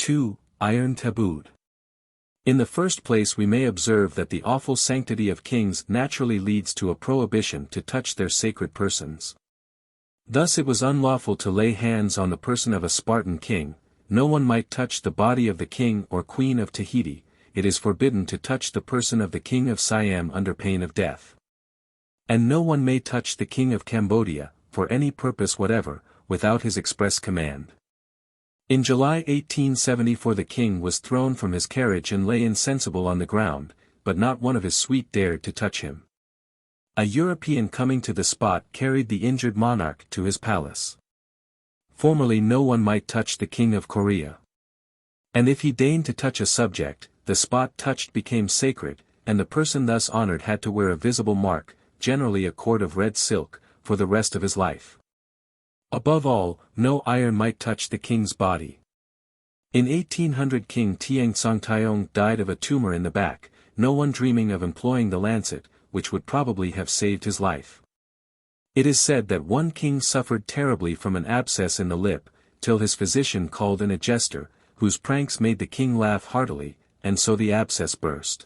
2. Iron tabooed. In the first place we may observe that the awful sanctity of kings naturally leads to a prohibition to touch their sacred persons. Thus it was unlawful to lay hands on the person of a Spartan king, no one might touch the body of the king or queen of Tahiti, it is forbidden to touch the person of the king of Siam under pain of death. And no one may touch the king of Cambodia, for any purpose whatever, without his express command. In July 1874 the king was thrown from his carriage and lay insensible on the ground, but not one of his suite dared to touch him. A European coming to the spot carried the injured monarch to his palace. Formerly no one might touch the king of Korea. And if he deigned to touch a subject, the spot touched became sacred, and the person thus honored had to wear a visible mark, generally a cord of red silk, for the rest of his life. Above all, no iron might touch the king's body. In 1800 King Tieng Songthaeong died of a tumor in the back, no one dreaming of employing the lancet, which would probably have saved his life. It is said that one king suffered terribly from an abscess in the lip, till his physician called in a jester, whose pranks made the king laugh heartily, and so the abscess burst.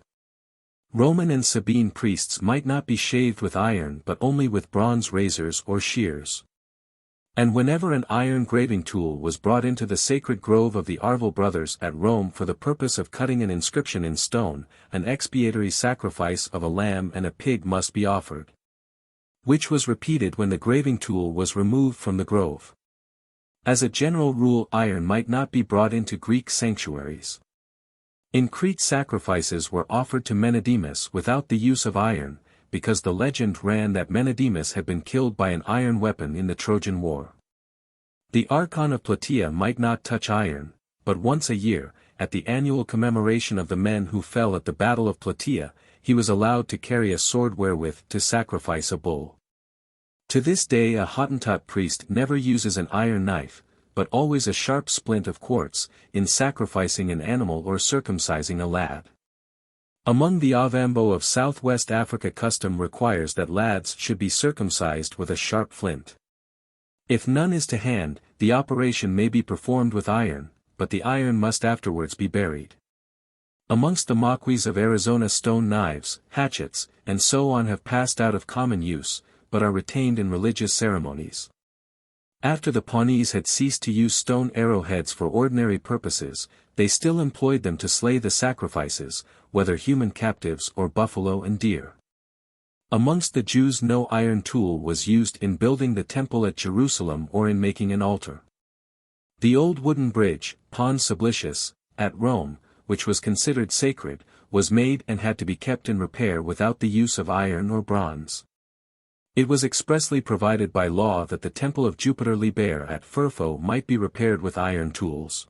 Roman and Sabine priests might not be shaved with iron but only with bronze razors or shears. And whenever an iron graving tool was brought into the sacred grove of the Arval brothers at Rome for the purpose of cutting an inscription in stone, an expiatory sacrifice of a lamb and a pig must be offered, which was repeated when the graving tool was removed from the grove. As a general rule iron might not be brought into Greek sanctuaries. In Crete sacrifices were offered to Menedemus without the use of iron, because the legend ran that Menedemus had been killed by an iron weapon in the Trojan War. The Archon of Plataea might not touch iron, but once a year, at the annual commemoration of the men who fell at the Battle of Plataea, he was allowed to carry a sword wherewith to sacrifice a bull. To this day a Hottentot priest never uses an iron knife, but always a sharp splint of quartz, in sacrificing an animal or circumcising a lad. Among the Ovambo of Southwest Africa custom requires that lads should be circumcised with a sharp flint. If none is to hand, the operation may be performed with iron, but the iron must afterwards be buried. Amongst the Maquis of Arizona stone knives, hatchets, and so on have passed out of common use, but are retained in religious ceremonies. After the Pawnees had ceased to use stone arrowheads for ordinary purposes, they still employed them to slay the sacrifices, whether human captives or buffalo and deer. Amongst the Jews no iron tool was used in building the temple at Jerusalem or in making an altar. The old wooden bridge, Pons Sublicius, at Rome, which was considered sacred, was made and had to be kept in repair without the use of iron or bronze. It was expressly provided by law that the temple of Jupiter Liber at Furfo might be repaired with iron tools.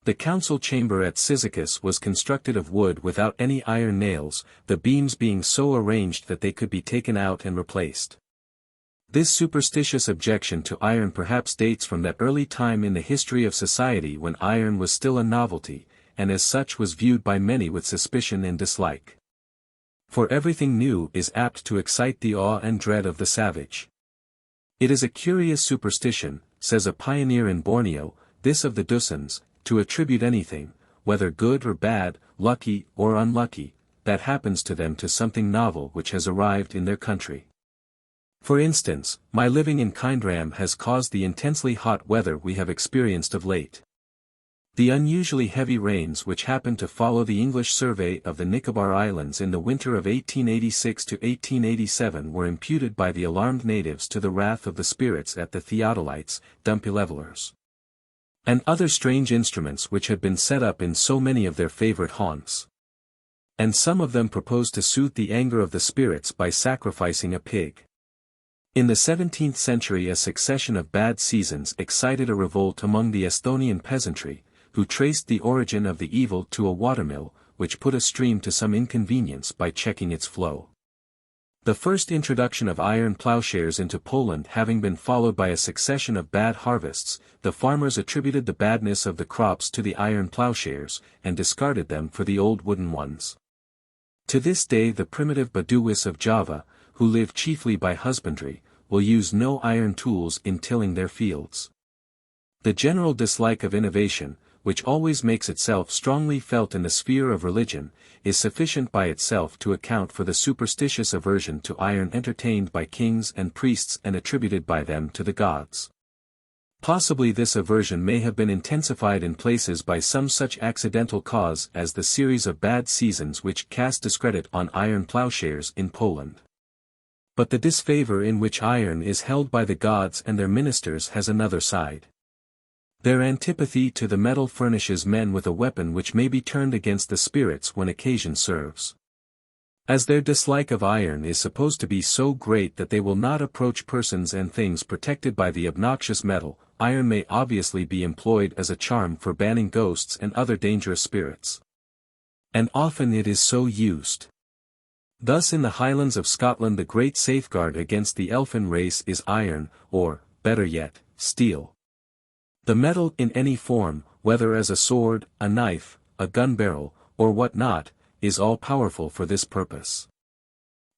The council chamber at Cyzicus was constructed of wood without any iron nails, the beams being so arranged that they could be taken out and replaced. This superstitious objection to iron perhaps dates from that early time in the history of society when iron was still a novelty, and as such was viewed by many with suspicion and dislike. For everything new is apt to excite the awe and dread of the savage. It is a curious superstition, says a pioneer in Borneo, this of the Dusans, to attribute anything, whether good or bad, lucky or unlucky, that happens to them to something novel which has arrived in their country. For instance, my living in Kindram has caused the intensely hot weather we have experienced of late. The unusually heavy rains which happened to follow the English survey of the Nicobar Islands in the winter of 1886 to 1887 were imputed by the alarmed natives to the wrath of the spirits at the Theodolites, dumpy levelers, and other strange instruments which had been set up in so many of their favorite haunts. And some of them proposed to soothe the anger of the spirits by sacrificing a pig. In the 17th century a succession of bad seasons excited a revolt among the Esthonian peasantry, who traced the origin of the evil to a watermill, which put a stream to some inconvenience by checking its flow. The first introduction of iron plowshares into Poland having been followed by a succession of bad harvests, the farmers attributed the badness of the crops to the iron plowshares, and discarded them for the old wooden ones. To this day the primitive Bedouis of Java, who live chiefly by husbandry, will use no iron tools in tilling their fields. The general dislike of innovation, which always makes itself strongly felt in the sphere of religion, is sufficient by itself to account for the superstitious aversion to iron entertained by kings and priests and attributed by them to the gods. Possibly this aversion may have been intensified in places by some such accidental cause as the series of bad seasons which cast discredit on iron plowshares in Poland. But the disfavor in which iron is held by the gods and their ministers has another side. Their antipathy to the metal furnishes men with a weapon which may be turned against the spirits when occasion serves. As their dislike of iron is supposed to be so great that they will not approach persons and things protected by the obnoxious metal, iron may obviously be employed as a charm for banning ghosts and other dangerous spirits. And often it is so used. Thus in the Highlands of Scotland the great safeguard against the elfin race is iron, or, better yet, steel. The metal in any form, whether as a sword, a knife, a gun barrel, or what not, is all-powerful for this purpose.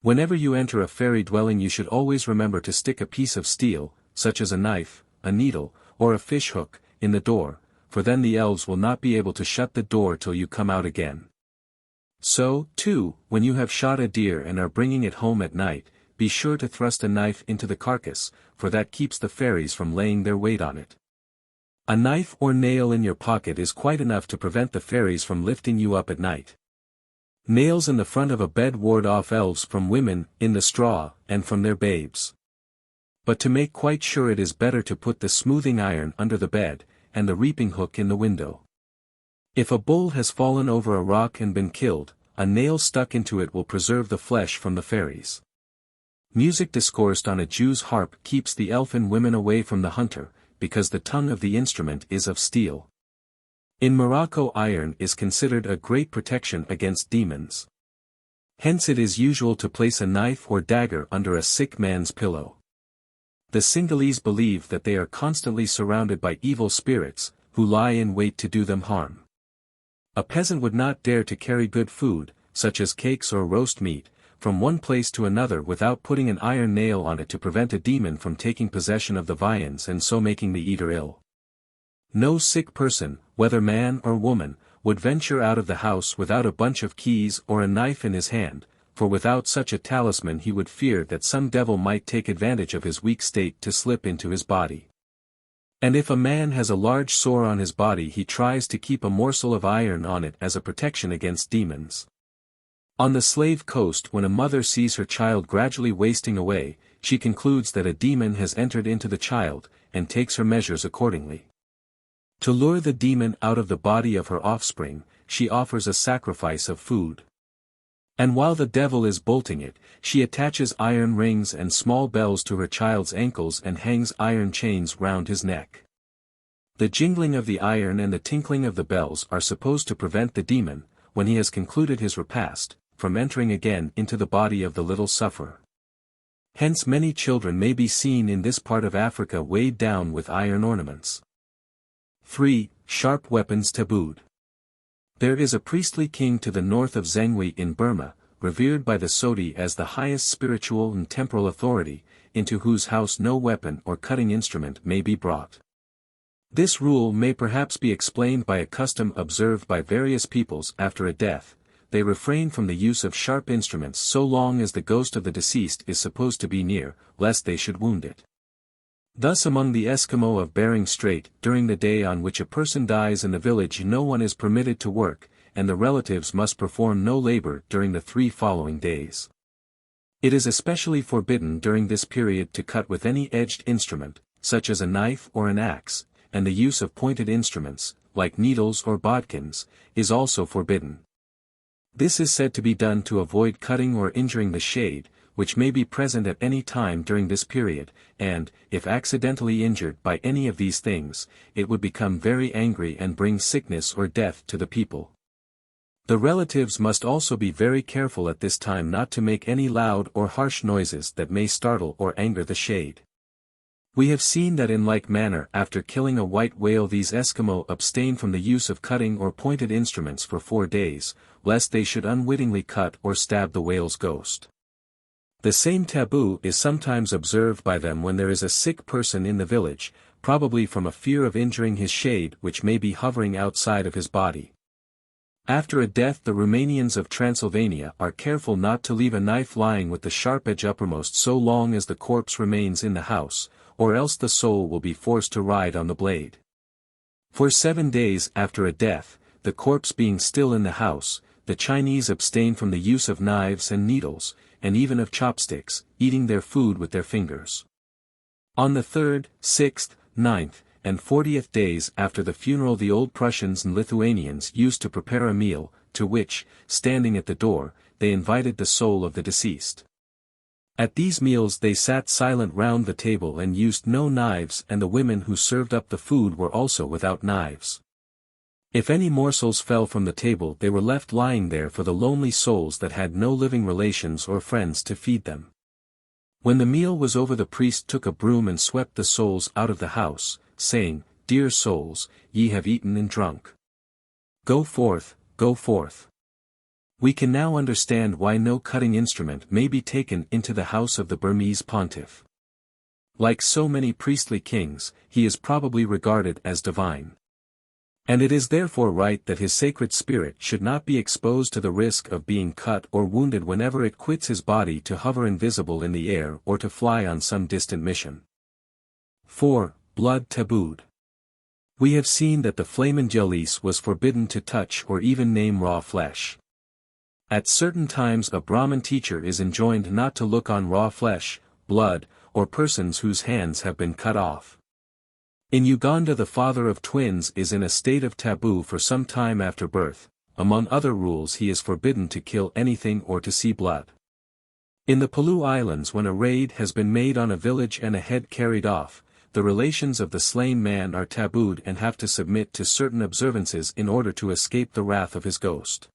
Whenever you enter a fairy dwelling you should always remember to stick a piece of steel, such as a knife, a needle, or a fish hook, in the door, for then the elves will not be able to shut the door till you come out again. So, too, when you have shot a deer and are bringing it home at night, be sure to thrust a knife into the carcass, for that keeps the fairies from laying their weight on it. A knife or nail in your pocket is quite enough to prevent the fairies from lifting you up at night. Nails in the front of a bed ward off elves from women, in the straw, and from their babes. But to make quite sure it is better to put the smoothing iron under the bed, and the reaping hook in the window. If a bull has fallen over a rock and been killed, a nail stuck into it will preserve the flesh from the fairies. Music discoursed on a Jew's harp keeps the elfin women away from the hunter, because the tongue of the instrument is of steel. In Morocco iron is considered a great protection against demons. Hence it is usual to place a knife or dagger under a sick man's pillow. The Sinhalese believe that they are constantly surrounded by evil spirits, who lie in wait to do them harm. A peasant would not dare to carry good food, such as cakes or roast meat, from one place to another without putting an iron nail on it to prevent a demon from taking possession of the viands and so making the eater ill. No sick person, whether man or woman, would venture out of the house without a bunch of keys or a knife in his hand, for without such a talisman he would fear that some devil might take advantage of his weak state to slip into his body. And if a man has a large sore on his body he tries to keep a morsel of iron on it as a protection against demons. On the Slave Coast when a mother sees her child gradually wasting away, she concludes that a demon has entered into the child, and takes her measures accordingly. To lure the demon out of the body of her offspring, she offers a sacrifice of food. And while the devil is bolting it, she attaches iron rings and small bells to her child's ankles and hangs iron chains round his neck. The jingling of the iron and the tinkling of the bells are supposed to prevent the demon, when he has concluded his repast, from entering again into the body of the little sufferer. Hence many children may be seen in this part of Africa weighed down with iron ornaments. 3. Sharp weapons tabooed. There is a priestly king to the north of Zengui in Burma, revered by the Soti as the highest spiritual and temporal authority, into whose house no weapon or cutting instrument may be brought. This rule may perhaps be explained by a custom observed by various peoples after a death. They refrain from the use of sharp instruments so long as the ghost of the deceased is supposed to be near, lest they should wound it. Thus among the Eskimo of Bering Strait, during the day on which a person dies in the village no one is permitted to work, and the relatives must perform no labor during the 3 following days. It is especially forbidden during this period to cut with any edged instrument, such as a knife or an axe, and the use of pointed instruments, like needles or bodkins, is also forbidden. This is said to be done to avoid cutting or injuring the shade, which may be present at any time during this period, and, if accidentally injured by any of these things, it would become very angry and bring sickness or death to the people. The relatives must also be very careful at this time not to make any loud or harsh noises that may startle or anger the shade. We have seen that in like manner after killing a white whale these Eskimo abstain from the use of cutting or pointed instruments for 4 days, lest they should unwittingly cut or stab the whale's ghost. The same taboo is sometimes observed by them when there is a sick person in the village, probably from a fear of injuring his shade which may be hovering outside of his body. After a death, the Romanians of Transylvania are careful not to leave a knife lying with the sharp edge uppermost so long as the corpse remains in the house, or else the soul will be forced to ride on the blade. For 7 days after a death, the corpse being still in the house, the Chinese abstain from the use of knives and needles, and even of chopsticks, eating their food with their fingers. On the 3rd, 6th, 9th, and 40th days after the funeral, the old Prussians and Lithuanians used to prepare a meal, to which, standing at the door, they invited the soul of the deceased. At these meals they sat silent round the table and used no knives, and the women who served up the food were also without knives. If any morsels fell from the table, they were left lying there for the lonely souls that had no living relations or friends to feed them. When the meal was over, the priest took a broom and swept the souls out of the house, saying, "Dear souls, ye have eaten and drunk. Go forth, go forth." We can now understand why no cutting instrument may be taken into the house of the Burmese pontiff. Like so many priestly kings, he is probably regarded as divine. And it is therefore right that his sacred spirit should not be exposed to the risk of being cut or wounded whenever it quits his body to hover invisible in the air or to fly on some distant mission. 4. Blood tabooed. We have seen that the flamangelis was forbidden to touch or even name raw flesh. At certain times a Brahmin teacher is enjoined not to look on raw flesh, blood, or persons whose hands have been cut off. In Uganda the father of twins is in a state of taboo for some time after birth. Among other rules, he is forbidden to kill anything or to see blood. In the Palau Islands, when a raid has been made on a village and a head carried off, the relations of the slain man are tabooed and have to submit to certain observances in order to escape the wrath of his ghost.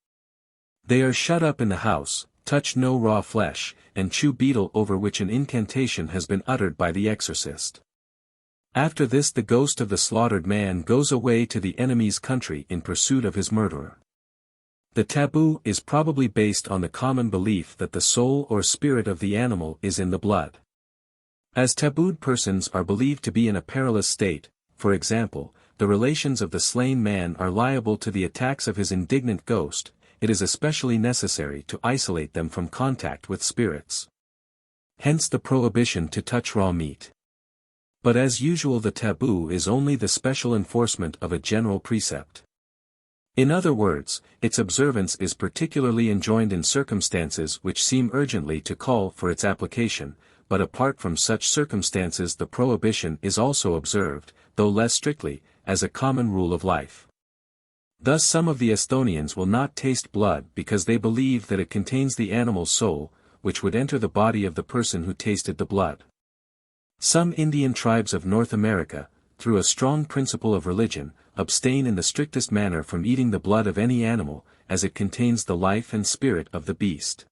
They are shut up in the house, touch no raw flesh, and chew betel over which an incantation has been uttered by the exorcist. After this the ghost of the slaughtered man goes away to the enemy's country in pursuit of his murderer. The taboo is probably based on the common belief that the soul or spirit of the animal is in the blood. As tabooed persons are believed to be in a perilous state, for example, the relations of the slain man are liable to the attacks of his indignant ghost, it is especially necessary to isolate them from contact with spirits. Hence the prohibition to touch raw meat. But as usual, the taboo is only the special enforcement of a general precept. In other words, its observance is particularly enjoined in circumstances which seem urgently to call for its application, but apart from such circumstances the prohibition is also observed, though less strictly, as a common rule of life. Thus some of the Esthonians will not taste blood because they believe that it contains the animal's soul, which would enter the body of the person who tasted the blood. Some Indian tribes of North America, through a strong principle of religion, abstain in the strictest manner from eating the blood of any animal, as it contains the life and spirit of the beast.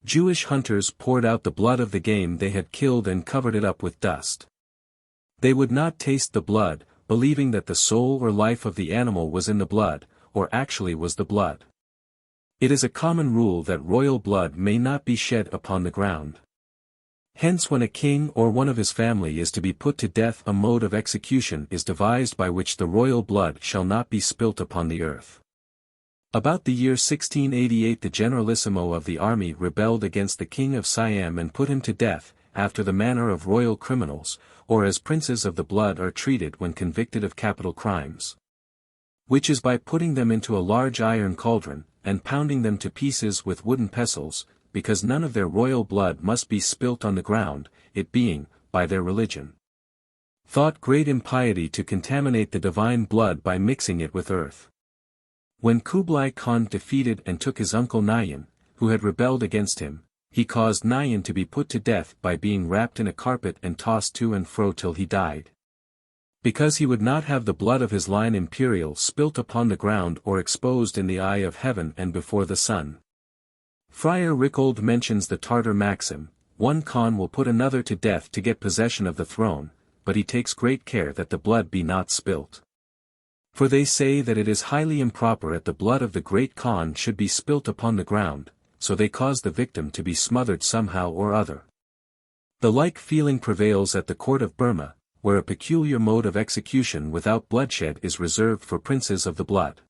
Jewish hunters poured out the blood of the game they had killed and covered it up with dust. They would not taste the blood, believing that the soul or life of the animal was in the blood, or actually was the blood. It is a common rule that royal blood may not be shed upon the ground. Hence when a king or one of his family is to be put to death, a mode of execution is devised by which the royal blood shall not be spilt upon the earth. About the year 1688 the generalissimo of the army rebelled against the king of Siam and put him to death, after the manner of royal criminals, or as princes of the blood are treated when convicted of capital crimes. Which is by putting them into a large iron cauldron, and pounding them to pieces with wooden pestles, because none of their royal blood must be spilt on the ground, it being, by their religion, thought great impiety to contaminate the divine blood by mixing it with earth. When Kublai Khan defeated and took his uncle Nayan, who had rebelled against him, he caused Nayan to be put to death by being wrapped in a carpet and tossed to and fro till he died. Because he would not have the blood of his line imperial spilt upon the ground or exposed in the eye of heaven and before the sun. Friar Rickold mentions the Tartar maxim, one Khan will put another to death to get possession of the throne, but he takes great care that the blood be not spilt. For they say that it is highly improper that the blood of the great Khan should be spilt upon the ground, so they cause the victim to be smothered somehow or other. The like feeling prevails at the court of Burma, where a peculiar mode of execution without bloodshed is reserved for princes of the blood.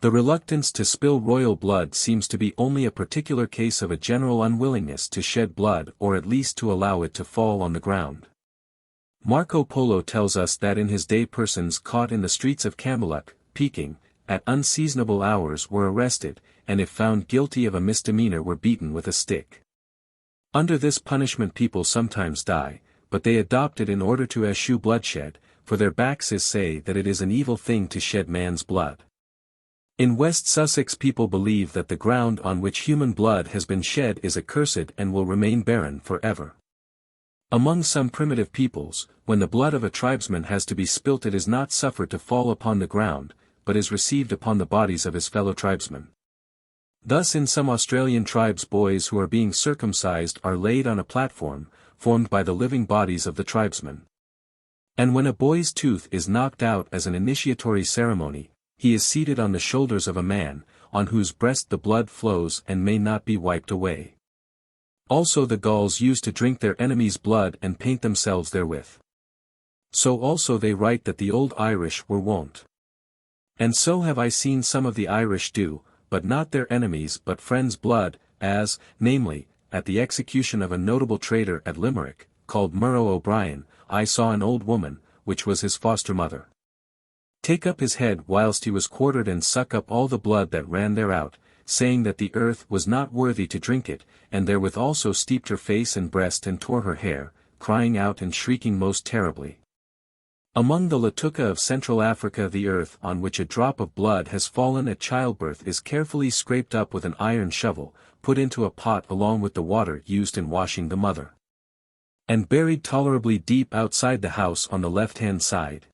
The reluctance to spill royal blood seems to be only a particular case of a general unwillingness to shed blood or at least to allow it to fall on the ground. Marco Polo tells us that in his day persons caught in the streets of Camelot, peaking, at unseasonable hours were arrested, and if found guilty of a misdemeanor were beaten with a stick. Under this punishment people sometimes die, but they adopt it in order to eschew bloodshed, for their backs say that it is an evil thing to shed man's blood. In West Sussex people believe that the ground on which human blood has been shed is accursed and will remain barren forever. Among some primitive peoples, when the blood of a tribesman has to be spilt it is not suffered to fall upon the ground, but is received upon the bodies of his fellow tribesmen. Thus in some Australian tribes boys who are being circumcised are laid on a platform, formed by the living bodies of the tribesmen. And when a boy's tooth is knocked out as an initiatory ceremony, he is seated on the shoulders of a man, on whose breast the blood flows and may not be wiped away. Also the Gauls used to drink their enemies' blood and paint themselves therewith. So also they write that the old Irish were wont. And so have I seen some of the Irish do, but not their enemies' but friends' blood, as, namely, at the execution of a notable traitor at Limerick, called Murrow O'Brien, I saw an old woman, which was his foster mother, take up his head whilst he was quartered and suck up all the blood that ran thereout, saying that the earth was not worthy to drink it, and therewith also steeped her face and breast and tore her hair, crying out and shrieking most terribly. Among the Latuka of Central Africa the earth on which a drop of blood has fallen at childbirth is carefully scraped up with an iron shovel, put into a pot along with the water used in washing the mother, and buried tolerably deep outside the house on the left-hand side.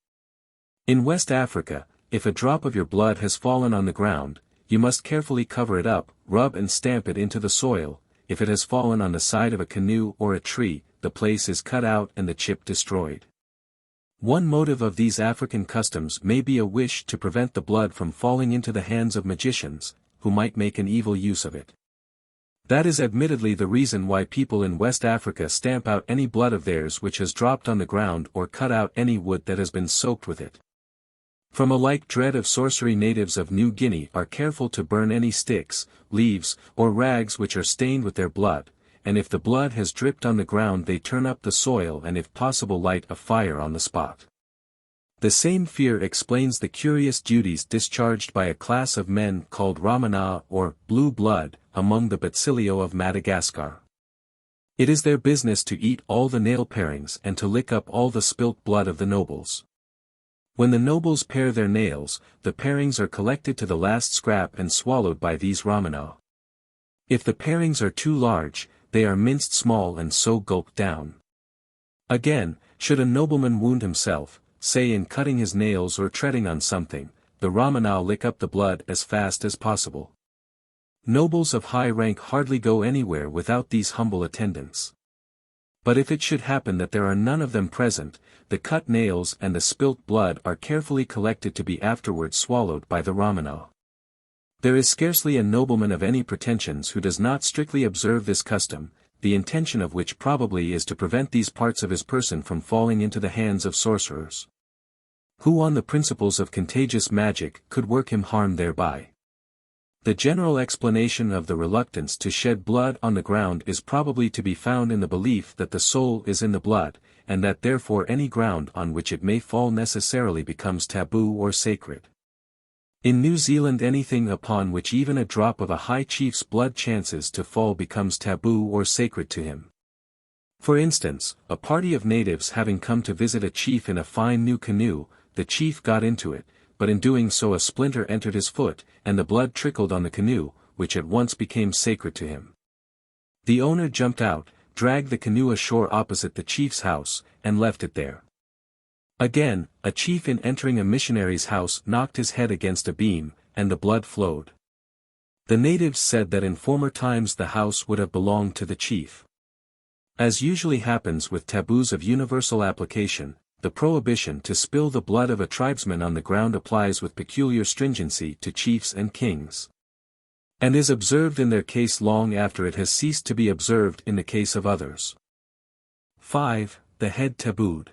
In West Africa, if a drop of your blood has fallen on the ground, you must carefully cover it up, rub and stamp it into the soil. If it has fallen on the side of a canoe or a tree, the place is cut out and the chip destroyed. One motive of these African customs may be a wish to prevent the blood from falling into the hands of magicians, who might make an evil use of it. That is admittedly the reason why people in West Africa stamp out any blood of theirs which has dropped on the ground or cut out any wood that has been soaked with it. From a like dread of sorcery natives of New Guinea are careful to burn any sticks, leaves, or rags which are stained with their blood, and if the blood has dripped on the ground they turn up the soil and if possible light a fire on the spot. The same fear explains the curious duties discharged by a class of men called Ramana or blue blood, among the Batsilio of Madagascar. It is their business to eat all the nail parings and to lick up all the spilt blood of the nobles. When the nobles pare their nails, the parings are collected to the last scrap and swallowed by these Ramana. If the parings are too large, they are minced small and so gulped down. Again, should a nobleman wound himself, say in cutting his nails or treading on something, the Ramana lick up the blood as fast as possible. Nobles of high rank hardly go anywhere without these humble attendants. But if it should happen that there are none of them present, the cut nails and the spilt blood are carefully collected to be afterwards swallowed by the Ramana. There is scarcely a nobleman of any pretensions who does not strictly observe this custom, the intention of which probably is to prevent these parts of his person from falling into the hands of sorcerers, who on the principles of contagious magic could work him harm thereby. The general explanation of the reluctance to shed blood on the ground is probably to be found in the belief that the soul is in the blood, and that therefore any ground on which it may fall necessarily becomes taboo or sacred. In New Zealand anything upon which even a drop of a high chief's blood chances to fall becomes taboo or sacred to him. For instance, a party of natives having come to visit a chief in a fine new canoe, the chief got into it, but in doing so a splinter entered his foot, and the blood trickled on the canoe, which at once became sacred to him. The owner jumped out, dragged the canoe ashore opposite the chief's house, and left it there. Again, a chief in entering a missionary's house knocked his head against a beam, and the blood flowed. The natives said that in former times the house would have belonged to the chief. As usually happens with taboos of universal application, the prohibition to spill the blood of a tribesman on the ground applies with peculiar stringency to chiefs and kings, and is observed in their case long after it has ceased to be observed in the case of others. 5. The Head Tabooed.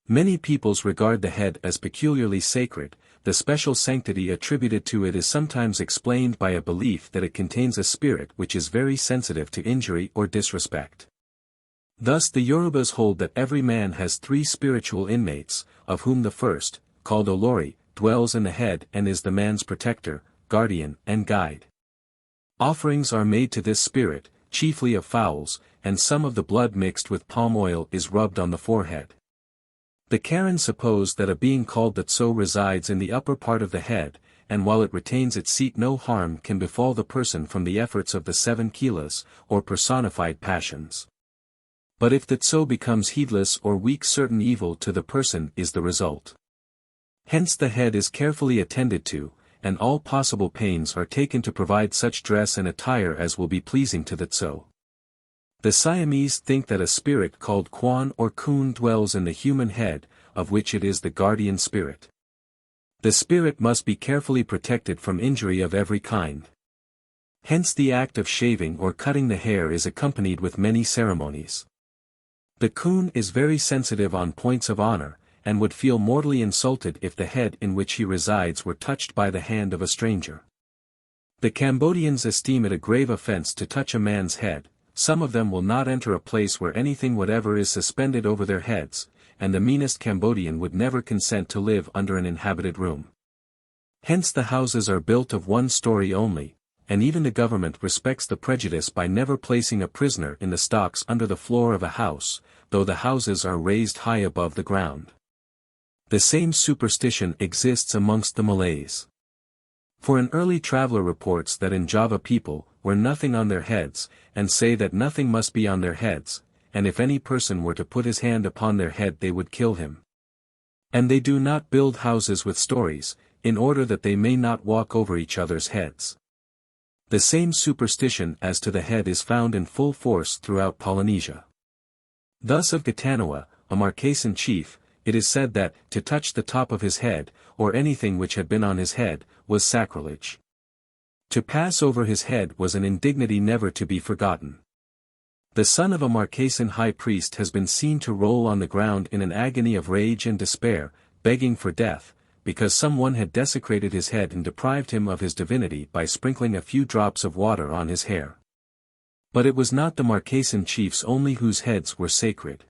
Many peoples regard the head as peculiarly sacred. The special sanctity attributed to it is sometimes explained by a belief that it contains a spirit which is very sensitive to injury or disrespect. Thus the Yorubas hold that every man has 3 spiritual inmates, of whom the first, called Olori, dwells in the head and is the man's protector, guardian, and guide. Offerings are made to this spirit, chiefly of fowls, and some of the blood mixed with palm oil is rubbed on the forehead. The Karen suppose that a being called Tso resides in the upper part of the head, and while it retains its seat no harm can befall the person from the efforts of the 7 Kilas, or personified passions. But if Tso becomes heedless or weak, certain evil to the person is the result. Hence the head is carefully attended to, and all possible pains are taken to provide such dress and attire as will be pleasing to the Tso. The Siamese think that a spirit called Kwan or Kun dwells in the human head, of which it is the guardian spirit. The spirit must be carefully protected from injury of every kind. Hence the act of shaving or cutting the hair is accompanied with many ceremonies. The Kun is very sensitive on points of honor, and would feel mortally insulted if the head in which he resides were touched by the hand of a stranger. The Cambodians esteem it a grave offense to touch a man's head. Some of them will not enter a place where anything whatever is suspended over their heads, and the meanest Cambodian would never consent to live under an inhabited room. Hence the houses are built of 1 story only, and even the government respects the prejudice by never placing a prisoner in the stocks under the floor of a house, though the houses are raised high above the ground. The same superstition exists amongst the Malays. For an early traveler reports that in Java people wear nothing on their heads, and say that nothing must be on their heads, and if any person were to put his hand upon their head they would kill him. And they do not build houses with stories, in order that they may not walk over each other's heads. The same superstition as to the head is found in full force throughout Polynesia. Thus of Gatanawa, a Marquesan chief, it is said that, to touch the top of his head, or anything which had been on his head, was sacrilege. To pass over his head was an indignity never to be forgotten. The son of a Marquesan high priest has been seen to roll on the ground in an agony of rage and despair, begging for death, because someone had desecrated his head and deprived him of his divinity by sprinkling a few drops of water on his hair. But it was not the Marquesan chiefs only whose heads were sacred.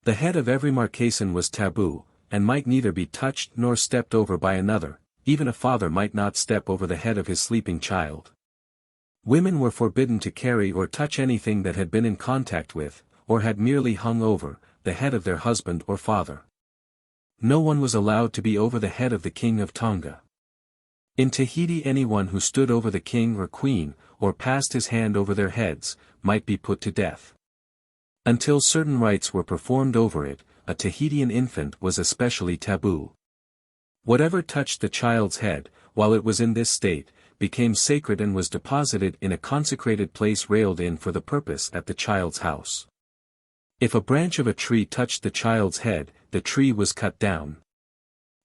The head of every Marquesan was taboo, and might neither be touched nor stepped over by another. Even a father might not step over the head of his sleeping child. Women were forbidden to carry or touch anything that had been in contact with, or had merely hung over, the head of their husband or father. No one was allowed to be over the head of the king of Tonga. In Tahiti anyone who stood over the king or queen, or passed his hand over their heads, might be put to death. Until certain rites were performed over it, a Tahitian infant was especially taboo. Whatever touched the child's head, while it was in this state, became sacred and was deposited in a consecrated place railed in for the purpose at the child's house. If a branch of a tree touched the child's head, the tree was cut down.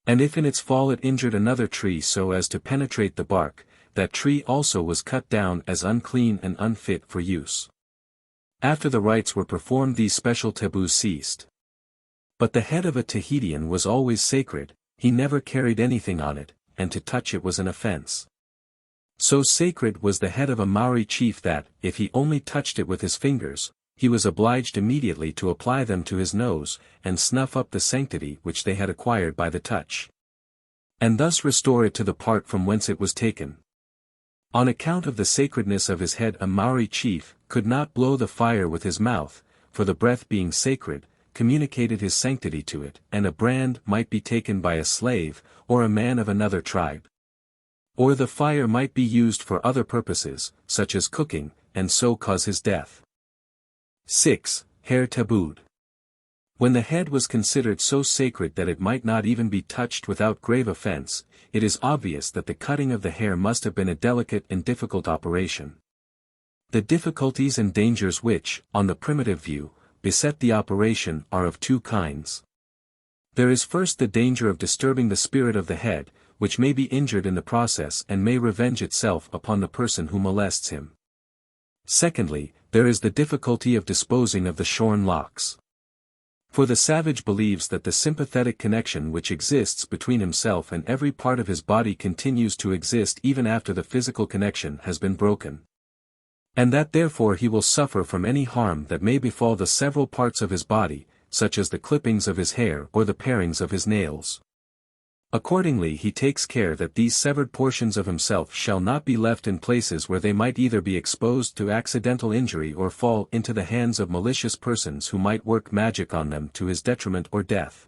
And if in its fall it injured another tree so as to penetrate the bark, that tree also was cut down as unclean and unfit for use. After the rites were performed these special taboos ceased. But the head of a Tahitian was always sacred, he never carried anything on it, and to touch it was an offense. So sacred was the head of a Maori chief that, if he only touched it with his fingers, he was obliged immediately to apply them to his nose, and snuff up the sanctity which they had acquired by the touch. And thus restore it to the part from whence it was taken. On account of the sacredness of his head a Maori chief could not blow the fire with his mouth, for the breath being sacred, communicated his sanctity to it, and a brand might be taken by a slave, or a man of another tribe. Or the fire might be used for other purposes, such as cooking, and so cause his death. 6. Hair tabooed. When the head was considered so sacred that it might not even be touched without grave offense, it is obvious that the cutting of the hair must have been a delicate and difficult operation. The difficulties and dangers which, on the primitive view, beset the operation are of 2 kinds. There is first the danger of disturbing the spirit of the head, which may be injured in the process and may revenge itself upon the person who molests him. Secondly, there is the difficulty of disposing of the shorn locks. For the savage believes that the sympathetic connection which exists between himself and every part of his body continues to exist even after the physical connection has been broken. And that therefore he will suffer from any harm that may befall the several parts of his body, such as the clippings of his hair or the parings of his nails. Accordingly he takes care that these severed portions of himself shall not be left in places where they might either be exposed to accidental injury or fall into the hands of malicious persons who might work magic on them to his detriment or death.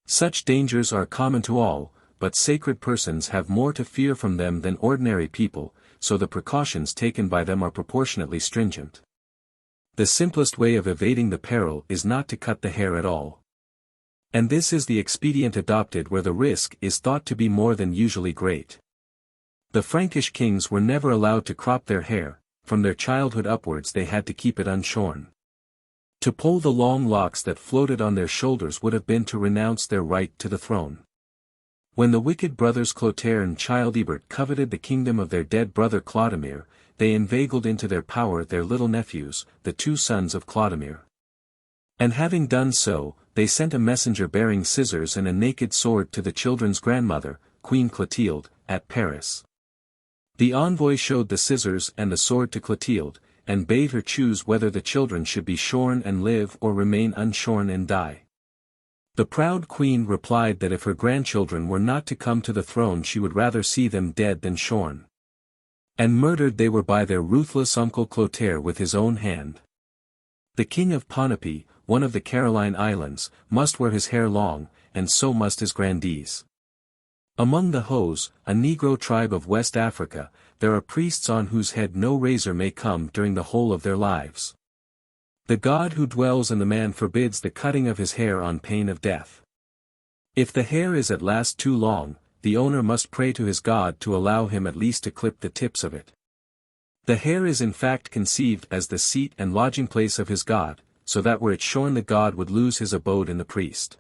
Such dangers are common to all, but sacred persons have more to fear from them than ordinary people, so the precautions taken by them are proportionately stringent. The simplest way of evading the peril is not to cut the hair at all. And this is the expedient adopted where the risk is thought to be more than usually great. The Frankish kings were never allowed to crop their hair, from their childhood upwards they had to keep it unshorn. To pull the long locks that floated on their shoulders would have been to renounce their right to the throne. When the wicked brothers Clotaire and Childebert coveted the kingdom of their dead brother Clodomir, they inveigled into their power their little nephews, the 2 sons of Clodomir. And having done so, they sent a messenger bearing scissors and a naked sword to the children's grandmother, Queen Clotilde, at Paris. The envoy showed the scissors and the sword to Clotilde, and bade her choose whether the children should be shorn and live or remain unshorn and die. The proud queen replied that if her grandchildren were not to come to the throne she would rather see them dead than shorn. And murdered they were by their ruthless uncle Clotaire with his own hand. The king of Ponape, one of the Caroline Islands, must wear his hair long, and so must his grandees. Among the Hos, a Negro tribe of West Africa, there are priests on whose head no razor may come during the whole of their lives. The God who dwells in the man forbids the cutting of his hair on pain of death. If the hair is at last too long, the owner must pray to his God to allow him at least to clip the tips of it. The hair is in fact conceived as the seat and lodging place of his God, so that were it shorn the god would lose his abode in the priest.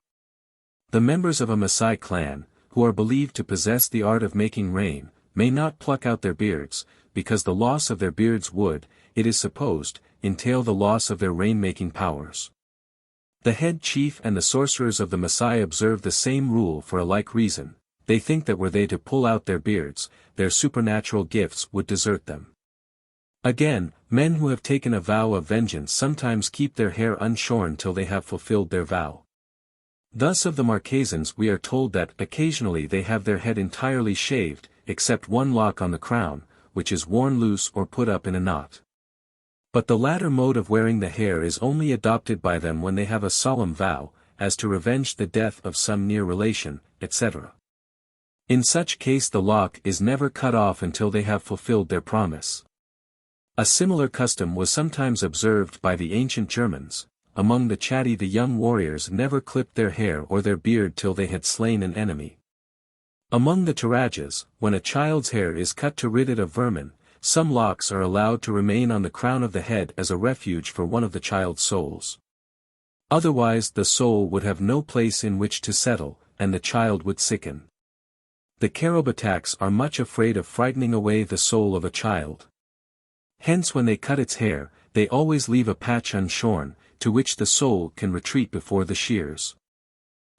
The members of a Maasai clan, who are believed to possess the art of making rain, may not pluck out their beards, because the loss of their beards would, it is supposed, entail the loss of their rain-making powers. The head chief and the sorcerers of the Maasai observe the same rule for a like reason. They think that were they to pull out their beards, their supernatural gifts would desert them. Again, men who have taken a vow of vengeance sometimes keep their hair unshorn till they have fulfilled their vow. Thus of the Marquesans we are told that occasionally they have their head entirely shaved, except one lock on the crown, which is worn loose or put up in a knot. But the latter mode of wearing the hair is only adopted by them when they have a solemn vow, as to revenge the death of some near relation, etc. In such case the lock is never cut off until they have fulfilled their promise. A similar custom was sometimes observed by the ancient Germans. Among the Chatti the young warriors never clipped their hair or their beard till they had slain an enemy. Among the Turajas, when a child's hair is cut to rid it of vermin, some locks are allowed to remain on the crown of the head as a refuge for one of the child's souls. Otherwise the soul would have no place in which to settle, and the child would sicken. The Karabataks are much afraid of frightening away the soul of a child. Hence when they cut its hair, they always leave a patch unshorn, to which the soul can retreat before the shears.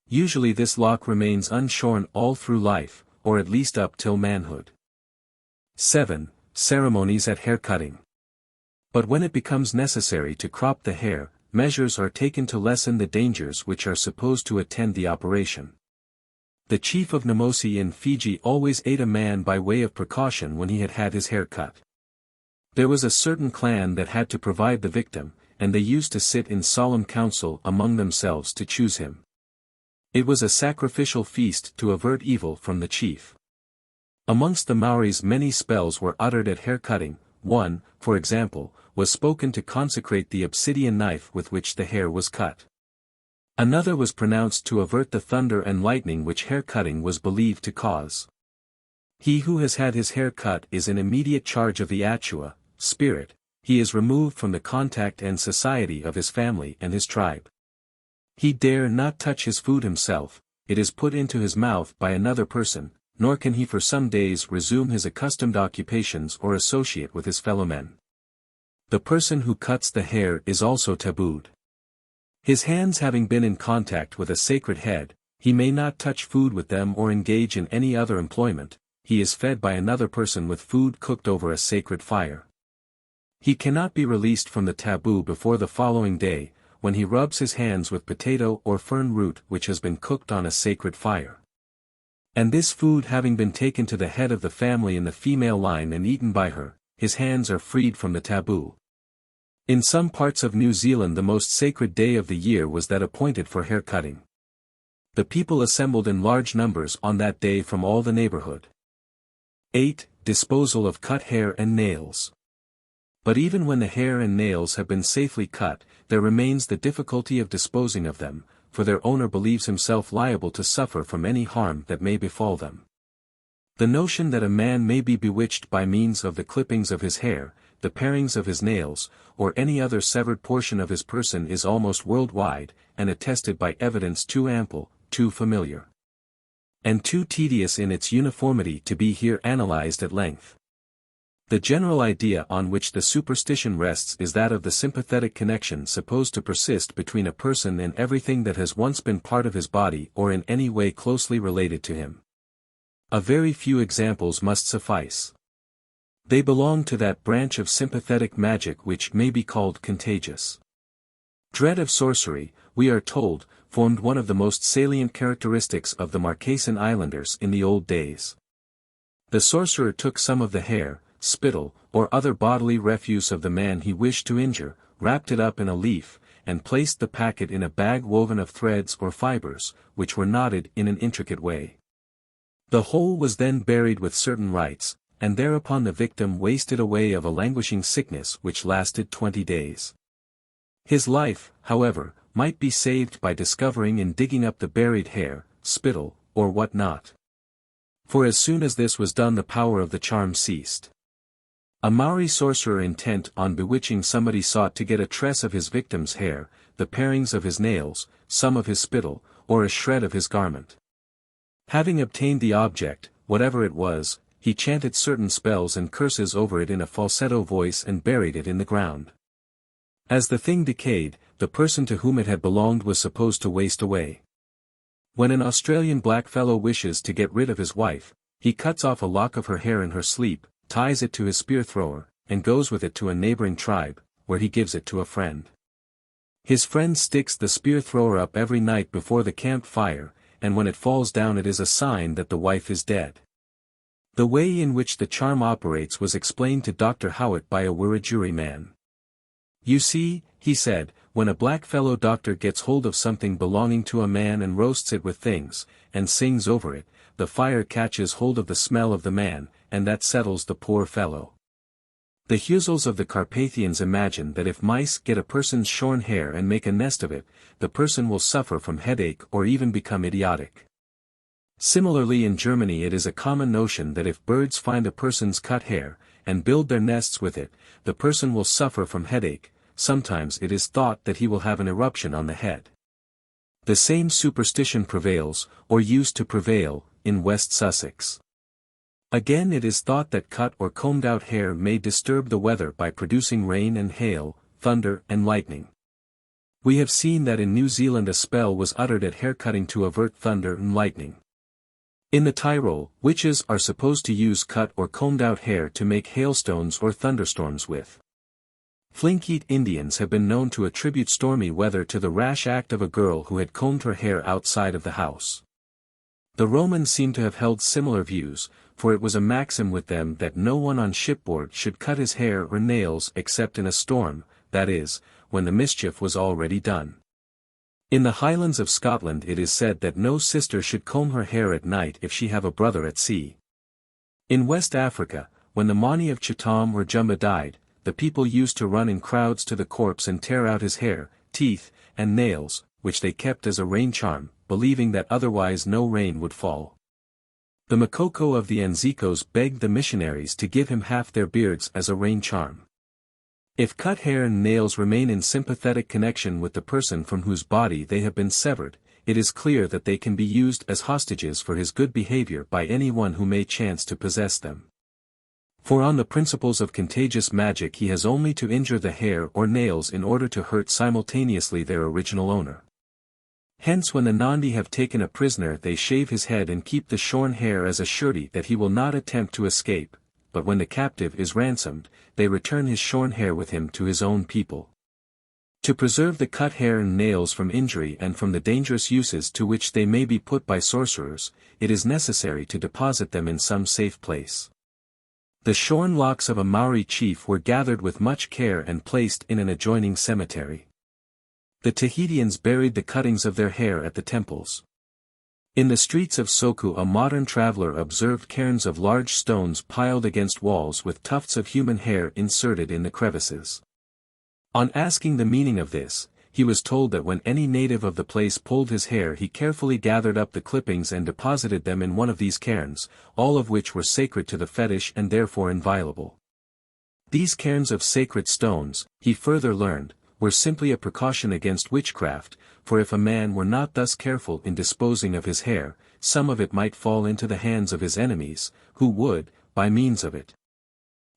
Usually this lock remains unshorn all through life, or at least up till manhood. 7. Ceremonies at haircutting. But when it becomes necessary to crop the hair, measures are taken to lessen the dangers which are supposed to attend the operation. The chief of Namosi in Fiji always ate a man by way of precaution when he had had his hair cut. There was a certain clan that had to provide the victim, and they used to sit in solemn council among themselves to choose him. It was a sacrificial feast to avert evil from the chief. Amongst the Maoris many spells were uttered at hair-cutting. One, for example, was spoken to consecrate the obsidian knife with which the hair was cut. Another was pronounced to avert the thunder and lightning which hair-cutting was believed to cause. He who has had his hair cut is in immediate charge of the Achua, spirit. He is removed from the contact and society of his family and his tribe. He dare not touch his food himself, it is put into his mouth by another person, nor can he for some days resume his accustomed occupations or associate with his fellow men. The person who cuts the hair is also tabooed. His hands having been in contact with a sacred head, he may not touch food with them or engage in any other employment. He is fed by another person with food cooked over a sacred fire. He cannot be released from the taboo before the following day, when he rubs his hands with potato or fern root which has been cooked on a sacred fire. And this food having been taken to the head of the family in the female line and eaten by her, his hands are freed from the taboo. In some parts of New Zealand the most sacred day of the year was that appointed for hair cutting. The people assembled in large numbers on that day from all the neighborhood. 8. Disposal of cut hair and nails. But even when the hair and nails have been safely cut, there remains the difficulty of disposing of them, for their owner believes himself liable to suffer from any harm that may befall them. The notion that a man may be bewitched by means of the clippings of his hair, the parings of his nails, or any other severed portion of his person is almost worldwide, and attested by evidence too ample, too familiar, and too tedious in its uniformity to be here analyzed at length. The general idea on which the superstition rests is that of the sympathetic connection supposed to persist between a person and everything that has once been part of his body or in any way closely related to him. A very few examples must suffice. They belong to that branch of sympathetic magic which may be called contagious. Dread of sorcery, we are told, formed one of the most salient characteristics of the Marquesan Islanders in the old days. The sorcerer took some of the hair, spittle, or other bodily refuse of the man he wished to injure, wrapped it up in a leaf, and placed the packet in a bag woven of threads or fibers, which were knotted in an intricate way. The whole was then buried with certain rites, and thereupon the victim wasted away of a languishing sickness which lasted 20 days. His life, however, might be saved by discovering and digging up the buried hair, spittle, or what not. For as soon as this was done the power of the charm ceased. A Maori sorcerer intent on bewitching somebody sought to get a tress of his victim's hair, the parings of his nails, some of his spittle, or a shred of his garment. Having obtained the object, whatever it was, he chanted certain spells and curses over it in a falsetto voice and buried it in the ground. As the thing decayed, the person to whom it had belonged was supposed to waste away. When an Australian blackfellow wishes to get rid of his wife, he cuts off a lock of her hair in her sleep, ties it to his spear thrower, and goes with it to a neighboring tribe, where he gives it to a friend. His friend sticks the spear thrower up every night before the camp fire, and when it falls down it is a sign that the wife is dead. The way in which the charm operates was explained to Dr. Howitt by a Wiradjuri man. You see, he said, when a blackfellow doctor gets hold of something belonging to a man and roasts it with things, and sings over it, the fire catches hold of the smell of the man, and that settles the poor fellow. The Huzels of the Carpathians imagine that if mice get a person's shorn hair and make a nest of it, the person will suffer from headache or even become idiotic. Similarly in Germany it is a common notion that if birds find a person's cut hair, and build their nests with it, the person will suffer from headache. Sometimes it is thought that he will have an eruption on the head. The same superstition prevails, or used to prevail, in West Sussex. Again it is thought that cut or combed out hair may disturb the weather by producing rain and hail, thunder and lightning. We have seen that in New Zealand a spell was uttered at haircutting to avert thunder and lightning. In the Tyrol, witches are supposed to use cut or combed out hair to make hailstones or thunderstorms with. Thlinkeet Indians have been known to attribute stormy weather to the rash act of a girl who had combed her hair outside of the house. The Romans seem to have held similar views, for it was a maxim with them that no one on shipboard should cut his hair or nails except in a storm, that is, when the mischief was already done. In the Highlands of Scotland it is said that no sister should comb her hair at night if she have a brother at sea. In West Africa, when the Mani of Chatham or Jumba died, the people used to run in crowds to the corpse and tear out his hair, teeth, and nails, which they kept as a rain charm, believing that otherwise no rain would fall. The Makoko of the Anzikos begged the missionaries to give him half their beards as a rain charm. If cut hair and nails remain in sympathetic connection with the person from whose body they have been severed, it is clear that they can be used as hostages for his good behavior by anyone who may chance to possess them. For on the principles of contagious magic he has only to injure the hair or nails in order to hurt simultaneously their original owner. Hence when the Nandi have taken a prisoner they shave his head and keep the shorn hair as a surety that he will not attempt to escape, but when the captive is ransomed, they return his shorn hair with him to his own people. To preserve the cut hair and nails from injury and from the dangerous uses to which they may be put by sorcerers, it is necessary to deposit them in some safe place. The shorn locks of a Maori chief were gathered with much care and placed in an adjoining cemetery. The Tahitians buried the cuttings of their hair at the temples. In the streets of Soku a modern traveler observed cairns of large stones piled against walls with tufts of human hair inserted in the crevices. On asking the meaning of this, he was told that when any native of the place pulled his hair he carefully gathered up the clippings and deposited them in one of these cairns, all of which were sacred to the fetish and therefore inviolable. These cairns of sacred stones, he further learned, were simply a precaution against witchcraft, for if a man were not thus careful in disposing of his hair, some of it might fall into the hands of his enemies, who would, by means of it,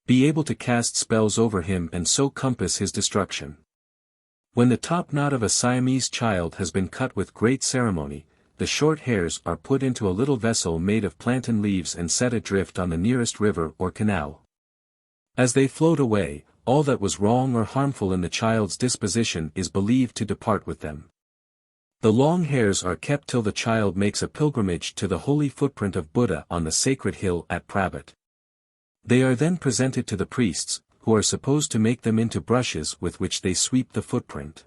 be able to cast spells over him and so compass his destruction. When the top knot of a Siamese child has been cut with great ceremony, the short hairs are put into a little vessel made of plantain leaves and set adrift on the nearest river or canal. As they float away, all that was wrong or harmful in the child's disposition is believed to depart with them. The long hairs are kept till the child makes a pilgrimage to the holy footprint of Buddha on the sacred hill at Prabhat. They are then presented to the priests, who are supposed to make them into brushes with which they sweep the footprint.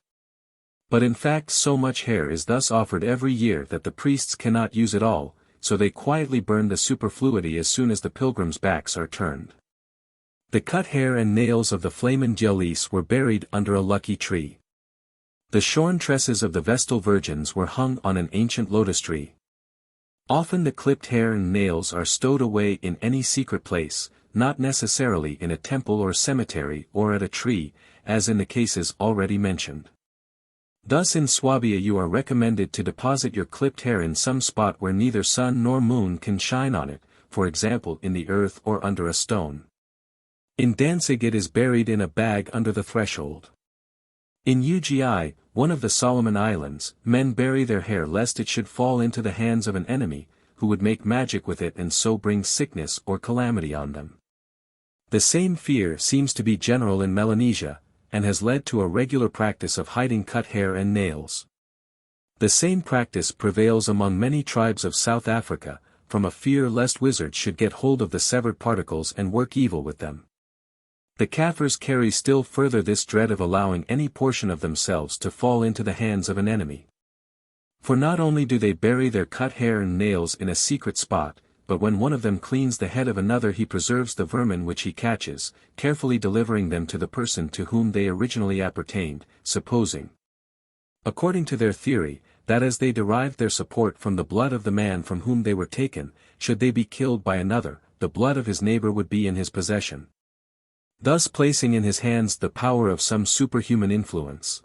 But in fact so much hair is thus offered every year that the priests cannot use it all, so they quietly burn the superfluity as soon as the pilgrims' backs are turned. The cut hair and nails of the Flamen Djelis were buried under a lucky tree. The shorn tresses of the Vestal Virgins were hung on an ancient lotus tree. Often the clipped hair and nails are stowed away in any secret place, not necessarily in a temple or cemetery or at a tree, as in the cases already mentioned. Thus in Swabia you are recommended to deposit your clipped hair in some spot where neither sun nor moon can shine on it, for example in the earth or under a stone. In Danzig it is buried in a bag under the threshold. In Ugi, one of the Solomon Islands, men bury their hair lest it should fall into the hands of an enemy, who would make magic with it and so bring sickness or calamity on them. The same fear seems to be general in Melanesia, and has led to a regular practice of hiding cut hair and nails. The same practice prevails among many tribes of South Africa, from a fear lest wizards should get hold of the severed particles and work evil with them. The Kaffirs carry still further this dread of allowing any portion of themselves to fall into the hands of an enemy. For not only do they bury their cut hair and nails in a secret spot, but when one of them cleans the head of another he preserves the vermin which he catches, carefully delivering them to the person to whom they originally appertained, supposing, according to their theory, that as they derived their support from the blood of the man from whom they were taken, should they be killed by another, the blood of his neighbor would be in his possession, thus placing in his hands the power of some superhuman influence.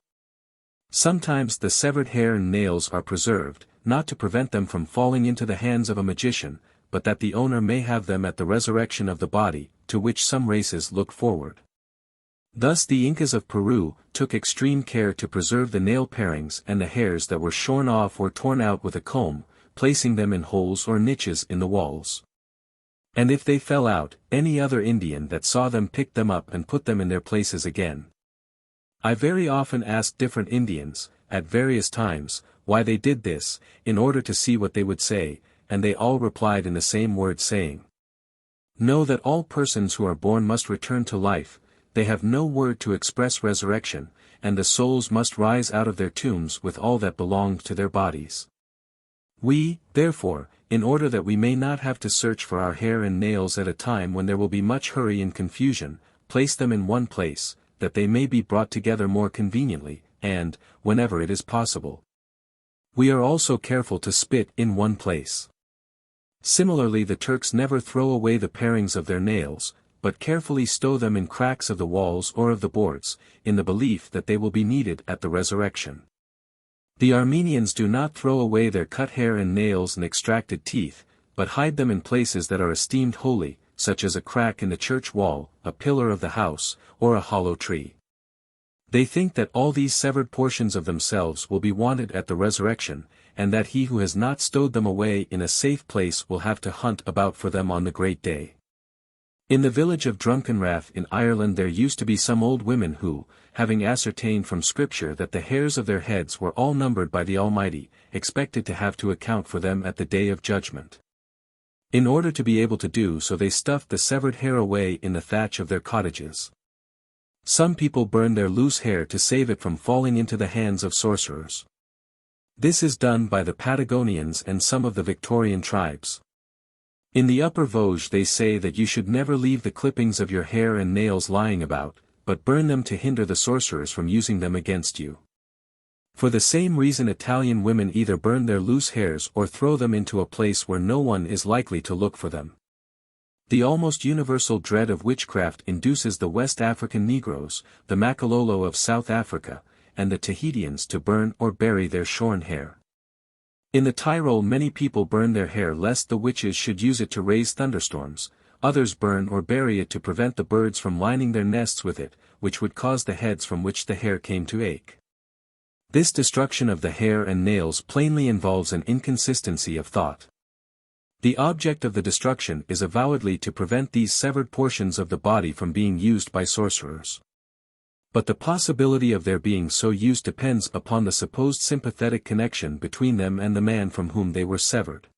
Sometimes the severed hair and nails are preserved, not to prevent them from falling into the hands of a magician, but that the owner may have them at the resurrection of the body, to which some races look forward. Thus the Incas of Peru took extreme care to preserve the nail parings and the hairs that were shorn off or torn out with a comb, placing them in holes or niches in the walls. And if they fell out, any other Indian that saw them picked them up and put them in their places again. I very often asked different Indians, at various times, why they did this, in order to see what they would say, and they all replied in the same words saying, "Know that all persons who are born must return to life, they have no word to express resurrection, and the souls must rise out of their tombs with all that belonged to their bodies. We, therefore, in order that we may not have to search for our hair and nails at a time when there will be much hurry and confusion, place them in one place, that they may be brought together more conveniently, and, whenever it is possible, we are also careful to spit in one place." Similarly the Turks never throw away the parings of their nails, but carefully stow them in cracks of the walls or of the boards, in the belief that they will be needed at the resurrection. The Armenians do not throw away their cut hair and nails and extracted teeth, but hide them in places that are esteemed holy, such as a crack in the church wall, a pillar of the house, or a hollow tree. They think that all these severed portions of themselves will be wanted at the resurrection, and that he who has not stowed them away in a safe place will have to hunt about for them on the great day. In the village of Drunkenrath in Ireland there used to be some old women who, having ascertained from Scripture that the hairs of their heads were all numbered by the Almighty, expected to have to account for them at the day of judgment. In order to be able to do so they stuffed the severed hair away in the thatch of their cottages. Some people burn their loose hair to save it from falling into the hands of sorcerers. This is done by the Patagonians and some of the Victorian tribes. In the Upper Vosges they say that you should never leave the clippings of your hair and nails lying about, but burn them to hinder the sorcerers from using them against you. For the same reason Italian women either burn their loose hairs or throw them into a place where no one is likely to look for them. The almost universal dread of witchcraft induces the West African Negroes, the Makalolo of South Africa, and the Tahitians to burn or bury their shorn hair. In the Tyrol many people burn their hair lest the witches should use it to raise thunderstorms, others burn or bury it to prevent the birds from lining their nests with it, which would cause the heads from which the hair came to ache. This destruction of the hair and nails plainly involves an inconsistency of thought. The object of the destruction is avowedly to prevent these severed portions of the body from being used by sorcerers. But the possibility of their being so used depends upon the supposed sympathetic connection between them and the man from whom they were severed.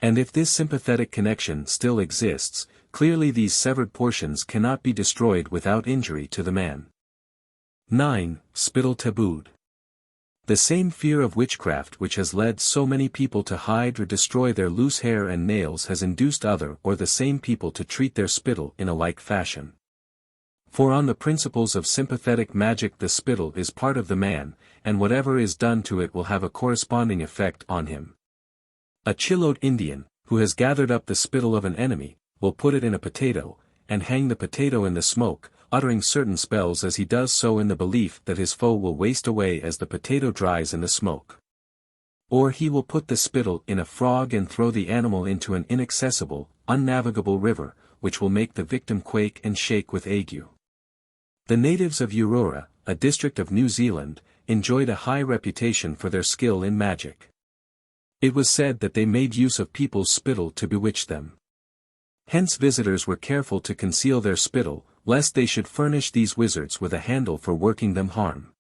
And if this sympathetic connection still exists, clearly these severed portions cannot be destroyed without injury to the man. 9. Spittle Tabooed. The same fear of witchcraft which has led so many people to hide or destroy their loose hair and nails has induced other or the same people to treat their spittle in a like fashion. For on the principles of sympathetic magic the spittle is part of the man, and whatever is done to it will have a corresponding effect on him. A Chilote Indian, who has gathered up the spittle of an enemy, will put it in a potato, and hang the potato in the smoke, uttering certain spells as he does so in the belief that his foe will waste away as the potato dries in the smoke. Or he will put the spittle in a frog and throw the animal into an inaccessible, unnavigable river, which will make the victim quake and shake with ague. The natives of Aurora, a district of New Zealand, enjoyed a high reputation for their skill in magic. It was said that they made use of people's spittle to bewitch them. Hence visitors were careful to conceal their spittle, lest they should furnish these wizards with a handle for working them harm.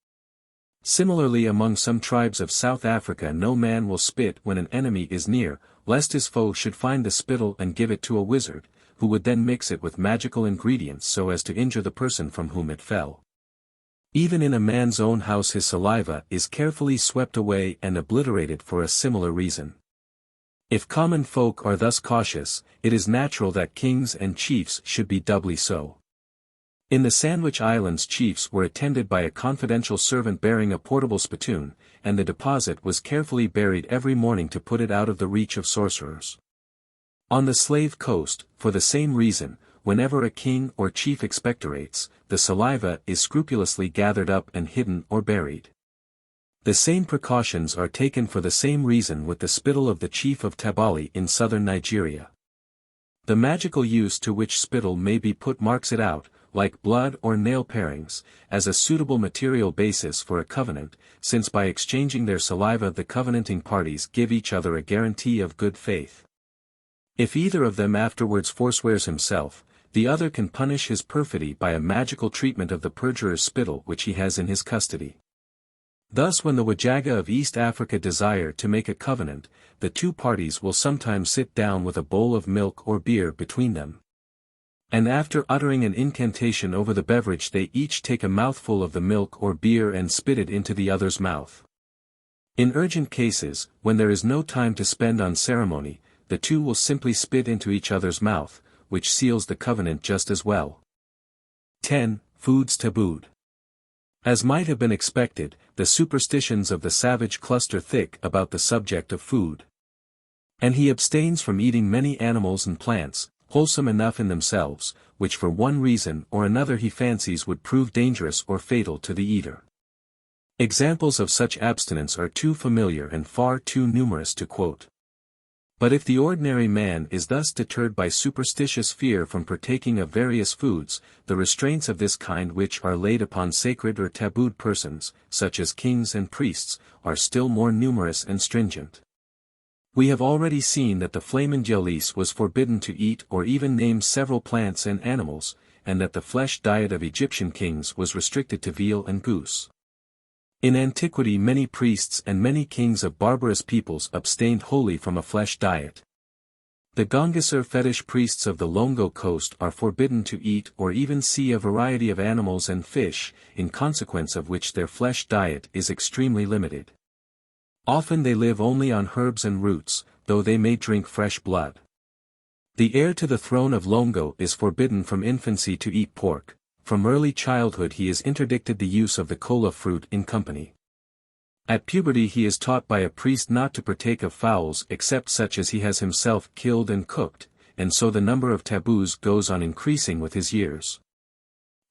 Similarly among some tribes of South Africa no man will spit when an enemy is near, lest his foe should find the spittle and give it to a wizard, who would then mix it with magical ingredients so as to injure the person from whom it fell. Even in a man's own house his saliva is carefully swept away and obliterated for a similar reason. If common folk are thus cautious, it is natural that kings and chiefs should be doubly so. In the Sandwich Islands chiefs were attended by a confidential servant bearing a portable spittoon, and the deposit was carefully buried every morning to put it out of the reach of sorcerers. On the Slave Coast, for the same reason, whenever a king or chief expectorates, the saliva is scrupulously gathered up and hidden or buried. The same precautions are taken for the same reason with the spittle of the chief of Tabali in southern Nigeria. The magical use to which spittle may be put marks it out, like blood or nail parings, as a suitable material basis for a covenant, since by exchanging their saliva the covenanting parties give each other a guarantee of good faith. If either of them afterwards forswears himself, the other can punish his perfidy by a magical treatment of the perjurer's spittle which he has in his custody. Thus when the Wajaga of East Africa desire to make a covenant, the two parties will sometimes sit down with a bowl of milk or beer between them. And after uttering an incantation over the beverage they each take a mouthful of the milk or beer and spit it into the other's mouth. In urgent cases, when there is no time to spend on ceremony, the two will simply spit into each other's mouth, which seals the covenant just as well. 10. Foods Tabooed. As might have been expected, the superstitions of the savage cluster thick about the subject of food. And he abstains from eating many animals and plants, wholesome enough in themselves, which for one reason or another he fancies would prove dangerous or fatal to the eater. Examples of such abstinence are too familiar and far too numerous to quote. But if the ordinary man is thus deterred by superstitious fear from partaking of various foods, the restraints of this kind which are laid upon sacred or tabooed persons, such as kings and priests, are still more numerous and stringent. We have already seen that the Flamen was forbidden to eat or even name several plants and animals, and that the flesh diet of Egyptian kings was restricted to veal and goose. In antiquity many priests and many kings of barbarous peoples abstained wholly from a flesh diet. The Gongasur fetish priests of the Longo coast are forbidden to eat or even see a variety of animals and fish, in consequence of which their flesh diet is extremely limited. Often they live only on herbs and roots, though they may drink fresh blood. The heir to the throne of Longo is forbidden from infancy to eat pork. From early childhood he is interdicted the use of the kola fruit in company. At puberty he is taught by a priest not to partake of fowls except such as he has himself killed and cooked, and so the number of taboos goes on increasing with his years.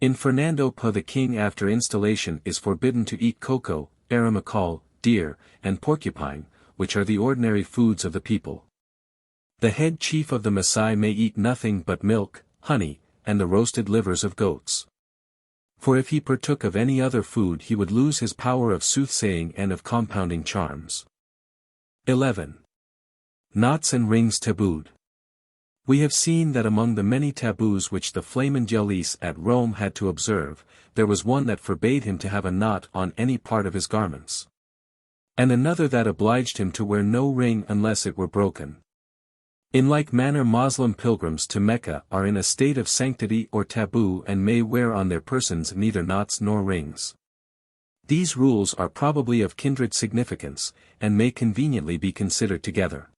In Fernando Po the king after installation is forbidden to eat cocoa, aramakal, deer, and porcupine, which are the ordinary foods of the people. The head chief of the Maasai may eat nothing but milk, honey, and the roasted livers of goats. For if he partook of any other food he would lose his power of soothsaying and of compounding charms. 11. Knots and rings tabooed. We have seen that among the many taboos which the Flamen at Rome had to observe, there was one that forbade him to have a knot on any part of his garments. And another that obliged him to wear no ring unless it were broken. In like manner Moslem pilgrims to Mecca are in a state of sanctity or taboo and may wear on their persons neither knots nor rings. These rules are probably of kindred significance, and may conveniently be considered together.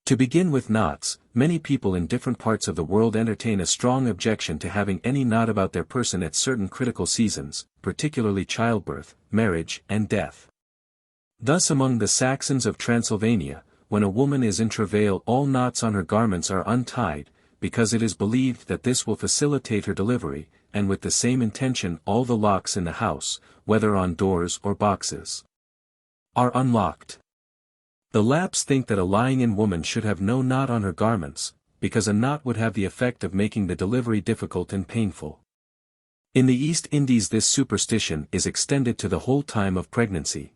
To begin with knots, many people in different parts of the world entertain a strong objection to having any knot about their person at certain critical seasons, particularly childbirth, marriage, and death. Thus among the Saxons of Transylvania, when a woman is in travail all knots on her garments are untied, because it is believed that this will facilitate her delivery, and with the same intention all the locks in the house, whether on doors or boxes, are unlocked. The Lapps think that a lying-in woman should have no knot on her garments, because a knot would have the effect of making the delivery difficult and painful. In the East Indies this superstition is extended to the whole time of pregnancy.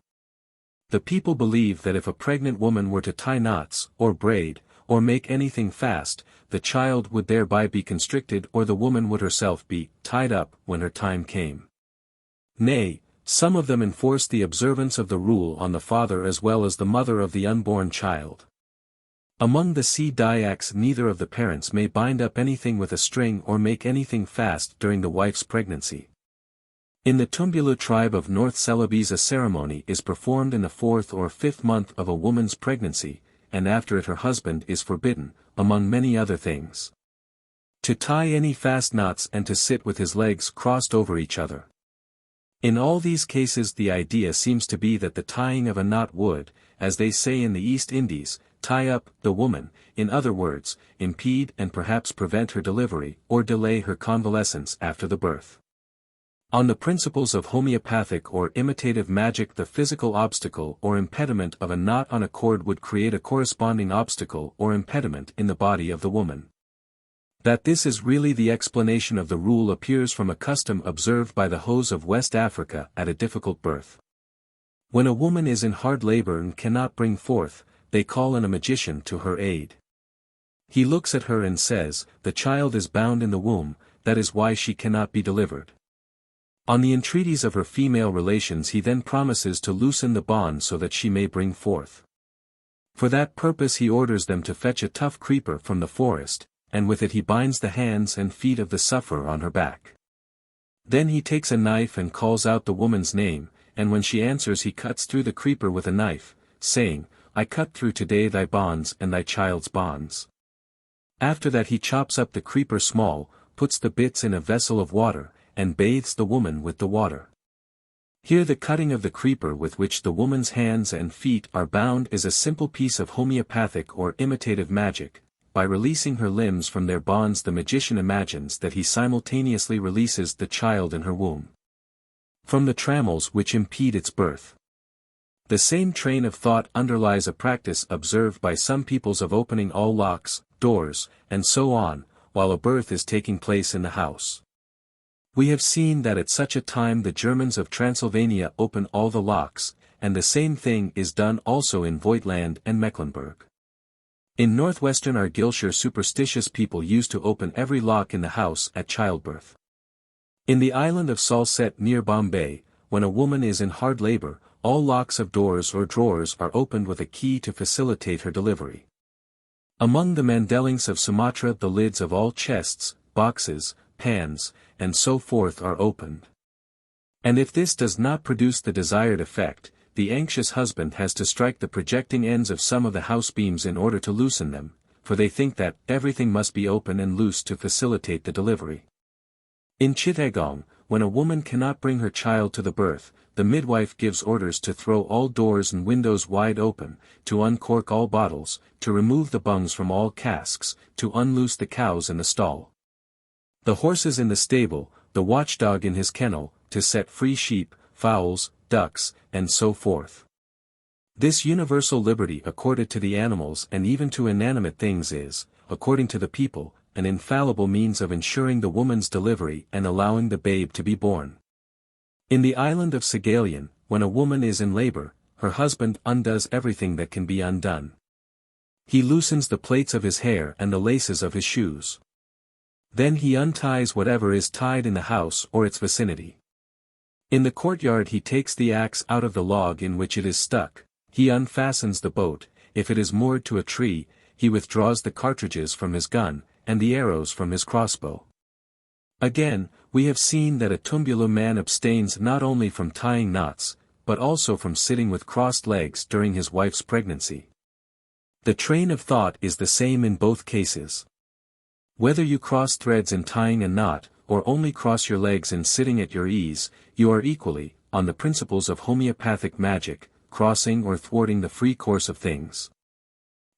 The people believe that if a pregnant woman were to tie knots, or braid, or make anything fast, the child would thereby be constricted or the woman would herself be tied up when her time came. Nay, some of them enforce the observance of the rule on the father as well as the mother of the unborn child. Among the Sea Dyaks neither of the parents may bind up anything with a string or make anything fast during the wife's pregnancy. In the Tumbulu tribe of North Celebes a ceremony is performed in the 4th or 5th month of a woman's pregnancy, and after it her husband is forbidden, among many other things, to tie any fast knots and to sit with his legs crossed over each other. In all these cases the idea seems to be that the tying of a knot would, as they say in the East Indies, tie up the woman, in other words, impede and perhaps prevent her delivery or delay her convalescence after the birth. On the principles of homeopathic or imitative magic the physical obstacle or impediment of a knot on a cord would create a corresponding obstacle or impediment in the body of the woman. That this is really the explanation of the rule appears from a custom observed by the Hos of West Africa at a difficult birth. When a woman is in hard labor and cannot bring forth, they call in a magician to her aid. He looks at her and says, "The child is bound in the womb, that is why she cannot be delivered." On the entreaties of her female relations he then promises to loosen the bond so that she may bring forth. For that purpose he orders them to fetch a tough creeper from the forest, and with it he binds the hands and feet of the sufferer on her back. Then he takes a knife and calls out the woman's name, and when she answers he cuts through the creeper with a knife, saying, "I cut through today thy bonds and thy child's bonds." After that he chops up the creeper small, puts the bits in a vessel of water, and bathes the woman with the water. Here the cutting of the creeper with which the woman's hands and feet are bound is a simple piece of homeopathic or imitative magic. By releasing her limbs from their bonds the magician imagines that he simultaneously releases the child in her womb from the trammels which impede its birth. The same train of thought underlies a practice observed by some peoples of opening all locks, doors, and so on, while a birth is taking place in the house. We have seen that at such a time the Germans of Transylvania open all the locks, and the same thing is done also in Voigtland and Mecklenburg. In northwestern Argyllshire superstitious people used to open every lock in the house at childbirth. In the island of Salsette near Bombay, when a woman is in hard labor, all locks of doors or drawers are opened with a key to facilitate her delivery. Among the Mandellings of Sumatra the lids of all chests, boxes, pans, and so forth are opened. And if this does not produce the desired effect, the anxious husband has to strike the projecting ends of some of the house beams in order to loosen them, for they think that everything must be open and loose to facilitate the delivery. In Chittagong, when a woman cannot bring her child to the birth, the midwife gives orders to throw all doors and windows wide open, to uncork all bottles, to remove the bungs from all casks, to unloose the cows in the stall, the horses in the stable, the watchdog in his kennel, to set free sheep, fowls, ducks, and so forth. This universal liberty accorded to the animals and even to inanimate things is, according to the people, an infallible means of ensuring the woman's delivery and allowing the babe to be born. In the island of Saghalien, when a woman is in labor, her husband undoes everything that can be undone. He loosens the plaits of his hair and the laces of his shoes. Then he unties whatever is tied in the house or its vicinity. In the courtyard he takes the axe out of the log in which it is stuck, he unfastens the boat, if it is moored to a tree, he withdraws the cartridges from his gun, and the arrows from his crossbow. Again, we have seen that a Tumbulu man abstains not only from tying knots, but also from sitting with crossed legs during his wife's pregnancy. The train of thought is the same in both cases. Whether you cross threads in tying a knot, or only cross your legs in sitting at your ease, you are equally, on the principles of homeopathic magic, crossing or thwarting the free course of things.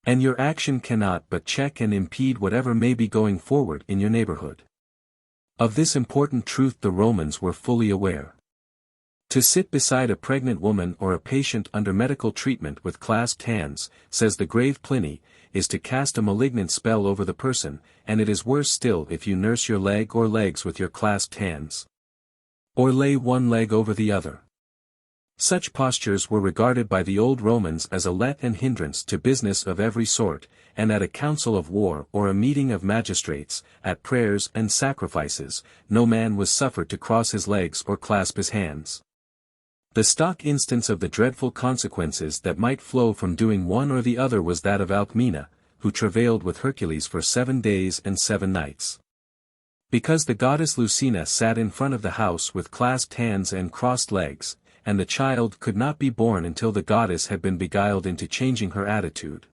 And your action cannot but check and impede whatever may be going forward in your neighborhood. Of this important truth the Romans were fully aware. To sit beside a pregnant woman or a patient under medical treatment with clasped hands, says the grave Pliny, is to cast a malignant spell over the person, and it is worse still if you nurse your leg or legs with your clasped hands, or lay one leg over the other. Such postures were regarded by the old Romans as a let and hindrance to business of every sort, and at a council of war or a meeting of magistrates, at prayers and sacrifices, no man was suffered to cross his legs or clasp his hands. The stock instance of the dreadful consequences that might flow from doing one or the other was that of Alcmena, who travailed with Hercules for 7 days and 7 nights. Because the goddess Lucina sat in front of the house with clasped hands and crossed legs, and the child could not be born until the goddess had been beguiled into changing her attitude.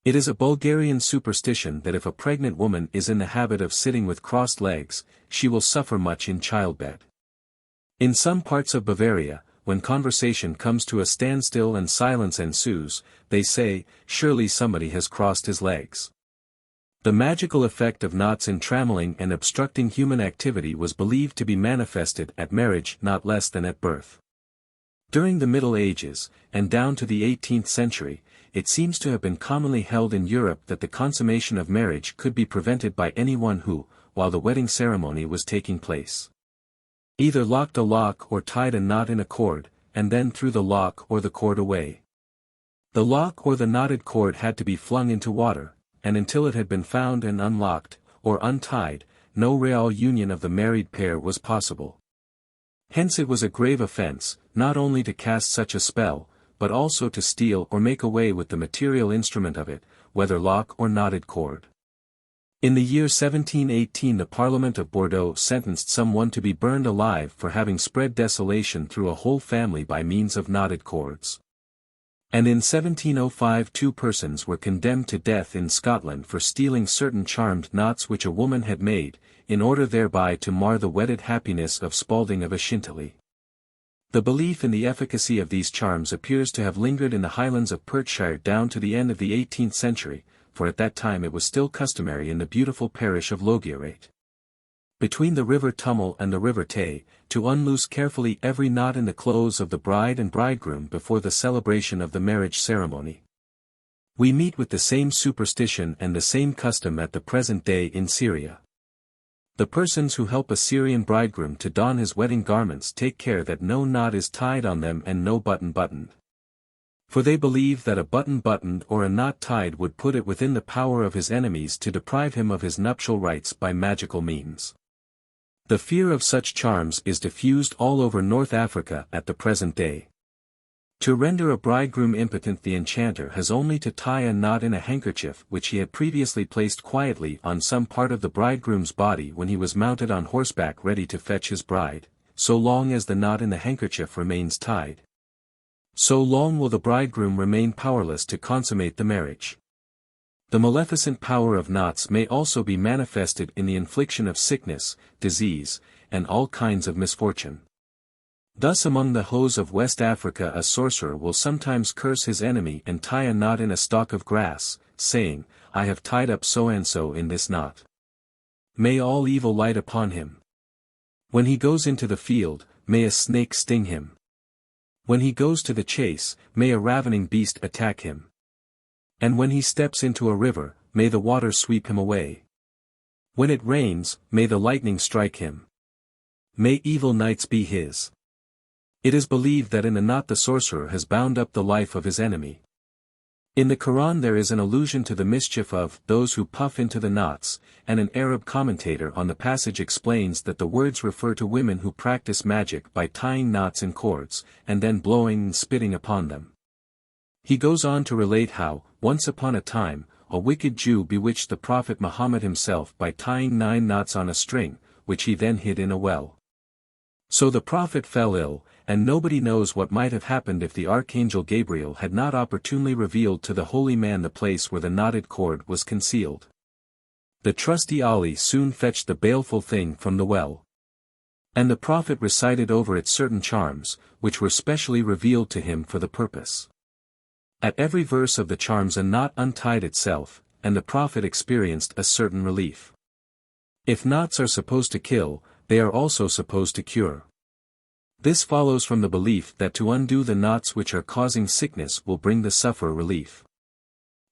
It is a Bulgarian superstition that if a pregnant woman is in the habit of sitting with crossed legs, she will suffer much in childbed. In some parts of Bavaria, when conversation comes to a standstill and silence ensues, they say, "Surely somebody has crossed his legs." The magical effect of knots in trammeling and obstructing human activity was believed to be manifested at marriage not less than at birth. During the Middle Ages, and down to the 18th century, it seems to have been commonly held in Europe that the consummation of marriage could be prevented by anyone who, while the wedding ceremony was taking place, either locked a lock or tied a knot in a cord, and then threw the lock or the cord away. The lock or the knotted cord had to be flung into water, and until it had been found and unlocked, or untied, no real union of the married pair was possible. Hence it was a grave offense, not only to cast such a spell, but also to steal or make away with the material instrument of it, whether lock or knotted cord. In the year 1718 the Parliament of Bordeaux sentenced someone to be burned alive for having spread desolation through a whole family by means of knotted cords. And in 1705 2 persons were condemned to death in Scotland for stealing certain charmed knots which a woman had made, in order thereby to mar the wedded happiness of Spalding of Ashintely. The belief in the efficacy of these charms appears to have lingered in the Highlands of Perthshire down to the end of the 18th century, for at that time it was still customary in the beautiful parish of Logierate. between the river Tummel and the river Tay, to unloose carefully every knot in the clothes of the bride and bridegroom before the celebration of the marriage ceremony. We meet with the same superstition and the same custom at the present day in Syria. The persons who help a Syrian bridegroom to don his wedding garments take care that no knot is tied on them and no button buttoned. For they believe that a button buttoned or a knot tied would put it within the power of his enemies to deprive him of his nuptial rights by magical means. The fear of such charms is diffused all over North Africa at the present day. To render a bridegroom impotent, the enchanter has only to tie a knot in a handkerchief which he had previously placed quietly on some part of the bridegroom's body when he was mounted on horseback ready to fetch his bride. So long as the knot in the handkerchief remains tied, so long will the bridegroom remain powerless to consummate the marriage. The maleficent power of knots may also be manifested in the infliction of sickness, disease, and all kinds of misfortune. Thus among the Hos of West Africa a sorcerer will sometimes curse his enemy and tie a knot in a stalk of grass, saying, "I have tied up so-and-so in this knot. May all evil light upon him. When he goes into the field, may a snake sting him. When he goes to the chase, may a ravening beast attack him. And when he steps into a river, may the water sweep him away. When it rains, may the lightning strike him. May evil nights be his." It is believed that in a knot the sorcerer has bound up the life of his enemy. In the Quran there is an allusion to the mischief of those who puff into the knots, and an Arab commentator on the passage explains that the words refer to women who practice magic by tying knots in cords, and then blowing and spitting upon them. He goes on to relate how, once upon a time, a wicked Jew bewitched the Prophet Muhammad himself by tying 9 knots on a string, which he then hid in a well. So the Prophet fell ill, and nobody knows what might have happened if the Archangel Gabriel had not opportunely revealed to the holy man the place where the knotted cord was concealed. The trusty Ali soon fetched the baleful thing from the well. And the Prophet recited over it certain charms, which were specially revealed to him for the purpose. At every verse of the charms a knot untied itself, and the Prophet experienced a certain relief. If knots are supposed to kill, they are also supposed to cure. This follows from the belief that to undo the knots which are causing sickness will bring the sufferer relief.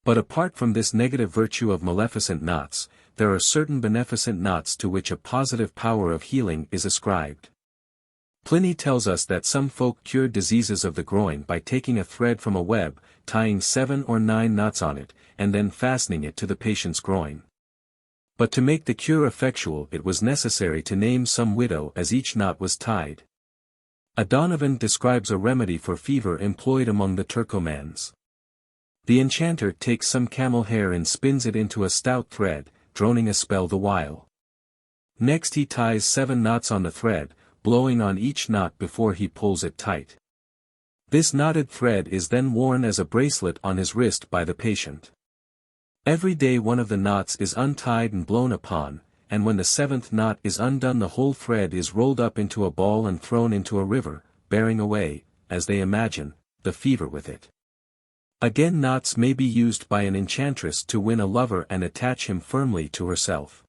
But apart from this negative virtue of maleficent knots, there are certain beneficent knots to which a positive power of healing is ascribed. Pliny tells us that some folk cured diseases of the groin by taking a thread from a web, tying 7 or 9 knots on it, and then fastening it to the patient's groin. But to make the cure effectual it was necessary to name some widow as each knot was tied. Adonis describes a remedy for fever employed among the Turkomans. The enchanter takes some camel hair and spins it into a stout thread, droning a spell the while. Next he ties 7 knots on the thread, blowing on each knot before he pulls it tight. This knotted thread is then worn as a bracelet on his wrist by the patient. Every day one of the knots is untied and blown upon, and when the 7th knot is undone the whole thread is rolled up into a ball and thrown into a river, bearing away, as they imagine, the fever with it. Again knots may be used by an enchantress to win a lover and attach him firmly to herself.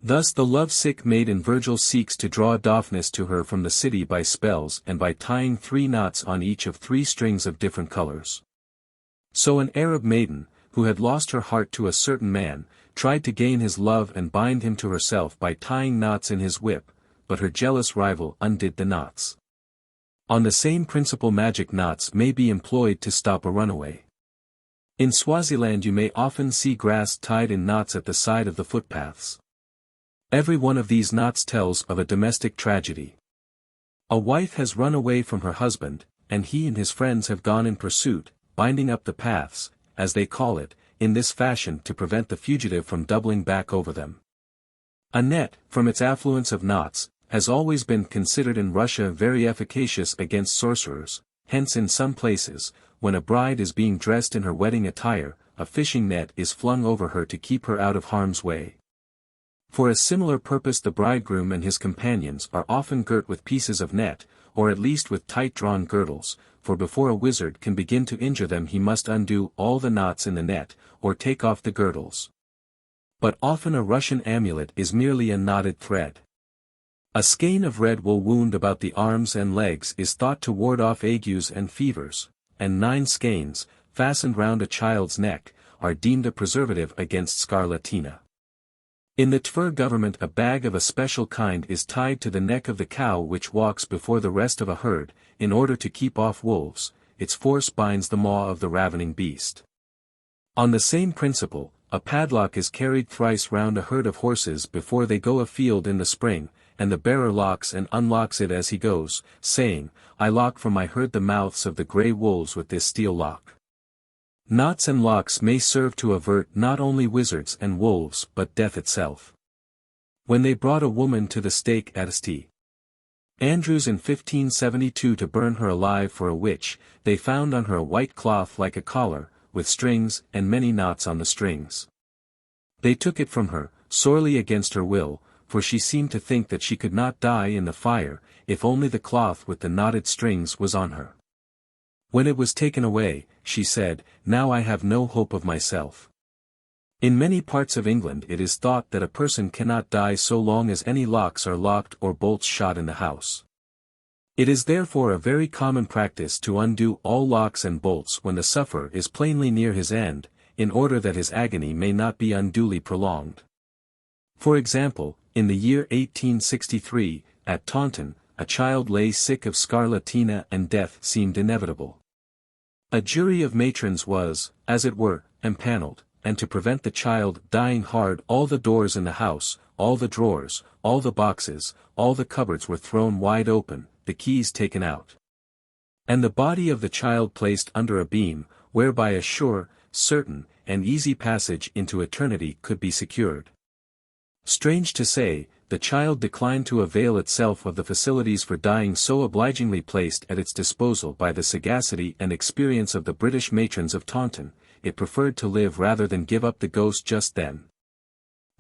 Thus the love-sick maiden Virgil seeks to draw Adonis to her from the city by spells and by tying 3 knots on each of 3 strings of different colors. So an Arab maiden, who had lost her heart to a certain man, tried to gain his love and bind him to herself by tying knots in his whip, but her jealous rival undid the knots. On the same principle magic knots may be employed to stop a runaway. In Swaziland you may often see grass tied in knots at the side of the footpaths. Every one of these knots tells of a domestic tragedy. A wife has run away from her husband, and he and his friends have gone in pursuit, binding up the paths, as they call it, in this fashion to prevent the fugitive from doubling back over them. A net, from its affluence of knots, has always been considered in Russia very efficacious against sorcerers, hence in some places, when a bride is being dressed in her wedding attire, a fishing net is flung over her to keep her out of harm's way. For a similar purpose the bridegroom and his companions are often girt with pieces of net, or at least with tight-drawn girdles, for before a wizard can begin to injure them he must undo all the knots in the net, or take off the girdles. but often a Russian amulet is merely a knotted thread. A skein of red wool wound about the arms and legs is thought to ward off agues and fevers, and 9 skeins, fastened round a child's neck, are deemed a preservative against scarlatina. In the Tver government a bag of a special kind is tied to the neck of the cow which walks before the rest of a herd, in order to keep off wolves, its force binds the maw of the ravening beast. On the same principle, a padlock is carried thrice round a herd of horses before they go afield in the spring, and the bearer locks and unlocks it as he goes, saying, I lock from my herd the mouths of the grey wolves with this steel lock. Knots and locks may serve to avert not only wizards and wolves but death itself. When they brought a woman to the stake at St. Andrews in 1572 to burn her alive for a witch, they found on her a white cloth like a collar, with strings and many knots on the strings. They took it from her, sorely against her will, for she seemed to think that she could not die in the fire, if only the cloth with the knotted strings was on her. When it was taken away, she said, Now I have no hope of myself. In many parts of England it is thought that a person cannot die so long as any locks are locked or bolts shot in the house. It is therefore a very common practice to undo all locks and bolts when the sufferer is plainly near his end, in order that his agony may not be unduly prolonged. For example, in the year 1863, at Taunton, a child lay sick of scarlatina and death seemed inevitable. A jury of matrons was, as it were, empaneled, and to prevent the child dying hard all the doors in the house, all the drawers, all the boxes, all the cupboards were thrown wide open, the keys taken out, and the body of the child placed under a beam, whereby a sure, certain, and easy passage into eternity could be secured. Strange to say, the child declined to avail itself of the facilities for dying so obligingly placed at its disposal by the sagacity and experience of the British matrons of Taunton. It preferred to live rather than give up the ghost just then.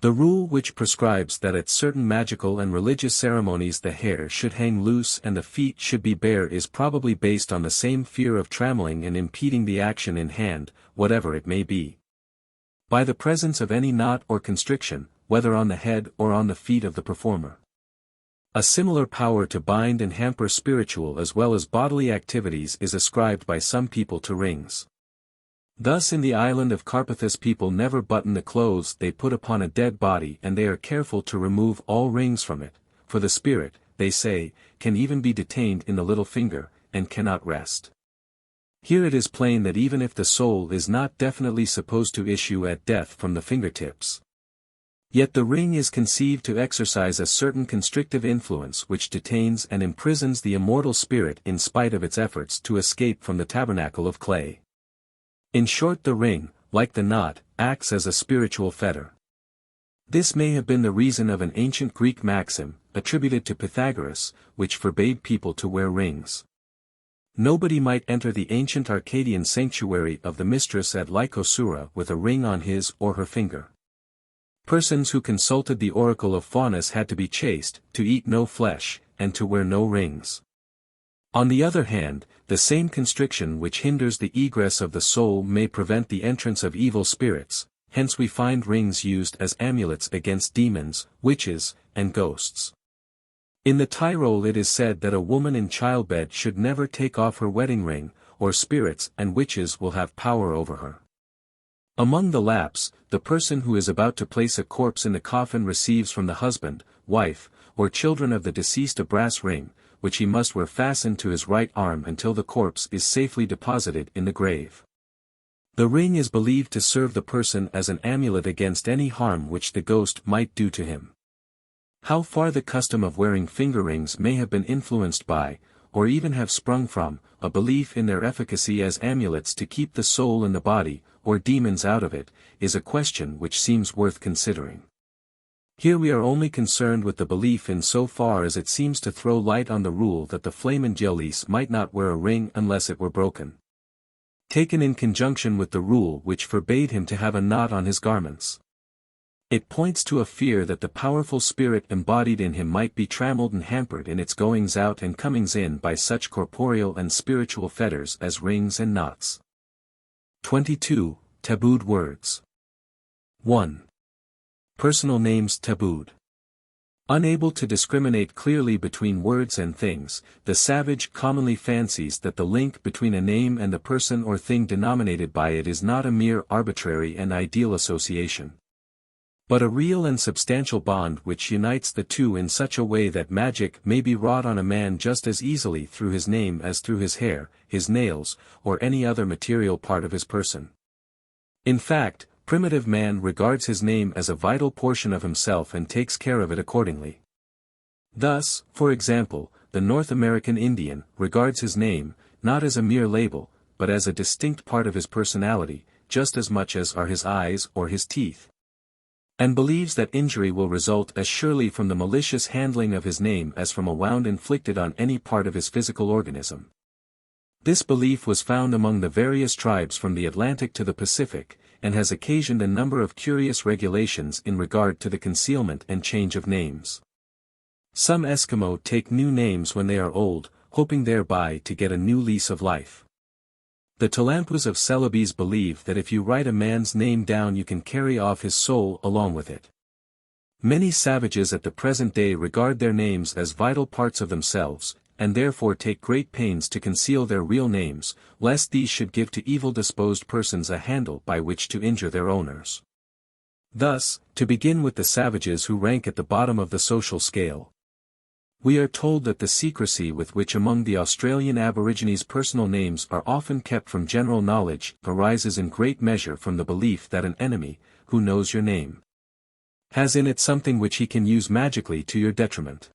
The rule which prescribes that at certain magical and religious ceremonies the hair should hang loose and the feet should be bare is probably based on the same fear of trammeling and impeding the action in hand, whatever it may be, by the presence of any knot or constriction, whether on the head or on the feet of the performer. A similar power to bind and hamper spiritual as well as bodily activities is ascribed by some people to rings. Thus in the island of Carpathus people never button the clothes they put upon a dead body and they are careful to remove all rings from it, for the spirit, they say, can even be detained in the little finger, and cannot rest. Here it is plain that even if the soul is not definitely supposed to issue at death from the fingertips, yet the ring is conceived to exercise a certain constrictive influence which detains and imprisons the immortal spirit in spite of its efforts to escape from the tabernacle of clay. In short, the ring, like the knot, acts as a spiritual fetter. This may have been the reason of an ancient Greek maxim, attributed to Pythagoras, which forbade people to wear rings. Nobody might enter the ancient Arcadian sanctuary of the mistress at Lycosura with a ring on his or her finger. Persons who consulted the oracle of Faunus had to be chaste, to eat no flesh, and to wear no rings. On the other hand, the same constriction which hinders the egress of the soul may prevent the entrance of evil spirits, hence we find rings used as amulets against demons, witches, and ghosts. In the Tyrol it is said that a woman in childbed should never take off her wedding ring, or spirits and witches will have power over her. Among the Lapps, the person who is about to place a corpse in the coffin receives from the husband, wife, or children of the deceased a brass ring, which he must wear fastened to his right arm until the corpse is safely deposited in the grave. The ring is believed to serve the person as an amulet against any harm which the ghost might do to him. How far the custom of wearing finger rings may have been influenced by, or even have sprung from, a belief in their efficacy as amulets to keep the soul in the body, or demons out of it, is a question which seems worth considering. Here we are only concerned with the belief in so far as it seems to throw light on the rule that the Flamen Diolis might not wear a ring unless it were broken, taken in conjunction with the rule which forbade him to have a knot on his garments. It points to a fear that the powerful spirit embodied in him might be trammeled and hampered in its goings out and comings in by such corporeal and spiritual fetters as rings and knots. 22. Tabooed words. 1. Personal names tabooed. Unable to discriminate clearly between words and things, the savage commonly fancies that the link between a name and the person or thing denominated by it is not a mere arbitrary and ideal association, but a real and substantial bond which unites the two in such a way that magic may be wrought on a man just as easily through his name as through his hair, his nails, or any other material part of his person. In fact, primitive man regards his name as a vital portion of himself and takes care of it accordingly. Thus, for example, the North American Indian regards his name, not as a mere label, but as a distinct part of his personality, just as much as are his eyes or his teeth, and believes that injury will result as surely from the malicious handling of his name as from a wound inflicted on any part of his physical organism. This belief was found among the various tribes from the Atlantic to the Pacific, and has occasioned a number of curious regulations in regard to the concealment and change of names. Some Eskimo take new names when they are old, hoping thereby to get a new lease of life. The Talampus of Celebes believe that if you write a man's name down you can carry off his soul along with it. Many savages at the present day regard their names as vital parts of themselves, and therefore take great pains to conceal their real names, lest these should give to evil-disposed persons a handle by which to injure their owners. Thus, to begin with the savages who rank at the bottom of the social scale, we are told that the secrecy with which among the Australian Aborigines personal names are often kept from general knowledge arises in great measure from the belief that an enemy, who knows your name, has in it something which he can use magically to your detriment.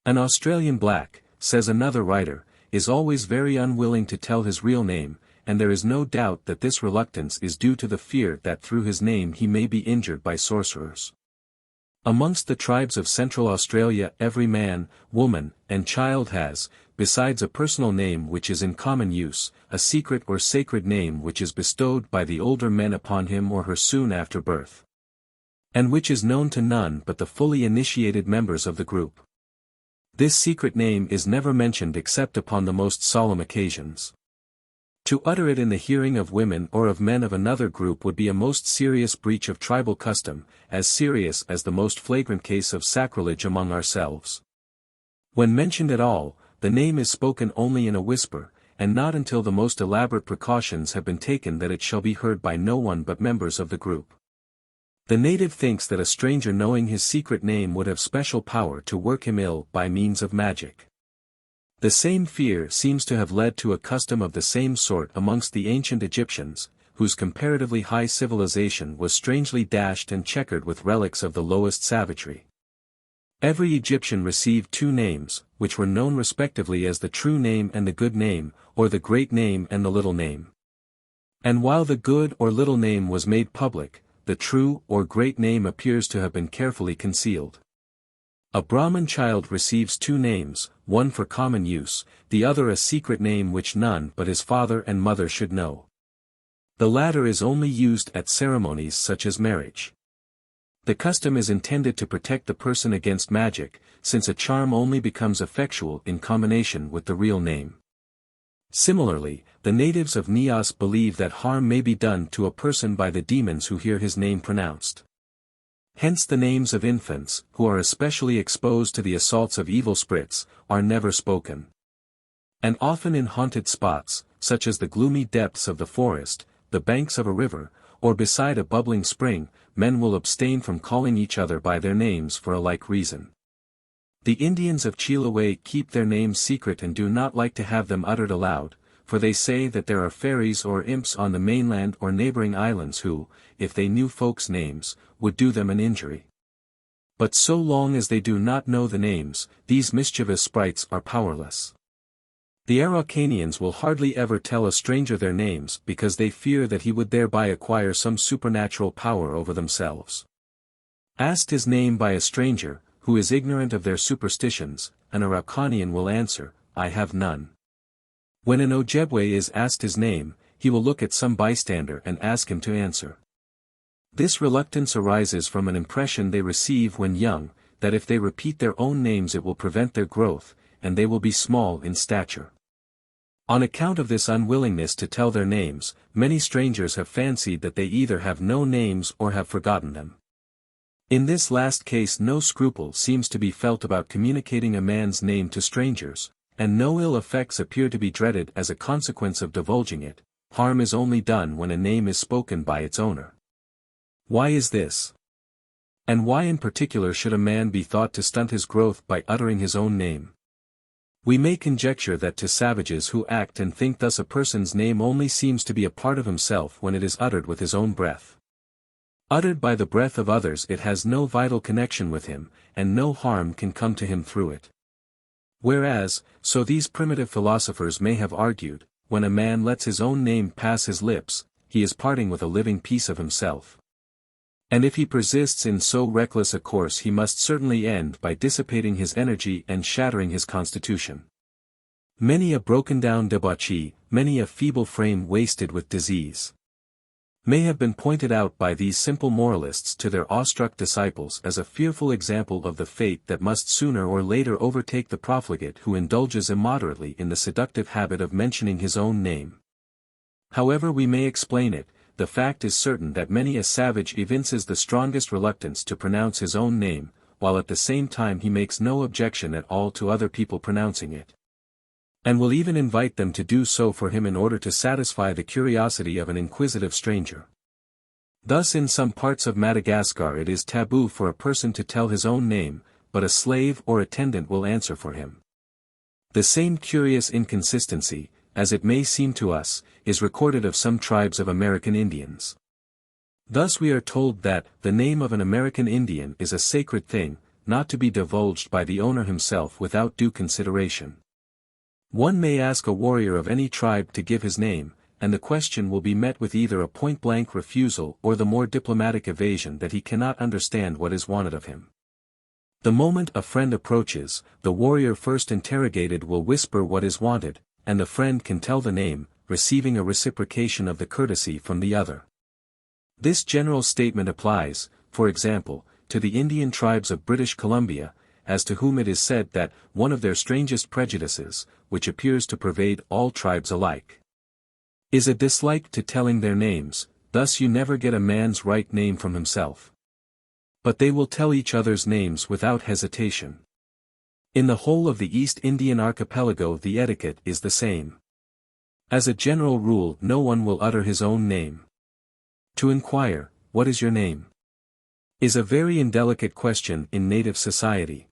An Australian black, says another writer, is always very unwilling to tell his real name, and there is no doubt that this reluctance is due to the fear that through his name he may be injured by sorcerers. Amongst the tribes of Central Australia every man, woman, and child has, besides a personal name which is in common use, a secret or sacred name which is bestowed by the older men upon him or her soon after birth, and which is known to none but the fully initiated members of the group. This secret name is never mentioned except upon the most solemn occasions. To utter it in the hearing of women or of men of another group would be a most serious breach of tribal custom, as serious as the most flagrant case of sacrilege among ourselves. When mentioned at all, the name is spoken only in a whisper, and not until the most elaborate precautions have been taken that it shall be heard by no one but members of the group. The native thinks that a stranger knowing his secret name would have special power to work him ill by means of magic. The same fear seems to have led to a custom of the same sort amongst the ancient Egyptians, whose comparatively high civilization was strangely dashed and checkered with relics of the lowest savagery. Every Egyptian received two names, which were known respectively as the true name and the good name, or the great name and the little name. And while the good or little name was made public, the true or great name appears to have been carefully concealed. A Brahmin child receives two names, one for common use, the other a secret name which none but his father and mother should know. The latter is only used at ceremonies such as marriage. The custom is intended to protect the person against magic, since a charm only becomes effectual in combination with the real name. Similarly, the natives of Neos believe that harm may be done to a person by the demons who hear his name pronounced. Hence the names of infants, who are especially exposed to the assaults of evil spirits, are never spoken. And often in haunted spots, such as the gloomy depths of the forest, the banks of a river, or beside a bubbling spring, men will abstain from calling each other by their names for a like reason. The Indians of Chiloé keep their names secret and do not like to have them uttered aloud, for they say that there are fairies or imps on the mainland or neighboring islands who, if they knew folks' names, would do them an injury. But so long as they do not know the names, these mischievous sprites are powerless. The Araucanians will hardly ever tell a stranger their names because they fear that he would thereby acquire some supernatural power over themselves. Asked his name by a stranger, who is ignorant of their superstitions, an Araucanian will answer, "I have none." When an Ojibwe is asked his name, he will look at some bystander and ask him to answer. This reluctance arises from an impression they receive when young, that if they repeat their own names it will prevent their growth, and they will be small in stature. On account of this unwillingness to tell their names, many strangers have fancied that they either have no names or have forgotten them. In this last case no scruple seems to be felt about communicating a man's name to strangers, and no ill effects appear to be dreaded as a consequence of divulging it. Harm is only done when a name is spoken by its owner. Why is this? And why in particular should a man be thought to stunt his growth by uttering his own name? We may conjecture that to savages who act and think thus a person's name only seems to be a part of himself when it is uttered with his own breath. Uttered by the breath of others it has no vital connection with him, and no harm can come to him through it. Whereas, so these primitive philosophers may have argued, when a man lets his own name pass his lips, he is parting with a living piece of himself. And if he persists in so reckless a course he must certainly end by dissipating his energy and shattering his constitution. Many a broken-down debauchee, many a feeble frame wasted with disease, may have been pointed out by these simple moralists to their awestruck disciples as a fearful example of the fate that must sooner or later overtake the profligate who indulges immoderately in the seductive habit of mentioning his own name. However we may explain it, the fact is certain that many a savage evinces the strongest reluctance to pronounce his own name, while at the same time he makes no objection at all to other people pronouncing it, and will even invite them to do so for him in order to satisfy the curiosity of an inquisitive stranger. Thus in some parts of Madagascar it is taboo for a person to tell his own name, but a slave or attendant will answer for him. The same curious inconsistency, as it may seem to us, is recorded of some tribes of American Indians. Thus we are told that the name of an American Indian is a sacred thing, not to be divulged by the owner himself without due consideration. One may ask a warrior of any tribe to give his name, and the question will be met with either a point-blank refusal or the more diplomatic evasion that he cannot understand what is wanted of him. The moment a friend approaches, the warrior first interrogated will whisper what is wanted, and the friend can tell the name, receiving a reciprocation of the courtesy from the other. This general statement applies, for example, to the Indian tribes of British Columbia, as to whom it is said that one of their strangest prejudices, which appears to pervade all tribes alike, is a dislike to telling their names. Thus you never get a man's right name from himself, but they will tell each other's names without hesitation. In the whole of the East Indian archipelago the etiquette is the same. As a general rule no one will utter his own name. To inquire, "What is your name?" is a very indelicate question in native society.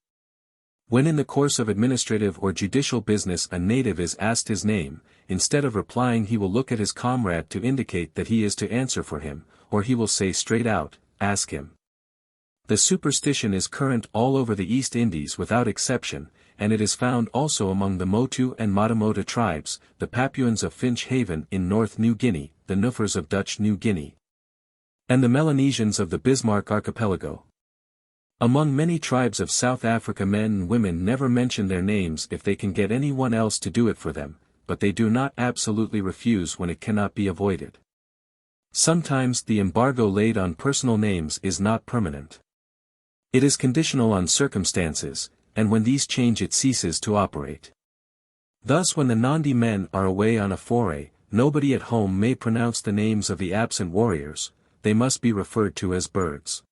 When in the course of administrative or judicial business a native is asked his name, instead of replying he will look at his comrade to indicate that he is to answer for him, or he will say straight out, "Ask him." The superstition is current all over the East Indies without exception, and it is found also among the Motu and Matamota tribes, the Papuans of Finch Haven in North New Guinea, the Nuffers of Dutch New Guinea, and the Melanesians of the Bismarck archipelago. Among many tribes of South Africa men and women never mention their names if they can get anyone else to do it for them, but they do not absolutely refuse when it cannot be avoided. Sometimes the embargo laid on personal names is not permanent. It is conditional on circumstances, and when these change it ceases to operate. Thus when the Nandi men are away on a foray, nobody at home may pronounce the names of the absent warriors, they must be referred to as birds.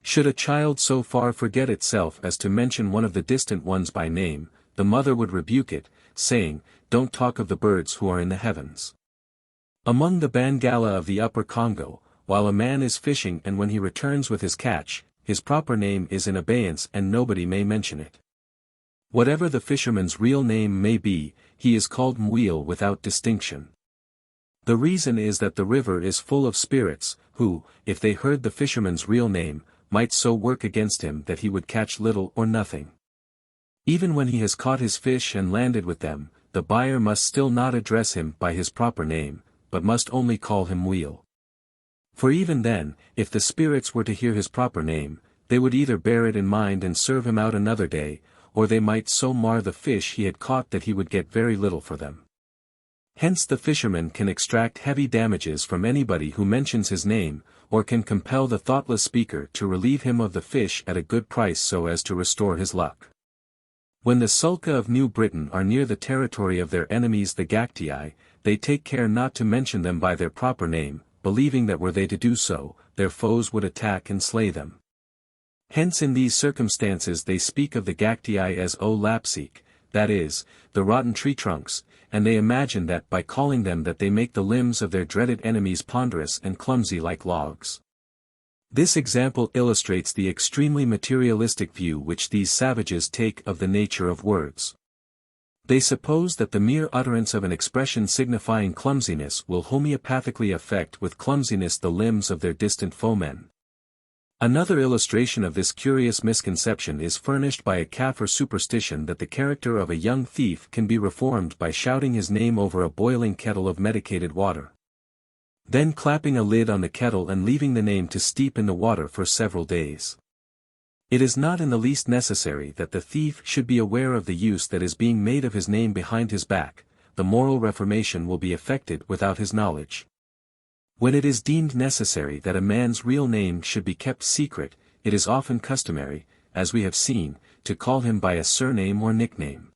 Should a child so far forget itself as to mention one of the distant ones by name, the mother would rebuke it, saying, "Don't talk of the birds who are in the heavens." Among the Bangala of the Upper Congo, while a man is fishing and when he returns with his catch, his proper name is in abeyance and nobody may mention it. Whatever the fisherman's real name may be, he is called Mwil without distinction. The reason is that the river is full of spirits, who, if they heard the fisherman's real name, might so work against him that he would catch little or nothing. Even when he has caught his fish and landed with them, the buyer must still not address him by his proper name, but must only call him Mwil. For even then, if the spirits were to hear his proper name, they would either bear it in mind and serve him out another day, or they might so mar the fish he had caught that he would get very little for them. Hence the fisherman can extract heavy damages from anybody who mentions his name, or can compel the thoughtless speaker to relieve him of the fish at a good price so as to restore his luck. When the Sulka of New Britain are near the territory of their enemies the Gaktii, they take care not to mention them by their proper name, believing that were they to do so, their foes would attack and slay them. Hence in these circumstances they speak of the Gactii as o lapseek, that is, the rotten tree trunks, and they imagine that by calling them that they make the limbs of their dreaded enemies ponderous and clumsy like logs. This example illustrates the extremely materialistic view which these savages take of the nature of words. They suppose that the mere utterance of an expression signifying clumsiness will homeopathically affect with clumsiness the limbs of their distant foemen. Another illustration of this curious misconception is furnished by a Kaffir superstition that the character of a young thief can be reformed by shouting his name over a boiling kettle of medicated water. Then clapping a lid on the kettle and leaving the name to steep in the water for several days. It is not in the least necessary that the thief should be aware of the use that is being made of his name behind his back, the moral reformation will be effected without his knowledge. When it is deemed necessary that a man's real name should be kept secret, it is often customary, as we have seen, to call him by a surname or nickname.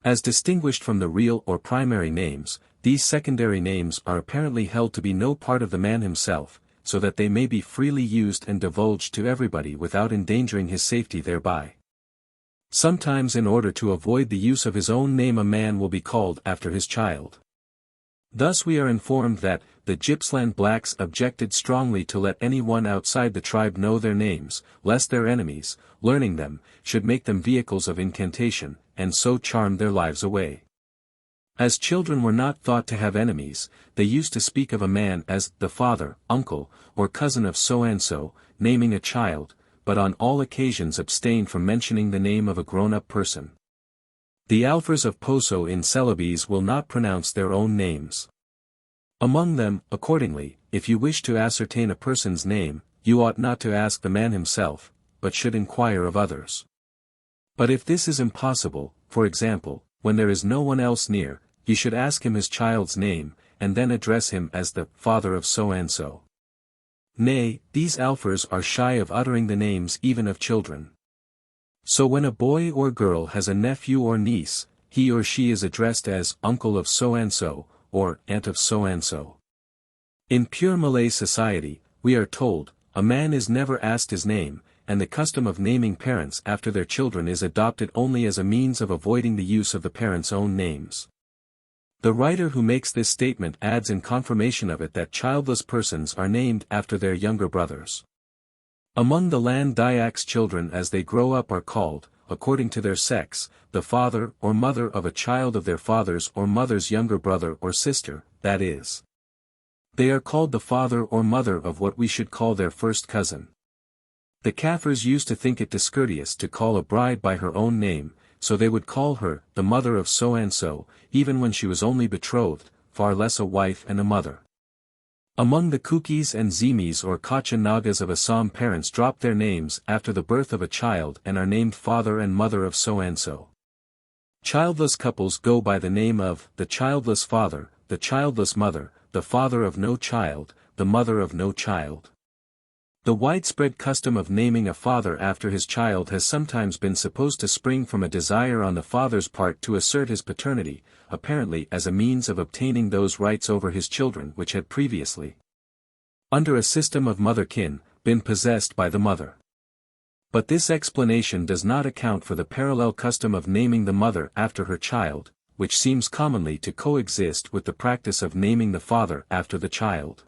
As distinguished from the real or primary names, these secondary names are apparently held to be no part of the man himself, so that they may be freely used and divulged to everybody without endangering his safety thereby. Sometimes in order to avoid the use of his own name a man will be called after his child. Thus we are informed that, the Gippsland blacks objected strongly to let anyone outside the tribe know their names, lest their enemies, learning them, should make them vehicles of incantation, and so charm their lives away. As children were not thought to have enemies, they used to speak of a man as the father, uncle, or cousin of so-and-so, naming a child, but on all occasions abstained from mentioning the name of a grown-up person. The Alfers of Poso in Celebes will not pronounce their own names. Among them, accordingly, if you wish to ascertain a person's name, you ought not to ask the man himself, but should inquire of others. But if this is impossible, for example, when there is no one else near, you should ask him his child's name, and then address him as the father of so-and-so. Nay, these Alfers are shy of uttering the names even of children. So when a boy or girl has a nephew or niece, he or she is addressed as uncle of so-and-so, or aunt of so-and-so. In pure Malay society, we are told, a man is never asked his name, and the custom of naming parents after their children is adopted only as a means of avoiding the use of the parents' own names. The writer who makes this statement adds in confirmation of it that childless persons are named after their younger brothers. Among the Land Dyaks children as they grow up are called, according to their sex, the father or mother of a child of their father's or mother's younger brother or sister, that is. They are called the father or mother of what we should call their first cousin. The Kaffirs used to think it discourteous to call a bride by her own name, so they would call her the mother of so-and-so, even when she was only betrothed, far less a wife and a mother. Among the Kukis and Zimis or Kacha Nagas of Assam, parents drop their names after the birth of a child and are named father and mother of so-and-so. Childless couples go by the name of the childless father, the childless mother, the father of no child, the mother of no child. The widespread custom of naming a father after his child has sometimes been supposed to spring from a desire on the father's part to assert his paternity, apparently as a means of obtaining those rights over his children which had previously, under a system of mother-kin, been possessed by the mother. But this explanation does not account for the parallel custom of naming the mother after her child, which seems commonly to coexist with the practice of naming the father after the child.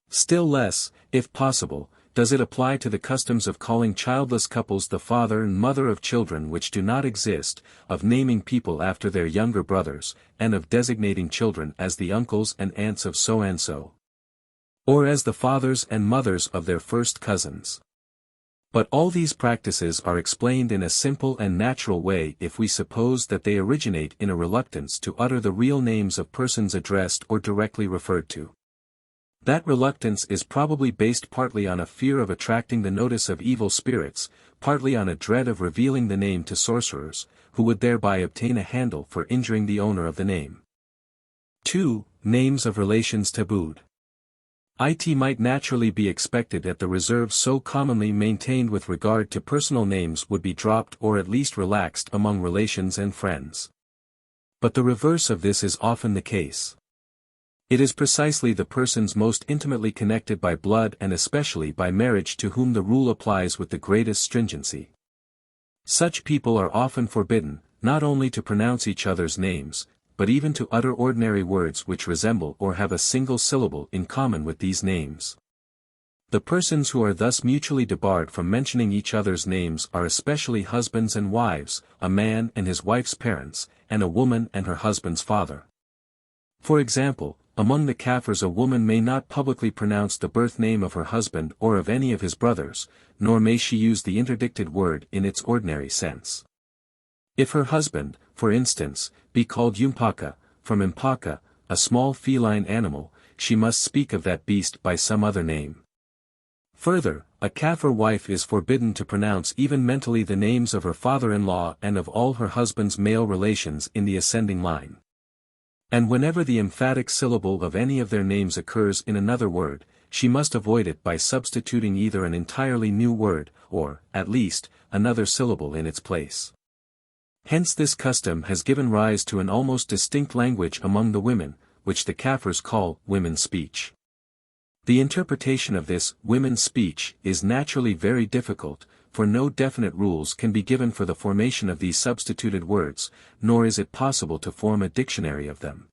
Still less, if possible, does it apply to the customs of calling childless couples the father and mother of children which do not exist, of naming people after their younger brothers, and of designating children as the uncles and aunts of so-and-so, or as the fathers and mothers of their first cousins. But all these practices are explained in a simple and natural way if we suppose that they originate in a reluctance to utter the real names of persons addressed or directly referred to. That reluctance is probably based partly on a fear of attracting the notice of evil spirits, partly on a dread of revealing the name to sorcerers, who would thereby obtain a handle for injuring the owner of the name. 2. Names of relations tabooed. It might naturally be expected that the reserve so commonly maintained with regard to personal names would be dropped or at least relaxed among relations and friends. But the reverse of this is often the case. It is precisely the persons most intimately connected by blood and especially by marriage to whom the rule applies with the greatest stringency. Such people are often forbidden, not only to pronounce each other's names, but even to utter ordinary words which resemble or have a single syllable in common with these names. The persons who are thus mutually debarred from mentioning each other's names are especially husbands and wives, a man and his wife's parents, and a woman and her husband's father. For example, among the Kafirs a woman may not publicly pronounce the birth name of her husband or of any of his brothers, nor may she use the interdicted word in its ordinary sense. If her husband, for instance, be called Yumpaka, from Impaka, a small feline animal, she must speak of that beast by some other name. Further, a Kafir wife is forbidden to pronounce even mentally the names of her father-in-law and of all her husband's male relations in the ascending line. And whenever the emphatic syllable of any of their names occurs in another word, she must avoid it by substituting either an entirely new word, or, at least, another syllable in its place. Hence this custom has given rise to an almost distinct language among the women, which the Kafirs call women's speech. The interpretation of this women's speech is naturally very difficult, for no definite rules can be given for the formation of these substituted words, nor is it possible to form a dictionary of them.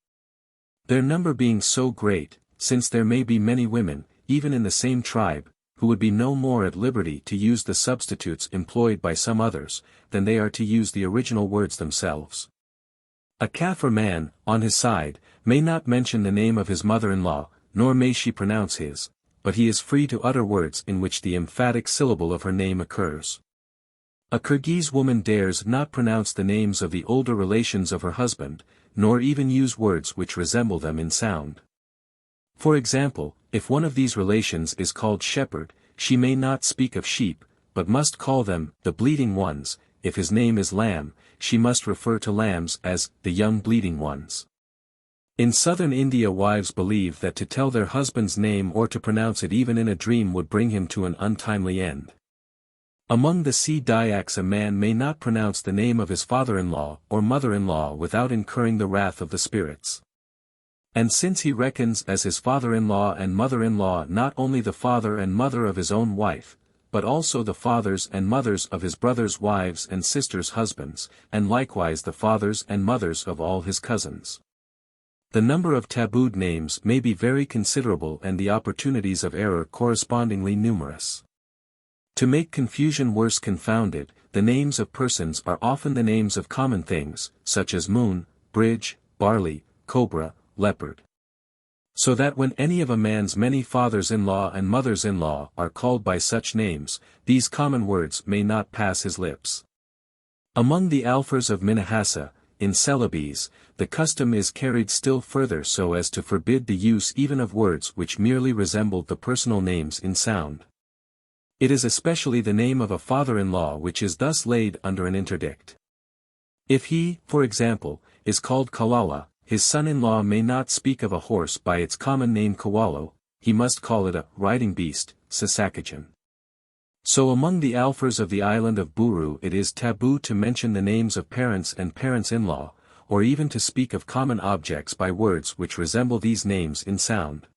Their number being so great, since there may be many women, even in the same tribe, who would be no more at liberty to use the substitutes employed by some others, than they are to use the original words themselves. A Kafir man, on his side, may not mention the name of his mother-in-law, nor may she pronounce his, but he is free to utter words in which the emphatic syllable of her name occurs. A Kirghiz woman dares not pronounce the names of the older relations of her husband, nor even use words which resemble them in sound. For example, if one of these relations is called shepherd, she may not speak of sheep, but must call them the bleating ones. If his name is lamb, she must refer to lambs as the young bleating ones. In southern India wives believe that to tell their husband's name or to pronounce it even in a dream would bring him to an untimely end. Among the Sea Dayaks a man may not pronounce the name of his father-in-law or mother-in-law without incurring the wrath of the spirits. And since he reckons as his father-in-law and mother-in-law not only the father and mother of his own wife, but also the fathers and mothers of his brothers' wives and sisters' husbands, and likewise the fathers and mothers of all his cousins, the number of tabooed names may be very considerable and the opportunities of error correspondingly numerous. To make confusion worse confounded, the names of persons are often the names of common things, such as moon, bridge, barley, cobra, leopard. So that when any of a man's many fathers-in-law and mothers-in-law are called by such names, these common words may not pass his lips. Among the Alfers of Minahassa, in Celebes, the custom is carried still further so as to forbid the use even of words which merely resembled the personal names in sound. It is especially the name of a father-in-law which is thus laid under an interdict. If he, for example, is called Kalala, his son-in-law may not speak of a horse by its common name Kawalo, he must call it a riding beast, Sasakajan. So among the Alfers of the island of Buru it is taboo to mention the names of parents and parents-in-law, or even to speak of common objects by words which resemble these names in sound.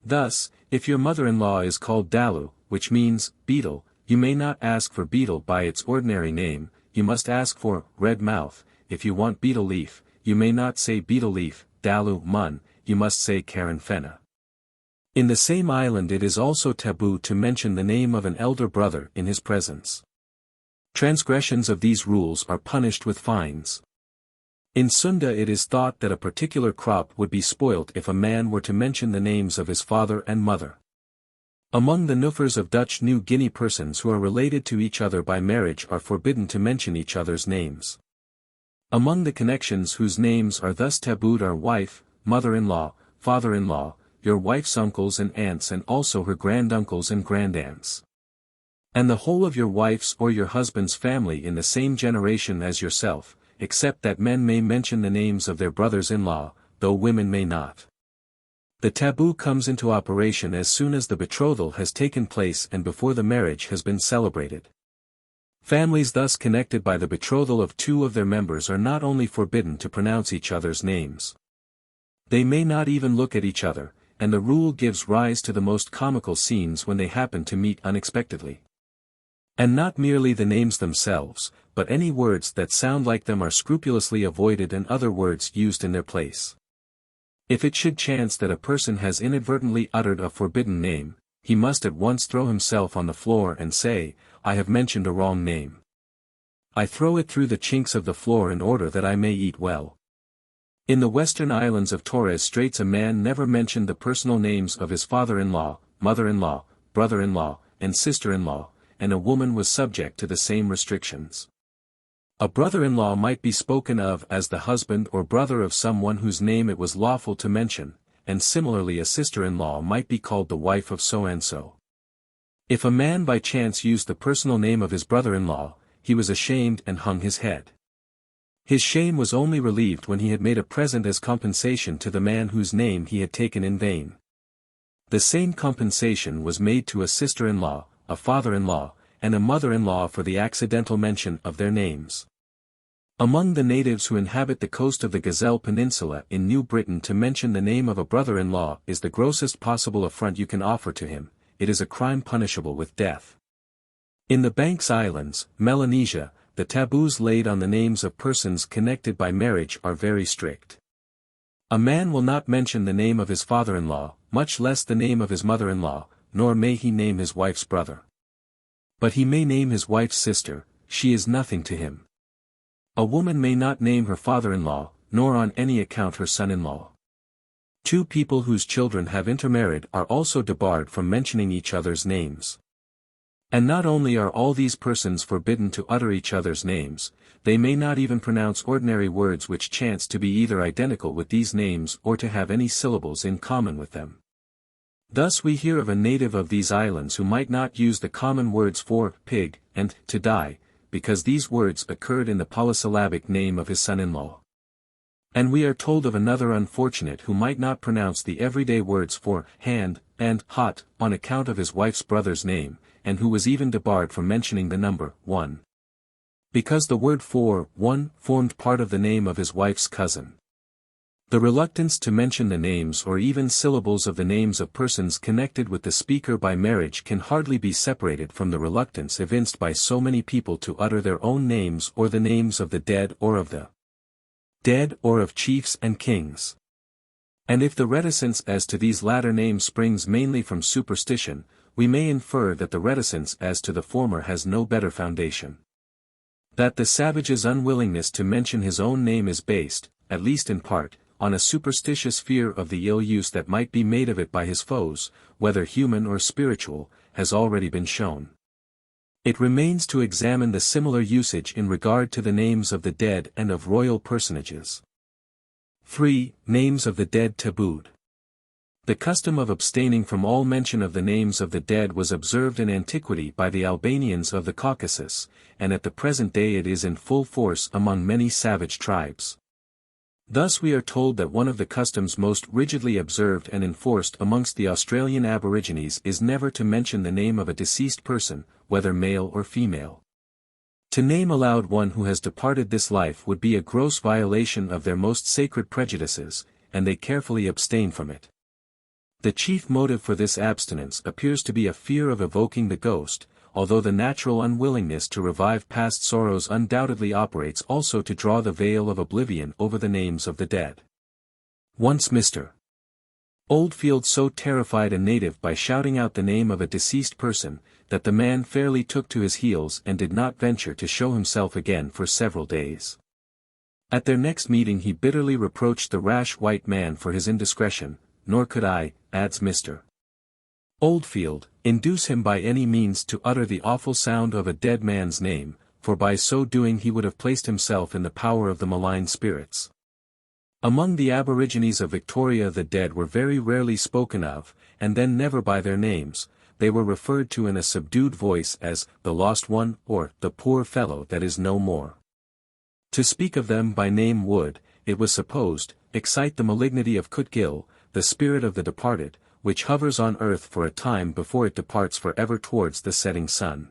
Thus, if your mother-in-law is called Dalu, which means beetle, you may not ask for beetle by its ordinary name, you must ask for red mouth. If you want beetle leaf, you may not say beetle leaf, Dalu mun, you must say Karen Fena. In the same island it is also taboo to mention the name of an elder brother in his presence. Transgressions of these rules are punished with fines. In Sunda it is thought that a particular crop would be spoilt if a man were to mention the names of his father and mother. Among the Nufers of Dutch New Guinea persons who are related to each other by marriage are forbidden to mention each other's names. Among the connections whose names are thus tabooed are wife, mother-in-law, father-in-law, your wife's uncles and aunts and also her granduncles and grandaunts. And the whole of your wife's or your husband's family in the same generation as yourself, except that men may mention the names of their brothers-in-law, though women may not. The taboo comes into operation as soon as the betrothal has taken place and before the marriage has been celebrated. Families thus connected by the betrothal of two of their members are not only forbidden to pronounce each other's names, They may not even look at each other, and the rule gives rise to the most comical scenes when they happen to meet unexpectedly. And not merely the names themselves, but any words that sound like them are scrupulously avoided and other words used in their place. If it should chance that a person has inadvertently uttered a forbidden name, he must at once throw himself on the floor and say, "I have mentioned a wrong name. I throw it through the chinks of the floor in order that I may eat well." In the western islands of Torres Straits a man never mentioned the personal names of his father-in-law, mother-in-law, brother-in-law, and sister-in-law, and a woman was subject to the same restrictions. A brother-in-law might be spoken of as the husband or brother of someone whose name it was lawful to mention, and similarly a sister-in-law might be called the wife of so-and-so. If a man by chance used the personal name of his brother-in-law, he was ashamed and hung his head. His shame was only relieved when he had made a present as compensation to the man whose name he had taken in vain. The same compensation was made to a sister-in-law, a father-in-law, and a mother-in-law for the accidental mention of their names. Among the natives who inhabit the coast of the Gazelle Peninsula in New Britain, to mention the name of a brother-in-law is the grossest possible affront you can offer to him. It is a crime punishable with death. In the Banks Islands, Melanesia, the taboos laid on the names of persons connected by marriage are very strict. A man will not mention the name of his father-in-law, much less the name of his mother-in-law, nor may he name his wife's brother. But he may name his wife's sister, she is nothing to him. A woman may not name her father-in-law, nor on any account her son-in-law. Two people whose children have intermarried are also debarred from mentioning each other's names. And not only are all these persons forbidden to utter each other's names, they may not even pronounce ordinary words which chance to be either identical with these names or to have any syllables in common with them. Thus we hear of a native of these islands who might not use the common words for pig and to die, because these words occurred in the polysyllabic name of his son-in-law. And we are told of another unfortunate who might not pronounce the everyday words for hand and hot on account of his wife's brother's name, and who was even debarred from mentioning the number 1. Because the word for 1 formed part of the name of his wife's cousin. The reluctance to mention the names or even syllables of the names of persons connected with the speaker by marriage can hardly be separated from the reluctance evinced by so many people to utter their own names or the names of the dead or of the dead or of chiefs and kings. And if the reticence as to these latter names springs mainly from superstition, we may infer that the reticence as to the former has no better foundation. That the savage's unwillingness to mention his own name is based, at least in part, on a superstitious fear of the ill use that might be made of it by his foes, whether human or spiritual, has already been shown. It remains to examine the similar usage in regard to the names of the dead and of royal personages. 3. Names of the dead tabooed. The custom of abstaining from all mention of the names of the dead was observed in antiquity by the Albanians of the Caucasus, and at the present day it is in full force among many savage tribes. Thus we are told that one of the customs most rigidly observed and enforced amongst the Australian Aborigines is never to mention the name of a deceased person, whether male or female. To name aloud one who has departed this life would be a gross violation of their most sacred prejudices, and they carefully abstain from it. The chief motive for this abstinence appears to be a fear of evoking the ghost, although the natural unwillingness to revive past sorrows undoubtedly operates also to draw the veil of oblivion over the names of the dead. Once Mr. Oldfield so terrified a native by shouting out the name of a deceased person, that the man fairly took to his heels and did not venture to show himself again for several days. At their next meeting he bitterly reproached the rash white man for his indiscretion, nor could I, adds Mr. Oldfield, induce him by any means to utter the awful sound of a dead man's name, for by so doing he would have placed himself in the power of the malign spirits. Among the Aborigines of Victoria the dead were very rarely spoken of, and then never by their names. They were referred to in a subdued voice as the lost one or the poor fellow that is no more. To speak of them by name would, it was supposed, excite the malignity of Kutgil, the spirit of the departed, which hovers on earth for a time before it departs forever towards the setting sun.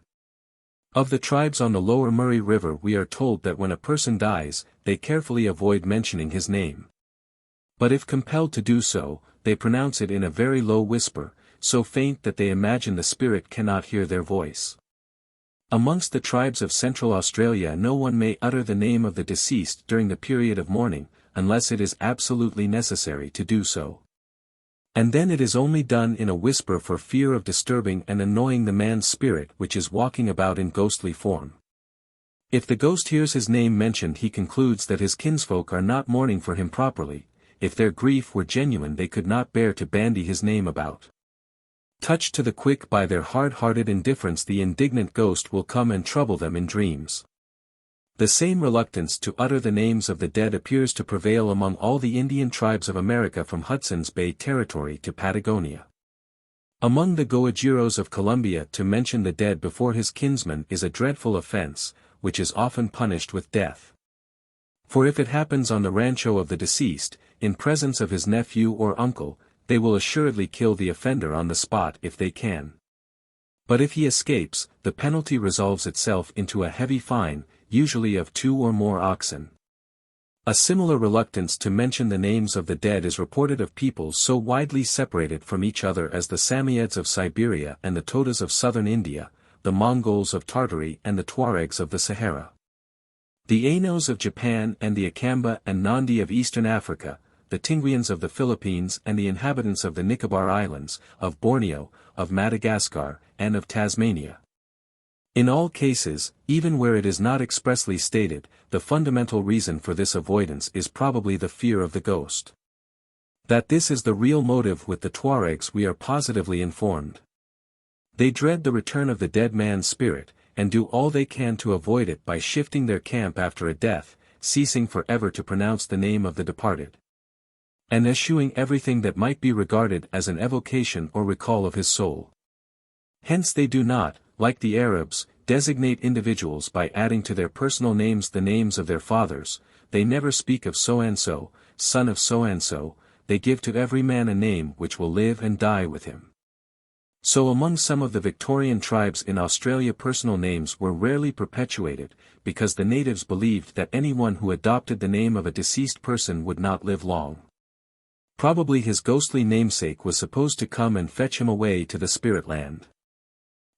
Of the tribes on the lower Murray River we are told that when a person dies, they carefully avoid mentioning his name. But if compelled to do so, they pronounce it in a very low whisper, so faint that they imagine the spirit cannot hear their voice. Amongst the tribes of Central Australia no one may utter the name of the deceased during the period of mourning, unless it is absolutely necessary to do so. And then it is only done in a whisper for fear of disturbing and annoying the man's spirit which is walking about in ghostly form. If the ghost hears his name mentioned he concludes that his kinsfolk are not mourning for him properly. If their grief were genuine they could not bear to bandy his name about. Touched to the quick by their hard-hearted indifference the indignant ghost will come and trouble them in dreams. The same reluctance to utter the names of the dead appears to prevail among all the Indian tribes of America from Hudson's Bay Territory to Patagonia. Among the Guajiros of Colombia to mention the dead before his kinsman is a dreadful offense, which is often punished with death. For if it happens on the rancho of the deceased, in presence of his nephew or uncle, they will assuredly kill the offender on the spot if they can. But if he escapes, the penalty resolves itself into a heavy fine, usually of 2 or more oxen. A similar reluctance to mention the names of the dead is reported of peoples so widely separated from each other as the Samoyeds of Siberia and the Todas of southern India, the Mongols of Tartary and the Tuaregs of the Sahara. The Ainos of Japan and the Akamba and Nandi of eastern Africa, the Tinguians of the Philippines and the inhabitants of the Nicobar Islands, of Borneo, of Madagascar, and of Tasmania. In all cases, even where it is not expressly stated, the fundamental reason for this avoidance is probably the fear of the ghost. That this is the real motive with the Tuaregs we are positively informed. They dread the return of the dead man's spirit, and do all they can to avoid it by shifting their camp after a death, ceasing forever to pronounce the name of the departed, and eschewing everything that might be regarded as an evocation or recall of his soul. Hence they do not, like the Arabs, designate individuals by adding to their personal names the names of their fathers. They never speak of so-and-so, son of so-and-so, they give to every man a name which will live and die with him. So among some of the Victorian tribes in Australia personal names were rarely perpetuated, because the natives believed that anyone who adopted the name of a deceased person would not live long. Probably his ghostly namesake was supposed to come and fetch him away to the spirit land.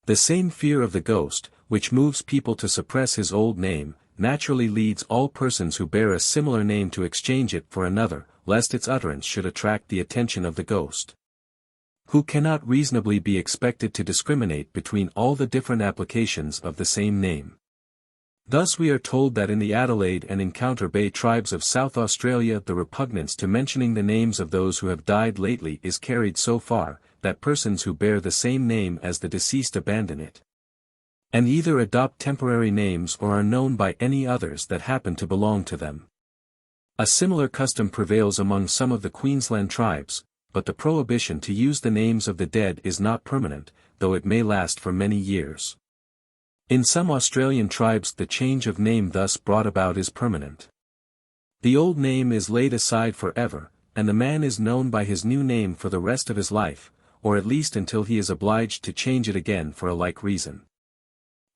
The same fear of the ghost, which moves people to suppress his old name, naturally leads all persons who bear a similar name to exchange it for another, lest its utterance should attract the attention of the ghost, who cannot reasonably be expected to discriminate between all the different applications of the same name. Thus we are told that in the Adelaide and Encounter Bay tribes of South Australia the repugnance to mentioning the names of those who have died lately is carried so far, that persons who bear the same name as the deceased abandon it, and either adopt temporary names or are known by any others that happen to belong to them. A similar custom prevails among some of the Queensland tribes, but the prohibition to use the names of the dead is not permanent, though it may last for many years. In some Australian tribes the change of name thus brought about is permanent. The old name is laid aside forever, and the man is known by his new name for the rest of his life, or at least until he is obliged to change it again for a like reason.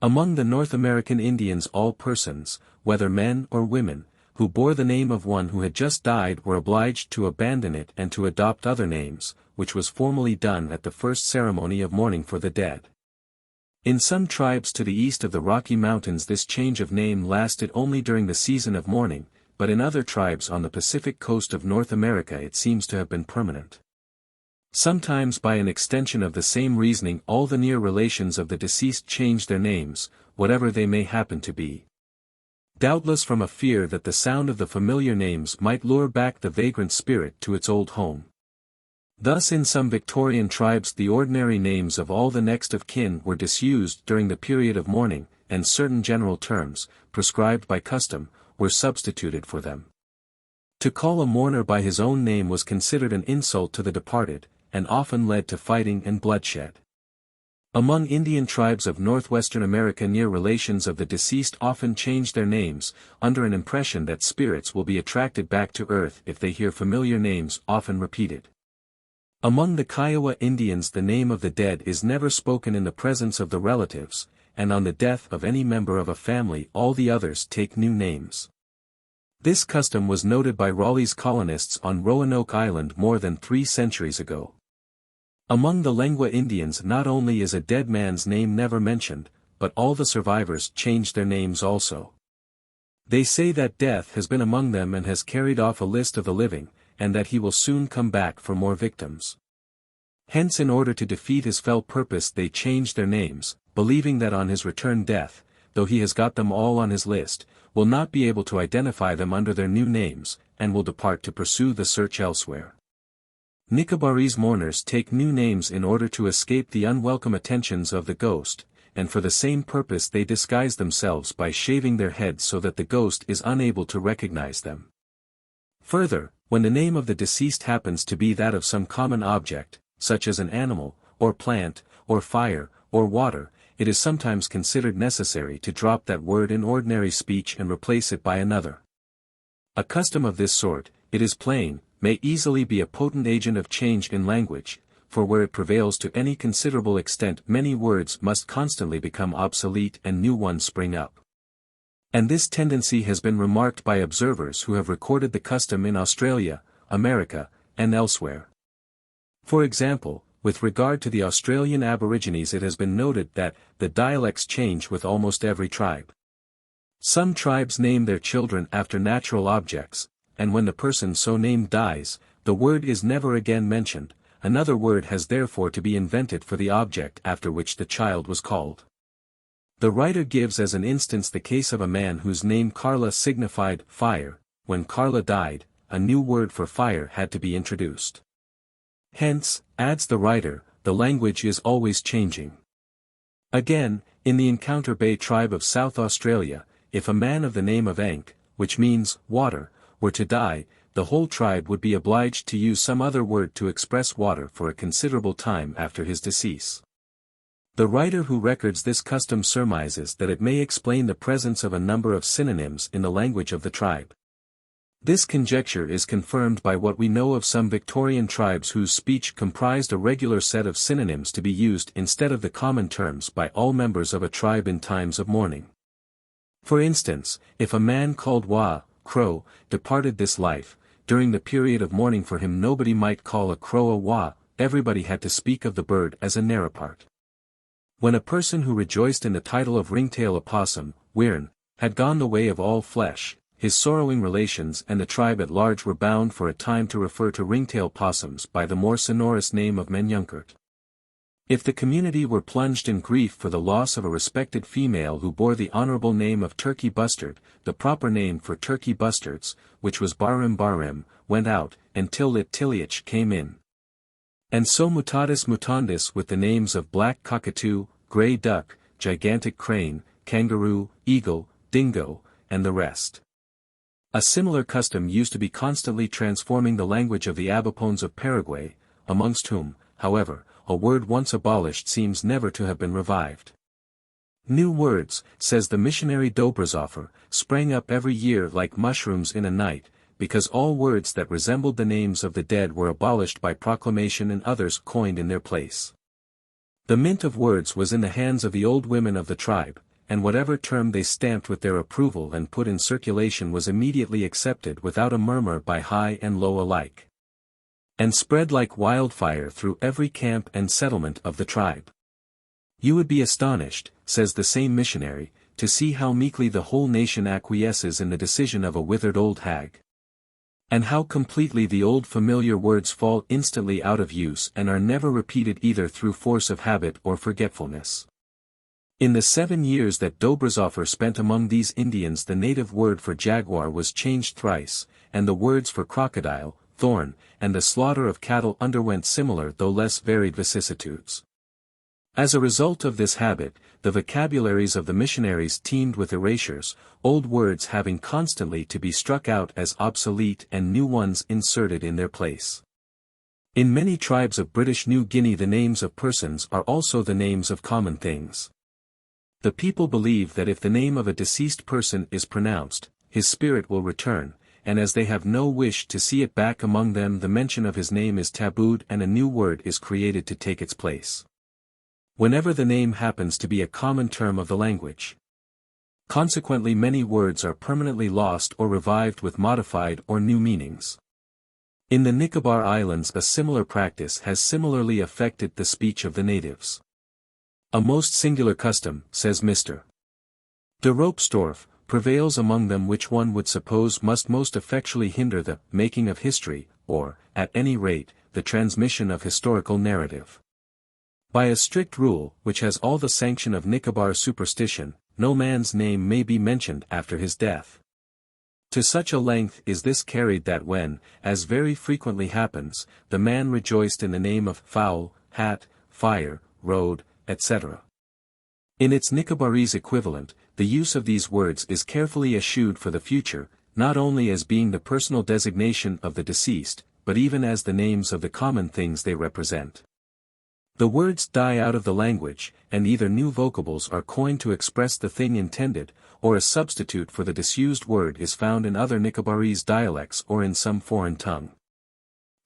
Among the North American Indians all persons, whether men or women, who bore the name of one who had just died were obliged to abandon it and to adopt other names, which was formally done at the first ceremony of mourning for the dead. In some tribes to the east of the Rocky Mountains this change of name lasted only during the season of mourning, but in other tribes on the Pacific coast of North America it seems to have been permanent. Sometimes by an extension of the same reasoning all the near relations of the deceased change their names, whatever they may happen to be. Doubtless from a fear that the sound of the familiar names might lure back the vagrant spirit to its old home. Thus in some Victorian tribes the ordinary names of all the next of kin were disused during the period of mourning, and certain general terms, prescribed by custom, were substituted for them. To call a mourner by his own name was considered an insult to the departed, and often led to fighting and bloodshed. Among Indian tribes of northwestern America near relations of the deceased often change their names, under an impression that spirits will be attracted back to earth if they hear familiar names often repeated. Among the Kiowa Indians the name of the dead is never spoken in the presence of the relatives, and on the death of any member of a family all the others take new names. This custom was noted by Raleigh's colonists on Roanoke Island more than 3 centuries ago. Among the Lengua Indians not only is a dead man's name never mentioned, but all the survivors change their names also. They say that death has been among them and has carried off a list of the living, and that he will soon come back for more victims. Hence, in order to defeat his fell purpose, they change their names, believing that on his return death, though he has got them all on his list, will not be able to identify them under their new names, and will depart to pursue the search elsewhere. Nicobarese mourners take new names in order to escape the unwelcome attentions of the ghost, and for the same purpose they disguise themselves by shaving their heads so that the ghost is unable to recognize them. Further, when the name of the deceased happens to be that of some common object, such as an animal, or plant, or fire, or water, it is sometimes considered necessary to drop that word in ordinary speech and replace it by another. A custom of this sort, it is plain, may easily be a potent agent of change in language, for where it prevails to any considerable extent many words must constantly become obsolete and new ones spring up. And this tendency has been remarked by observers who have recorded the custom in Australia, America, and elsewhere. For example, with regard to the Australian Aborigines, it has been noted that the dialects change with almost every tribe. Some tribes name their children after natural objects, and when the person so named dies, the word is never again mentioned. Another word has therefore to be invented for the object after which the child was called. The writer gives as an instance the case of a man whose name Carla signified fire. When Carla died, a new word for fire had to be introduced. Hence, adds the writer, the language is always changing. Again, in the Encounter Bay tribe of South Australia, if a man of the name of Ankh, which means water, were to die, the whole tribe would be obliged to use some other word to express water for a considerable time after his decease. The writer who records this custom surmises that it may explain the presence of a number of synonyms in the language of the tribe. This conjecture is confirmed by what we know of some Victorian tribes whose speech comprised a regular set of synonyms to be used instead of the common terms by all members of a tribe in times of mourning. For instance, if a man called Wa, crow, departed this life, during the period of mourning for him nobody might call a crow a Wa, everybody had to speak of the bird as a Narrapart. When a person who rejoiced in the title of ringtail opossum, Wyrn, had gone the way of all flesh, his sorrowing relations and the tribe at large were bound for a time to refer to ringtail possums by the more sonorous name of Menyunkert. If the community were plunged in grief for the loss of a respected female who bore the honorable name of Turkey Bustard, the proper name for turkey bustards, which was Barim Barim, went out, and Tillit Tiliach came in. And so mutatis mutandis with the names of black cockatoo, grey duck, gigantic crane, kangaroo, eagle, dingo, and the rest. A similar custom used to be constantly transforming the language of the Abipones of Paraguay, amongst whom, however, a word once abolished seems never to have been revived. New words, says the missionary Dobrizoffer, sprang up every year like mushrooms in a night, because all words that resembled the names of the dead were abolished by proclamation and others coined in their place. The mint of words was in the hands of the old women of the tribe, and whatever term they stamped with their approval and put in circulation was immediately accepted without a murmur by high and low alike, and spread like wildfire through every camp and settlement of the tribe. You would be astonished, says the same missionary, to see how meekly the whole nation acquiesces in the decision of a withered old hag. And how completely the old familiar words fall instantly out of use and are never repeated either through force of habit or forgetfulness. In the 7 years that Dobrizoffer spent among these Indians the native word for jaguar was changed thrice, and the words for crocodile, thorn, and the slaughter of cattle underwent similar though less varied vicissitudes. As a result of this habit, the vocabularies of the missionaries teemed with erasures, old words having constantly to be struck out as obsolete and new ones inserted in their place. In many tribes of British New Guinea the names of persons are also the names of common things. The people believe that if the name of a deceased person is pronounced, his spirit will return, and as they have no wish to see it back among them the mention of his name is tabooed and a new word is created to take its place. Whenever the name happens to be a common term of the language. Consequently, many words are permanently lost or revived with modified or new meanings. In the Nicobar Islands, a similar practice has similarly affected the speech of the natives. A most singular custom, says Mr. de Ropestorff, prevails among them which one would suppose must most effectually hinder the making of history, or, at any rate, the transmission of historical narrative. By a strict rule, which has all the sanction of Nicobar superstition, no man's name may be mentioned after his death. To such a length is this carried that when, as very frequently happens, the man rejoiced in the name of fowl, hat, fire, road, etc. In its Nicobarese equivalent, the use of these words is carefully eschewed for the future, not only as being the personal designation of the deceased, but even as the names of the common things they represent. The words die out of the language, and either new vocables are coined to express the thing intended, or a substitute for the disused word is found in other Nicobarese dialects or in some foreign tongue.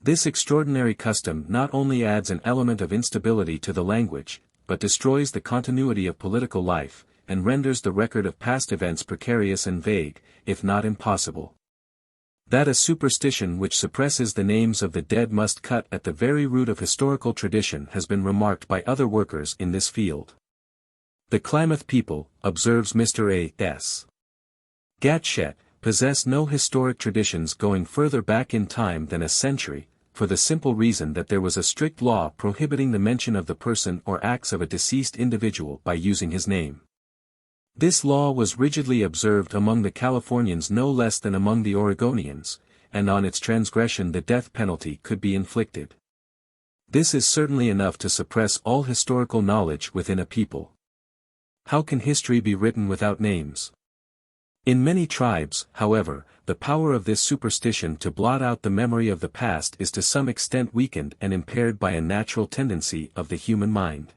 This extraordinary custom not only adds an element of instability to the language, but destroys the continuity of political life, and renders the record of past events precarious and vague, if not impossible. That a superstition which suppresses the names of the dead must cut at the very root of historical tradition has been remarked by other workers in this field. The Klamath people, observes Mr. A.S. Gatschet, possess no historic traditions going further back in time than a century, for the simple reason that there was a strict law prohibiting the mention of the person or acts of a deceased individual by using his name. This law was rigidly observed among the Californians no less than among the Oregonians, and on its transgression the death penalty could be inflicted. This is certainly enough to suppress all historical knowledge within a people. How can history be written without names? In many tribes, however, the power of this superstition to blot out the memory of the past is to some extent weakened and impaired by a natural tendency of the human mind.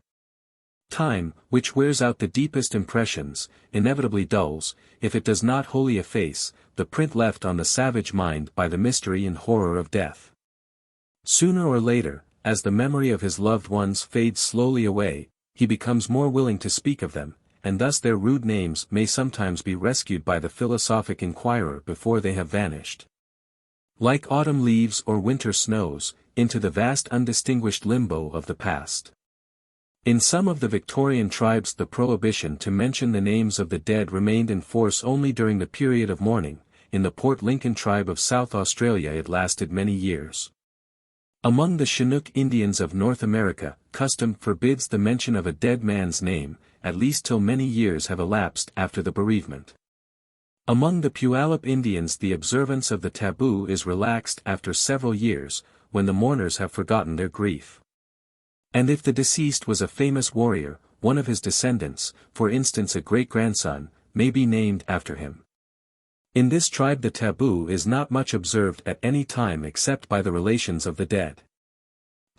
Time, which wears out the deepest impressions, inevitably dulls, if it does not wholly efface, the print left on the savage mind by the mystery and horror of death. Sooner or later, as the memory of his loved ones fades slowly away, he becomes more willing to speak of them, and thus their rude names may sometimes be rescued by the philosophic inquirer before they have vanished. Like autumn leaves or winter snows, into the vast undistinguished limbo of the past. In some of the Victorian tribes the prohibition to mention the names of the dead remained in force only during the period of mourning. In the Port Lincoln tribe of South Australia it lasted many years. Among the Chinook Indians of North America, custom forbids the mention of a dead man's name, at least till many years have elapsed after the bereavement. Among the Puyallup Indians the observance of the taboo is relaxed after several years, when the mourners have forgotten their grief. And if the deceased was a famous warrior, one of his descendants, for instance a great-grandson, may be named after him. In this tribe the taboo is not much observed at any time except by the relations of the dead.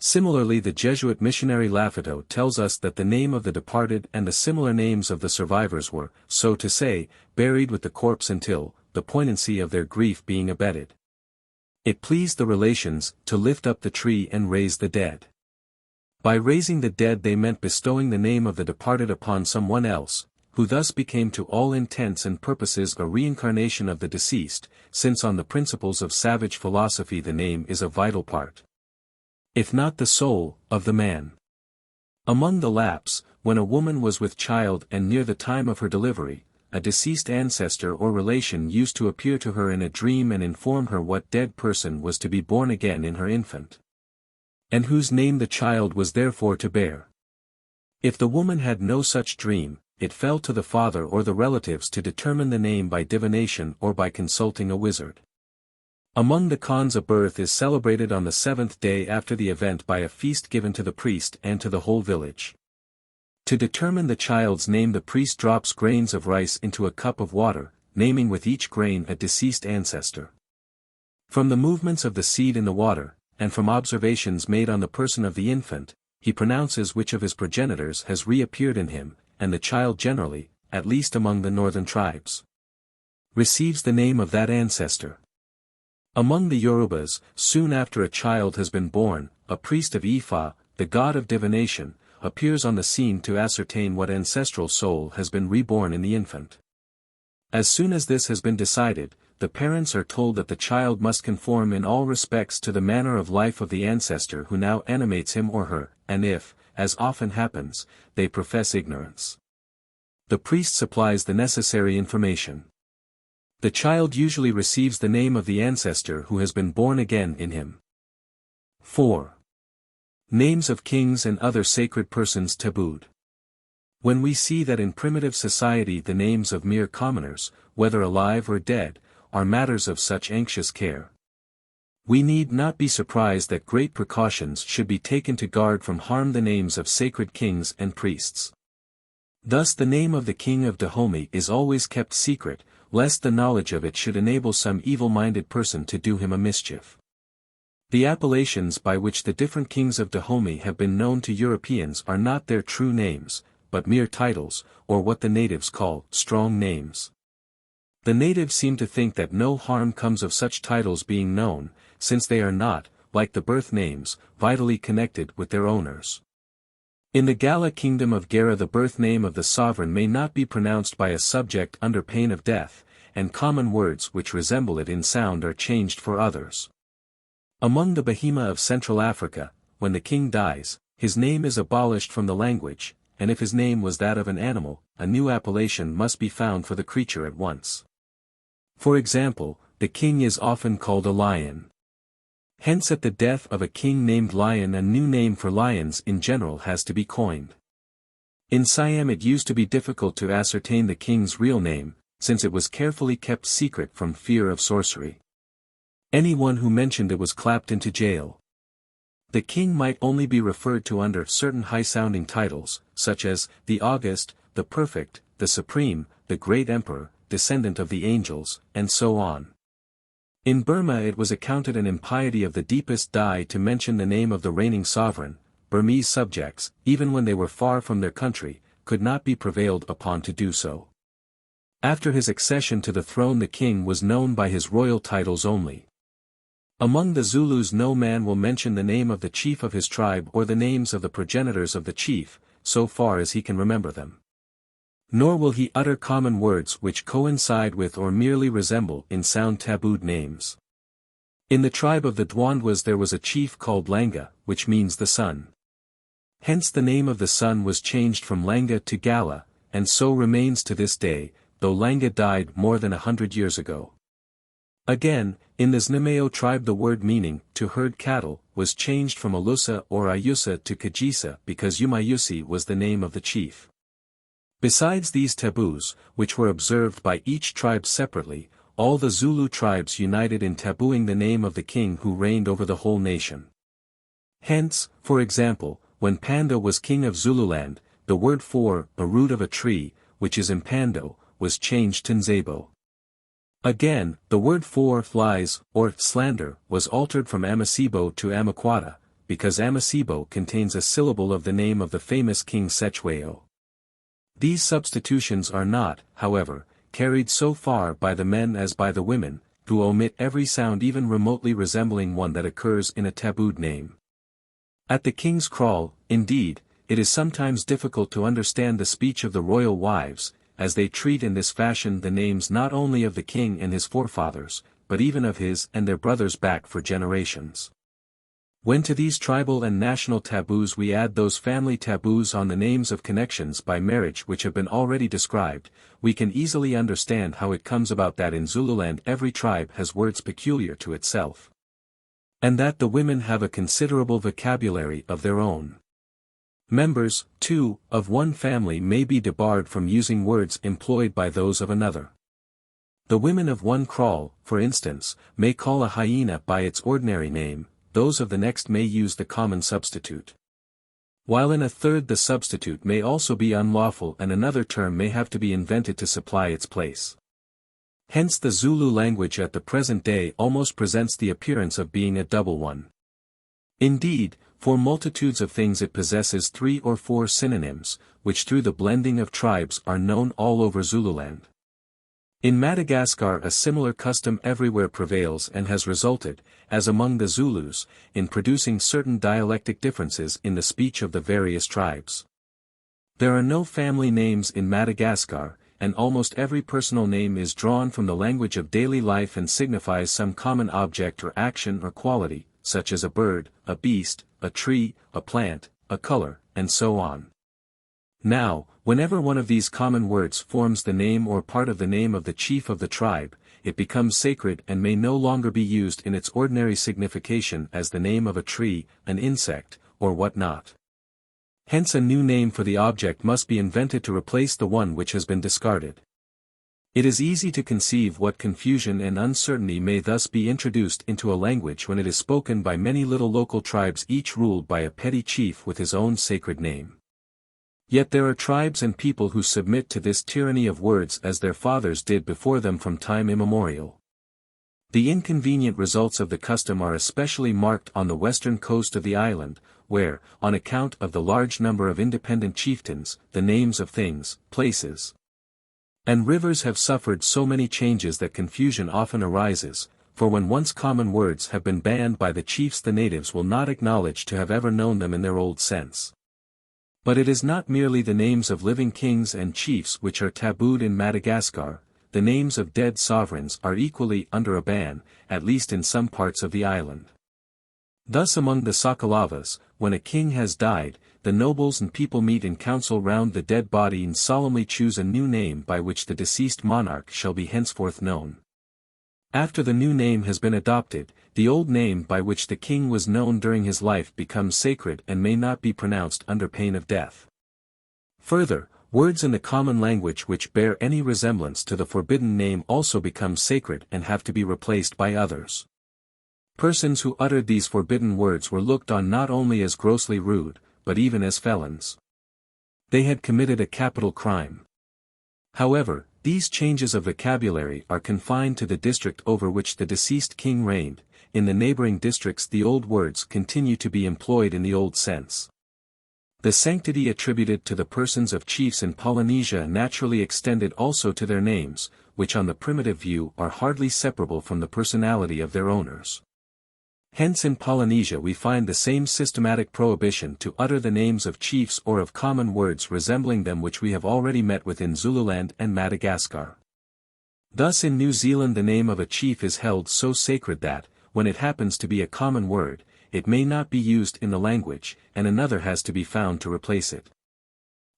Similarly the Jesuit missionary Lafitau tells us that the name of the departed and the similar names of the survivors were, so to say, buried with the corpse until, the poignancy of their grief being abated. It pleased the relations to lift up the tree and raise the dead. By raising the dead they meant bestowing the name of the departed upon someone else, who thus became to all intents and purposes a reincarnation of the deceased, since on the principles of savage philosophy the name is a vital part, if not the soul, of the man. Among the Lapps, when a woman was with child and near the time of her delivery, a deceased ancestor or relation used to appear to her in a dream and inform her what dead person was to be born again in her infant, and whose name the child was therefore to bear. If the woman had no such dream, it fell to the father or the relatives to determine the name by divination or by consulting a wizard. Among the Khans a birth is celebrated on the 7th day after the event by a feast given to the priest and to the whole village. To determine the child's name the priest drops grains of rice into a cup of water, naming with each grain a deceased ancestor. From the movements of the seed in the water, and from observations made on the person of the infant, he pronounces which of his progenitors has reappeared in him, and the child generally, at least among the northern tribes, receives the name of that ancestor. Among the Yorubas, soon after a child has been born, a priest of Ifa, the god of divination, appears on the scene to ascertain what ancestral soul has been reborn in the infant. As soon as this has been decided, the parents are told that the child must conform in all respects to the manner of life of the ancestor who now animates him or her, and if, as often happens, they profess ignorance, the priest supplies the necessary information. The child usually receives the name of the ancestor who has been born again in him. 4. Names of kings and other sacred persons tabooed. When we see that in primitive society the names of mere commoners, whether alive or dead, are matters of such anxious care, we need not be surprised that great precautions should be taken to guard from harm the names of sacred kings and priests. Thus the name of the king of Dahomey is always kept secret, lest the knowledge of it should enable some evil-minded person to do him a mischief. The appellations by which the different kings of Dahomey have been known to Europeans are not their true names, but mere titles, or what the natives call strong names. The natives seem to think that no harm comes of such titles being known, since they are not, like the birth names, vitally connected with their owners. In the Gala kingdom of Gera the birth name of the sovereign may not be pronounced by a subject under pain of death, and common words which resemble it in sound are changed for others. Among the Bahima of Central Africa, when the king dies, his name is abolished from the language, and if his name was that of an animal, a new appellation must be found for the creature at once. For example, the king is often called a lion. Hence at the death of a king named Lion a new name for lions in general has to be coined. In Siam it used to be difficult to ascertain the king's real name, since it was carefully kept secret from fear of sorcery. Anyone who mentioned it was clapped into jail. The king might only be referred to under certain high-sounding titles, such as, the August, the Perfect, the Supreme, the Great Emperor, Descendant of the Angels, and so on. In Burma it was accounted an impiety of the deepest dye to mention the name of the reigning sovereign. Burmese subjects, even when they were far from their country, could not be prevailed upon to do so. After his accession to the throne the king was known by his royal titles only. Among the Zulus no man will mention the name of the chief of his tribe or the names of the progenitors of the chief, so far as he can remember them. Nor will he utter common words which coincide with or merely resemble in sound tabooed names. In the tribe of the Dwandwas there was a chief called Langa, which means the sun. Hence the name of the sun was changed from Langa to Gala, and so remains to this day, though Langa died more than 100 years ago. Again, in the Znameo tribe the word meaning, to herd cattle, was changed from Alusa or Ayusa to Kajisa because Umayusi was the name of the chief. Besides these taboos, which were observed by each tribe separately, all the Zulu tribes united in tabooing the name of the king who reigned over the whole nation. Hence, for example, when Pando was king of Zululand, the word for, a root of a tree, which is Impando, was changed to Nzabo. Again, the word for lies, or slander, was altered from Amasibo to Amaquata, because Amasibo contains a syllable of the name of the famous king Sechweo. These substitutions are not, however, carried so far by the men as by the women, who omit every sound even remotely resembling one that occurs in a tabooed name. At the king's kraal, indeed, it is sometimes difficult to understand the speech of the royal wives, as they treat in this fashion the names not only of the king and his forefathers, but even of his and their brothers back for generations. When to these tribal and national taboos we add those family taboos on the names of connections by marriage which have been already described, we can easily understand how it comes about that in Zululand every tribe has words peculiar to itself. And that the women have a considerable vocabulary of their own. Members, too, of one family may be debarred from using words employed by those of another. The women of one kraal, for instance, may call a hyena by its ordinary name, those of the next may use the common substitute. While in a third the substitute may also be unlawful and another term may have to be invented to supply its place. Hence the Zulu language at the present day almost presents the appearance of being a double one. Indeed, for multitudes of things it possesses 3 or 4 synonyms, which through the blending of tribes are known all over Zululand. In Madagascar a similar custom everywhere prevails and has resulted, as among the Zulus, in producing certain dialectic differences in the speech of the various tribes. There are no family names in Madagascar, and almost every personal name is drawn from the language of daily life and signifies some common object or action or quality, such as a bird, a beast, a tree, a plant, a color, and so on. Now, whenever one of these common words forms the name or part of the name of the chief of the tribe, it becomes sacred and may no longer be used in its ordinary signification as the name of a tree, an insect, or what not. Hence a new name for the object must be invented to replace the one which has been discarded. It is easy to conceive what confusion and uncertainty may thus be introduced into a language when it is spoken by many little local tribes, each ruled by a petty chief with his own sacred name. Yet there are tribes and people who submit to this tyranny of words as their fathers did before them from time immemorial. The inconvenient results of the custom are especially marked on the western coast of the island, where, on account of the large number of independent chieftains, the names of things, places, and rivers have suffered so many changes that confusion often arises, for when once common words have been banned by the chiefs, the natives will not acknowledge to have ever known them in their old sense. But it is not merely the names of living kings and chiefs which are tabooed in Madagascar, the names of dead sovereigns are equally under a ban, at least in some parts of the island. Thus among the Sokolovas, when a king has died, the nobles and people meet in council round the dead body and solemnly choose a new name by which the deceased monarch shall be henceforth known. After the new name has been adopted, the old name by which the king was known during his life becomes sacred and may not be pronounced under pain of death. Further, words in the common language which bear any resemblance to the forbidden name also become sacred and have to be replaced by others. Persons who uttered these forbidden words were looked on not only as grossly rude, but even as felons. They had committed a capital crime. However, these changes of vocabulary are confined to the district over which the deceased king reigned. In the neighboring districts the old words continue to be employed in the old sense. The sanctity attributed to the persons of chiefs in Polynesia naturally extended also to their names, which on the primitive view are hardly separable from the personality of their owners. Hence in Polynesia we find the same systematic prohibition to utter the names of chiefs or of common words resembling them which we have already met with in Zululand and Madagascar. Thus in New Zealand the name of a chief is held so sacred that, when it happens to be a common word, it may not be used in the language, and another has to be found to replace it.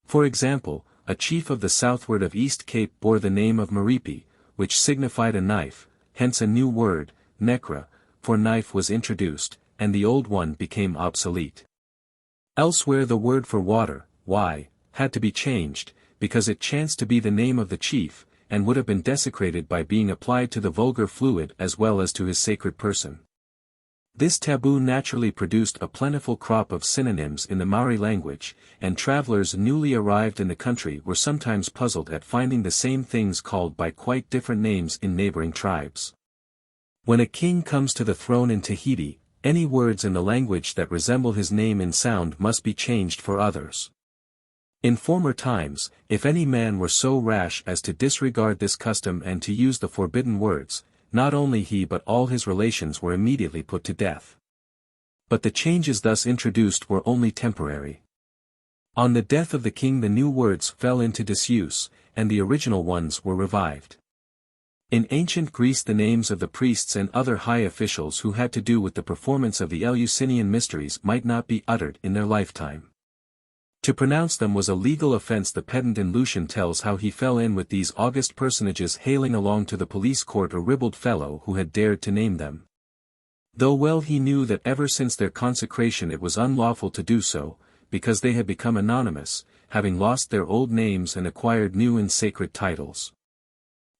For example, a chief of the southward of East Cape bore the name of Maripi, which signified a knife, hence a new word, nekra, for knife was introduced, and the old one became obsolete. Elsewhere the word for water, wai, had to be changed, because it chanced to be the name of the chief, and would have been desecrated by being applied to the vulgar fluid as well as to his sacred person. This taboo naturally produced a plentiful crop of synonyms in the Maori language, and travelers newly arrived in the country were sometimes puzzled at finding the same things called by quite different names in neighboring tribes. When a king comes to the throne in Tahiti, any words in the language that resemble his name in sound must be changed for others. In former times, if any man were so rash as to disregard this custom and to use the forbidden words, not only he but all his relations were immediately put to death. But the changes thus introduced were only temporary. On the death of the king the new words fell into disuse, and the original ones were revived. In ancient Greece the names of the priests and other high officials who had to do with the performance of the Eleusinian mysteries might not be uttered in their lifetime. To pronounce them was a legal offense. The pedant in Lucian tells how he fell in with these august personages hailing along to the police court a ribald fellow who had dared to name them. Though well he knew that ever since their consecration it was unlawful to do so, because they had become anonymous, having lost their old names and acquired new and sacred titles.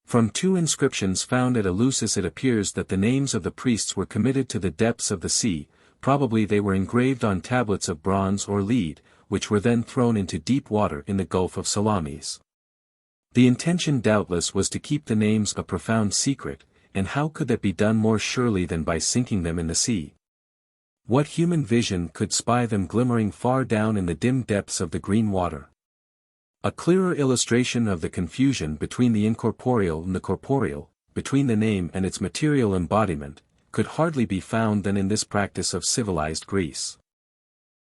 From two inscriptions found at Eleusis it appears that the names of the priests were committed to the depths of the sea, probably they were engraved on tablets of bronze or lead, which were then thrown into deep water in the Gulf of Salamis. The intention doubtless was to keep the names a profound secret, and how could that be done more surely than by sinking them in the sea? What human vision could spy them glimmering far down in the dim depths of the green water? A clearer illustration of the confusion between the incorporeal and the corporeal, between the name and its material embodiment, could hardly be found than in this practice of civilized Greece.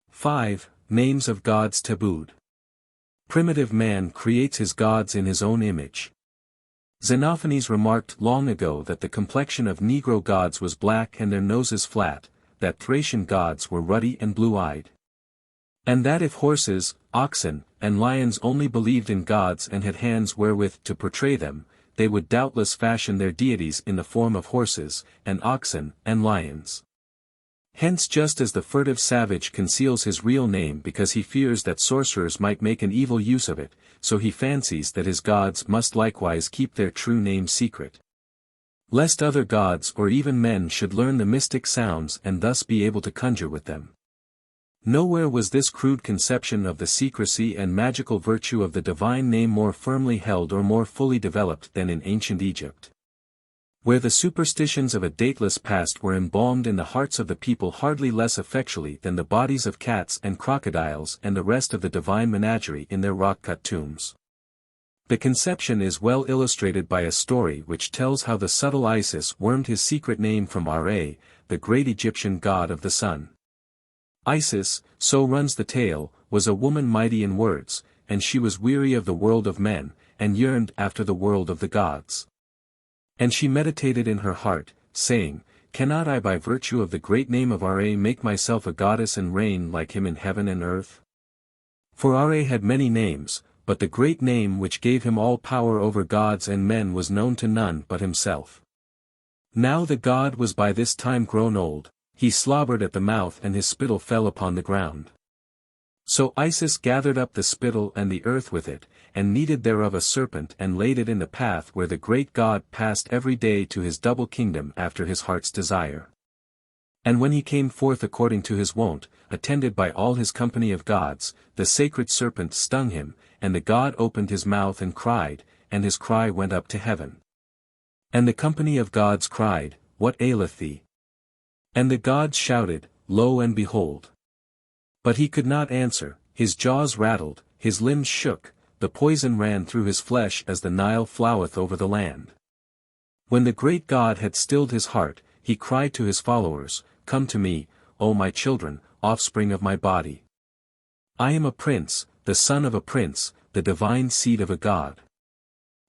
5. Names of gods tabooed. Primitive man creates his gods in his own image. Xenophanes remarked long ago that the complexion of Negro gods was black and their noses flat, that Thracian gods were ruddy and blue-eyed. And that if horses, oxen, and lions only believed in gods and had hands wherewith to portray them, they would doubtless fashion their deities in the form of horses, and oxen, and lions. Hence just as the furtive savage conceals his real name because he fears that sorcerers might make an evil use of it, so he fancies that his gods must likewise keep their true name secret, lest other gods or even men should learn the mystic sounds and thus be able to conjure with them. Nowhere was this crude conception of the secrecy and magical virtue of the divine name more firmly held or more fully developed than in ancient Egypt, where the superstitions of a dateless past were embalmed in the hearts of the people hardly less effectually than the bodies of cats and crocodiles and the rest of the divine menagerie in their rock-cut tombs. The conception is well illustrated by a story which tells how the subtle Isis wormed his secret name from Ra, the great Egyptian god of the sun. Isis, so runs the tale, was a woman mighty in words, and she was weary of the world of men, and yearned after the world of the gods. And she meditated in her heart, saying, "Cannot I by virtue of the great name of Ra make myself a goddess and reign like him in heaven and earth?" For Ra had many names, but the great name which gave him all power over gods and men was known to none but himself. Now the god was by this time grown old, he slobbered at the mouth and his spittle fell upon the ground. So Isis gathered up the spittle and the earth with it, and kneaded thereof a serpent and laid it in the path where the great god passed every day to his double kingdom after his heart's desire. And when he came forth according to his wont, attended by all his company of gods, the sacred serpent stung him, and the god opened his mouth and cried, and his cry went up to heaven. And the company of gods cried, "What aileth thee?" And the gods shouted, "Lo and behold!" But he could not answer, his jaws rattled, his limbs shook, the poison ran through his flesh as the Nile floweth over the land. When the great god had stilled his heart, he cried to his followers, "Come to me, O my children, offspring of my body. I am a prince, the son of a prince, the divine seed of a god.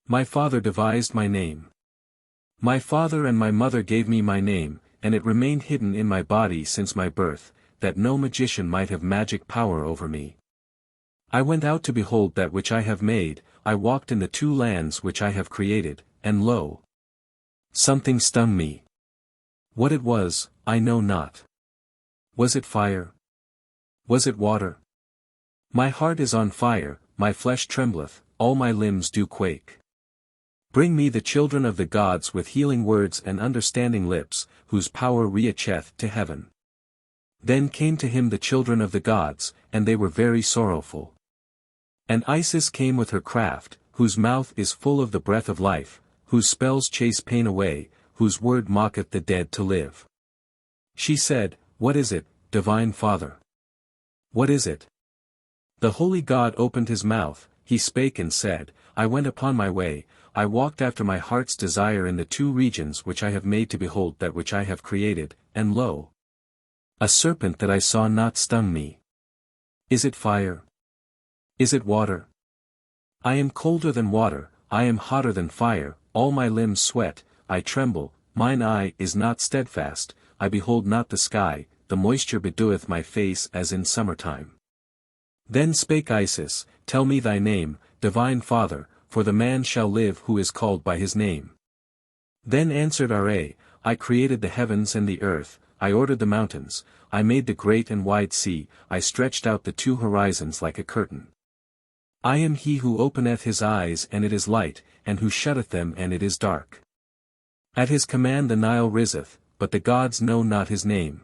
My father devised my name. My father and my mother gave me my name, and it remained hidden in my body since my birth, that no magician might have magic power over me. I went out to behold that which I have made, I walked in the two lands which I have created, and lo! Something stung me. What it was, I know not. Was it fire? Was it water? My heart is on fire, my flesh trembleth, all my limbs do quake. Bring me the children of the gods with healing words and understanding lips, whose power reacheth to heaven." Then came to him the children of the gods, and they were very sorrowful. And Isis came with her craft, whose mouth is full of the breath of life, whose spells chase pain away, whose word mocketh the dead to live. She said, "What is it, divine Father? What is it?" The holy God opened his mouth, he spake and said, "I went upon my way, I walked after my heart's desire in the two regions which I have made to behold that which I have created, and lo! A serpent that I saw not stung me. Is it fire? Is it water? I am colder than water, I am hotter than fire, all my limbs sweat, I tremble, mine eye is not steadfast, I behold not the sky, the moisture bedeweth my face as in summertime." Then spake Isis, "Tell me thy name, divine Father, for the man shall live who is called by his name." Then answered Ra, "I created the heavens and the earth, I ordered the mountains, I made the great and wide sea, I stretched out the two horizons like a curtain. I am he who openeth his eyes and it is light, and who shutteth them and it is dark. At his command the Nile riseth, but the gods know not his name.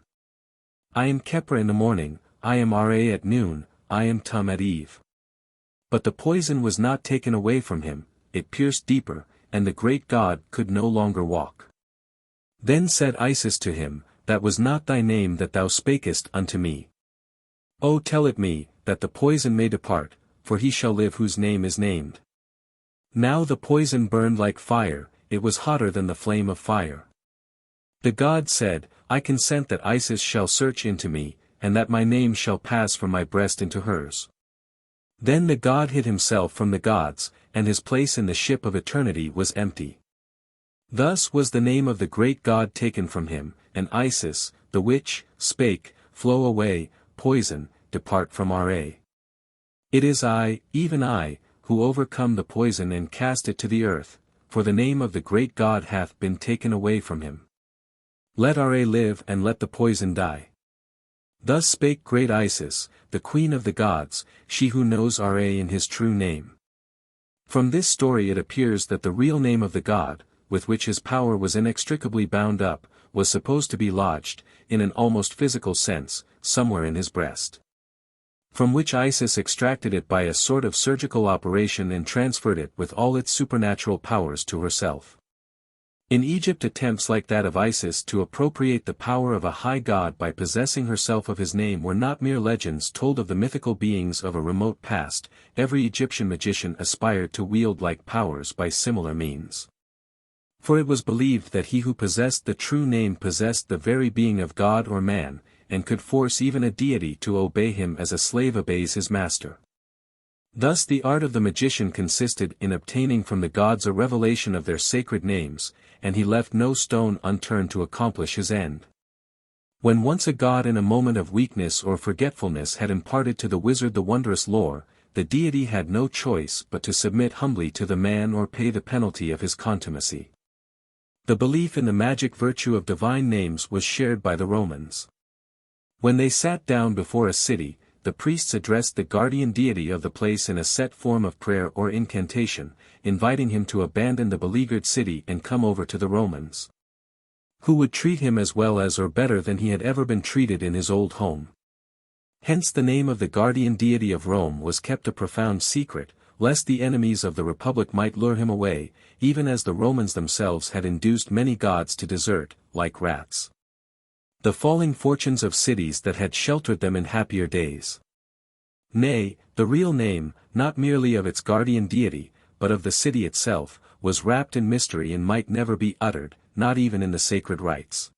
I am Khepra in the morning, I am Ra at noon, I am Tum at eve." But the poison was not taken away from him, it pierced deeper, and the great god could no longer walk. Then said Isis to him, "That was not thy name that thou spakest unto me. O tell it me, that the poison may depart, for he shall live whose name is named." Now the poison burned like fire, it was hotter than the flame of fire. The god said, "I consent that Isis shall search into me, and that my name shall pass from my breast into hers." Then the god hid himself from the gods, and his place in the ship of eternity was empty. Thus was the name of the great god taken from him, and Isis, the witch, spake, flow away, poison, depart from Ra. It is I, even I, who overcome the poison and cast it to the earth, for the name of the great god hath been taken away from him. Let Ra live and let the poison die. Thus spake great Isis, the queen of the gods, she who knows Ra in his true name. From this story it appears that the real name of the god, with which his power was inextricably bound up, was supposed to be lodged, in an almost physical sense, somewhere in his breast. From which Isis extracted it by a sort of surgical operation and transferred it with all its supernatural powers to herself. In Egypt, attempts like that of Isis to appropriate the power of a high god by possessing herself of his name were not mere legends told of the mythical beings of a remote past. Every Egyptian magician aspired to wield like powers by similar means. For it was believed that he who possessed the true name possessed the very being of God or man, and could force even a deity to obey him as a slave obeys his master. Thus the art of the magician consisted in obtaining from the gods a revelation of their sacred names, and he left no stone unturned to accomplish his end. When once a god in a moment of weakness or forgetfulness had imparted to the wizard the wondrous lore, the deity had no choice but to submit humbly to the man or pay the penalty of his contumacy. The belief in the magic virtue of divine names was shared by the Romans. When they sat down before a city, the priests addressed the guardian deity of the place in a set form of prayer or incantation, inviting him to abandon the beleaguered city and come over to the Romans, who would treat him as well as or better than he had ever been treated in his old home. Hence the name of the guardian deity of Rome was kept a profound secret, lest the enemies of the Republic might lure him away, even as the Romans themselves had induced many gods to desert, like rats, the falling fortunes of cities that had sheltered them in happier days. Nay, the real name, not merely of its guardian deity, but of the city itself, was wrapped in mystery and might never be uttered, not even in the sacred rites.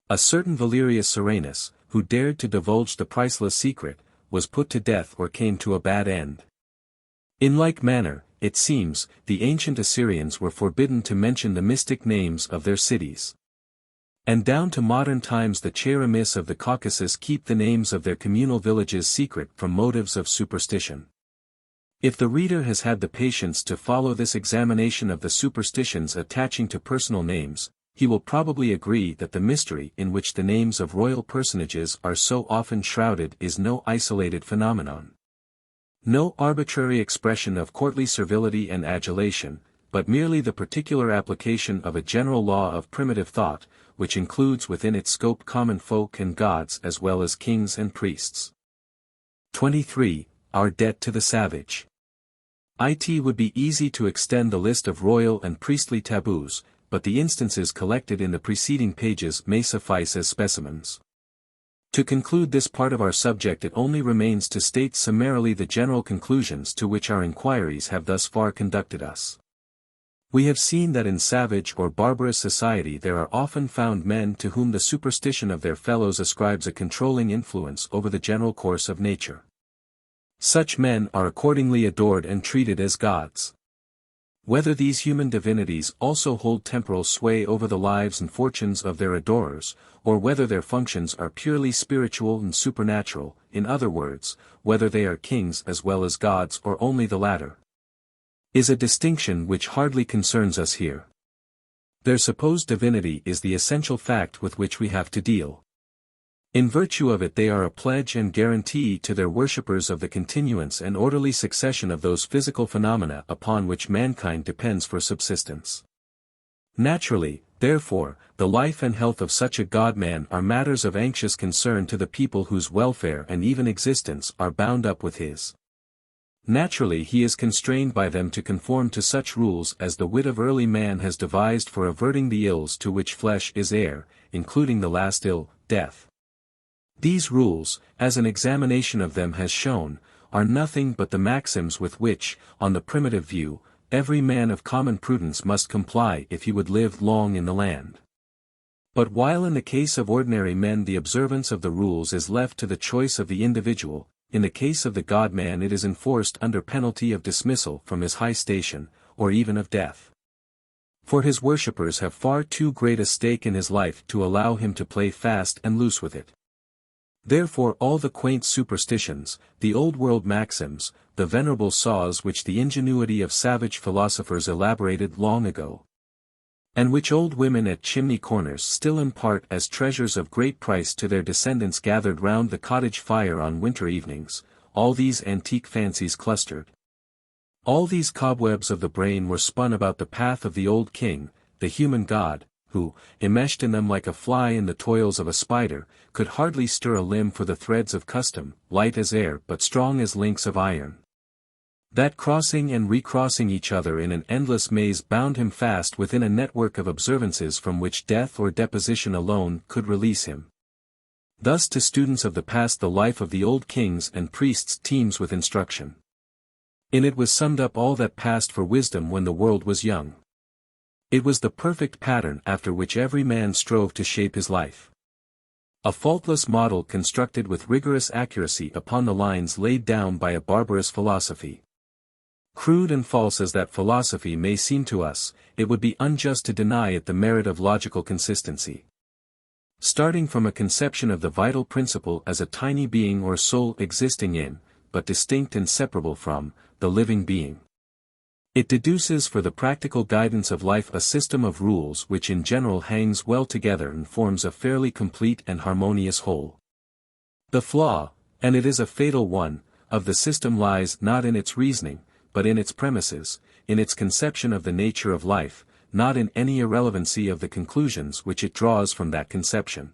A certain Valerius Serenus, who dared to divulge the priceless secret, was put to death or came to a bad end. In like manner, it seems, the ancient Assyrians were forbidden to mention the mystic names of their cities. And down to modern times the Ceremonies of the Caucasus keep the names of their communal villages secret from motives of superstition. If the reader has had the patience to follow this examination of the superstitions attaching to personal names, he will probably agree that the mystery in which the names of royal personages are so often shrouded is no isolated phenomenon, no arbitrary expression of courtly servility and adulation, but merely the particular application of a general law of primitive thought, which includes within its scope common folk and gods as well as kings and priests. 23. Our debt to the savage. It would be easy to extend the list of royal and priestly taboos, but the instances collected in the preceding pages may suffice as specimens. To conclude this part of our subject, it only remains to state summarily the general conclusions to which our inquiries have thus far conducted us. We have seen that in savage or barbarous society there are often found men to whom the superstition of their fellows ascribes a controlling influence over the general course of nature. Such men are accordingly adored and treated as gods. Whether these human divinities also hold temporal sway over the lives and fortunes of their adorers, or whether their functions are purely spiritual and supernatural, in other words, whether they are kings as well as gods or only the latter, is a distinction which hardly concerns us here. Their supposed divinity is the essential fact with which we have to deal. In virtue of it they are a pledge and guarantee to their worshippers of the continuance and orderly succession of those physical phenomena upon which mankind depends for subsistence. Naturally, therefore, the life and health of such a god-man are matters of anxious concern to the people whose welfare and even existence are bound up with his. Naturally he is constrained by them to conform to such rules as the wit of early man has devised for averting the ills to which flesh is heir, including the last ill, death. These rules, as an examination of them has shown, are nothing but the maxims with which, on the primitive view, every man of common prudence must comply if he would live long in the land. But while in the case of ordinary men the observance of the rules is left to the choice of the individual, in the case of the God-man it is enforced under penalty of dismissal from his high station, or even of death. For his worshippers have far too great a stake in his life to allow him to play fast and loose with it. Therefore all the quaint superstitions, the old-world maxims, the venerable saws which the ingenuity of savage philosophers elaborated long ago, and which old women at chimney corners still impart as treasures of great price to their descendants gathered round the cottage fire on winter evenings, all these antique fancies clustered. All these cobwebs of the brain were spun about the path of the old king, the human god, who, enmeshed in them like a fly in the toils of a spider, could hardly stir a limb for the threads of custom, light as air but strong as links of iron, that crossing and recrossing each other in an endless maze bound him fast within a network of observances from which death or deposition alone could release him. Thus to students of the past the life of the old kings and priests teems with instruction. In it was summed up all that passed for wisdom when the world was young. It was the perfect pattern after which every man strove to shape his life. A faultless model constructed with rigorous accuracy upon the lines laid down by a barbarous philosophy. Crude and false as that philosophy may seem to us, it would be unjust to deny it the merit of logical consistency. Starting from a conception of the vital principle as a tiny being or soul existing in, but distinct and separable from, the living being, it deduces for the practical guidance of life a system of rules which in general hangs well together and forms a fairly complete and harmonious whole. The flaw, and it is a fatal one, of the system lies not in its reasoning, but in its premises, in its conception of the nature of life, not in any irrelevancy of the conclusions which it draws from that conception.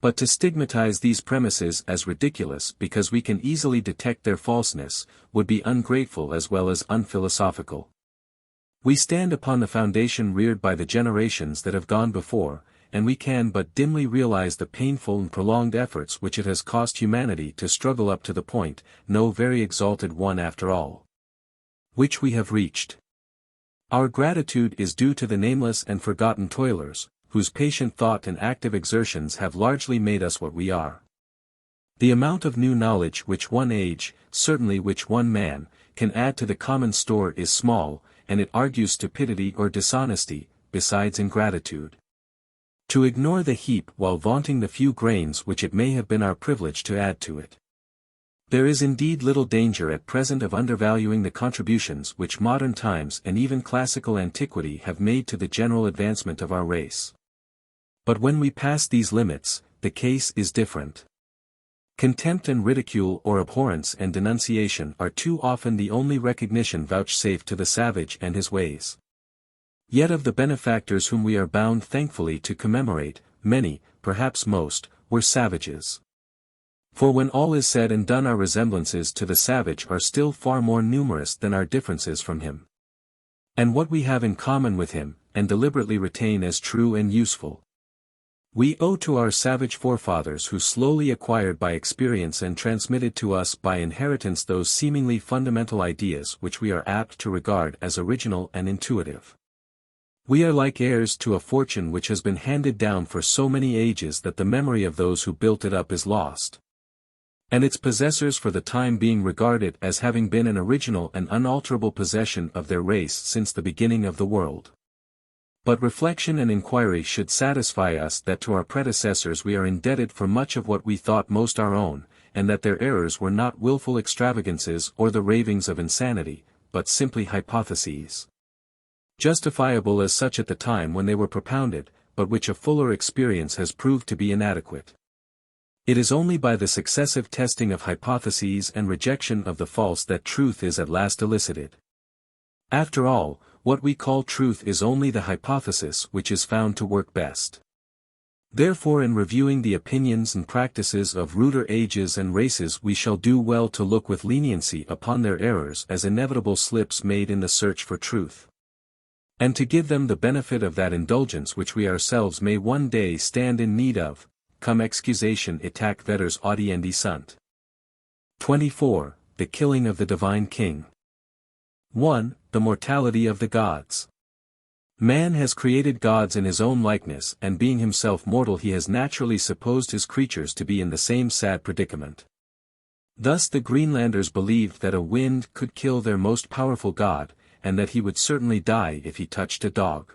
But to stigmatize these premises as ridiculous because we can easily detect their falseness, would be ungrateful as well as unphilosophical. We stand upon the foundation reared by the generations that have gone before, and we can but dimly realize the painful and prolonged efforts which it has cost humanity to struggle up to the point, no very exalted one after all, which we have reached. Our gratitude is due to the nameless and forgotten toilers, whose patient thought and active exertions have largely made us what we are. The amount of new knowledge which one age, certainly which one man, can add to the common store is small, and it argues stupidity or dishonesty, besides ingratitude. To ignore the heap while vaunting the few grains which it may have been our privilege to add to it. There is indeed little danger at present of undervaluing the contributions which modern times and even classical antiquity have made to the general advancement of our race. But when we pass these limits, the case is different. Contempt and ridicule or abhorrence and denunciation are too often the only recognition vouchsafed to the savage and his ways. Yet of the benefactors whom we are bound thankfully to commemorate, many, perhaps most, were savages. For when all is said and done our resemblances to the savage are still far more numerous than our differences from him. And what we have in common with him, and deliberately retain as true and useful, we owe to our savage forefathers who slowly acquired by experience and transmitted to us by inheritance those seemingly fundamental ideas which we are apt to regard as original and intuitive. We are like heirs to a fortune which has been handed down for so many ages that the memory of those who built it up is lost, and its possessors for the time being regard it as having been an original and unalterable possession of their race since the beginning of the world. But reflection and inquiry should satisfy us that to our predecessors we are indebted for much of what we thought most our own, and that their errors were not willful extravagances or the ravings of insanity, but simply hypotheses, justifiable as such at the time when they were propounded, but which a fuller experience has proved to be inadequate. It is only by the successive testing of hypotheses and rejection of the false that truth is at last elicited. After all, what we call truth is only the hypothesis which is found to work best. Therefore in reviewing the opinions and practices of ruder ages and races we shall do well to look with leniency upon their errors as inevitable slips made in the search for truth, and to give them the benefit of that indulgence which we ourselves may one day stand in need of, cum excusation itac vetters audiendi sunt. 24. The killing of the divine king. 1. The mortality of the gods. Man has created gods in his own likeness, and being himself mortal he has naturally supposed his creatures to be in the same sad predicament. Thus the Greenlanders believed that a wind could kill their most powerful god, and that he would certainly die if he touched a dog.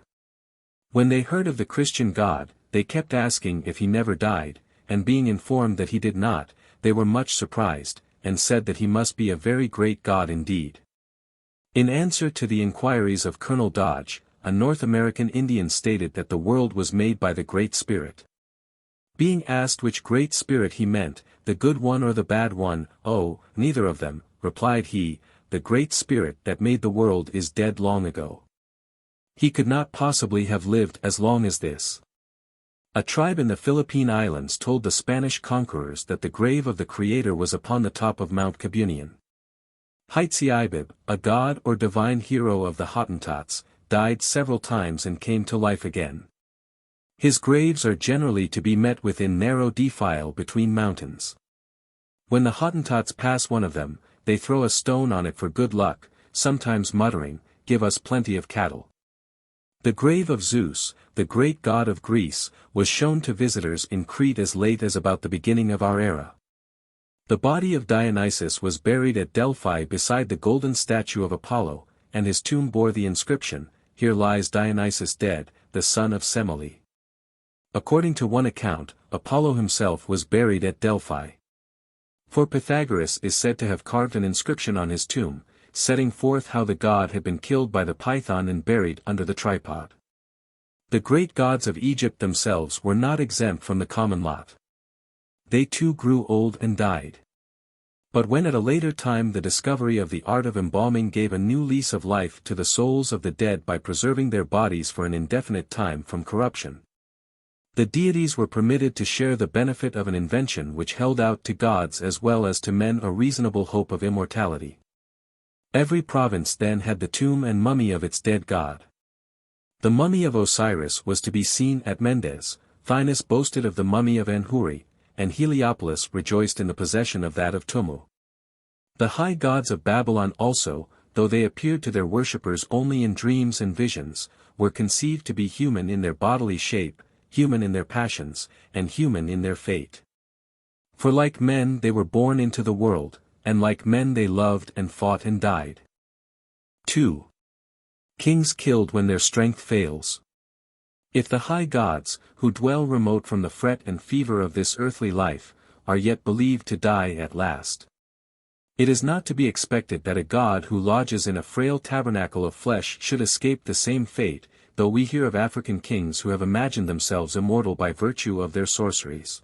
When they heard of the Christian god, they kept asking if he never died, and being informed that he did not, they were much surprised, and said that he must be a very great god indeed. In answer to the inquiries of Colonel Dodge, a North American Indian stated that the world was made by the Great Spirit. Being asked which Great Spirit he meant, the good one or the bad one, "Oh, neither of them," replied he, "the Great Spirit that made the world is dead long ago. He could not possibly have lived as long as this." A tribe in the Philippine Islands told the Spanish conquerors that the grave of the Creator was upon the top of Mount Cabunian. Hytziibib, a god or divine hero of the Hottentots, died several times and came to life again. His graves are generally to be met within narrow defile between mountains. When the Hottentots pass one of them, they throw a stone on it for good luck, sometimes muttering, "Give us plenty of cattle." The grave of Zeus, the great god of Greece, was shown to visitors in Crete as late as about the beginning of our era. The body of Dionysus was buried at Delphi beside the golden statue of Apollo, and his tomb bore the inscription, "Here lies Dionysus dead, the son of Semele." According to one account, Apollo himself was buried at Delphi. For Pythagoras is said to have carved an inscription on his tomb, setting forth how the god had been killed by the python and buried under the tripod. The great gods of Egypt themselves were not exempt from the common lot. They too grew old and died. But when at a later time the discovery of the art of embalming gave a new lease of life to the souls of the dead by preserving their bodies for an indefinite time from corruption, the deities were permitted to share the benefit of an invention which held out to gods as well as to men a reasonable hope of immortality. Every province then had the tomb and mummy of its dead god. The mummy of Osiris was to be seen at Mendes, Thynis boasted of the mummy of Anhuri, and Heliopolis rejoiced in the possession of that of Tumu. The high gods of Babylon also, though they appeared to their worshippers only in dreams and visions, were conceived to be human in their bodily shape, human in their passions, and human in their fate. For like men they were born into the world, and like men they loved and fought and died. 2. Kings killed when their strength fails. If the high gods, who dwell remote from the fret and fever of this earthly life, are yet believed to die at last, it is not to be expected that a god who lodges in a frail tabernacle of flesh should escape the same fate, though we hear of African kings who have imagined themselves immortal by virtue of their sorceries.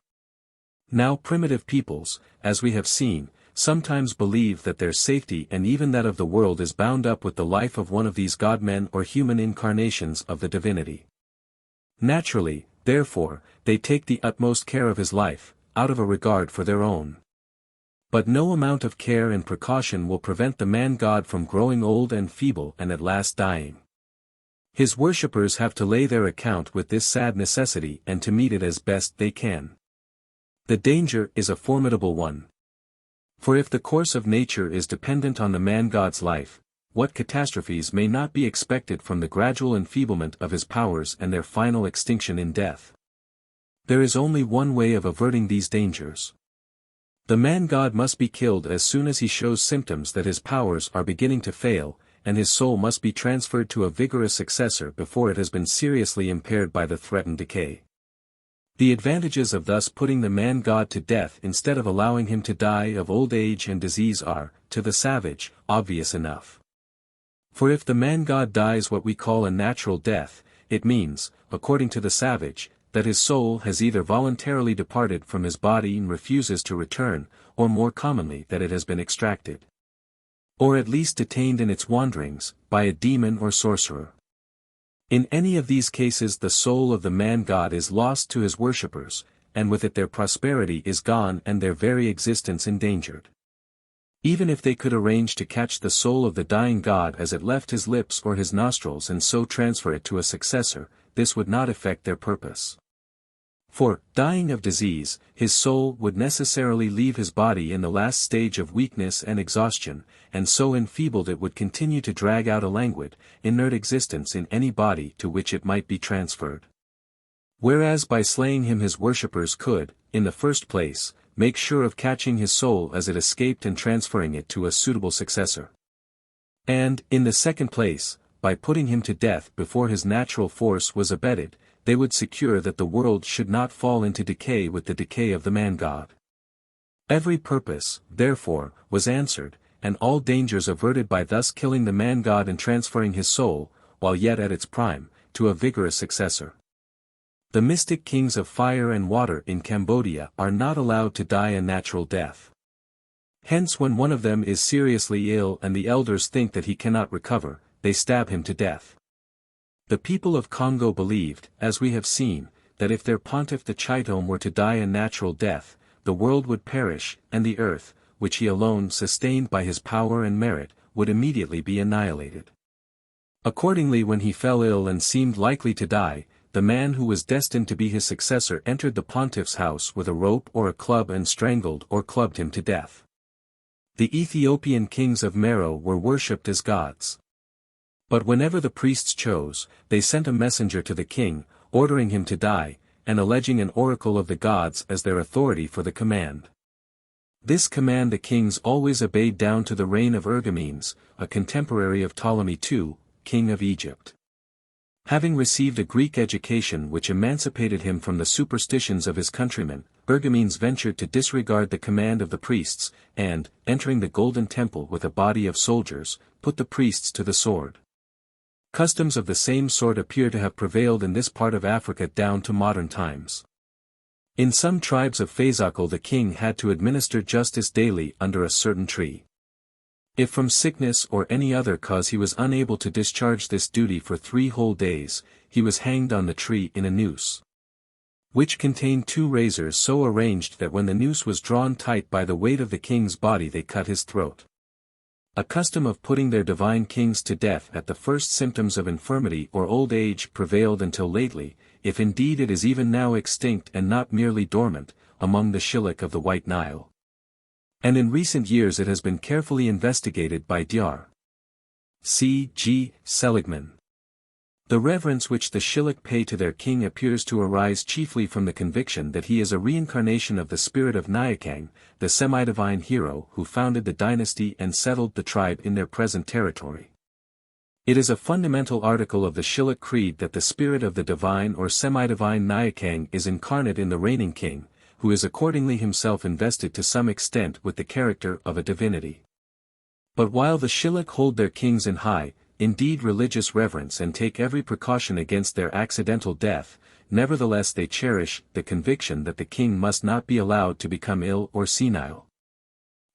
Now primitive peoples, as we have seen, sometimes believe that their safety and even that of the world is bound up with the life of one of these god-men or human incarnations of the divinity. Naturally, therefore, they take the utmost care of his life, out of a regard for their own. But no amount of care and precaution will prevent the man-god from growing old and feeble and at last dying. His worshippers have to lay their account with this sad necessity and to meet it as best they can. The danger is a formidable one. For if the course of nature is dependent on the man-god's life, what catastrophes may not be expected from the gradual enfeeblement of his powers and their final extinction in death? There is only one way of averting these dangers. The man-god must be killed as soon as he shows symptoms that his powers are beginning to fail, and his soul must be transferred to a vigorous successor before it has been seriously impaired by the threatened decay. The advantages of thus putting the man-god to death instead of allowing him to die of old age and disease are, to the savage, obvious enough. For if the man-god dies what we call a natural death, it means, according to the savage, that his soul has either voluntarily departed from his body and refuses to return, or more commonly that it has been extracted, or at least detained in its wanderings, by a demon or sorcerer. In any of these cases the soul of the man-god is lost to his worshippers, and with it their prosperity is gone and their very existence endangered. Even if they could arrange to catch the soul of the dying god as it left his lips or his nostrils and so transfer it to a successor, this would not effect their purpose. For, dying of disease, his soul would necessarily leave his body in the last stage of weakness and exhaustion, and so enfeebled it would continue to drag out a languid, inert existence in any body to which it might be transferred. Whereas by slaying him his worshippers could, in the first place, make sure of catching his soul as it escaped and transferring it to a suitable successor. And, in the second place, by putting him to death before his natural force was abated, they would secure that the world should not fall into decay with the decay of the man-god. Every purpose, therefore, was answered, and all dangers averted by thus killing the man-god and transferring his soul, while yet at its prime, to a vigorous successor. The mystic kings of fire and water in Cambodia are not allowed to die a natural death. Hence when one of them is seriously ill and the elders think that he cannot recover, they stab him to death. The people of Congo believed, as we have seen, that if their pontiff the Chitome were to die a natural death, the world would perish, and the earth, which he alone sustained by his power and merit, would immediately be annihilated. Accordingly, when he fell ill and seemed likely to die, the man who was destined to be his successor entered the pontiff's house with a rope or a club and strangled or clubbed him to death. The Ethiopian kings of Meroe were worshipped as gods. But whenever the priests chose, they sent a messenger to the king, ordering him to die, and alleging an oracle of the gods as their authority for the command. This command the kings always obeyed down to the reign of Ergomenes, a contemporary of Ptolemy II, king of Egypt. Having received a Greek education which emancipated him from the superstitions of his countrymen, Ergomenes ventured to disregard the command of the priests, and, entering the Golden Temple with a body of soldiers, put the priests to the sword. Customs of the same sort appear to have prevailed in this part of Africa down to modern times. In some tribes of Fezakal the king had to administer justice daily under a certain tree. If from sickness or any other cause he was unable to discharge this duty for 3 whole days, he was hanged on the tree in a noose, which contained 2 razors so arranged that when the noose was drawn tight by the weight of the king's body they cut his throat. A custom of putting their divine kings to death at the first symptoms of infirmity or old age prevailed until lately, if indeed it is even now extinct and not merely dormant, among the Shilluk of the White Nile. And in recent years it has been carefully investigated by Dr. C. G. Seligman. The reverence which the Shilluk pay to their king appears to arise chiefly from the conviction that he is a reincarnation of the spirit of Nyakang, the semi-divine hero who founded the dynasty and settled the tribe in their present territory. It is a fundamental article of the Shilluk creed that the spirit of the divine or semi-divine Nyakang is incarnate in the reigning king, who is accordingly himself invested to some extent with the character of a divinity. But while the Shilluk hold their kings in high, indeed religious reverence and take every precaution against their accidental death, nevertheless they cherish the conviction that the king must not be allowed to become ill or senile,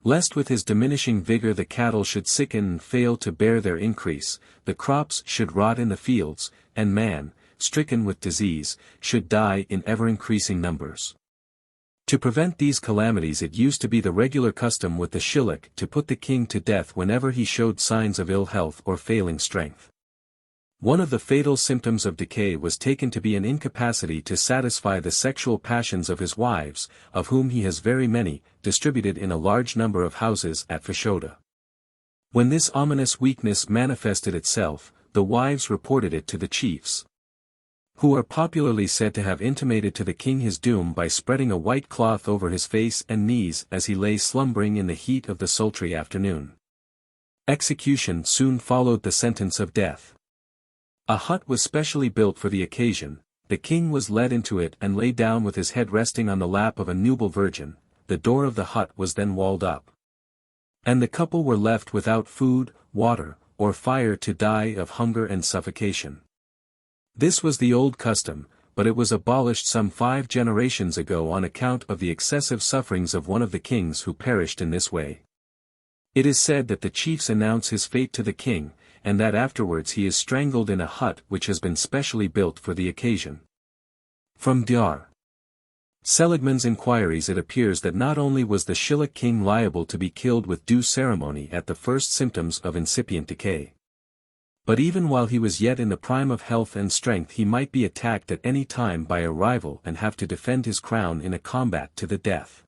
lest with his diminishing vigor the cattle should sicken and fail to bear their increase, the crops should rot in the fields, and man, stricken with disease, should die in ever-increasing numbers. To prevent these calamities it used to be the regular custom with the Shilluk to put the king to death whenever he showed signs of ill health or failing strength. One of the fatal symptoms of decay was taken to be an incapacity to satisfy the sexual passions of his wives, of whom he has very many, distributed in a large number of houses at Fashoda. When this ominous weakness manifested itself, the wives reported it to the chiefs, who are popularly said to have intimated to the king his doom by spreading a white cloth over his face and knees as he lay slumbering in the heat of the sultry afternoon. Execution soon followed the sentence of death. A hut was specially built for the occasion, the king was led into it and lay down with his head resting on the lap of a nubile virgin, the door of the hut was then walled up. And the couple were left without food, water, or fire to die of hunger and suffocation. This was the old custom, but it was abolished some 5 generations ago on account of the excessive sufferings of one of the kings who perished in this way. It is said that the chiefs announce his fate to the king, and that afterwards he is strangled in a hut which has been specially built for the occasion. From Dr. Seligman's inquiries it appears that not only was the Shilluk king liable to be killed with due ceremony at the first symptoms of incipient decay, but even while he was yet in the prime of health and strength he might be attacked at any time by a rival and have to defend his crown in a combat to the death.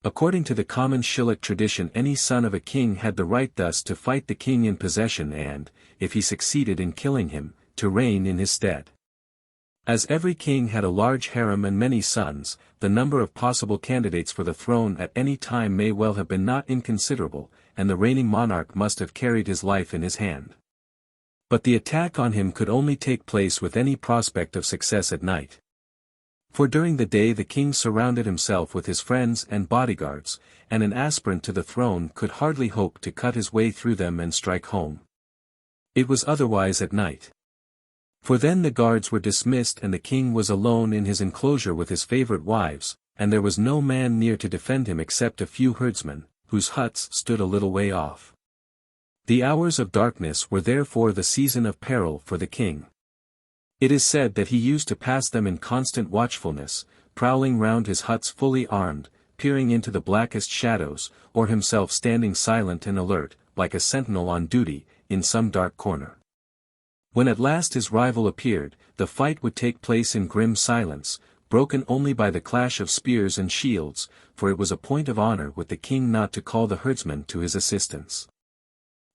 According to the common Shilluk tradition any son of a king had the right thus to fight the king in possession and, if he succeeded in killing him, to reign in his stead. As every king had a large harem and many sons, the number of possible candidates for the throne at any time may well have been not inconsiderable, and the reigning monarch must have carried his life in his hand. But the attack on him could only take place with any prospect of success at night. For during the day the king surrounded himself with his friends and bodyguards, and an aspirant to the throne could hardly hope to cut his way through them and strike home. It was otherwise at night. For then the guards were dismissed and the king was alone in his enclosure with his favorite wives, and there was no man near to defend him except a few herdsmen, whose huts stood a little way off. The hours of darkness were therefore the season of peril for the king. It is said that he used to pass them in constant watchfulness, prowling round his huts fully armed, peering into the blackest shadows, or himself standing silent and alert, like a sentinel on duty, in some dark corner. When at last his rival appeared, the fight would take place in grim silence, broken only by the clash of spears and shields, for it was a point of honor with the king not to call the herdsman to his assistance.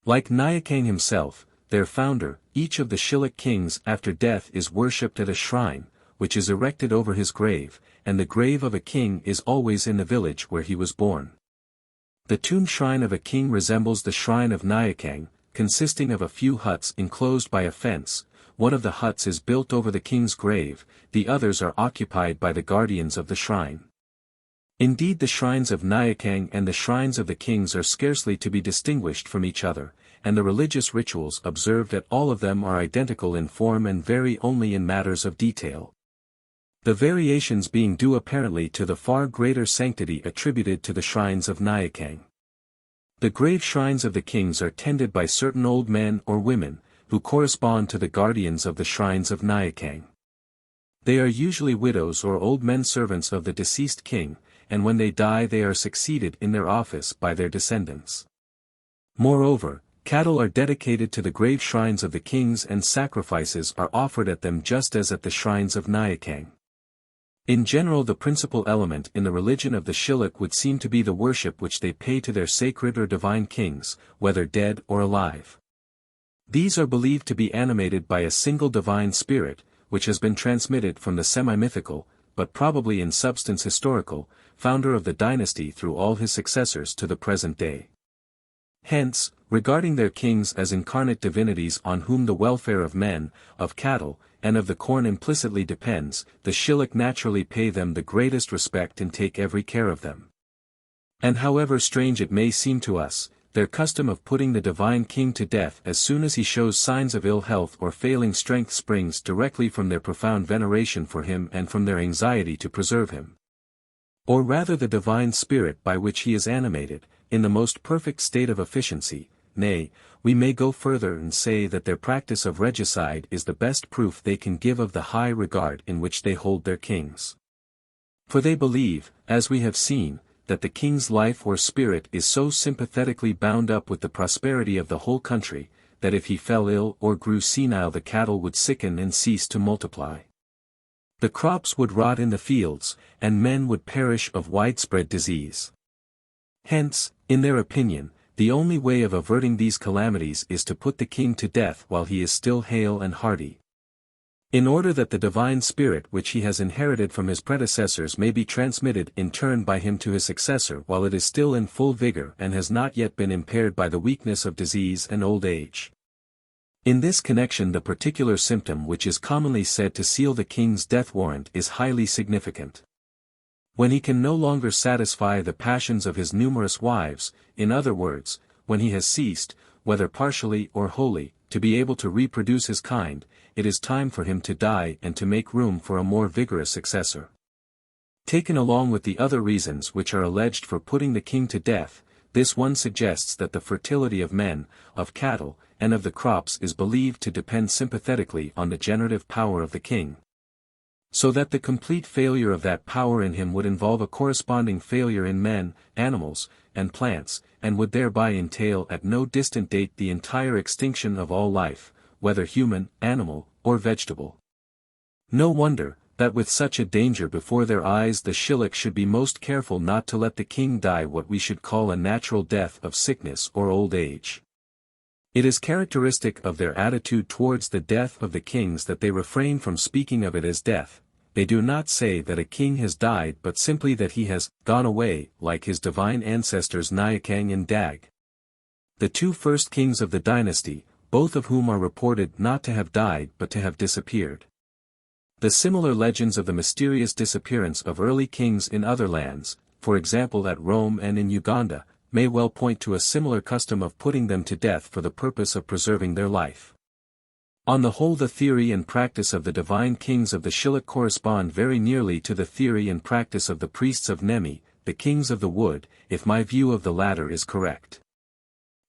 Like Nyakhang himself, their founder, each of the Shilluk kings after death is worshipped at a shrine, which is erected over his grave, and the grave of a king is always in the village where he was born. The tomb shrine of a king resembles the shrine of Nyakhang, consisting of a few huts enclosed by a fence. One of the huts is built over the king's grave, the others are occupied by the guardians of the shrine. Indeed the shrines of Nyakhang and the shrines of the kings are scarcely to be distinguished from each other, and the religious rituals observed at all of them are identical in form and vary only in matters of detail. The variations being due apparently to the far greater sanctity attributed to the shrines of Nyakhang. The grave shrines of the kings are tended by certain old men or women, who correspond to the guardians of the shrines of Nyakhang. They are usually widows or old men servants of the deceased king, and when they die they are succeeded in their office by their descendants. Moreover, cattle are dedicated to the grave shrines of the kings and sacrifices are offered at them just as at the shrines of Nyakhang. In general the principal element in the religion of the Shilluk would seem to be the worship which they pay to their sacred or divine kings, whether dead or alive. These are believed to be animated by a single divine spirit, which has been transmitted from the semi-mythical, but probably in substance historical, founder of the dynasty through all his successors to the present day. Hence, regarding their kings as incarnate divinities on whom the welfare of men, of cattle, and of the corn implicitly depends, the Shilluk naturally pay them the greatest respect and take every care of them. And however strange it may seem to us, their custom of putting the divine king to death as soon as he shows signs of ill health or failing strength springs directly from their profound veneration for him and from their anxiety to preserve him. Or rather the divine spirit by which he is animated, in the most perfect state of efficiency. Nay, we may go further and say that their practice of regicide is the best proof they can give of the high regard in which they hold their kings. For they believe, as we have seen, that the king's life or spirit is so sympathetically bound up with the prosperity of the whole country, that if he fell ill or grew senile the cattle would sicken and cease to multiply. The crops would rot in the fields, and men would perish of widespread disease. Hence, in their opinion, the only way of averting these calamities is to put the king to death while he is still hale and hearty. In order that the divine spirit which he has inherited from his predecessors may be transmitted in turn by him to his successor while it is still in full vigor and has not yet been impaired by the weakness of disease and old age. In this connection the particular symptom which is commonly said to seal the king's death warrant is highly significant. When he can no longer satisfy the passions of his numerous wives, in other words, when he has ceased, whether partially or wholly, to be able to reproduce his kind, it is time for him to die and to make room for a more vigorous successor. Taken along with the other reasons which are alleged for putting the king to death, this one suggests that the fertility of men, of cattle, and of the crops is believed to depend sympathetically on the generative power of the king. So that the complete failure of that power in him would involve a corresponding failure in men, animals, and plants, and would thereby entail at no distant date the entire extinction of all life, whether human, animal, or vegetable. No wonder, that with such a danger before their eyes the Shilluk should be most careful not to let the king die what we should call a natural death of sickness or old age. It is characteristic of their attitude towards the death of the kings that they refrain from speaking of it as death. They do not say that a king has died but simply that he has gone away, like his divine ancestors Nyakang and Dag. The two first kings of the dynasty, both of whom are reported not to have died but to have disappeared. The similar legends of the mysterious disappearance of early kings in other lands, for example at Rome and in Uganda, may well point to a similar custom of putting them to death for the purpose of preserving their life. On the whole, the theory and practice of the divine kings of the Shilluk correspond very nearly to the theory and practice of the priests of Nemi, the kings of the wood, if my view of the latter is correct.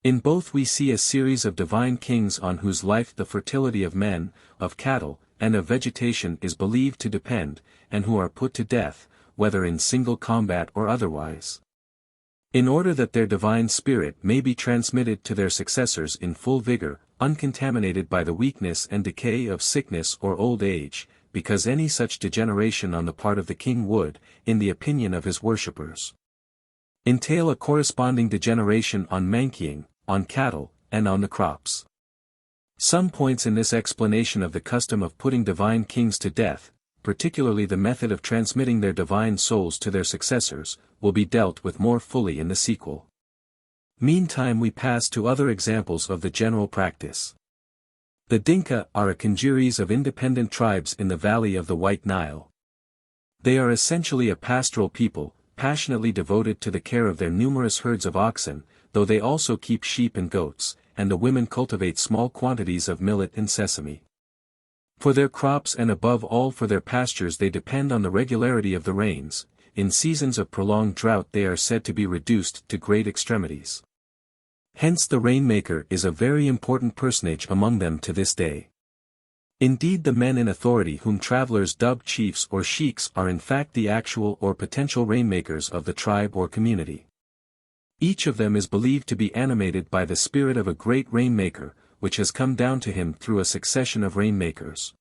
In both we see a series of divine kings on whose life the fertility of men, of cattle, and of vegetation is believed to depend, and who are put to death, whether in single combat or otherwise, in order that their divine spirit may be transmitted to their successors in full vigor, uncontaminated by the weakness and decay of sickness or old age, because any such degeneration on the part of the king would, in the opinion of his worshippers, entail a corresponding degeneration on mankiing, on cattle, and on the crops. Some points in this explanation of the custom of putting divine kings to death, particularly the method of transmitting their divine souls to their successors, will be dealt with more fully in the sequel. Meantime we pass to other examples of the general practice. The Dinka are a congeries of independent tribes in the valley of the White Nile. They are essentially a pastoral people, passionately devoted to the care of their numerous herds of oxen, though they also keep sheep and goats, and the women cultivate small quantities of millet and sesame. For their crops and above all for their pastures they depend on the regularity of the rains. In seasons of prolonged drought they are said to be reduced to great extremities. Hence the rainmaker is a very important personage among them to this day. Indeed the men in authority whom travelers dub chiefs or sheiks are in fact the actual or potential rainmakers of the tribe or community. Each of them is believed to be animated by the spirit of a great rainmaker, which has come down to him through a succession of rainmakers.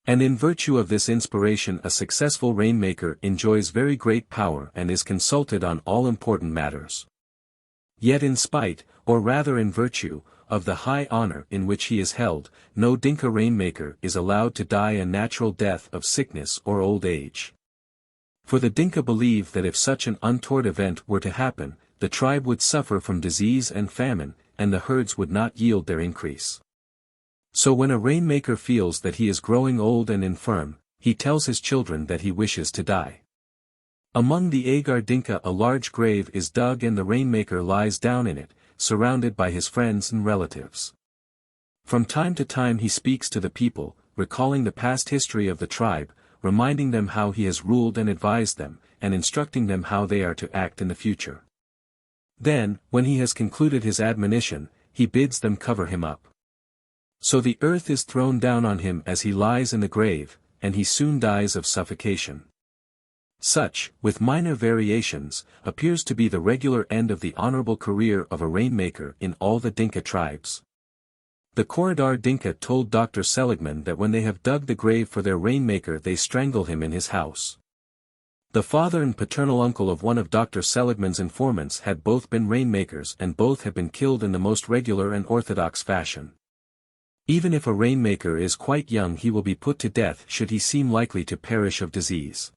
And in virtue of this inspiration a successful rainmaker enjoys very great power and is consulted on all important matters. Yet in spite, or rather in virtue, of the high honor in which he is held, no Dinka rainmaker is allowed to die a natural death of sickness or old age. For the Dinka believe that if such an untoward event were to happen, the tribe would suffer from disease and famine, and the herds would not yield their increase. So when a rainmaker feels that he is growing old and infirm, he tells his children that he wishes to die. Among the Agar Dinka a large grave is dug and the rainmaker lies down in it, surrounded by his friends and relatives. From time to time he speaks to the people, recalling the past history of the tribe, reminding them how he has ruled and advised them, and instructing them how they are to act in the future. Then, when he has concluded his admonition, he bids them cover him up. So the earth is thrown down on him as he lies in the grave, and he soon dies of suffocation. Such, with minor variations, appears to be the regular end of the honorable career of a rainmaker in all the Dinka tribes. The Koridar Dinka told Dr. Seligman that when they have dug the grave for their rainmaker they strangle him in his house. The father and paternal uncle of one of Dr. Seligman's informants had both been rainmakers and both had been killed in the most regular and orthodox fashion. Even if a rainmaker is quite young he will be put to death should he seem likely to perish of disease.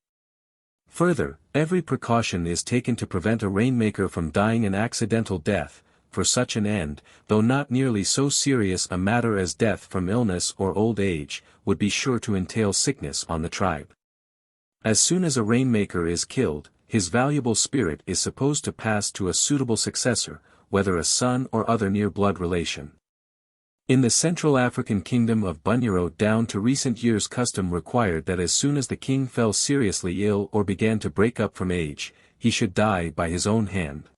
Further, every precaution is taken to prevent a rainmaker from dying an accidental death, for such an end, though not nearly so serious a matter as death from illness or old age, would be sure to entail sickness on the tribe. As soon as a rainmaker is killed, his valuable spirit is supposed to pass to a suitable successor, whether a son or other near blood relation. In the Central African kingdom of Bunyoro down to recent years custom required that as soon as the king fell seriously ill or began to break up from age, he should die by his own hand.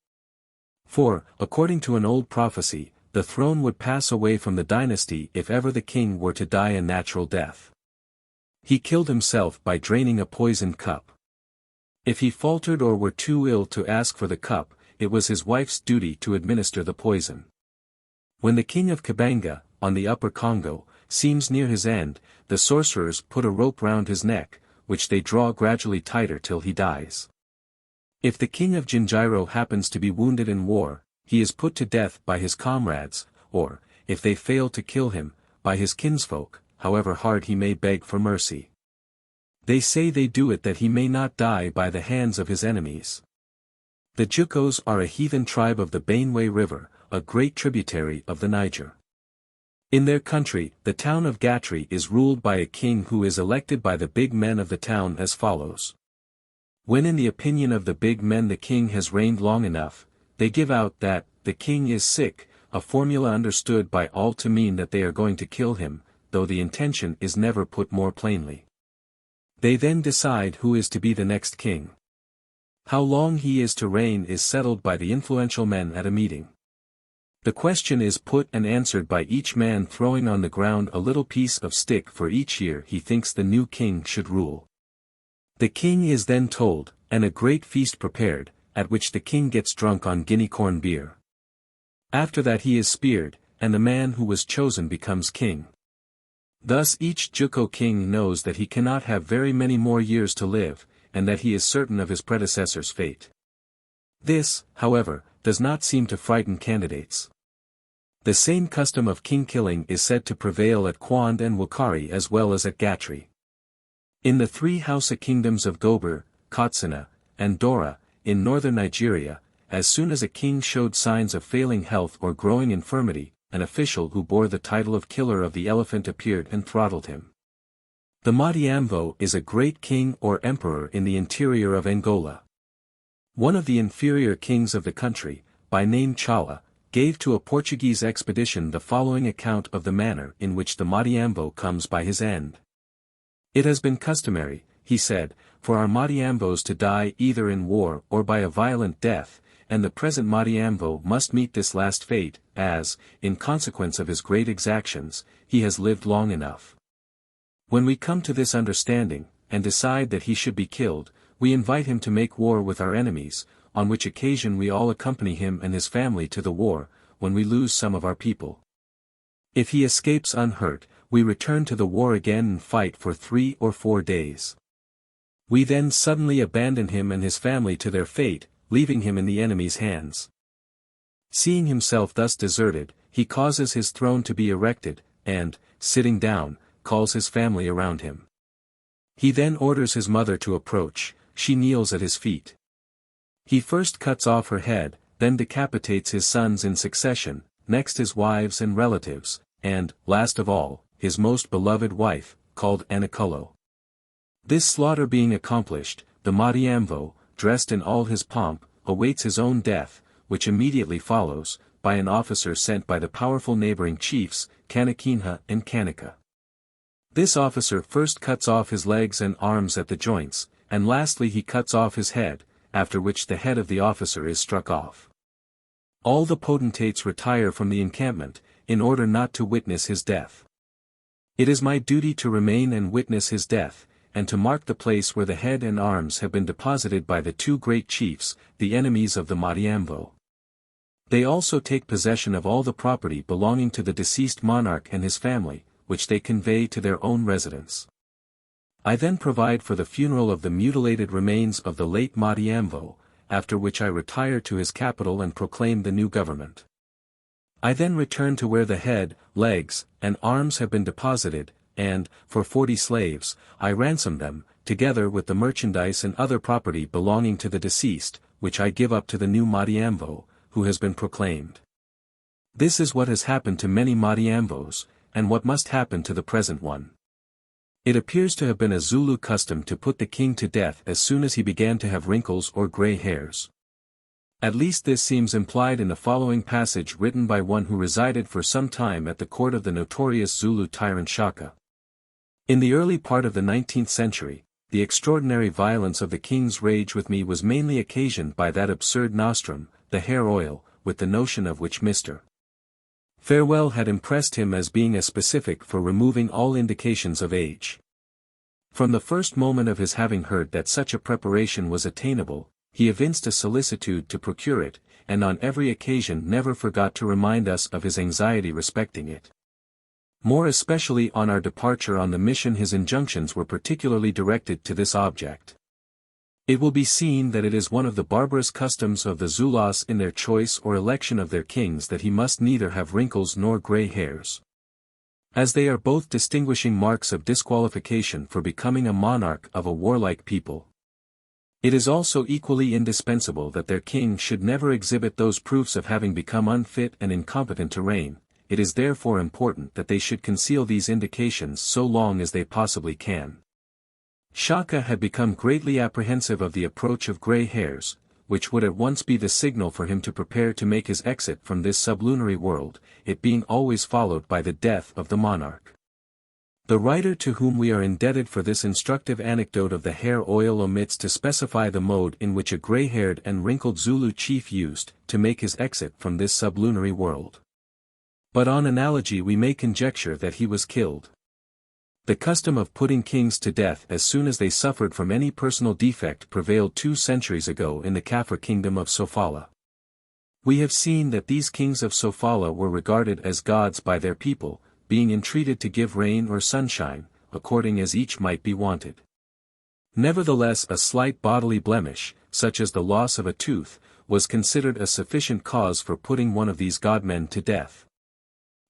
For, according to an old prophecy, the throne would pass away from the dynasty if ever the king were to die a natural death. He killed himself by draining a poisoned cup. If he faltered or were too ill to ask for the cup, it was his wife's duty to administer the poison. When the king of Kabanga, on the upper Congo, seems near his end, the sorcerers put a rope round his neck, which they draw gradually tighter till he dies. If the king of Jinjiro happens to be wounded in war, he is put to death by his comrades, or, if they fail to kill him, by his kinsfolk, however hard he may beg for mercy. They say they do it that he may not die by the hands of his enemies. The Jukos are a heathen tribe of the Benue River, a great tributary of the Niger. In their country, the town of Gatri is ruled by a king who is elected by the big men of the town as follows. When in the opinion of the big men the king has reigned long enough, they give out that, the king is sick, a formula understood by all to mean that they are going to kill him, though the intention is never put more plainly. They then decide who is to be the next king. How long he is to reign is settled by the influential men at a meeting. The question is put and answered by each man throwing on the ground a little piece of stick for each year he thinks the new king should rule. The king is then told, and a great feast prepared, at which the king gets drunk on guinea corn beer. After that he is speared, and the man who was chosen becomes king. Thus each Juko king knows that he cannot have very many more years to live, and that he is certain of his predecessor's fate. This, however, does not seem to frighten candidates. The same custom of king-killing is said to prevail at Kwand and Wakari as well as at Gatri. In the three Hausa kingdoms of Gober, Katsina, and Dora, in northern Nigeria, as soon as a king showed signs of failing health or growing infirmity, an official who bore the title of Killer of the Elephant appeared and throttled him. The Madiamvo is a great king or emperor in the interior of Angola. One of the inferior kings of the country, by name Chawa, gave to a Portuguese expedition the following account of the manner in which the Madiamvo comes by his end. It has been customary, he said, for our Madiambos to die either in war or by a violent death, and the present Madiamvo must meet this last fate, as, in consequence of his great exactions, he has lived long enough. When we come to this understanding, and decide that he should be killed, we invite him to make war with our enemies, on which occasion we all accompany him and his family to the war, when we lose some of our people. If he escapes unhurt, we return to the war again and fight for 3 or 4 days. We then suddenly abandon him and his family to their fate, leaving him in the enemy's hands. Seeing himself thus deserted, he causes his throne to be erected, and, sitting down, calls his family around him. He then orders his mother to approach, she kneels at his feet. He first cuts off her head, then decapitates his sons in succession, next his wives and relatives, and, last of all, his most beloved wife, called Anikolo. This slaughter being accomplished, the Madiamvo, dressed in all his pomp, awaits his own death, which immediately follows, by an officer sent by the powerful neighboring chiefs, Kanakinha and Kanika. This officer first cuts off his legs and arms at the joints, and lastly he cuts off his head, after which the head of the officer is struck off. All the potentates retire from the encampment, in order not to witness his death. It is my duty to remain and witness his death, and to mark the place where the head and arms have been deposited by the 2 great chiefs, the enemies of the Madiamvo. They also take possession of all the property belonging to the deceased monarch and his family, which they convey to their own residence. I then provide for the funeral of the mutilated remains of the late Madiamvo, after which I retire to his capital and proclaim the new government. I then return to where the head, legs, and arms have been deposited, and, for 40 slaves, I ransom them, together with the merchandise and other property belonging to the deceased, which I give up to the new Madiamvo, who has been proclaimed. This is what has happened to many Madiamvos, and what must happen to the present one. It appears to have been a Zulu custom to put the king to death as soon as he began to have wrinkles or gray hairs. At least this seems implied in the following passage written by one who resided for some time at the court of the notorious Zulu tyrant Shaka. In the early part of the 19th century, the extraordinary violence of the king's rage with me was mainly occasioned by that absurd nostrum, the hair oil, with the notion of which Mr. Farewell had impressed him as being a specific for removing all indications of age. From the first moment of his having heard that such a preparation was attainable, he evinced a solicitude to procure it, and on every occasion never forgot to remind us of his anxiety respecting it. More especially on our departure on the mission his injunctions were particularly directed to this object. It will be seen that it is one of the barbarous customs of the Zulus in their choice or election of their kings that he must neither have wrinkles nor grey hairs, as they are both distinguishing marks of disqualification for becoming a monarch of a warlike people. It is also equally indispensable that their king should never exhibit those proofs of having become unfit and incompetent to reign. It is therefore important that they should conceal these indications so long as they possibly can. Shaka had become greatly apprehensive of the approach of grey hairs, which would at once be the signal for him to prepare to make his exit from this sublunary world, it being always followed by the death of the monarch. The writer to whom we are indebted for this instructive anecdote of the hair oil omits to specify the mode in which a grey-haired and wrinkled Zulu chief used to make his exit from this sublunary world. But on analogy we may conjecture that he was killed. The custom of putting kings to death as soon as they suffered from any personal defect prevailed 2 centuries ago in the Kafir kingdom of Sofala. We have seen that these kings of Sofala were regarded as gods by their people, being entreated to give rain or sunshine, according as each might be wanted. Nevertheless, a slight bodily blemish, such as the loss of a tooth, was considered a sufficient cause for putting one of these godmen to death.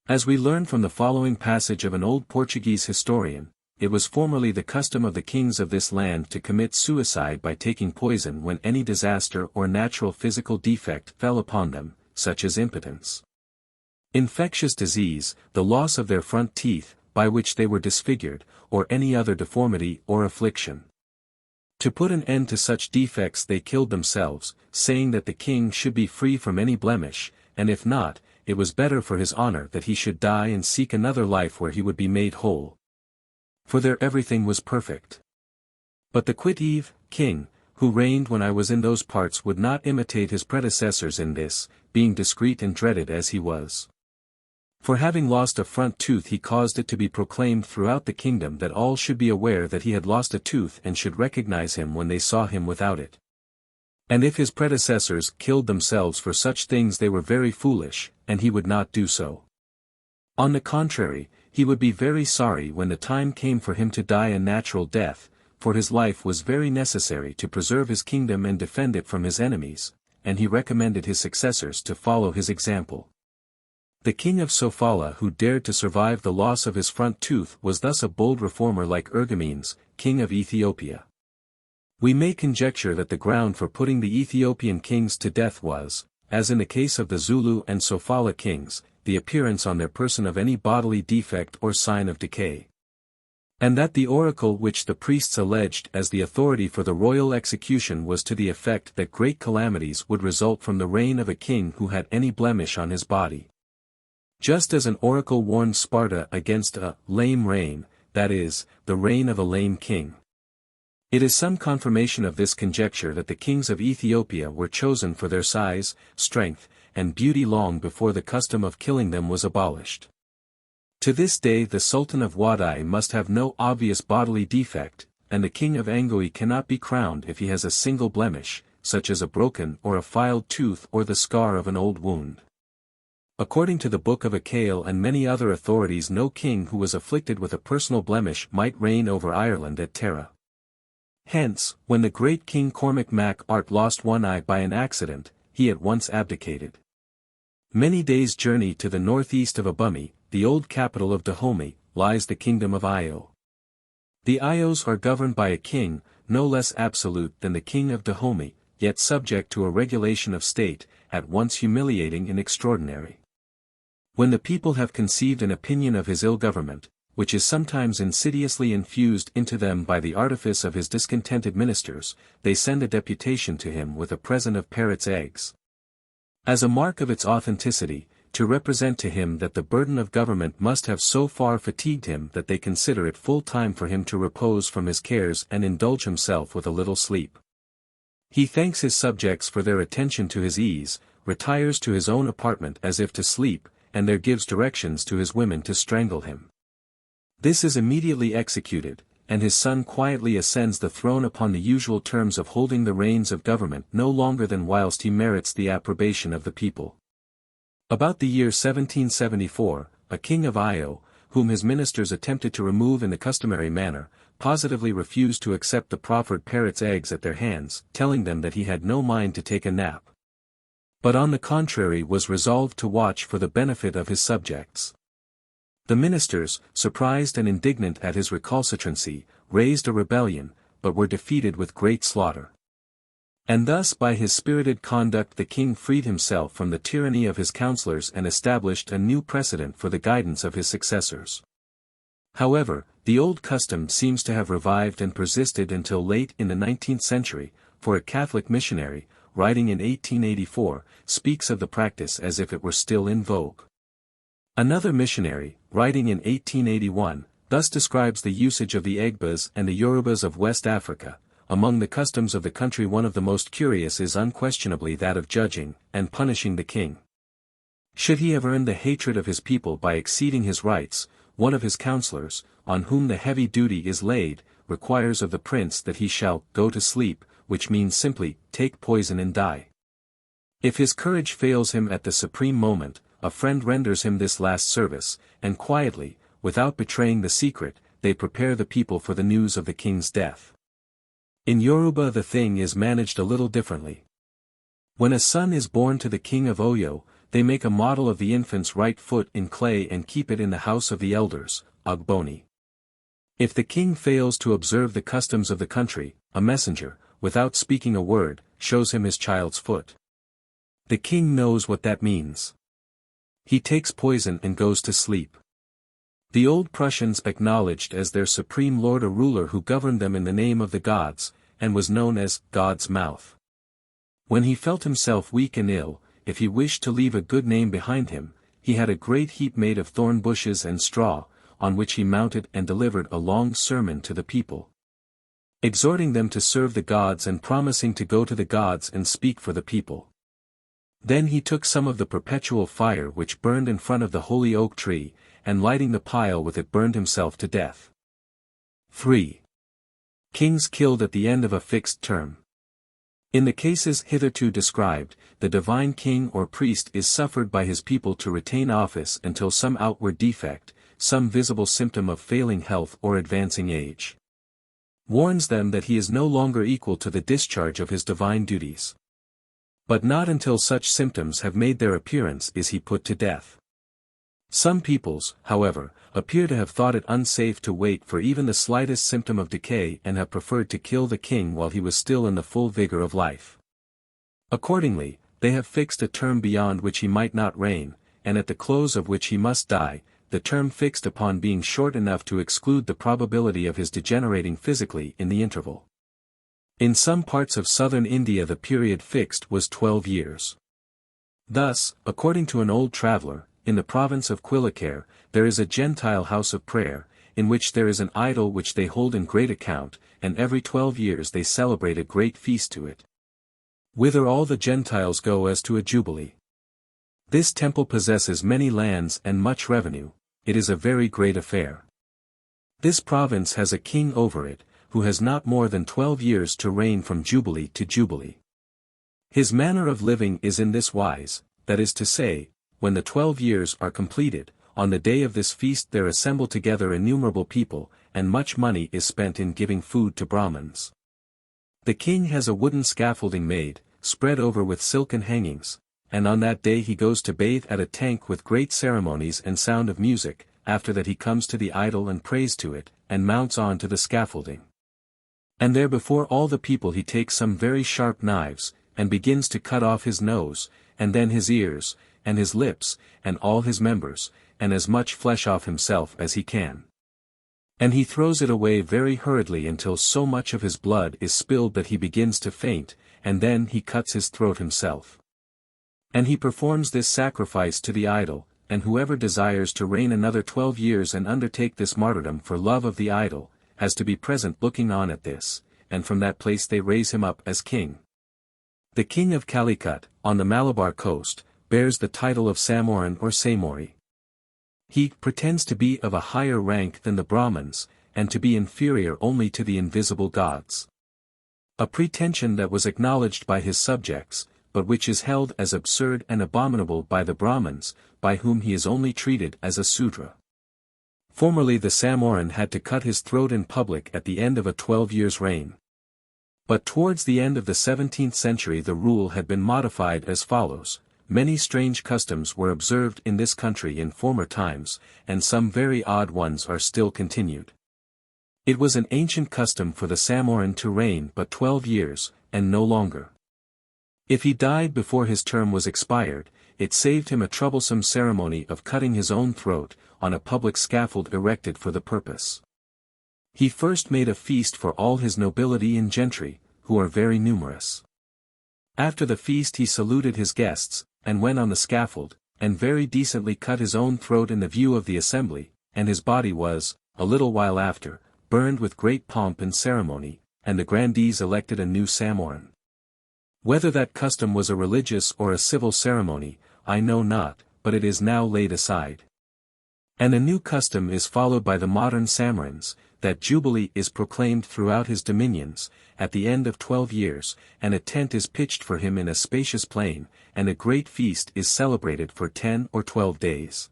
As we learn from the following passage of an old Portuguese historian, it was formerly the custom of the kings of this land to commit suicide by taking poison when any disaster or natural physical defect fell upon them, such as impotence, infectious disease, the loss of their front teeth, by which they were disfigured, or any other deformity or affliction. To put an end to such defects they killed themselves, saying that the king should be free from any blemish, and if not, it was better for his honor that he should die and seek another life where he would be made whole. For there everything was perfect. But the Quiteve, king, who reigned when I was in those parts would not imitate his predecessors in this, being discreet and dreaded as he was. For having lost a front tooth he caused it to be proclaimed throughout the kingdom that all should be aware that he had lost a tooth and should recognize him when they saw him without it. And if his predecessors killed themselves for such things they were very foolish, and he would not do so. On the contrary, he would be very sorry when the time came for him to die a natural death, for his life was very necessary to preserve his kingdom and defend it from his enemies, and he recommended his successors to follow his example. The king of Sofala who dared to survive the loss of his front tooth was thus a bold reformer like Ergomenes, king of Ethiopia. We may conjecture that the ground for putting the Ethiopian kings to death was, as in the case of the Zulu and Sofala kings, the appearance on their person of any bodily defect or sign of decay. And that the oracle which the priests alleged as the authority for the royal execution was to the effect that great calamities would result from the reign of a king who had any blemish on his body. Just as an oracle warned Sparta against a lame reign, that is, the reign of a lame king. It is some confirmation of this conjecture that the kings of Ethiopia were chosen for their size, strength, and beauty long before the custom of killing them was abolished. To this day the Sultan of Wadai must have no obvious bodily defect, and the king of Angoi cannot be crowned if he has a single blemish, such as a broken or a filed tooth or the scar of an old wound. According to the Book of Akale and many other authorities no king who was afflicted with a personal blemish might reign over Ireland at Tara. Hence, when the great King Cormac Mac Art lost one eye by an accident, he at once abdicated. Many days' journey to the northeast of Abumi, the old capital of Dahomey, lies the kingdom of Io. The Ios are governed by a king, no less absolute than the king of Dahomey, yet subject to a regulation of state, at once humiliating and extraordinary. When the people have conceived an opinion of his ill government, which is sometimes insidiously infused into them by the artifice of his discontented ministers, they send a deputation to him with a present of parrots' eggs. As a mark of its authenticity, to represent to him that the burden of government must have so far fatigued him that they consider it full time for him to repose from his cares and indulge himself with a little sleep. He thanks his subjects for their attention to his ease, retires to his own apartment as if to sleep, and there gives directions to his women to strangle him. This is immediately executed, and his son quietly ascends the throne upon the usual terms of holding the reins of government no longer than whilst he merits the approbation of the people. About the year 1774, a king of Io, whom his ministers attempted to remove in the customary manner, positively refused to accept the proffered parrot's eggs at their hands, telling them that he had no mind to take a nap, but on the contrary was resolved to watch for the benefit of his subjects. The ministers, surprised and indignant at his recalcitrancy, raised a rebellion, but were defeated with great slaughter. And thus by his spirited conduct the king freed himself from the tyranny of his counselors and established a new precedent for the guidance of his successors. However, the old custom seems to have revived and persisted until late in the 19th century, for a Catholic missionary, writing in 1884, speaks of the practice as if it were still in vogue. Another missionary, writing in 1881, thus describes the usage of the Egbas and the Yorubas of West Africa. Among the customs of the country one of the most curious is unquestionably that of judging and punishing the king. Should he have earned the hatred of his people by exceeding his rights, one of his counselors, on whom the heavy duty is laid, requires of the prince that he shall go to sleep, which means simply, take poison and die. If his courage fails him at the supreme moment, a friend renders him this last service, and quietly, without betraying the secret, they prepare the people for the news of the king's death. In Yoruba the thing is managed a little differently. When a son is born to the king of Oyo, they make a model of the infant's right foot in clay and keep it in the house of the elders, Ogboni. If the king fails to observe the customs of the country, a messenger, without speaking a word, shows him his child's foot. The king knows what that means. He takes poison and goes to sleep. The old Prussians acknowledged as their supreme lord a ruler who governed them in the name of the gods, and was known as God's mouth. When he felt himself weak and ill, if he wished to leave a good name behind him, he had a great heap made of thorn bushes and straw, on which he mounted and delivered a long sermon to the people, exhorting them to serve the gods and promising to go to the gods and speak for the people. Then he took some of the perpetual fire which burned in front of the holy oak tree, and lighting the pile with it burned himself to death. 3. Kings killed at the end of a fixed term. In the cases hitherto described, the divine king or priest is suffered by his people to retain office until some outward defect, some visible symptom of failing health or advancing age, warns them that he is no longer equal to the discharge of his divine duties. But not until such symptoms have made their appearance is he put to death. Some peoples, however, appear to have thought it unsafe to wait for even the slightest symptom of decay and have preferred to kill the king while he was still in the full vigor of life. Accordingly, they have fixed a term beyond which he might not reign, and at the close of which he must die, the term fixed upon being short enough to exclude the probability of his degenerating physically in the interval. In some parts of southern India the period fixed was 12 years. Thus, according to an old traveller, in the province of Quilacare, there is a Gentile house of prayer, in which there is an idol which they hold in great account, and every 12 years they celebrate a great feast to it, whither all the Gentiles go as to a jubilee. This temple possesses many lands and much revenue. It is a very great affair. This province has a king over it, who has not more than 12 years to reign from jubilee to jubilee. His manner of living is in this wise, that is to say, when the 12 years are completed, on the day of this feast there assemble together innumerable people, and much money is spent in giving food to Brahmins. The king has a wooden scaffolding made, spread over with silken hangings, and on that day he goes to bathe at a tank with great ceremonies and sound of music. After that he comes to the idol and prays to it, and mounts on to the scaffolding. And there before all the people he takes some very sharp knives, and begins to cut off his nose, and then his ears, and his lips, and all his members, and as much flesh off himself as he can. And he throws it away very hurriedly until so much of his blood is spilled that he begins to faint, and then he cuts his throat himself. And he performs this sacrifice to the idol, and whoever desires to reign another 12 years and undertake this martyrdom for love of the idol, has to be present looking on at this, and from that place they raise him up as king. The king of Calicut, on the Malabar coast, bears the title of Samorin or Samori. He pretends to be of a higher rank than the Brahmins, and to be inferior only to the invisible gods. A pretension that was acknowledged by his subjects, but which is held as absurd and abominable by the Brahmins, by whom he is only treated as a Sudra. Formerly the Samoan had to cut his throat in public at the end of a 12 years reign. But towards the end of the 17th century the rule had been modified as follows: many strange customs were observed in this country in former times, and some very odd ones are still continued. It was an ancient custom for the Samoan to reign but 12 years, and no longer. If he died before his term was expired, it saved him a troublesome ceremony of cutting his own throat, on a public scaffold erected for the purpose. He first made a feast for all his nobility and gentry, who are very numerous. After the feast he saluted his guests, and went on the scaffold, and very decently cut his own throat in the view of the assembly, and his body was, a little while after, burned with great pomp and ceremony, and the grandees elected a new Samoan. Whether that custom was a religious or a civil ceremony, I know not, but it is now laid aside. And a new custom is followed by the modern Samorans, that Jubilee is proclaimed throughout his dominions, at the end of 12 years, and a tent is pitched for him in a spacious plain, and a great feast is celebrated for 10 or 12 days.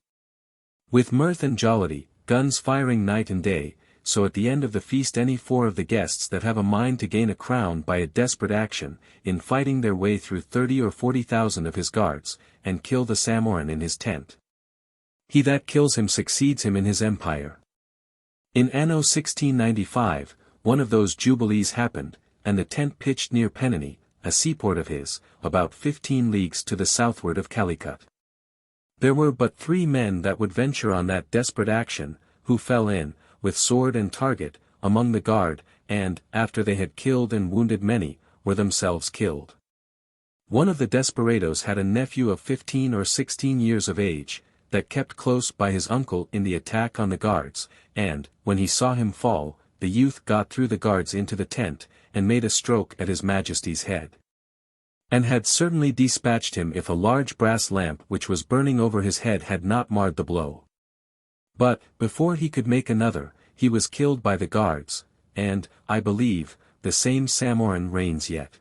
With mirth and jollity, guns firing night and day, so at the end of the feast any 4 of the guests that have a mind to gain a crown by a desperate action, in fighting their way through 30 or 40,000 of his guards, and kill the Samoan in his tent. He that kills him succeeds him in his empire. In anno 1695, one of those jubilees happened, and the tent pitched near Penany, a seaport of his, about 15 leagues to the southward of Calicut. There were but 3 men that would venture on that desperate action, who fell in, with sword and target, among the guard, and, after they had killed and wounded many, were themselves killed. One of the desperadoes had a nephew of 15 or 16 years of age, that kept close by his uncle in the attack on the guards, and, when he saw him fall, the youth got through the guards into the tent, and made a stroke at his majesty's head. And had certainly dispatched him if a large brass lamp which was burning over his head had not marred the blow. But, before he could make another, he was killed by the guards, and, I believe, the same Samoan reigns yet.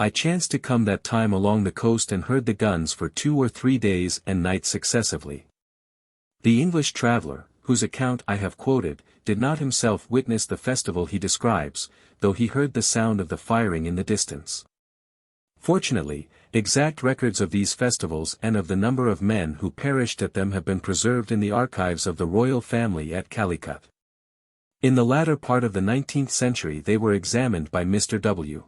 I chanced to come that time along the coast and heard the guns for 2 or 3 days and nights successively. The English traveller, whose account I have quoted, did not himself witness the festival he describes, though he heard the sound of the firing in the distance. Fortunately, exact records of these festivals and of the number of men who perished at them have been preserved in the archives of the royal family at Calicut. In the latter part of the 19th century they were examined by Mr. W.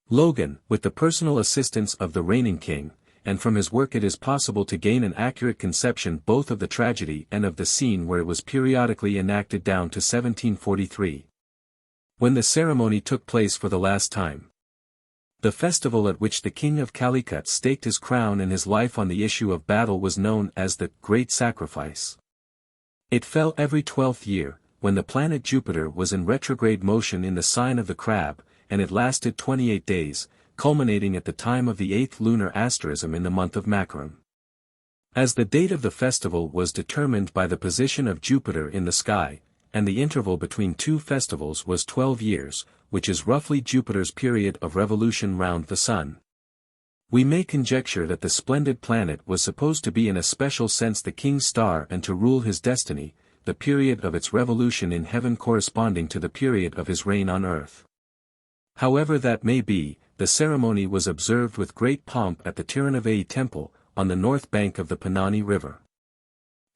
Logan, with the personal assistance of the reigning king, and from his work it is possible to gain an accurate conception both of the tragedy and of the scene where it was periodically enacted down to 1743. When the ceremony took place for the last time. The festival at which the king of Calicut staked his crown and his life on the issue of battle was known as the Great Sacrifice. It fell every 12th year, when the planet Jupiter was in retrograde motion in the sign of the Crab, and it lasted 28 days, culminating at the time of the 8th lunar asterism in the month of Makram. As the date of the festival was determined by the position of Jupiter in the sky, and the interval between 2 festivals was 12 years, which is roughly Jupiter's period of revolution round the Sun. We may conjecture that the splendid planet was supposed to be in a special sense the king's star and to rule his destiny, the period of its revolution in heaven corresponding to the period of his reign on earth. However that may be, the ceremony was observed with great pomp at the Tirunavayi temple, on the north bank of the Panani River.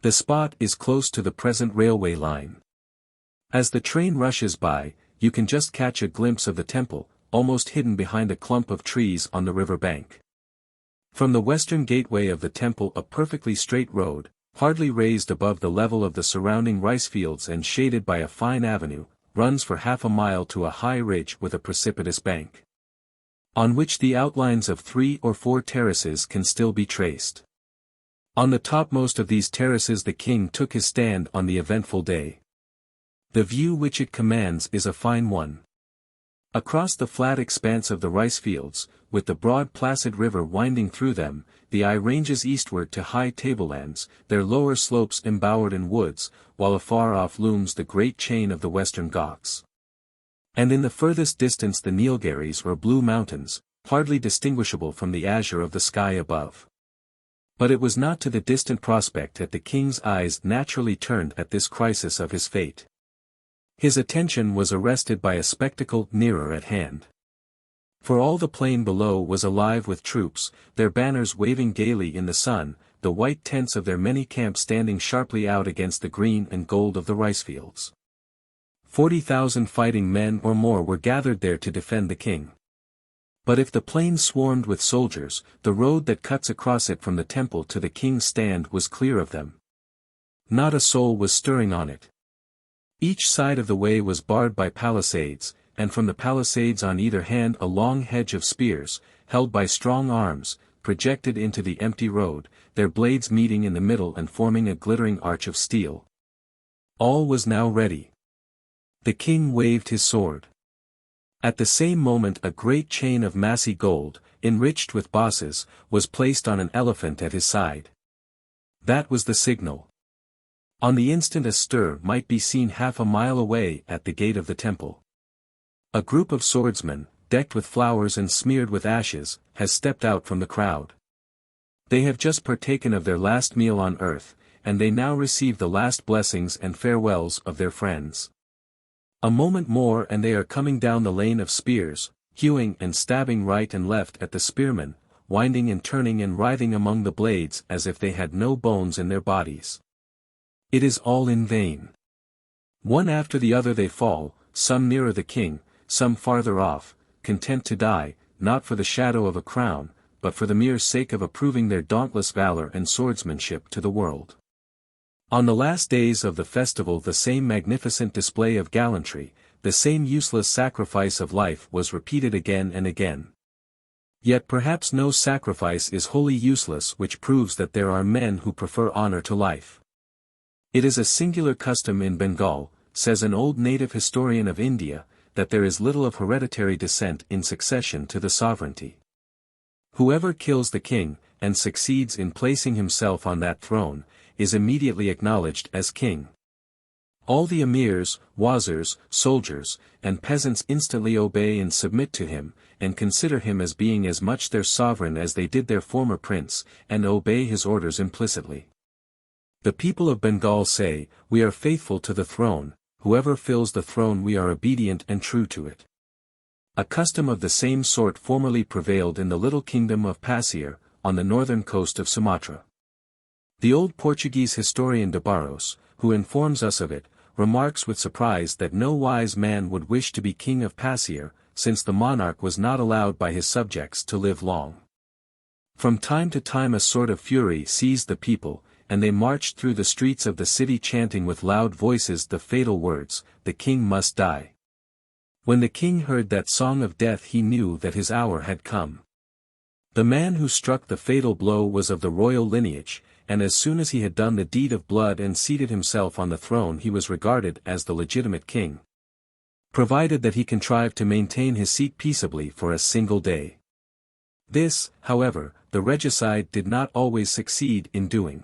The spot is close to the present railway line. As the train rushes by, you can just catch a glimpse of the temple, almost hidden behind a clump of trees on the river bank. From the western gateway of the temple a perfectly straight road, hardly raised above the level of the surrounding rice fields and shaded by a fine avenue, runs for half a mile to a high ridge with a precipitous bank, on which the outlines of 3 or 4 terraces can still be traced. On the topmost of these terraces the king took his stand on the eventful day. The view which it commands is a fine one. Across the flat expanse of the rice fields, with the broad placid river winding through them, the eye ranges eastward to high tablelands, their lower slopes embowered in woods, while afar off looms the great chain of the western Ghauts. And in the furthest distance the Nilgiris or Blue Mountains, hardly distinguishable from the azure of the sky above. But it was not to the distant prospect that the king's eyes naturally turned at this crisis of his fate. His attention was arrested by a spectacle nearer at hand. For all the plain below was alive with troops, their banners waving gaily in the sun, the white tents of their many camps standing sharply out against the green and gold of the ricefields. 40,000 fighting men or more were gathered there to defend the king. But if the plain swarmed with soldiers, the road that cuts across it from the temple to the king's stand was clear of them. Not a soul was stirring on it. Each side of the way was barred by palisades, and from the palisades on either hand a long hedge of spears, held by strong arms, projected into the empty road, their blades meeting in the middle and forming a glittering arch of steel. All was now ready. The king waved his sword. At the same moment a great chain of massy gold, enriched with bosses, was placed on an elephant at his side. That was the signal. On the instant a stir might be seen half a mile away at the gate of the temple. A group of swordsmen, decked with flowers and smeared with ashes, has stepped out from the crowd. They have just partaken of their last meal on earth, and they now receive the last blessings and farewells of their friends. A moment more and they are coming down the lane of spears, hewing and stabbing right and left at the spearmen, winding and turning and writhing among the blades as if they had no bones in their bodies. It is all in vain. One after the other they fall, some nearer the king, some farther off, content to die, not for the shadow of a crown, but for the mere sake of approving their dauntless valor and swordsmanship to the world. On the last days of the festival the same magnificent display of gallantry, the same useless sacrifice of life was repeated again and again. Yet perhaps no sacrifice is wholly useless which proves that there are men who prefer honor to life. It is a singular custom in Bengal, says an old native historian of India, that there is little of hereditary descent in succession to the sovereignty. Whoever kills the king, and succeeds in placing himself on that throne, is immediately acknowledged as king. All the emirs, wazirs, soldiers, and peasants instantly obey and submit to him, and consider him as being as much their sovereign as they did their former prince, and obey his orders implicitly. The people of Bengal say, "We are faithful to the throne, whoever fills the throne we are obedient and true to it." A custom of the same sort formerly prevailed in the little kingdom of Pasir, on the northern coast of Sumatra. The old Portuguese historian de Barros, who informs us of it, remarks with surprise that no wise man would wish to be king of Pasir, since the monarch was not allowed by his subjects to live long. From time to time a sort of fury seized the people, and they marched through the streets of the city chanting with loud voices the fatal words, "The king must die." When the king heard that song of death he knew that his hour had come. The man who struck the fatal blow was of the royal lineage, and as soon as he had done the deed of blood and seated himself on the throne he was regarded as the legitimate king. Provided that he contrived to maintain his seat peaceably for a single day. This, however, the regicide did not always succeed in doing.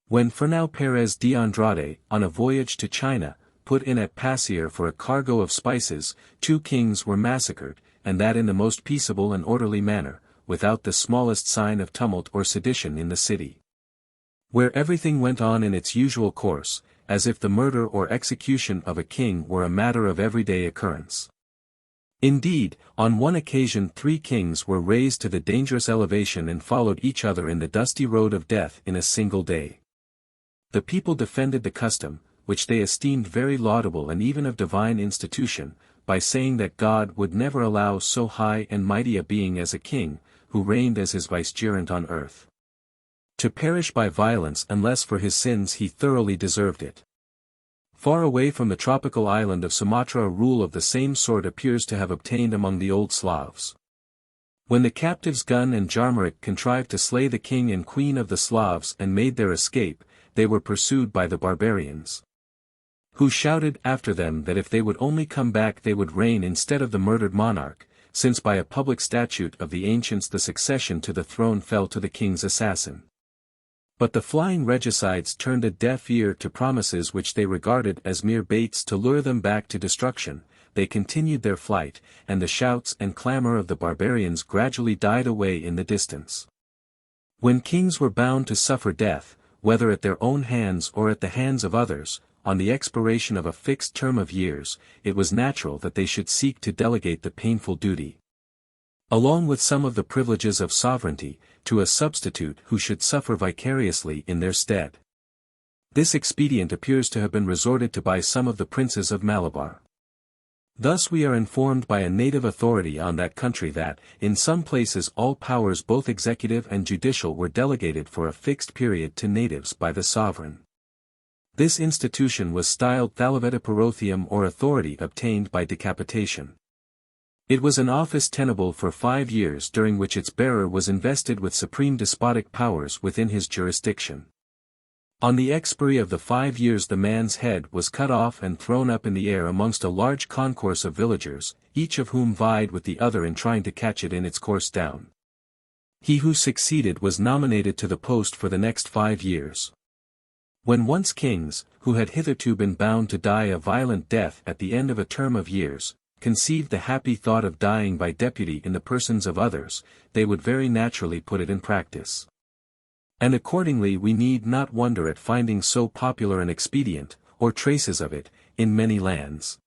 When Fernão Pérez de Andrade, on a voyage to China, put in at Pasir for a cargo of spices, 2 kings were massacred, and that in the most peaceable and orderly manner, without the smallest sign of tumult or sedition in the city. Where everything went on in its usual course, as if the murder or execution of a king were a matter of everyday occurrence. Indeed, on one occasion 3 kings were raised to the dangerous elevation and followed each other in the dusty road of death in a single day. The people defended the custom, which they esteemed very laudable and even of divine institution, by saying that God would never allow so high and mighty a being as a king, who reigned as his vicegerent on earth, to perish by violence unless for his sins he thoroughly deserved it. Far away from the tropical island of Sumatra a rule of the same sort appears to have obtained among the old Slavs. When the captives Gun and Jarmeric contrived to slay the king and queen of the Slavs and made their escape, they were pursued by the barbarians, who shouted after them that if they would only come back they would reign instead of the murdered monarch, since by a public statute of the ancients the succession to the throne fell to the king's assassin. But the flying regicides turned a deaf ear to promises which they regarded as mere baits to lure them back to destruction. They continued their flight, and the shouts and clamor of the barbarians gradually died away in the distance. When kings were bound to suffer death, whether at their own hands or at the hands of others, on the expiration of a fixed term of years, it was natural that they should seek to delegate the painful duty, along with some of the privileges of sovereignty, to a substitute who should suffer vicariously in their stead. This expedient appears to have been resorted to by some of the princes of Malabar. Thus we are informed by a native authority on that country that, in some places all powers both executive and judicial were delegated for a fixed period to natives by the sovereign. This institution was styled Thalavetiparotheum or authority obtained by decapitation. It was an office tenable for 5 years during which its bearer was invested with supreme despotic powers within his jurisdiction. On the expiry of the 5 years the man's head was cut off and thrown up in the air amongst a large concourse of villagers, each of whom vied with the other in trying to catch it in its course down. He who succeeded was nominated to the post for the next 5 years. When once kings, who had hitherto been bound to die a violent death at the end of a term of years, conceived the happy thought of dying by deputy in the persons of others, they would very naturally put it in practice. And accordingly we need not wonder at finding so popular an expedient, or traces of it, in many lands.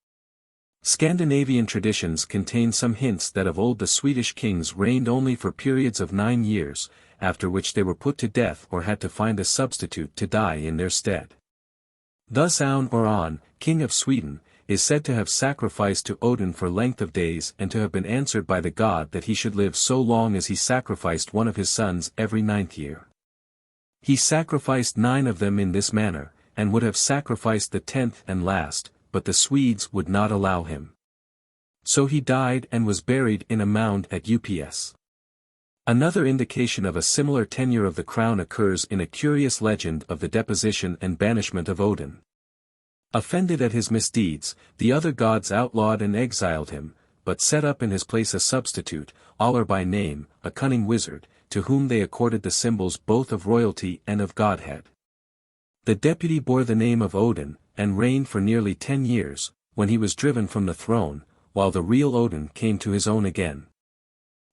Scandinavian traditions contain some hints that of old the Swedish kings reigned only for periods of 9 years, after which they were put to death or had to find a substitute to die in their stead. Thus Aun or On, king of Sweden, is said to have sacrificed to Odin for length of days and to have been answered by the god that he should live so long as he sacrificed one of his sons every 9th year. He sacrificed 9 of them in this manner, and would have sacrificed the 10th and last, but the Swedes would not allow him. So he died and was buried in a mound at Ups. Another indication of a similar tenure of the crown occurs in a curious legend of the deposition and banishment of Odin. Offended at his misdeeds, the other gods outlawed and exiled him, but set up in his place a substitute, Alar by name, a cunning wizard, to whom they accorded the symbols both of royalty and of godhead. The deputy bore the name of Odin, and reigned for nearly 10 years, when he was driven from the throne, while the real Odin came to his own again.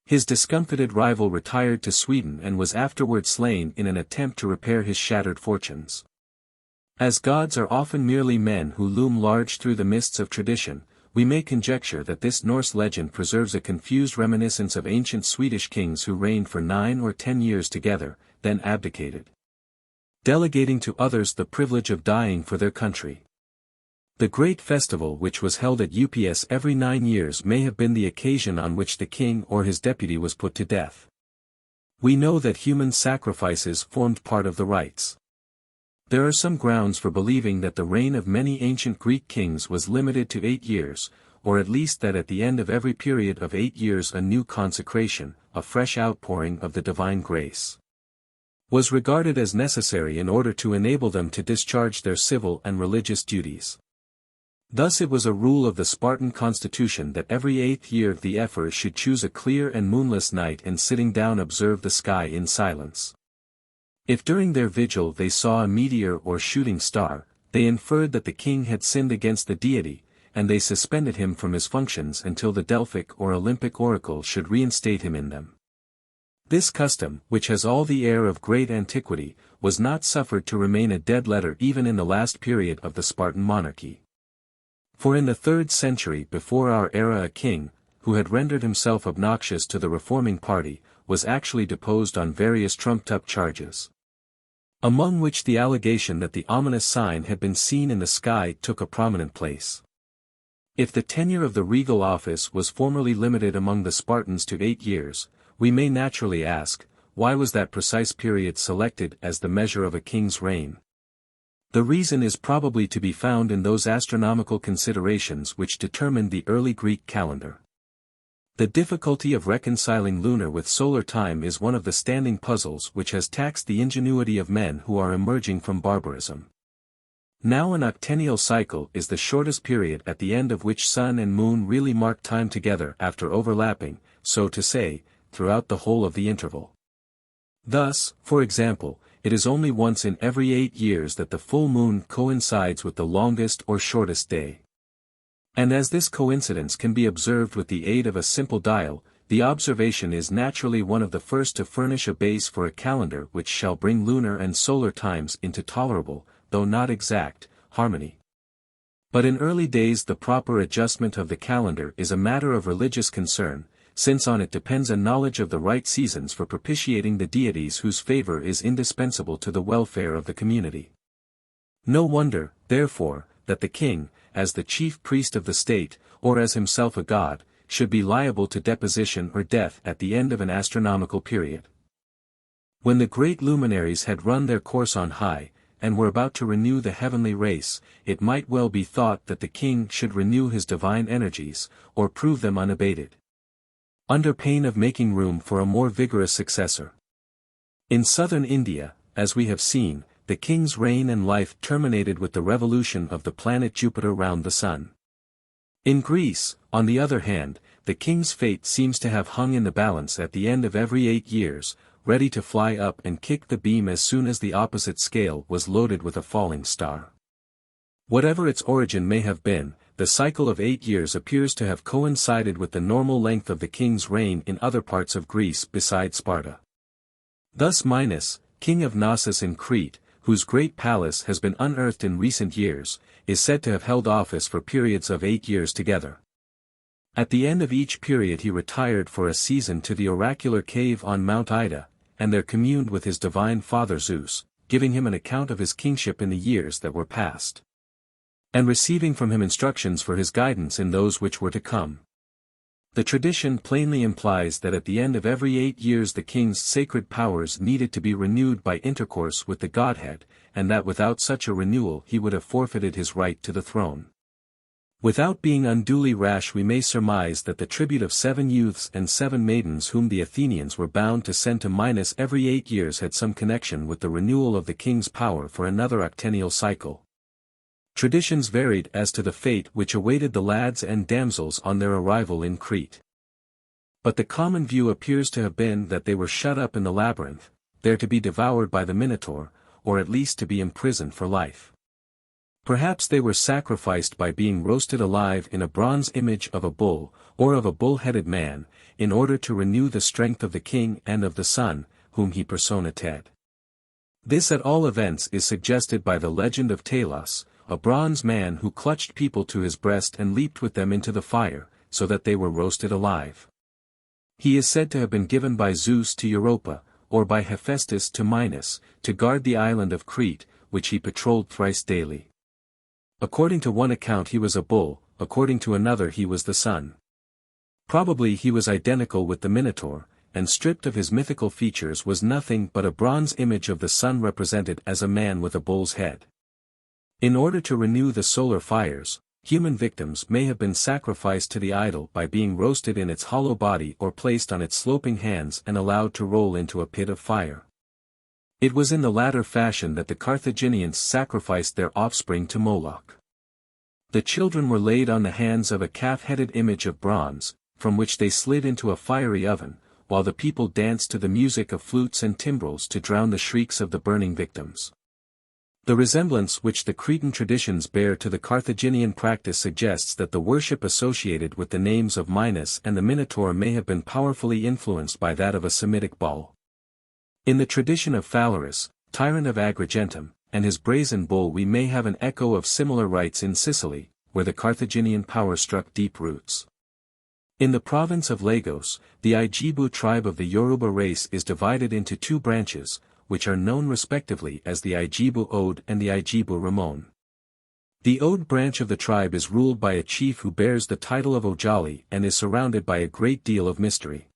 His discomfited rival retired to Sweden and was afterward slain in an attempt to repair his shattered fortunes. As gods are often merely men who loom large through the mists of tradition, we may conjecture that this Norse legend preserves a confused reminiscence of ancient Swedish kings who reigned for 9 or 10 years together, then abdicated, delegating to others the privilege of dying for their country. The great festival which was held at Ups every 9 years may have been the occasion on which the king or his deputy was put to death. We know that human sacrifices formed part of the rites. There are some grounds for believing that the reign of many ancient Greek kings was limited to 8 years, or at least that at the end of every period of 8 years a new consecration, a fresh outpouring of the divine grace, was regarded as necessary in order to enable them to discharge their civil and religious duties. Thus it was a rule of the Spartan constitution that every 8th year the ephors should choose a clear and moonless night and sitting down observe the sky in silence. If during their vigil they saw a meteor or shooting star, they inferred that the king had sinned against the deity, and they suspended him from his functions until the Delphic or Olympic oracle should reinstate him in them. This custom, which has all the air of great antiquity, was not suffered to remain a dead letter even in the last period of the Spartan monarchy. For in the 3rd century before our era a king, who had rendered himself obnoxious to the reforming party, was actually deposed on various trumped-up charges, among which the allegation that the ominous sign had been seen in the sky took a prominent place. If the tenure of the regal office was formerly limited among the Spartans to 8 years, we may naturally ask, why was that precise period selected as the measure of a king's reign? The reason is probably to be found in those astronomical considerations which determined the early Greek calendar. The difficulty of reconciling lunar with solar time is one of the standing puzzles which has taxed the ingenuity of men who are emerging from barbarism. Now an octennial cycle is the shortest period at the end of which sun and moon really mark time together after overlapping, so to say, throughout the whole of the interval. Thus, for example, it is only once in every 8 years that the full moon coincides with the longest or shortest day. And as this coincidence can be observed with the aid of a simple dial, the observation is naturally one of the first to furnish a base for a calendar which shall bring lunar and solar times into tolerable, though not exact, harmony. But in early days the proper adjustment of the calendar is a matter of religious concern, since on it depends a knowledge of the right seasons for propitiating the deities whose favor is indispensable to the welfare of the community. No wonder, therefore, that the king, as the chief priest of the state, or as himself a god, should be liable to deposition or death at the end of an astronomical period. When the great luminaries had run their course on high, and were about to renew the heavenly race, it might well be thought that the king should renew his divine energies, or prove them unabated, under pain of making room for a more vigorous successor. In southern India, as we have seen, the king's reign and life terminated with the revolution of the planet Jupiter round the sun. In Greece, on the other hand, the king's fate seems to have hung in the balance at the end of every 8 years, ready to fly up and kick the beam as soon as the opposite scale was loaded with a falling star. Whatever its origin may have been, the cycle of 8 years appears to have coincided with the normal length of the king's reign in other parts of Greece besides Sparta. Thus Minos, king of Knossos in Crete, whose great palace has been unearthed in recent years, is said to have held office for periods of 8 years together. At the end of each period he retired for a season to the oracular cave on Mount Ida, and there communed with his divine father Zeus, giving him an account of his kingship in the years that were past, and receiving from him instructions for his guidance in those which were to come. The tradition plainly implies that at the end of every 8 years the king's sacred powers needed to be renewed by intercourse with the Godhead, and that without such a renewal he would have forfeited his right to the throne. Without being unduly rash we may surmise that the tribute of 7 youths and 7 maidens whom the Athenians were bound to send to Minos every 8 years had some connection with the renewal of the king's power for another octennial cycle. Traditions varied as to the fate which awaited the lads and damsels on their arrival in Crete. But the common view appears to have been that they were shut up in the labyrinth, there to be devoured by the Minotaur, or at least to be imprisoned for life. Perhaps they were sacrificed by being roasted alive in a bronze image of a bull, or of a bull-headed man, in order to renew the strength of the king and of the son, whom he personated. This at all events is suggested by the legend of Talos, a bronze man who clutched people to his breast and leaped with them into the fire, so that they were roasted alive. He is said to have been given by Zeus to Europa, or by Hephaestus to Minos, to guard the island of Crete, which he patrolled thrice daily. According to one account he was a bull, according to another he was the sun. Probably he was identical with the Minotaur, and stripped of his mythical features was nothing but a bronze image of the sun represented as a man with a bull's head. In order to renew the solar fires, human victims may have been sacrificed to the idol by being roasted in its hollow body or placed on its sloping hands and allowed to roll into a pit of fire. It was in the latter fashion that the Carthaginians sacrificed their offspring to Moloch. The children were laid on the hands of a calf-headed image of bronze, from which they slid into a fiery oven, while the people danced to the music of flutes and timbrels to drown the shrieks of the burning victims. The resemblance which the Cretan traditions bear to the Carthaginian practice suggests that the worship associated with the names of Minos and the Minotaur may have been powerfully influenced by that of a Semitic Baal. In the tradition of Phalaris, tyrant of Agrigentum, and his brazen bull we may have an echo of similar rites in Sicily, where the Carthaginian power struck deep roots. In the province of Lagos, the Ijebu tribe of the Yoruba race is divided into 2 branches, which are known respectively as the Ijebu Ode and the Ijebu Ramon. The Ode branch of the tribe is ruled by a chief who bears the title of Ojali and is surrounded by a great deal of mystery.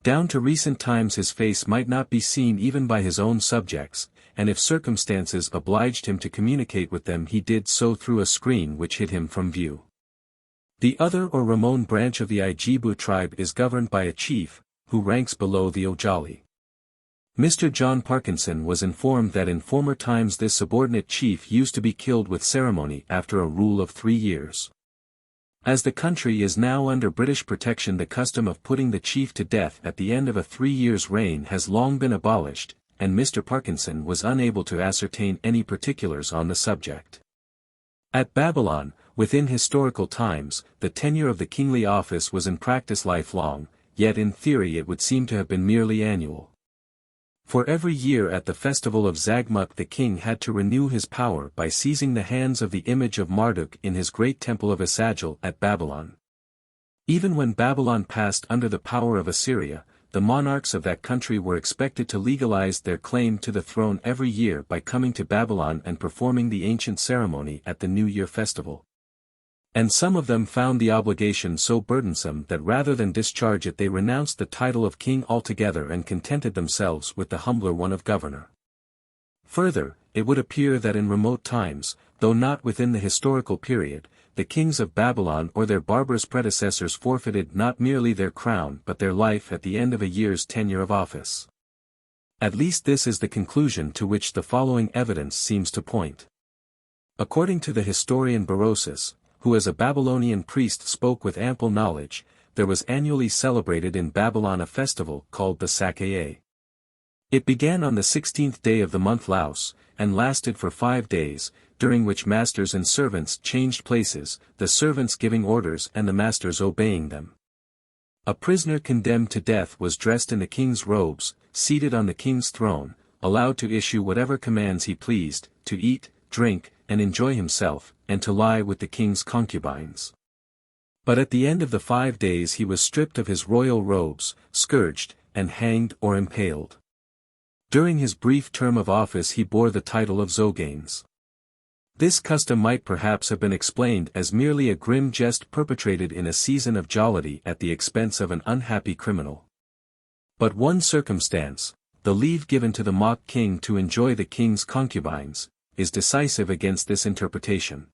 Down to recent times his face might not be seen even by his own subjects, and if circumstances obliged him to communicate with them he did so through a screen which hid him from view. The other or Ramon branch of the Ijebu tribe is governed by a chief, who ranks below the Ojali. Mr. John Parkinson was informed that in former times this subordinate chief used to be killed with ceremony after a rule of 3 years. As the country is now under British protection, the custom of putting the chief to death at the end of a 3 years' reign has long been abolished, and Mr. Parkinson was unable to ascertain any particulars on the subject. At Babylon, within historical times, the tenure of the kingly office was in practice lifelong, yet in theory it would seem to have been merely annual. For every year at the festival of Zagmuk the king had to renew his power by seizing the hands of the image of Marduk in his great temple of Esagil at Babylon. Even when Babylon passed under the power of Assyria, the monarchs of that country were expected to legalize their claim to the throne every year by coming to Babylon and performing the ancient ceremony at the New Year festival. And some of them found the obligation so burdensome that rather than discharge it they renounced the title of king altogether and contented themselves with the humbler one of governor. Further, it would appear that in remote times, though not within the historical period, the kings of Babylon or their barbarous predecessors forfeited not merely their crown but their life at the end of a year's tenure of office. At least this is the conclusion to which the following evidence seems to point. According to the historian Berosus, who as a Babylonian priest spoke with ample knowledge, there was annually celebrated in Babylon a festival called the Sakae. It began on the 16th day of the month Laus, and lasted for 5 days, during which masters and servants changed places, the servants giving orders and the masters obeying them. A prisoner condemned to death was dressed in the king's robes, seated on the king's throne, allowed to issue whatever commands he pleased, to eat, drink, and enjoy himself, and to lie with the king's concubines. But at the end of the 5 days he was stripped of his royal robes, scourged, and hanged or impaled. During his brief term of office he bore the title of Zoganes. This custom might perhaps have been explained as merely a grim jest perpetrated in a season of jollity at the expense of an unhappy criminal. But one circumstance, the leave given to the mock king to enjoy the king's concubines, is decisive against this interpretation.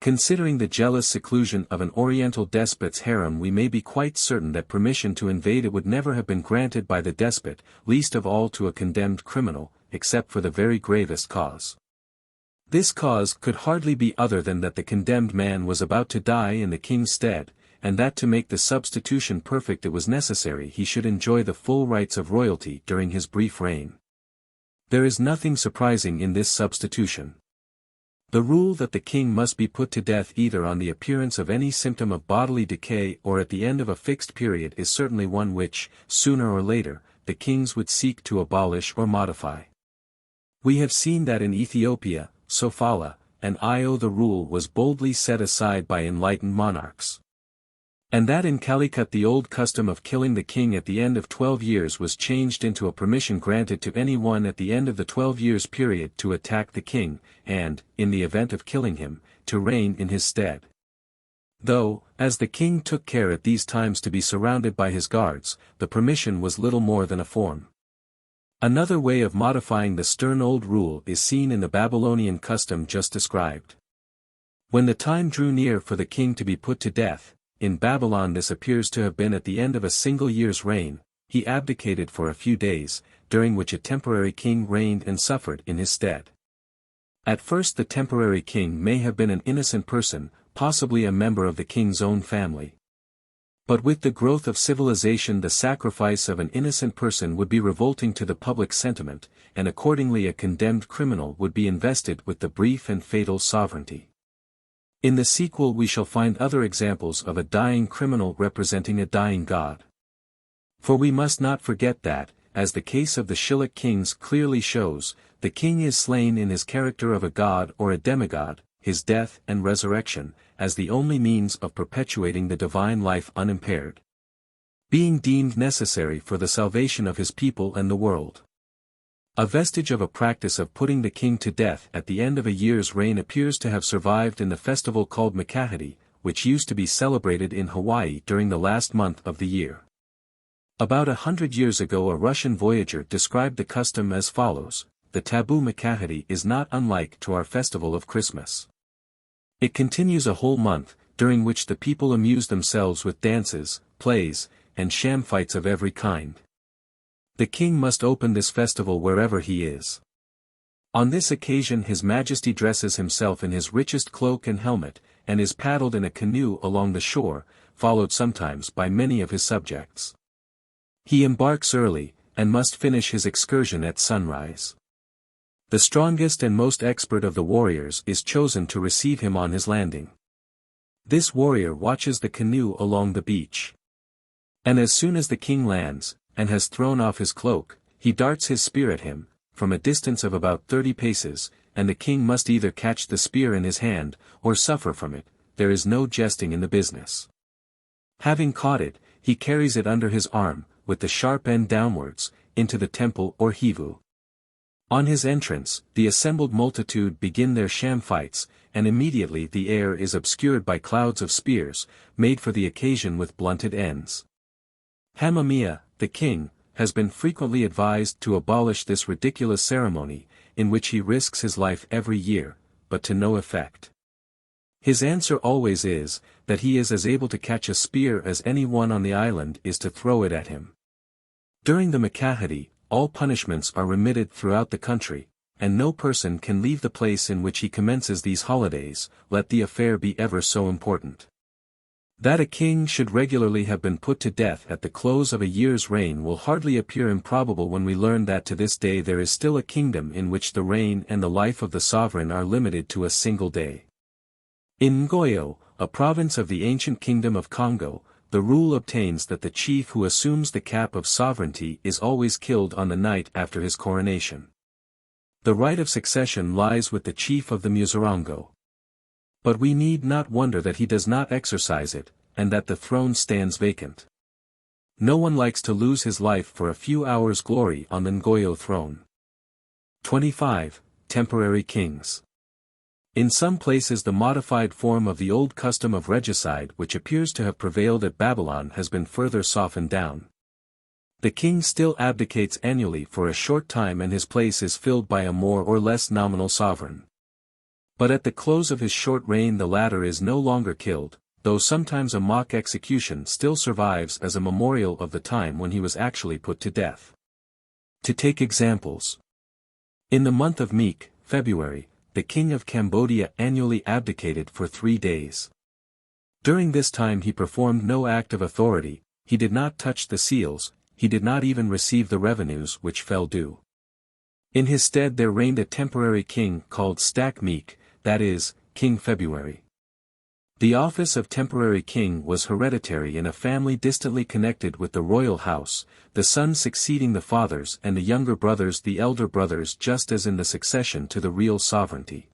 Considering the jealous seclusion of an oriental despot's harem, we may be quite certain that permission to invade it would never have been granted by the despot, least of all to a condemned criminal, except for the very gravest cause. This cause could hardly be other than that the condemned man was about to die in the king's stead, and that to make the substitution perfect it was necessary he should enjoy the full rights of royalty during his brief reign. There is nothing surprising in this substitution. The rule that the king must be put to death either on the appearance of any symptom of bodily decay or at the end of a fixed period is certainly one which, sooner or later, the kings would seek to abolish or modify. We have seen that in Ethiopia, Sofala, and Io the rule was boldly set aside by enlightened monarchs. And that in Calicut the old custom of killing the king at the end of 12 years was changed into a permission granted to any one at the end of the 12 years period to attack the king, and, in the event of killing him, to reign in his stead. Though, as the king took care at these times to be surrounded by his guards, the permission was little more than a form. Another way of modifying the stern old rule is seen in the Babylonian custom just described. When the time drew near for the king to be put to death, in Babylon this appears to have been at the end of a single year's reign, he abdicated for a few days, during which a temporary king reigned and suffered in his stead. At first the temporary king may have been an innocent person, possibly a member of the king's own family. But with the growth of civilization the sacrifice of an innocent person would be revolting to the public sentiment, and accordingly a condemned criminal would be invested with the brief and fatal sovereignty. In the sequel we shall find other examples of a dying criminal representing a dying god. For we must not forget that, as the case of the Shilluk kings clearly shows, the king is slain in his character of a god or a demigod, his death and resurrection, as the only means of perpetuating the divine life unimpaired, being deemed necessary for the salvation of his people and the world. A vestige of a practice of putting the king to death at the end of a year's reign appears to have survived in the festival called Makahati, which used to be celebrated in Hawaii during the last month of the year. About 100 years ago a Russian voyager described the custom as follows: the taboo Makahati is not unlike to our festival of Christmas. It continues a whole month, during which the people amuse themselves with dances, plays, and sham fights of every kind. The king must open this festival wherever he is. On this occasion His Majesty dresses himself in his richest cloak and helmet, and is paddled in a canoe along the shore, followed sometimes by many of his subjects. He embarks early, and must finish his excursion at sunrise. The strongest and most expert of the warriors is chosen to receive him on his landing. This warrior watches the canoe along the beach. And as soon as the king lands, and has thrown off his cloak, he darts his spear at him, from a distance of about 30 paces, and the king must either catch the spear in his hand, or suffer from it. There is no jesting in the business. Having caught it, he carries it under his arm, with the sharp end downwards, into the temple or hivu. On his entrance, the assembled multitude begin their sham fights, and immediately the air is obscured by clouds of spears, made for the occasion with blunted ends. Hamamia, the king, has been frequently advised to abolish this ridiculous ceremony, in which he risks his life every year, but to no effect. His answer always is, that he is as able to catch a spear as any one on the island is to throw it at him. During the Makahadi, all punishments are remitted throughout the country, and no person can leave the place in which he commences these holidays, let the affair be ever so important. That a king should regularly have been put to death at the close of a year's reign will hardly appear improbable when we learn that to this day there is still a kingdom in which the reign and the life of the sovereign are limited to a single day. In Ngoyo, a province of the ancient kingdom of Congo, the rule obtains that the chief who assumes the cap of sovereignty is always killed on the night after his coronation. The right of succession lies with the chief of the Muzurango. But we need not wonder that he does not exercise it, and that the throne stands vacant. No one likes to lose his life for a few hours' glory on the Ngoyo throne. 25. Temporary kings. In some places the modified form of the old custom of regicide which appears to have prevailed at Babylon has been further softened down. The king still abdicates annually for a short time and his place is filled by a more or less nominal sovereign. But at the close of his short reign the latter is no longer killed, though sometimes a mock execution still survives as a memorial of the time when he was actually put to death. To take examples. In the month of Meek, February, the king of Cambodia annually abdicated for 3 days. During this time he performed no act of authority, he did not touch the seals, he did not even receive the revenues which fell due. In his stead there reigned a temporary king called Stak Meek, that is, King February. The office of temporary king was hereditary in a family distantly connected with the royal house, the sons succeeding the fathers and the younger brothers the elder brothers just as in the succession to the real sovereignty.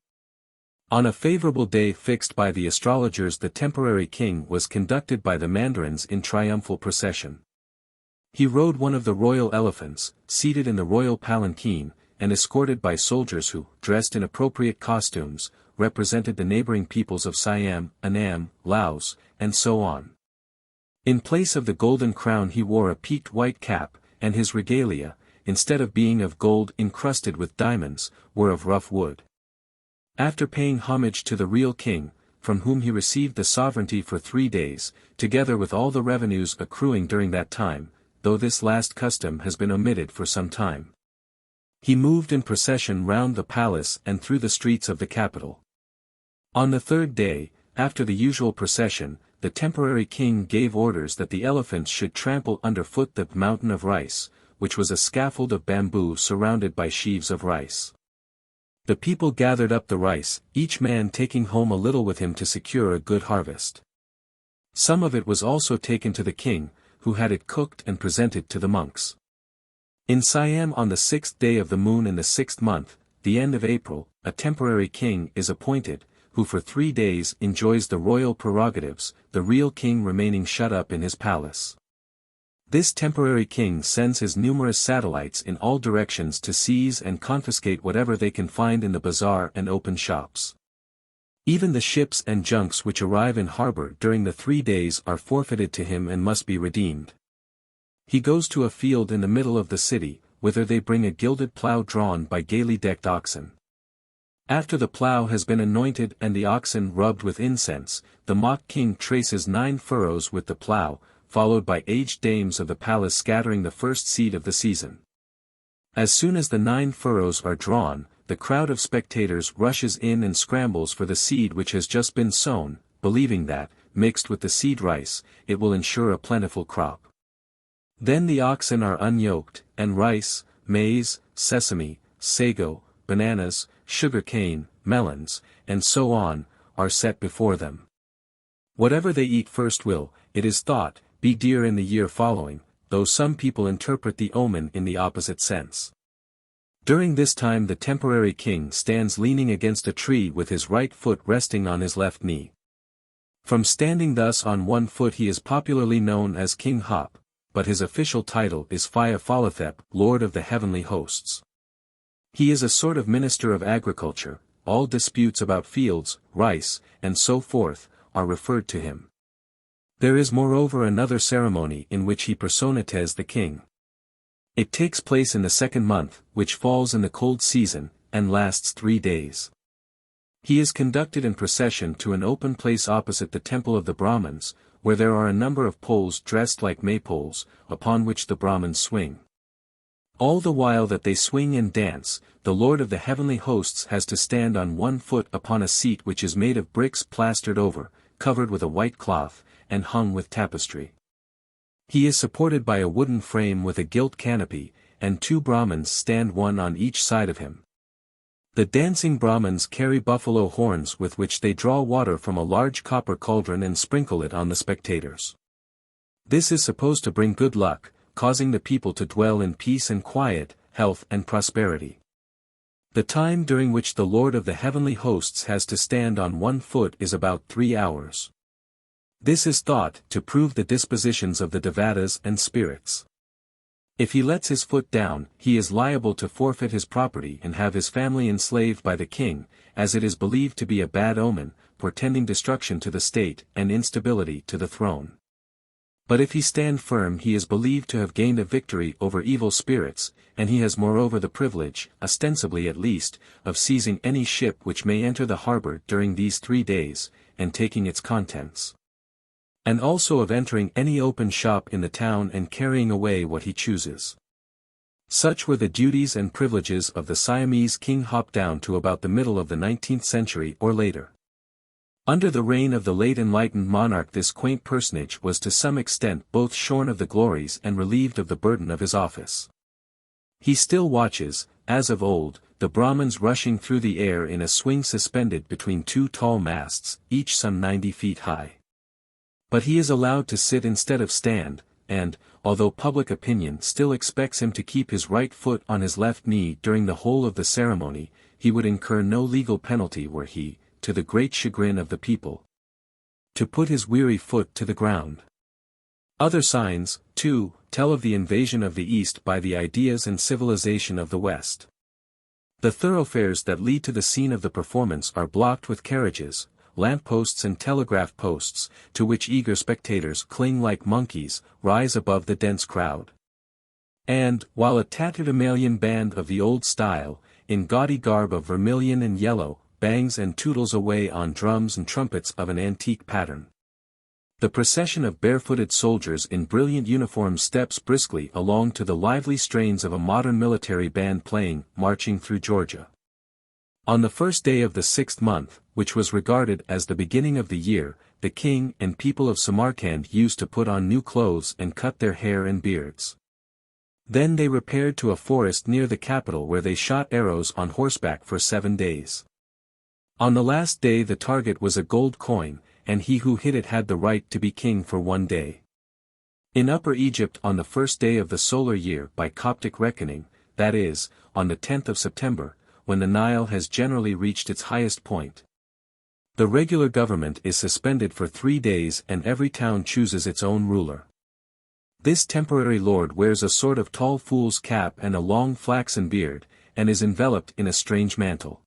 On a favorable day fixed by the astrologers the temporary king was conducted by the mandarins in triumphal procession. He rode one of the royal elephants, seated in the royal palanquin, and escorted by soldiers who, dressed in appropriate costumes, represented the neighboring peoples of Siam, Annam, Laos, and so on. In place of the golden crown he wore a peaked white cap, and his regalia, instead of being of gold encrusted with diamonds, were of rough wood. After paying homage to the real king, from whom he received the sovereignty for 3 days, together with all the revenues accruing during that time, though this last custom has been omitted for some time, he moved in procession round the palace and through the streets of the capital. On the 3rd day, after the usual procession, the temporary king gave orders that the elephants should trample underfoot the mountain of rice, which was a scaffold of bamboo surrounded by sheaves of rice. The people gathered up the rice, each man taking home a little with him to secure a good harvest. Some of it was also taken to the king, who had it cooked and presented to the monks. In Siam on the 6th day of the moon in the 6th month, the end of April, a temporary king is appointed, who for 3 days enjoys the royal prerogatives, the real king remaining shut up in his palace. This temporary king sends his numerous satellites in all directions to seize and confiscate whatever they can find in the bazaar and open shops. Even the ships and junks which arrive in harbor during the 3 days are forfeited to him and must be redeemed. He goes to a field in the middle of the city, whither they bring a gilded plough drawn by gaily decked oxen. After the plough has been anointed and the oxen rubbed with incense, the mock king traces 9 furrows with the plough, followed by aged dames of the palace scattering the first seed of the season. As soon as the 9 furrows are drawn, the crowd of spectators rushes in and scrambles for the seed which has just been sown, believing that, mixed with the seed rice, it will ensure a plentiful crop. Then the oxen are unyoked, and rice, maize, sesame, sago, bananas, sugar cane, melons, and so on, are set before them. Whatever they eat first will, it is thought, be dear in the year following, though some people interpret the omen in the opposite sense. During this time the temporary king stands leaning against a tree with his right foot resting on his left knee. From standing thus on one foot he is popularly known as King Hop, but his official title is Phia-Phalathep, Lord of the Heavenly Hosts. He is a sort of minister of agriculture, all disputes about fields, rice, and so forth, are referred to him. There is moreover another ceremony in which he personates the king. It takes place in the second month, which falls in the cold season, and lasts 3 days. He is conducted in procession to an open place opposite the temple of the Brahmins, where there are a number of poles dressed like maypoles, upon which the Brahmins swing. All the while that they swing and dance, the Lord of the Heavenly Hosts has to stand on one foot upon a seat which is made of bricks plastered over, covered with a white cloth, and hung with tapestry. He is supported by a wooden frame with a gilt canopy, and 2 Brahmins stand one on each side of him. The dancing Brahmins carry buffalo horns with which they draw water from a large copper cauldron and sprinkle it on the spectators. This is supposed to bring good luck, causing the people to dwell in peace and quiet, health and prosperity. The time during which the Lord of the Heavenly Hosts has to stand on one foot is about 3 hours. This is thought to prove the dispositions of the devatas and spirits. If he lets his foot down, he is liable to forfeit his property and have his family enslaved by the king, as it is believed to be a bad omen, portending destruction to the state and instability to the throne. But if he stand firm he is believed to have gained a victory over evil spirits, and he has moreover the privilege, ostensibly at least, of seizing any ship which may enter the harbor during these 3 days, and taking its contents. And also of entering any open shop in the town and carrying away what he chooses. Such were the duties and privileges of the Siamese King Hop down to about the middle of the 19th century or later. Under the reign of the late enlightened monarch this quaint personage was to some extent both shorn of the glories and relieved of the burden of his office. He still watches, as of old, the Brahmins rushing through the air in a swing suspended between 2 tall masts, each some 90 feet high. But he is allowed to sit instead of stand, and, although public opinion still expects him to keep his right foot on his left knee during the whole of the ceremony, he would incur no legal penalty were he, to the great chagrin of the people, to put his weary foot to the ground. Other signs, too, tell of the invasion of the East by the ideas and civilization of the West. The thoroughfares that lead to the scene of the performance are blocked with carriages, lamp-posts and telegraph posts, to which eager spectators cling like monkeys, rise above the dense crowd. And, while a tatterdemalion band of the old style, in gaudy garb of vermilion and yellow, bangs and tootles away on drums and trumpets of an antique pattern, the procession of barefooted soldiers in brilliant uniforms steps briskly along to the lively strains of a modern military band playing "Marching Through Georgia." On the first day of the 6th month, which was regarded as the beginning of the year, the king and people of Samarkand used to put on new clothes and cut their hair and beards. Then they repaired to a forest near the capital where they shot arrows on horseback for 7 days. On the last day the target was a gold coin, and he who hit it had the right to be king for 1 day. In Upper Egypt on the first day of the solar year by Coptic reckoning, that is, on the 10th of September, when the Nile has generally reached its highest point, the regular government is suspended for 3 days and every town chooses its own ruler. This temporary lord wears a sort of tall fool's cap and a long flaxen beard, and is enveloped in a strange mantle.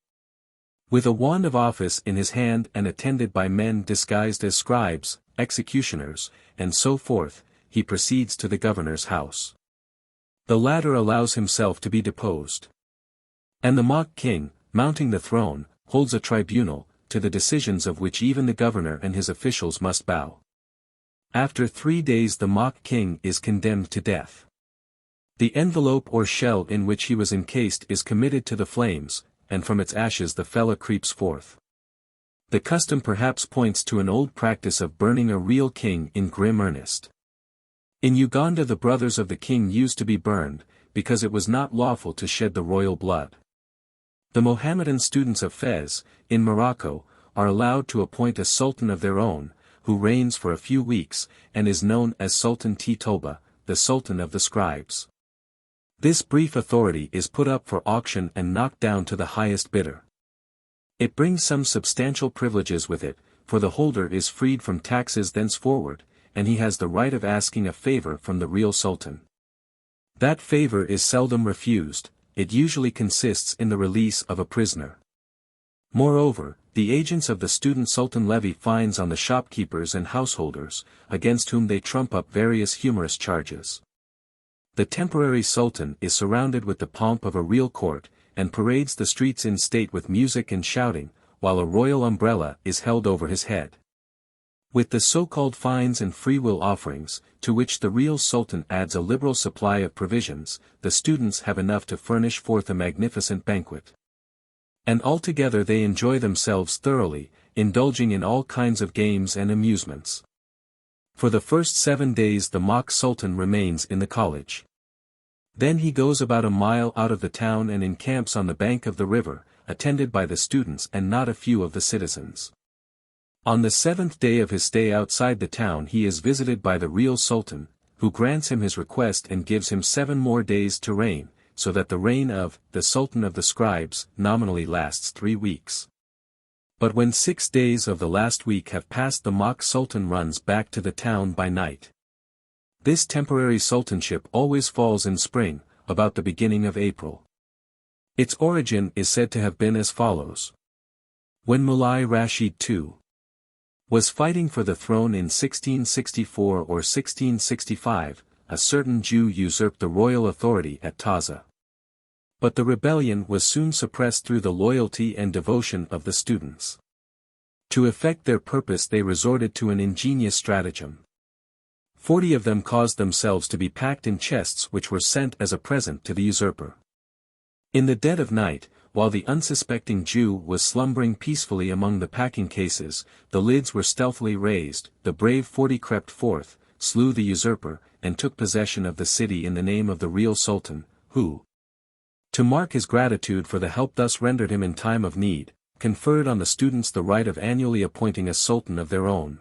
With a wand of office in his hand and attended by men disguised as scribes, executioners, and so forth, he proceeds to the governor's house. The latter allows himself to be deposed. And the mock king, mounting the throne, holds a tribunal, to the decisions of which even the governor and his officials must bow. After 3 days the mock king is condemned to death. The envelope or shell in which he was encased is committed to the flames, and from its ashes the fellow creeps forth. The custom perhaps points to an old practice of burning a real king in grim earnest. In Uganda the brothers of the king used to be burned, because it was not lawful to shed the royal blood. The Mohammedan students of Fez, in Morocco, are allowed to appoint a sultan of their own, who reigns for a few weeks, and is known as Sultan Toba, the Sultan of the Scribes. This brief authority is put up for auction and knocked down to the highest bidder. It brings some substantial privileges with it, for the holder is freed from taxes thenceforward, and he has the right of asking a favor from the real sultan. That favor is seldom refused, it usually consists in the release of a prisoner. Moreover, the agents of the student sultan levy fines on the shopkeepers and householders, against whom they trump up various humorous charges. The temporary sultan is surrounded with the pomp of a real court, and parades the streets in state with music and shouting, while a royal umbrella is held over his head. With the so-called fines and free-will offerings, to which the real sultan adds a liberal supply of provisions, the students have enough to furnish forth a magnificent banquet. And altogether they enjoy themselves thoroughly, indulging in all kinds of games and amusements. For the first 7 days the mock sultan remains in the college. Then he goes about a mile out of the town and encamps on the bank of the river, attended by the students and not a few of the citizens. On the 7th day of his stay outside the town he is visited by the real sultan, who grants him his request and gives him 7 more days to reign, so that the reign of the Sultan of the Scribes nominally lasts 3 weeks. But when 6 days of the last week have passed the mock sultan runs back to the town by night. This temporary sultanship always falls in spring, about the beginning of April. Its origin is said to have been as follows. When Mulai Rashid II was fighting for the throne in 1664 or 1665, a certain Jew usurped the royal authority at Taza. But the rebellion was soon suppressed through the loyalty and devotion of the students. To effect their purpose they resorted to an ingenious stratagem. 40 of them caused themselves to be packed in chests which were sent as a present to the usurper. In the dead of night, while the unsuspecting Jew was slumbering peacefully among the packing cases, the lids were stealthily raised, the brave 40 crept forth, slew the usurper, and took possession of the city in the name of the real sultan, who, to mark his gratitude for the help thus rendered him in time of need, conferred on the students the right of annually appointing a sultan of their own.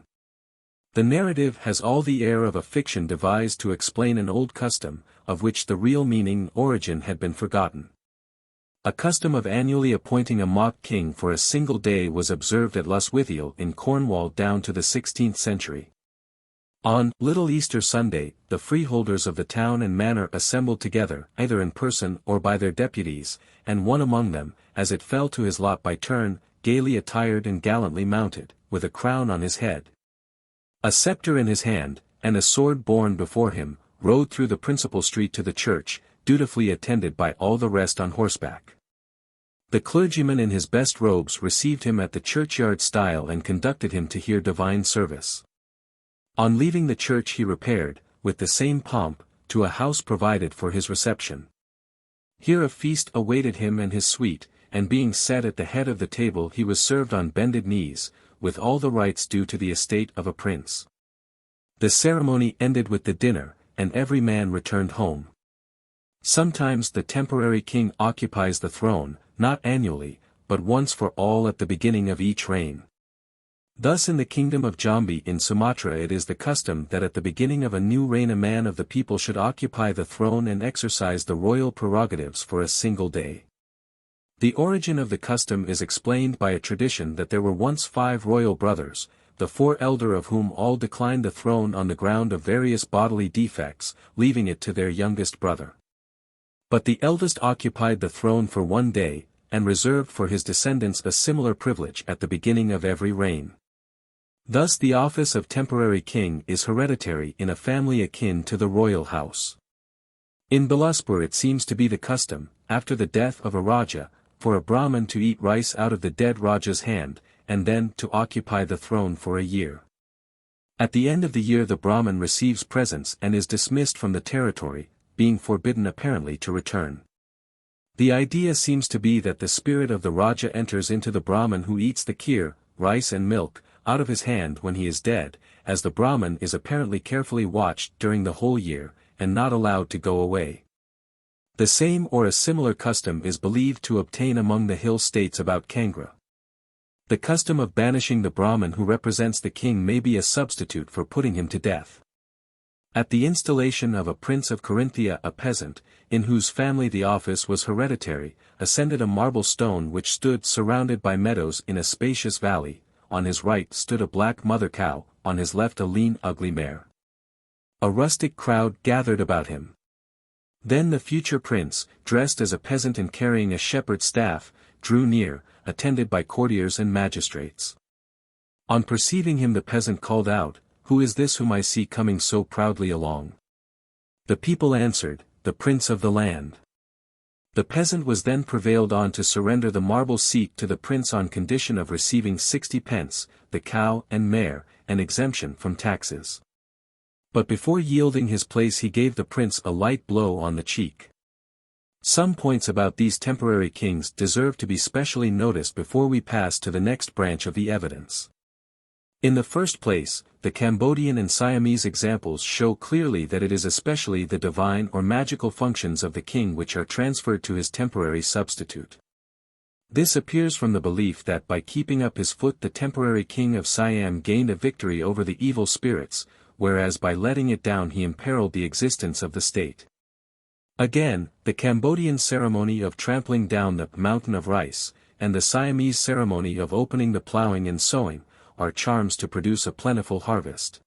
The narrative has all the air of a fiction devised to explain an old custom, of which the real meaning and origin had been forgotten. A custom of annually appointing a mock king for a single day was observed at Lostwithiel in Cornwall down to the 16th century. On Little Easter Sunday, the freeholders of the town and manor assembled together, either in person or by their deputies, and one among them, as it fell to his lot by turn, gaily attired and gallantly mounted, with a crown on his head, a scepter in his hand, and a sword borne before him, rode through the principal street to the church, dutifully attended by all the rest on horseback. The clergyman in his best robes received him at the churchyard stile and conducted him to hear divine service. On leaving the church he repaired, with the same pomp, to a house provided for his reception. Here a feast awaited him and his suite, and being set at the head of the table he was served on bended knees, with all the rites due to the estate of a prince. The ceremony ended with the dinner, and every man returned home. Sometimes the temporary king occupies the throne, not annually, but once for all at the beginning of each reign. Thus in the kingdom of Jambi in Sumatra it is the custom that at the beginning of a new reign a man of the people should occupy the throne and exercise the royal prerogatives for a single day. The origin of the custom is explained by a tradition that there were once 5 royal brothers, the 4 elder of whom all declined the throne on the ground of various bodily defects, leaving it to their youngest brother. But the eldest occupied the throne for 1 day, and reserved for his descendants a similar privilege at the beginning of every reign. Thus the office of temporary king is hereditary in a family akin to the royal house. In Bilaspur it seems to be the custom, after the death of a Raja, for a Brahmin to eat rice out of the dead Raja's hand, and then to occupy the throne for a year. At the end of the year the Brahmin receives presents and is dismissed from the territory, being forbidden apparently to return. The idea seems to be that the spirit of the Raja enters into the Brahmin who eats the kheer, rice and milk, out of his hand when he is dead, as the Brahmin is apparently carefully watched during the whole year, and not allowed to go away. The same or a similar custom is believed to obtain among the hill states about Kangra. The custom of banishing the Brahmin who represents the king may be a substitute for putting him to death. At the installation of a prince of Carinthia, a peasant, in whose family the office was hereditary, ascended a marble stone which stood surrounded by meadows in a spacious valley. On his right stood a black mother cow, on his left a lean ugly mare. A rustic crowd gathered about him. Then the future prince, dressed as a peasant and carrying a shepherd's staff, drew near, attended by courtiers and magistrates. On perceiving him the peasant called out, "Who is this whom I see coming so proudly along?" The people answered, "The prince of the land." The peasant was then prevailed on to surrender the marble seat to the prince on condition of receiving 60 pence, the cow and mare, an exemption from taxes. But before yielding his place he gave the prince a light blow on the cheek. Some points about these temporary kings deserve to be specially noticed before we pass to the next branch of the evidence. In the first place, the Cambodian and Siamese examples show clearly that it is especially the divine or magical functions of the king which are transferred to his temporary substitute. This appears from the belief that by keeping up his foot the temporary king of Siam gained a victory over the evil spirits, whereas by letting it down he imperiled the existence of the state. Again, the Cambodian ceremony of trampling down the mountain of rice, and the Siamese ceremony of opening the ploughing and sowing, are charms to produce a plentiful harvest.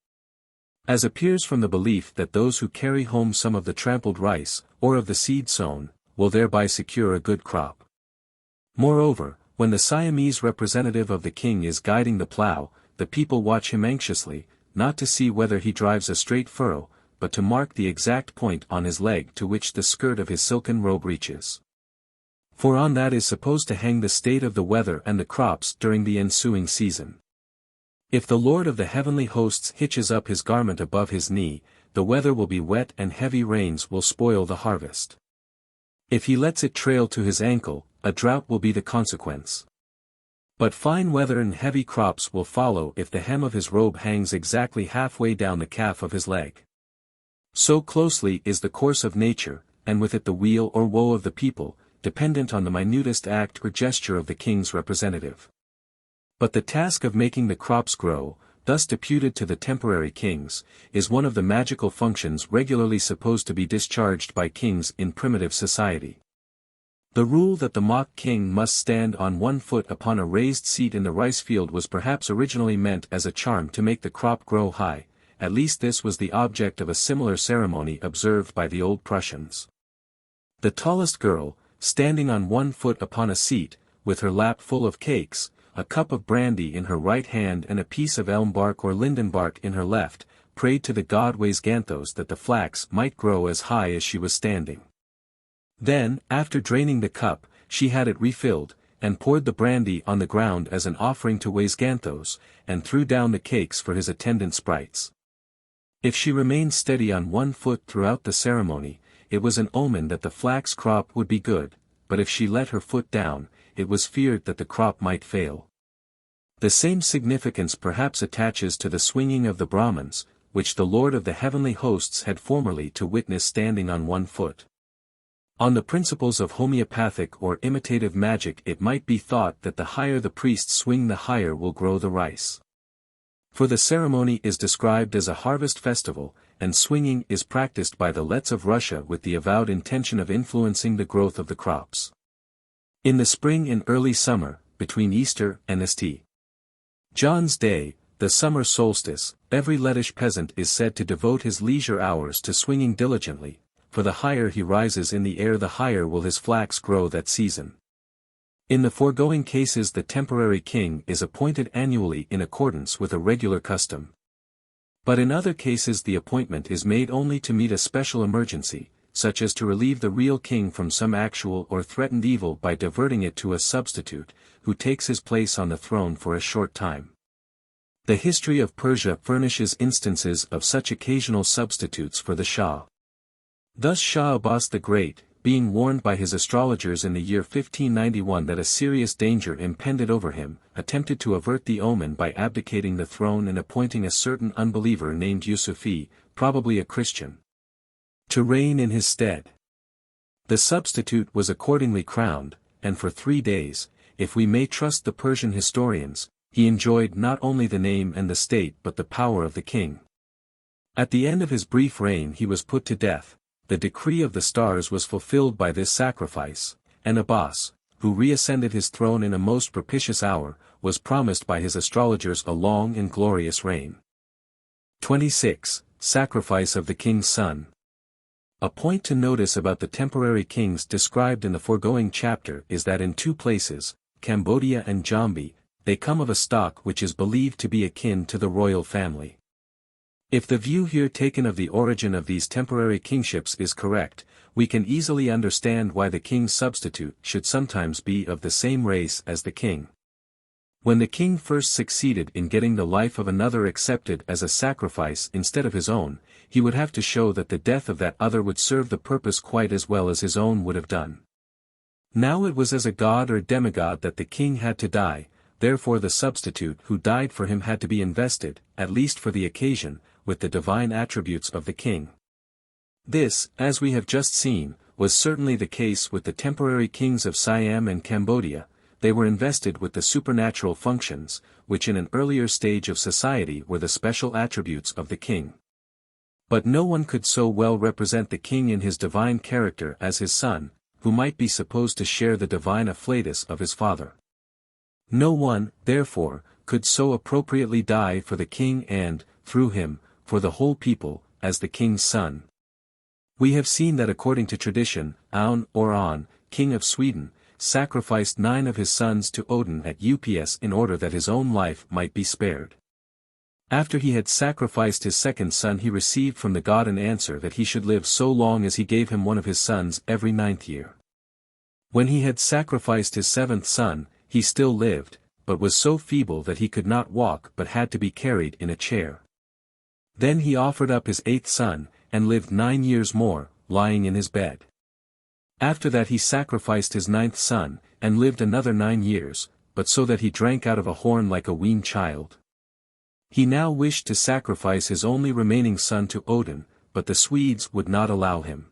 As appears from the belief that those who carry home some of the trampled rice, or of the seed sown, will thereby secure a good crop. Moreover, when the Siamese representative of the king is guiding the plough, the people watch him anxiously, not to see whether he drives a straight furrow, but to mark the exact point on his leg to which the skirt of his silken robe reaches. For on that is supposed to hang the state of the weather and the crops during the ensuing season. If the Lord of the heavenly hosts hitches up his garment above his knee, the weather will be wet and heavy rains will spoil the harvest. If he lets it trail to his ankle, a drought will be the consequence. But fine weather and heavy crops will follow if the hem of his robe hangs exactly halfway down the calf of his leg. So closely is the course of nature, and with it the weal or woe of the people, dependent on the minutest act or gesture of the king's representative. But the task of making the crops grow, thus deputed to the temporary kings, is one of the magical functions regularly supposed to be discharged by kings in primitive society. The rule that the mock king must stand on one foot upon a raised seat in the rice field was perhaps originally meant as a charm to make the crop grow high, at least this was the object of a similar ceremony observed by the old Prussians. The tallest girl, standing on one foot upon a seat, with her lap full of cakes, a cup of brandy in her right hand and a piece of elm bark or linden bark in her left, prayed to the god Waisganthos that the flax might grow as high as she was standing. Then, after draining the cup, she had it refilled, and poured the brandy on the ground as an offering to Waisganthos, and threw down the cakes for his attendant sprites. If she remained steady on one foot throughout the ceremony, it was an omen that the flax crop would be good, but if she let her foot down, it was feared that the crop might fail. The same significance perhaps attaches to the swinging of the Brahmins, which the Lord of the heavenly hosts had formerly to witness standing on one foot. On the principles of homeopathic or imitative magic it might be thought that the higher the priests swing the higher will grow the rice. For the ceremony is described as a harvest festival, and swinging is practiced by the Lets of Russia with the avowed intention of influencing the growth of the crops. In the spring and early summer, between Easter and St. John's Day, the summer solstice, every Lettish peasant is said to devote his leisure hours to swinging diligently, for the higher he rises in the air the higher will his flax grow that season. In the foregoing cases the temporary king is appointed annually in accordance with a regular custom. But in other cases the appointment is made only to meet a special emergency, such as to relieve the real king from some actual or threatened evil by diverting it to a substitute, who takes his place on the throne for a short time. The history of Persia furnishes instances of such occasional substitutes for the Shah. Thus Shah Abbas the Great, being warned by his astrologers in the year 1591 that a serious danger impended over him, attempted to avert the omen by abdicating the throne and appointing a certain unbeliever named Yusufi, probably a Christian, to reign in his stead. The substitute was accordingly crowned, and for 3 days, if we may trust the Persian historians, he enjoyed not only the name and the state but the power of the king. At the end of his brief reign he was put to death. The decree of the stars was fulfilled by this sacrifice, and Abbas, who reascended his throne in a most propitious hour, was promised by his astrologers a long and glorious reign. 26. Sacrifice of the king's son. A point to notice about the temporary kings described in the foregoing chapter is that in two places, Cambodia and Jambi, they come of a stock which is believed to be akin to the royal family. If the view here taken of the origin of these temporary kingships is correct, we can easily understand why the king's substitute should sometimes be of the same race as the king. When the king first succeeded in getting the life of another accepted as a sacrifice instead of his own, he would have to show that the death of that other would serve the purpose quite as well as his own would have done. Now it was as a god or demigod that the king had to die, therefore the substitute who died for him had to be invested, at least for the occasion, with the divine attributes of the king. This, as we have just seen, was certainly the case with the temporary kings of Siam and Cambodia. They were invested with the supernatural functions, which in an earlier stage of society were the special attributes of the king. But no one could so well represent the king in his divine character as his son, who might be supposed to share the divine afflatus of his father. No one, therefore, could so appropriately die for the king and, through him, for the whole people, as the king's son. We have seen that according to tradition, Aun or An, king of Sweden, sacrificed 9 of his sons to Odin at Ups in order that his own life might be spared. After he had sacrificed his second son he received from the god an answer that he should live so long as he gave him one of his sons every 9th year. When he had sacrificed his 7th son, he still lived, but was so feeble that he could not walk but had to be carried in a chair. Then he offered up his 8th son, and lived 9 years more, lying in his bed. After that he sacrificed his 9th son, and lived another 9 years, but so that he drank out of a horn like a weaned child. He now wished to sacrifice his only remaining son to Odin, but the Swedes would not allow him.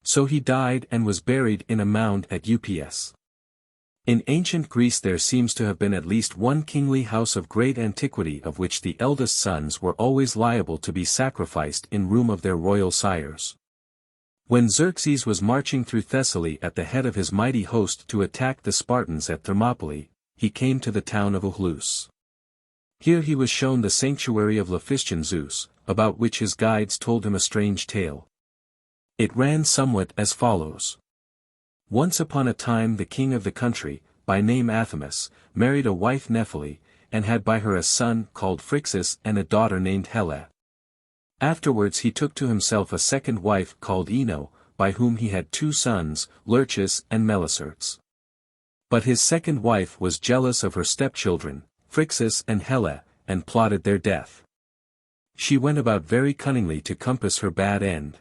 So he died and was buried in a mound at Ups. In ancient Greece there seems to have been at least one kingly house of great antiquity of which the eldest sons were always liable to be sacrificed in room of their royal sires. When Xerxes was marching through Thessaly at the head of his mighty host to attack the Spartans at Thermopylae, he came to the town of Uhlus. Here he was shown the sanctuary of Laphystian Zeus, about which his guides told him a strange tale. It ran somewhat as follows. Once upon a time the king of the country, by name Athamas, married a wife Nephele, and had by her a son called Phrixus and a daughter named Helle. Afterwards he took to himself a second wife called Ino, by whom he had 2 sons, Lurchus and Melicertes. But his second wife was jealous of her stepchildren, Phrixus and Helle, and plotted their death. She went about very cunningly to compass her bad end.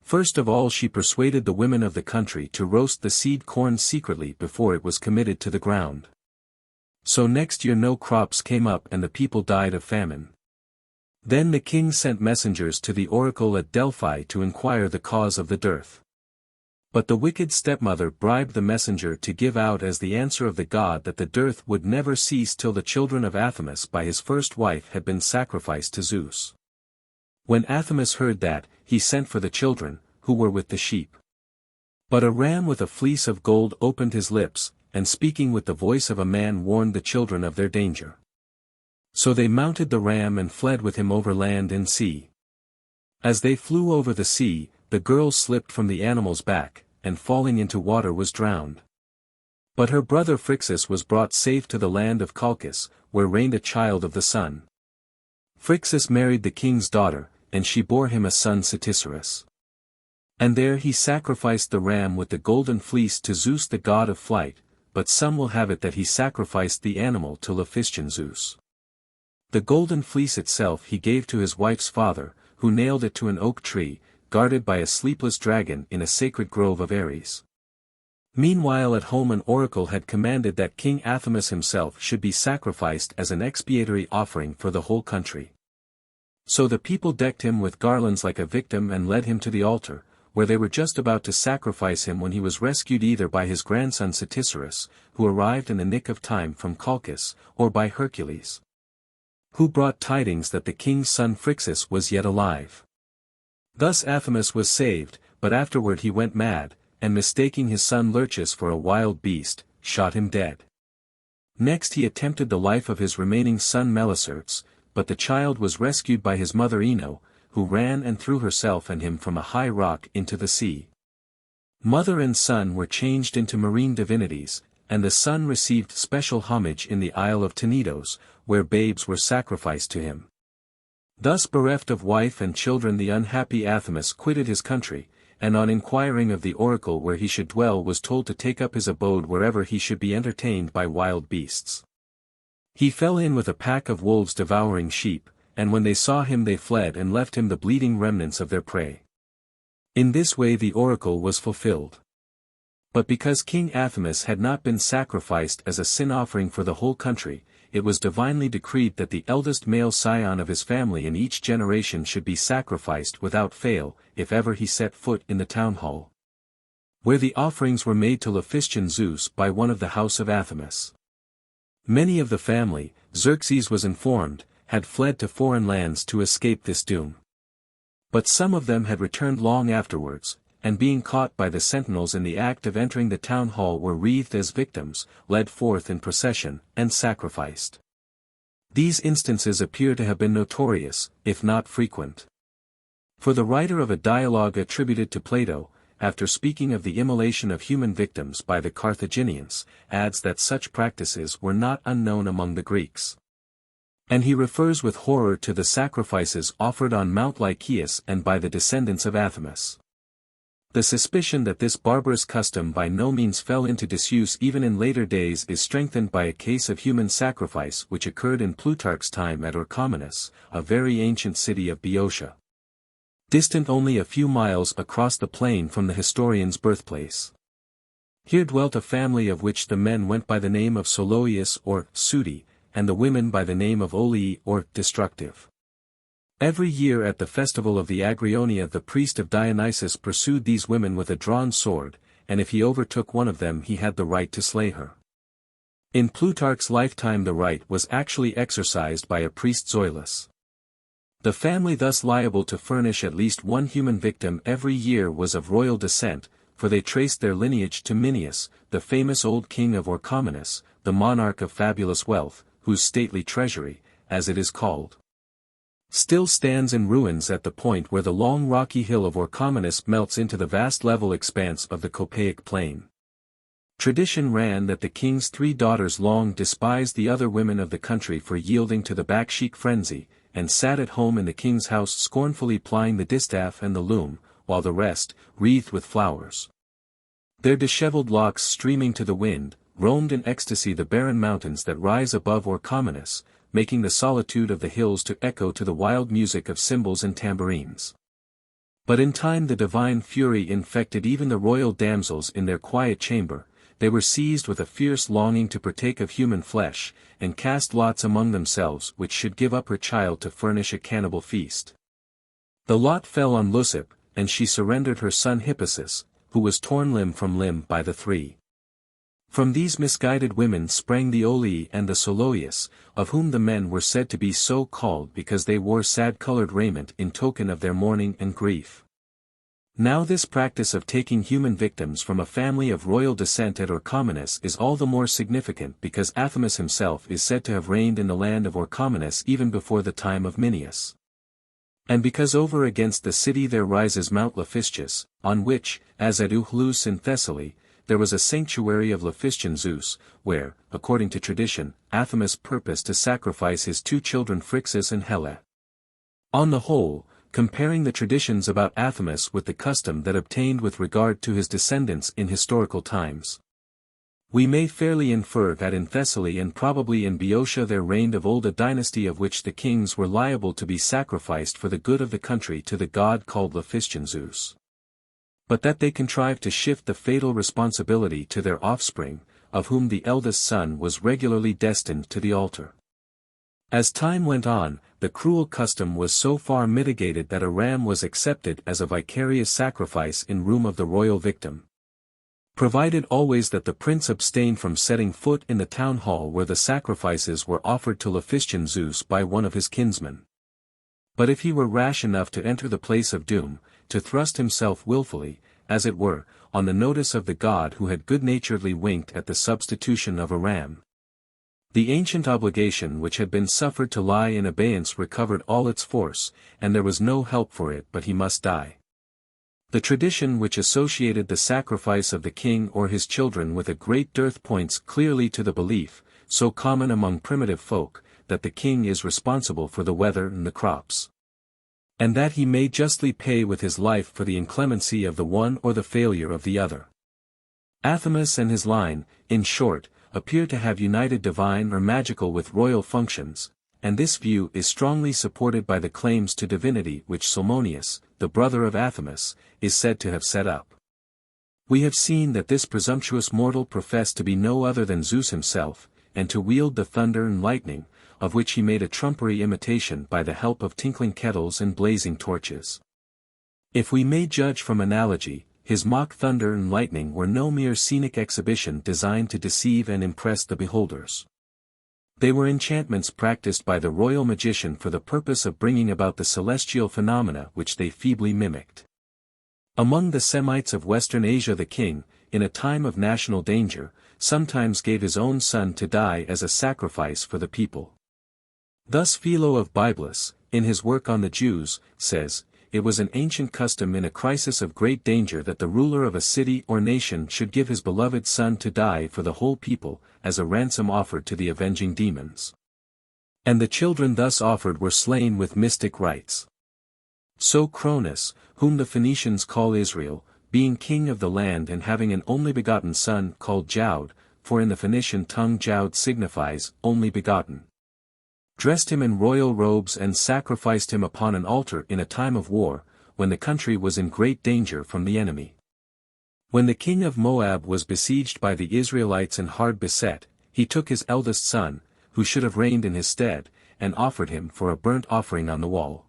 First of all she persuaded the women of the country to roast the seed corn secretly before it was committed to the ground. So next year no crops came up and the people died of famine. Then the king sent messengers to the oracle at Delphi to inquire the cause of the dearth. But the wicked stepmother bribed the messenger to give out as the answer of the god that the dearth would never cease till the children of Athamas by his first wife had been sacrificed to Zeus. When Athamas heard that, he sent for the children, who were with the sheep. But a ram with a fleece of gold opened his lips, and speaking with the voice of a man warned the children of their danger. So they mounted the ram and fled with him over land and sea. As they flew over the sea, the girl slipped from the animal's back, and falling into water was drowned. But her brother Phrixus was brought safe to the land of Colchis, where reigned a child of the sun. Phrixus married the king's daughter, and she bore him a son Satisarus. And there he sacrificed the ram with the golden fleece to Zeus the god of flight, but some will have it that he sacrificed the animal to Laphystian Zeus. The golden fleece itself he gave to his wife's father, who nailed it to an oak tree, guarded by a sleepless dragon in a sacred grove of Ares. Meanwhile at home an oracle had commanded that King Athamas himself should be sacrificed as an expiatory offering for the whole country. So the people decked him with garlands like a victim and led him to the altar, where they were just about to sacrifice him when he was rescued either by his grandson Cyrus, who arrived in the nick of time from Colchis, or by Hercules, who brought tidings that the king's son Phrixus was yet alive. Thus Athamas was saved, but afterward he went mad, and mistaking his son Lurchus for a wild beast, shot him dead. Next he attempted the life of his remaining son Melicertes, but the child was rescued by his mother Ino, who ran and threw herself and him from a high rock into the sea. Mother and son were changed into marine divinities, and the son received special homage in the Isle of Tenedos, where babes were sacrificed to him. Thus bereft of wife and children the unhappy Athamas quitted his country, and on inquiring of the oracle where he should dwell was told to take up his abode wherever he should be entertained by wild beasts. He fell in with a pack of wolves devouring sheep, and when they saw him they fled and left him the bleeding remnants of their prey. In this way the oracle was fulfilled. But because King Athamas had not been sacrificed as a sin offering for the whole country, it was divinely decreed that the eldest male scion of his family in each generation should be sacrificed without fail, if ever he set foot in the town hall, where the offerings were made to Laphystian Zeus by one of the house of Athamas. Many of the family, Xerxes was informed, had fled to foreign lands to escape this doom. But some of them had returned long afterwards, and being caught by the sentinels in the act of entering the town hall were wreathed as victims, led forth in procession, and sacrificed. These instances appear to have been notorious, if not frequent. For the writer of a dialogue attributed to Plato, after speaking of the immolation of human victims by the Carthaginians, adds that such practices were not unknown among the Greeks. And he refers with horror to the sacrifices offered on Mount Lycaeus and by the descendants of Athamas. The suspicion that this barbarous custom by no means fell into disuse even in later days is strengthened by a case of human sacrifice which occurred in Plutarch's time at Orchomenus, a very ancient city of Boeotia, distant only a few miles across the plain from the historian's birthplace. Here dwelt a family of which the men went by the name of Soloius or Sudi, and the women by the name of Olii or Destructive. Every year at the festival of the Agrionia the priest of Dionysus pursued these women with a drawn sword, and if he overtook one of them he had the right to slay her. In Plutarch's lifetime the right was actually exercised by a priest Zoilus. The family thus liable to furnish at least one human victim every year was of royal descent, for they traced their lineage to Minyas, the famous old king of Orchomenus, the monarch of fabulous wealth, whose stately treasury, as it is called, still stands in ruins at the point where the long rocky hill of Orchomenus melts into the vast level expanse of the Copaic plain. Tradition ran that the king's 3 daughters long despised the other women of the country for yielding to the baksheek frenzy, and sat at home in the king's house scornfully plying the distaff and the loom, while the rest, wreathed with flowers, their dishevelled locks streaming to the wind, roamed in ecstasy the barren mountains that rise above Orchomenus, making the solitude of the hills to echo to the wild music of cymbals and tambourines. But in time the divine fury infected even the royal damsels in their quiet chamber, they were seized with a fierce longing to partake of human flesh, and cast lots among themselves which should give up her child to furnish a cannibal feast. The lot fell on Leucippe, and she surrendered her son Hippasus, who was torn limb from limb by the 3. From these misguided women sprang the Olii and the Soloius, of whom the men were said to be so called because they wore sad-colored raiment in token of their mourning and grief. Now this practice of taking human victims from a family of royal descent at Orchomenus is all the more significant because Athamas himself is said to have reigned in the land of Orchomenus even before the time of Minyas. And because over against the city there rises Mount Laphystius, on which, as at Uhlus in Thessaly, there was a sanctuary of Laphystian Zeus, where, according to tradition, Athamas purposed to sacrifice his 2 children Phrixus and Helle. On the whole, comparing the traditions about Athamas with the custom that obtained with regard to his descendants in historical times, we may fairly infer that in Thessaly and probably in Boeotia there reigned of old a dynasty of which the kings were liable to be sacrificed for the good of the country to the god called Laphystian Zeus, but that they contrived to shift the fatal responsibility to their offspring, of whom the eldest son was regularly destined to the altar. As time went on, the cruel custom was so far mitigated that a ram was accepted as a vicarious sacrifice in room of the royal victim. Provided always that the prince abstained from setting foot in the town hall where the sacrifices were offered to Laphystian Zeus by one of his kinsmen. But if he were rash enough to enter the place of doom, to thrust himself wilfully, as it were, on the notice of the god who had good-naturedly winked at the substitution of a ram, the ancient obligation which had been suffered to lie in abeyance recovered all its force, and there was no help for it but he must die. The tradition which associated the sacrifice of the king or his children with a great dearth points clearly to the belief, so common among primitive folk, that the king is responsible for the weather and the crops, and that he may justly pay with his life for the inclemency of the one or the failure of the other. Athamas and his line, in short, appear to have united divine or magical with royal functions, and this view is strongly supported by the claims to divinity which Salmoneus, the brother of Athamas, is said to have set up. We have seen that this presumptuous mortal professed to be no other than Zeus himself, and to wield the thunder and lightning, of which he made a trumpery imitation by the help of tinkling kettles and blazing torches. If we may judge from analogy, his mock thunder and lightning were no mere scenic exhibition designed to deceive and impress the beholders. They were enchantments practiced by the royal magician for the purpose of bringing about the celestial phenomena which they feebly mimicked. Among the Semites of Western Asia the king, in a time of national danger, sometimes gave his own son to die as a sacrifice for the people. Thus Philo of Byblus, in his work on the Jews, says, "It was an ancient custom in a crisis of great danger that the ruler of a city or nation should give his beloved son to die for the whole people, as a ransom offered to the avenging demons. And the children thus offered were slain with mystic rites. So Cronus, whom the Phoenicians call Israel, being king of the land and having an only begotten son called Jaud, for in the Phoenician tongue Jaud signifies only begotten, dressed him in royal robes and sacrificed him upon an altar in a time of war, when the country was in great danger from the enemy. When the king of Moab was besieged by the Israelites and hard beset, he took his eldest son, who should have reigned in his stead, and offered him for a burnt offering on the wall."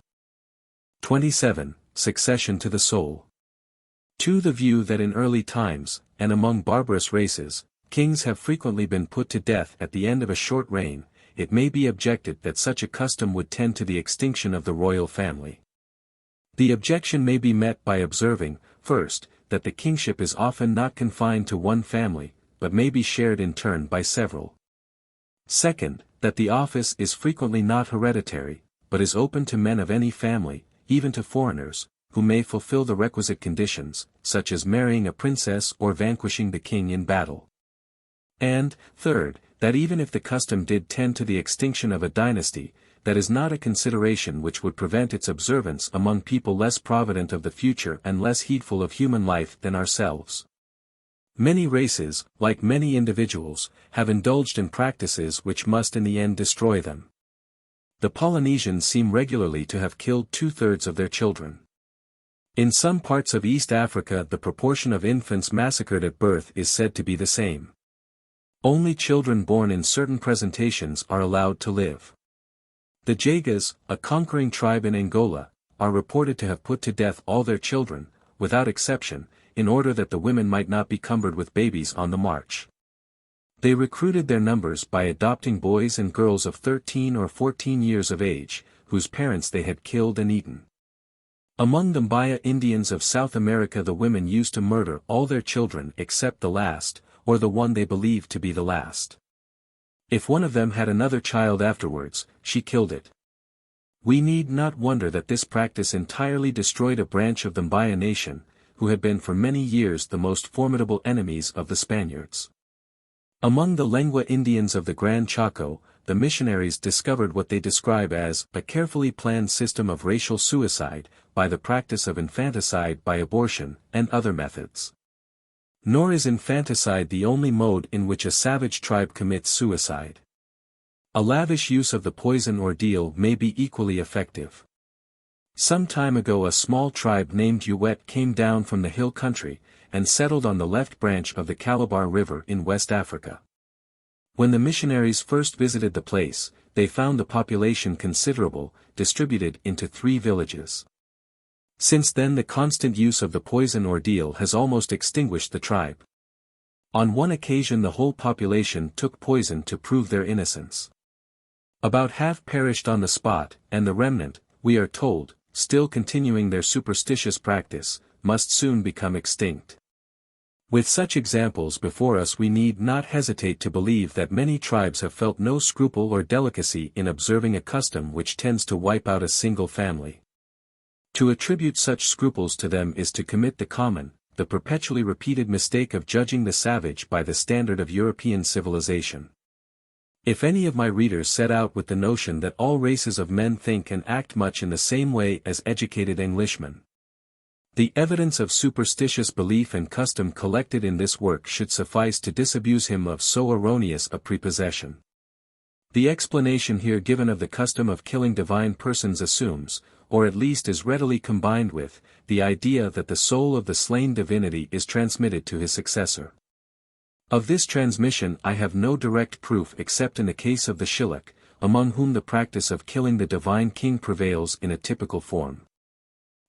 27. Succession to the soul. To the view that in early times, and among barbarous races, kings have frequently been put to death at the end of a short reign, it may be objected that such a custom would tend to the extinction of the royal family. The objection may be met by observing, first, that the kingship is often not confined to one family, but may be shared in turn by several. Second, that the office is frequently not hereditary, but is open to men of any family, even to foreigners, who may fulfill the requisite conditions, such as marrying a princess or vanquishing the king in battle. And, third, that even if the custom did tend to the extinction of a dynasty, that is not a consideration which would prevent its observance among people less provident of the future and less heedful of human life than ourselves. Many races, like many individuals, have indulged in practices which must in the end destroy them. The Polynesians seem regularly to have killed 2/3 of their children. In some parts of East Africa the proportion of infants massacred at birth is said to be the same. Only children born in certain presentations are allowed to live. The Jagas, a conquering tribe in Angola, are reported to have put to death all their children, without exception, in order that the women might not be cumbered with babies on the march. They recruited their numbers by adopting boys and girls of 13 or 14 years of age, whose parents they had killed and eaten. Among the Mbaya Indians of South America the women used to murder all their children except the last, or the one they believed to be the last. If one of them had another child afterwards, she killed it. We need not wonder that this practice entirely destroyed a branch of the Mbaya nation, who had been for many years the most formidable enemies of the Spaniards. Among the Lengua Indians of the Gran Chaco, the missionaries discovered what they describe as a carefully planned system of racial suicide, by the practice of infanticide by abortion, and other methods. Nor is infanticide the only mode in which a savage tribe commits suicide. A lavish use of the poison ordeal may be equally effective. Some time ago a small tribe named Uwet came down from the hill country, and settled on the left branch of the Calabar River in West Africa. When the missionaries first visited the place, they found the population considerable, distributed into 3 villages. Since then the constant use of the poison ordeal has almost extinguished the tribe. On one occasion the whole population took poison to prove their innocence. About half perished on the spot, and the remnant, we are told, still continuing their superstitious practice, must soon become extinct. With such examples before us we need not hesitate to believe that many tribes have felt no scruple or delicacy in observing a custom which tends to wipe out a single family. To attribute such scruples to them is to commit the perpetually repeated mistake of judging the savage by the standard of European civilization. If any of my readers set out with the notion that all races of men think and act much in the same way as educated Englishmen, the evidence of superstitious belief and custom collected in this work should suffice to disabuse him of so erroneous a prepossession. The explanation here given of the custom of killing divine persons assumes, or at least is readily combined with, the idea that the soul of the slain divinity is transmitted to his successor. Of this transmission I have no direct proof except in the case of the Shilluk, among whom the practice of killing the divine king prevails in a typical form,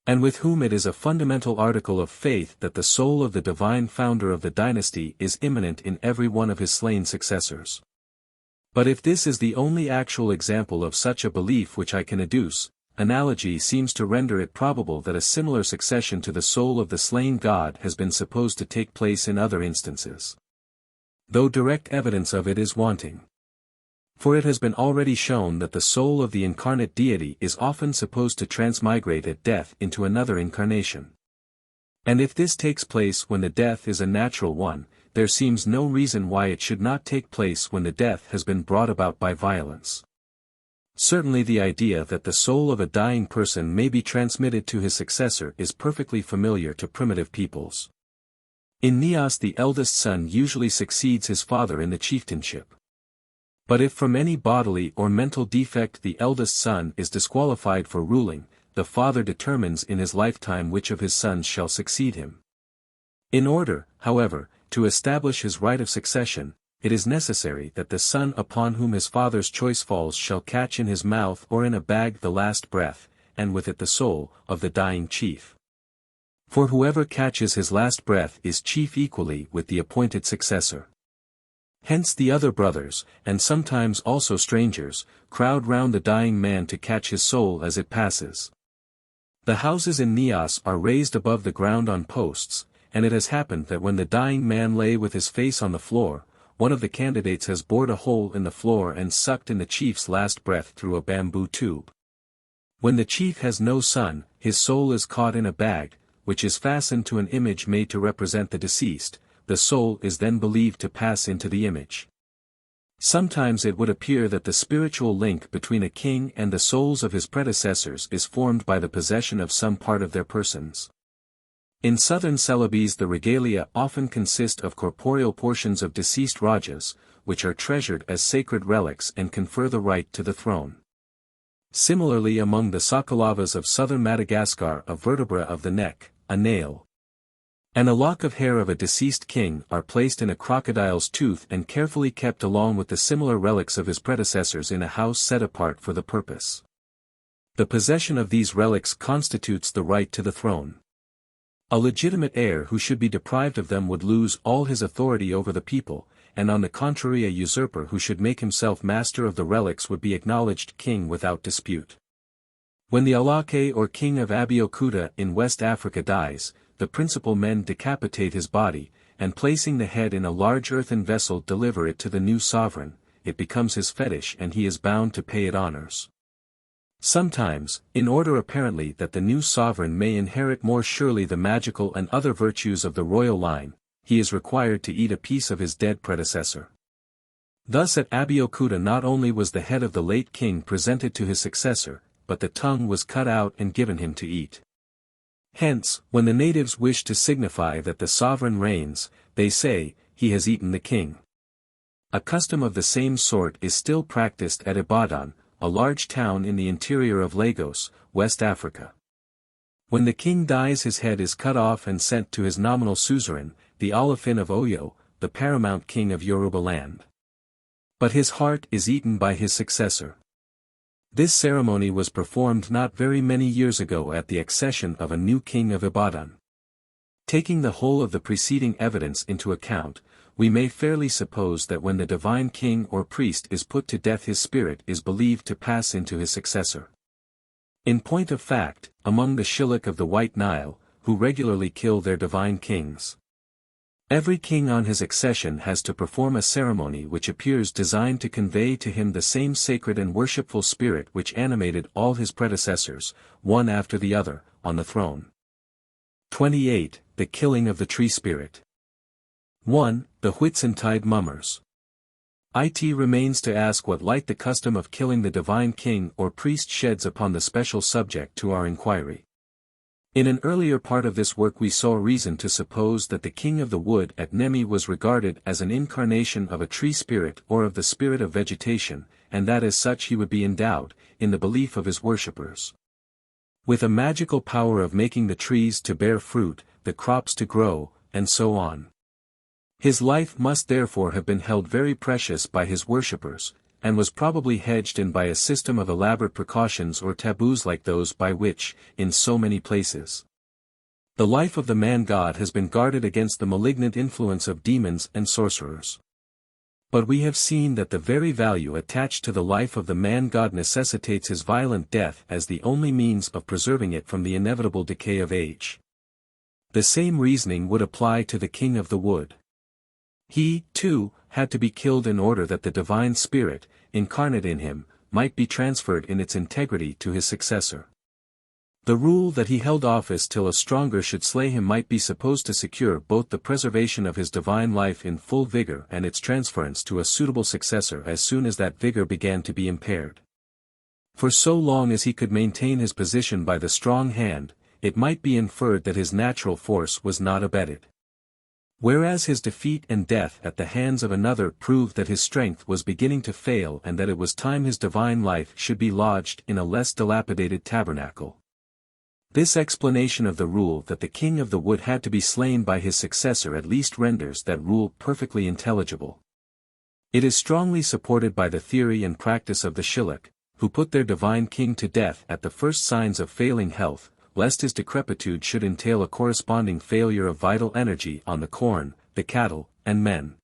and with whom it is a fundamental article of faith that the soul of the divine founder of the dynasty is immanent in every one of his slain successors. But if this is the only actual example of such a belief which I can adduce, analogy seems to render it probable that a similar succession to the soul of the slain god has been supposed to take place in other instances, though direct evidence of it is wanting. For it has been already shown that the soul of the incarnate deity is often supposed to transmigrate at death into another incarnation. And if this takes place when the death is a natural one, there seems no reason why it should not take place when the death has been brought about by violence. Certainly the idea that the soul of a dying person may be transmitted to his successor is perfectly familiar to primitive peoples. In Aeneas the eldest son usually succeeds his father in the chieftainship. But if from any bodily or mental defect the eldest son is disqualified for ruling, the father determines in his lifetime which of his sons shall succeed him. In order, however, to establish his right of succession, it is necessary that the son upon whom his father's choice falls shall catch in his mouth or in a bag the last breath, and with it the soul, of the dying chief. For whoever catches his last breath is chief equally with the appointed successor. Hence the other brothers, and sometimes also strangers, crowd round the dying man to catch his soul as it passes. The houses in Aeneas are raised above the ground on posts, and it has happened that when the dying man lay with his face on the floor, one of the candidates has bored a hole in the floor and sucked in the chief's last breath through a bamboo tube. When the chief has no son, his soul is caught in a bag, which is fastened to an image made to represent the deceased. The soul is then believed to pass into the image. Sometimes it would appear that the spiritual link between a king and the souls of his predecessors is formed by the possession of some part of their persons. In southern Celebes the regalia often consist of corporeal portions of deceased rajas, which are treasured as sacred relics and confer the right to the throne. Similarly among the Sokolavas of southern Madagascar a vertebra of the neck, a nail, and a lock of hair of a deceased king are placed in a crocodile's tooth and carefully kept along with the similar relics of his predecessors in a house set apart for the purpose. The possession of these relics constitutes the right to the throne. A legitimate heir who should be deprived of them would lose all his authority over the people, and on the contrary a usurper who should make himself master of the relics would be acknowledged king without dispute. When the Alake or king of Abeokuta in West Africa dies, the principal men decapitate his body, and placing the head in a large earthen vessel deliver it to the new sovereign. It becomes his fetish and he is bound to pay it honors. Sometimes, in order apparently that the new sovereign may inherit more surely the magical and other virtues of the royal line, he is required to eat a piece of his dead predecessor. Thus at Abeokuta not only was the head of the late king presented to his successor, but the tongue was cut out and given him to eat. Hence, when the natives wish to signify that the sovereign reigns, they say, "He has eaten the king." A custom of the same sort is still practiced at Ibadan, a large town in the interior of Lagos, West Africa. When the king dies his head is cut off and sent to his nominal suzerain, the Olofin of Oyo, the paramount king of Yoruba land. But his heart is eaten by his successor. This ceremony was performed not very many years ago at the accession of a new king of Ibadan. Taking the whole of the preceding evidence into account, we may fairly suppose that when the divine king or priest is put to death his spirit is believed to pass into his successor. In point of fact, among the Shilluk of the White Nile, who regularly kill their divine kings, every king on his accession has to perform a ceremony which appears designed to convey to him the same sacred and worshipful spirit which animated all his predecessors, one after the other, on the throne. 28. The killing of the tree spirit. 1. The Whitsuntide mummers. It remains to ask what light the custom of killing the divine king or priest sheds upon the special subject to our inquiry. In an earlier part of this work we saw reason to suppose that the king of the wood at Nemi was regarded as an incarnation of a tree spirit or of the spirit of vegetation, and that as such he would be endowed, in the belief of his worshippers, with a magical power of making the trees to bear fruit, the crops to grow, and so on. His life must therefore have been held very precious by his worshippers, and was probably hedged in by a system of elaborate precautions or taboos like those by which, in so many places, the life of the man-god has been guarded against the malignant influence of demons and sorcerers. But we have seen that the very value attached to the life of the man-god necessitates his violent death as the only means of preserving it from the inevitable decay of age. The same reasoning would apply to the king of the wood. He, too, had to be killed in order that the divine spirit, incarnate in him, might be transferred in its integrity to his successor. The rule that he held office till a stronger should slay him might be supposed to secure both the preservation of his divine life in full vigor and its transference to a suitable successor as soon as that vigor began to be impaired. For so long as he could maintain his position by the strong hand, it might be inferred that his natural force was not abated. Whereas his defeat and death at the hands of another proved that his strength was beginning to fail and that it was time his divine life should be lodged in a less dilapidated tabernacle. This explanation of the rule that the king of the wood had to be slain by his successor at least renders that rule perfectly intelligible. It is strongly supported by the theory and practice of the Shilluk, who put their divine king to death at the first signs of failing health, lest his decrepitude should entail a corresponding failure of vital energy on the corn, the cattle, and men.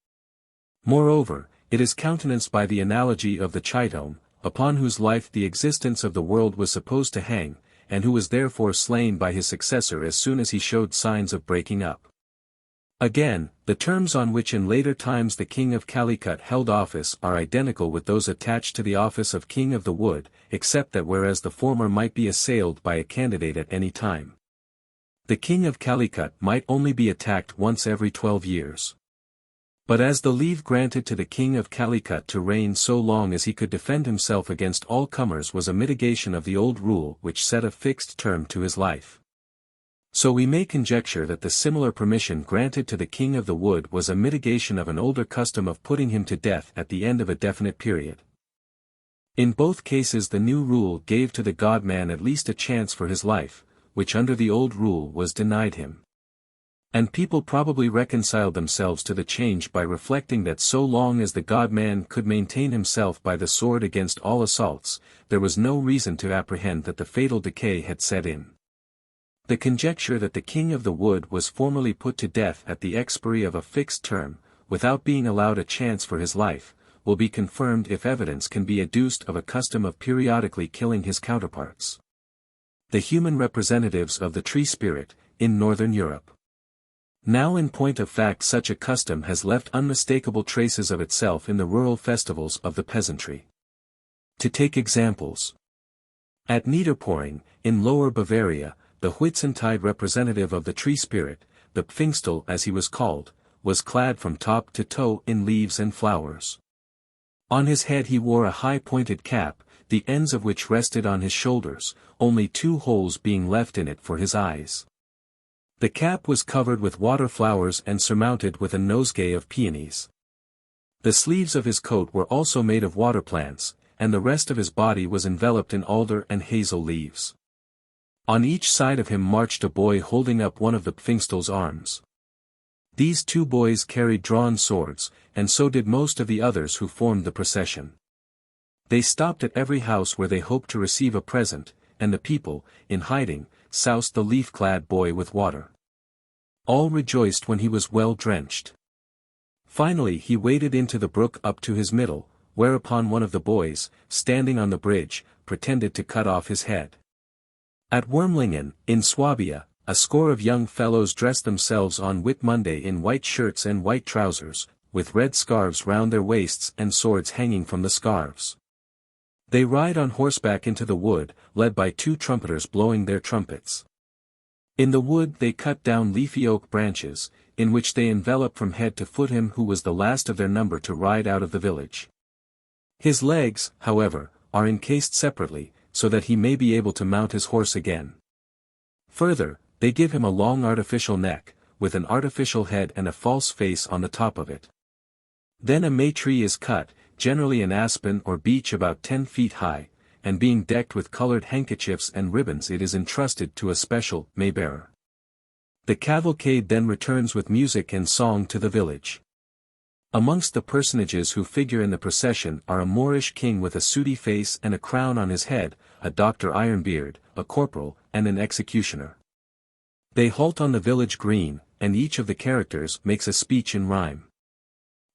Moreover, it is countenanced by the analogy of the Chitone, upon whose life the existence of the world was supposed to hang, and who was therefore slain by his successor as soon as he showed signs of breaking up. Again, the terms on which in later times the king of Calicut held office are identical with those attached to the office of king of the wood, except that whereas the former might be assailed by a candidate at any time, the king of Calicut might only be attacked once every 12 years. But as the leave granted to the king of Calicut to reign so long as he could defend himself against all comers was a mitigation of the old rule which set a fixed term to his life. So we may conjecture that the similar permission granted to the king of the wood was a mitigation of an older custom of putting him to death at the end of a definite period. In both cases the new rule gave to the god-man at least a chance for his life, which under the old rule was denied him. And people probably reconciled themselves to the change by reflecting that so long as the god-man could maintain himself by the sword against all assaults, there was no reason to apprehend that the fatal decay had set in. The conjecture that the king of the wood was formally put to death at the expiry of a fixed term, without being allowed a chance for his life, will be confirmed if evidence can be adduced of a custom of periodically killing his counterparts, the human representatives of the tree spirit, in northern Europe. Now in point of fact such a custom has left unmistakable traces of itself in the rural festivals of the peasantry. To take examples. At Niederporing, in Lower Bavaria, the Whitsuntide representative of the tree spirit, the Pfingstel as he was called, was clad from top to toe in leaves and flowers. On his head he wore a high-pointed cap, the ends of which rested on his shoulders, only 2 holes being left in it for his eyes. The cap was covered with water flowers and surmounted with a nosegay of peonies. The sleeves of his coat were also made of water plants, and the rest of his body was enveloped in alder and hazel leaves. On each side of him marched a boy holding up one of the Pfingstel's arms. These two boys carried drawn swords, and so did most of the others who formed the procession. They stopped at every house where they hoped to receive a present, and the people, in hiding, soused the leaf-clad boy with water. All rejoiced when he was well drenched. Finally he waded into the brook up to his middle, whereupon one of the boys, standing on the bridge, pretended to cut off his head. At Wormlingen, in Swabia, a score of young fellows dressed themselves on Whit Monday in white shirts and white trousers, with red scarves round their waists and swords hanging from the scarves. They ride on horseback into the wood, led by two trumpeters blowing their trumpets. In the wood they cut down leafy oak branches, in which they envelop from head to foot him who was the last of their number to ride out of the village. His legs, however, are encased separately, so that he may be able to mount his horse again. Further, they give him a long artificial neck, with an artificial head and a false face on the top of it. Then a May tree is cut, generally an aspen or beech about 10 feet high, and being decked with colored handkerchiefs and ribbons it is entrusted to a special Maybearer. The cavalcade then returns with music and song to the village. Amongst the personages who figure in the procession are a Moorish king with a sooty face and a crown on his head, a Dr. Ironbeard, a corporal, and an executioner. They halt on the village green, and each of the characters makes a speech in rhyme.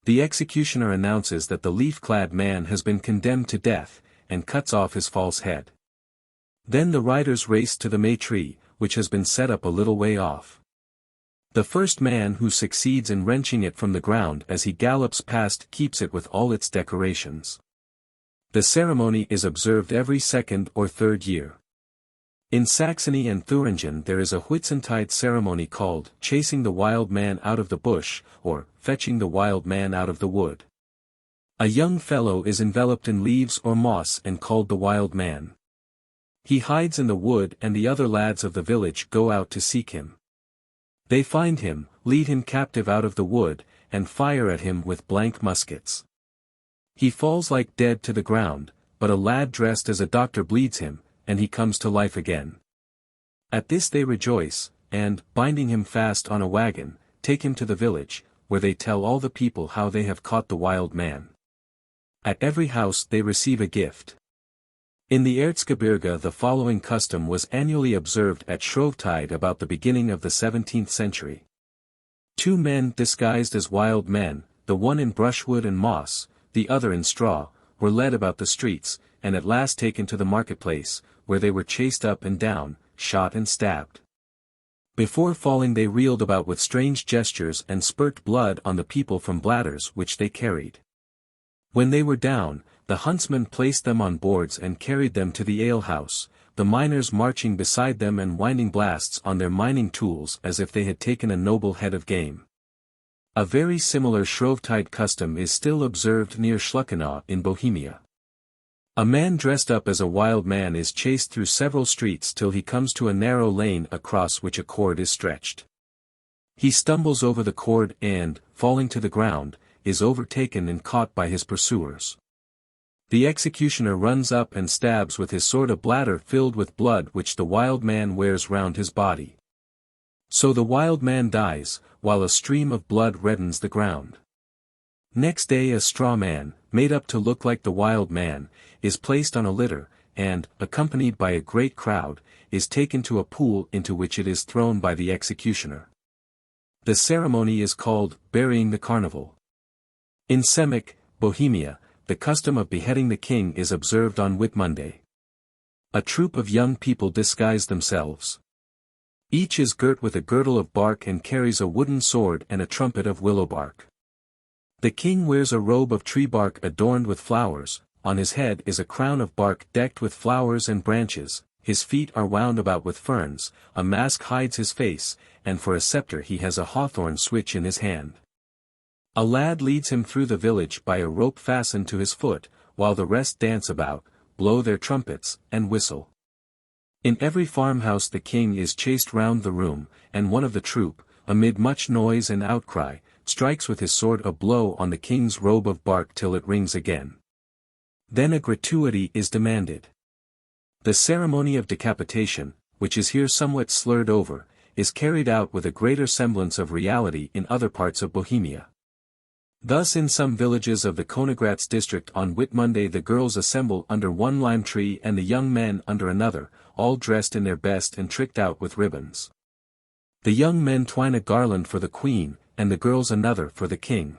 The executioner announces that the leaf-clad man has been condemned to death, and cuts off his false head. Then the riders race to the May tree, which has been set up a little way off. The first man who succeeds in wrenching it from the ground as he gallops past keeps it with all its decorations. The ceremony is observed every second or third year. In Saxony and Thuringen there is a Whitsuntide ceremony called chasing the wild man out of the bush, or fetching the wild man out of the wood. A young fellow is enveloped in leaves or moss and called the wild man. He hides in the wood and the other lads of the village go out to seek him. They find him, lead him captive out of the wood, and fire at him with blank muskets. He falls like dead to the ground, but a lad dressed as a doctor bleeds him, and he comes to life again. At this they rejoice, and, binding him fast on a wagon, take him to the village, where they tell all the people how they have caught the wild man. At every house they receive a gift. In the Erzgebirge the following custom was annually observed at Shrovetide about the beginning of the 17th century. Two men disguised as wild men, the one in brushwood and moss, the other in straw, were led about the streets, and at last taken to the marketplace, where they were chased up and down, shot and stabbed. Before falling they reeled about with strange gestures and spurt blood on the people from bladders which they carried. When they were down, the huntsmen placed them on boards and carried them to the alehouse, the miners marching beside them and winding blasts on their mining tools as if they had taken a noble head of game. A very similar Shrovetide custom is still observed near Schluckenau in Bohemia. A man dressed up as a wild man is chased through several streets till he comes to a narrow lane across which a cord is stretched. He stumbles over the cord and, falling to the ground, is overtaken and caught by his pursuers. The executioner runs up and stabs with his sword a bladder filled with blood which the wild man wears round his body. So the wild man dies, while a stream of blood reddens the ground. Next day a straw man, made up to look like the wild man, is placed on a litter, and, accompanied by a great crowd, is taken to a pool into which it is thrown by the executioner. The ceremony is called burying the Carnival. In Semic, Bohemia, the custom of beheading the king is observed on Whit Monday. A troop of young people disguise themselves. Each is girt with a girdle of bark and carries a wooden sword and a trumpet of willow bark. The king wears a robe of tree bark adorned with flowers, on his head is a crown of bark decked with flowers and branches, his feet are wound about with ferns, a mask hides his face, and for a scepter he has a hawthorn switch in his hand. A lad leads him through the village by a rope fastened to his foot, while the rest dance about, blow their trumpets, and whistle. In every farmhouse the king is chased round the room, and one of the troop, amid much noise and outcry, strikes with his sword a blow on the king's robe of bark till it rings again. Then a gratuity is demanded. The ceremony of decapitation, which is here somewhat slurred over, is carried out with a greater semblance of reality in other parts of Bohemia. Thus in some villages of the Konigratz district on Whitmonday the girls assemble under one lime tree and the young men under another, all dressed in their best and tricked out with ribbons. The young men twine a garland for the queen, and the girls another for the king.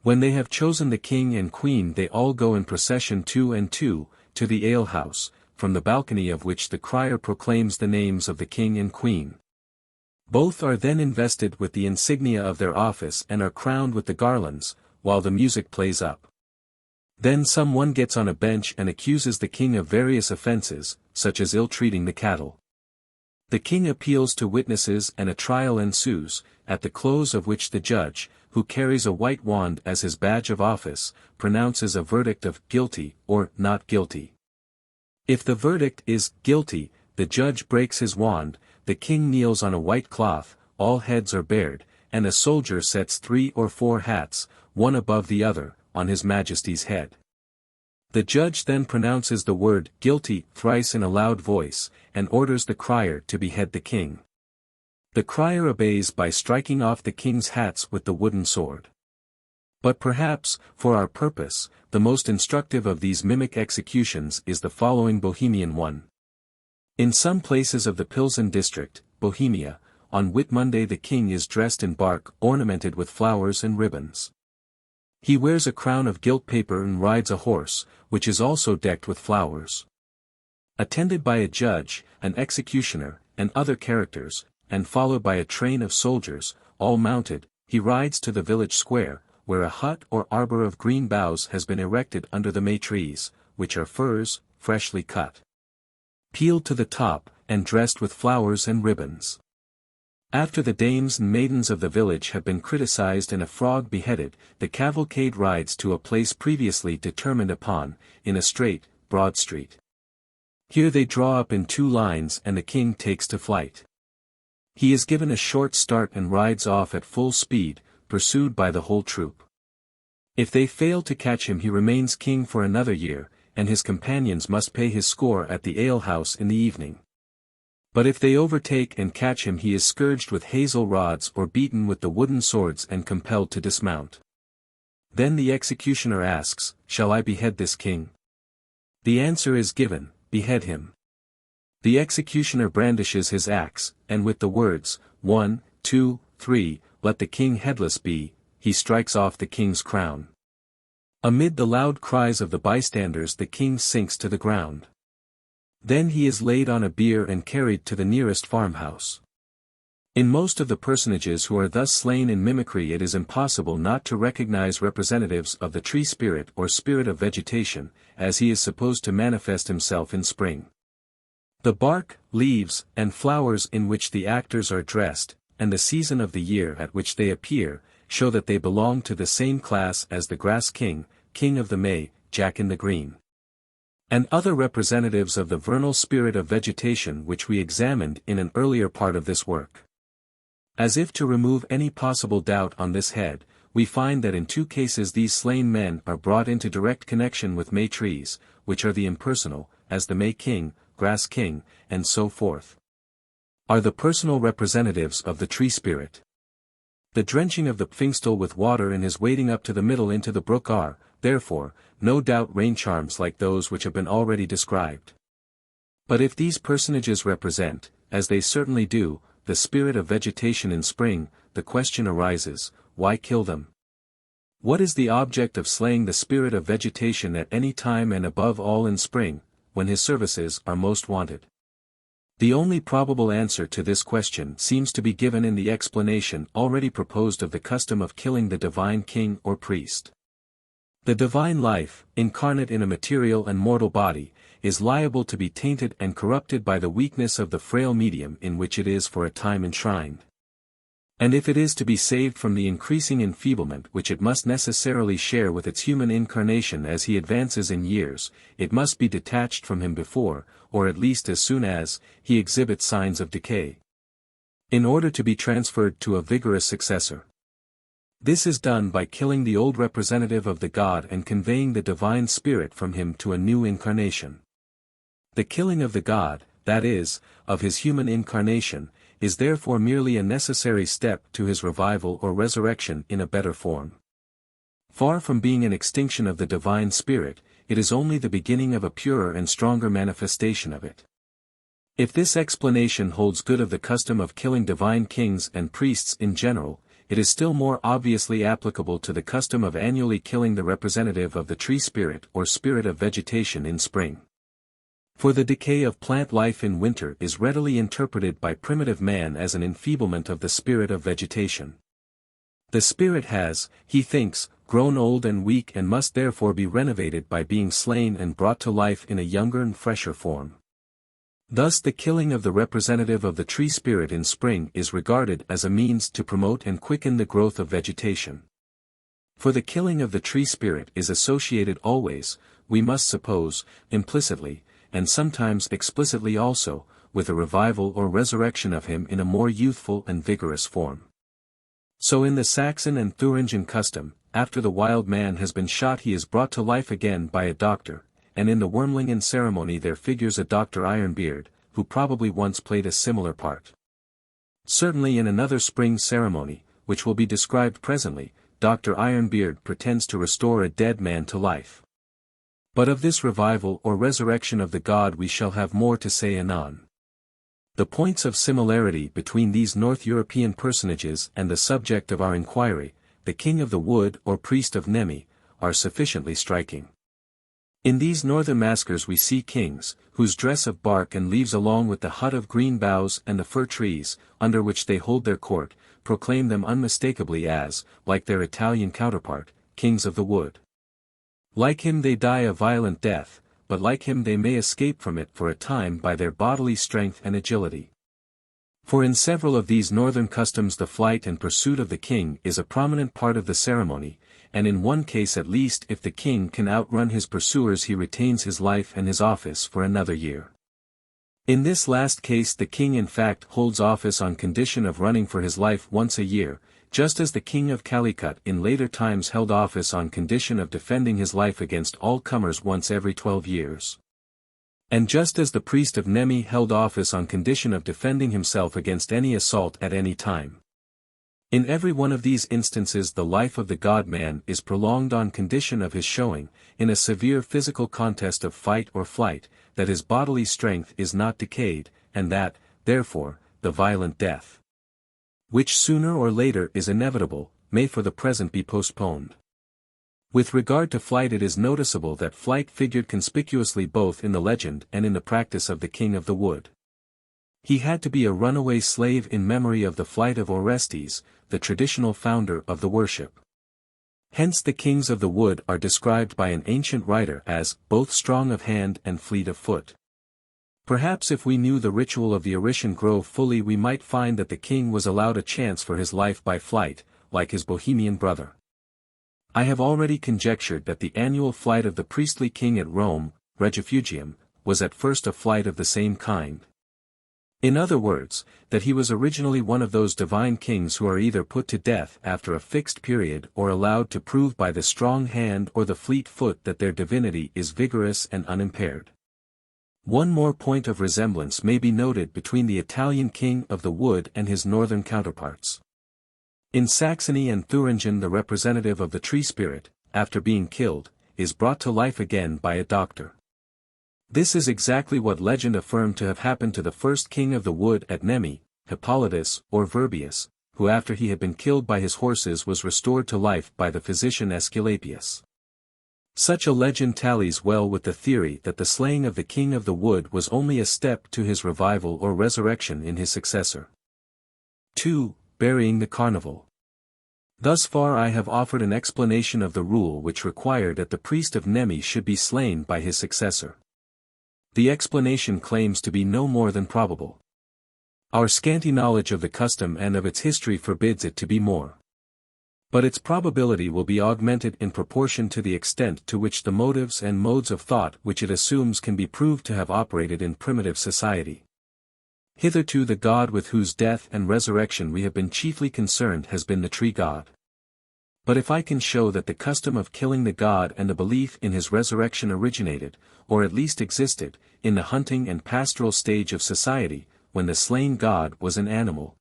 When they have chosen the king and queen they all go in procession 2 and 2, to the alehouse, from the balcony of which the crier proclaims the names of the king and queen. Both are then invested with the insignia of their office and are crowned with the garlands, while the music plays up. Then someone gets on a bench and accuses the king of various offenses, such as ill-treating the cattle. The king appeals to witnesses and a trial ensues, at the close of which the judge, who carries a white wand as his badge of office, pronounces a verdict of guilty or not guilty. If the verdict is guilty, the judge breaks his wand, the king kneels on a white cloth, all heads are bared, and a soldier sets 3 or 4 hats, one above the other, on his majesty's head. The judge then pronounces the word guilty thrice in a loud voice, and orders the crier to behead the king. The crier obeys by striking off the king's hats with the wooden sword. But perhaps, for our purpose, the most instructive of these mimic executions is the following Bohemian one. In some places of the Pilsen district, Bohemia, on Whitmonday the king is dressed in bark ornamented with flowers and ribbons. He wears a crown of gilt paper and rides a horse, which is also decked with flowers. Attended by a judge, an executioner, and other characters, and followed by a train of soldiers, all mounted, he rides to the village square, where a hut or arbor of green boughs has been erected under the may trees, which are firs, freshly cut, peeled to the top, and dressed with flowers and ribbons. After the dames and maidens of the village have been criticized and a frog beheaded, the cavalcade rides to a place previously determined upon, in a straight, broad street. Here they draw up in 2 lines and the king takes to flight. He is given a short start and rides off at full speed, pursued by the whole troop. If they fail to catch him he remains king for another year, and his companions must pay his score at the alehouse in the evening. But if they overtake and catch him he is scourged with hazel rods or beaten with the wooden swords and compelled to dismount. Then the executioner asks, "Shall I behead this king?" The answer is given, "Behead him." The executioner brandishes his axe, and with the words, 1, 2, 3, let the king headless be, he strikes off the king's crown. Amid the loud cries of the bystanders the king sinks to the ground. Then he is laid on a bier and carried to the nearest farmhouse. In most of the personages who are thus slain in mimicry it is impossible not to recognize representatives of the tree spirit or spirit of vegetation, as he is supposed to manifest himself in spring. The bark, leaves, and flowers in which the actors are dressed, and the season of the year at which they appear, show that they belong to the same class as the grass king, king of the May, Jack in the Green, and other representatives of the vernal spirit of vegetation which we examined in an earlier part of this work. As if to remove any possible doubt on this head, we find that in 2 cases these slain men are brought into direct connection with May trees, which are the impersonal, as the May king, grass king, and so forth, are the personal representatives of the tree spirit. The drenching of the Pfingstel with water in his wading up to the middle into the brook are, therefore, no doubt rain charms like those which have been already described. But if these personages represent, as they certainly do, the spirit of vegetation in spring, the question arises, why kill them? What is the object of slaying the spirit of vegetation at any time and above all in spring, when his services are most wanted? The only probable answer to this question seems to be given in the explanation already proposed of the custom of killing the divine king or priest. The divine life, incarnate in a material and mortal body, is liable to be tainted and corrupted by the weakness of the frail medium in which it is for a time enshrined. And if it is to be saved from the increasing enfeeblement which it must necessarily share with its human incarnation as he advances in years, it must be detached from him before, or at least as soon as, he exhibits signs of decay, in order to be transferred to a vigorous successor. This is done by killing the old representative of the god and conveying the divine spirit from him to a new incarnation. The killing of the god, that is, of his human incarnation, is therefore merely a necessary step to his revival or resurrection in a better form. Far from being an extinction of the divine spirit, it is only the beginning of a purer and stronger manifestation of it. If this explanation holds good of the custom of killing divine kings and priests in general, it is still more obviously applicable to the custom of annually killing the representative of the tree spirit or spirit of vegetation in spring. For the decay of plant life in winter is readily interpreted by primitive man as an enfeeblement of the spirit of vegetation. The spirit has, he thinks, grown old and weak and must therefore be renovated by being slain and brought to life in a younger and fresher form. Thus the killing of the representative of the tree spirit in spring is regarded as a means to promote and quicken the growth of vegetation. For the killing of the tree spirit is associated always, we must suppose, implicitly, and sometimes explicitly also, with a revival or resurrection of him in a more youthful and vigorous form. So in the Saxon and Thuringian custom, after the wild man has been shot he is brought to life again by a doctor, and in the Wormlingen ceremony there figures a Dr. Ironbeard, who probably once played a similar part. Certainly in another spring ceremony, which will be described presently, Dr. Ironbeard pretends to restore a dead man to life. But of this revival or resurrection of the god we shall have more to say anon. The points of similarity between these North European personages and the subject of our inquiry, the king of the wood or priest of Nemi, are sufficiently striking. In these northern maskers we see kings, whose dress of bark and leaves along with the hut of green boughs and the fir trees, under which they hold their court, proclaim them unmistakably as, like their Italian counterpart, kings of the wood. Like him they die a violent death, but like him they may escape from it for a time by their bodily strength and agility. For in several of these northern customs the flight and pursuit of the king is a prominent part of the ceremony, and in one case at least if the king can outrun his pursuers he retains his life and his office for another year. In this last case the king in fact holds office on condition of running for his life once a year, just as the king of Calicut in later times held office on condition of defending his life against all comers once every 12 years. And just as the priest of Nemi held office on condition of defending himself against any assault at any time. In every one of these instances the life of the god-man is prolonged on condition of his showing, in a severe physical contest of fight or flight, that his bodily strength is not decayed, and that, therefore, the violent death, which sooner or later is inevitable, may for the present be postponed. With regard to flight it is noticeable that flight figured conspicuously both in the legend and in the practice of the king of the wood. He had to be a runaway slave in memory of the flight of Orestes, the traditional founder of the worship. Hence the kings of the wood are described by an ancient writer as both strong of hand and fleet of foot. Perhaps if we knew the ritual of the Orishan grove fully we might find that the king was allowed a chance for his life by flight, like his Bohemian brother. I have already conjectured that the annual flight of the priestly king at Rome, Regifugium, was at first a flight of the same kind. In other words, that he was originally one of those divine kings who are either put to death after a fixed period or allowed to prove by the strong hand or the fleet foot that their divinity is vigorous and unimpaired. One more point of resemblance may be noted between the Italian king of the wood and his northern counterparts. In Saxony and Thuringen the representative of the tree spirit, after being killed, is brought to life again by a doctor. This is exactly what legend affirmed to have happened to the first king of the wood at Nemi, Hippolytus or Virbius, who after he had been killed by his horses was restored to life by the physician Aesculapius. Such a legend tallies well with the theory that the slaying of the king of the wood was only a step to his revival or resurrection in his successor. 2. Burying the Carnival. Thus far I have offered an explanation of the rule which required that the priest of Nemi should be slain by his successor. The explanation claims to be no more than probable. Our scanty knowledge of the custom and of its history forbids it to be more. But its probability will be augmented in proportion to the extent to which the motives and modes of thought which it assumes can be proved to have operated in primitive society. Hitherto the god with whose death and resurrection we have been chiefly concerned has been the tree god. But if I can show that the custom of killing the god and the belief in his resurrection originated, or at least existed, in the hunting and pastoral stage of society, when the slain god was an animal.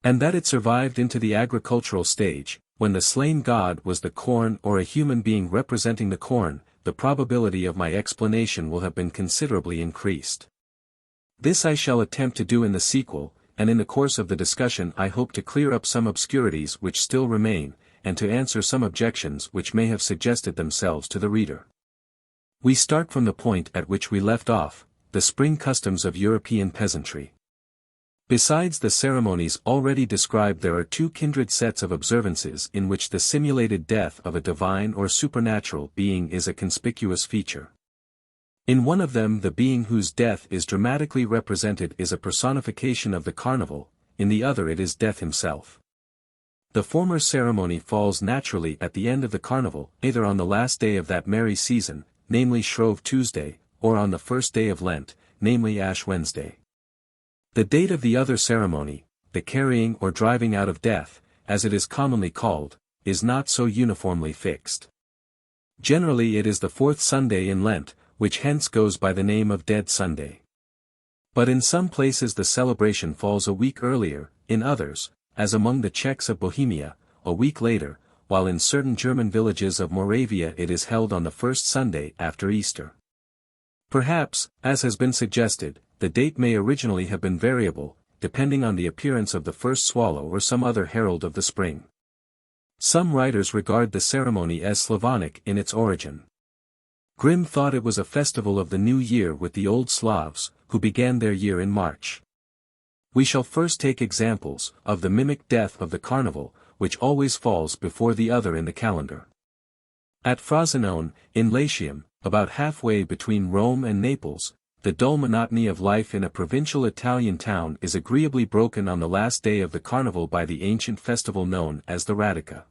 And that it survived into the agricultural stage, when the slain god was the corn or a human being representing the corn, the probability of my explanation will have been considerably increased. This I shall attempt to do in the sequel, and in the course of the discussion I hope to clear up some obscurities which still remain, and to answer some objections which may have suggested themselves to the reader. We start from the point at which we left off, the spring customs of European peasantry. Besides the ceremonies already described, there are two kindred sets of observances in which the simulated death of a divine or supernatural being is a conspicuous feature. In one of them the being whose death is dramatically represented is a personification of the carnival, in the other it is Death himself. The former ceremony falls naturally at the end of the carnival, either on the last day of that merry season, namely Shrove Tuesday, or on the first day of Lent, namely Ash Wednesday. The date of the other ceremony, the carrying or driving out of death, as it is commonly called, is not so uniformly fixed. Generally it is the fourth Sunday in Lent, which hence goes by the name of Dead Sunday. But in some places the celebration falls a week earlier, in others, as among the Czechs of Bohemia, a week later, while in certain German villages of Moravia it is held on the first Sunday after Easter. Perhaps, as has been suggested, the date may originally have been variable, depending on the appearance of the first swallow or some other herald of the spring. Some writers regard the ceremony as Slavonic in its origin. Grimm thought it was a festival of the new year with the old Slavs, who began their year in March. We shall first take examples of the mimic death of the carnival, which always falls before the other in the calendar. At Frosinone, in Latium, about halfway between Rome and Naples, the dull monotony of life in a provincial Italian town is agreeably broken on the last day of the carnival by the ancient festival known as the Radica.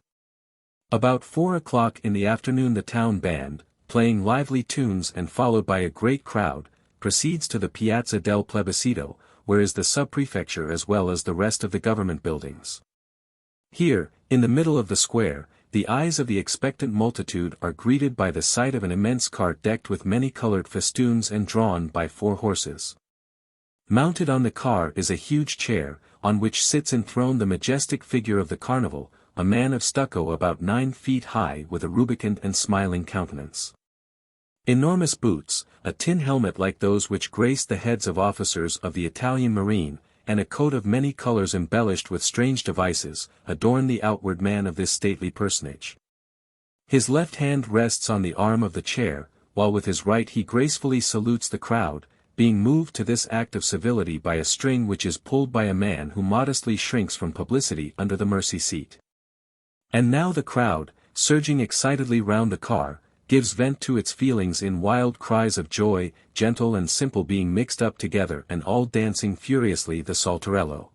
About 4 o'clock in the afternoon the town band, playing lively tunes and followed by a great crowd, proceeds to the Piazza del Plebiscito, where is the sub-prefecture as well as the rest of the government buildings. Here, in the middle of the square, the eyes of the expectant multitude are greeted by the sight of an immense cart decked with many-colored festoons and drawn by 4 horses. Mounted on the car is a huge chair, on which sits enthroned the majestic figure of the carnival, a man of stucco about 9 feet high with a rubicund and smiling countenance. Enormous boots, a tin helmet like those which grace the heads of officers of the Italian Marine, and a coat of many colors embellished with strange devices, adorn the outward man of this stately personage. His left hand rests on the arm of the chair, while with his right he gracefully salutes the crowd, being moved to this act of civility by a string which is pulled by a man who modestly shrinks from publicity under the mercy seat. And now the crowd, surging excitedly round the car, gives vent to its feelings in wild cries of joy, gentle and simple being mixed up together and all dancing furiously the saltarello.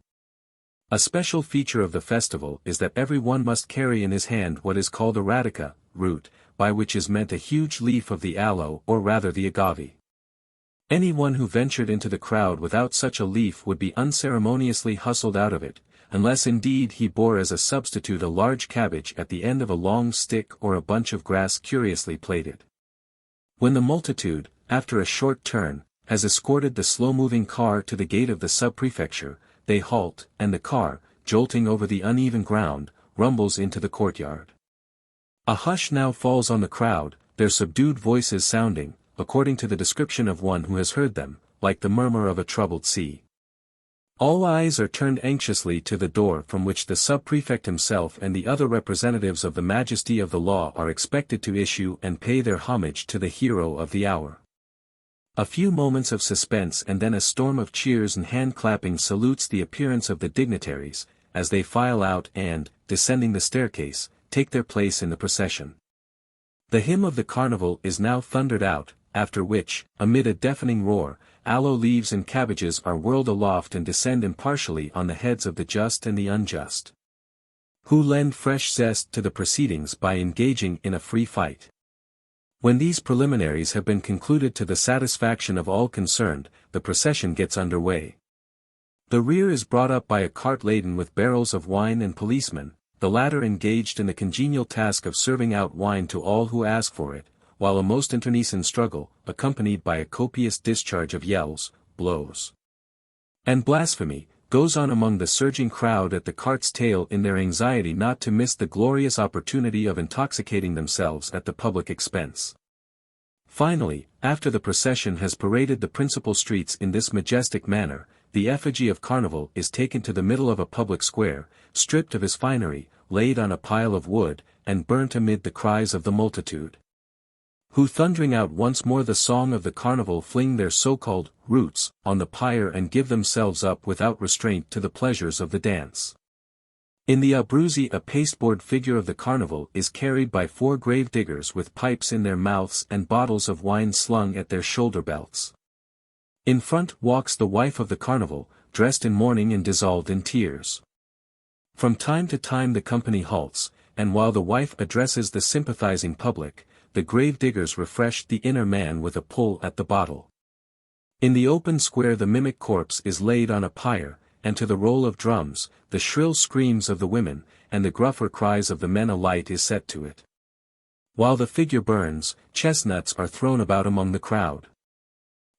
A special feature of the festival is that every one must carry in his hand what is called a radica, root, by which is meant a huge leaf of the aloe or rather the agave. Any one who ventured into the crowd without such a leaf would be unceremoniously hustled out of it, unless indeed he bore as a substitute a large cabbage at the end of a long stick or a bunch of grass curiously plaited. When the multitude, after a short turn, has escorted the slow-moving car to the gate of the sub-prefecture, they halt, and the car, jolting over the uneven ground, rumbles into the courtyard. A hush now falls on the crowd, their subdued voices sounding, according to the description of one who has heard them, like the murmur of a troubled sea. All eyes are turned anxiously to the door from which the sub-prefect himself and the other representatives of the majesty of the law are expected to issue and pay their homage to the hero of the hour. A few moments of suspense and then a storm of cheers and hand-clapping salutes the appearance of the dignitaries, as they file out and, descending the staircase, take their place in the procession. The hymn of the carnival is now thundered out, after which, amid a deafening roar, aloe leaves and cabbages are whirled aloft and descend impartially on the heads of the just and the unjust, who lend fresh zest to the proceedings by engaging in a free fight. When these preliminaries have been concluded to the satisfaction of all concerned, the procession gets under way. The rear is brought up by a cart laden with barrels of wine and policemen, the latter engaged in the congenial task of serving out wine to all who ask for it, while a most internecine struggle, accompanied by a copious discharge of yells, blows, and blasphemy, goes on among the surging crowd at the cart's tail in their anxiety not to miss the glorious opportunity of intoxicating themselves at the public expense. Finally, after the procession has paraded the principal streets in this majestic manner, the effigy of Carnival is taken to the middle of a public square, stripped of his finery, laid on a pile of wood, and burnt amid the cries of the multitude, who thundering out once more the song of the carnival fling their so-called roots on the pyre and give themselves up without restraint to the pleasures of the dance. In the Abruzzi a pasteboard figure of the carnival is carried by 4 grave diggers with pipes in their mouths and bottles of wine slung at their shoulder belts. In front walks the wife of the carnival, dressed in mourning and dissolved in tears. From time to time the company halts, and while the wife addresses the sympathizing public, the grave diggers refresh the inner man with a pull at the bottle. In the open square the mimic corpse is laid on a pyre, and to the roll of drums, the shrill screams of the women, and the gruffer cries of the men a light is set to it. While the figure burns, chestnuts are thrown about among the crowd.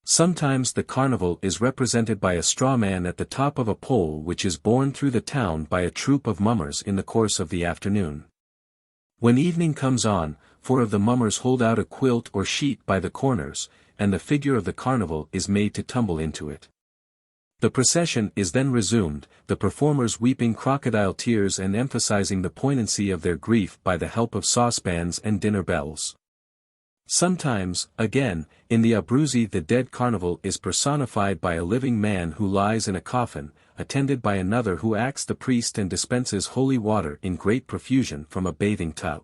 Sometimes the carnival is represented by a straw man at the top of a pole which is borne through the town by a troop of mummers in the course of the afternoon. When evening comes on, 4 of the mummers hold out a quilt or sheet by the corners, and the figure of the carnival is made to tumble into it. The procession is then resumed, the performers weeping crocodile tears and emphasizing the poignancy of their grief by the help of saucepans and dinner bells. Sometimes, again, in the Abruzzi the dead carnival is personified by a living man who lies in a coffin, attended by another who acts the priest and dispenses holy water in great profusion from a bathing tub.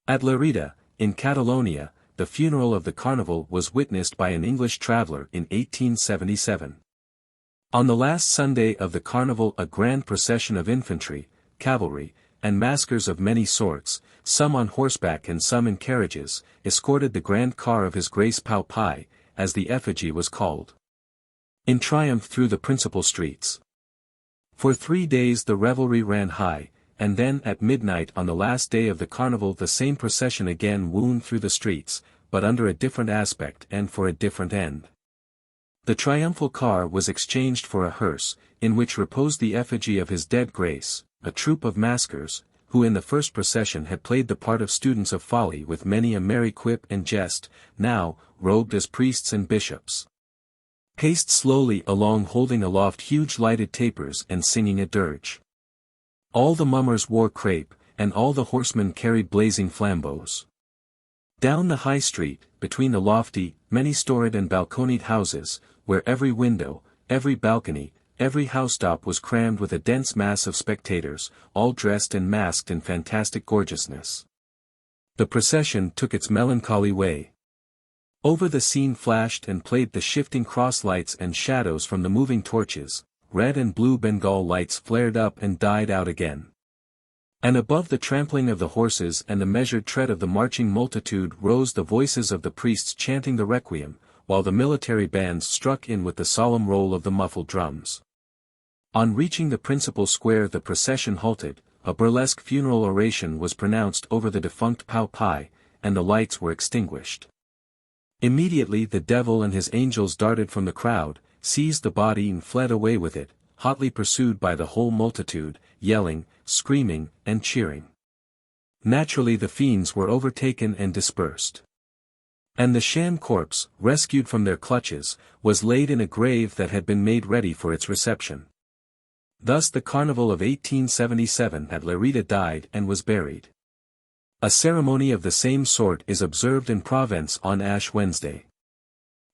At Lerida, in Catalonia, the funeral of the carnival was witnessed by an English traveller in 1877. On the last Sunday of the carnival a grand procession of infantry, cavalry, and maskers of many sorts, some on horseback and some in carriages, escorted the grand car of His Grace Pao Pai, as the effigy was called, in triumph through the principal streets. For 3 days the revelry ran high, and then at midnight on the last day of the carnival the same procession again wound through the streets, but under a different aspect and for a different end. The triumphal car was exchanged for a hearse, in which reposed the effigy of His dead Grace, a troop of maskers, who in the first procession had played the part of students of folly with many a merry quip and jest, now, robed as priests and bishops, paced slowly along holding aloft huge lighted tapers and singing a dirge. All the mummers wore crape, and all the horsemen carried blazing flambeaux. Down the high street, between the lofty, many-storied and balconied houses, where every window, every balcony, every housetop was crammed with a dense mass of spectators, all dressed and masked in fantastic gorgeousness, the procession took its melancholy way. Over the scene flashed and played the shifting cross lights and shadows from the moving torches, red and blue Bengal lights flared up and died out again. And above the trampling of the horses and the measured tread of the marching multitude rose the voices of the priests chanting the requiem, while the military bands struck in with the solemn roll of the muffled drums. On reaching the principal square the procession halted, a burlesque funeral oration was pronounced over the defunct Pao Pai, and the lights were extinguished. Immediately the devil and his angels darted from the crowd, seized the body and fled away with it, hotly pursued by the whole multitude, yelling, screaming, and cheering. Naturally the fiends were overtaken and dispersed. And the sham corpse, rescued from their clutches, was laid in a grave that had been made ready for its reception. Thus the Carnival of 1877 at Lerida died and was buried. A ceremony of the same sort is observed in Provence on Ash Wednesday.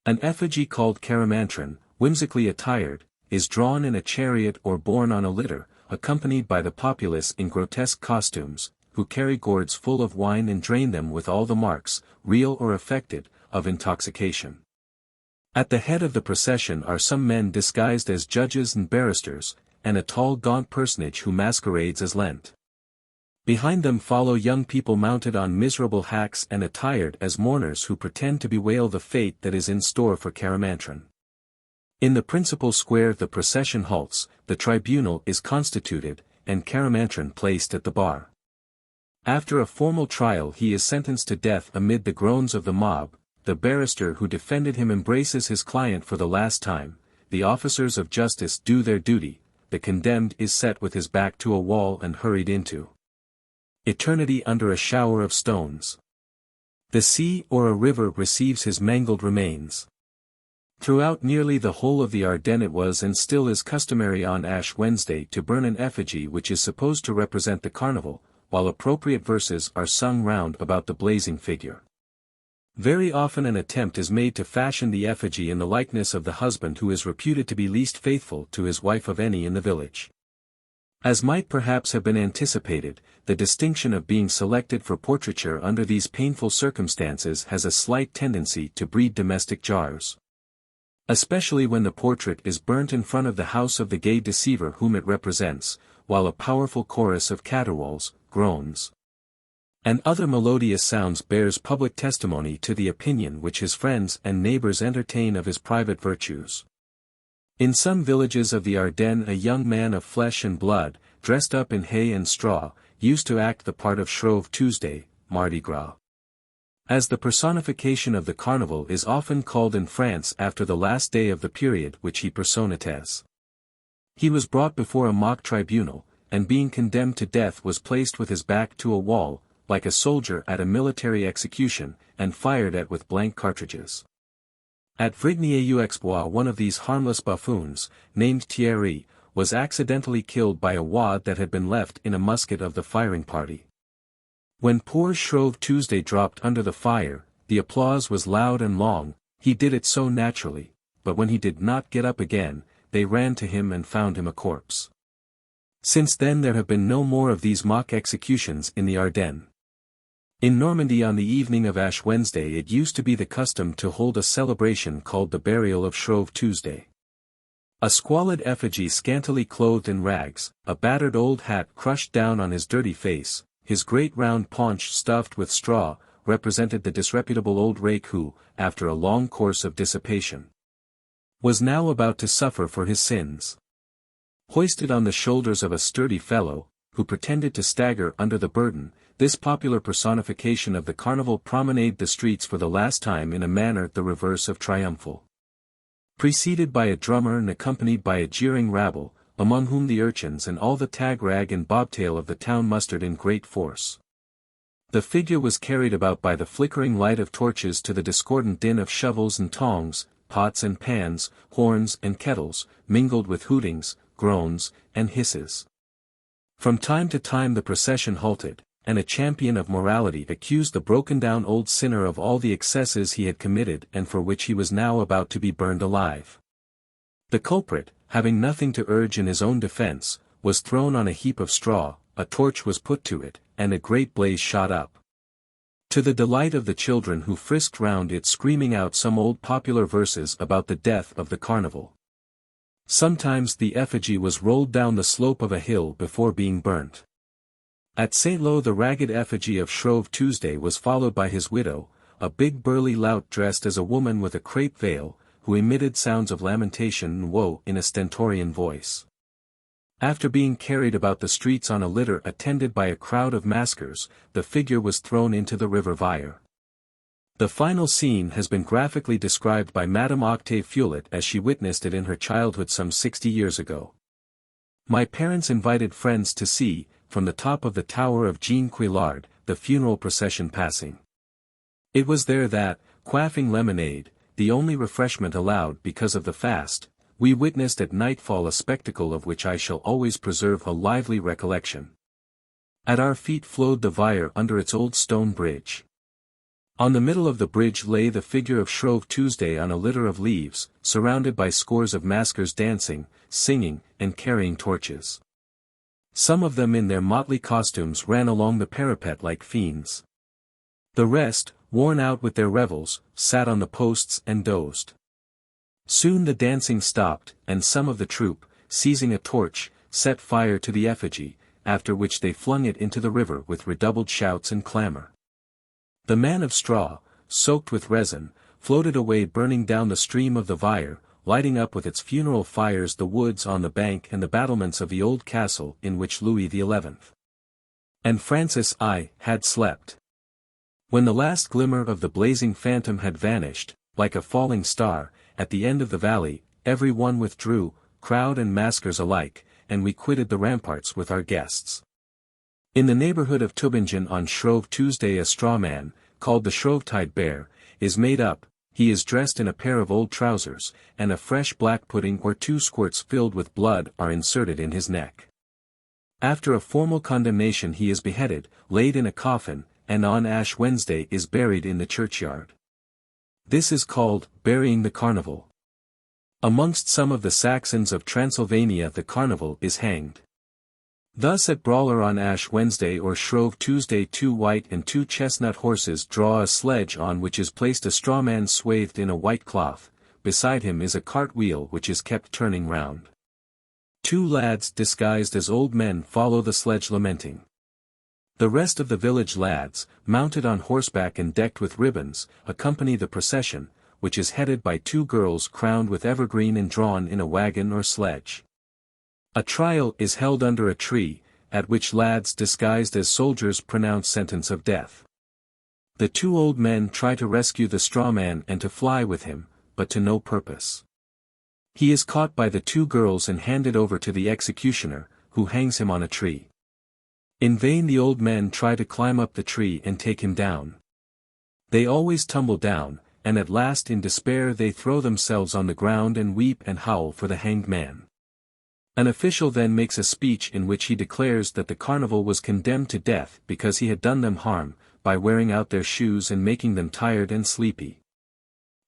An effigy called Caramantron, whimsically attired, is drawn in a chariot or borne on a litter, accompanied by the populace in grotesque costumes, who carry gourds full of wine and drain them with all the marks, real or affected, of intoxication. At the head of the procession are some men disguised as judges and barristers, and a tall gaunt personage who masquerades as Lent. Behind them follow young people mounted on miserable hacks and attired as mourners who pretend to bewail the fate that is in store for Caramantron. In the principal square the procession halts, the tribunal is constituted, and Caramantron placed at the bar. After a formal trial he is sentenced to death amid the groans of the mob, the barrister who defended him embraces his client for the last time, the officers of justice do their duty, the condemned is set with his back to a wall and hurried into eternity under a shower of stones. The sea or a river receives his mangled remains. Throughout nearly the whole of the Ardennes it was and still is customary on Ash Wednesday to burn an effigy which is supposed to represent the carnival, while appropriate verses are sung round about the blazing figure. Very often an attempt is made to fashion the effigy in the likeness of the husband who is reputed to be least faithful to his wife of any in the village. As might perhaps have been anticipated, the distinction of being selected for portraiture under these painful circumstances has a slight tendency to breed domestic jars. Especially when the portrait is burnt in front of the house of the gay deceiver whom it represents, while a powerful chorus of caterwauls, groans, and other melodious sounds bears public testimony to the opinion which his friends and neighbors entertain of his private virtues. In some villages of the Ardennes a young man of flesh and blood, dressed up in hay and straw, used to act the part of Shrove Tuesday, Mardi Gras. As the personification of the Carnival is often called in France after the last day of the period which he personates. He was brought before a mock tribunal, and being condemned to death was placed with his back to a wall, like a soldier at a military execution, and fired at with blank cartridges. At Vrigny-aux-Bois one of these harmless buffoons, named Thierry, was accidentally killed by a wad that had been left in a musket of the firing party. When poor Shrove Tuesday dropped under the fire, the applause was loud and long, he did it so naturally, but when he did not get up again, they ran to him and found him a corpse. Since then there have been no more of these mock executions in the Ardennes. In Normandy on the evening of Ash Wednesday it used to be the custom to hold a celebration called the Burial of Shrove Tuesday. A squalid effigy scantily clothed in rags, a battered old hat crushed down on his dirty face, his great round paunch stuffed with straw, represented the disreputable old rake who, after a long course of dissipation, was now about to suffer for his sins. Hoisted on the shoulders of a sturdy fellow, who pretended to stagger under the burden, this popular personification of the carnival promenaded the streets for the last time in a manner the reverse of triumphal. Preceded by a drummer and accompanied by a jeering rabble, among whom the urchins and all the tag-rag and bobtail of the town mustered in great force. The figure was carried about by the flickering light of torches to the discordant din of shovels and tongs, pots and pans, horns and kettles, mingled with hootings, groans, and hisses. From time to time the procession halted, and a champion of morality accused the broken-down old sinner of all the excesses he had committed and for which he was now about to be burned alive. The culprit, having nothing to urge in his own defense, was thrown on a heap of straw, a torch was put to it, and a great blaze shot up. To the delight of the children who frisked round it screaming out some old popular verses about the death of the carnival. Sometimes the effigy was rolled down the slope of a hill before being burnt. At Saint-Lô the ragged effigy of Shrove Tuesday was followed by his widow, a big burly lout dressed as a woman with a crape veil, who emitted sounds of lamentation and woe in a stentorian voice. After being carried about the streets on a litter attended by a crowd of maskers, the figure was thrown into the river Vire. The final scene has been graphically described by Madame Octave Feuillet as she witnessed it in her childhood some 60 years ago. My parents invited friends to see, from the top of the tower of Jean Quillard, the funeral procession passing. It was there that, quaffing lemonade, the only refreshment allowed because of the fast, we witnessed at nightfall a spectacle of which I shall always preserve a lively recollection. At our feet flowed the Vire under its old stone bridge. On the middle of the bridge lay the figure of Shrove Tuesday on a litter of leaves, surrounded by scores of maskers dancing, singing, and carrying torches. Some of them in their motley costumes ran along the parapet like fiends. The rest, worn out with their revels, sat on the posts and dozed. Soon the dancing stopped, and some of the troop, seizing a torch, set fire to the effigy, after which they flung it into the river with redoubled shouts and clamor. The man of straw, soaked with resin, floated away burning down the stream of the Vire, lighting up with its funeral fires the woods on the bank and the battlements of the old castle in which Louis XI and Francis I had slept. When the last glimmer of the blazing phantom had vanished, like a falling star, at the end of the valley, every one withdrew, crowd and maskers alike, and we quitted the ramparts with our guests. In the neighborhood of Tübingen on Shrove Tuesday a straw man, called the Shrovetide Bear, is made up. He is dressed in a pair of old trousers, and a fresh black pudding or 2 squirts filled with blood are inserted in his neck. After a formal condemnation he is beheaded, laid in a coffin, and on Ash Wednesday is buried in the churchyard. This is called burying the Carnival. Amongst some of the Saxons of Transylvania the Carnival is hanged. Thus at Brawler on Ash Wednesday or Shrove Tuesday 2 white and 2 chestnut horses draw a sledge on which is placed a straw man swathed in a white cloth, beside him is a cart wheel which is kept turning round. 2 lads disguised as old men follow the sledge lamenting. The rest of the village lads, mounted on horseback and decked with ribbons, accompany the procession, which is headed by 2 girls crowned with evergreen and drawn in a wagon or sledge. A trial is held under a tree, at which lads disguised as soldiers pronounce sentence of death. The 2 old men try to rescue the straw man and to fly with him, but to no purpose. He is caught by the 2 girls and handed over to the executioner, who hangs him on a tree. In vain the old men try to climb up the tree and take him down. They always tumble down, and at last in despair they throw themselves on the ground and weep and howl for the hanged man. An official then makes a speech in which he declares that the carnival was condemned to death because he had done them harm, by wearing out their shoes and making them tired and sleepy.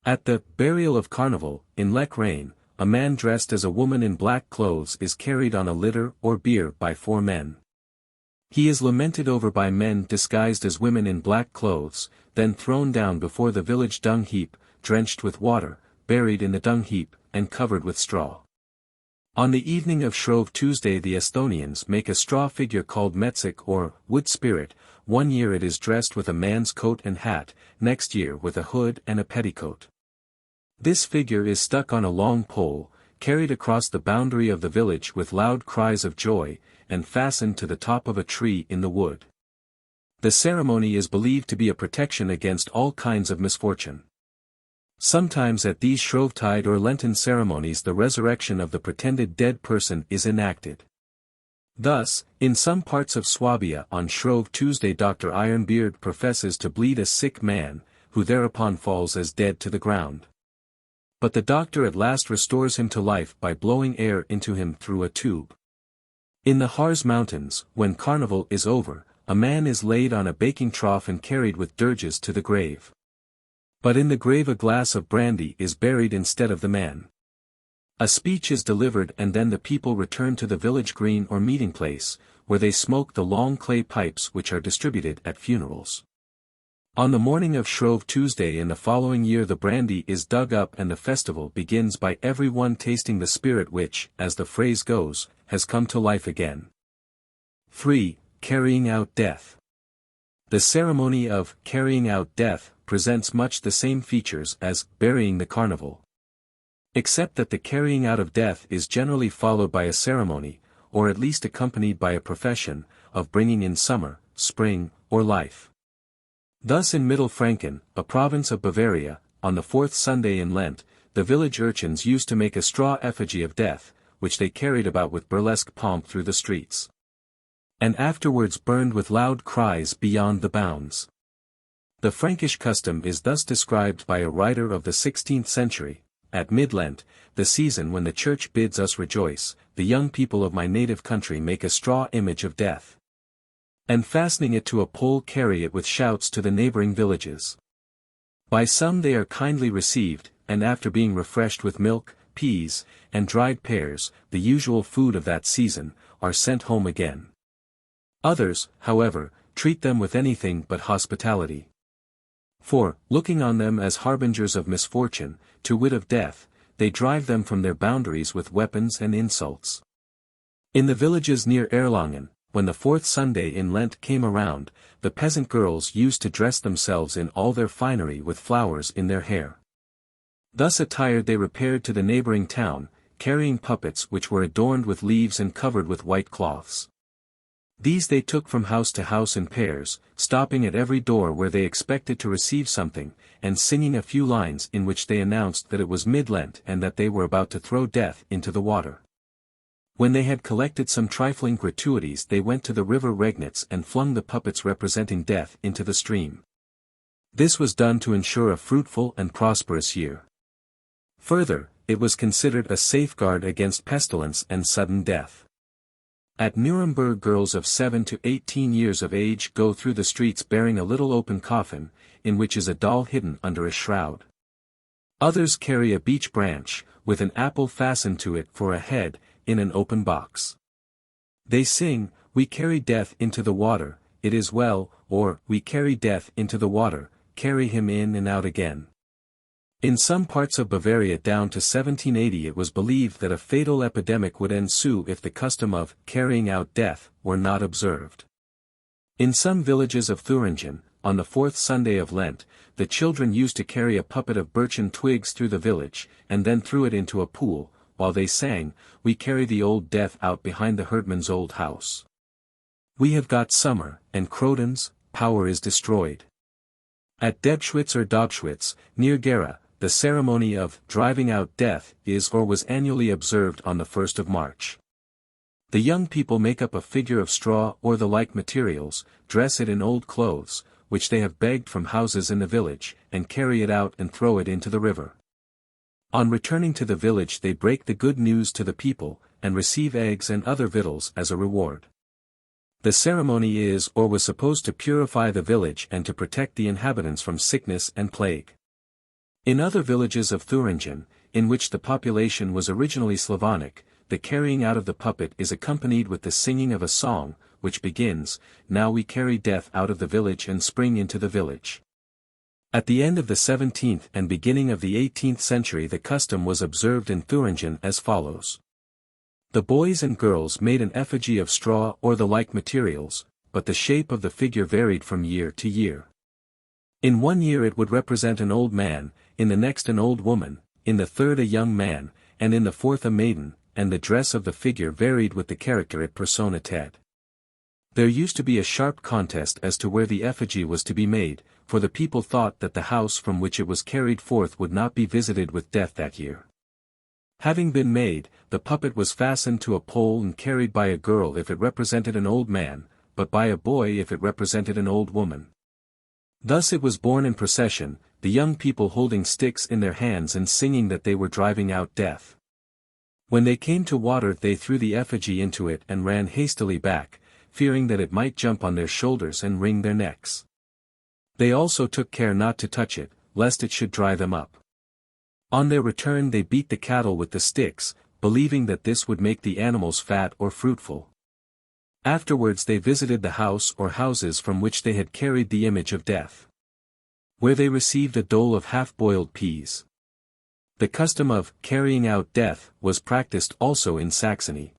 At the burial of Carnival, in Lech-Rain, a man dressed as a woman in black clothes is carried on a litter or bier by 4 men. He is lamented over by men disguised as women in black clothes, then thrown down before the village dung heap, drenched with water, buried in the dung heap, and covered with straw. On the evening of Shrove Tuesday the Esthonians make a straw figure called Metsik or wood spirit. One year it is dressed with a man's coat and hat, next year with a hood and a petticoat. This figure is stuck on a long pole, carried across the boundary of the village with loud cries of joy, and fastened to the top of a tree in the wood. The ceremony is believed to be a protection against all kinds of misfortune. Sometimes at these Shrovetide or Lenten ceremonies the resurrection of the pretended dead person is enacted. Thus, in some parts of Swabia on Shrove Tuesday Dr. Ironbeard professes to bleed a sick man, who thereupon falls as dead to the ground. But the doctor at last restores him to life by blowing air into him through a tube. In the Harz Mountains, when Carnival is over, a man is laid on a baking trough and carried with dirges to the grave. But in the grave a glass of brandy is buried instead of the man. A speech is delivered and then the people return to the village green or meeting place, where they smoke the long clay pipes which are distributed at funerals. On the morning of Shrove Tuesday in the following year the brandy is dug up and the festival begins by every one tasting the spirit which, as the phrase goes, has come to life again. 3. Carrying out death. The ceremony of carrying out death presents much the same features as burying the carnival. Except that the carrying out of death is generally followed by a ceremony, or at least accompanied by a profession, of bringing in summer, spring, or life. Thus in Middle Franken, a province of Bavaria, on the 4th Sunday in Lent, the village urchins used to make a straw effigy of death, which they carried about with burlesque pomp through the streets. And afterwards burned with loud cries beyond the bounds. The Frankish custom is thus described by a writer of the 16th century: at mid-Lent, the season when the church bids us rejoice, the young people of my native country make a straw image of death. And fastening it to a pole carry it with shouts to the neighboring villages. By some they are kindly received, and after being refreshed with milk, peas, and dried pears, the usual food of that season, are sent home again. Others, however, treat them with anything but hospitality. For, looking on them as harbingers of misfortune, to wit of death, they drive them from their boundaries with weapons and insults. In the villages near Erlangen, when the 4th Sunday in Lent came around, the peasant girls used to dress themselves in all their finery with flowers in their hair. Thus attired they repaired to the neighboring town, carrying puppets which were adorned with leaves and covered with white cloths. These they took from house to house in pairs, stopping at every door where they expected to receive something, and singing a few lines in which they announced that it was mid-Lent and that they were about to throw death into the water. When they had collected some trifling gratuities they went to the river Regnitz and flung the puppets representing death into the stream. This was done to ensure a fruitful and prosperous year. Further, it was considered a safeguard against pestilence and sudden death. At Nuremberg girls of 7 to 18 years of age go through the streets bearing a little open coffin, in which is a doll hidden under a shroud. Others carry a beech branch, with an apple fastened to it for a head, in an open box. They sing, "We carry death into the water, it is well," or, "We carry death into the water, carry him in and out again." In some parts of Bavaria down to 1780 it was believed that a fatal epidemic would ensue if the custom of carrying out death were not observed. In some villages of Thuringen, on the fourth Sunday of Lent, the children used to carry a puppet of birchen twigs through the village, and then threw it into a pool, while they sang, "We carry the old death out behind the herdman's old house. We have got summer, and Croton's power is destroyed." At Debschwitz or Dobschwitz, near Gera, the ceremony of driving out death is or was annually observed on the 1st of March. The young people make up a figure of straw or the like materials, dress it in old clothes, which they have begged from houses in the village, and carry it out and throw it into the river. On returning to the village they break the good news to the people, and receive eggs and other victuals as a reward. The ceremony is or was supposed to purify the village and to protect the inhabitants from sickness and plague. In other villages of Thuringen, in which the population was originally Slavonic, the carrying out of the puppet is accompanied with the singing of a song, which begins, "Now we carry death out of the village and spring into the village." At the end of the 17th and beginning of the 18th century the custom was observed in Thuringen as follows. The boys and girls made an effigy of straw or the like materials, but the shape of the figure varied from year to year. In one year it would represent an old man, in the next an old woman, in the third a young man, and in the fourth a maiden, and the dress of the figure varied with the character it personated. There used to be a sharp contest as to where the effigy was to be made, for the people thought that the house from which it was carried forth would not be visited with death that year. Having been made, the puppet was fastened to a pole and carried by a girl if it represented an old man, but by a boy if it represented an old woman. Thus it was borne in procession, the young people holding sticks in their hands and singing that they were driving out death. When they came to water they threw the effigy into it and ran hastily back, fearing that it might jump on their shoulders and wring their necks. They also took care not to touch it, lest it should dry them up. On their return they beat the cattle with the sticks, believing that this would make the animals fat or fruitful. Afterwards they visited the house or houses from which they had carried the image of death, where they received a dole of half-boiled peas. The custom of carrying out death was practiced also in Saxony.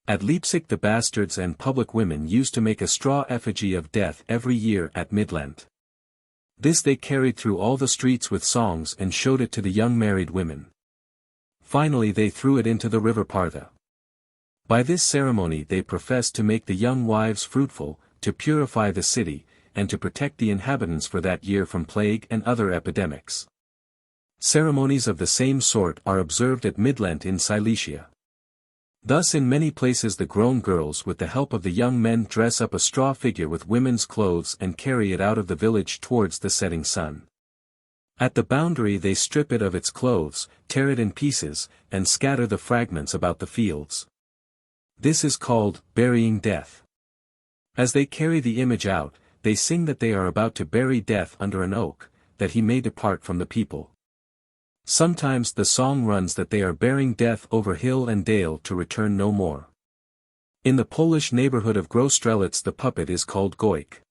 At Leipzig the bastards and public women used to make a straw effigy of death every year at Mid-Lent. This they carried through all the streets with songs and showed it to the young married women. Finally they threw it into the river Partha. By this ceremony they professed to make the young wives fruitful, to purify the city, and to protect the inhabitants for that year from plague and other epidemics. Ceremonies of the same sort are observed at Mid-Lent in Silesia. Thus in many places the grown girls with the help of the young men dress up a straw figure with women's clothes and carry it out of the village towards the setting sun. At the boundary they strip it of its clothes, tear it in pieces, and scatter the fragments about the fields. This is called burying death. As they carry the image out, they sing that they are about to bury death under an oak, that he may depart from the people. Sometimes the song runs that they are bearing death over hill and dale to return no more. In the Polish neighborhood of Grostrelitz the puppet is called goik.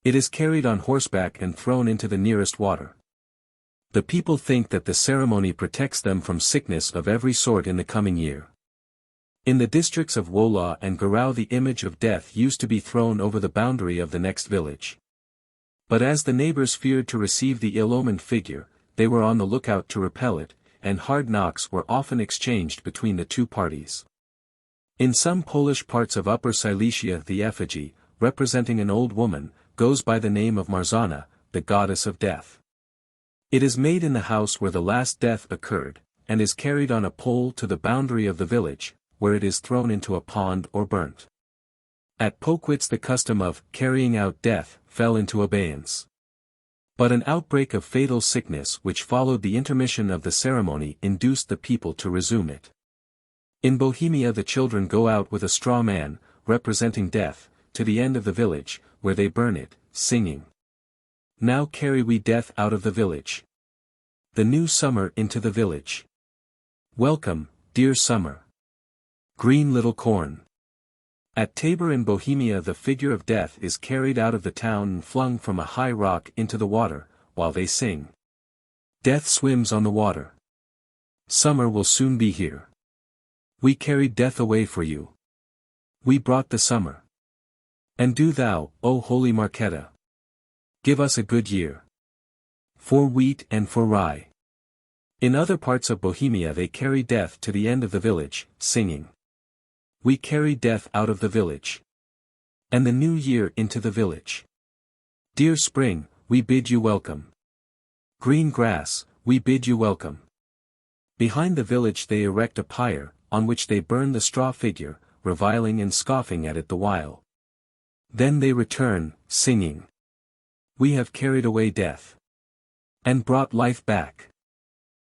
It is carried on horseback and thrown into the nearest water. The people think that the ceremony protects them from sickness of every sort in the coming year. In the districts of Wola and Garau the image of death used to be thrown over the boundary of the next village. But as the neighbors feared to receive the ill-omened figure, they were on the lookout to repel it, and hard knocks were often exchanged between the two parties. In some Polish parts of Upper Silesia the effigy, representing an old woman, goes by the name of Marzana, the goddess of death. It is made in the house where the last death occurred, and is carried on a pole to the boundary of the village, where it is thrown into a pond or burnt. At Pokwitz the custom of carrying out death fell into abeyance. But an outbreak of fatal sickness which followed the intermission of the ceremony induced the people to resume it. In Bohemia the children go out with a straw man, representing death, to the end of the village, where they burn it, singing, "Now carry we death out of the village. The new summer into the village. Welcome, dear summer. Green little corn." At Tabor in Bohemia the figure of death is carried out of the town and flung from a high rock into the water, while they sing, "Death swims on the water. Summer will soon be here. We carried death away for you. We brought the summer. And do thou, O holy Marketa, give us a good year. For wheat and for rye." In other parts of Bohemia they carry death to the end of the village, singing, "We carry death out of the village. And the new year into the village. Dear spring, we bid you welcome. Green grass, we bid you welcome." Behind the village they erect a pyre, on which they burn the straw figure, reviling and scoffing at it the while. Then they return, singing, "We have carried away death. And brought life back.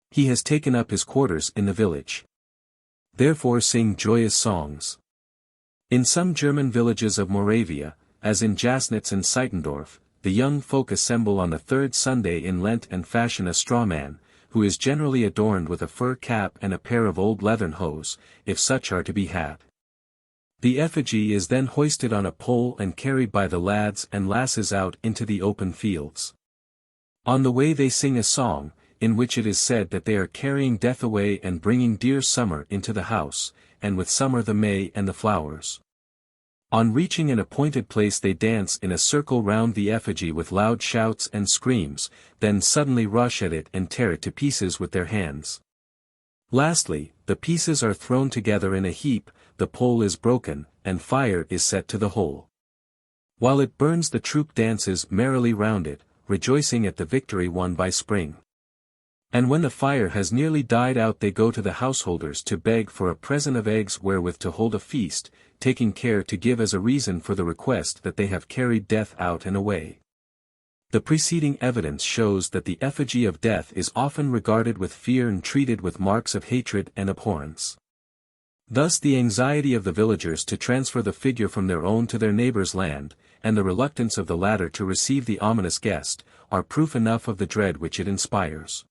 He has taken up his quarters in the village. Therefore sing joyous songs." In some German villages of Moravia, as in Jasnitz and Seitendorf, the young folk assemble on the third Sunday in Lent and fashion a straw man, who is generally adorned with a fur cap and a pair of old leathern hose, if such are to be had. The effigy is then hoisted on a pole and carried by the lads and lasses out into the open fields. On the way they sing a song, in which it is said that they are carrying death away and bringing dear summer into the house, and with summer the May and the flowers. On reaching an appointed place they dance in a circle round the effigy with loud shouts and screams, then suddenly rush at it and tear it to pieces with their hands. Lastly, the pieces are thrown together in a heap, the pole is broken, and fire is set to the whole. While it burns the troop dances merrily round it, rejoicing at the victory won by spring. And when the fire has nearly died out they go to the householders to beg for a present of eggs wherewith to hold a feast, taking care to give as a reason for the request that they have carried death out and away. The preceding evidence shows that the effigy of death is often regarded with fear and treated with marks of hatred and abhorrence. Thus the anxiety of the villagers to transfer the figure from their own to their neighbor's land, and the reluctance of the latter to receive the ominous guest, are proof enough of the dread which it inspires.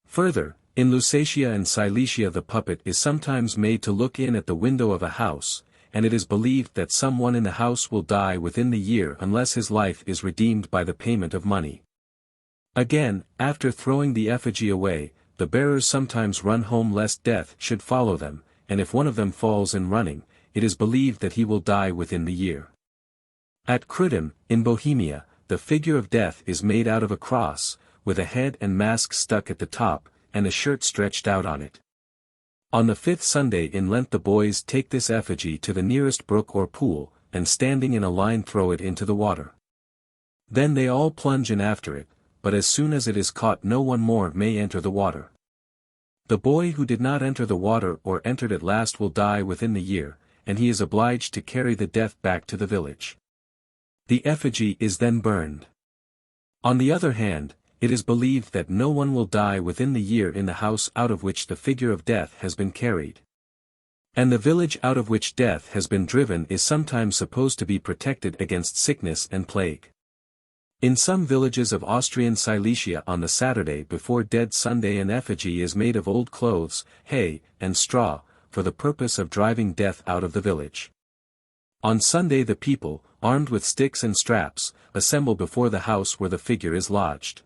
Further, in Lusatia and Silesia the puppet is sometimes made to look in at the window of a house, and it is believed that someone in the house will die within the year unless his life is redeemed by the payment of money. Again, after throwing the effigy away, the bearers sometimes run home lest death should follow them, and if one of them falls in running, it is believed that he will die within the year. At Krudym, in Bohemia, the figure of death is made out of a cross, with a head and mask stuck at the top, and a shirt stretched out on it. On the fifth Sunday in Lent the boys take this effigy to the nearest brook or pool, and standing in a line throw it into the water. Then they all plunge in after it, but as soon as it is caught no one more may enter the water. The boy who did not enter the water or entered at last will die within the year, and he is obliged to carry the death back to the village. The effigy is then burned. On the other hand, it is believed that no one will die within the year in the house out of which the figure of death has been carried. And the village out of which death has been driven is sometimes supposed to be protected against sickness and plague. In some villages of Austrian Silesia on the Saturday before Dead Sunday an effigy is made of old clothes, hay, and straw, for the purpose of driving death out of the village. On Sunday the people, armed with sticks and straps, assemble before the house where the figure is lodged.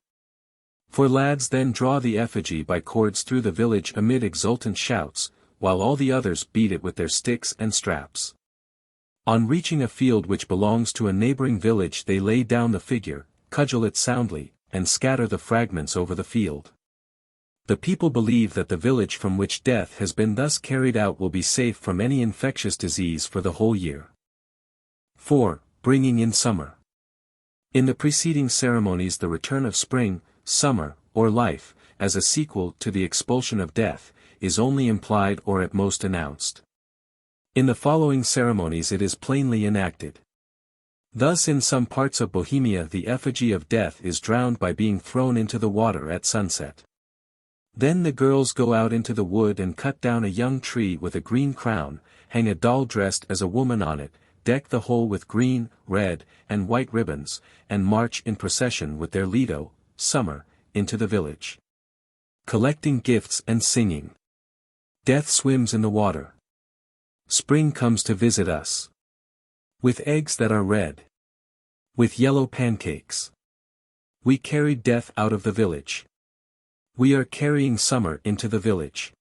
For lads then draw the effigy by cords through the village amid exultant shouts, while all the others beat it with their sticks and straps. On reaching a field which belongs to a neighboring village they lay down the figure, cudgel it soundly, and scatter the fragments over the field. The people believe that the village from which death has been thus carried out will be safe from any infectious disease for the whole year. 4. Bringing in summer. In the preceding ceremonies the return of spring, summer, or life, as a sequel to the expulsion of death, is only implied or at most announced. In the following ceremonies it is plainly enacted. Thus in some parts of Bohemia the effigy of death is drowned by being thrown into the water at sunset. Then the girls go out into the wood and cut down a young tree with a green crown, hang a doll dressed as a woman on it, deck the whole with green, red, and white ribbons, and march in procession with their Lido, Summer, into the village. Collecting gifts and singing. Death swims in the water. Spring comes to visit us. With eggs that are red. With yellow pancakes. We carried death out of the village. We are carrying summer into the village.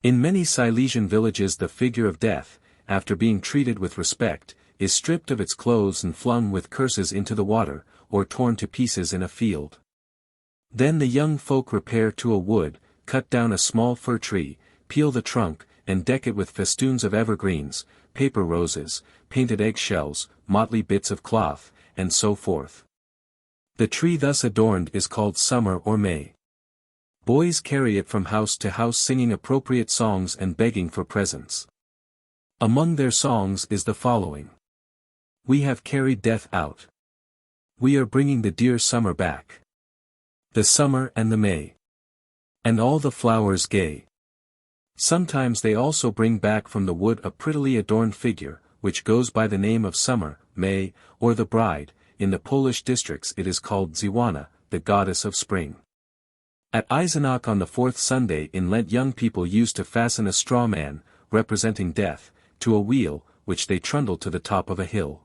In many Silesian villages the figure of death, after being treated with respect, is stripped of its clothes and flung with curses into the water, or torn to pieces in a field. Then the young folk repair to a wood, cut down a small fir tree, peel the trunk, and deck it with festoons of evergreens, paper roses, painted eggshells, motley bits of cloth, and so forth. The tree thus adorned is called Summer or May. Boys carry it from house to house singing appropriate songs and begging for presents. Among their songs is the following. We have carried death out. We are bringing the dear summer back. The summer and the May. And all the flowers gay. Sometimes they also bring back from the wood a prettily adorned figure, which goes by the name of Summer, May, or the bride. In the Polish districts it is called Ziwana, the goddess of spring. At Eisenach on the fourth Sunday in Lent young people used to fasten a straw man, representing death, to a wheel, which they trundled to the top of a hill.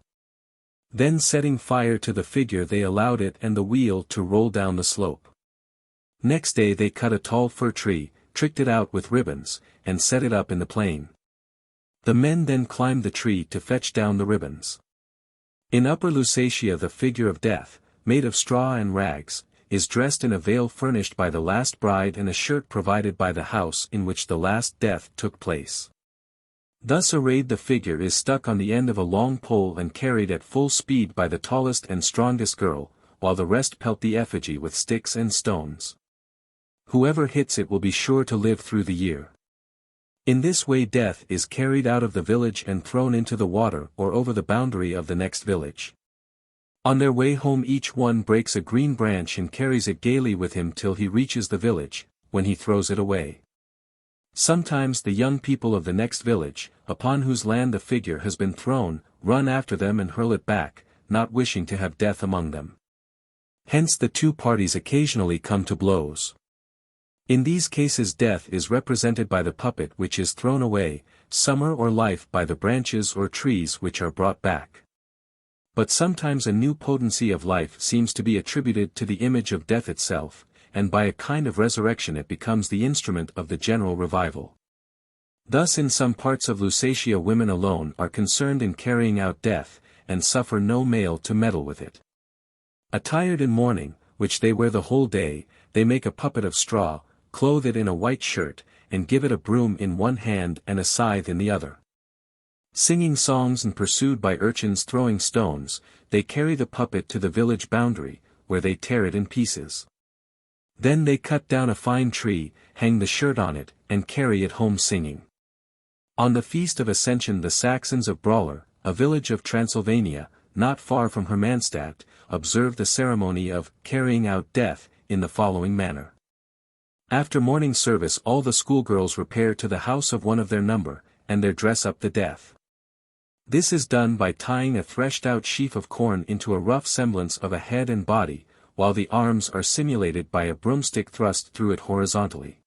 Then setting fire to the figure they allowed it and the wheel to roll down the slope. Next day they cut a tall fir tree, tricked it out with ribbons, and set it up in the plain. The men then climbed the tree to fetch down the ribbons. In Upper Lusatia the figure of death, made of straw and rags, is dressed in a veil furnished by the last bride and a shirt provided by the house in which the last death took place. Thus arrayed the figure is stuck on the end of a long pole and carried at full speed by the tallest and strongest girl, while the rest pelt the effigy with sticks and stones. Whoever hits it will be sure to live through the year. In this way death is carried out of the village and thrown into the water or over the boundary of the next village. On their way home each one breaks a green branch and carries it gaily with him till he reaches the village, when he throws it away. Sometimes the young people of the next village, upon whose land the figure has been thrown, run after them and hurl it back, not wishing to have death among them. Hence the two parties occasionally come to blows. In these cases death is represented by the puppet which is thrown away, summer or life by the branches or trees which are brought back. But sometimes a new potency of life seems to be attributed to the image of death itself, and by a kind of resurrection it becomes the instrument of the general revival. Thus in some parts of Lusatia women alone are concerned in carrying out death, and suffer no male to meddle with it. Attired in mourning, which they wear the whole day, they make a puppet of straw, clothe it in a white shirt, and give it a broom in one hand and a scythe in the other. Singing songs and pursued by urchins throwing stones, they carry the puppet to the village boundary, where they tear it in pieces. Then they cut down a fine tree, hang the shirt on it, and carry it home singing. On the Feast of Ascension the Saxons of Brawler, a village of Transylvania, not far from Hermannstadt, observe the ceremony of carrying out death, in the following manner. After morning service all the schoolgirls repair to the house of one of their number, and there dress up the death. This is done by tying a threshed-out sheaf of corn into a rough semblance of a head and body, while the arms are simulated by a broomstick thrust through it horizontally.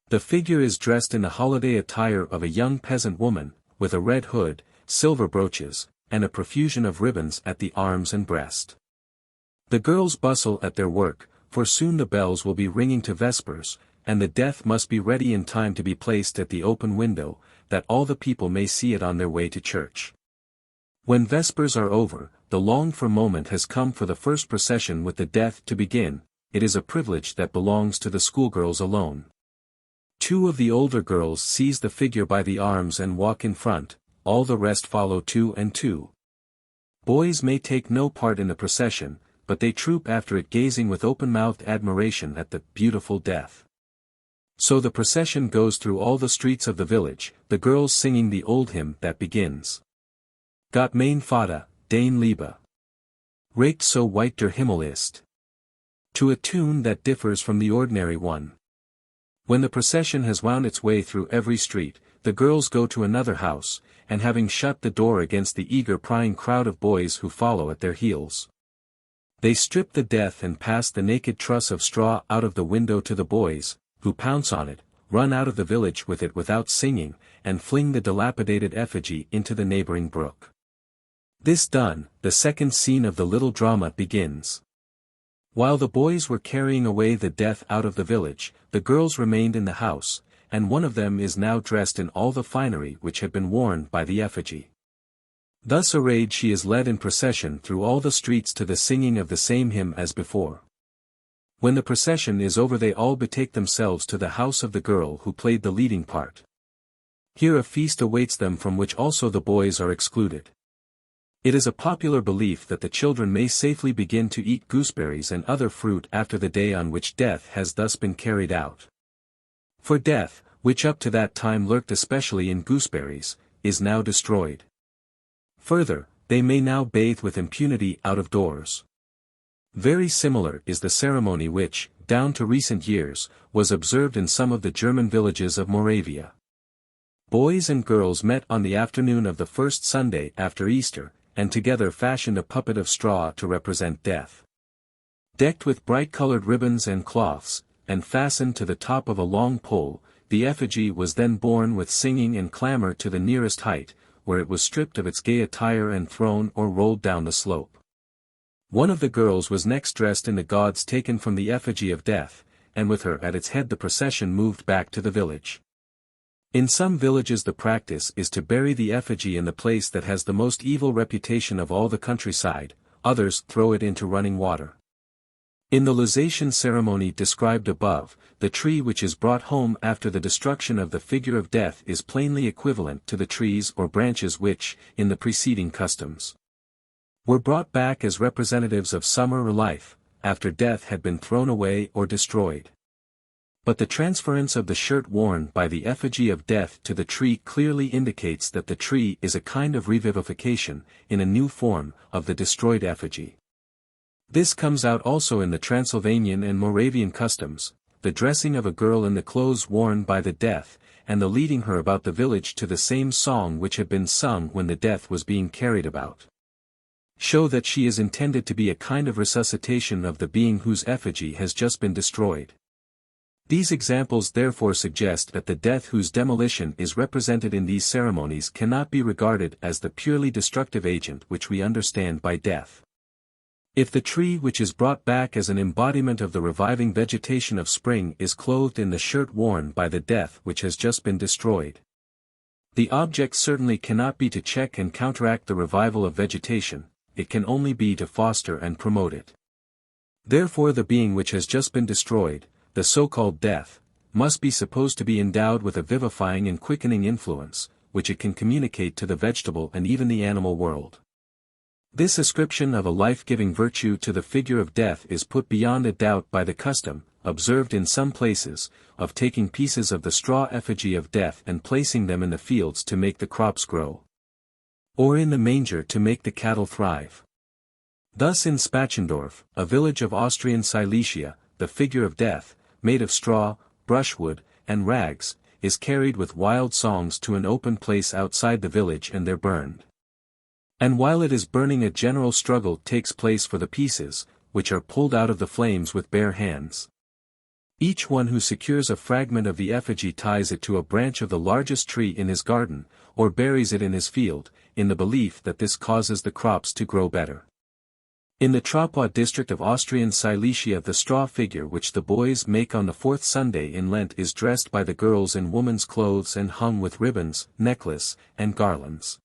The figure is dressed in the holiday attire of a young peasant woman, with a red hood, silver brooches, and a profusion of ribbons at the arms and breast. The girls bustle at their work, for soon the bells will be ringing to vespers, and the death must be ready in time to be placed at the open window, that all the people may see it on their way to church. When vespers are over, the longed-for moment has come for the first procession with the death to begin, it is a privilege that belongs to the schoolgirls alone. 2 of the older girls seize the figure by the arms and walk in front, all the rest follow 2 and 2. Boys may take no part in the procession, but they troop after it gazing with open-mouthed admiration at the beautiful death. So the procession goes through all the streets of the village, the girls singing the old hymn that begins. Gott mein Vater, dein Liebe. Regt so weit der Himmel ist. To a tune that differs from the ordinary one. When the procession has wound its way through every street, the girls go to another house, and having shut the door against the eager prying crowd of boys who follow at their heels, they strip the death and pass the naked truss of straw out of the window to the boys, who pounce on it, run out of the village with it without singing, and fling the dilapidated effigy into the neighboring brook. This done, the second scene of the little drama begins. While the boys were carrying away the death out of the village, the girls remained in the house, and one of them is now dressed in all the finery which had been worn by the effigy. Thus arrayed she is led in procession through all the streets to the singing of the same hymn as before. When the procession is over they all betake themselves to the house of the girl who played the leading part. Here a feast awaits them from which also the boys are excluded. It is a popular belief that the children may safely begin to eat gooseberries and other fruit after the day on which death has thus been carried out. For death, which up to that time lurked especially in gooseberries, is now destroyed. Further, they may now bathe with impunity out of doors. Very similar is the ceremony which, down to recent years, was observed in some of the German villages of Moravia. Boys and girls met on the afternoon of the first Sunday after Easter, and together fashioned a puppet of straw to represent death. Decked with bright-colored ribbons and cloths, and fastened to the top of a long pole, the effigy was then borne with singing and clamor to the nearest height, where it was stripped of its gay attire and thrown or rolled down the slope. One of the girls was next dressed in the gauds taken from the effigy of death, and with her at its head the procession moved back to the village. In some villages the practice is to bury the effigy in the place that has the most evil reputation of all the countryside, others throw it into running water. In the lusation ceremony described above, the tree which is brought home after the destruction of the figure of death is plainly equivalent to the trees or branches which, in the preceding customs, were brought back as representatives of summer or life, after death had been thrown away or destroyed. But the transference of the shirt worn by the effigy of death to the tree clearly indicates that the tree is a kind of revivification, in a new form, of the destroyed effigy. This comes out also in the Transylvanian and Moravian customs, the dressing of a girl in the clothes worn by the death, and the leading her about the village to the same song which had been sung when the death was being carried about, show that she is intended to be a kind of resuscitation of the being whose effigy has just been destroyed. These examples therefore suggest that the death whose demolition is represented in these ceremonies cannot be regarded as the purely destructive agent which we understand by death. If the tree which is brought back as an embodiment of the reviving vegetation of spring is clothed in the shirt worn by the death which has just been destroyed, the object certainly cannot be to check and counteract the revival of vegetation, it can only be to foster and promote it. Therefore the being which has just been destroyed, the so-called death, must be supposed to be endowed with a vivifying and quickening influence, which it can communicate to the vegetable and even the animal world. This ascription of a life-giving virtue to the figure of death is put beyond a doubt by the custom, observed in some places, of taking pieces of the straw effigy of death and placing them in the fields to make the crops grow, or in the manger to make the cattle thrive. Thus in Spachendorf, a village of Austrian Silesia, the figure of death, made of straw, brushwood, and rags, is carried with wild songs to an open place outside the village and there burned. And while it is burning a general struggle takes place for the pieces, which are pulled out of the flames with bare hands. Each one who secures a fragment of the effigy ties it to a branch of the largest tree in his garden, or buries it in his field, in the belief that this causes the crops to grow better. In the Troppau district of Austrian Silesia the straw figure which the boys make on the fourth Sunday in Lent is dressed by the girls in woman's clothes and hung with ribbons, necklace, and garlands.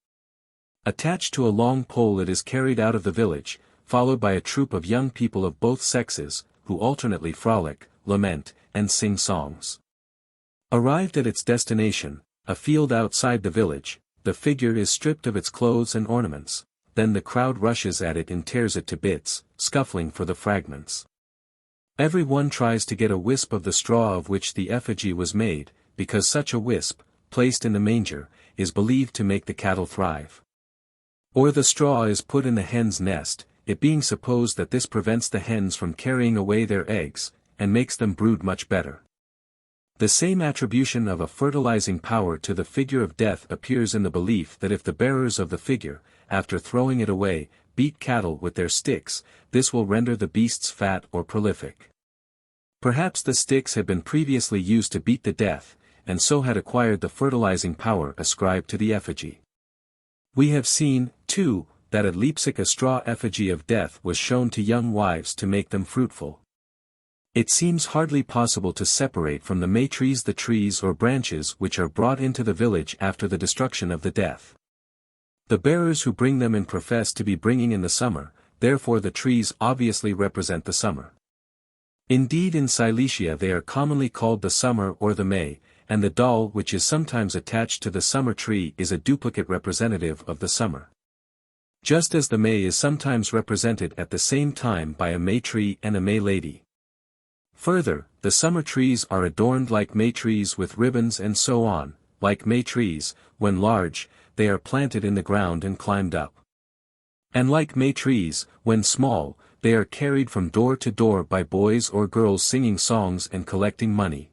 Attached to a long pole it is carried out of the village, followed by a troop of young people of both sexes, who alternately frolic, lament, and sing songs. Arrived at its destination, a field outside the village, the figure is stripped of its clothes and ornaments, then the crowd rushes at it and tears it to bits, scuffling for the fragments. Every one tries to get a wisp of the straw of which the effigy was made, because such a wisp, placed in the manger, is believed to make the cattle thrive. Or the straw is put in the hen's nest, it being supposed that this prevents the hens from carrying away their eggs, and makes them brood much better. The same attribution of a fertilizing power to the figure of death appears in the belief that if the bearers of the figure, after throwing it away, beat cattle with their sticks, this will render the beasts fat or prolific. Perhaps the sticks had been previously used to beat the death, and so had acquired the fertilizing power ascribed to the effigy. We have seen, too, that at Leipzig a straw effigy of death was shown to young wives to make them fruitful. It seems hardly possible to separate from the May trees the trees or branches which are brought into the village after the destruction of the death. The bearers who bring them in profess to be bringing in the summer, therefore the trees obviously represent the summer. Indeed in Silesia they are commonly called the summer or the May, and the doll which is sometimes attached to the summer tree is a duplicate representative of the summer. Just as the May is sometimes represented at the same time by a May tree and a May lady. Further, the summer trees are adorned like May trees with ribbons and so on, like May trees, when large, they are planted in the ground and climbed up. And like May trees, when small, they are carried from door to door by boys or girls singing songs and collecting money.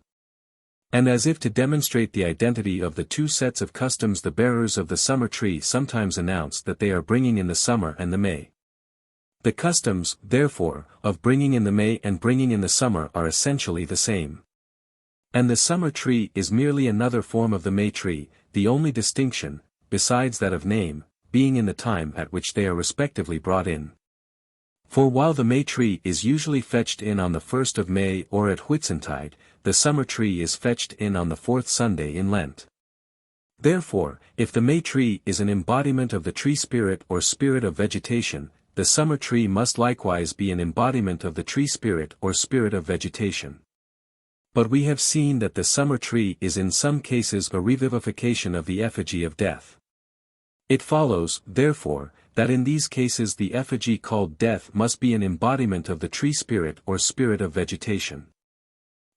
And as if to demonstrate the identity of the two sets of customs, the bearers of the summer tree sometimes announce that they are bringing in the summer and the May. The customs, therefore, of bringing in the May and bringing in the summer are essentially the same. And the summer tree is merely another form of the May tree, the only distinction, besides that of name, being in the time at which they are respectively brought in. For while the May tree is usually fetched in on the 1st of May or at Whitsuntide, the summer tree is fetched in on the 4th Sunday in Lent. Therefore, if the May tree is an embodiment of the tree spirit or spirit of vegetation, the summer tree must likewise be an embodiment of the tree spirit or spirit of vegetation. But we have seen that the summer tree is in some cases a revivification of the effigy of death. It follows, therefore, that in these cases the effigy called death must be an embodiment of the tree spirit or spirit of vegetation.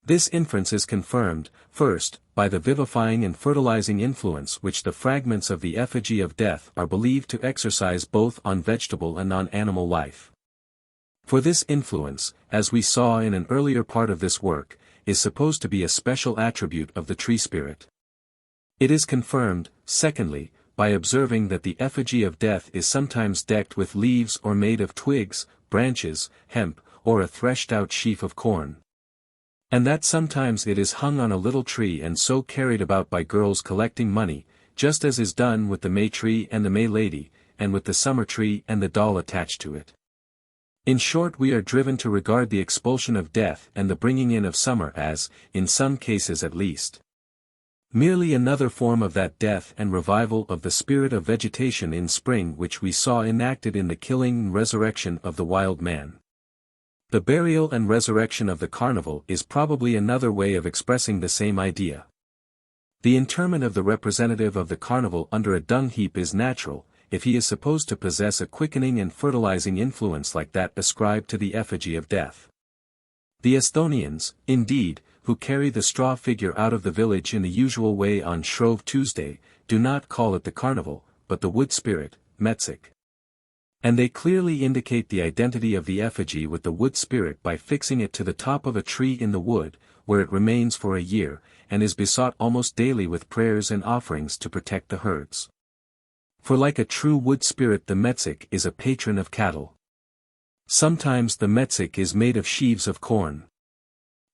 This inference is confirmed, first, by the vivifying and fertilizing influence which the fragments of the effigy of death are believed to exercise both on vegetable and on animal life. For this influence, as we saw in an earlier part of this work, is supposed to be a special attribute of the tree spirit. It is confirmed, secondly, by observing that the effigy of death is sometimes decked with leaves or made of twigs, branches, hemp, or a threshed-out sheaf of corn. And that sometimes it is hung on a little tree and so carried about by girls collecting money, just as is done with the May tree and the May lady, and with the summer tree and the doll attached to it. In short, we are driven to regard the expulsion of death and the bringing in of summer as, in some cases at least, merely another form of that death and revival of the spirit of vegetation in spring which we saw enacted in the killing and resurrection of the wild man. The burial and resurrection of the carnival is probably another way of expressing the same idea. The interment of the representative of the carnival under a dung heap is natural, if he is supposed to possess a quickening and fertilizing influence like that ascribed to the effigy of death. The Esthonians, indeed, who carry the straw figure out of the village in the usual way on Shrove Tuesday, do not call it the carnival, but the wood spirit, Metsik. And they clearly indicate the identity of the effigy with the wood spirit by fixing it to the top of a tree in the wood, where it remains for a year, and is besought almost daily with prayers and offerings to protect the herds. For like a true wood spirit the Metsik is a patron of cattle. Sometimes the Metsik is made of sheaves of corn.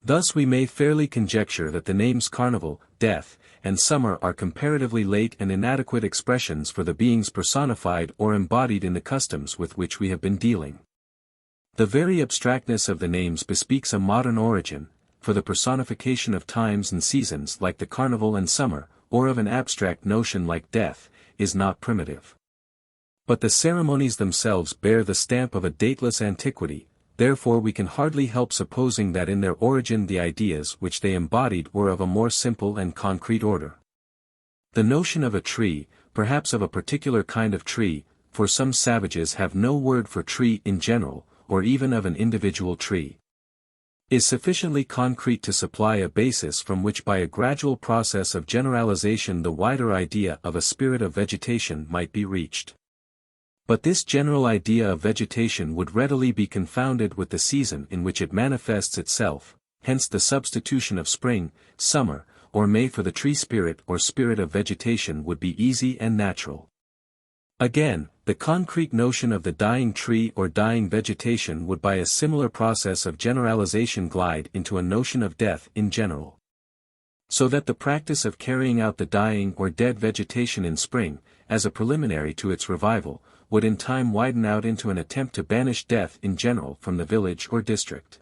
Thus we may fairly conjecture that the names carnival, death, and summer are comparatively late and inadequate expressions for the beings personified or embodied in the customs with which we have been dealing. The very abstractness of the names bespeaks a modern origin, for the personification of times and seasons like the carnival and summer, or of an abstract notion like death, is not primitive. But the ceremonies themselves bear the stamp of a dateless antiquity, therefore we can hardly help supposing that in their origin the ideas which they embodied were of a more simple and concrete order. The notion of a tree, perhaps of a particular kind of tree, for some savages have no word for tree in general, or even of an individual tree, is sufficiently concrete to supply a basis from which by a gradual process of generalization the wider idea of a spirit of vegetation might be reached. But this general idea of vegetation would readily be confounded with the season in which it manifests itself, hence the substitution of spring, summer, or May for the tree spirit or spirit of vegetation would be easy and natural. Again, the concrete notion of the dying tree or dying vegetation would by a similar process of generalization glide into a notion of death in general. So that the practice of carrying out the dying or dead vegetation in spring, as a preliminary to its revival, would in time widen out into an attempt to banish death in general from the village or district.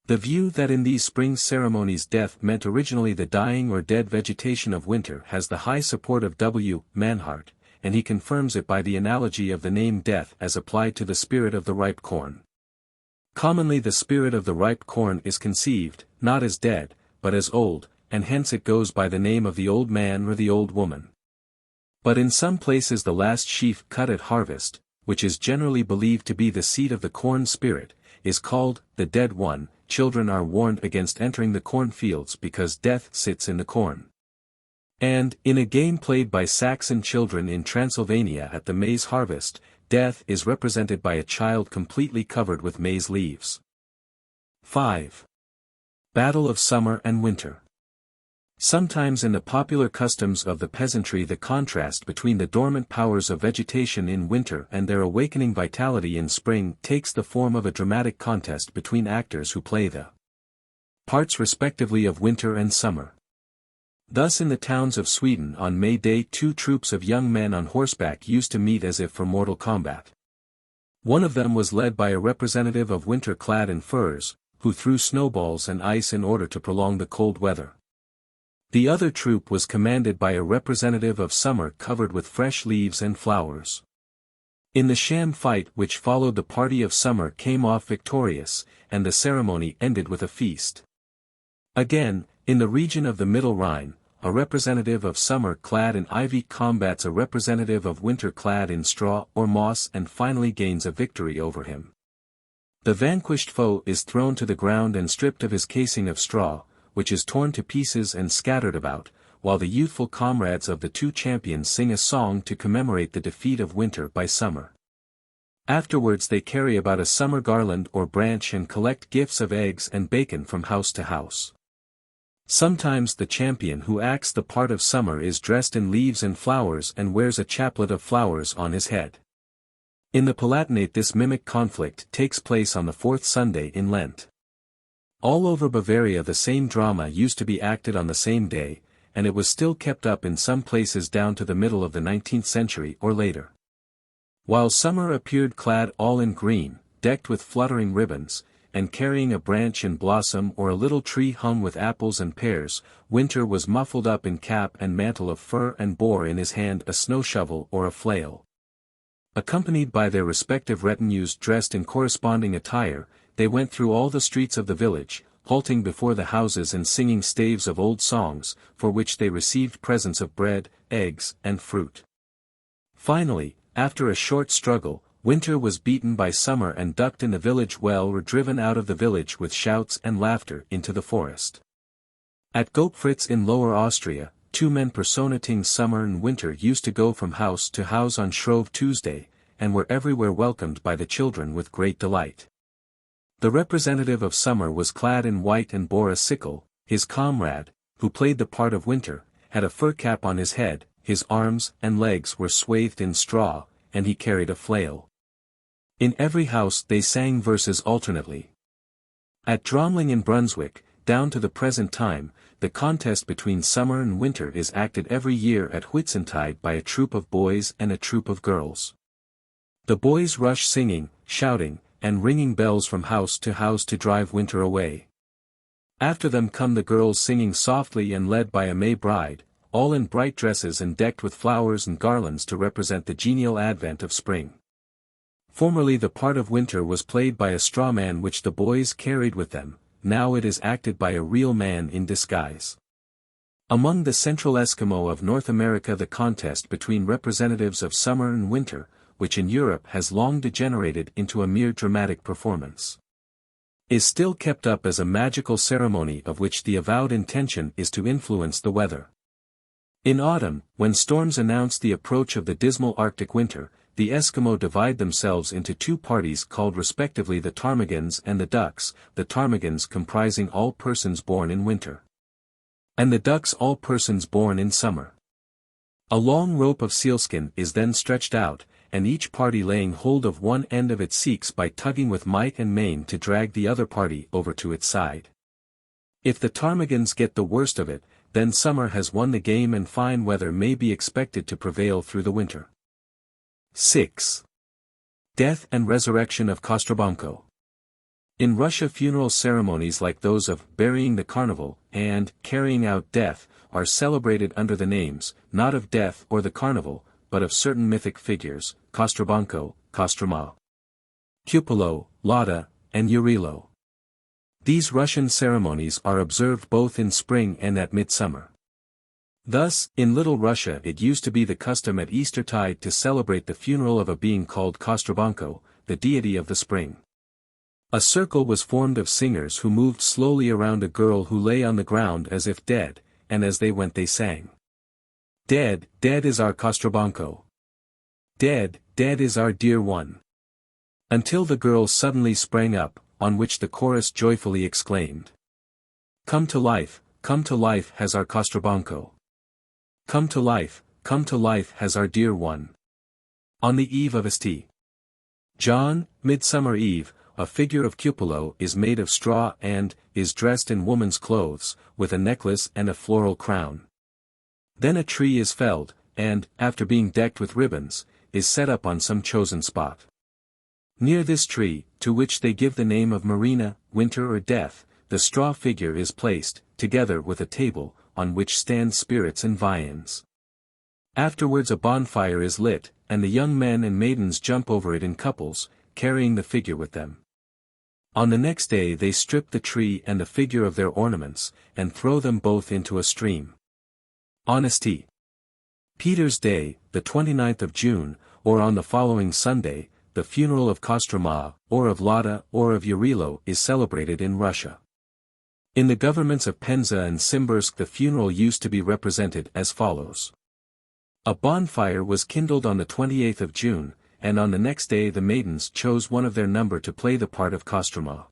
The view that in these spring ceremonies death meant originally the dying or dead vegetation of winter has the high support of W. Manhart, and he confirms it by the analogy of the name death as applied to the spirit of the ripe corn. Commonly the spirit of the ripe corn is conceived, not as dead, but as old, and hence it goes by the name of the old man or the old woman. But in some places the last sheaf cut at harvest, which is generally believed to be the seat of the corn spirit, is called the dead one. Children are warned against entering the cornfields because death sits in the corn. And, in a game played by Saxon children in Transylvania at the maize harvest, death is represented by a child completely covered with maize leaves. 5. Battle of Summer and Winter. Sometimes in the popular customs of the peasantry the contrast between the dormant powers of vegetation in winter and their awakening vitality in spring takes the form of a dramatic contest between actors who play the parts respectively of winter and summer. Thus in the towns of Sweden on May Day 2 troops of young men on horseback used to meet as if for mortal combat. One of them was led by a representative of winter clad in furs, who threw snowballs and ice in order to prolong the cold weather. The other troop was commanded by a representative of summer covered with fresh leaves and flowers. In the sham fight which followed the party of summer came off victorious, and the ceremony ended with a feast. Again, in the region of the Middle Rhine, a representative of summer clad in ivy combats a representative of winter clad in straw or moss and finally gains a victory over him. The vanquished foe is thrown to the ground and stripped of his casing of straw, which is torn to pieces and scattered about, while the youthful comrades of the two champions sing a song to commemorate the defeat of winter by summer. Afterwards they carry about a summer garland or branch and collect gifts of eggs and bacon from house to house. Sometimes the champion who acts the part of summer is dressed in leaves and flowers and wears a chaplet of flowers on his head. In the Palatinate this mimic conflict takes place on the fourth Sunday in Lent. All over Bavaria the same drama used to be acted on the same day, and it was still kept up in some places down to the middle of the 19th century or later. While summer appeared clad all in green, decked with fluttering ribbons, and carrying a branch in blossom or a little tree hung with apples and pears, winter was muffled up in cap and mantle of fur and bore in his hand a snow shovel or a flail. Accompanied by their respective retinues dressed in corresponding attire, they went through all the streets of the village, halting before the houses and singing staves of old songs, for which they received presents of bread, eggs, and fruit. Finally, after a short struggle, winter was beaten by summer and ducked in the village well or driven out of the village with shouts and laughter into the forest. At Goepfritz in Lower Austria, two men personating summer and winter used to go from house to house on Shrove Tuesday, and were everywhere welcomed by the children with great delight. The representative of summer was clad in white and bore a sickle, his comrade, who played the part of winter, had a fur cap on his head, his arms and legs were swathed in straw, and he carried a flail. In every house they sang verses alternately. At Dromling in Brunswick, down to the present time, the contest between summer and winter is acted every year at Whitsuntide by a troop of boys and a troop of girls. The boys rush singing, shouting, and ringing bells from house to drive winter away. After them come the girls singing softly and led by a May bride, all in bright dresses and decked with flowers and garlands to represent the genial advent of spring. Formerly the part of winter was played by a straw man which the boys carried with them, now it is acted by a real man in disguise. Among the Central Eskimo of North America the contest between representatives of summer and winter, which in Europe has long degenerated into a mere dramatic performance, is still kept up as a magical ceremony of which the avowed intention is to influence the weather. In autumn, when storms announce the approach of the dismal Arctic winter, the Eskimo divide themselves into two parties called respectively the ptarmigans and the ducks, the ptarmigans comprising all persons born in winter, and the ducks all persons born in summer. A long rope of sealskin is then stretched out, and each party laying hold of one end of it seeks by tugging with might and main to drag the other party over to its side. If the ptarmigans get the worst of it, then summer has won the game and fine weather may be expected to prevail through the winter. 6. Death and Resurrection of Kostrubonko. In Russia funeral ceremonies like those of burying the Carnival and carrying out death are celebrated under the names, not of death or the Carnival, but of certain mythic figures, Kostrubonko, Kostroma, Kupalo, Lada, and Urilo. These Russian ceremonies are observed both in spring and at midsummer. Thus, in Little Russia it used to be the custom at Eastertide to celebrate the funeral of a being called Kostrubonko, the deity of the spring. A circle was formed of singers who moved slowly around a girl who lay on the ground as if dead, and as they went they sang. Dead, dead is our Kostrubonko. Dead, dead is our dear one. Until the girl suddenly sprang up, on which the chorus joyfully exclaimed. Come to life has our Kostrubonko. Come to life has our dear one. On the eve of St. John, Midsummer Eve, a figure of Kupalo is made of straw and is dressed in woman's clothes, with a necklace and a floral crown. Then a tree is felled, and, after being decked with ribbons, is set up on some chosen spot. Near this tree, to which they give the name of Marina, winter or death, the straw figure is placed, together with a table, on which stand spirits and viands. Afterwards a bonfire is lit, and the young men and maidens jump over it in couples, carrying the figure with them. On the next day they strip the tree and the figure of their ornaments, and throw them both into a stream. On St. Peter's Day, the 29th of June, or on the following Sunday, the funeral of Kostroma, or of Lada, or of Urilo is celebrated in Russia. In the governments of Penza and Simbirsk the funeral used to be represented as follows. A bonfire was kindled on the 28th of June, and on the next day the maidens chose one of their number to play the part of Kostroma.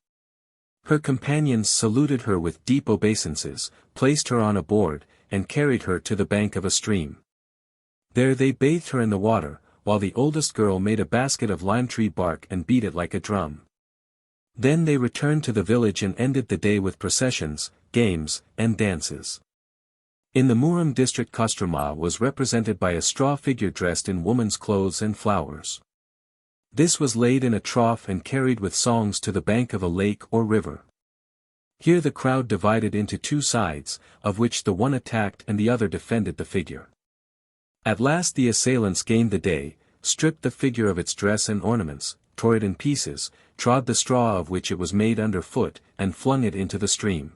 Her companions saluted her with deep obeisances, placed her on a board, and carried her to the bank of a stream. There they bathed her in the water, while the oldest girl made a basket of lime tree bark and beat it like a drum. Then they returned to the village and ended the day with processions, games, and dances. In the Murom district Kostroma was represented by a straw figure dressed in woman's clothes and flowers. This was laid in a trough and carried with songs to the bank of a lake or river. Here the crowd divided into two sides, of which the one attacked and the other defended the figure. At last the assailants gained the day, stripped the figure of its dress and ornaments, tore it in pieces, trod the straw of which it was made under foot, and flung it into the stream.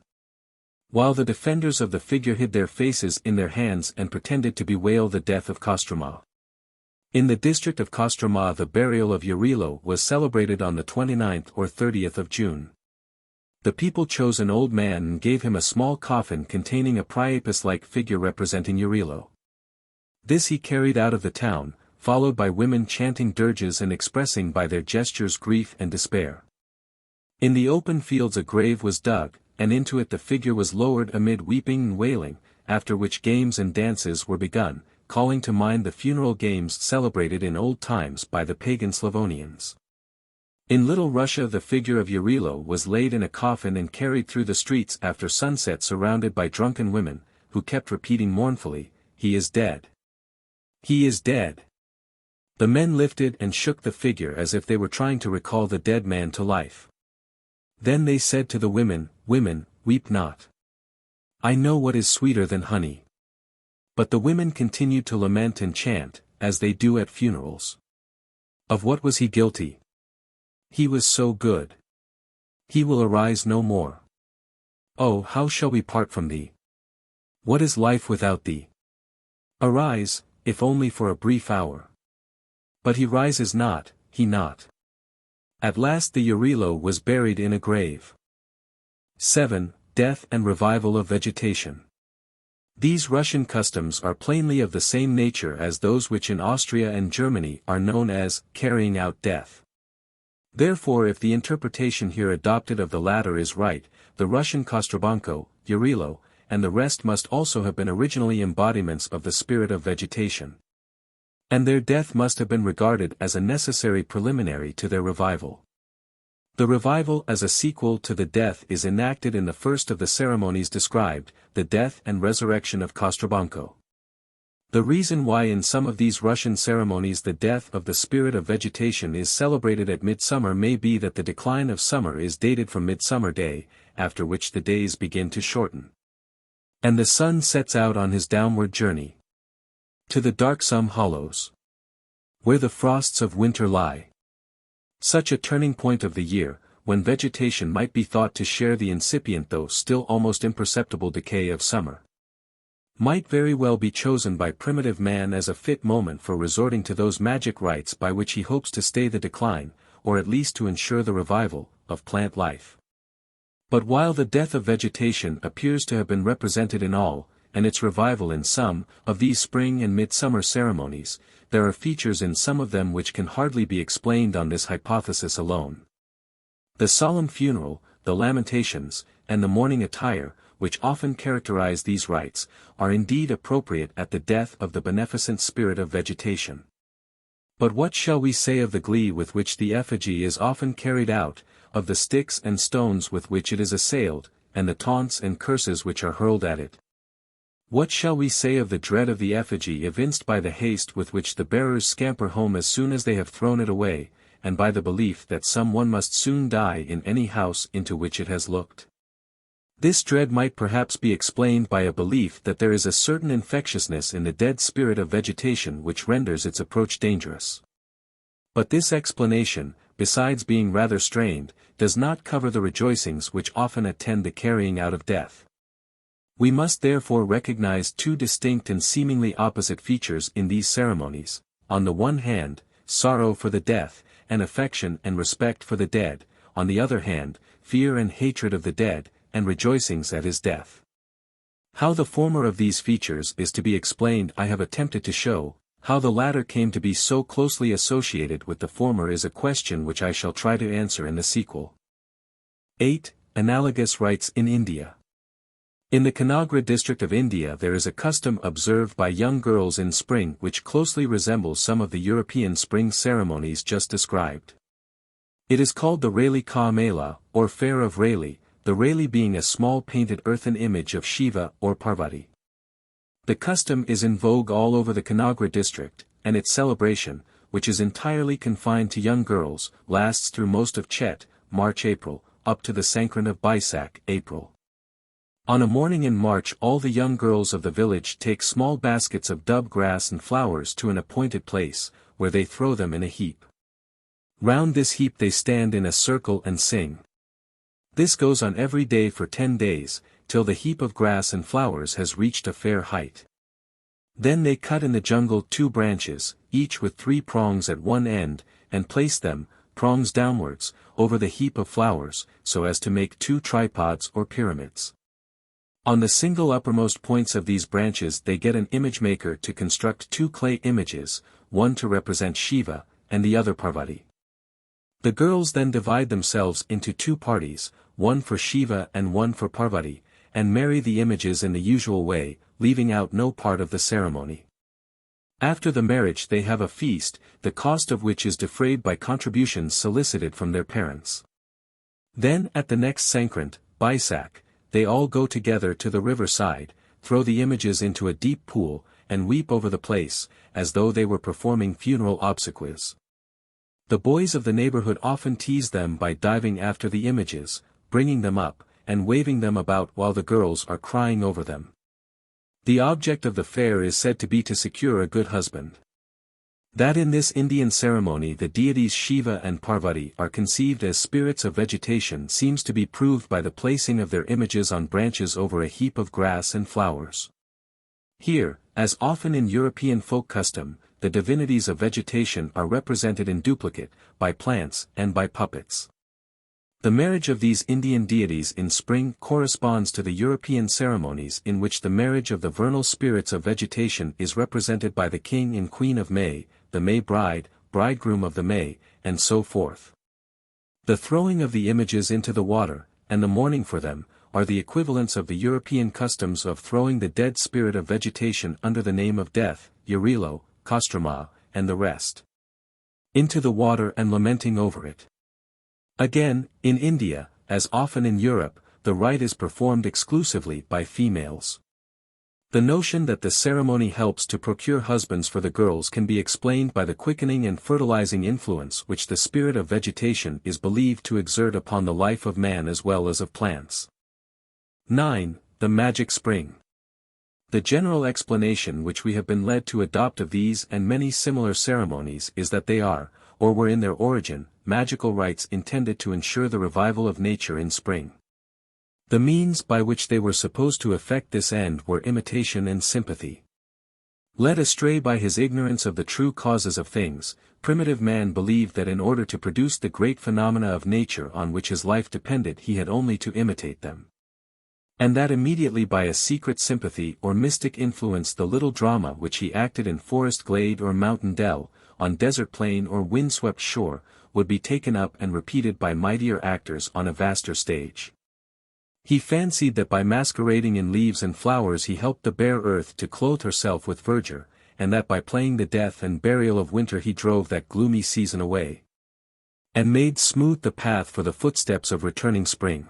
While the defenders of the figure hid their faces in their hands and pretended to bewail the death of Kostroma. In the district of Kostroma the burial of Urilo was celebrated on the 29th or 30th of June. The people chose an old man and gave him a small coffin containing a priapus-like figure representing Urilo. This he carried out of the town, followed by women chanting dirges and expressing by their gestures grief and despair. In the open fields a grave was dug, and into it the figure was lowered amid weeping and wailing, after which games and dances were begun, calling to mind the funeral games celebrated in old times by the pagan Slavonians. In Little Russia the figure of Urilo was laid in a coffin and carried through the streets after sunset surrounded by drunken women, who kept repeating mournfully, "He is dead. He is dead." The men lifted and shook the figure as if they were trying to recall the dead man to life. Then they said to the women, "Women, weep not. I know what is sweeter than honey." But the women continued to lament and chant, as they do at funerals. Of what was he guilty? He was so good. He will arise no more. Oh, how shall we part from thee? What is life without thee? Arise, if only for a brief hour. But he rises not, he not. At last the Eurilo was buried in a grave. 7. Death and revival of vegetation. These Russian customs are plainly of the same nature as those which in Austria and Germany are known as carrying out death. Therefore, if the interpretation here adopted of the latter is right, the Russian Kostrubonko, Eurilo, and the rest must also have been originally embodiments of the spirit of vegetation. And their death must have been regarded as a necessary preliminary to their revival. The revival as a sequel to the death is enacted in the first of the ceremonies described, the death and resurrection of Kostrubonko. The reason why in some of these Russian ceremonies the death of the spirit of vegetation is celebrated at midsummer may be that the decline of summer is dated from Midsummer Day, after which the days begin to shorten. And the sun sets out on his downward journey to the darksome hollows, where the frosts of winter lie. Such a turning point of the year, when vegetation might be thought to share the incipient though still almost imperceptible decay of summer, might very well be chosen by primitive man as a fit moment for resorting to those magic rites by which he hopes to stay the decline, or at least to ensure the revival, of plant life. But while the death of vegetation appears to have been represented in all, and its revival in some, of these spring and midsummer ceremonies, there are features in some of them which can hardly be explained on this hypothesis alone. The solemn funeral, the lamentations, and the mourning attire, which often characterize these rites, are indeed appropriate at the death of the beneficent spirit of vegetation. But what shall we say of the glee with which the effigy is often carried out, of the sticks and stones with which it is assailed, and the taunts and curses which are hurled at it? What shall we say of the dread of the effigy evinced by the haste with which the bearers scamper home as soon as they have thrown it away, and by the belief that some one must soon die in any house into which it has looked? This dread might perhaps be explained by a belief that there is a certain infectiousness in the dead spirit of vegetation which renders its approach dangerous. But this explanation, besides being rather strained, does not cover the rejoicings which often attend the carrying out of death. We must therefore recognize two distinct and seemingly opposite features in these ceremonies: on the one hand, sorrow for the death, and affection and respect for the dead; on the other hand, fear and hatred of the dead, and rejoicings at his death. How the former of these features is to be explained I have attempted to show. How the latter came to be so closely associated with the former is a question which I shall try to answer in the sequel. 8. Analogous rites in India. In the Kanagra district of India there is a custom observed by young girls in spring which closely resembles some of the European spring ceremonies just described. It is called the Raili Ka Mela, or Fair of Raili, the Raili being a small painted earthen image of Shiva or Parvati. The custom is in vogue all over the Kanagra district, and its celebration, which is entirely confined to young girls, lasts through most of Chet, March-April, up to the Sankran of Baisak, April. On a morning in March all the young girls of the village take small baskets of dub grass and flowers to an appointed place, where they throw them in a heap. Round this heap they stand in a circle and sing. This goes on every day for 10 days, till the heap of grass and flowers has reached a fair height. Then they cut in the jungle 2 branches, each with 3 prongs at one end, and place them, prongs downwards, over the heap of flowers, so as to make 2 tripods or pyramids. On the single uppermost points of these branches they get an image maker to construct 2 clay images, one to represent Shiva, and the other Parvati. The girls then divide themselves into 2 parties, one for Shiva and one for Parvati, and marry the images in the usual way, leaving out no part of the ceremony. After the marriage they have a feast, the cost of which is defrayed by contributions solicited from their parents. Then at the next Sankrant, Baisak, they all go together to the river side, throw the images into a deep pool, and weep over the place, as though they were performing funeral obsequies. The boys of the neighborhood often tease them by diving after the images, bringing them up, and waving them about while the girls are crying over them. The object of the fair is said to be to secure a good husband. That in this Indian ceremony the deities Shiva and Parvati are conceived as spirits of vegetation seems to be proved by the placing of their images on branches over a heap of grass and flowers. Here, as often in European folk custom, the divinities of vegetation are represented in duplicate, by plants and by puppets. The marriage of these Indian deities in spring corresponds to the European ceremonies in which the marriage of the vernal spirits of vegetation is represented by the king and queen of May, the May bride, bridegroom of the May, and so forth. The throwing of the images into the water, and the mourning for them, are the equivalents of the European customs of throwing the dead spirit of vegetation under the name of death, Yarilo, Kostroma, and the rest, into the water and lamenting over it. Again, in India, as often in Europe, the rite is performed exclusively by females. The notion that the ceremony helps to procure husbands for the girls can be explained by the quickening and fertilizing influence which the spirit of vegetation is believed to exert upon the life of man as well as of plants. 9. The magic spring. The general explanation which we have been led to adopt of these and many similar ceremonies is that they are, or were in their origin, magical rites intended to ensure the revival of nature in spring. The means by which they were supposed to effect this end were imitation and sympathy. Led astray by his ignorance of the true causes of things, primitive man believed that in order to produce the great phenomena of nature on which his life depended he had only to imitate them. And that immediately by a secret sympathy or mystic influence the little drama which he acted in forest glade or mountain dell, on desert plain or windswept shore, would be taken up and repeated by mightier actors on a vaster stage. He fancied that by masquerading in leaves and flowers he helped the bare earth to clothe herself with verdure, and that by playing the death and burial of winter he drove that gloomy season away, and made smooth the path for the footsteps of returning spring.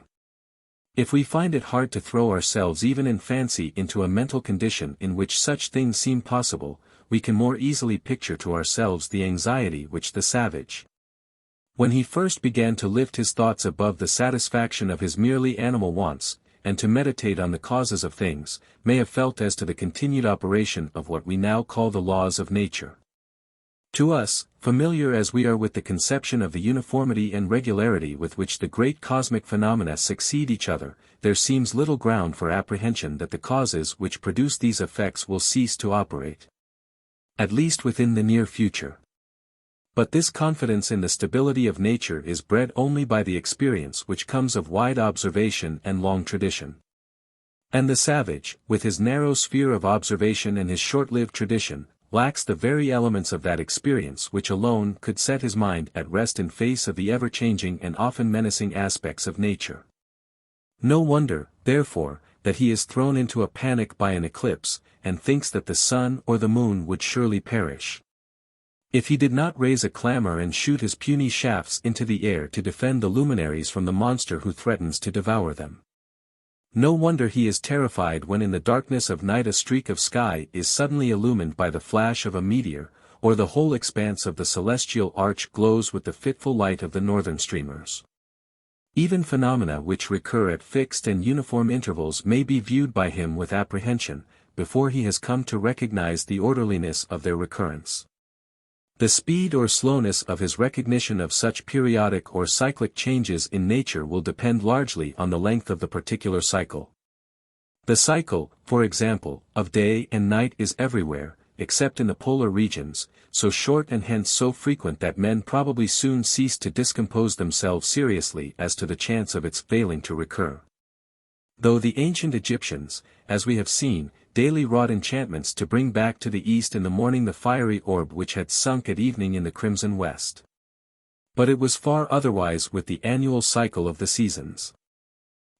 If we find it hard to throw ourselves even in fancy into a mental condition in which such things seem possible, we can more easily picture to ourselves the anxiety which the savage, when he first began to lift his thoughts above the satisfaction of his merely animal wants, and to meditate on the causes of things, may have felt as to the continued operation of what we now call the laws of nature. To us, familiar as we are with the conception of the uniformity and regularity with which the great cosmic phenomena succeed each other, there seems little ground for apprehension that the causes which produce these effects will cease to operate, at least within the near future. But this confidence in the stability of nature is bred only by the experience which comes of wide observation and long tradition. And the savage, with his narrow sphere of observation and his short-lived tradition, lacks the very elements of that experience which alone could set his mind at rest in face of the ever-changing and often menacing aspects of nature. No wonder, therefore, that he is thrown into a panic by an eclipse, and thinks that the sun or the moon would surely perish, if he did not raise a clamor and shoot his puny shafts into the air to defend the luminaries from the monster who threatens to devour them. No wonder he is terrified when in the darkness of night a streak of sky is suddenly illumined by the flash of a meteor, or the whole expanse of the celestial arch glows with the fitful light of the northern streamers. Even phenomena which recur at fixed and uniform intervals may be viewed by him with apprehension, before he has come to recognize the orderliness of their recurrence. The speed or slowness of his recognition of such periodic or cyclic changes in nature will depend largely on the length of the particular cycle. The cycle, for example, of day and night is everywhere, except in the polar regions, so short and hence so frequent that men probably soon cease to discompose themselves seriously as to the chance of its failing to recur. Though the ancient Egyptians, as we have seen, daily wrought enchantments to bring back to the east in the morning the fiery orb which had sunk at evening in the crimson west. But it was far otherwise with the annual cycle of the seasons.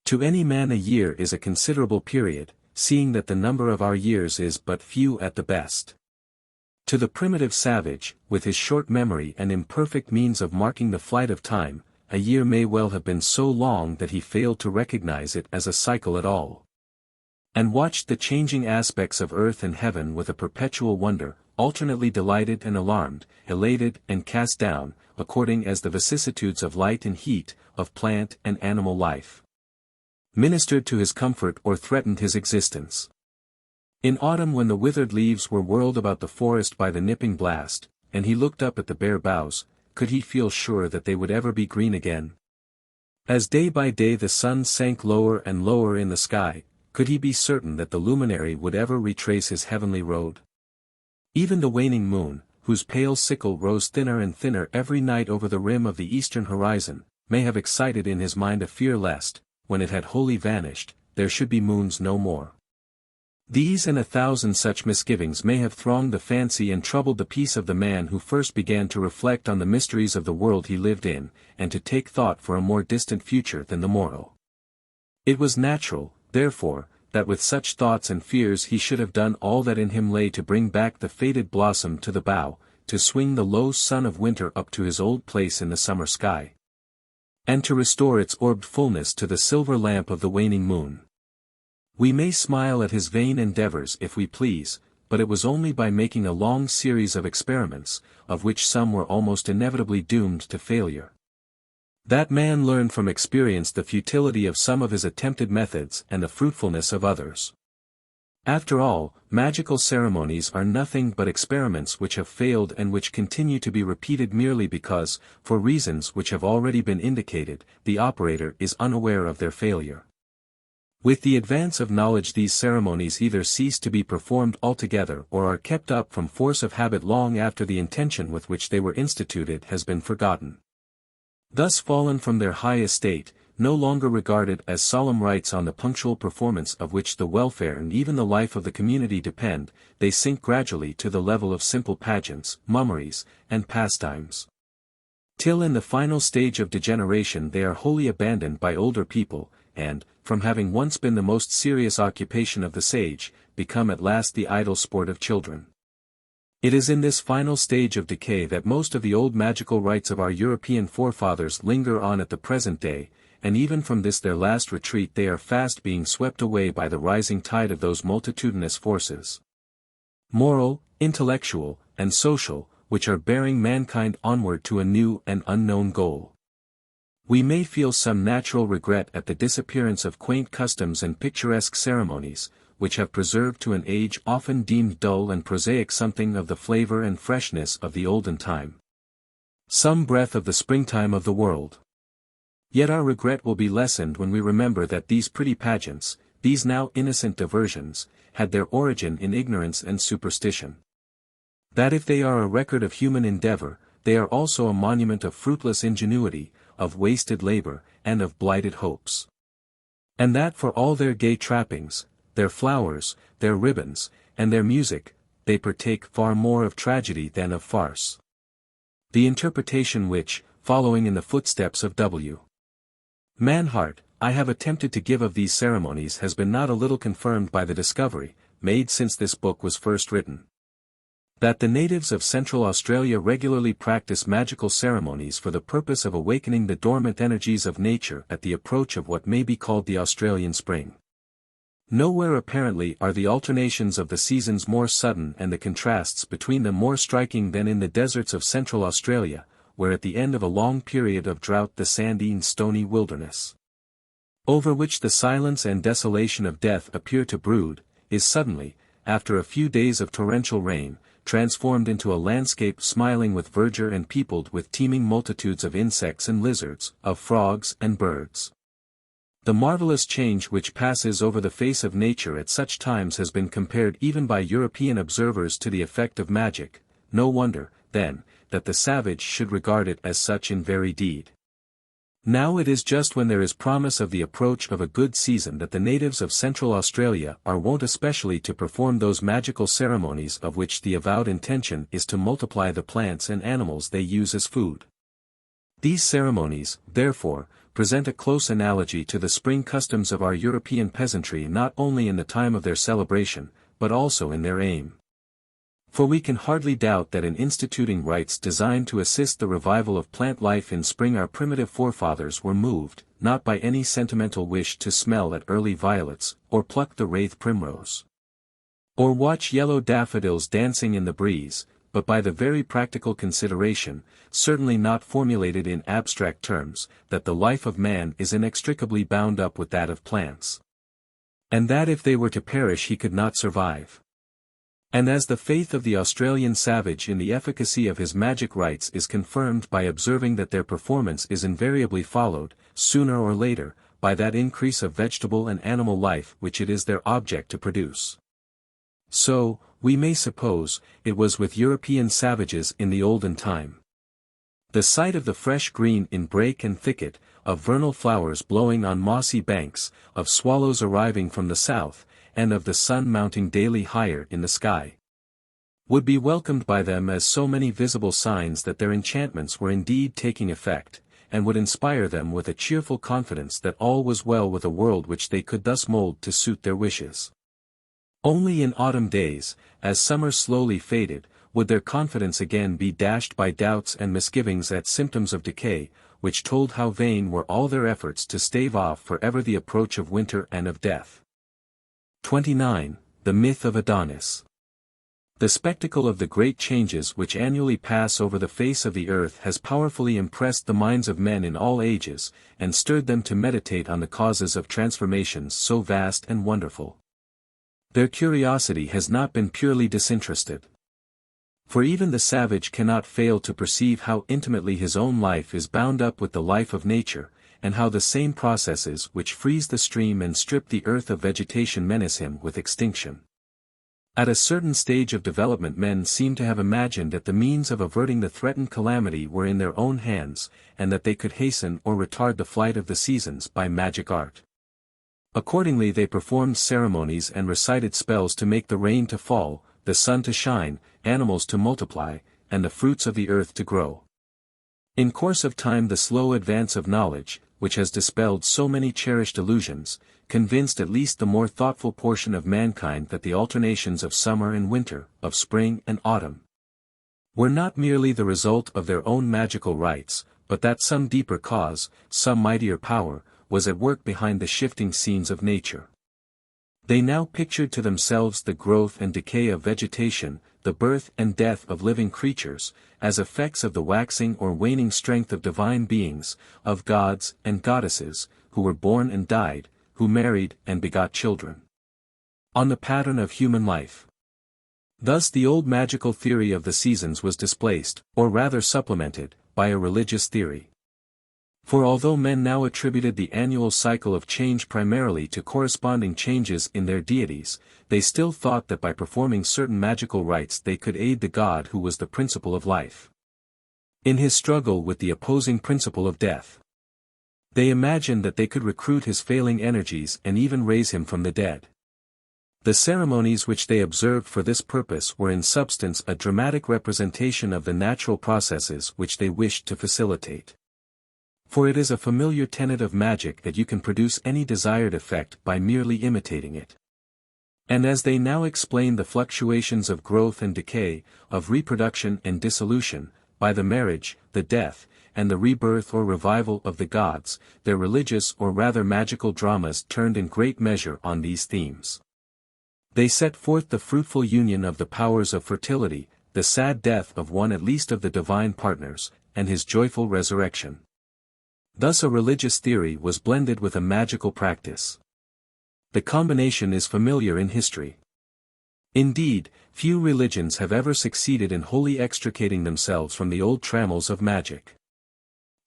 To any man a year is a considerable period, seeing that the number of our years is but few at the best. To the primitive savage, with his short memory and imperfect means of marking the flight of time, a year may well have been so long that he failed to recognize it as a cycle at all, and watched the changing aspects of earth and heaven with a perpetual wonder, alternately delighted and alarmed, elated and cast down, according as the vicissitudes of light and heat, of plant and animal life, ministered to his comfort or threatened his existence. In autumn when the withered leaves were whirled about the forest by the nipping blast, and he looked up at the bare boughs, could he feel sure that they would ever be green again? As day by day the sun sank lower and lower in the sky, could he be certain that the luminary would ever retrace his heavenly road? Even the waning moon, whose pale sickle rose thinner and thinner every night over the rim of the eastern horizon, may have excited in his mind a fear lest, when it had wholly vanished, there should be moons no more. These and 1,000 such misgivings may have thronged the fancy and troubled the peace of the man who first began to reflect on the mysteries of the world he lived in, and to take thought for a more distant future than the morrow. It was natural, therefore, that with such thoughts and fears he should have done all that in him lay to bring back the faded blossom to the bough, to swing the low sun of winter up to his old place in the summer sky, and to restore its orbed fullness to the silver lamp of the waning moon. We may smile at his vain endeavors if we please, but it was only by making a long series of experiments, of which some were almost inevitably doomed to failure. That man learned from experience the futility of some of his attempted methods and the fruitfulness of others. After all, magical ceremonies are nothing but experiments which have failed and which continue to be repeated merely because, for reasons which have already been indicated, the operator is unaware of their failure. With the advance of knowledge these ceremonies either cease to be performed altogether or are kept up from force of habit long after the intention with which they were instituted has been forgotten. Thus fallen from their high estate, no longer regarded as solemn rites on the punctual performance of which the welfare and even the life of the community depend, they sink gradually to the level of simple pageants, mummeries, and pastimes. Till in the final stage of degeneration they are wholly abandoned by older people, and, from having once been the most serious occupation of the sage, become at last the idle sport of children. It is in this final stage of decay that most of the old magical rites of our European forefathers linger on at the present day, and even from this their last retreat they are fast being swept away by the rising tide of those multitudinous forces, moral, intellectual, and social, which are bearing mankind onward to a new and unknown goal. We may feel some natural regret at the disappearance of quaint customs and picturesque ceremonies, which have preserved to an age often deemed dull and prosaic something of the flavor and freshness of the olden time. Some breath of the springtime of the world. Yet our regret will be lessened when we remember that these pretty pageants, these now innocent diversions, had their origin in ignorance and superstition. That if they are a record of human endeavor, they are also a monument of fruitless ingenuity, of wasted labor, and of blighted hopes. And that for all their gay trappings, their flowers, their ribbons, and their music, they partake far more of tragedy than of farce. The interpretation which, following in the footsteps of W. Manhart, I have attempted to give of these ceremonies has been not a little confirmed by the discovery, made since this book was first written, that the natives of Central Australia regularly practice magical ceremonies for the purpose of awakening the dormant energies of nature at the approach of what may be called the Australian spring. Nowhere apparently are the alternations of the seasons more sudden and the contrasts between them more striking than in the deserts of Central Australia, where at the end of a long period of drought the sandy and stony wilderness, over which the silence and desolation of death appear to brood, is suddenly, after a few days of torrential rain, transformed into a landscape smiling with verdure and peopled with teeming multitudes of insects and lizards, of frogs and birds. The marvelous change which passes over the face of nature at such times has been compared even by European observers to the effect of magic. No wonder, then, that the savage should regard it as such in very deed. Now it is just when there is promise of the approach of a good season that the natives of Central Australia are wont especially to perform those magical ceremonies of which the avowed intention is to multiply the plants and animals they use as food. These ceremonies, therefore, present a close analogy to the spring customs of our European peasantry not only in the time of their celebration, but also in their aim. For we can hardly doubt that in instituting rites designed to assist the revival of plant life in spring our primitive forefathers were moved, not by any sentimental wish to smell at early violets, or pluck the rathe primrose, or watch yellow daffodils dancing in the breeze, but by the very practical consideration, certainly not formulated in abstract terms, that the life of man is inextricably bound up with that of plants, and that if they were to perish he could not survive. And as the faith of the Australian savage in the efficacy of his magic rites is confirmed by observing that their performance is invariably followed, sooner or later, by that increase of vegetable and animal life which it is their object to produce. So, we may suppose, it was with European savages in the olden time. The sight of the fresh green in brake and thicket, of vernal flowers blowing on mossy banks, of swallows arriving from the south, and of the sun mounting daily higher in the sky, would be welcomed by them as so many visible signs that their enchantments were indeed taking effect, and would inspire them with a cheerful confidence that all was well with a world which they could thus mold to suit their wishes. Only in autumn days, as summer slowly faded, would their confidence again be dashed by doubts and misgivings at symptoms of decay, which told how vain were all their efforts to stave off forever the approach of winter and of death. 29. The myth of Adonis. The spectacle of the great changes which annually pass over the face of the earth has powerfully impressed the minds of men in all ages, and stirred them to meditate on the causes of transformations so vast and wonderful. Their curiosity has not been purely disinterested. For even the savage cannot fail to perceive how intimately his own life is bound up with the life of nature, and how the same processes which freeze the stream and strip the earth of vegetation menace him with extinction. At a certain stage of development men seem to have imagined that the means of averting the threatened calamity were in their own hands, and that they could hasten or retard the flight of the seasons by magic art. Accordingly they performed ceremonies and recited spells to make the rain to fall, the sun to shine, animals to multiply, and the fruits of the earth to grow. In course of time the slow advance of knowledge, which has dispelled so many cherished illusions, convinced at least the more thoughtful portion of mankind that the alternations of summer and winter, of spring and autumn, were not merely the result of their own magical rites, but that some deeper cause, some mightier power, was at work behind the shifting scenes of nature. They now pictured to themselves the growth and decay of vegetation, the birth and death of living creatures, as effects of the waxing or waning strength of divine beings, of gods and goddesses, who were born and died, who married and begot children, on the pattern of human life. Thus the old magical theory of the seasons was displaced, or rather supplemented, by a religious theory. For although men now attributed the annual cycle of change primarily to corresponding changes in their deities, they still thought that by performing certain magical rites they could aid the god who was the principle of life in his struggle with the opposing principle of death. They imagined that they could recruit his failing energies and even raise him from the dead. The ceremonies which they observed for this purpose were in substance a dramatic representation of the natural processes which they wished to facilitate. For it is a familiar tenet of magic that you can produce any desired effect by merely imitating it. And as they now explain the fluctuations of growth and decay, of reproduction and dissolution, by the marriage, the death, and the rebirth or revival of the gods, their religious or rather magical dramas turned in great measure on these themes. They set forth the fruitful union of the powers of fertility, the sad death of one at least of the divine partners, and his joyful resurrection. Thus a religious theory was blended with a magical practice. The combination is familiar in history. Indeed, few religions have ever succeeded in wholly extricating themselves from the old trammels of magic.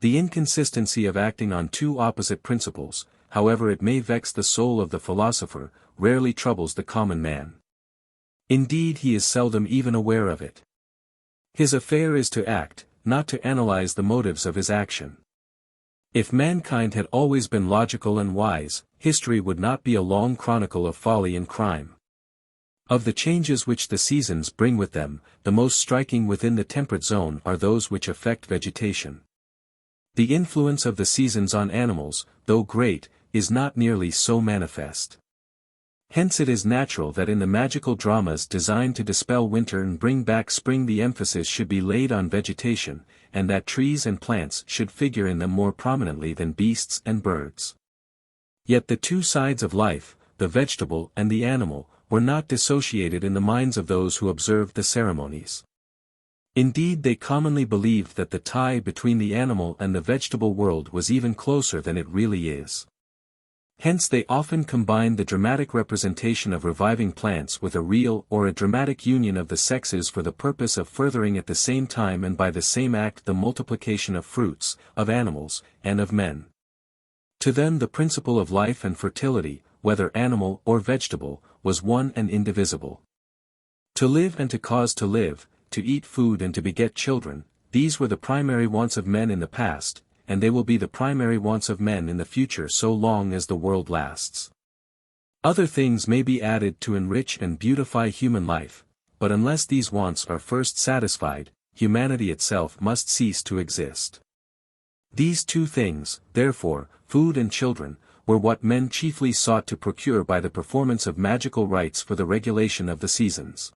The inconsistency of acting on two opposite principles, however it may vex the soul of the philosopher, rarely troubles the common man. Indeed he is seldom even aware of it. His affair is to act, not to analyze the motives of his action. If mankind had always been logical and wise, history would not be a long chronicle of folly and crime. Of the changes which the seasons bring with them, the most striking within the temperate zone are those which affect vegetation. The influence of the seasons on animals, though great, is not nearly so manifest. Hence it is natural that in the magical dramas designed to dispel winter and bring back spring the emphasis should be laid on vegetation, and that trees and plants should figure in them more prominently than beasts and birds. Yet the two sides of life, the vegetable and the animal, were not dissociated in the minds of those who observed the ceremonies. Indeed they commonly believed that the tie between the animal and the vegetable world was even closer than it really is. Hence they often combine the dramatic representation of reviving plants with a real or a dramatic union of the sexes for the purpose of furthering at the same time and by the same act the multiplication of fruits, of animals, and of men. To them the principle of life and fertility, whether animal or vegetable, was one and indivisible. To live and to cause to live, to eat food and to beget children, these were the primary wants of men in the past, and they will be the primary wants of men in the future so long as the world lasts. Other things may be added to enrich and beautify human life, but unless these wants are first satisfied, humanity itself must cease to exist. These two things, therefore, food and children, were what men chiefly sought to procure by the performance of magical rites for the regulation of the seasons.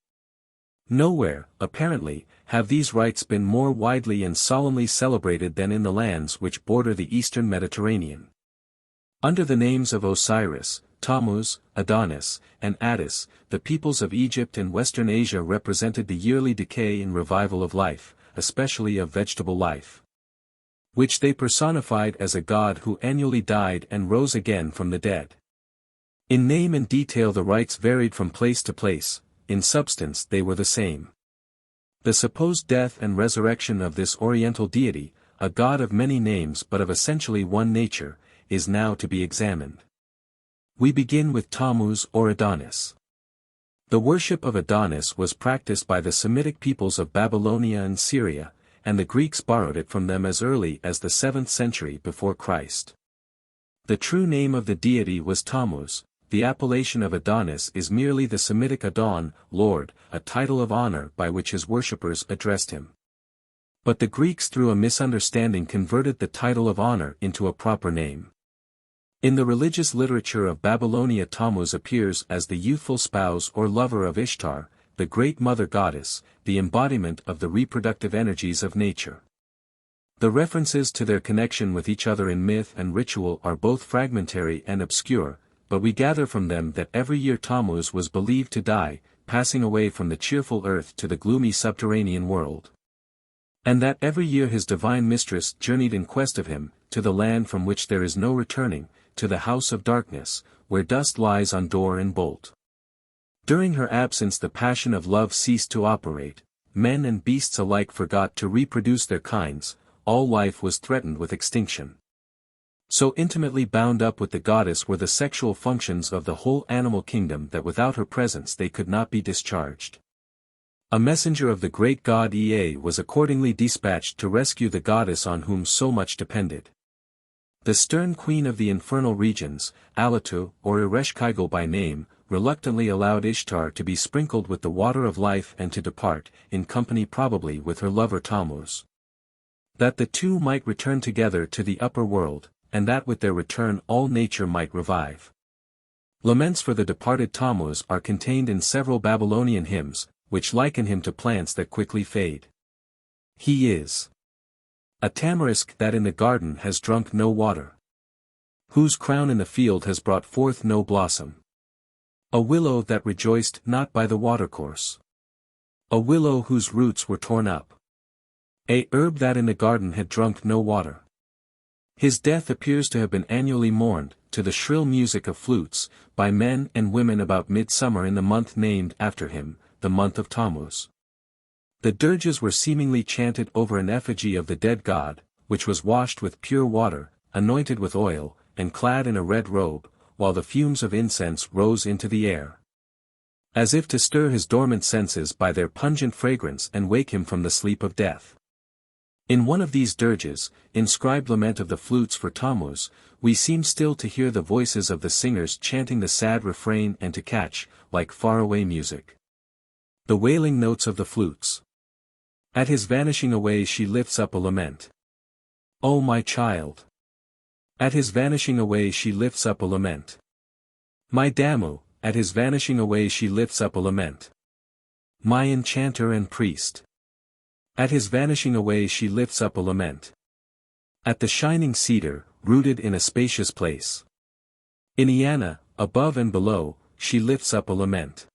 Nowhere, apparently, have these rites been more widely and solemnly celebrated than in the lands which border the eastern Mediterranean. Under the names of Osiris, Tammuz, Adonis, and Attis, the peoples of Egypt and Western Asia represented the yearly decay and revival of life, especially of vegetable life, which they personified as a god who annually died and rose again from the dead. In name and detail the rites varied from place to place, in substance they were the same. The supposed death and resurrection of this oriental deity, a god of many names but of essentially one nature, is now to be examined. We begin with Tammuz or Adonis. The worship of Adonis was practiced by the Semitic peoples of Babylonia and Syria, and the Greeks borrowed it from them as early as the 7th century before Christ. The true name of the deity was Tammuz. The appellation of Adonis is merely the Semitic Adon, Lord, a title of honor by which his worshippers addressed him. But the Greeks through a misunderstanding converted the title of honor into a proper name. In the religious literature of Babylonia Tammuz appears as the youthful spouse or lover of Ishtar, the great mother goddess, the embodiment of the reproductive energies of nature. The references to their connection with each other in myth and ritual are both fragmentary and obscure, but we gather from them that every year Tammuz was believed to die, passing away from the cheerful earth to the gloomy subterranean world. And that every year his divine mistress journeyed in quest of him, to the land from which there is no returning, to the house of darkness, where dust lies on door and bolt. During her absence the passion of love ceased to operate, men and beasts alike forgot to reproduce their kinds, all life was threatened with extinction. So intimately bound up with the goddess were the sexual functions of the whole animal kingdom that without her presence they could not be discharged. A messenger of the great god Ea was accordingly dispatched to rescue the goddess on whom so much depended. The stern queen of the infernal regions, Alatu, or Ereshkigal by name, reluctantly allowed Ishtar to be sprinkled with the water of life and to depart, in company probably with her lover Tammuz, that the two might return together to the upper world, and that with their return all nature might revive. Laments for the departed Tammuz are contained in several Babylonian hymns, which liken him to plants that quickly fade. He is a tamarisk that in the garden has drunk no water, whose crown in the field has brought forth no blossom. A willow that rejoiced not by the watercourse, a willow whose roots were torn up. A herb that in the garden had drunk no water. His death appears to have been annually mourned, to the shrill music of flutes, by men and women about midsummer in the month named after him, the month of Tammuz. The dirges were seemingly chanted over an effigy of the dead god, which was washed with pure water, anointed with oil, and clad in a red robe, while the fumes of incense rose into the air, as if to stir his dormant senses by their pungent fragrance and wake him from the sleep of death. In one of these dirges, inscribed Lament of the Flutes for Tammuz, we seem still to hear the voices of the singers chanting the sad refrain and to catch, like faraway music, the wailing notes of the flutes. At his vanishing away she lifts up a lament. O my child! At his vanishing away she lifts up a lament. My Damu, at his vanishing away she lifts up a lament. My enchanter and priest! At his vanishing away she lifts up a lament. At the shining cedar, rooted in a spacious place, in Eanna, above and below, she lifts up a lament.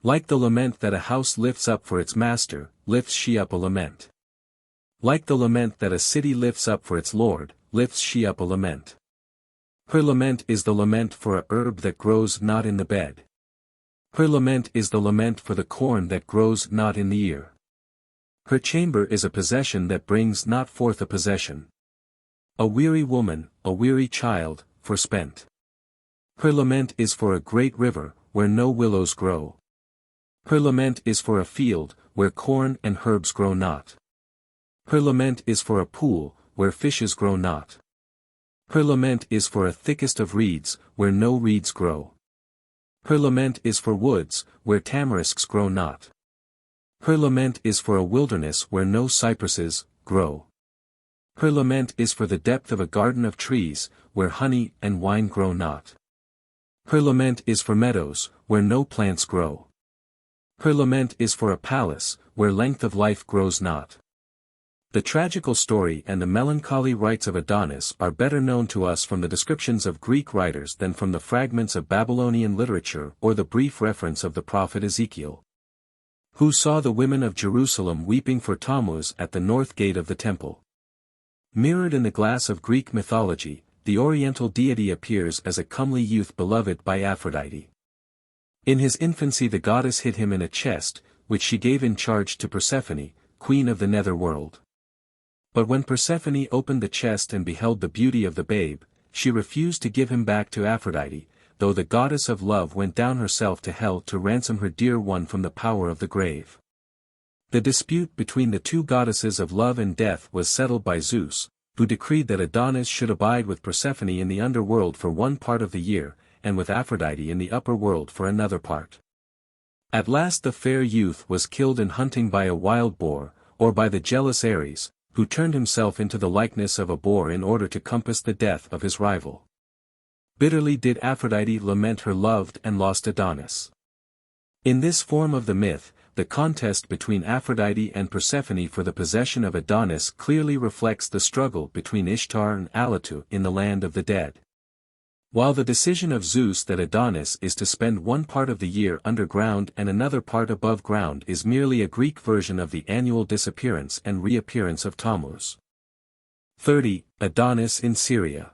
Like the lament that a house lifts up for its master, lifts she up a lament. Like the lament that a city lifts up for its lord, lifts she up a lament. Her lament is the lament for a herb that grows not in the bed. Her lament is the lament for the corn that grows not in the ear. Her chamber is a possession that brings not forth a possession. A weary woman, a weary child, forspent. Her lament is for a great river, where no willows grow. Her lament is for a field, where corn and herbs grow not. Her lament is for a pool, where fishes grow not. Her lament is for a thickest of reeds, where no reeds grow. Her lament is for woods, where tamarisks grow not. Her lament is for a wilderness where no cypresses grow. Her lament is for the depth of a garden of trees, where honey and wine grow not. Her lament is for meadows, where no plants grow. Her lament is for a palace, where length of life grows not. The tragical story and the melancholy rites of Adonis are better known to us from the descriptions of Greek writers than from the fragments of Babylonian literature or the brief reference of the prophet Ezekiel, who saw the women of Jerusalem weeping for Tammuz at the north gate of the temple. Mirrored in the glass of Greek mythology, the oriental deity appears as a comely youth beloved by Aphrodite. In his infancy the goddess hid him in a chest, which she gave in charge to Persephone, queen of the netherworld. But when Persephone opened the chest and beheld the beauty of the babe, she refused to give him back to Aphrodite, though the goddess of love went down herself to hell to ransom her dear one from the power of the grave. The dispute between the two goddesses of love and death was settled by Zeus, who decreed that Adonis should abide with Persephone in the underworld for one part of the year, and with Aphrodite in the upper world for another part. At last the fair youth was killed in hunting by a wild boar, or by the jealous Ares, who turned himself into the likeness of a boar in order to compass the death of his rival. Bitterly did Aphrodite lament her loved and lost Adonis. In this form of the myth, the contest between Aphrodite and Persephone for the possession of Adonis clearly reflects the struggle between Ishtar and Allatu in the land of the dead. While the decision of Zeus that Adonis is to spend one part of the year underground and another part above ground is merely a Greek version of the annual disappearance and reappearance of Tammuz. 30. Adonis in Syria.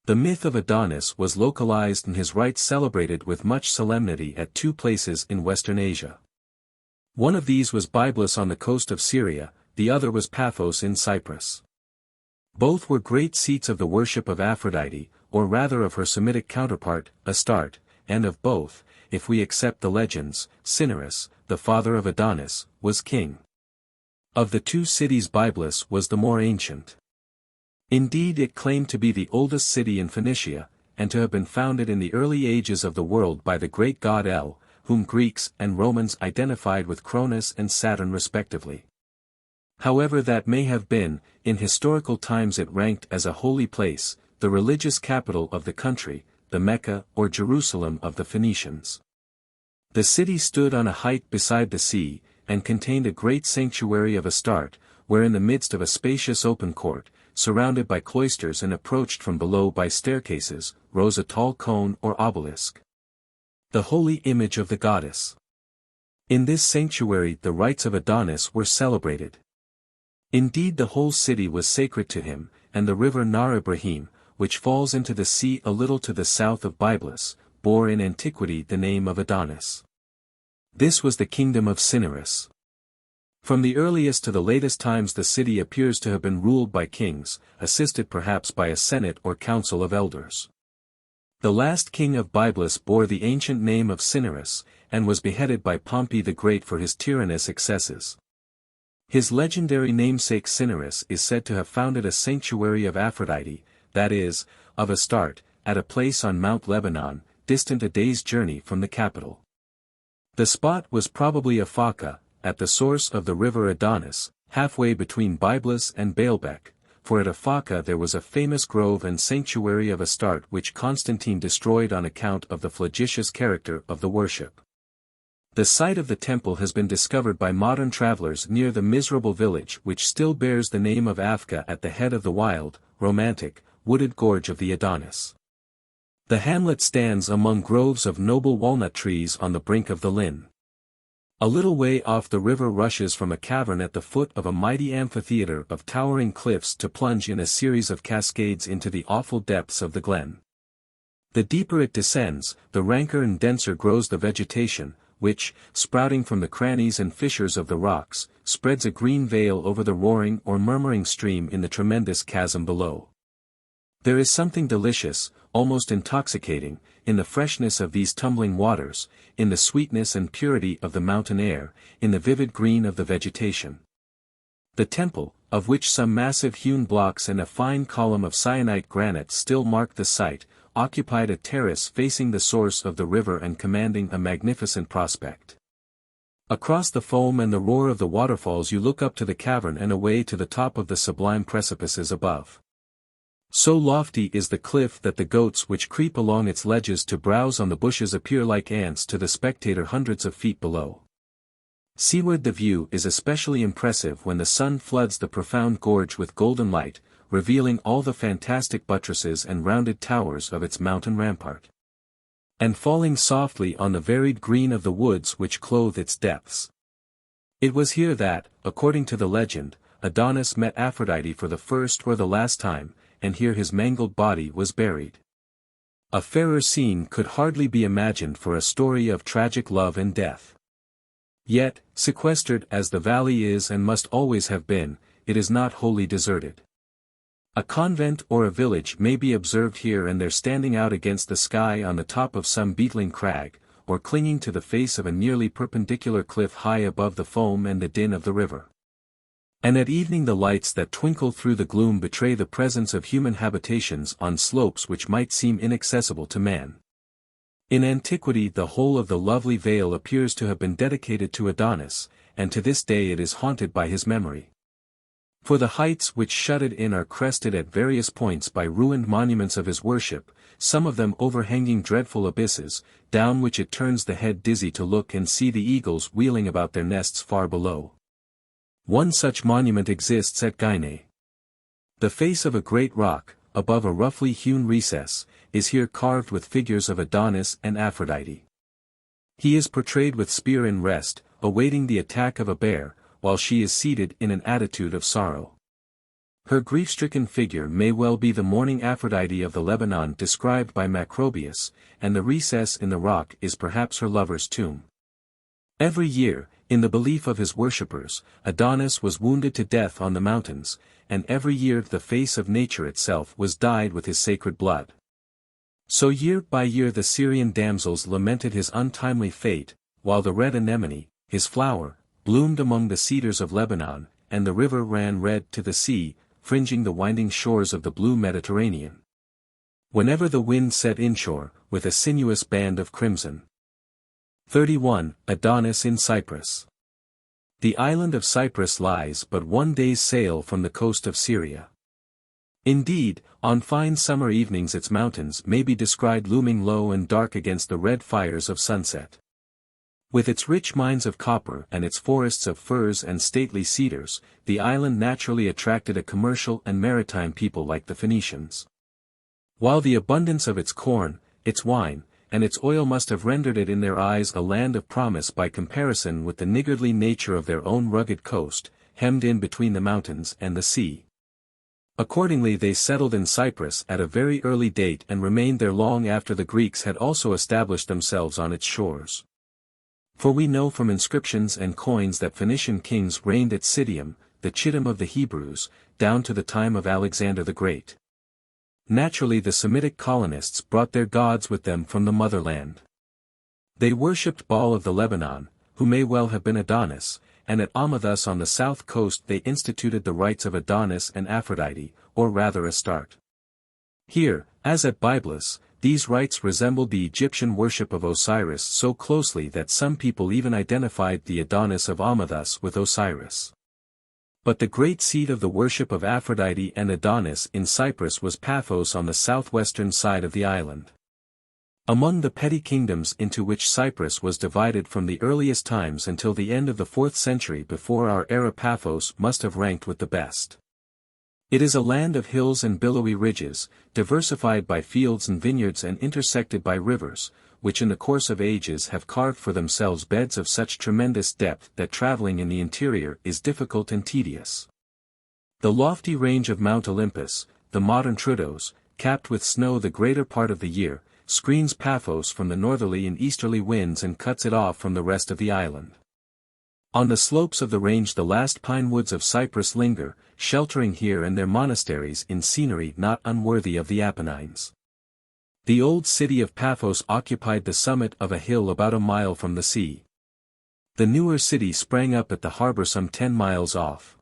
The myth of Adonis was localized and his rites celebrated with much solemnity at two places in Western Asia. One of these was Byblus on the coast of Syria, the other was Paphos in Cyprus. Both were great seats of the worship of Aphrodite, or rather of her Semitic counterpart, Astarte, and of both, if we accept the legends, Cinyras, the father of Adonis, was king. Of the two cities Byblus was the more ancient. Indeed it claimed to be the oldest city in Phoenicia, and to have been founded in the early ages of the world by the great god El, whom Greeks and Romans identified with Cronus and Saturn respectively. However that may have been, in historical times it ranked as a holy place, the religious capital of the country, the Mecca or Jerusalem of the Phoenicians. The city stood on a height beside the sea, and contained a great sanctuary of Astarte, where in the midst of a spacious open court, surrounded by cloisters and approached from below by staircases, rose a tall cone or obelisk, the holy image of the goddess. In this sanctuary the rites of Adonis were celebrated. Indeed the whole city was sacred to him, and the river Nar Ibrahim, which falls into the sea a little to the south of Byblus, bore in antiquity the name of Adonis. This was the kingdom of Cinyras. From the earliest to the latest times the city appears to have been ruled by kings, assisted perhaps by a senate or council of elders. The last king of Byblus bore the ancient name of Cinyras, and was beheaded by Pompey the Great for his tyrannous excesses. His legendary namesake Cinyras is said to have founded a sanctuary of Aphrodite, that is, of Astarte, at a place on Mount Lebanon, distant a day's journey from the capital. The spot was probably Aphaca, at the source of the river Adonis, halfway between Byblus and Baalbek, for at Aphaca there was a famous grove and sanctuary of Astarte which Constantine destroyed on account of the flagitious character of the worship. The site of the temple has been discovered by modern travelers near the miserable village which still bears the name of Afka at the head of the wild, romantic, wooded gorge of the Adonis. The hamlet stands among groves of noble walnut trees on the brink of the Lyn. A little way off the river rushes from a cavern at the foot of a mighty amphitheater of towering cliffs to plunge in a series of cascades into the awful depths of the glen. The deeper it descends, the ranker and denser grows the vegetation, which, sprouting from the crannies and fissures of the rocks, spreads a green veil over the roaring or murmuring stream in the tremendous chasm below. There is something delicious, almost intoxicating, in the freshness of these tumbling waters, in the sweetness and purity of the mountain air, in the vivid green of the vegetation. The temple, of which some massive hewn blocks and a fine column of syenite granite still mark the site, occupied a terrace facing the source of the river and commanding a magnificent prospect. Across the foam and the roar of the waterfalls you look up to the cavern and away to the top of the sublime precipices above. So lofty is the cliff that the goats which creep along its ledges to browse on the bushes appear like ants to the spectator hundreds of feet below. Seaward the view is especially impressive when the sun floods the profound gorge with golden light, revealing all the fantastic buttresses and rounded towers of its mountain rampart. And falling softly on the varied green of the woods which clothe its depths. It was here that, according to the legend, Adonis met Aphrodite for the first or the last time, and here his mangled body was buried. A fairer scene could hardly be imagined for a story of tragic love and death. Yet, sequestered as the valley is and must always have been, it is not wholly deserted. A convent or a village may be observed here and there standing out against the sky on the top of some beetling crag, or clinging to the face of a nearly perpendicular cliff high above the foam and the din of the river. And at evening the lights that twinkle through the gloom betray the presence of human habitations on slopes which might seem inaccessible to man. In antiquity the whole of the lovely vale appears to have been dedicated to Adonis, and to this day it is haunted by his memory. For the heights which shut it in are crested at various points by ruined monuments of his worship, some of them overhanging dreadful abysses, down which it turns the head dizzy to look and see the eagles wheeling about their nests far below. One such monument exists at Gine. The face of a great rock, above a roughly hewn recess, is here carved with figures of Adonis and Aphrodite. He is portrayed with spear in rest, awaiting the attack of a bear, while she is seated in an attitude of sorrow. Her grief-stricken figure may well be the mourning Aphrodite of the Lebanon described by Macrobius, and the recess in the rock is perhaps her lover's tomb. Every year, in the belief of his worshippers, Adonis was wounded to death on the mountains, and every year the face of nature itself was dyed with his sacred blood. So year by year the Syrian damsels lamented his untimely fate, while the red anemone, his flower, bloomed among the cedars of Lebanon, and the river ran red to the sea, fringing the winding shores of the blue Mediterranean. Whenever the wind set inshore, with a sinuous band of crimson. 31. Adonis in Cyprus. The island of Cyprus lies but one day's sail from the coast of Syria. Indeed, on fine summer evenings its mountains may be descried looming low and dark against the red fires of sunset. With its rich mines of copper and its forests of firs and stately cedars, the island naturally attracted a commercial and maritime people like the Phoenicians. While the abundance of its corn, its wine, and its oil must have rendered it in their eyes a land of promise by comparison with the niggardly nature of their own rugged coast, hemmed in between the mountains and the sea. Accordingly they settled in Cyprus at a very early date and remained there long after the Greeks had also established themselves on its shores. For we know from inscriptions and coins that Phoenician kings reigned at Citium, the Chittim of the Hebrews, down to the time of Alexander the Great. Naturally the Semitic colonists brought their gods with them from the motherland. They worshipped Baal of the Lebanon, who may well have been Adonis, and at Amathus on the south coast they instituted the rites of Adonis and Aphrodite, or rather Astarte. Here, as at Byblus, these rites resembled the Egyptian worship of Osiris so closely that some people even identified the Adonis of Amathus with Osiris. But the great seat of the worship of Aphrodite and Adonis in Cyprus was Paphos on the southwestern side of the island. Among the petty kingdoms into which Cyprus was divided from the earliest times until the end of the 4th century before our era, Paphos must have ranked with the best. It is a land of hills and billowy ridges, diversified by fields and vineyards and intersected by rivers, which in the course of ages have carved for themselves beds of such tremendous depth that traveling in the interior is difficult and tedious. The lofty range of Mount Olympus, the modern Troodos, capped with snow the greater part of the year, screens Paphos from the northerly and easterly winds and cuts it off from the rest of the island. On the slopes of the range the last pine woods of Cyprus linger, sheltering here and there monasteries in scenery not unworthy of the Apennines. The old city of Paphos occupied the summit of a hill about a mile from the sea. The newer city sprang up at the harbor some 10 miles off.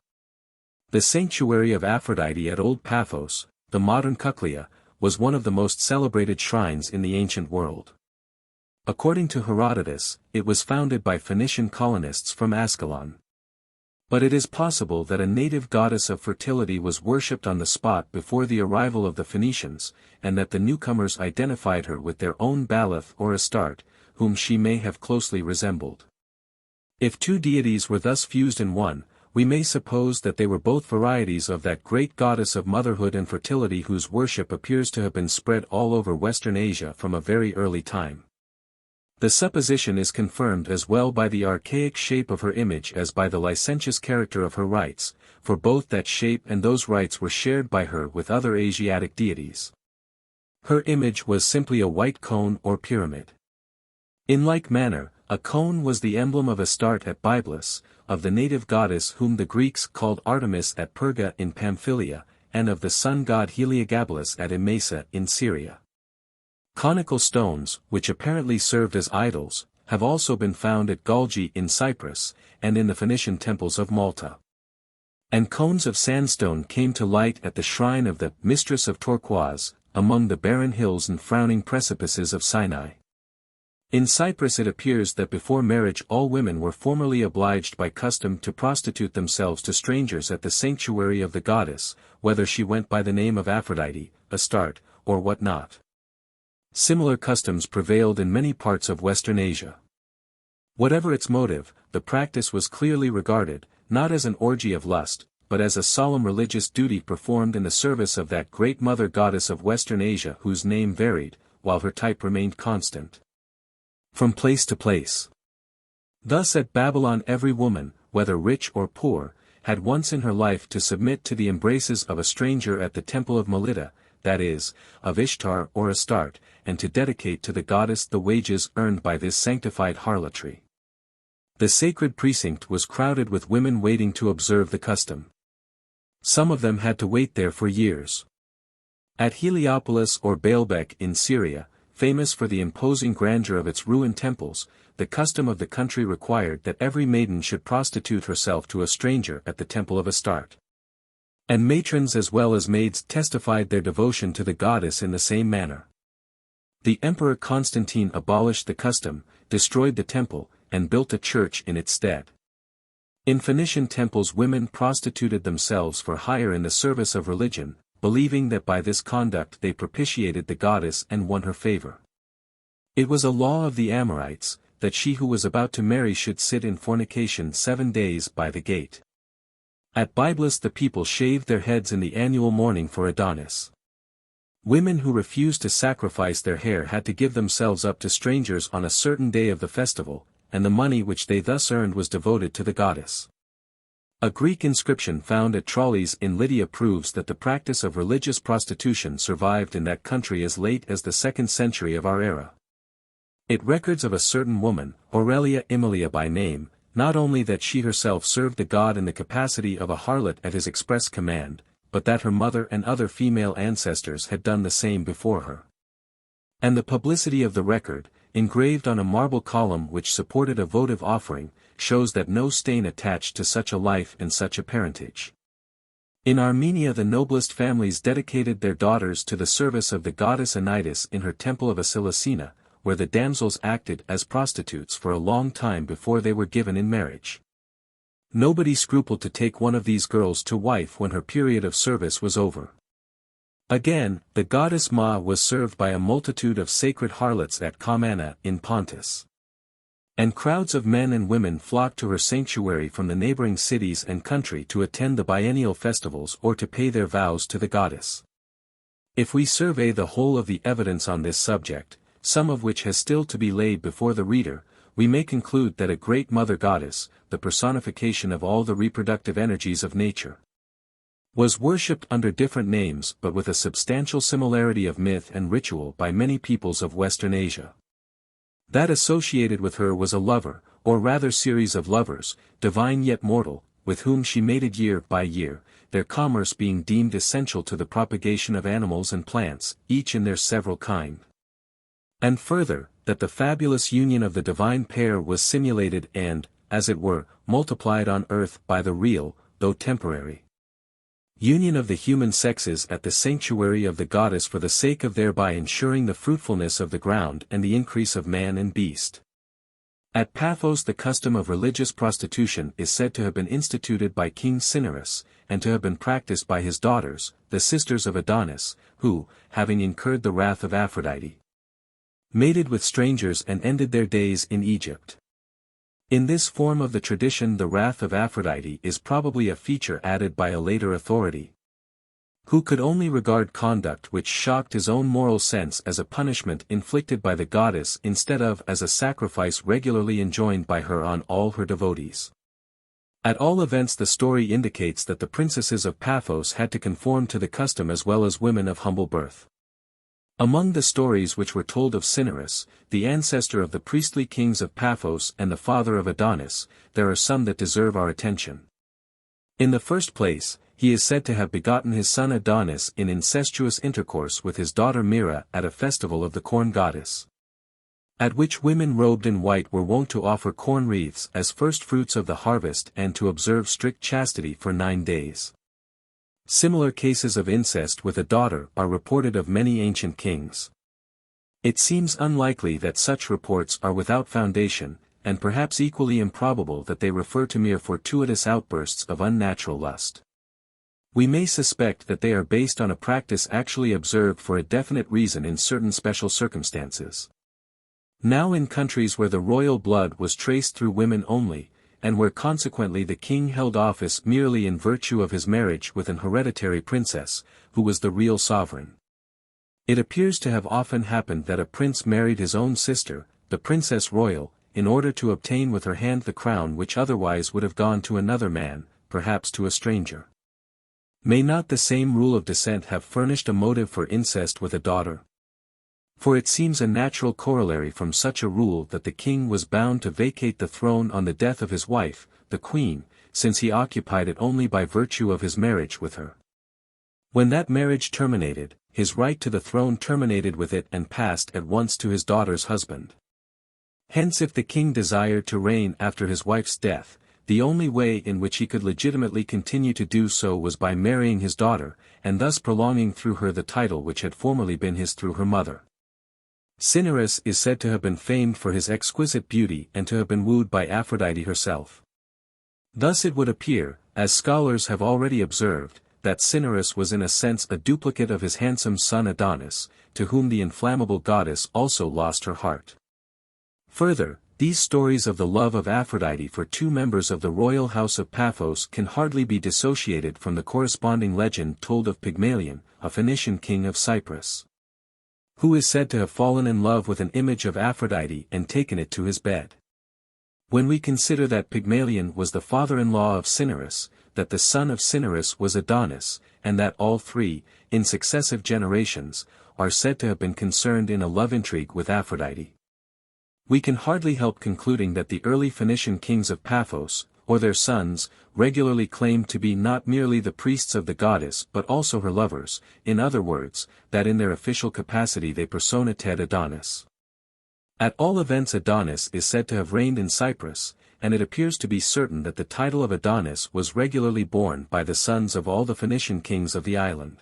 The sanctuary of Aphrodite at Old Paphos, the modern Kuklia, was one of the most celebrated shrines in the ancient world. According to Herodotus, it was founded by Phoenician colonists from Ascalon. But it is possible that a native goddess of fertility was worshipped on the spot before the arrival of the Phoenicians, and that the newcomers identified her with their own Baalath or Astarte, whom she may have closely resembled. If two deities were thus fused in one, we may suppose that they were both varieties of that great goddess of motherhood and fertility whose worship appears to have been spread all over Western Asia from a very early time. The supposition is confirmed as well by the archaic shape of her image as by the licentious character of her rites, for both that shape and those rites were shared by her with other Asiatic deities. Her image was simply a white cone or pyramid. In like manner, a cone was the emblem of Astarte at Byblus, of the native goddess whom the Greeks called Artemis at Perga in Pamphylia, and of the sun god Heliogabalus at Emesa in Syria. Conical stones, which apparently served as idols, have also been found at Galgi in Cyprus, and in the Phoenician temples of Malta. And cones of sandstone came to light at the shrine of the Mistress of Turquoise, among the barren hills and frowning precipices of Sinai. In Cyprus it appears that before marriage all women were formerly obliged by custom to prostitute themselves to strangers at the sanctuary of the goddess, whether she went by the name of Aphrodite, Astarte, or what not. Similar customs prevailed in many parts of Western Asia. Whatever its motive, the practice was clearly regarded, not as an orgy of lust, but as a solemn religious duty performed in the service of that great mother goddess of Western Asia whose name varied, while her type remained constant, from place to place. Thus at Babylon every woman, whether rich or poor, had once in her life to submit to the embraces of a stranger at the temple of Melita, that is, of Ishtar or Astarte, and to dedicate to the goddess the wages earned by this sanctified harlotry. The sacred precinct was crowded with women waiting to observe the custom. Some of them had to wait there for years. At Heliopolis or Baalbek in Syria, famous for the imposing grandeur of its ruined temples, the custom of the country required that every maiden should prostitute herself to a stranger at the temple of Astarte. And matrons as well as maids testified their devotion to the goddess in the same manner. The Emperor Constantine abolished the custom, destroyed the temple, and built a church in its stead. In Phoenician temples women prostituted themselves for hire in the service of religion, believing that by this conduct they propitiated the goddess and won her favor. It was a law of the Amorites, that she who was about to marry should sit in fornication 7 days by the gate. At Byblus the people shaved their heads in the annual mourning for Adonis. Women who refused to sacrifice their hair had to give themselves up to strangers on a certain day of the festival, and the money which they thus earned was devoted to the goddess. A Greek inscription found at Tralles in Lydia proves that the practice of religious prostitution survived in that country as late as the 2nd century of our era. It records of a certain woman, Aurelia Emilia by name, not only that she herself served the god in the capacity of a harlot at his express command, but that her mother and other female ancestors had done the same before her. And the publicity of the record, engraved on a marble column which supported a votive offering, shows that no stain attached to such a life and such a parentage. In Armenia the noblest families dedicated their daughters to the service of the goddess Aeneid in her temple of Acilisena, where the damsels acted as prostitutes for a long time before they were given in marriage. Nobody scrupled to take one of these girls to wife when her period of service was over. Again, the goddess Ma was served by a multitude of sacred harlots at Comana in Pontus. And crowds of men and women flocked to her sanctuary from the neighboring cities and country to attend the biennial festivals or to pay their vows to the goddess. If we survey the whole of the evidence on this subject, some of which has still to be laid before the reader, we may conclude that a great mother goddess, the personification of all the reproductive energies of nature, was worshipped under different names but with a substantial similarity of myth and ritual by many peoples of Western Asia. That associated with her was a lover, or rather series of lovers, divine yet mortal, with whom she mated year by year, their commerce being deemed essential to the propagation of animals and plants, each in their several kind. And further, that the fabulous union of the divine pair was simulated and, as it were, multiplied on earth by the real, though temporary, union of the human sexes at the sanctuary of the goddess for the sake of thereby ensuring the fruitfulness of the ground and the increase of man and beast. At Paphos the custom of religious prostitution is said to have been instituted by King Cinyras, and to have been practiced by his daughters, the sisters of Adonis, who, having incurred the wrath of Aphrodite, mated with strangers and ended their days in Egypt. In this form of the tradition the wrath of Aphrodite is probably a feature added by a later authority, who could only regard conduct which shocked his own moral sense as a punishment inflicted by the goddess instead of as a sacrifice regularly enjoined by her on all her devotees. At all events the story indicates that the princesses of Paphos had to conform to the custom as well as women of humble birth. Among the stories which were told of Cinyras, the ancestor of the priestly kings of Paphos and the father of Adonis, there are some that deserve our attention. In the first place, he is said to have begotten his son Adonis in incestuous intercourse with his daughter Myrrha at a festival of the corn goddess, at which women robed in white were wont to offer corn wreaths as first fruits of the harvest and to observe strict chastity for 9 days. Similar cases of incest with a daughter are reported of many ancient kings. It seems unlikely that such reports are without foundation, and perhaps equally improbable that they refer to mere fortuitous outbursts of unnatural lust. We may suspect that they are based on a practice actually observed for a definite reason in certain special circumstances. Now in countries where the royal blood was traced through women only, and where consequently the king held office merely in virtue of his marriage with an hereditary princess, who was the real sovereign, it appears to have often happened that a prince married his own sister, the princess royal, in order to obtain with her hand the crown which otherwise would have gone to another man, perhaps to a stranger. May not the same rule of descent have furnished a motive for incest with a daughter? For it seems a natural corollary from such a rule that the king was bound to vacate the throne on the death of his wife, the queen, since he occupied it only by virtue of his marriage with her. When that marriage terminated, his right to the throne terminated with it and passed at once to his daughter's husband. Hence if the king desired to reign after his wife's death, the only way in which he could legitimately continue to do so was by marrying his daughter, and thus prolonging through her the title which had formerly been his through her mother. Cinyras is said to have been famed for his exquisite beauty and to have been wooed by Aphrodite herself. Thus it would appear, as scholars have already observed, that Cinyras was in a sense a duplicate of his handsome son Adonis, to whom the inflammable goddess also lost her heart. Further, these stories of the love of Aphrodite for 2 members of the royal house of Paphos can hardly be dissociated from the corresponding legend told of Pygmalion, a Phoenician king of Cyprus, who is said to have fallen in love with an image of Aphrodite and taken it to his bed. When we consider that Pygmalion was the father-in-law of Cinyras, that the son of Cinyras was Adonis, and that all 3, in successive generations, are said to have been concerned in a love intrigue with Aphrodite, we can hardly help concluding that the early Phoenician kings of Paphos, or their sons, regularly claimed to be not merely the priests of the goddess but also her lovers, in other words, that in their official capacity they personated Adonis. At all events Adonis is said to have reigned in Cyprus, and it appears to be certain that the title of Adonis was regularly borne by the sons of all the Phoenician kings of the island.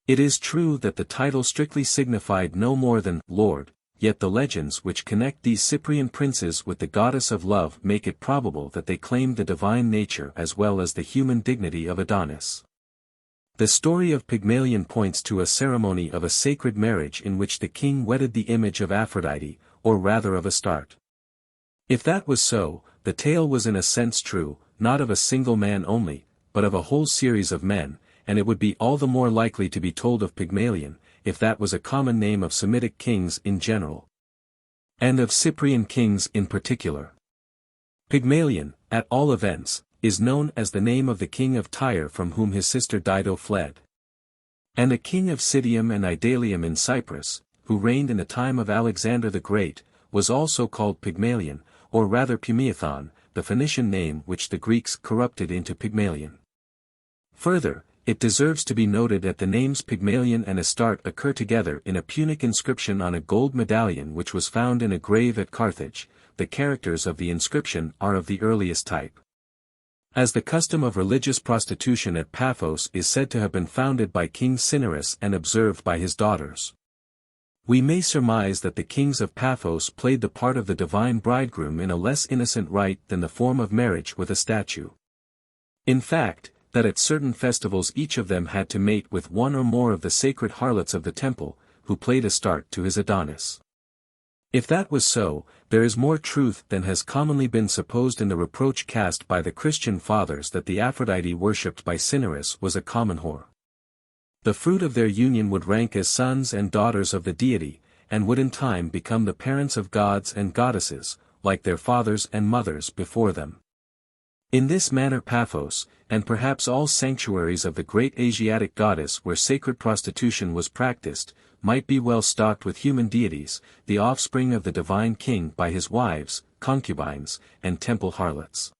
It is true that the title strictly signified no more than Lord, yet the legends which connect these Cyprian princes with the goddess of love make it probable that they claimed the divine nature as well as the human dignity of Adonis. The story of Pygmalion points to a ceremony of a sacred marriage in which the king wedded the image of Aphrodite, or rather of Astarte. If that was so, the tale was in a sense true, not of a single man only, but of a whole series of men, and it would be all the more likely to be told of Pygmalion, if that was a common name of Semitic kings in general. And of Cyprian kings in particular. Pygmalion, at all events, is known as the name of the king of Tyre from whom his sister Dido fled. And a king of Citium and Idalium in Cyprus, who reigned in the time of Alexander the Great, was also called Pygmalion, or rather Pumeathon, the Phoenician name which the Greeks corrupted into Pygmalion. Further, it deserves to be noted that the names Pygmalion and Astarte occur together in a Punic inscription on a gold medallion which was found in a grave at Carthage. The characters of the inscription are of the earliest type. As the custom of religious prostitution at Paphos is said to have been founded by King Cinyras and observed by his daughters, we may surmise that the kings of Paphos played the part of the divine bridegroom in a less innocent rite than the form of marriage with a statue. In fact, that at certain festivals each of them had to mate with one or more of the sacred harlots of the temple, who played Astarte to his Adonis. If that was so, there is more truth than has commonly been supposed in the reproach cast by the Christian fathers that the Aphrodite worshipped by Cinyras was a common whore. The fruit of their union would rank as sons and daughters of the deity, and would in time become the parents of gods and goddesses, like their fathers and mothers before them. In this manner Paphos, and perhaps all sanctuaries of the great Asiatic goddess where sacred prostitution was practiced, might be well stocked with human deities, the offspring of the divine king by his wives, concubines, and temple harlots.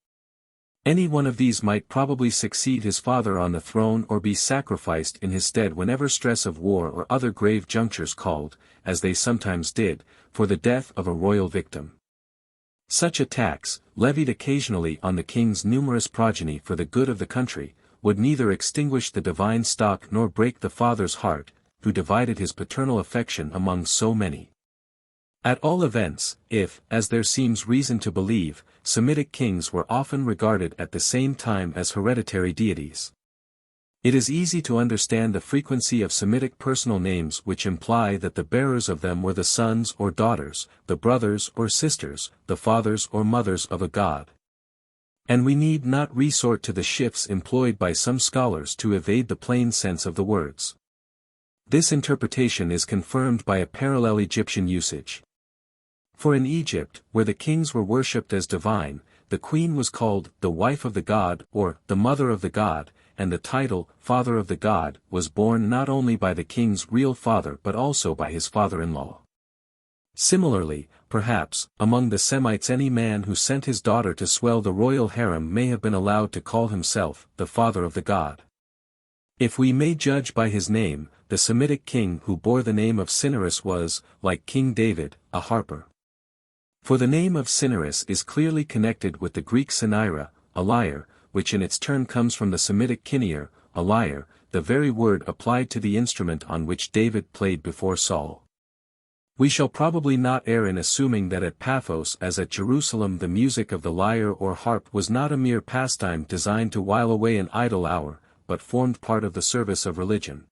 Any one of these might probably succeed his father on the throne or be sacrificed in his stead whenever stress of war or other grave junctures called, as they sometimes did, for the death of a royal victim. Such a tax, levied occasionally on the king's numerous progeny for the good of the country, would neither extinguish the divine stock nor break the father's heart, who divided his paternal affection among so many. At all events, if, as there seems reason to believe, Semitic kings were often regarded at the same time as hereditary deities, it is easy to understand the frequency of Semitic personal names which imply that the bearers of them were the sons or daughters, the brothers or sisters, the fathers or mothers of a god. And we need not resort to the shifts employed by some scholars to evade the plain sense of the words. This interpretation is confirmed by a parallel Egyptian usage. For in Egypt, where the kings were worshipped as divine, the queen was called the wife of the god or the mother of the god, and the title, father of the god, was borne not only by the king's real father but also by his father-in-law. Similarly, perhaps, among the Semites any man who sent his daughter to swell the royal harem may have been allowed to call himself the father of the god. If we may judge by his name, the Semitic king who bore the name of Cinyras was, like King David, a harper. For the name of Cinyras is clearly connected with the Greek Cinyra, a lyre, which in its turn comes from the Semitic kineir, a lyre, the very word applied to the instrument on which David played before Saul. We shall probably not err in assuming that at Paphos as at Jerusalem the music of the lyre or harp was not a mere pastime designed to while away an idle hour, but formed part of the service of religion.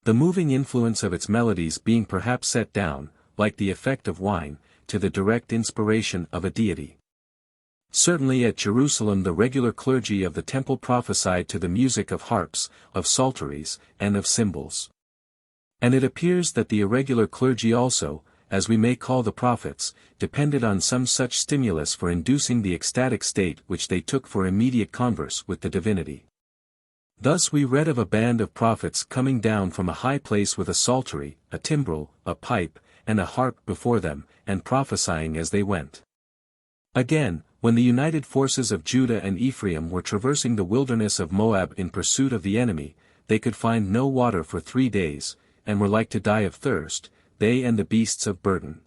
The moving influence of its melodies being perhaps set down, like the effect of wine, to the direct inspiration of a deity. Certainly at Jerusalem the regular clergy of the temple prophesied to the music of harps, of psalteries, and of cymbals. And it appears that the irregular clergy also, as we may call the prophets, depended on some such stimulus for inducing the ecstatic state which they took for immediate converse with the divinity. Thus we read of a band of prophets coming down from a high place with a psaltery, a timbrel, a pipe, and a harp before them, and prophesying as they went. Again, when the united forces of Judah and Ephraim were traversing the wilderness of Moab in pursuit of the enemy, they could find no water for 3 days, and were like to die of thirst, they and the beasts of burden.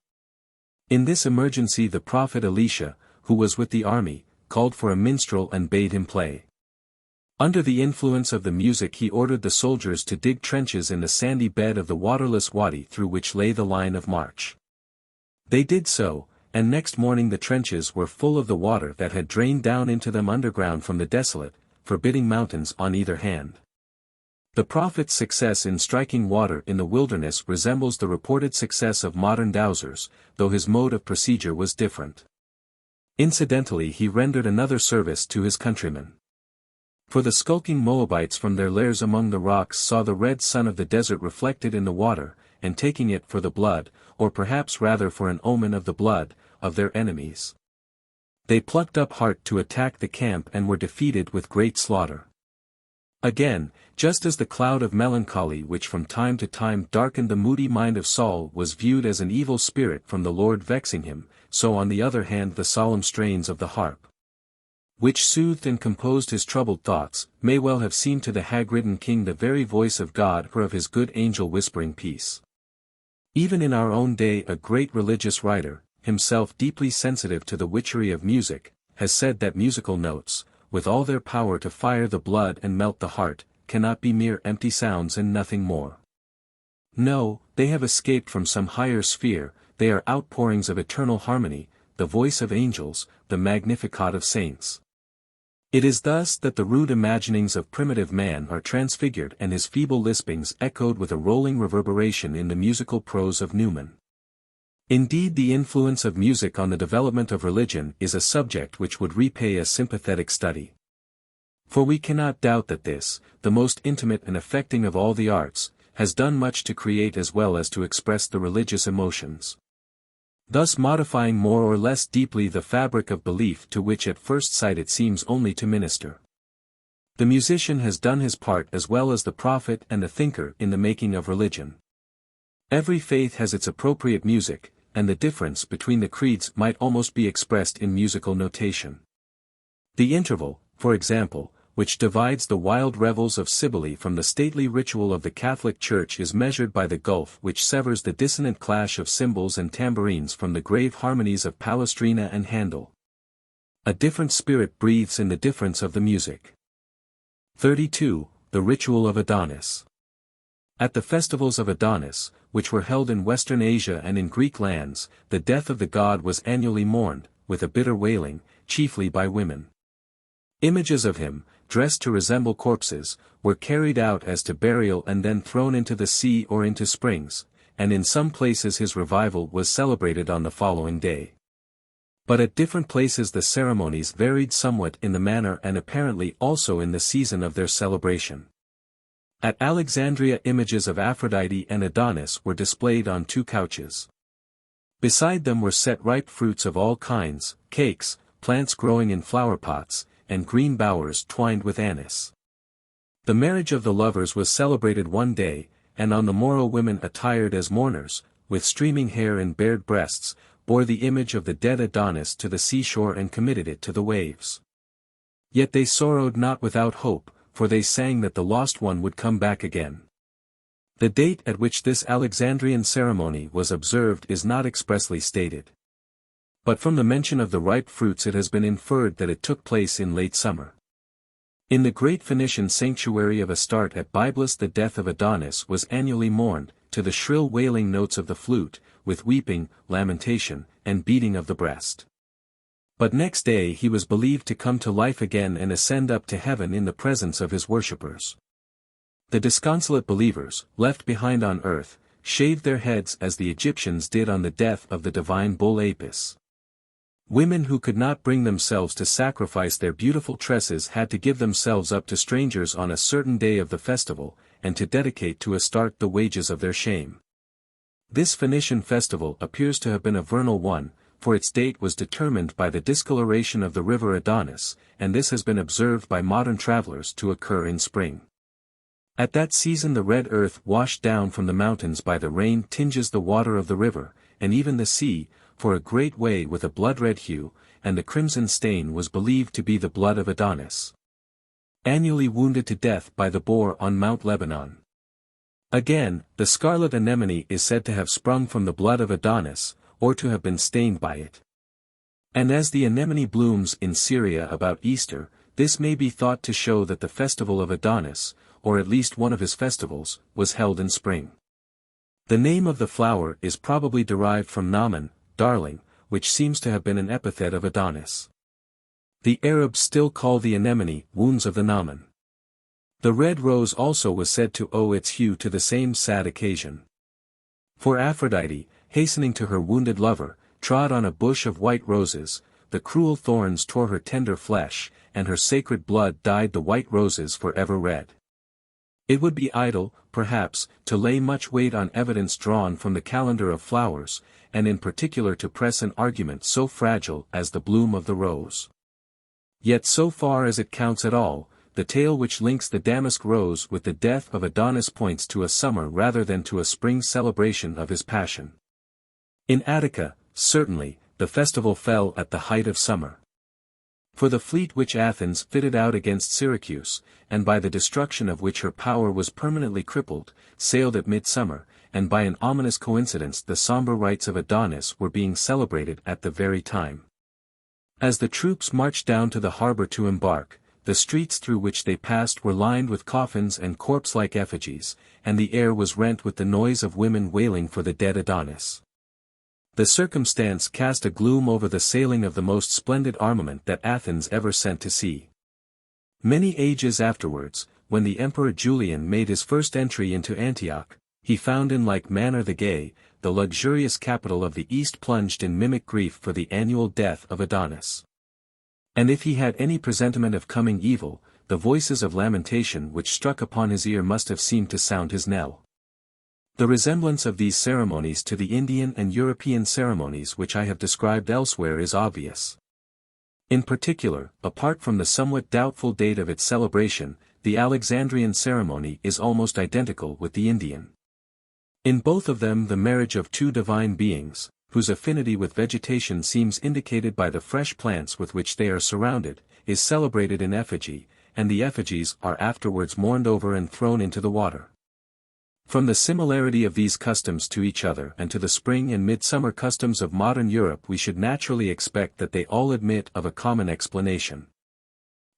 In this emergency the prophet Elisha, who was with the army, called for a minstrel and bade him play. Under the influence of the music he ordered the soldiers to dig trenches in the sandy bed of the waterless wadi through which lay the line of march. They did so, and next morning the trenches were full of the water that had drained down into them underground from the desolate, forbidding mountains on either hand. The prophet's success in striking water in the wilderness resembles the reported success of modern dowsers, though his mode of procedure was different. Incidentally he rendered another service to his countrymen. For the skulking Moabites from their lairs among the rocks saw the red sun of the desert reflected in the water, and taking it for the blood, or perhaps rather for an omen of the blood, of their enemies. They plucked up heart to attack the camp and were defeated with great slaughter. Again, just as the cloud of melancholy which from time to time darkened the moody mind of Saul was viewed as an evil spirit from the Lord vexing him, so on the other hand the solemn strains of the harp, which soothed and composed his troubled thoughts, may well have seemed to the hag-ridden king the very voice of God or of his good angel whispering peace. Even in our own day a great religious writer, himself deeply sensitive to the witchery of music, has said that musical notes, with all their power to fire the blood and melt the heart, cannot be mere empty sounds and nothing more. No, they have escaped from some higher sphere, they are outpourings of eternal harmony, the voice of angels, the Magnificat of saints. It is thus that the rude imaginings of primitive man are transfigured and his feeble lispings echoed with a rolling reverberation in the musical prose of Newman. Indeed, the influence of music on the development of religion is a subject which would repay a sympathetic study. For we cannot doubt that this, the most intimate and affecting of all the arts, has done much to create as well as to express the religious emotions, thus modifying more or less deeply the fabric of belief to which at first sight it seems only to minister. The musician has done his part as well as the prophet and the thinker in the making of religion. Every faith has its appropriate music, and the difference between the creeds might almost be expressed in musical notation. The interval, for example, which divides the wild revels of Cybele from the stately ritual of the Catholic Church is measured by the gulf which severs the dissonant clash of cymbals and tambourines from the grave harmonies of Palestrina and Handel. A different spirit breathes in the difference of the music. 32. The Ritual of Adonis. At the festivals of Adonis, which were held in Western Asia and in Greek lands, the death of the god was annually mourned, with a bitter wailing, chiefly by women. Images of him, dressed to resemble corpses, were carried out as to burial and then thrown into the sea or into springs, and in some places his revival was celebrated on the following day. But at different places the ceremonies varied somewhat in the manner and apparently also in the season of their celebration. At Alexandria images of Aphrodite and Adonis were displayed on 2 couches. Beside them were set ripe fruits of all kinds, cakes, plants growing in flower pots, and green bowers twined with anise. The marriage of the lovers was celebrated one day, and on the morrow women attired as mourners, with streaming hair and bared breasts, bore the image of the dead Adonis to the seashore and committed it to the waves. Yet they sorrowed not without hope, for they sang that the lost one would come back again. The date at which this Alexandrian ceremony was observed is not expressly stated. But from the mention of the ripe fruits it has been inferred that it took place in late summer. In the great Phoenician sanctuary of Astarte at Byblus the death of Adonis was annually mourned, to the shrill wailing notes of the flute, with weeping, lamentation, and beating of the breast. But next day he was believed to come to life again and ascend up to heaven in the presence of his worshippers. The disconsolate believers, left behind on earth, shaved their heads as the Egyptians did on the death of the divine bull Apis. Women who could not bring themselves to sacrifice their beautiful tresses had to give themselves up to strangers on a certain day of the festival, and to dedicate to Astarte the wages of their shame. This Phoenician festival appears to have been a vernal one, for its date was determined by the discoloration of the river Adonis, and this has been observed by modern travelers to occur in spring. At that season the red earth washed down from the mountains by the rain tinges the water of the river, and even the sea, for a great way with a blood-red hue, and the crimson stain was believed to be the blood of Adonis, annually wounded to death by the boar on Mount Lebanon. Again, the scarlet anemone is said to have sprung from the blood of Adonis, or to have been stained by it. And as the anemone blooms in Syria about Easter, this may be thought to show that the festival of Adonis, or at least one of his festivals, was held in spring. The name of the flower is probably derived from Naaman, darling, which seems to have been an epithet of Adonis. The Arabs still call the anemone wounds of the Naaman. The red rose also was said to owe its hue to the same sad occasion. For Aphrodite, hastening to her wounded lover, trod on a bush of white roses, the cruel thorns tore her tender flesh, and her sacred blood dyed the white roses forever red. It would be idle, perhaps, to lay much weight on evidence drawn from the calendar of flowers, and in particular to press an argument so fragile as the bloom of the rose. Yet so far as it counts at all, the tale which links the damask rose with the death of Adonis points to a summer rather than to a spring celebration of his passion. In Attica, certainly, the festival fell at the height of summer. For the fleet which Athens fitted out against Syracuse, and by the destruction of which her power was permanently crippled, sailed at midsummer, and by an ominous coincidence the somber rites of Adonis were being celebrated at the very time. As the troops marched down to the harbor to embark, the streets through which they passed were lined with coffins and corpse-like effigies, and the air was rent with the noise of women wailing for the dead Adonis. The circumstance cast a gloom over the sailing of the most splendid armament that Athens ever sent to sea. Many ages afterwards, when the Emperor Julian made his first entry into Antioch, he found in like manner the luxurious capital of the East plunged in mimic grief for the annual death of Adonis. And if he had any presentiment of coming evil, the voices of lamentation which struck upon his ear must have seemed to sound his knell. The resemblance of these ceremonies to the Indian and European ceremonies which I have described elsewhere is obvious. In particular, apart from the somewhat doubtful date of its celebration, the Alexandrian ceremony is almost identical with the Indian. In both of them the marriage of two divine beings, whose affinity with vegetation seems indicated by the fresh plants with which they are surrounded, is celebrated in effigy, and the effigies are afterwards mourned over and thrown into the water. From the similarity of these customs to each other and to the spring and midsummer customs of modern Europe we should naturally expect that they all admit of a common explanation.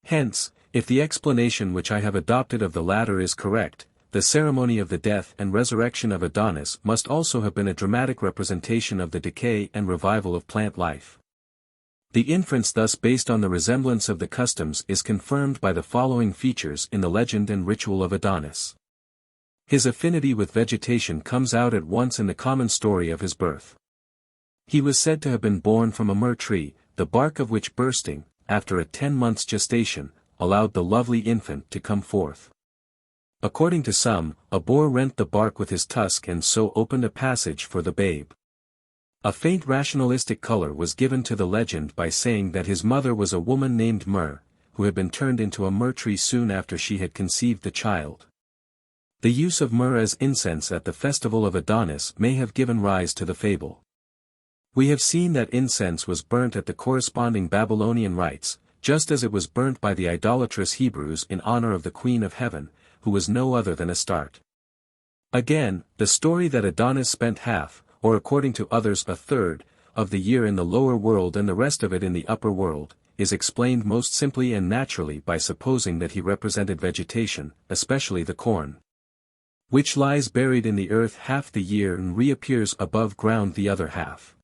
Hence, if the explanation which I have adopted of the latter is correct, the ceremony of the death and resurrection of Adonis must also have been a dramatic representation of the decay and revival of plant life. The inference thus based on the resemblance of the customs is confirmed by the following features in the legend and ritual of Adonis. His affinity with vegetation comes out at once in the common story of his birth. He was said to have been born from a myrrh tree, the bark of which bursting, after a 10 months gestation, allowed the lovely infant to come forth. According to some, a boar rent the bark with his tusk and so opened a passage for the babe. A faint rationalistic color was given to the legend by saying that his mother was a woman named Myrrh, who had been turned into a myrrh tree soon after she had conceived the child. The use of myrrh as incense at the festival of Adonis may have given rise to the fable. We have seen that incense was burnt at the corresponding Babylonian rites, just as it was burnt by the idolatrous Hebrews in honor of the Queen of Heaven, who was no other than Astarte. Again, the story that Adonis spent half, or according to others a third, of the year in the lower world and the rest of it in the upper world, is explained most simply and naturally by supposing that he represented vegetation, especially the corn, which lies buried in the earth half the year and reappears above ground the other half.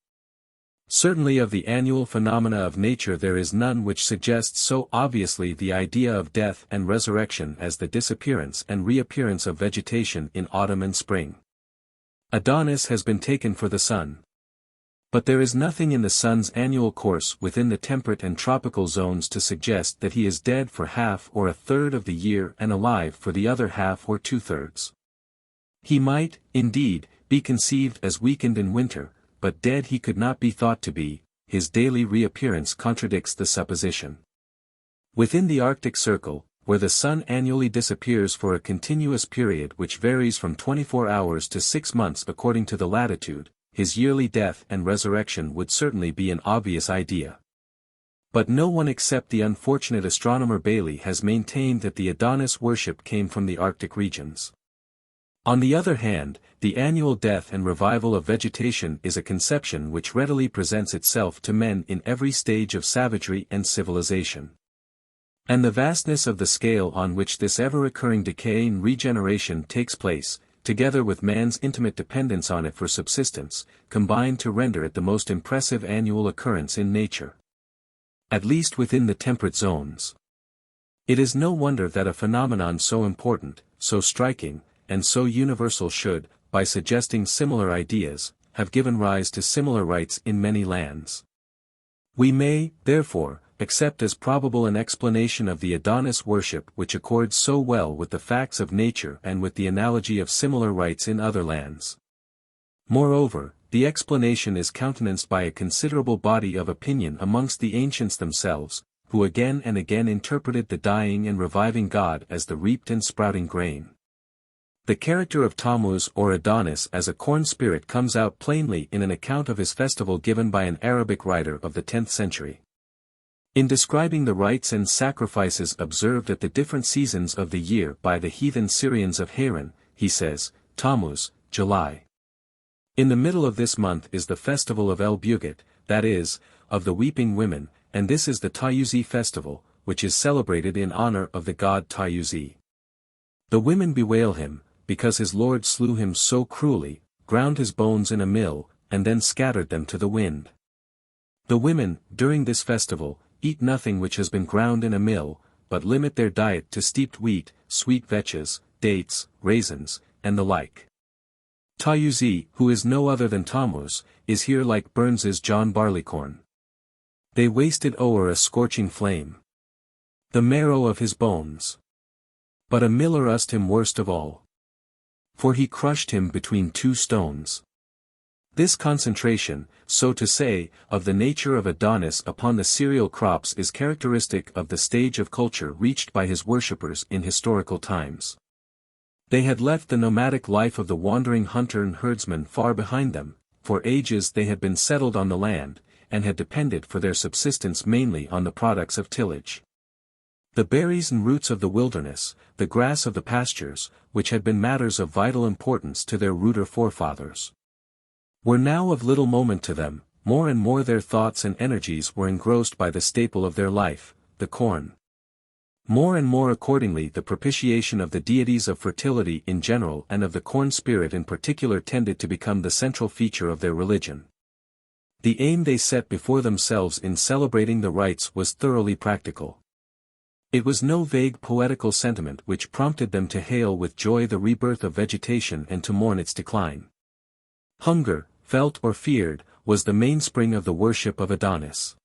Certainly of the annual phenomena of nature there is none which suggests so obviously the idea of death and resurrection as the disappearance and reappearance of vegetation in autumn and spring. Adonis has been taken for the sun. But there is nothing in the sun's annual course within the temperate and tropical zones to suggest that he is dead for half or a third of the year and alive for the other half or 2/3. He might, indeed, be conceived as weakened in winter, but dead he could not be thought to be. His daily reappearance contradicts the supposition. Within the Arctic Circle, where the sun annually disappears for a continuous period which varies from 24 hours to 6 months according to the latitude, his yearly death and resurrection would certainly be an obvious idea. But no one except the unfortunate astronomer Bailey has maintained that the Adonis worship came from the Arctic regions. On the other hand, the annual death and revival of vegetation is a conception which readily presents itself to men in every stage of savagery and civilization. And the vastness of the scale on which this ever-recurring decay and regeneration takes place, together with man's intimate dependence on it for subsistence, combine to render it the most impressive annual occurrence in nature. At least within the temperate zones. It is no wonder that a phenomenon so important, so striking, and so universal should, by suggesting similar ideas, have given rise to similar rites in many lands. We may, therefore, accept as probable an explanation of the Adonis worship which accords so well with the facts of nature and with the analogy of similar rites in other lands. Moreover, the explanation is countenanced by a considerable body of opinion amongst the ancients themselves, who again and again interpreted the dying and reviving god as the reaped and sprouting grain. The character of Tammuz or Adonis as a corn spirit comes out plainly in an account of his festival given by an Arabic writer of the 10th century. In describing the rites and sacrifices observed at the different seasons of the year by the heathen Syrians of Haran, he says, Tammuz, July. In the middle of this month is the festival of El-Bugat, that is, of the weeping women, and this is the Tayyuzi festival, which is celebrated in honor of the god Tayyuzi. The women bewail him, because his lord slew him so cruelly, ground his bones in a mill, and then scattered them to the wind. The women, during this festival, eat nothing which has been ground in a mill, but limit their diet to steeped wheat, sweet vetches, dates, raisins, and the like. Tayyuzi, who is no other than Tammuz, is here like Burns's John Barleycorn. They wasted o'er a scorching flame the marrow of his bones. But a miller used him worst of all, for he crushed him between two stones. This concentration, so to say, of the nature of Adonis upon the cereal crops is characteristic of the stage of culture reached by his worshippers in historical times. They had left the nomadic life of the wandering hunter and herdsman far behind them, for ages they had been settled on the land, and had depended for their subsistence mainly on the products of tillage. The berries and roots of the wilderness, the grass of the pastures, which had been matters of vital importance to their ruder forefathers, were now of little moment to them. More and more their thoughts and energies were engrossed by the staple of their life, the corn. More and more accordingly the propitiation of the deities of fertility in general and of the corn spirit in particular tended to become the central feature of their religion. The aim they set before themselves in celebrating the rites was thoroughly practical. It was no vague poetical sentiment which prompted them to hail with joy the rebirth of vegetation and to mourn its decline. Hunger, felt or feared, was the mainspring of the worship of Adonis.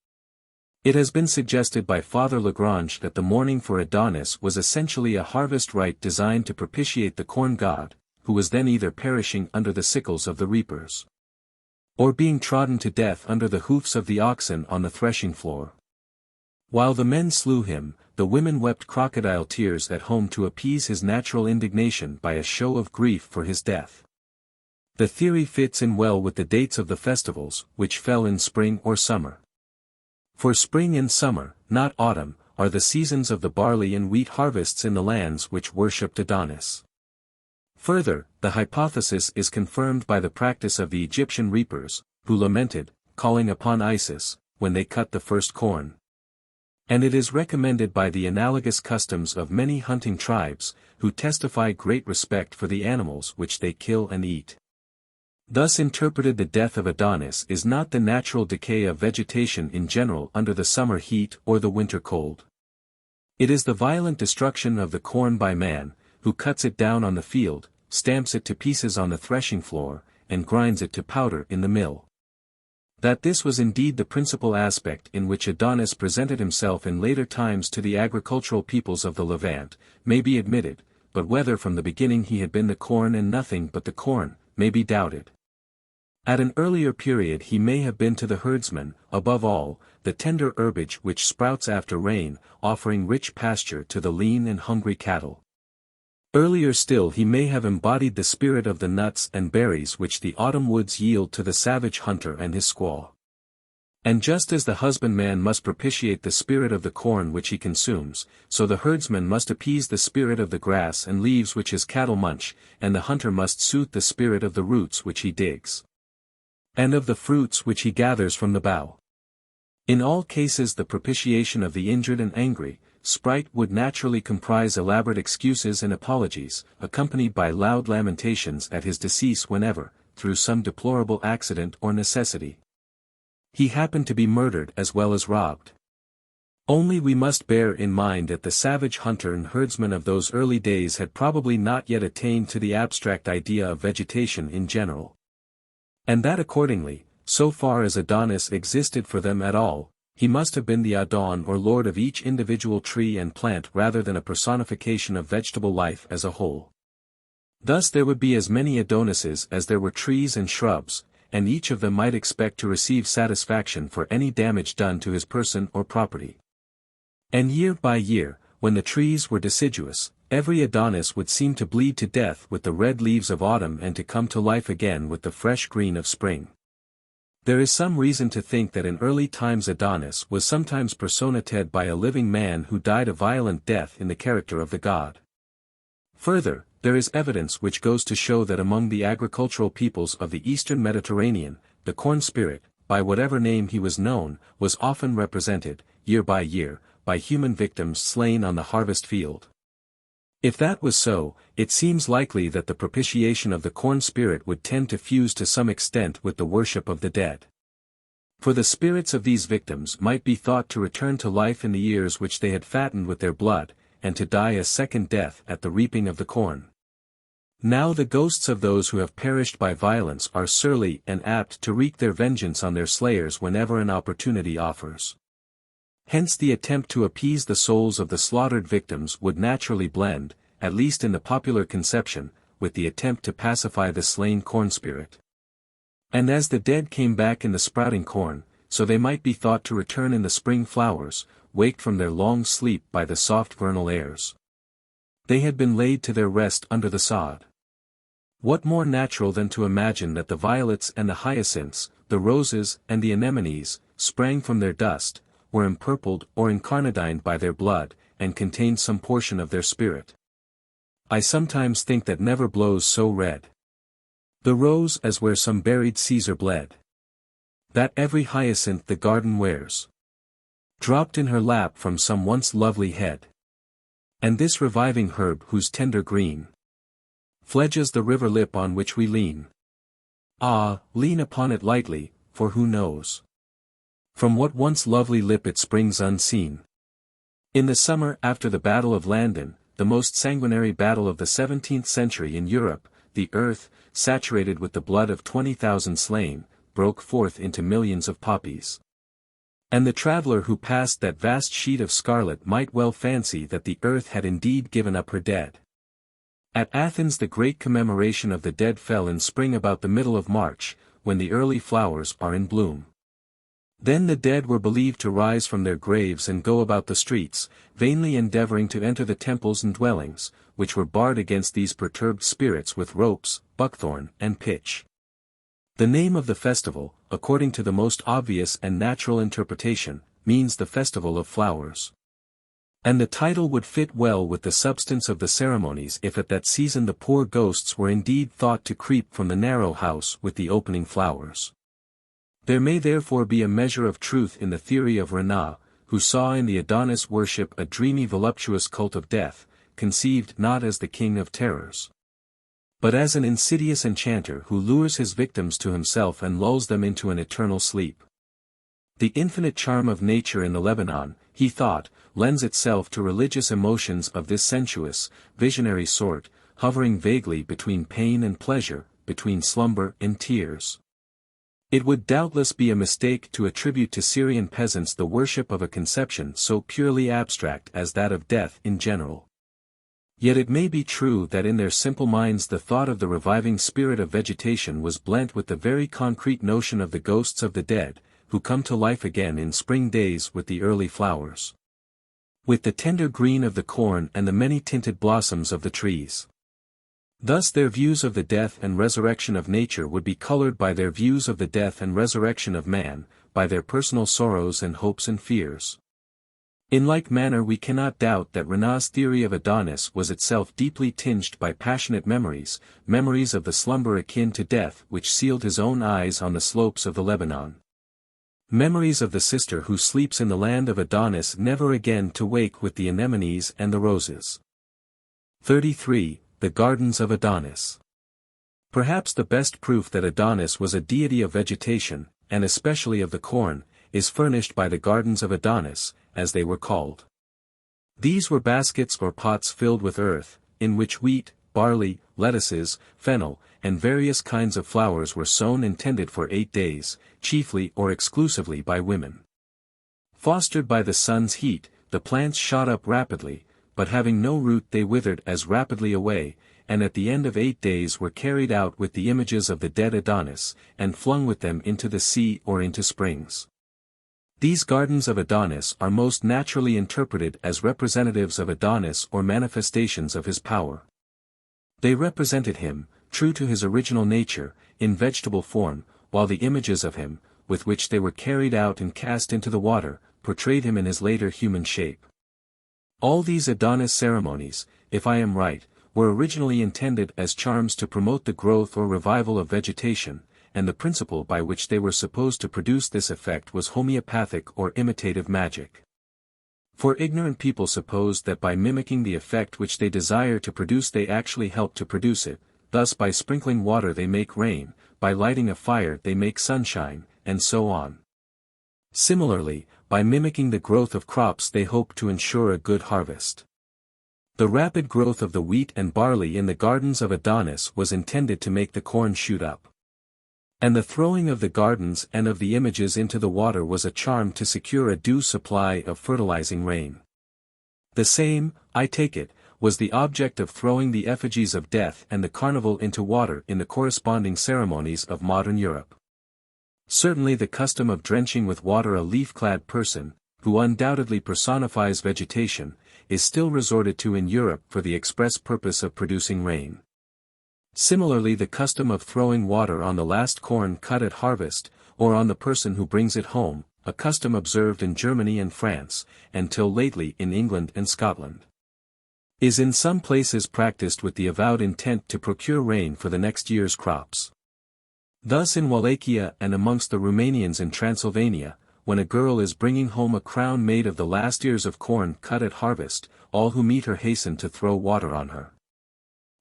It has been suggested by Father Lagrange that the mourning for Adonis was essentially a harvest rite designed to propitiate the corn god, who was then either perishing under the sickles of the reapers, or being trodden to death under the hoofs of the oxen on the threshing floor. While the men slew him, the women wept crocodile tears at home to appease his natural indignation by a show of grief for his death. The theory fits in well with the dates of the festivals, which fell in spring or summer. For spring and summer, not autumn, are the seasons of the barley and wheat harvests in the lands which worshipped Adonis. Further, the hypothesis is confirmed by the practice of the Egyptian reapers, who lamented, calling upon Isis, when they cut the first corn. And it is recommended by the analogous customs of many hunting tribes, who testify great respect for the animals which they kill and eat. Thus interpreted, the death of Adonis is not the natural decay of vegetation in general under the summer heat or the winter cold. It is the violent destruction of the corn by man, who cuts it down on the field, stamps it to pieces on the threshing floor, and grinds it to powder in the mill. That this was indeed the principal aspect in which Adonis presented himself in later times to the agricultural peoples of the Levant, may be admitted, but whether from the beginning he had been the corn and nothing but the corn, may be doubted. At an earlier period he may have been to the herdsman, above all, the tender herbage which sprouts after rain, offering rich pasture to the lean and hungry cattle. Earlier still he may have embodied the spirit of the nuts and berries which the autumn woods yield to the savage hunter and his squaw. And just as the husbandman must propitiate the spirit of the corn which he consumes, so the herdsman must appease the spirit of the grass and leaves which his cattle munch, and the hunter must soothe the spirit of the roots which he digs, and of the fruits which he gathers from the bough. In all cases the propitiation of the injured and angry sprite would naturally comprise elaborate excuses and apologies, accompanied by loud lamentations at his decease whenever, through some deplorable accident or necessity, he happened to be murdered as well as robbed. Only we must bear in mind that the savage hunter and herdsman of those early days had probably not yet attained to the abstract idea of vegetation in general. And that accordingly, so far as Adonis existed for them at all, He must have been the Adon or lord of each individual tree and plant rather than a personification of vegetable life as a whole. Thus there would be as many Adonises as there were trees and shrubs, and each of them might expect to receive satisfaction for any damage done to his person or property. And year by year, when the trees were deciduous, every Adonis would seem to bleed to death with the red leaves of autumn and to come to life again with the fresh green of spring. There is some reason to think that in early times Adonis was sometimes personated by a living man who died a violent death in the character of the god. Further, there is evidence which goes to show that among the agricultural peoples of the eastern Mediterranean, the corn spirit, by whatever name he was known, was often represented, year by year, by human victims slain on the harvest field. If that was so, it seems likely that the propitiation of the corn spirit would tend to fuse to some extent with the worship of the dead. For the spirits of these victims might be thought to return to life in the years which they had fattened with their blood, and to die a second death at the reaping of the corn. Now the ghosts of those who have perished by violence are surly and apt to wreak their vengeance on their slayers whenever an opportunity offers. Hence the attempt to appease the souls of the slaughtered victims would naturally blend, at least in the popular conception, with the attempt to pacify the slain corn spirit. And as the dead came back in the sprouting corn, so they might be thought to return in the spring flowers, waked from their long sleep by the soft vernal airs. They had been laid to their rest under the sod. What more natural than to imagine that the violets and the hyacinths, the roses and the anemones, sprang from their dust, were empurpled or incarnadined by their blood, and contained some portion of their spirit. I sometimes think that never blows so red. The rose as where some buried Caesar bled. That every hyacinth the garden wears, dropped in her lap from some once lovely head. And this reviving herb whose tender green fledges the river lip on which we lean. Ah, lean upon it lightly, for who knows from what once lovely lip it springs unseen. In the summer after the Battle of Landen, the most sanguinary battle of the 17th century in Europe, the earth, saturated with the blood of 20,000 slain, broke forth into millions of poppies. And the traveller who passed that vast sheet of scarlet might well fancy that the earth had indeed given up her dead. At Athens the great commemoration of the dead fell in spring about the middle of March, when the early flowers are in bloom. Then the dead were believed to rise from their graves and go about the streets, vainly endeavoring to enter the temples and dwellings, which were barred against these perturbed spirits with ropes, buckthorn, and pitch. The name of the festival, according to the most obvious and natural interpretation, means the Festival of Flowers. And the title would fit well with the substance of the ceremonies if at that season the poor ghosts were indeed thought to creep from the narrow house with the opening flowers. There may therefore be a measure of truth in the theory of Renan, who saw in the Adonis worship a dreamy voluptuous cult of death, conceived not as the king of terrors, but as an insidious enchanter who lures his victims to himself and lulls them into an eternal sleep. The infinite charm of nature in the Lebanon, he thought, lends itself to religious emotions of this sensuous, visionary sort, hovering vaguely between pain and pleasure, between slumber and tears. It would doubtless be a mistake to attribute to Syrian peasants the worship of a conception so purely abstract as that of death in general. Yet it may be true that in their simple minds the thought of the reviving spirit of vegetation was blent with the very concrete notion of the ghosts of the dead, who come to life again in spring days with the early flowers, with the tender green of the corn and the many-tinted blossoms of the trees. Thus their views of the death and resurrection of nature would be colored by their views of the death and resurrection of man, by their personal sorrows and hopes and fears. In like manner we cannot doubt that Renan's theory of Adonis was itself deeply tinged by passionate memories, memories of the slumber akin to death which sealed his own eyes on the slopes of the Lebanon. Memories of the sister who sleeps in the land of Adonis never again to wake with the anemones and the roses. 33. The Gardens of Adonis. Perhaps the best proof that Adonis was a deity of vegetation, and especially of the corn, is furnished by the Gardens of Adonis, as they were called. These were baskets or pots filled with earth, in which wheat, barley, lettuces, fennel, and various kinds of flowers were sown and tended for 8 days, chiefly or exclusively by women. Fostered by the sun's heat, the plants shot up rapidly, but having no root they withered as rapidly away, and at the end of 8 days were carried out with the images of the dead Adonis, and flung with them into the sea or into springs. These gardens of Adonis are most naturally interpreted as representatives of Adonis or manifestations of his power. They represented him, true to his original nature, in vegetable form, while the images of him, with which they were carried out and cast into the water, portrayed him in his later human shape. All these Adonis ceremonies, if I am right, were originally intended as charms to promote the growth or revival of vegetation, and the principle by which they were supposed to produce this effect was homeopathic or imitative magic. For ignorant people supposed that by mimicking the effect which they desire to produce they actually help to produce it, thus by sprinkling water they make rain, by lighting a fire they make sunshine, and so on. Similarly, by mimicking the growth of crops they hope to ensure a good harvest. The rapid growth of the wheat and barley in the gardens of Adonis was intended to make the corn shoot up. And the throwing of the gardens and of the images into the water was a charm to secure a due supply of fertilizing rain. The same, I take it, was the object of throwing the effigies of death and the carnival into water in the corresponding ceremonies of modern Europe. Certainly the custom of drenching with water a leaf-clad person, who undoubtedly personifies vegetation, is still resorted to in Europe for the express purpose of producing rain. Similarly the custom of throwing water on the last corn cut at harvest, or on the person who brings it home, a custom observed in Germany and France, and till lately in England and Scotland, is in some places practiced with the avowed intent to procure rain for the next year's crops. Thus in Wallachia and amongst the Romanians in Transylvania, when a girl is bringing home a crown made of the last ears of corn cut at harvest, all who meet her hasten to throw water on her.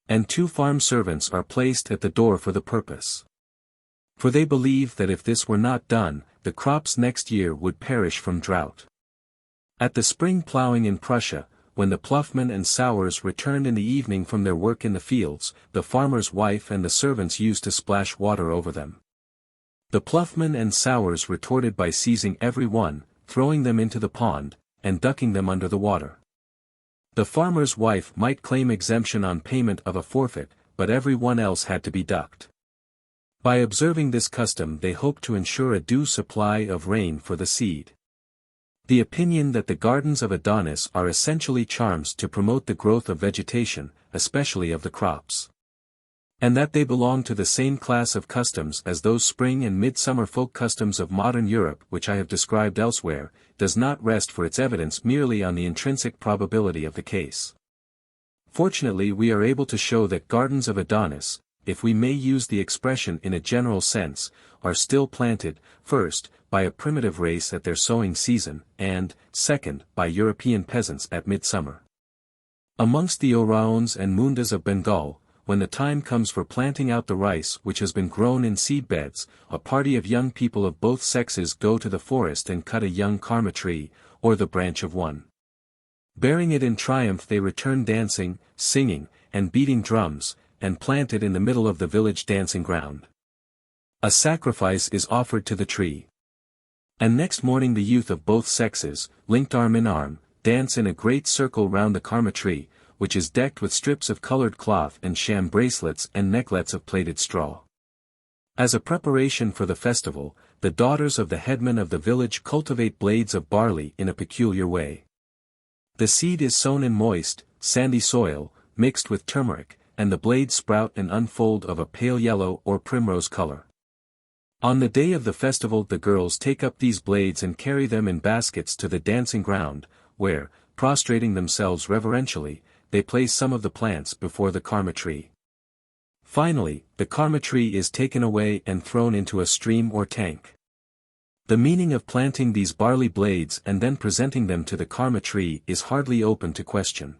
And 2 farm servants are placed at the door for the purpose. For they believe that if this were not done, the crops next year would perish from drought. At the spring ploughing in Prussia, when the ploughmen and sowers returned in the evening from their work in the fields, the farmer's wife and the servants used to splash water over them. The ploughmen and sowers retorted by seizing every one, throwing them into the pond, and ducking them under the water. The farmer's wife might claim exemption on payment of a forfeit, but every one else had to be ducked. By observing this custom they hoped to ensure a due supply of rain for the seed. The opinion that the gardens of Adonis are essentially charms to promote the growth of vegetation, especially of the crops, and that they belong to the same class of customs as those spring and midsummer folk customs of modern Europe which I have described elsewhere, does not rest for its evidence merely on the intrinsic probability of the case. Fortunately we are able to show that gardens of Adonis, if we may use the expression in a general sense, are still planted, first, by a primitive race at their sowing season, and, second, by European peasants at midsummer. Amongst the Oraons and Mundas of Bengal, when the time comes for planting out the rice which has been grown in seed beds, a party of young people of both sexes go to the forest and cut a young karma tree, or the branch of one. Bearing it in triumph they return dancing, singing, and beating drums, and plant it in the middle of the village dancing ground. A sacrifice is offered to the tree. And next morning the youth of both sexes, linked arm in arm, dance in a great circle round the karma tree, which is decked with strips of colored cloth and sham bracelets and necklets of plaited straw. As a preparation for the festival, the daughters of the headman of the village cultivate blades of barley in a peculiar way. The seed is sown in moist, sandy soil, mixed with turmeric, and the blades sprout and unfold of a pale yellow or primrose color. On the day of the festival the girls take up these blades and carry them in baskets to the dancing ground, where, prostrating themselves reverentially, they place some of the plants before the karma tree. Finally, the karma tree is taken away and thrown into a stream or tank. The meaning of planting these barley blades and then presenting them to the karma tree is hardly open to question.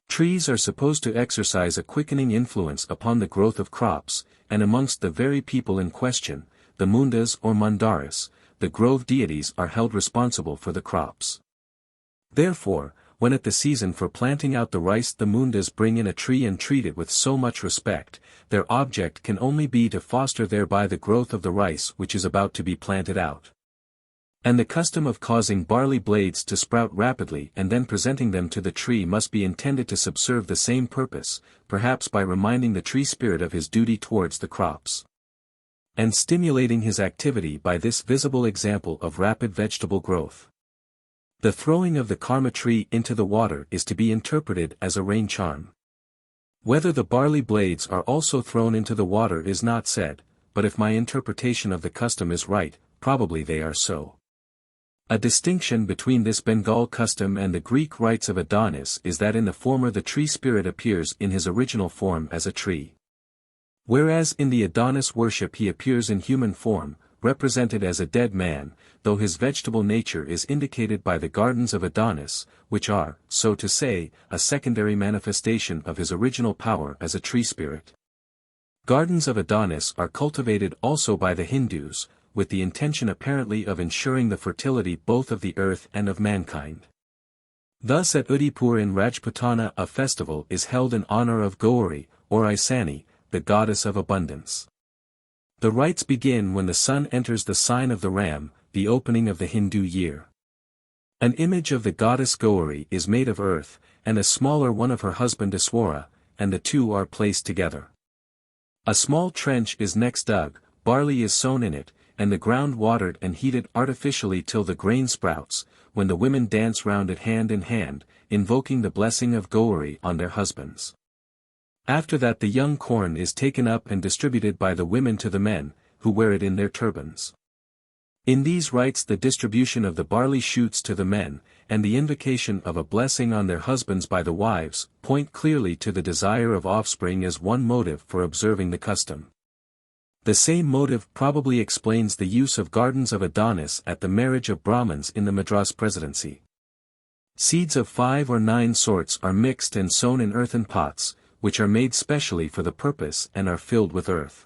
Trees are supposed to exercise a quickening influence upon the growth of crops, and amongst the very people in question, the Mundas or Mandaris, the grove deities are held responsible for the crops. Therefore, when at the season for planting out the rice the Mundas bring in a tree and treat it with so much respect, their object can only be to foster thereby the growth of the rice which is about to be planted out. And the custom of causing barley blades to sprout rapidly and then presenting them to the tree must be intended to subserve the same purpose, perhaps by reminding the tree spirit of his duty towards the crops, and stimulating his activity by this visible example of rapid vegetable growth. The throwing of the karma tree into the water is to be interpreted as a rain charm. Whether the barley blades are also thrown into the water is not said, but if my interpretation of the custom is right, probably they are so. A distinction between this Bengal custom and the Greek rites of Adonis is that in the former the tree spirit appears in his original form as a tree, whereas in the Adonis worship he appears in human form, represented as a dead man, though his vegetable nature is indicated by the gardens of Adonis, which are, so to say, a secondary manifestation of his original power as a tree spirit. Gardens of Adonis are cultivated also by the Hindus, with the intention apparently of ensuring the fertility both of the earth and of mankind. Thus at Udaipur in Rajputana a festival is held in honor of Gauri, or Isani, the goddess of abundance. The rites begin when the sun enters the sign of the Ram, the opening of the Hindu year. An image of the goddess Gauri is made of earth, and a smaller one of her husband Iswara, and the two are placed together. A small trench is next dug, barley is sown in it, and the ground watered and heated artificially till the grain sprouts, when the women dance round it hand in hand, invoking the blessing of Gauri on their husbands. After that the young corn is taken up and distributed by the women to the men, who wear it in their turbans. In these rites the distribution of the barley shoots to the men, and the invocation of a blessing on their husbands by the wives, point clearly to the desire of offspring as one motive for observing the custom. The same motive probably explains the use of gardens of Adonis at the marriage of Brahmins in the Madras Presidency. Seeds of 5 or 9 sorts are mixed and sown in earthen pots, which are made specially for the purpose and are filled with earth.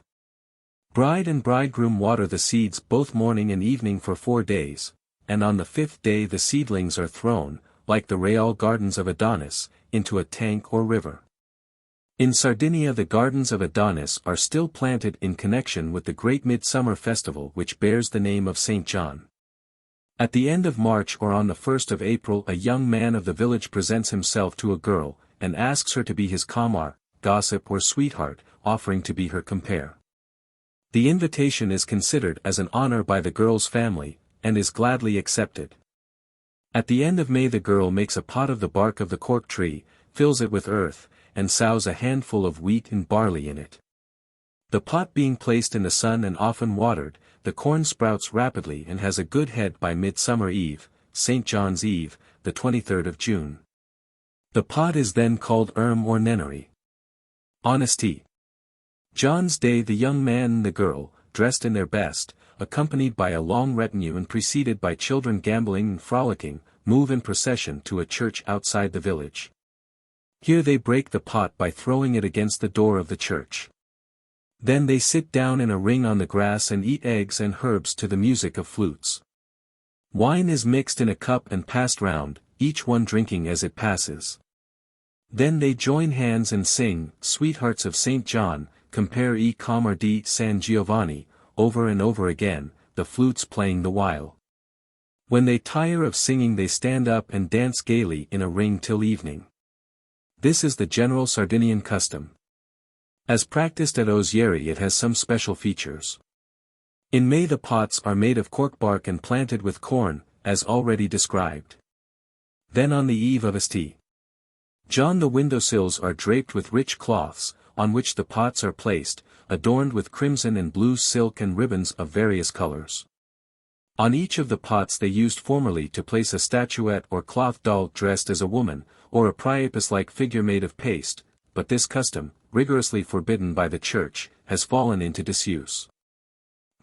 Bride and bridegroom water the seeds both morning and evening for 4 days, and on the 5th day the seedlings are thrown, like the real gardens of Adonis, into a tank or river. In Sardinia the gardens of Adonis are still planted in connection with the great midsummer festival which bears the name of St. John. At the end of March or on the 1st of April a young man of the village presents himself to a girl, and asks her to be his kamar, gossip or sweetheart, offering to be her compare. The invitation is considered as an honor by the girl's family, and is gladly accepted. At the end of May the girl makes a pot of the bark of the cork tree, fills it with earth, and sows a handful of wheat and barley in it. The pot being placed in the sun and often watered, the corn sprouts rapidly and has a good head by Midsummer Eve, St. John's Eve, the 23rd of June. The pot is then called or Nenary. Honesty. John's Day the young man and the girl, dressed in their best, accompanied by a long retinue and preceded by children gambling and frolicking, move in procession to a church outside the village. Here they break the pot by throwing it against the door of the church. Then they sit down in a ring on the grass and eat eggs and herbs to the music of flutes. Wine is mixed in a cup and passed round, each one drinking as it passes. Then they join hands and sing, Sweethearts of St. John, compare e Camar di San Giovanni, over and over again, the flutes playing the while. When they tire of singing they stand up and dance gaily in a ring till evening. This is the general Sardinian custom. As practiced at Ozieri it has some special features. In May the pots are made of cork bark and planted with corn, as already described. Then on the eve of St. John the windowsills are draped with rich cloths, on which the pots are placed, adorned with crimson and blue silk and ribbons of various colors. On each of the pots they used formerly to place a statuette or cloth doll dressed as a woman, or a priapus-like figure made of paste, but this custom, rigorously forbidden by the church, has fallen into disuse.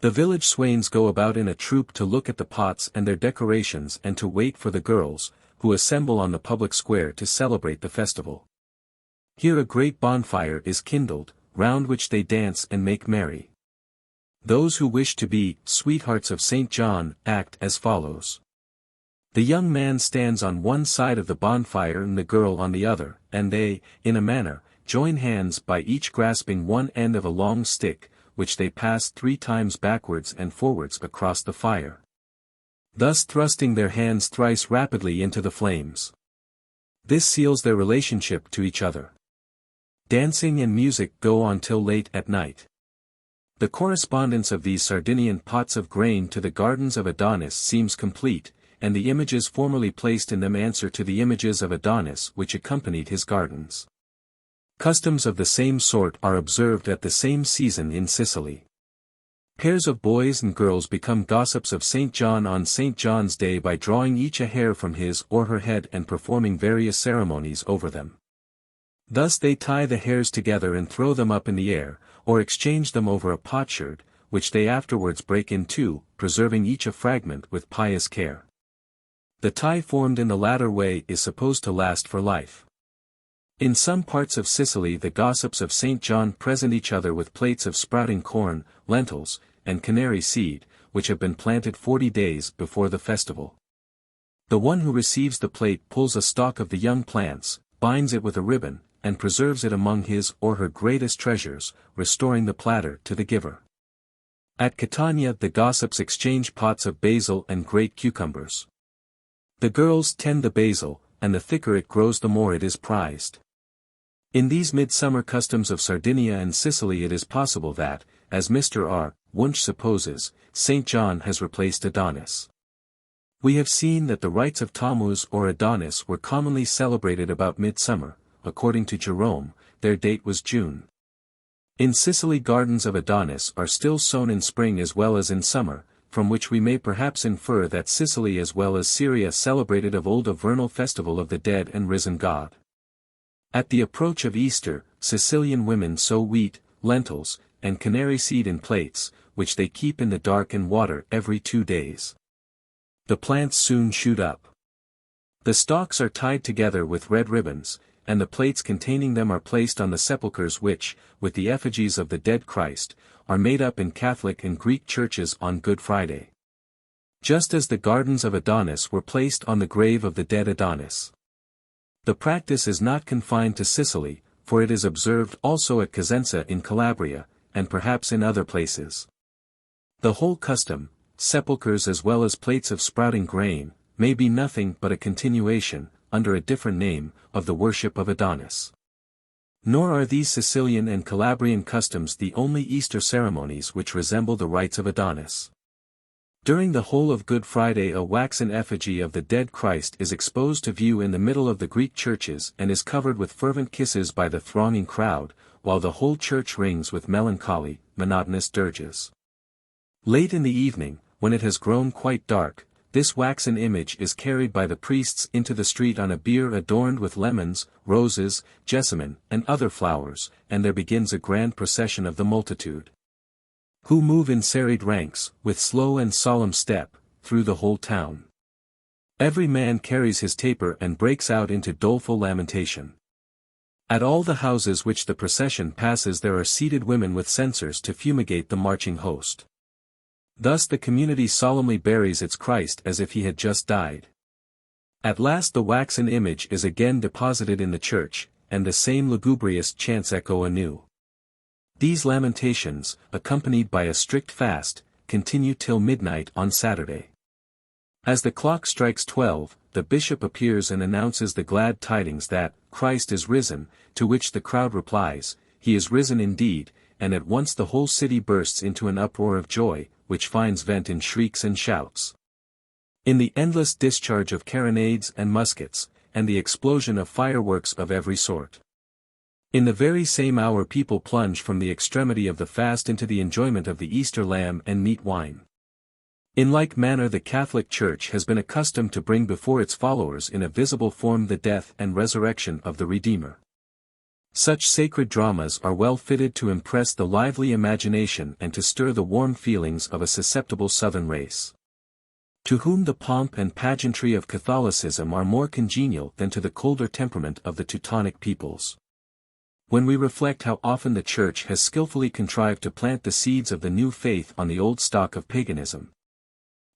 The village swains go about in a troop to look at the pots and their decorations and to wait for the girls, who assemble on the public square to celebrate the festival. Here a great bonfire is kindled, round which they dance and make merry. Those who wish to be sweethearts of St. John act as follows. The young man stands on one side of the bonfire and the girl on the other, and they, in a manner, join hands by each grasping one end of a long stick, which they pass 3 times backwards and forwards across the fire. thus thrusting their hands thrice rapidly into the flames. This seals their relationship to each other. Dancing and music go on till late at night. The correspondence of these Sardinian pots of grain to the gardens of Adonis seems complete, and the images formerly placed in them answer to the images of Adonis which accompanied his gardens. Customs of the same sort are observed at the same season in Sicily. Pairs of boys and girls become gossips of St. John on St. John's Day by drawing each a hair from his or her head and performing various ceremonies over them. Thus they tie the hairs together and throw them up in the air, or exchange them over a potsherd, which they afterwards break in two, preserving each a fragment with pious care. The tie formed in the latter way is supposed to last for life. In some parts of Sicily the gossips of St. John present each other with plates of sprouting corn, lentils, and canary seed, which have been planted 40 days before the festival. The one who receives the plate pulls a stalk of the young plants, binds it with a ribbon, and preserves it among his or her greatest treasures, restoring the platter to the giver. At Catania the gossips exchange pots of basil and great cucumbers. The girls tend the basil, and the thicker it grows the more it is prized. In these midsummer customs of Sardinia and Sicily it is possible that, as Mr. R. Wunsch supposes, St. John has replaced Adonis. We have seen that the rites of Tammuz or Adonis were commonly celebrated about midsummer. According to Jerome, their date was June. In Sicily gardens of Adonis are still sown in spring as well as in summer, from which we may perhaps infer that Sicily as well as Syria celebrated of old a vernal festival of the dead and risen God. At the approach of Easter, Sicilian women sow wheat, lentils, and canary seed in plates, which they keep in the dark and water every 2 days. The plants soon shoot up. The stalks are tied together with red ribbons, and the plates containing them are placed on the sepulchres which, with the effigies of the dead Christ, are made up in Catholic and Greek churches on Good Friday. Just as the gardens of Adonis were placed on the grave of the dead Adonis. The practice is not confined to Sicily, for it is observed also at Cosenza in Calabria, and perhaps in other places. The whole custom, sepulchres as well as plates of sprouting grain, may be nothing but a continuation, under a different name, of the worship of Adonis. Nor are these Sicilian and Calabrian customs the only Easter ceremonies which resemble the rites of Adonis. During the whole of Good Friday a waxen effigy of the dead Christ is exposed to view in the middle of the Greek churches and is covered with fervent kisses by the thronging crowd, while the whole church rings with melancholy, monotonous dirges. Late in the evening, when it has grown quite dark, this waxen image is carried by the priests into the street on a bier adorned with lemons, roses, jessamine, and other flowers, and there begins a grand procession of the multitude, who move in serried ranks, with slow and solemn step, through the whole town. Every man carries his taper and breaks out into doleful lamentation. At all the houses which the procession passes there are seated women with censers to fumigate the marching host. Thus the community solemnly buries its Christ as if he had just died. At last the waxen image is again deposited in the church, and the same lugubrious chants echo anew. These lamentations, accompanied by a strict fast, continue till midnight on Saturday. As the clock strikes 12, the bishop appears and announces the glad tidings that Christ is risen, to which the crowd replies, "He is risen indeed," and at once the whole city bursts into an uproar of joy, which finds vent in shrieks and shouts. In the endless discharge of carronades and muskets, and the explosion of fireworks of every sort. In the very same hour people plunge from the extremity of the fast into the enjoyment of the Easter lamb and neat wine. In like manner the Catholic Church has been accustomed to bring before its followers in a visible form the death and resurrection of the Redeemer. Such sacred dramas are well fitted to impress the lively imagination and to stir the warm feelings of a susceptible southern race, to whom the pomp and pageantry of Catholicism are more congenial than to the colder temperament of the Teutonic peoples. When we reflect how often the Church has skillfully contrived to plant the seeds of the new faith on the old stock of paganism,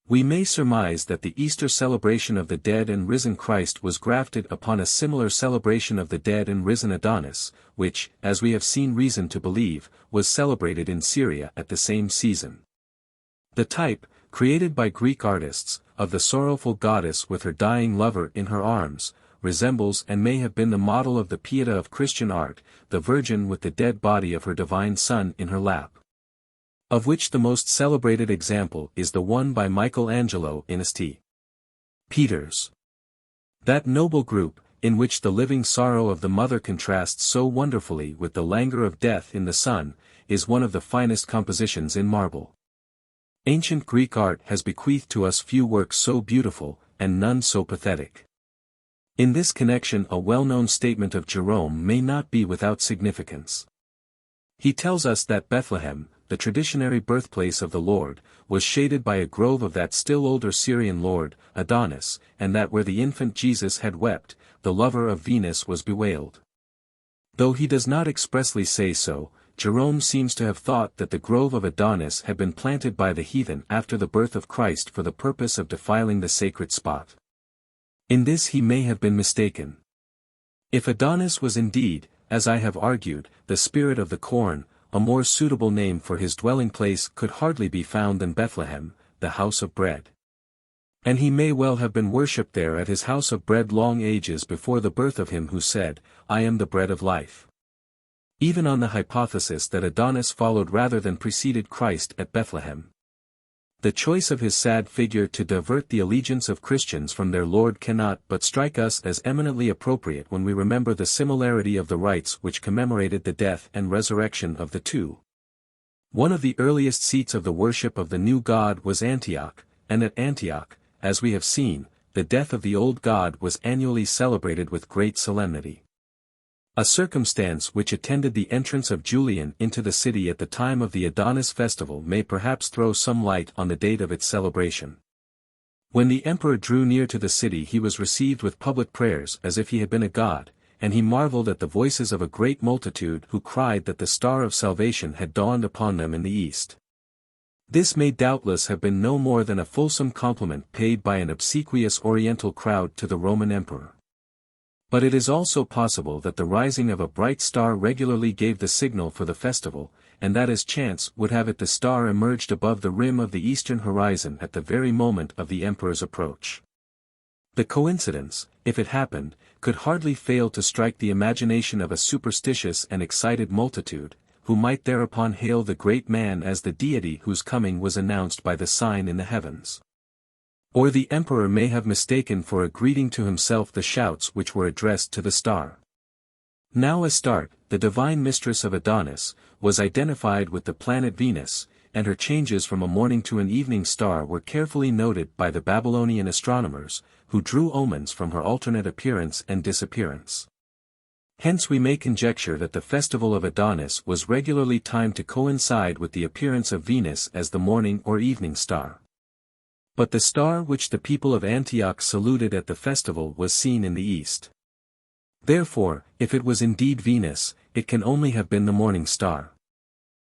we may surmise that the Easter celebration of the dead and risen Christ was grafted upon a similar celebration of the dead and risen Adonis, which, as we have seen reason to believe, was celebrated in Syria at the same season. The type, created by Greek artists, of the sorrowful goddess with her dying lover in her arms, resembles and may have been the model of the Pieta of Christian art, the Virgin with the dead body of her divine Son in her lap. Of which the most celebrated example is the one by Michelangelo in St. Peter's. That noble group, in which the living sorrow of the mother contrasts so wonderfully with the languor of death in the Son, is one of the finest compositions in marble. Ancient Greek art has bequeathed to us few works so beautiful, and none so pathetic. In this connection a well-known statement of Jerome may not be without significance. He tells us that Bethlehem, the traditionary birthplace of the Lord, was shaded by a grove of that still older Syrian lord, Adonis, and that where the infant Jesus had wept, the lover of Venus was bewailed. Though he does not expressly say so, Jerome seems to have thought that the grove of Adonis had been planted by the heathen after the birth of Christ for the purpose of defiling the sacred spot. In this he may have been mistaken. If Adonis was indeed, as I have argued, the spirit of the corn, a more suitable name for his dwelling place could hardly be found than Bethlehem, the house of bread. And he may well have been worshipped there at his house of bread long ages before the birth of him who said, I am the bread of life. Even on the hypothesis that Adonis followed rather than preceded Christ at Bethlehem. The choice of his sad figure to divert the allegiance of Christians from their Lord cannot but strike us as eminently appropriate when we remember the similarity of the rites which commemorated the death and resurrection of the two. One of the earliest seats of the worship of the new god was Antioch, and at Antioch, as we have seen, the death of the old god was annually celebrated with great solemnity. A circumstance which attended the entrance of Julian into the city at the time of the Adonis festival may perhaps throw some light on the date of its celebration. When the emperor drew near to the city he was received with public prayers as if he had been a god, and he marveled at the voices of a great multitude who cried that the star of salvation had dawned upon them in the east. This may doubtless have been no more than a fulsome compliment paid by an obsequious oriental crowd to the Roman emperor. But it is also possible that the rising of a bright star regularly gave the signal for the festival, and that as chance would have it the star emerged above the rim of the eastern horizon at the very moment of the emperor's approach. The coincidence, if it happened, could hardly fail to strike the imagination of a superstitious and excited multitude, who might thereupon hail the great man as the deity whose coming was announced by the sign in the heavens. Or the emperor may have mistaken for a greeting to himself the shouts which were addressed to the star. Now Astarte, the divine mistress of Adonis, was identified with the planet Venus, and her changes from a morning to an evening star were carefully noted by the Babylonian astronomers, who drew omens from her alternate appearance and disappearance. Hence we may conjecture that the festival of Adonis was regularly timed to coincide with the appearance of Venus as the morning or evening star. But the star which the people of Antioch saluted at the festival was seen in the east. Therefore, if it was indeed Venus, it can only have been the morning star.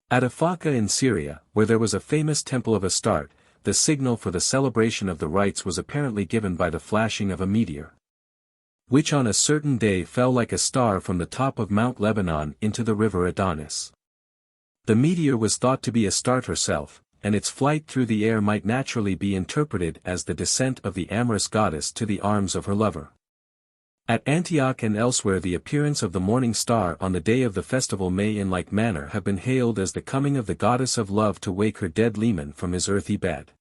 At Aphaca in Syria, where there was a famous temple of Astarte, the signal for the celebration of the rites was apparently given by the flashing of a meteor, which on a certain day fell like a star from the top of Mount Lebanon into the river Adonis. The meteor was thought to be Astarte herself, and its flight through the air might naturally be interpreted as the descent of the amorous goddess to the arms of her lover. At Antioch and elsewhere the appearance of the morning star on the day of the festival may in like manner have been hailed as the coming of the goddess of love to wake her dead leman from his earthy bed.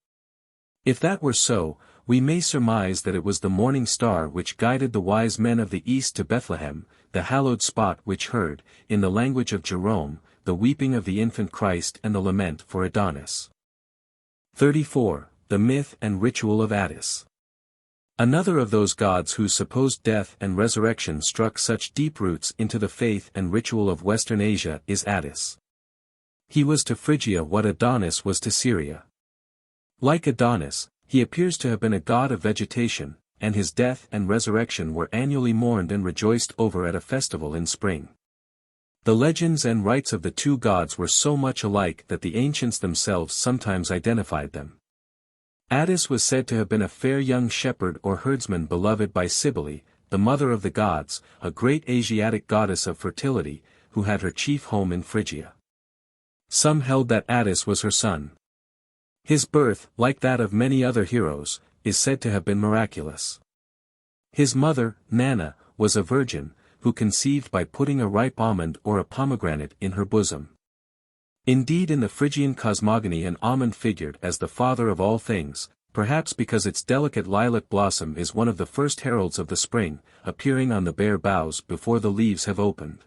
If that were so, we may surmise that it was the morning star which guided the wise men of the east to Bethlehem, the hallowed spot which heard, in the language of Jerome, the weeping of the infant Christ and the lament for Adonis. 34. The myth and ritual of Attis. Another of those gods whose supposed death and resurrection struck such deep roots into the faith and ritual of Western Asia is Attis. He was to Phrygia what Adonis was to Syria. Like Adonis, he appears to have been a god of vegetation, and his death and resurrection were annually mourned and rejoiced over at a festival in spring. The legends and rites of the two gods were so much alike that the ancients themselves sometimes identified them. Attis was said to have been a fair young shepherd or herdsman beloved by Cybele, the mother of the gods, a great Asiatic goddess of fertility, who had her chief home in Phrygia. Some held that Attis was her son. His birth, like that of many other heroes, is said to have been miraculous. His mother, Nana, was a virgin, who conceived by putting a ripe almond or a pomegranate in her bosom. Indeed, in the Phrygian cosmogony an almond figured as the father of all things, perhaps because its delicate lilac blossom is one of the first heralds of the spring, appearing on the bare boughs before the leaves have opened.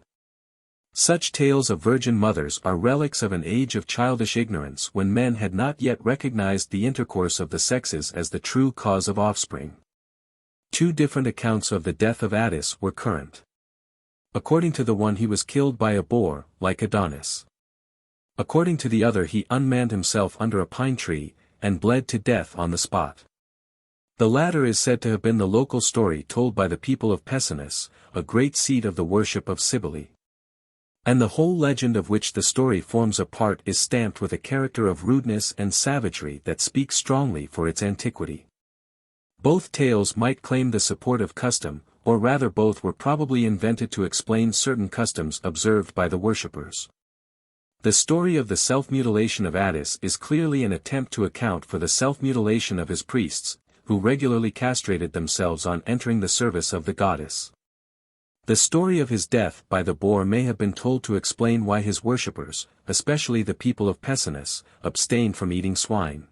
Such tales of virgin mothers are relics of an age of childish ignorance when men had not yet recognized the intercourse of the sexes as the true cause of offspring. Two different accounts of the death of Attis were current. According to the one he was killed by a boar, like Adonis. According to the other he unmanned himself under a pine tree, and bled to death on the spot. The latter is said to have been the local story told by the people of Pessinus, a great seat of the worship of Cybele. And the whole legend of which the story forms a part is stamped with a character of rudeness and savagery that speaks strongly for its antiquity. Both tales might claim the support of custom, or rather both were probably invented to explain certain customs observed by the worshippers. The story of the self-mutilation of Attis is clearly an attempt to account for the self-mutilation of his priests, who regularly castrated themselves on entering the service of the goddess. The story of his death by the boar may have been told to explain why his worshippers, especially the people of Pessinus, abstained from eating swine.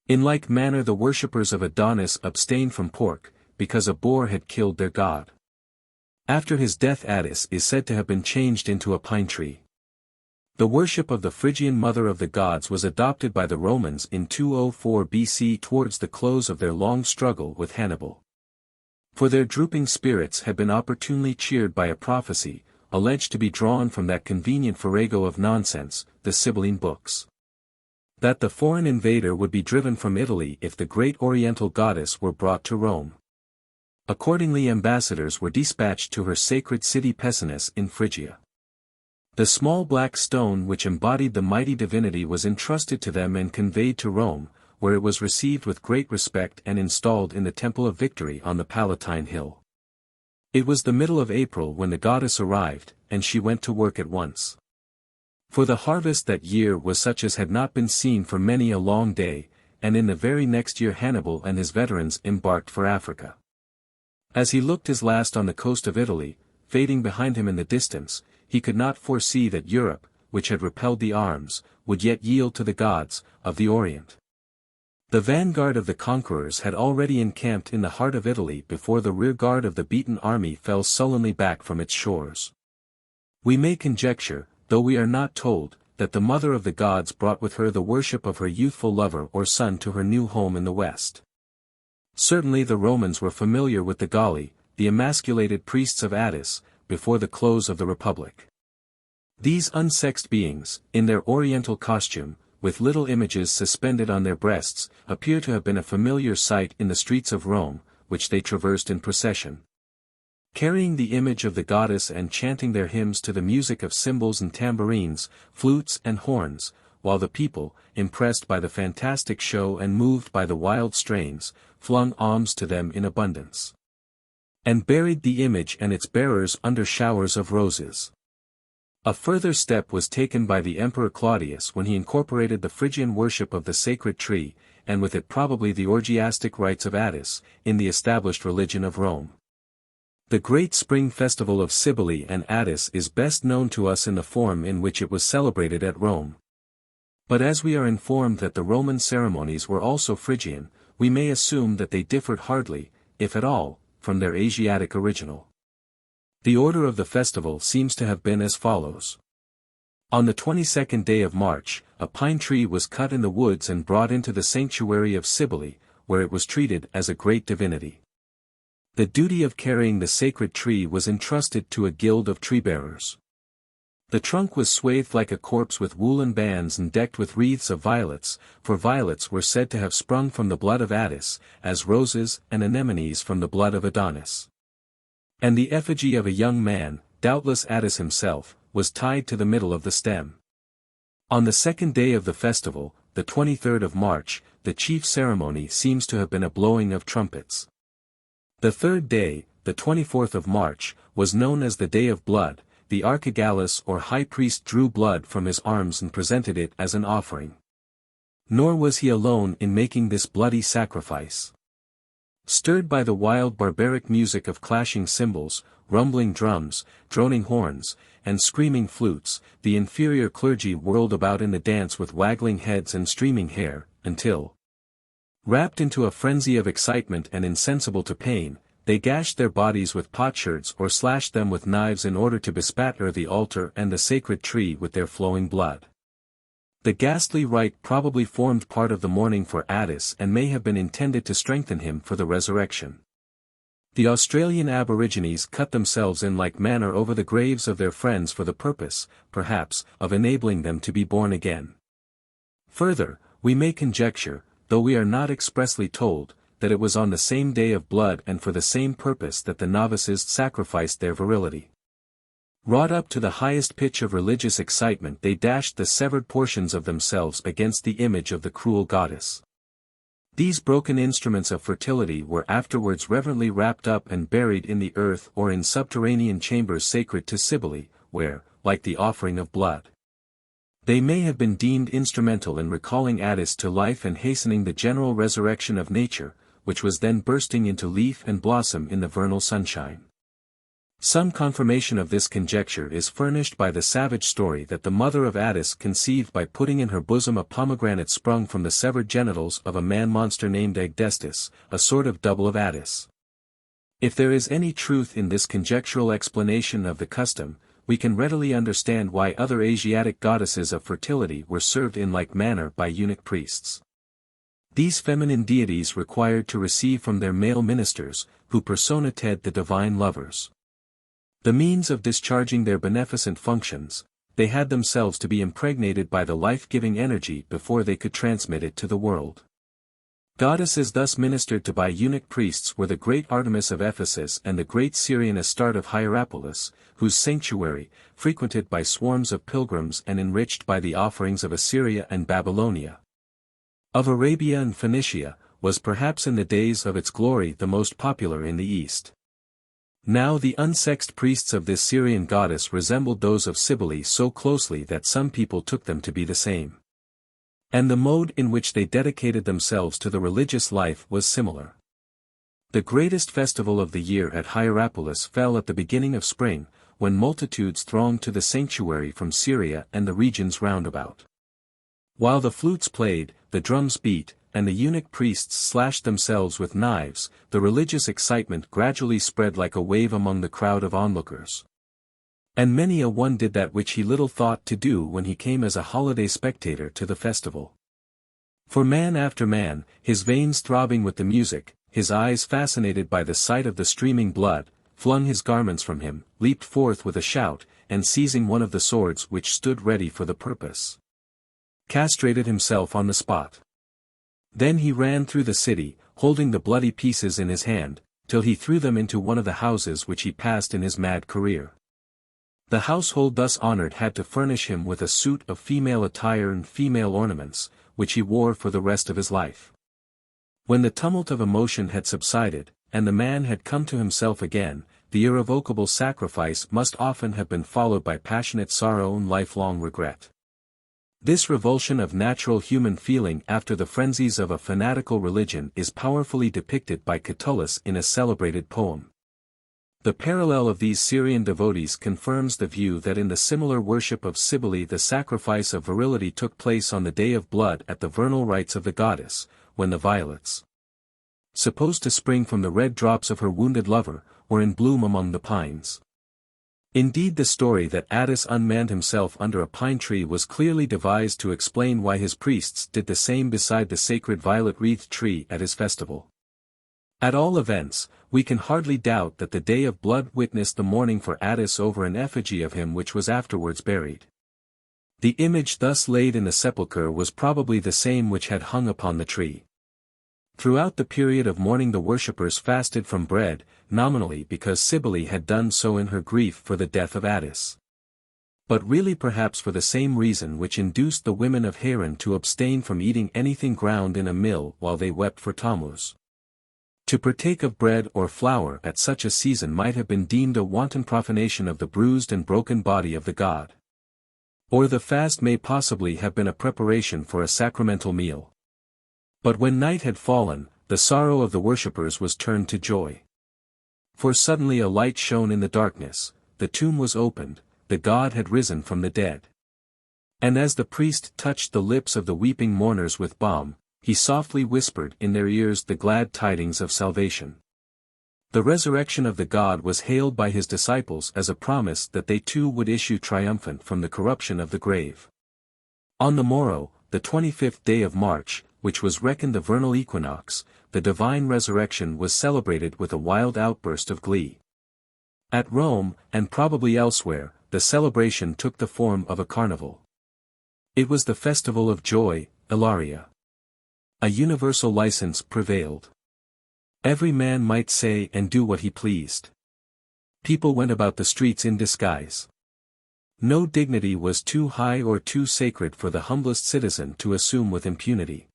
In like manner the worshippers of Adonis abstained from pork, because a boar had killed their god. After his death Attis is said to have been changed into a pine tree. The worship of the Phrygian mother of the gods was adopted by the Romans in 204 BC towards the close of their long struggle with Hannibal. For their drooping spirits had been opportunely cheered by a prophecy, alleged to be drawn from that convenient farrago of nonsense, the Sibylline books. That the foreign invader would be driven from Italy if the great oriental goddess were brought to Rome. Accordingly ambassadors were dispatched to her sacred city Pessinus in Phrygia. The small black stone which embodied the mighty divinity was entrusted to them and conveyed to Rome, where it was received with great respect and installed in the Temple of Victory on the Palatine Hill. It was the middle of April when the goddess arrived, and she went to work at once. For the harvest that year was such as had not been seen for many a long day, and in the very next year Hannibal and his veterans embarked for Africa. As he looked his last on the coast of Italy, fading behind him in the distance, he could not foresee that Europe, which had repelled the arms, would yet yield to the gods of the Orient. The vanguard of the conquerors had already encamped in the heart of Italy before the rearguard of the beaten army fell sullenly back from its shores. We may conjecture, though we are not told, that the mother of the gods brought with her the worship of her youthful lover or son to her new home in the west. Certainly the Romans were familiar with the Galli, the emasculated priests of Attis, before the close of the Republic. These unsexed beings, in their oriental costume, with little images suspended on their breasts, appear to have been a familiar sight in the streets of Rome, which they traversed in procession. Carrying the image of the goddess and chanting their hymns to the music of cymbals and tambourines, flutes and horns, while the people, impressed by the fantastic show and moved by the wild strains, flung alms to them in abundance. And buried the image and its bearers under showers of roses. A further step was taken by the Emperor Claudius when he incorporated the Phrygian worship of the sacred tree, and with it probably the orgiastic rites of Attis, in the established religion of Rome. The great spring festival of Cybele and Attis is best known to us in the form in which it was celebrated at Rome. But as we are informed that the Roman ceremonies were also Phrygian, we may assume that they differed hardly, if at all, from their Asiatic original. The order of the festival seems to have been as follows. On the 22nd day of March, a pine tree was cut in the woods and brought into the sanctuary of Cybele, where it was treated as a great divinity. The duty of carrying the sacred tree was entrusted to a guild of tree-bearers. The trunk was swathed like a corpse with woolen bands and decked with wreaths of violets, for violets were said to have sprung from the blood of Attis, as roses and anemones from the blood of Adonis. And the effigy of a young man, doubtless Attis himself, was tied to the middle of the stem. On the second day of the festival, the 23rd of March, the chief ceremony seems to have been a blowing of trumpets. The third day, the 24th of March, was known as the Day of Blood. The archigallus or high priest drew blood from his arms and presented it as an offering. Nor was he alone in making this bloody sacrifice. Stirred by the wild barbaric music of clashing cymbals, rumbling drums, droning horns, and screaming flutes, the inferior clergy whirled about in the dance with waggling heads and streaming hair, until, wrapped into a frenzy of excitement and insensible to pain, they gashed their bodies with potsherds or slashed them with knives in order to bespatter the altar and the sacred tree with their flowing blood. The ghastly rite probably formed part of the mourning for Addis and may have been intended to strengthen him for the resurrection. The Australian Aborigines cut themselves in like manner over the graves of their friends for the purpose, perhaps, of enabling them to be born again. Further, we may conjecture, though we are not expressly told, that it was on the same day of blood and for the same purpose that the novices sacrificed their virility. Wrought up to the highest pitch of religious excitement, they dashed the severed portions of themselves against the image of the cruel goddess. These broken instruments of fertility were afterwards reverently wrapped up and buried in the earth or in subterranean chambers sacred to Cybele, where, like the offering of blood, they may have been deemed instrumental in recalling Addis to life and hastening the general resurrection of nature, which was then bursting into leaf and blossom in the vernal sunshine. Some confirmation of this conjecture is furnished by the savage story that the mother of Addis conceived by putting in her bosom a pomegranate sprung from the severed genitals of a man-monster named Agdestus, a sort of double of Addis. If there is any truth in this conjectural explanation of the custom, we can readily understand why other Asiatic goddesses of fertility were served in like manner by eunuch priests. These feminine deities required to receive from their male ministers, who personated the divine lovers, the means of discharging their beneficent functions. They had themselves to be impregnated by the life-giving energy before they could transmit it to the world. Goddesses thus ministered to by eunuch priests were the great Artemis of Ephesus and the great Syrian Astarte of Hierapolis, whose sanctuary, frequented by swarms of pilgrims and enriched by the offerings of Assyria and Babylonia, of Arabia and Phoenicia, was perhaps in the days of its glory the most popular in the East. Now the unsexed priests of this Syrian goddess resembled those of Cybele so closely that some people took them to be the same. And the mode in which they dedicated themselves to the religious life was similar. The greatest festival of the year at Hierapolis fell at the beginning of spring, when multitudes thronged to the sanctuary from Syria and the regions round about. While the flutes played, the drums beat, and the eunuch priests slashed themselves with knives, the religious excitement gradually spread like a wave among the crowd of onlookers. And many a one did that which he little thought to do when he came as a holiday spectator to the festival. For man after man, his veins throbbing with the music, his eyes fascinated by the sight of the streaming blood, flung his garments from him, leaped forth with a shout, and seizing one of the swords which stood ready for the purpose, castrated himself on the spot. Then he ran through the city, holding the bloody pieces in his hand, till he threw them into one of the houses which he passed in his mad career. The household thus honored had to furnish him with a suit of female attire and female ornaments, which he wore for the rest of his life. When the tumult of emotion had subsided, and the man had come to himself again, the irrevocable sacrifice must often have been followed by passionate sorrow and lifelong regret. This revulsion of natural human feeling after the frenzies of a fanatical religion is powerfully depicted by Catullus in a celebrated poem. The parallel of these Syrian devotees confirms the view that in the similar worship of Cybele the sacrifice of virility took place on the day of blood at the vernal rites of the goddess, when the violets, supposed to spring from the red drops of her wounded lover, were in bloom among the pines. Indeed, the story that Addis unmanned himself under a pine tree was clearly devised to explain why his priests did the same beside the sacred violet-wreathed tree at his festival. At all events, we can hardly doubt that the day of blood witnessed the mourning for Addis over an effigy of him which was afterwards buried. The image thus laid in the sepulchre was probably the same which had hung upon the tree. Throughout the period of mourning the worshippers fasted from bread, nominally because Cybele had done so in her grief for the death of Addis, but really perhaps for the same reason which induced the women of Haran to abstain from eating anything ground in a mill while they wept for Tammuz. To partake of bread or flour at such a season might have been deemed a wanton profanation of the bruised and broken body of the god. Or the fast may possibly have been a preparation for a sacramental meal. But when night had fallen, the sorrow of the worshippers was turned to joy. For suddenly a light shone in the darkness, the tomb was opened, the god had risen from the dead. And as the priest touched the lips of the weeping mourners with balm, he softly whispered in their ears the glad tidings of salvation. The resurrection of the god was hailed by his disciples as a promise that they too would issue triumphant from the corruption of the grave. On the morrow, the 25th day of March, which was reckoned the vernal equinox, the divine resurrection was celebrated with a wild outburst of glee. At Rome, and probably elsewhere, the celebration took the form of a carnival. It was the festival of joy, Ilaria. A universal license prevailed. Every man might say and do what he pleased. People went about the streets in disguise. No dignity was too high or too sacred for the humblest citizen to assume with impunity.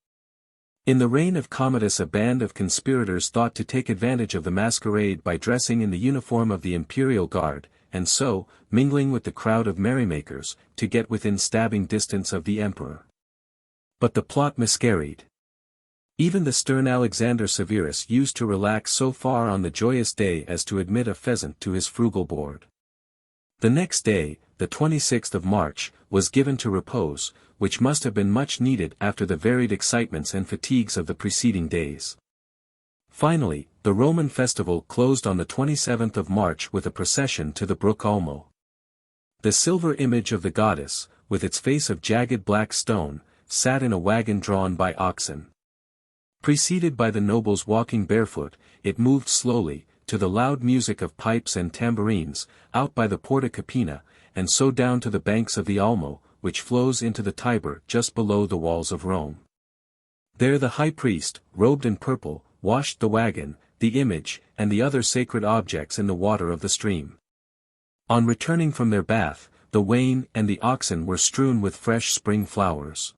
In the reign of Commodus, a band of conspirators thought to take advantage of the masquerade by dressing in the uniform of the imperial guard, and so, mingling with the crowd of merrymakers, to get within stabbing distance of the emperor. But the plot miscarried. Even the stern Alexander Severus used to relax so far on the joyous day as to admit a pheasant to his frugal board. The next day, the 26th of March, was given to repose, which must have been much needed after the varied excitements and fatigues of the preceding days. Finally, the Roman festival closed on the 27th of March with a procession to the brook Almo. The silver image of the goddess, with its face of jagged black stone, sat in a wagon drawn by oxen. Preceded by the nobles walking barefoot, it moved slowly, to the loud music of pipes and tambourines, out by the Porta Capena, and so down to the banks of the Almo, which flows into the Tiber just below the walls of Rome. There the high priest, robed in purple, washed the wagon, the image, and the other sacred objects in the water of the stream. On returning from their bath, the wain and the oxen were strewn with fresh spring flowers.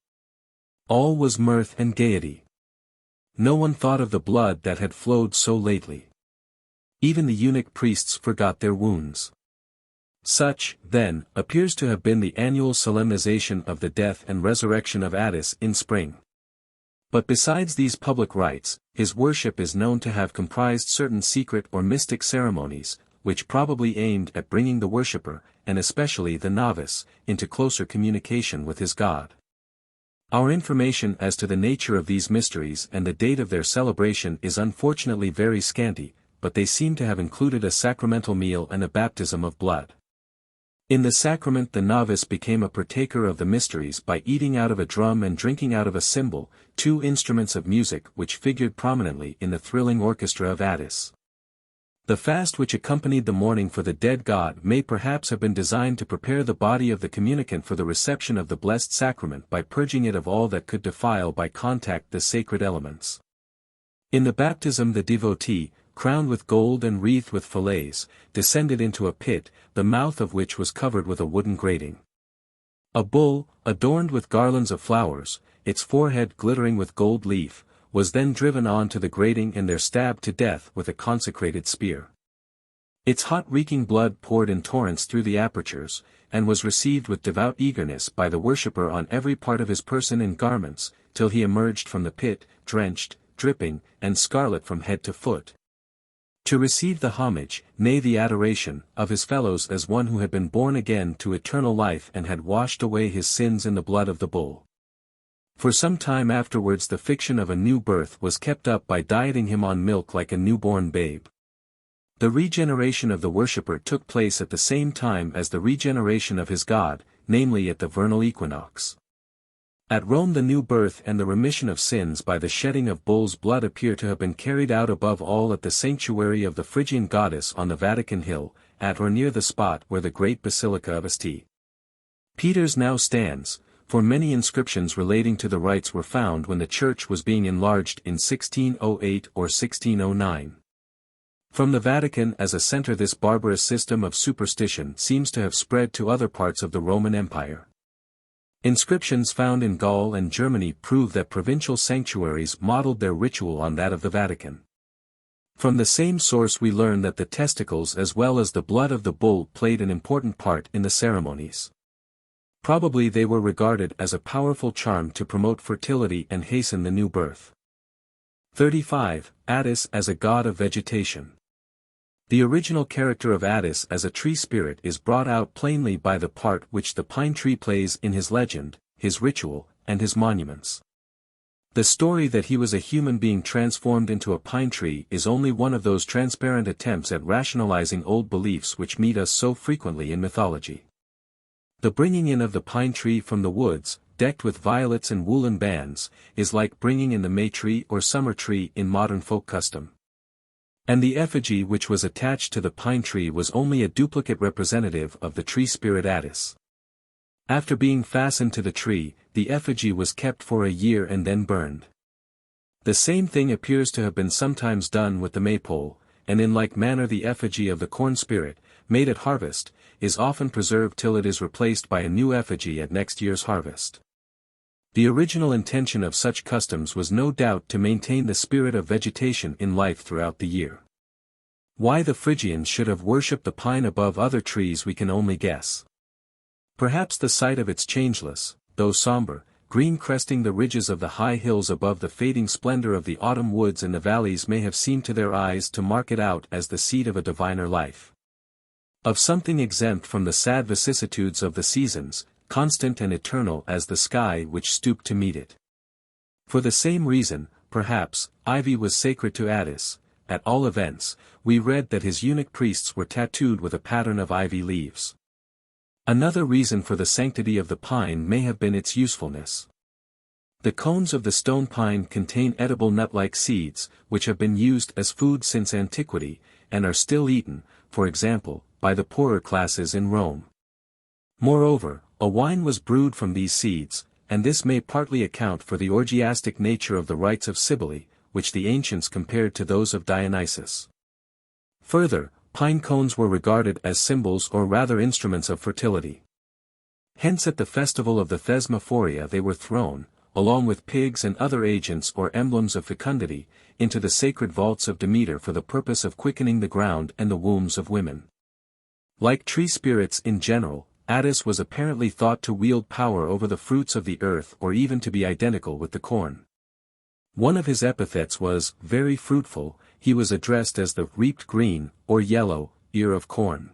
All was mirth and gaiety. No one thought of the blood that had flowed so lately. Even the eunuch priests forgot their wounds. Such, then, appears to have been the annual solemnization of the death and resurrection of Adonis in spring. But besides these public rites, his worship is known to have comprised certain secret or mystic ceremonies, which probably aimed at bringing the worshipper, and especially the novice, into closer communication with his god. Our information as to the nature of these mysteries and the date of their celebration is unfortunately very scanty, but they seem to have included a sacramental meal and a baptism of blood. In the sacrament the novice became a partaker of the mysteries by eating out of a drum and drinking out of a cymbal, two instruments of music which figured prominently in the thrilling orchestra of Aeneas. The fast which accompanied the mourning for the dead god may perhaps have been designed to prepare the body of the communicant for the reception of the blessed sacrament by purging it of all that could defile by contact the sacred elements. In the baptism the devotee, crowned with gold and wreathed with fillets, descended into a pit, the mouth of which was covered with a wooden grating. A bull, adorned with garlands of flowers, its forehead glittering with gold leaf, was then driven on to the grating and there stabbed to death with a consecrated spear. Its hot reeking blood poured in torrents through the apertures, and was received with devout eagerness by the worshipper on every part of his person and garments, till he emerged from the pit, drenched, dripping, and scarlet from head to foot, to receive the homage, nay the adoration, of his fellows as one who had been born again to eternal life and had washed away his sins in the blood of the bull. For some time afterwards the fiction of a new birth was kept up by dieting him on milk like a newborn babe. The regeneration of the worshipper took place at the same time as the regeneration of his god, namely at the vernal equinox. At Rome the new birth and the remission of sins by the shedding of bull's blood appear to have been carried out above all at the sanctuary of the Phrygian goddess on the Vatican Hill, at or near the spot where the great basilica of St. Peter's now stands, for many inscriptions relating to the rites were found when the church was being enlarged in 1608 or 1609. From the Vatican as a center this barbarous system of superstition seems to have spread to other parts of the Roman Empire. Inscriptions found in Gaul and Germany prove that provincial sanctuaries modeled their ritual on that of the Vatican. From the same source we learn that the testicles as well as the blood of the bull played an important part in the ceremonies. Probably they were regarded as a powerful charm to promote fertility and hasten the new birth. 35. Attis as a god of vegetation. The original character of Attis as a tree spirit is brought out plainly by the part which the pine tree plays in his legend, his ritual, and his monuments. The story that he was a human being transformed into a pine tree is only one of those transparent attempts at rationalizing old beliefs which meet us so frequently in mythology. The bringing in of the pine tree from the woods, decked with violets and woolen bands, is like bringing in the May tree or summer tree in modern folk custom. And the effigy which was attached to the pine tree was only a duplicate representative of the tree spirit Attis. After being fastened to the tree, the effigy was kept for a year and then burned. The same thing appears to have been sometimes done with the maypole, and in like manner the effigy of the corn spirit, made at harvest, is often preserved till it is replaced by a new effigy at next year's harvest. The original intention of such customs was no doubt to maintain the spirit of vegetation in life throughout the year. Why the Phrygians should have worshipped the pine above other trees we can only guess. Perhaps the sight of its changeless, though somber, green cresting the ridges of the high hills above the fading splendor of the autumn woods and the valleys may have seemed to their eyes to mark it out as the seat of a diviner life. Of something exempt from the sad vicissitudes of the seasons, constant and eternal as the sky which stooped to meet it. For the same reason, perhaps, ivy was sacred to Attis. At all events, we read that his eunuch priests were tattooed with a pattern of ivy leaves. Another reason for the sanctity of the pine may have been its usefulness. The cones of the stone pine contain edible nut-like seeds, which have been used as food since antiquity, and are still eaten, for example, by the poorer classes in Rome. Moreover, a wine was brewed from these seeds, and this may partly account for the orgiastic nature of the rites of Cybele, which the ancients compared to those of Dionysus. Further, pine cones were regarded as symbols or rather instruments of fertility. Hence at the festival of the Thesmophoria they were thrown, along with pigs and other agents or emblems of fecundity, into the sacred vaults of Demeter for the purpose of quickening the ground and the wombs of women. Like tree spirits in general, Attis was apparently thought to wield power over the fruits of the earth or even to be identical with the corn. One of his epithets was, very fruitful. He was addressed as the reaped green, or yellow, ear of corn.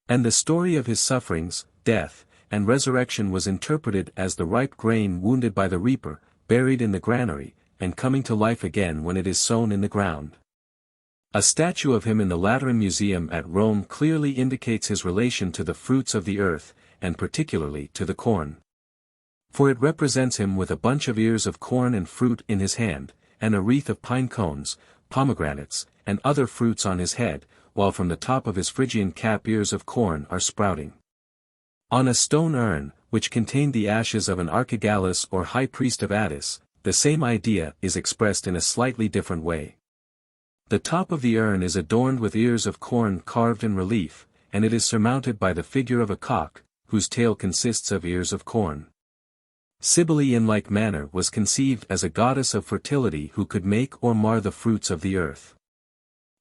And the story of his sufferings, death, and resurrection was interpreted as the ripe grain wounded by the reaper, buried in the granary, and coming to life again when it is sown in the ground. A statue of him in the Lateran Museum at Rome clearly indicates his relation to the fruits of the earth, and particularly to the corn. For it represents him with a bunch of ears of corn and fruit in his hand, and a wreath of pine cones, pomegranates, and other fruits on his head, while from the top of his Phrygian cap ears of corn are sprouting. On a stone urn, which contained the ashes of an archigallus or high priest of Attis, the same idea is expressed in a slightly different way. The top of the urn is adorned with ears of corn carved in relief, and it is surmounted by the figure of a cock, whose tail consists of ears of corn. Cybele in like manner was conceived as a goddess of fertility who could make or mar the fruits of the earth.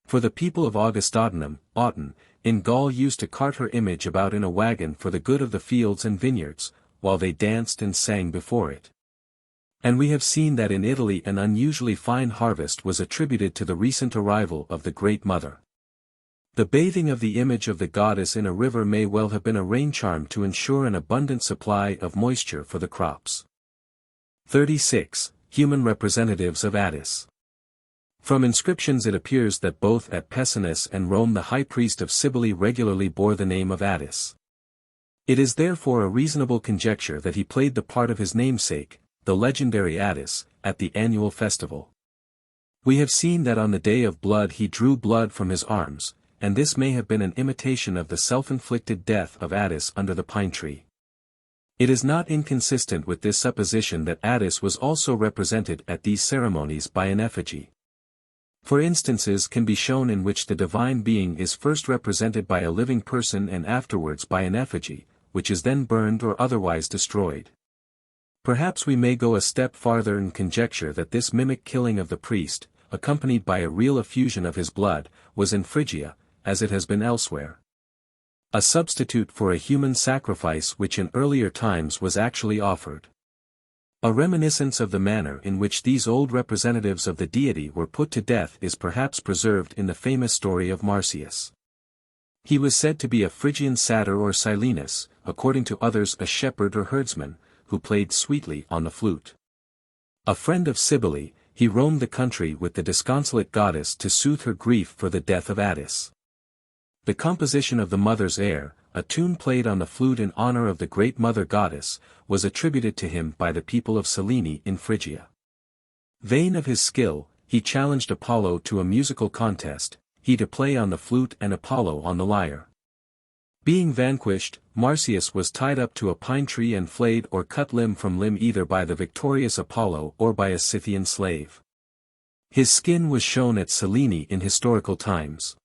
For the people of Augustodunum, Autun, in Gaul used to cart her image about in a wagon for the good of the fields and vineyards, while they danced and sang before it. And we have seen that in Italy an unusually fine harvest was attributed to the recent arrival of the Great Mother. The bathing of the image of the goddess in a river may well have been a rain charm to ensure an abundant supply of moisture for the crops. 36. Human representatives of Attis. From inscriptions it appears that both at Pessinus and Rome the high priest of Cybele regularly bore the name of Attis. It is therefore a reasonable conjecture that he played the part of his namesake, the legendary Attis, at the annual festival. We have seen that on the Day of Blood he drew blood from his arms, and this may have been an imitation of the self-inflicted death of Attis under the pine tree. It is not inconsistent with this supposition that Attis was also represented at these ceremonies by an effigy. For instances can be shown in which the divine being is first represented by a living person and afterwards by an effigy, which is then burned or otherwise destroyed. Perhaps we may go a step farther and conjecture that this mimic killing of the priest, accompanied by a real effusion of his blood, was in Phrygia, as it has been elsewhere. A substitute for a human sacrifice which in earlier times was actually offered. A reminiscence of the manner in which these old representatives of the deity were put to death is perhaps preserved in the famous story of Marsyas. He was said to be a Phrygian satyr or Silenus, according to others a shepherd or herdsman, who played sweetly on the flute. A friend of Cybele, he roamed the country with the disconsolate goddess to soothe her grief for the death of Attis. The composition of the Mother's Air, a tune played on the flute in honor of the great mother goddess, was attributed to him by the people of Selene in Phrygia. Vain of his skill, he challenged Apollo to a musical contest, he to play on the flute and Apollo on the lyre. Being vanquished, Marsyas was tied up to a pine tree and flayed or cut limb from limb either by the victorious Apollo or by a Scythian slave. His skin was shown at Selene in historical times.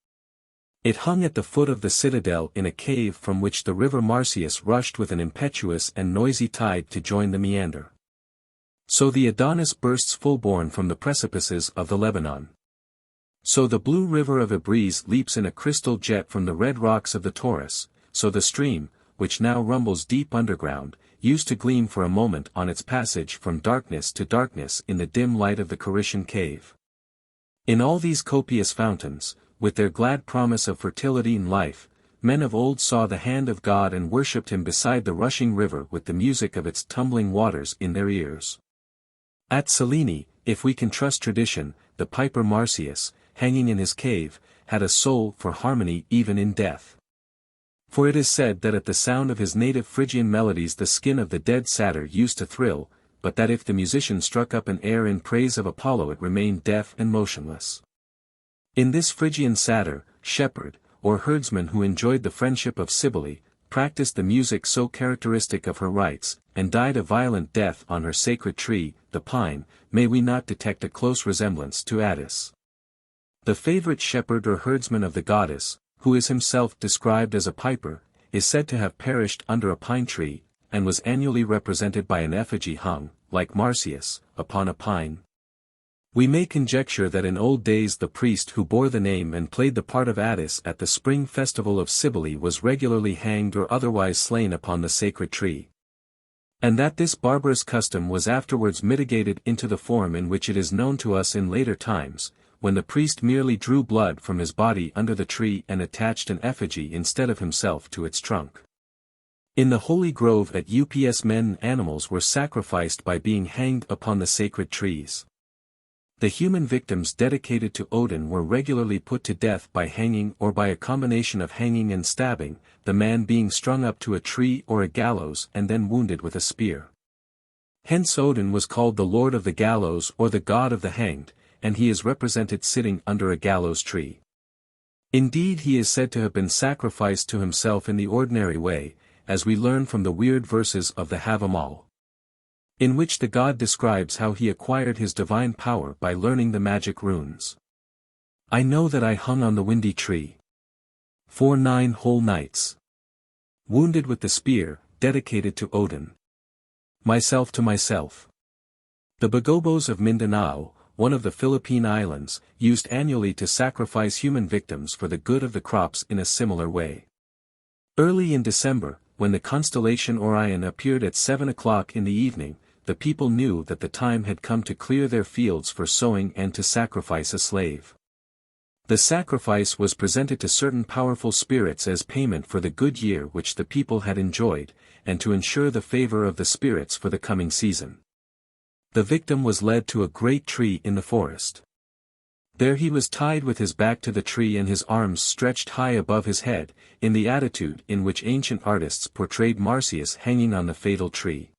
It hung at the foot of the citadel in a cave from which the river Marsyas rushed with an impetuous and noisy tide to join the meander. So the Adonis bursts full-born from the precipices of the Lebanon. So the blue river of Ibris leaps in a crystal jet from the red rocks of the Taurus, so the stream, which now rumbles deep underground, used to gleam for a moment on its passage from darkness to darkness in the dim light of the Carytian cave. In all these copious fountains, with their glad promise of fertility and life, men of old saw the hand of God and worshipped him beside the rushing river with the music of its tumbling waters in their ears. At Selene, if we can trust tradition, the piper Marsyas, hanging in his cave, had a soul for harmony even in death. For it is said that at the sound of his native Phrygian melodies the skin of the dead satyr used to thrill, but that if the musician struck up an air in praise of Apollo it remained deaf and motionless. In this Phrygian satyr, shepherd, or herdsman who enjoyed the friendship of Cybele, practiced the music so characteristic of her rites, and died a violent death on her sacred tree, the pine, may we not detect a close resemblance to Attis? The favorite shepherd or herdsman of the goddess, who is himself described as a piper, is said to have perished under a pine tree, and was annually represented by an effigy hung, like Marsyas, upon a pine. We may conjecture that in old days the priest who bore the name and played the part of Attis at the spring festival of Cybele was regularly hanged or otherwise slain upon the sacred tree. And that this barbarous custom was afterwards mitigated into the form in which it is known to us in later times, when the priest merely drew blood from his body under the tree and attached an effigy instead of himself to its trunk. In the holy grove at Ups men and animals were sacrificed by being hanged upon the sacred trees. The human victims dedicated to Odin were regularly put to death by hanging or by a combination of hanging and stabbing, the man being strung up to a tree or a gallows and then wounded with a spear. Hence Odin was called the Lord of the Gallows or the God of the Hanged, and he is represented sitting under a gallows tree. Indeed, he is said to have been sacrificed to himself in the ordinary way, as we learn from the weird verses of the Havamal, in which the god describes how he acquired his divine power by learning the magic runes. I know that I hung on the windy tree for 9 whole nights, wounded with the spear, dedicated to Odin. Myself to myself. The Bagobos of Mindanao, one of the Philippine islands, used annually to sacrifice human victims for the good of the crops in a similar way. Early in December, when the constellation Orion appeared at 7 o'clock in the evening, the people knew that the time had come to clear their fields for sowing and to sacrifice a slave. The sacrifice was presented to certain powerful spirits as payment for the good year which the people had enjoyed, and to ensure the favor of the spirits for the coming season. The victim was led to a great tree in the forest. There he was tied with his back to the tree and his arms stretched high above his head, in the attitude in which ancient artists portrayed Marsyas hanging on the fatal tree.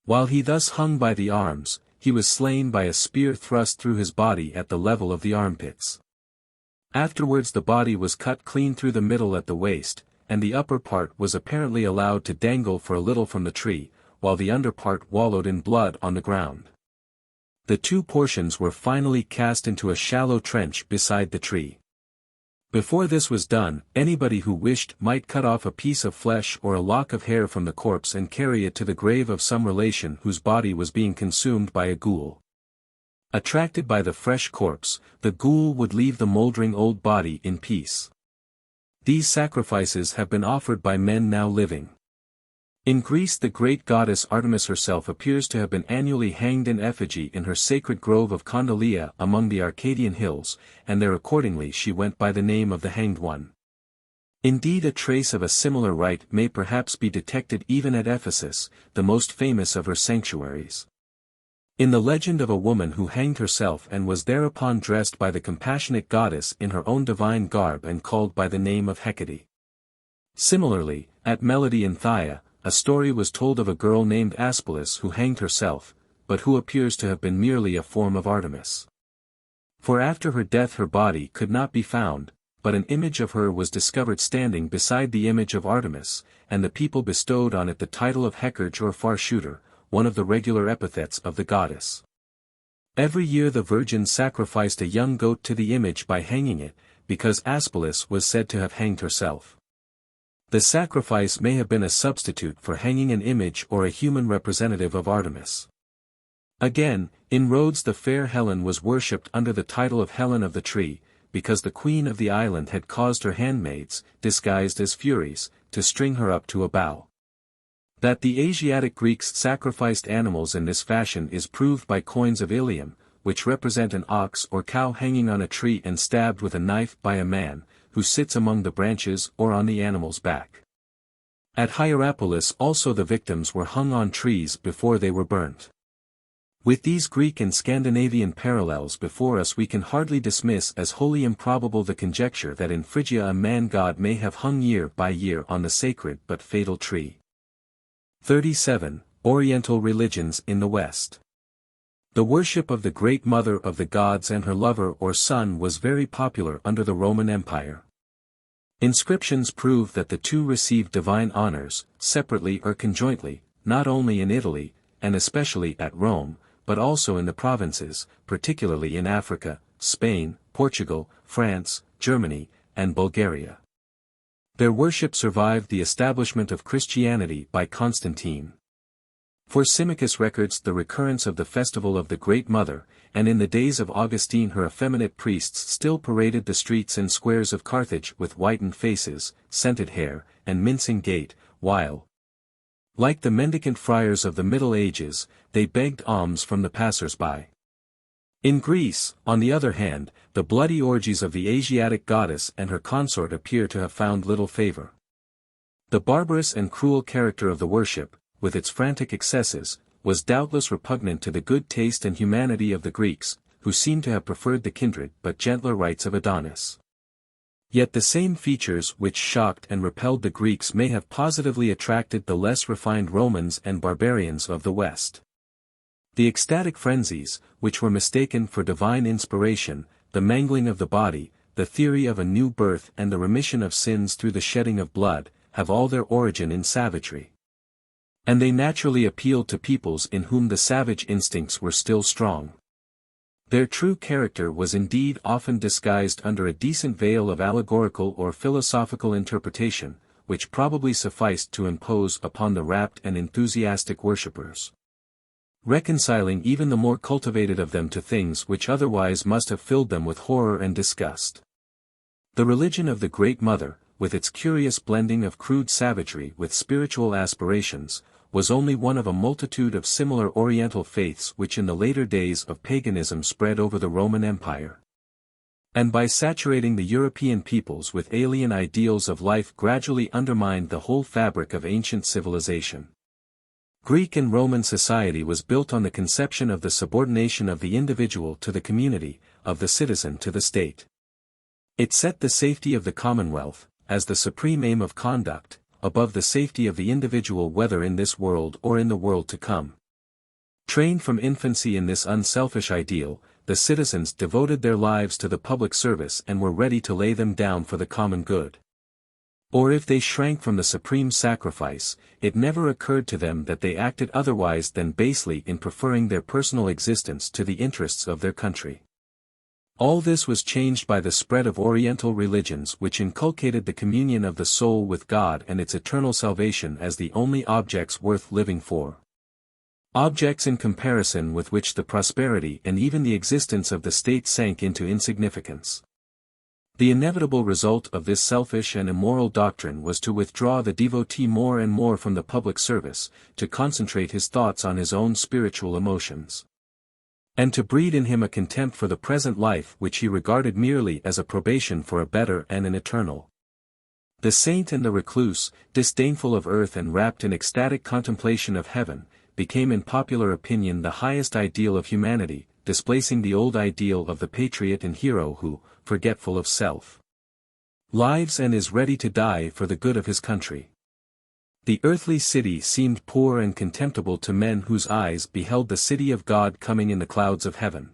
While he thus hung by the arms, he was slain by a spear thrust through his body at the level of the armpits. Afterwards the body was cut clean through the middle at the waist, and the upper part was apparently allowed to dangle for a little from the tree, while the under part wallowed in blood on the ground. The 2 portions were finally cast into a shallow trench beside the tree. Before this was done, anybody who wished might cut off a piece of flesh or a lock of hair from the corpse and carry it to the grave of some relation whose body was being consumed by a ghoul. Attracted by the fresh corpse, the ghoul would leave the moldering old body in peace. These sacrifices have been offered by men now living. In Greece, the great goddess Artemis herself appears to have been annually hanged in effigy in her sacred grove of Condalia among the Arcadian hills, and there accordingly she went by the name of the Hanged One. Indeed, a trace of a similar rite may perhaps be detected even at Ephesus, the most famous of her sanctuaries. In the legend of a woman who hanged herself and was thereupon dressed by the compassionate goddess in her own divine garb and called by the name of Hecate. Similarly, at Melody in Thia, a story was told of a girl named Aspolis who hanged herself, but who appears to have been merely a form of Artemis. For after her death her body could not be found, but an image of her was discovered standing beside the image of Artemis, and the people bestowed on it the title of Hecate or Far Shooter, one of the regular epithets of the goddess. Every year the virgins sacrificed a young goat to the image by hanging it, because Aspolis was said to have hanged herself. The sacrifice may have been a substitute for hanging an image or a human representative of Artemis. Again, in Rhodes the fair Helen was worshipped under the title of Helen of the Tree, because the queen of the island had caused her handmaids, disguised as Furies, to string her up to a bough. That the Asiatic Greeks sacrificed animals in this fashion is proved by coins of Ilium, which represent an ox or cow hanging on a tree and stabbed with a knife by a man, who sits among the branches or on the animal's back. At Hierapolis also the victims were hung on trees before they were burnt. With these Greek and Scandinavian parallels before us we can hardly dismiss as wholly improbable the conjecture that in Phrygia a man-god may have hung year by year on the sacred but fatal tree. 37. Oriental religions in the West. The worship of the Great Mother of the gods and her lover or son was very popular under the Roman Empire. Inscriptions prove that the two received divine honors, separately or conjointly, not only in Italy, and especially at Rome, but also in the provinces, particularly in Africa, Spain, Portugal, France, Germany, and Bulgaria. Their worship survived the establishment of Christianity by Constantine. For Symmachus records the recurrence of the festival of the Great Mother, and in the days of Augustine her effeminate priests still paraded the streets and squares of Carthage with whitened faces, scented hair, and mincing gait, while, like the mendicant friars of the Middle Ages, they begged alms from the passers-by. In Greece, on the other hand, the bloody orgies of the Asiatic goddess and her consort appear to have found little favor. The barbarous and cruel character of the worship, with its frantic excesses, was doubtless repugnant to the good taste and humanity of the Greeks, who seem to have preferred the kindred but gentler rites of Adonis. Yet the same features which shocked and repelled the Greeks may have positively attracted the less refined Romans and barbarians of the West. The ecstatic frenzies, which were mistaken for divine inspiration, the mangling of the body, the theory of a new birth and the remission of sins through the shedding of blood, have all their origin in savagery. And they naturally appealed to peoples in whom the savage instincts were still strong. Their true character was indeed often disguised under a decent veil of allegorical or philosophical interpretation, which probably sufficed to impose upon the rapt and enthusiastic worshippers, reconciling even the more cultivated of them to things which otherwise must have filled them with horror and disgust. The religion of the Great Mother, with its curious blending of crude savagery with spiritual aspirations, was only one of a multitude of similar Oriental faiths which in the later days of paganism spread over the Roman Empire, and by saturating the European peoples with alien ideals of life gradually undermined the whole fabric of ancient civilization. Greek and Roman society was built on the conception of the subordination of the individual to the community, of the citizen to the state. It set the safety of the commonwealth, as the supreme aim of conduct, above the safety of the individual whether in this world or in the world to come. Trained from infancy in this unselfish ideal, the citizens devoted their lives to the public service and were ready to lay them down for the common good. Or if they shrank from the supreme sacrifice, it never occurred to them that they acted otherwise than basely in preferring their personal existence to the interests of their country. All this was changed by the spread of Oriental religions which inculcated the communion of the soul with God and its eternal salvation as the only objects worth living for. Objects in comparison with which the prosperity and even the existence of the state sank into insignificance. The inevitable result of this selfish and immoral doctrine was to withdraw the devotee more and more from the public service, to concentrate his thoughts on his own spiritual emotions, and to breed in him a contempt for the present life which he regarded merely as a probation for a better and an eternal. The saint and the recluse, disdainful of earth and wrapped in ecstatic contemplation of heaven, became in popular opinion the highest ideal of humanity, displacing the old ideal of the patriot and hero who, forgetful of self, lives and is ready to die for the good of his country. The earthly city seemed poor and contemptible to men whose eyes beheld the city of God coming in the clouds of heaven.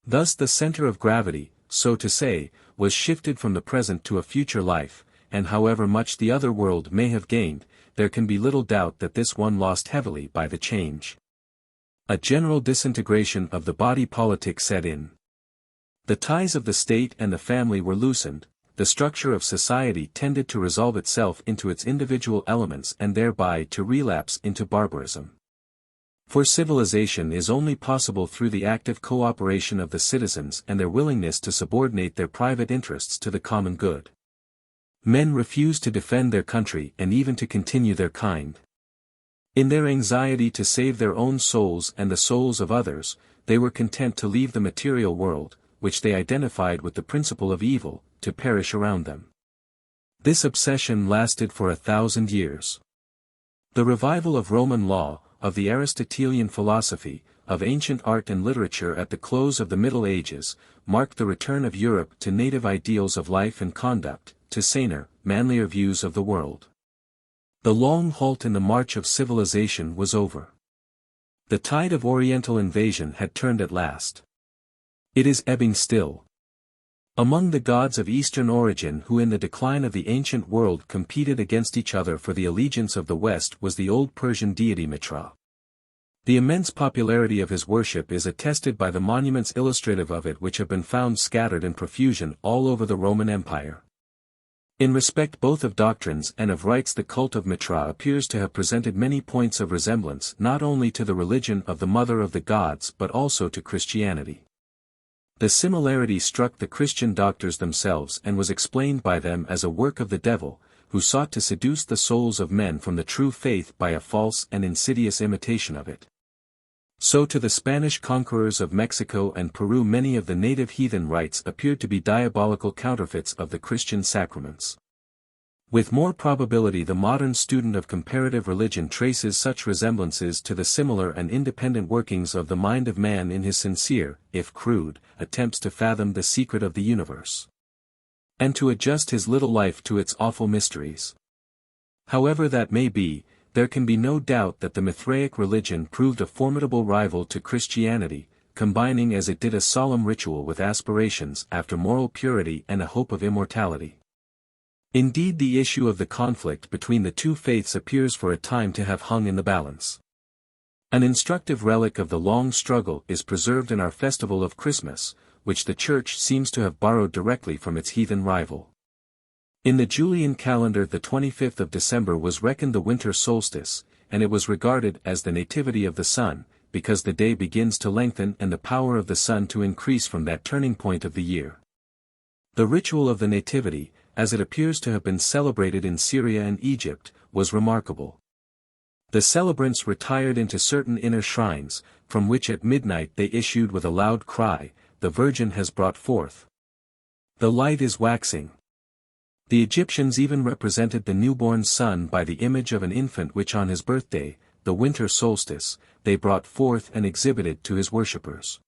Thus the center of gravity, so to say, was shifted from the present to a future life, and however much the other world may have gained, there can be little doubt that this one lost heavily by the change. A general disintegration of the body politic set in. The ties of the state and the family were loosened, the structure of society tended to resolve itself into its individual elements and thereby to relapse into barbarism. For civilization is only possible through the active cooperation of the citizens and their willingness to subordinate their private interests to the common good. Men refused to defend their country and even to continue their kind. In their anxiety to save their own souls and the souls of others, they were content to leave the material world, which they identified with the principle of evil, to perish around them. This obsession lasted for 1,000 years. The revival of Roman law, of the Aristotelian philosophy, of ancient art and literature at the close of the Middle Ages, marked the return of Europe to native ideals of life and conduct, to saner, manlier views of the world. The long halt in the march of civilization was over. The tide of Oriental invasion had turned at last. It is ebbing still. Among the gods of Eastern origin who in the decline of the ancient world competed against each other for the allegiance of the West was the old Persian deity Mitra. The immense popularity of his worship is attested by the monuments illustrative of it which have been found scattered in profusion all over the Roman Empire. In respect both of doctrines and of rites, the cult of Mitra appears to have presented many points of resemblance not only to the religion of the Mother of the Gods but also to Christianity. The similarity struck the Christian doctors themselves and was explained by them as a work of the devil, who sought to seduce the souls of men from the true faith by a false and insidious imitation of it. So to the Spanish conquerors of Mexico and Peru many of the native heathen rites appeared to be diabolical counterfeits of the Christian sacraments. With more probability the modern student of comparative religion traces such resemblances to the similar and independent workings of the mind of man in his sincere, if crude, attempts to fathom the secret of the universe, and to adjust his little life to its awful mysteries. However that may be, there can be no doubt that the Mithraic religion proved a formidable rival to Christianity, combining as it did a solemn ritual with aspirations after moral purity and a hope of immortality. Indeed, the issue of the conflict between the two faiths appears for a time to have hung in the balance. An instructive relic of the long struggle is preserved in our festival of Christmas, which the Church seems to have borrowed directly from its heathen rival. In the Julian calendar the 25th of December was reckoned the winter solstice, and it was regarded as the nativity of the sun, because the day begins to lengthen and the power of the sun to increase from that turning point of the year. The ritual of the nativity, as it appears to have been celebrated in Syria and Egypt, was remarkable. The celebrants retired into certain inner shrines, from which at midnight they issued with a loud cry, "The Virgin has brought forth. The light is waxing." The Egyptians even represented the newborn sun by the image of an infant which on his birthday, the winter solstice, they brought forth and exhibited to his worshippers.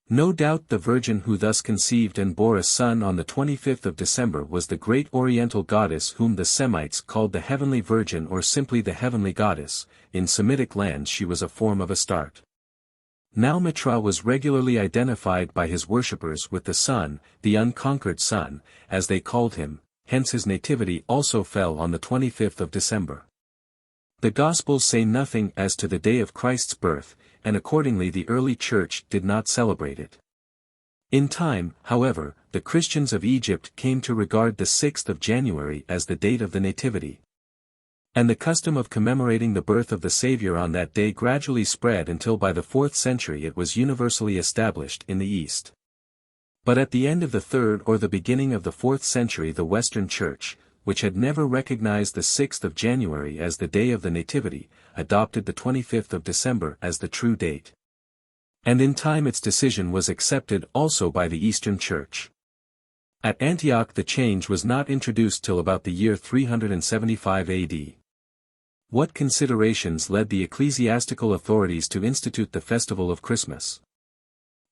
No doubt the Virgin who thus conceived and bore a son on the 25th of December was the great Oriental goddess whom the Semites called the Heavenly Virgin or simply the Heavenly Goddess. In Semitic lands she was a form of Astarte. Now Mitra was regularly identified by his worshippers with the sun, the unconquered sun, as they called him, hence his nativity also fell on the 25th of December. The Gospels say nothing as to the day of Christ's birth, and accordingly the early Church did not celebrate it. In time, however, the Christians of Egypt came to regard the 6th of January as the date of the Nativity. And the custom of commemorating the birth of the Savior on that day gradually spread until by the 4th century it was universally established in the East. But at the end of the 3rd or the beginning of the 4th century the Western Church, which had never recognized the 6th of January as the day of the Nativity, adopted the 25th of December as the true date. And in time its decision was accepted also by the Eastern Church. At Antioch the change was not introduced till about the year 375 AD. What considerations led the ecclesiastical authorities to institute the festival of Christmas?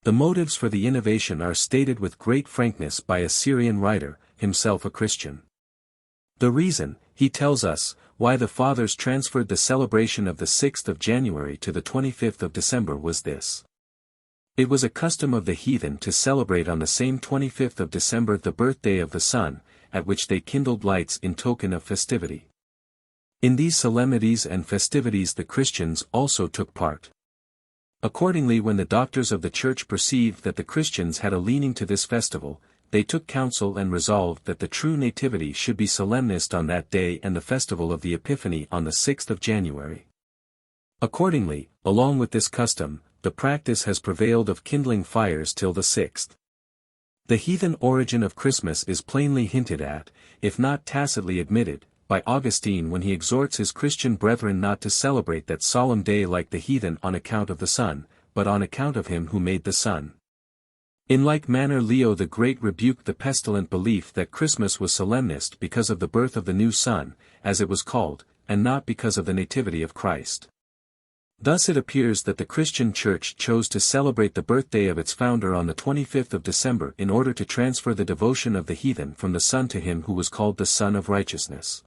The motives for the innovation are stated with great frankness by a Syrian writer, himself a Christian. The reason, he tells us, why the Fathers transferred the celebration of the 6th of January to the 25th of December was this. It was a custom of the heathen to celebrate on the same 25th of December the birthday of the sun, at which they kindled lights in token of festivity. In these solemnities and festivities the Christians also took part. Accordingly, when the doctors of the Church perceived that the Christians had a leaning to this festival, they took counsel and resolved that the true Nativity should be solemnized on that day and the festival of the Epiphany on the 6th of January. Accordingly, along with this custom, the practice has prevailed of kindling fires till the 6th. The heathen origin of Christmas is plainly hinted at, if not tacitly admitted, by Augustine when he exhorts his Christian brethren not to celebrate that solemn day like the heathen on account of the sun, but on account of him who made the sun. In like manner Leo the Great rebuked the pestilent belief that Christmas was solemnized because of the birth of the new sun, as it was called, and not because of the nativity of Christ. Thus it appears that the Christian Church chose to celebrate the birthday of its founder on the 25th of December in order to transfer the devotion of the heathen from the sun to him who was called the Son of Righteousness.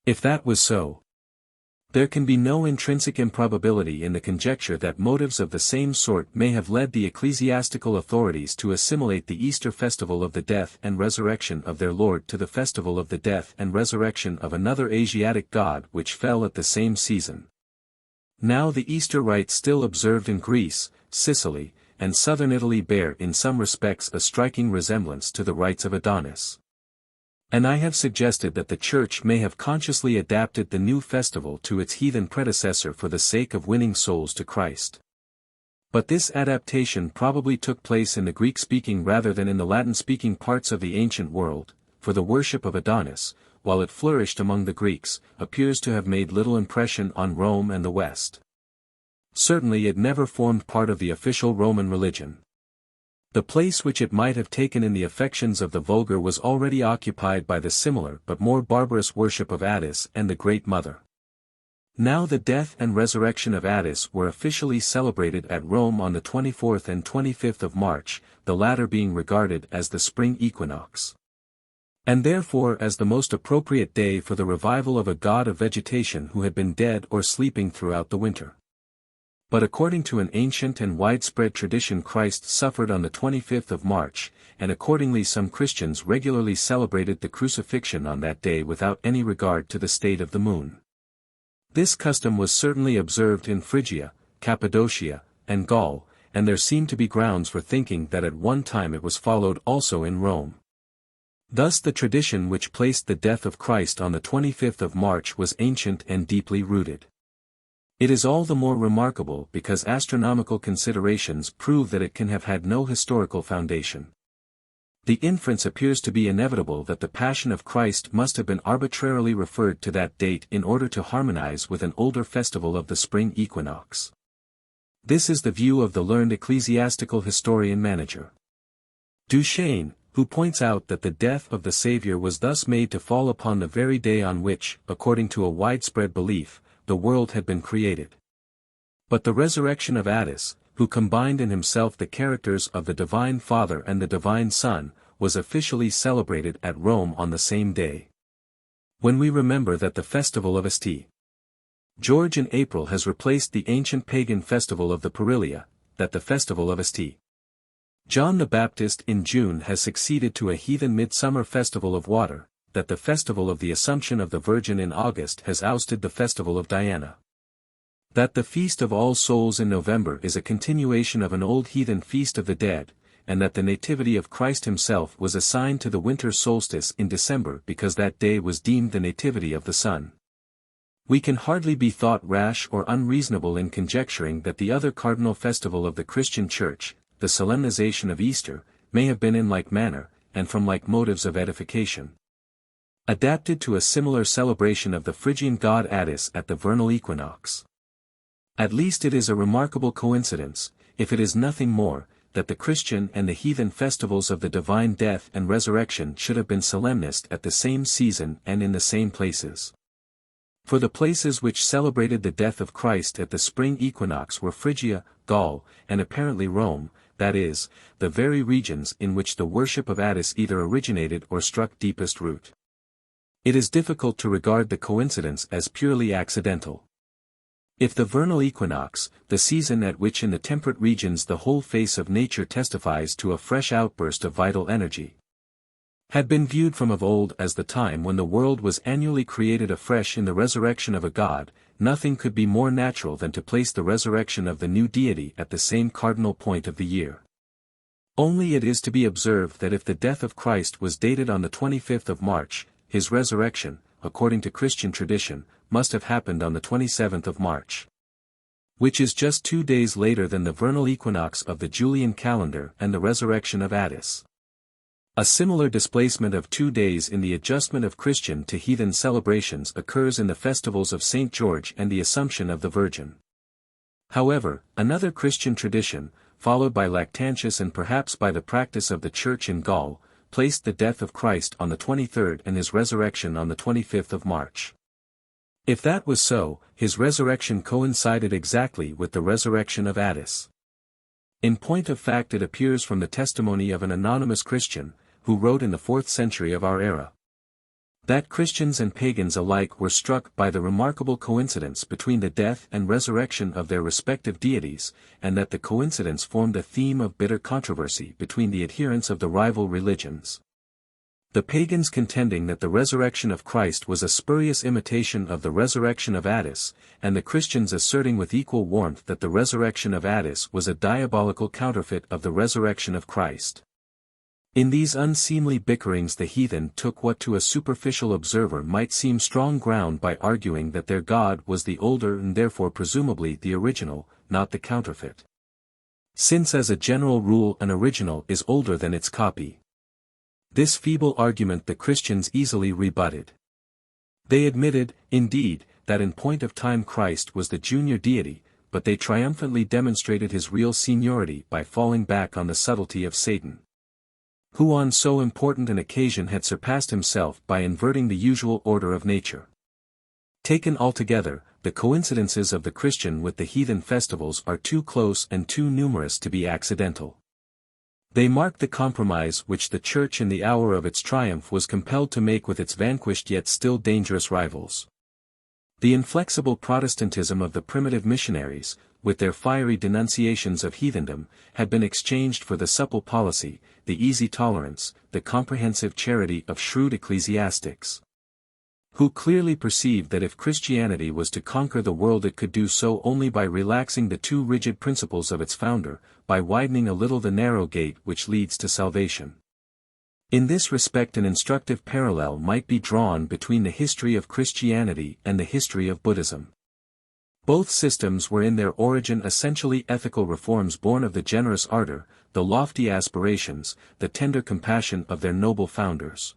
If that was so, there can be no intrinsic improbability in the conjecture that motives of the same sort may have led the ecclesiastical authorities to assimilate the Easter festival of the death and resurrection of their Lord to the festival of the death and resurrection of another Asiatic god which fell at the same season. Now the Easter rites still observed in Greece, Sicily, and southern Italy bear in some respects a striking resemblance to the rites of Adonis. And I have suggested that the Church may have consciously adapted the new festival to its heathen predecessor for the sake of winning souls to Christ. But this adaptation probably took place in the Greek-speaking rather than in the Latin-speaking parts of the ancient world, for the worship of Adonis, while it flourished among the Greeks, appears to have made little impression on Rome and the West. Certainly it never formed part of the official Roman religion. The place which it might have taken in the affections of the vulgar was already occupied by the similar but more barbarous worship of Attis and the Great Mother. Now the death and resurrection of Attis were officially celebrated at Rome on the 24th and 25th of March, the latter being regarded as the spring equinox, and therefore as the most appropriate day for the revival of a god of vegetation who had been dead or sleeping throughout the winter. But according to an ancient and widespread tradition Christ suffered on the 25th of March, and accordingly some Christians regularly celebrated the crucifixion on that day without any regard to the state of the moon. This custom was certainly observed in Phrygia, Cappadocia, and Gaul, and there seem to be grounds for thinking that at one time it was followed also in Rome. Thus the tradition which placed the death of Christ on the 25th of March was ancient and deeply rooted. It is all the more remarkable because astronomical considerations prove that it can have had no historical foundation. The inference appears to be inevitable that the Passion of Christ must have been arbitrarily referred to that date in order to harmonize with an older festival of the spring equinox. This is the view of the learned ecclesiastical historian Manager Duchesne, who points out that the death of the Savior was thus made to fall upon the very day on which, according to a widespread belief, the world had been created. But the resurrection of Attis, who combined in himself the characters of the Divine Father and the Divine Son, was officially celebrated at Rome on the same day. When we remember that the festival of St. George in April has replaced the ancient pagan festival of the Perilia, that the festival of St. John the Baptist in June has succeeded to a heathen midsummer festival of water, that the festival of the Assumption of the Virgin in August has ousted the festival of Diana, that the Feast of All Souls in November is a continuation of an old heathen Feast of the Dead, and that the Nativity of Christ himself was assigned to the winter solstice in December because that day was deemed the Nativity of the Sun. We can hardly be thought rash or unreasonable in conjecturing that the other cardinal festival of the Christian Church, the solemnization of Easter, may have been in like manner, and from like motives of edification, adapted to a similar celebration of the Phrygian god Attis at the vernal equinox. At least it is a remarkable coincidence, if it is nothing more, that the Christian and the heathen festivals of the divine death and resurrection should have been solemnized at the same season and in the same places. For the places which celebrated the death of Christ at the spring equinox were Phrygia, Gaul, and apparently Rome, that is, the very regions in which the worship of Attis either originated or struck deepest root. It is difficult to regard the coincidence as purely accidental. If the vernal equinox, the season at which in the temperate regions the whole face of nature testifies to a fresh outburst of vital energy, had been viewed from of old as the time when the world was annually created afresh in the resurrection of a god, nothing could be more natural than to place the resurrection of the new deity at the same cardinal point of the year. Only it is to be observed that if the death of Christ was dated on the 25th of March, his resurrection, according to Christian tradition, must have happened on the 27th of March. Which is just 2 days later than the vernal equinox of the Julian calendar and the resurrection of Attis. A similar displacement of 2 days in the adjustment of Christian to heathen celebrations occurs in the festivals of St. George and the Assumption of the Virgin. However, another Christian tradition, followed by Lactantius and perhaps by the practice of the Church in Gaul, placed the death of Christ on the 23rd and his resurrection on the 25th of March. If that was so, his resurrection coincided exactly with the resurrection of Attis. In point of fact, it appears from the testimony of an anonymous Christian, who wrote in the 4th century of our era, that Christians and pagans alike were struck by the remarkable coincidence between the death and resurrection of their respective deities, and that the coincidence formed a theme of bitter controversy between the adherents of the rival religions. The pagans contending that the resurrection of Christ was a spurious imitation of the resurrection of Attis, and the Christians asserting with equal warmth that the resurrection of Attis was a diabolical counterfeit of the resurrection of Christ. In these unseemly bickerings the heathen took what to a superficial observer might seem strong ground by arguing that their God was the older and therefore presumably the original, not the counterfeit. Since as a general rule an original is older than its copy. This feeble argument the Christians easily rebutted. They admitted, indeed, that in point of time Christ was the junior deity, but they triumphantly demonstrated his real seniority by falling back on the subtlety of Satan, who on so important an occasion had surpassed himself by inverting the usual order of nature. Taken altogether, the coincidences of the Christian with the heathen festivals are too close and too numerous to be accidental. They mark the compromise which the Church in the hour of its triumph was compelled to make with its vanquished yet still dangerous rivals. The inflexible Protestantism of the primitive missionaries, with their fiery denunciations of heathendom, had been exchanged for the supple policy, the easy tolerance, the comprehensive charity of shrewd ecclesiastics, who clearly perceived that if Christianity was to conquer the world it could do so only by relaxing the too rigid principles of its founder, by widening a little the narrow gate which leads to salvation. In this respect an instructive parallel might be drawn between the history of Christianity and the history of Buddhism. Both systems were in their origin essentially ethical reforms born of the generous ardor, the lofty aspirations, the tender compassion of their noble founders.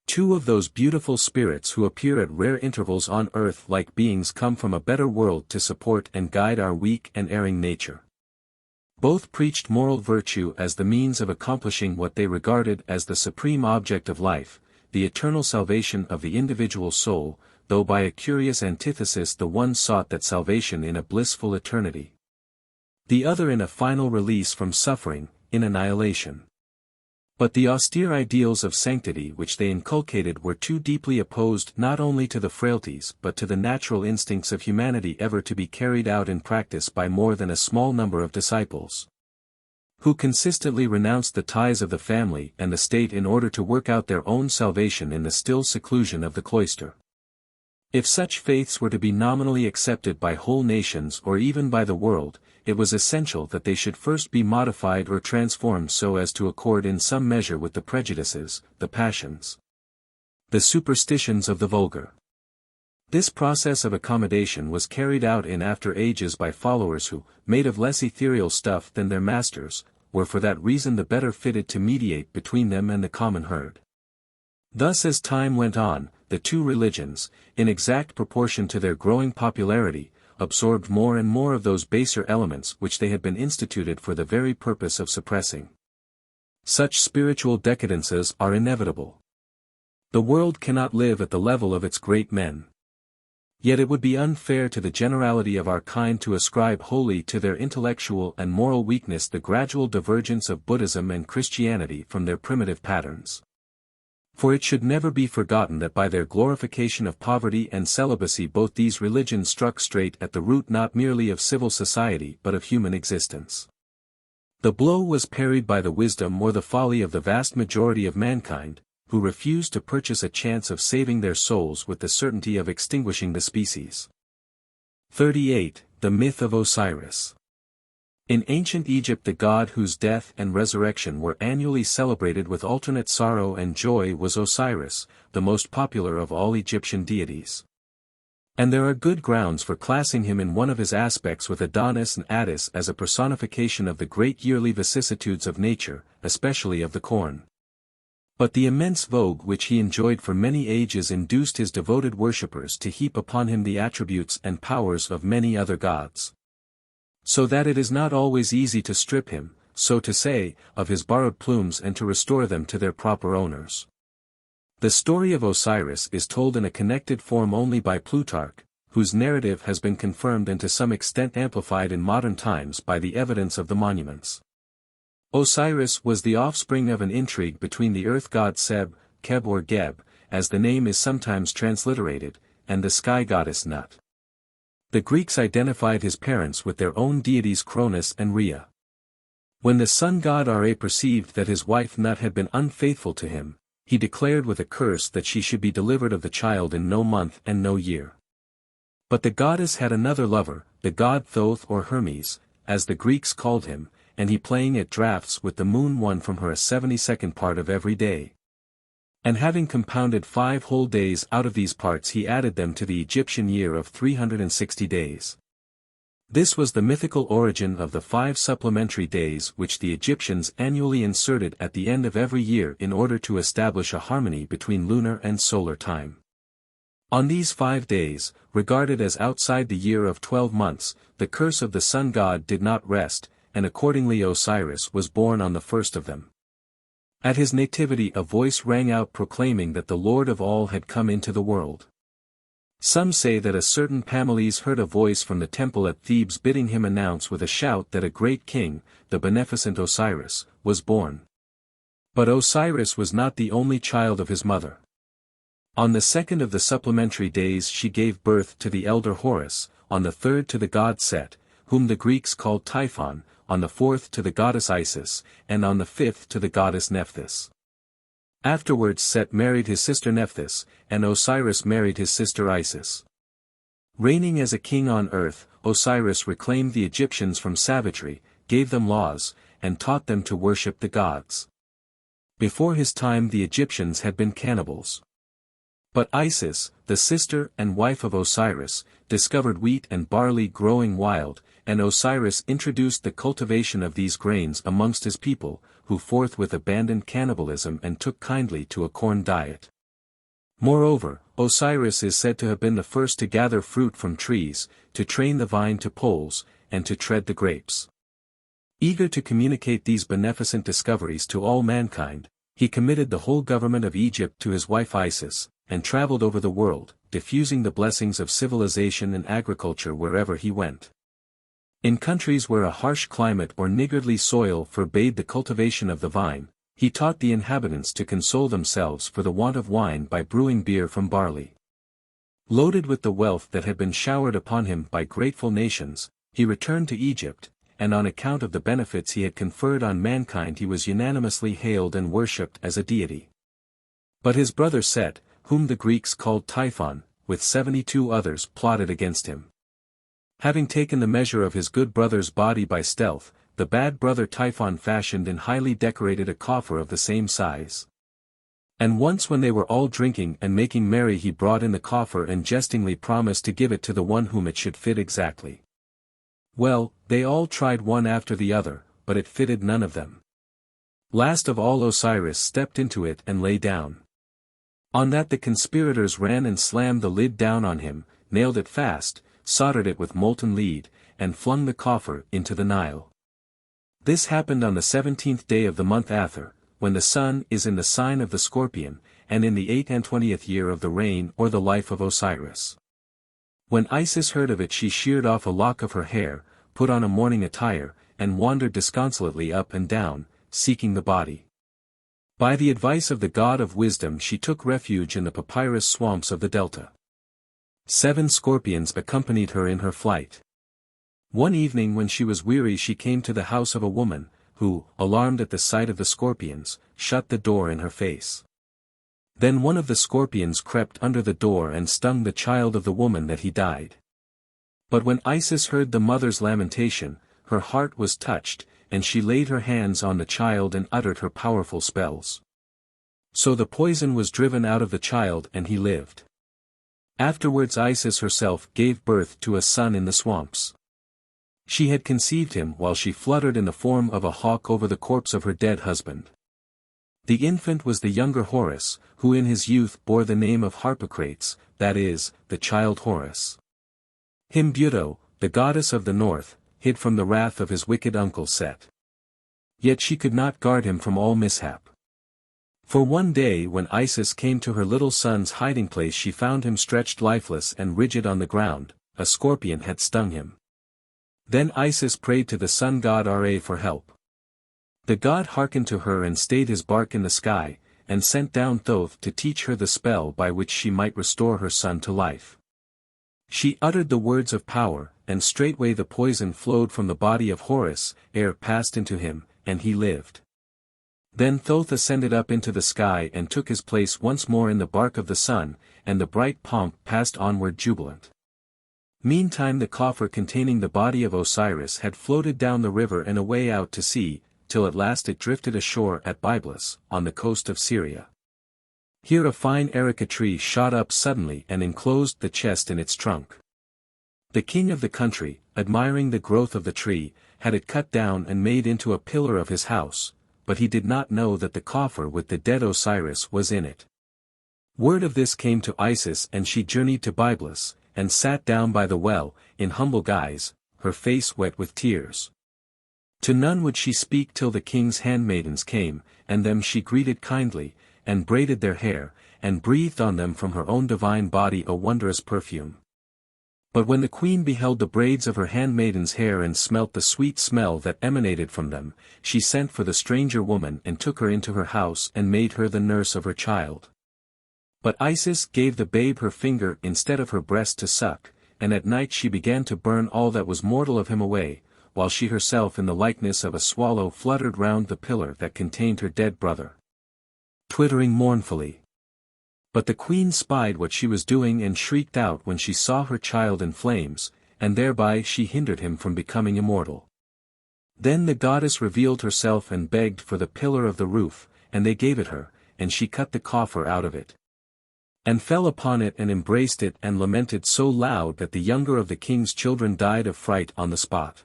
Two of those beautiful spirits who appear at rare intervals on earth like beings come from a better world to support and guide our weak and erring nature. Both preached moral virtue as the means of accomplishing what they regarded as the supreme object of life, the eternal salvation of the individual soul, though by a curious antithesis the one sought that salvation in a blissful eternity, the other in a final release from suffering, in annihilation. But the austere ideals of sanctity which they inculcated were too deeply opposed not only to the frailties but to the natural instincts of humanity ever to be carried out in practice by more than a small number of disciples, who consistently renounced the ties of the family and the state in order to work out their own salvation in the still seclusion of the cloister. If such faiths were to be nominally accepted by whole nations or even by the world, it was essential that they should first be modified or transformed so as to accord in some measure with the prejudices, the passions, the superstitions of the vulgar. This process of accommodation was carried out in after ages by followers who, made of less ethereal stuff than their masters, were for that reason the better fitted to mediate between them and the common herd. Thus as time went on, the two religions, in exact proportion to their growing popularity, absorbed more and more of those baser elements which they had been instituted for the very purpose of suppressing. Such spiritual decadences are inevitable. The world cannot live at the level of its great men. Yet it would be unfair to the generality of our kind to ascribe wholly to their intellectual and moral weakness the gradual divergence of Buddhism and Christianity from their primitive patterns. For it should never be forgotten that by their glorification of poverty and celibacy both these religions struck straight at the root not merely of civil society but of human existence. The blow was parried by the wisdom or the folly of the vast majority of mankind, who refused to purchase a chance of saving their souls with the certainty of extinguishing the species. 38. The myth of Osiris. In ancient Egypt the god whose death and resurrection were annually celebrated with alternate sorrow and joy was Osiris, the most popular of all Egyptian deities. And there are good grounds for classing him in one of his aspects with Adonis and Attis as a personification of the great yearly vicissitudes of nature, especially of the corn. But the immense vogue which he enjoyed for many ages induced his devoted worshippers to heap upon him the attributes and powers of many other gods. So that it is not always easy to strip him, so to say, of his borrowed plumes and to restore them to their proper owners. The story of Osiris is told in a connected form only by Plutarch, whose narrative has been confirmed and to some extent amplified in modern times by the evidence of the monuments. Osiris was the offspring of an intrigue between the earth god Seb, Keb or Geb, as the name is sometimes transliterated, and the sky goddess Nut. The Greeks identified his parents with their own deities Cronus and Rhea. When the sun god Ra perceived that his wife Nut had been unfaithful to him, he declared with a curse that she should be delivered of the child in no month and no year. But the goddess had another lover, the god Thoth or Hermes, as the Greeks called him, and he playing at draughts with the moon won from her a 72nd part of every day. And having compounded 5 whole days out of these parts he added them to the Egyptian year of 360 days. This was the mythical origin of the 5 supplementary days which the Egyptians annually inserted at the end of every year in order to establish a harmony between lunar and solar time. On these 5 days, regarded as outside the year of 12 months, the curse of the sun god did not rest, and accordingly Osiris was born on the first of them. At his nativity a voice rang out proclaiming that the Lord of all had come into the world. Some say that a certain Pamales heard a voice from the temple at Thebes bidding him announce with a shout that a great king, the beneficent Osiris, was born. But Osiris was not the only child of his mother. On the second of the supplementary days she gave birth to the elder Horus, on the third to the god Set, whom the Greeks called Typhon, on the fourth to the goddess Isis, and on the fifth to the goddess Nephthys. Afterwards Set married his sister Nephthys, and Osiris married his sister Isis. Reigning as a king on earth, Osiris reclaimed the Egyptians from savagery, gave them laws, and taught them to worship the gods. Before his time the Egyptians had been cannibals. But Isis, the sister and wife of Osiris, discovered wheat and barley growing wild, and Osiris introduced the cultivation of these grains amongst his people, who forthwith abandoned cannibalism and took kindly to a corn diet. Moreover, Osiris is said to have been the first to gather fruit from trees, to train the vine to poles, and to tread the grapes. Eager to communicate these beneficent discoveries to all mankind, he committed the whole government of Egypt to his wife Isis, and traveled over the world, diffusing the blessings of civilization and agriculture wherever he went. In countries where a harsh climate or niggardly soil forbade the cultivation of the vine, he taught the inhabitants to console themselves for the want of wine by brewing beer from barley. Loaded with the wealth that had been showered upon him by grateful nations, he returned to Egypt, and on account of the benefits he had conferred on mankind he was unanimously hailed and worshipped as a deity. But his brother Set, whom the Greeks called Typhon, with 72 others plotted against him. Having taken the measure of his good brother's body by stealth, the bad brother Typhon fashioned and highly decorated a coffer of the same size. And once when they were all drinking and making merry he brought in the coffer and jestingly promised to give it to the one whom it should fit exactly. Well, they all tried one after the other, but it fitted none of them. Last of all Osiris stepped into it and lay down. On that the conspirators ran and slammed the lid down on him, nailed it fast, soldered it with molten lead, and flung the coffer into the Nile. This happened on the 17th day of the month Athyr, when the sun is in the sign of the Scorpion, and in the 28th year of the reign or the life of Osiris. When Isis heard of it she sheared off a lock of her hair, put on a mourning attire, and wandered disconsolately up and down, seeking the body. By the advice of the god of wisdom she took refuge in the papyrus swamps of the delta. 7 scorpions accompanied her in her flight. One evening when she was weary she came to the house of a woman, who, alarmed at the sight of the scorpions, shut the door in her face. Then one of the scorpions crept under the door and stung the child of the woman that he died. But when Isis heard the mother's lamentation, her heart was touched, and she laid her hands on the child and uttered her powerful spells. So the poison was driven out of the child and he lived. Afterwards Isis herself gave birth to a son in the swamps. She had conceived him while she fluttered in the form of a hawk over the corpse of her dead husband. The infant was the younger Horus, who in his youth bore the name of Harpocrates, that is, the child Horus. Him Buto, the goddess of the north, hid from the wrath of his wicked uncle Set. Yet she could not guard him from all mishap. For one day when Isis came to her little son's hiding place she found him stretched lifeless and rigid on the ground, a scorpion had stung him. Then Isis prayed to the sun god Ra for help. The god hearkened to her and stayed his bark in the sky, and sent down Thoth to teach her the spell by which she might restore her son to life. She uttered the words of power, and straightway the poison flowed from the body of Horus, air passed into him, and he lived. Then Thoth ascended up into the sky and took his place once more in the bark of the sun, and the bright pomp passed onward jubilant. Meantime the coffer containing the body of Osiris had floated down the river and away out to sea, till at last it drifted ashore at Byblus, on the coast of Syria. Here a fine erica tree shot up suddenly and enclosed the chest in its trunk. The king of the country, admiring the growth of the tree, had it cut down and made into a pillar of his house, but he did not know that the coffer with the dead Osiris was in it. Word of this came to Isis and she journeyed to Byblus, and sat down by the well, in humble guise, her face wet with tears. To none would she speak till the king's handmaidens came, and them she greeted kindly, and braided their hair, and breathed on them from her own divine body a wondrous perfume. But when the queen beheld the braids of her handmaidens' hair and smelt the sweet smell that emanated from them, she sent for the stranger woman and took her into her house and made her the nurse of her child. But Isis gave the babe her finger instead of her breast to suck, and at night she began to burn all that was mortal of him away, while she herself in the likeness of a swallow fluttered round the pillar that contained her dead brother, twittering mournfully. But the queen spied what she was doing and shrieked out when she saw her child in flames, and thereby she hindered him from becoming immortal. Then the goddess revealed herself and begged for the pillar of the roof, and they gave it her, and she cut the coffer out of it, and fell upon it and embraced it and lamented so loud that the younger of the king's children died of fright on the spot.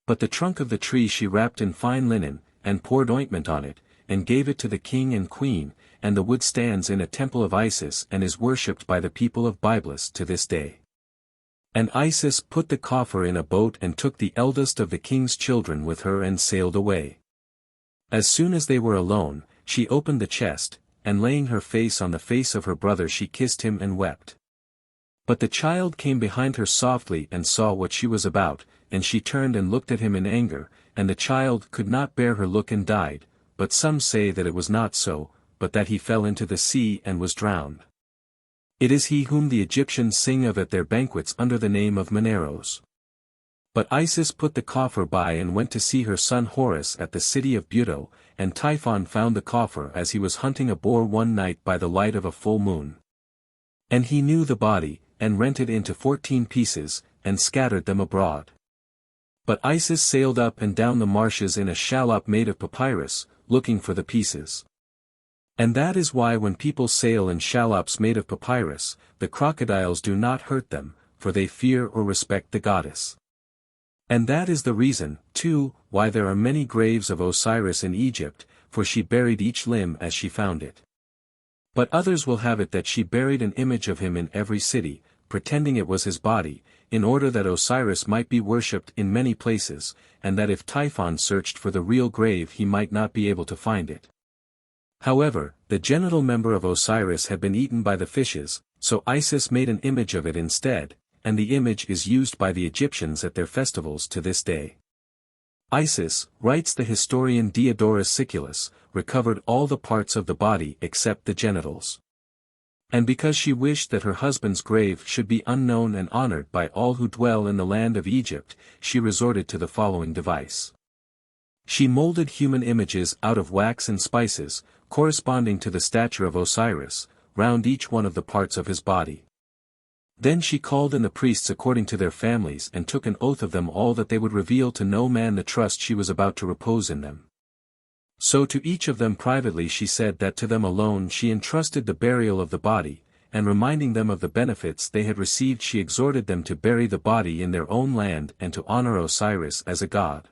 But the trunk of the tree she wrapped in fine linen, and poured ointment on it, and gave it to the king and queen, and the wood stands in a temple of Isis and is worshipped by the people of Byblus to this day. And Isis put the coffer in a boat and took the eldest of the king's children with her and sailed away. As soon as they were alone, she opened the chest, and laying her face on the face of her brother she kissed him and wept. But the child came behind her softly and saw what she was about, and she turned and looked at him in anger, and the child could not bear her look and died, but some say that it was not so, but that he fell into the sea and was drowned. It is he whom the Egyptians sing of at their banquets under the name of Maneros. But Isis put the coffer by and went to see her son Horus at the city of Buto, and Typhon found the coffer as he was hunting a boar one night by the light of a full moon. And he knew the body, and rent it into 14 pieces, and scattered them abroad. But Isis sailed up and down the marshes in a shallop made of papyrus, looking for the pieces. And that is why when people sail in shallops made of papyrus, the crocodiles do not hurt them, for they fear or respect the goddess. And that is the reason, too, why there are many graves of Osiris in Egypt, for she buried each limb as she found it. But others will have it that she buried an image of him in every city, pretending it was his body, in order that Osiris might be worshipped in many places, and that if Typhon searched for the real grave he might not be able to find it. However, the genital member of Osiris had been eaten by the fishes, so Isis made an image of it instead, and the image is used by the Egyptians at their festivals to this day. Isis, writes the historian Diodorus Siculus, recovered all the parts of the body except the genitals. And because she wished that her husband's grave should be unknown and honored by all who dwell in the land of Egypt, she resorted to the following device. She molded human images out of wax and spices, corresponding to the stature of Osiris, round each one of the parts of his body. Then she called in the priests according to their families and took an oath of them all that they would reveal to no man the trust she was about to repose in them. So to each of them privately she said that to them alone she entrusted the burial of the body, and reminding them of the benefits they had received she exhorted them to bury the body in their own land and to honor Osiris as a god.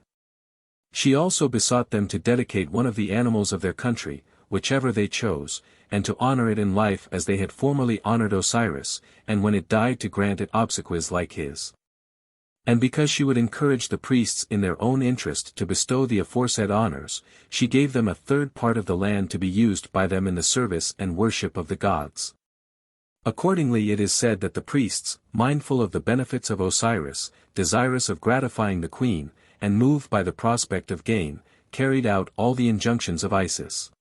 She also besought them to dedicate one of the animals of their country, whichever they chose, and to honor it in life as they had formerly honored Osiris, and when it died to grant it obsequies like his. And because she would encourage the priests in their own interest to bestow the aforesaid honors, she gave them a third part of the land to be used by them in the service and worship of the gods. Accordingly it is said that the priests, mindful of the benefits of Osiris, desirous of gratifying the queen, and moved by the prospect of gain, carried out all the injunctions of Isis.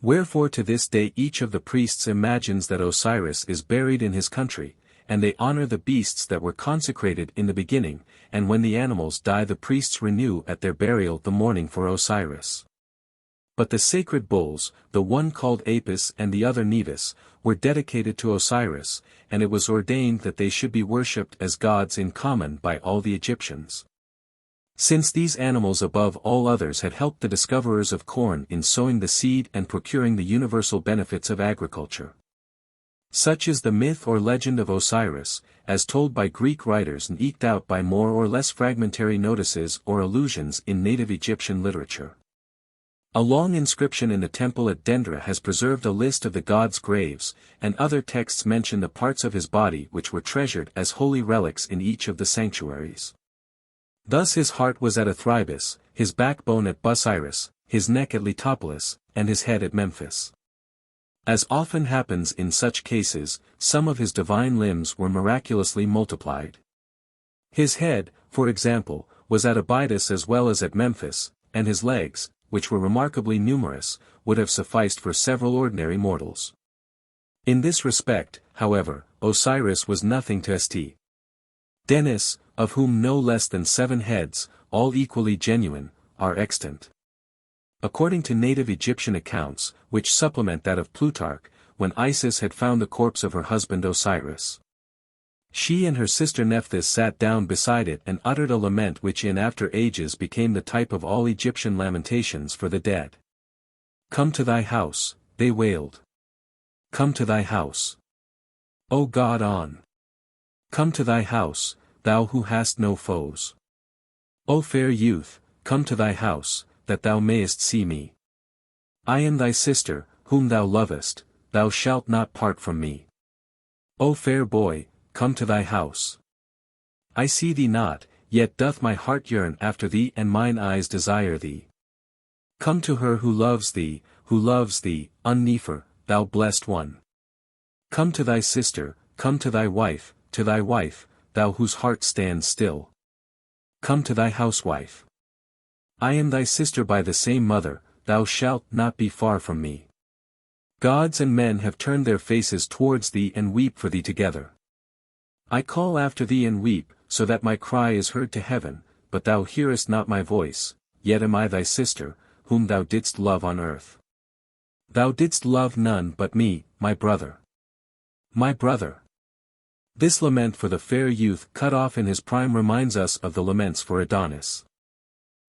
Wherefore to this day each of the priests imagines that Osiris is buried in his country, and they honor the beasts that were consecrated in the beginning, and when the animals die the priests renew at their burial the mourning for Osiris. But the sacred bulls, the one called Apis and the other Nevis, were dedicated to Osiris, and it was ordained that they should be worshipped as gods in common by all the Egyptians. Since these animals above all others had helped the discoverers of corn in sowing the seed and procuring the universal benefits of agriculture. Such is the myth or legend of Osiris, as told by Greek writers and eked out by more or less fragmentary notices or allusions in native Egyptian literature. A long inscription in the temple at Dendra has preserved a list of the god's graves, and other texts mention the parts of his body which were treasured as holy relics in each of the sanctuaries. Thus his heart was at Athribis, his backbone at Busiris, his neck at Letopolis, and his head at Memphis. As often happens in such cases, some of his divine limbs were miraculously multiplied. His head, for example, was at Abydos as well as at Memphis, and his legs, which were remarkably numerous, would have sufficed for several ordinary mortals. In this respect, however, Osiris was nothing to St. Denis, of whom no less than 7 heads, all equally genuine, are extant. According to native Egyptian accounts, which supplement that of Plutarch, when Isis had found the corpse of her husband Osiris, she and her sister Nephthys sat down beside it and uttered a lament which in after ages became the type of all Egyptian lamentations for the dead. "Come to thy house," they wailed. "Come to thy house. O God On! Come to thy house, thou who hast no foes. O fair youth, come to thy house, that thou mayest see me. I am thy sister, whom thou lovest, thou shalt not part from me. O fair boy, come to thy house. I see thee not, yet doth my heart yearn after thee and mine eyes desire thee. Come to her who loves thee, Unnefer, thou blessed one. Come to thy sister, come to thy wife, thou whose heart stands still. Come to thy housewife. I am thy sister by the same mother, thou shalt not be far from me. Gods and men have turned their faces towards thee and weep for thee together. I call after thee and weep, so that my cry is heard to heaven, but thou hearest not my voice, yet am I thy sister, whom thou didst love on earth. Thou didst love none but me, my brother. My brother. This lament for the fair youth cut off in his prime reminds us of the laments for Adonis.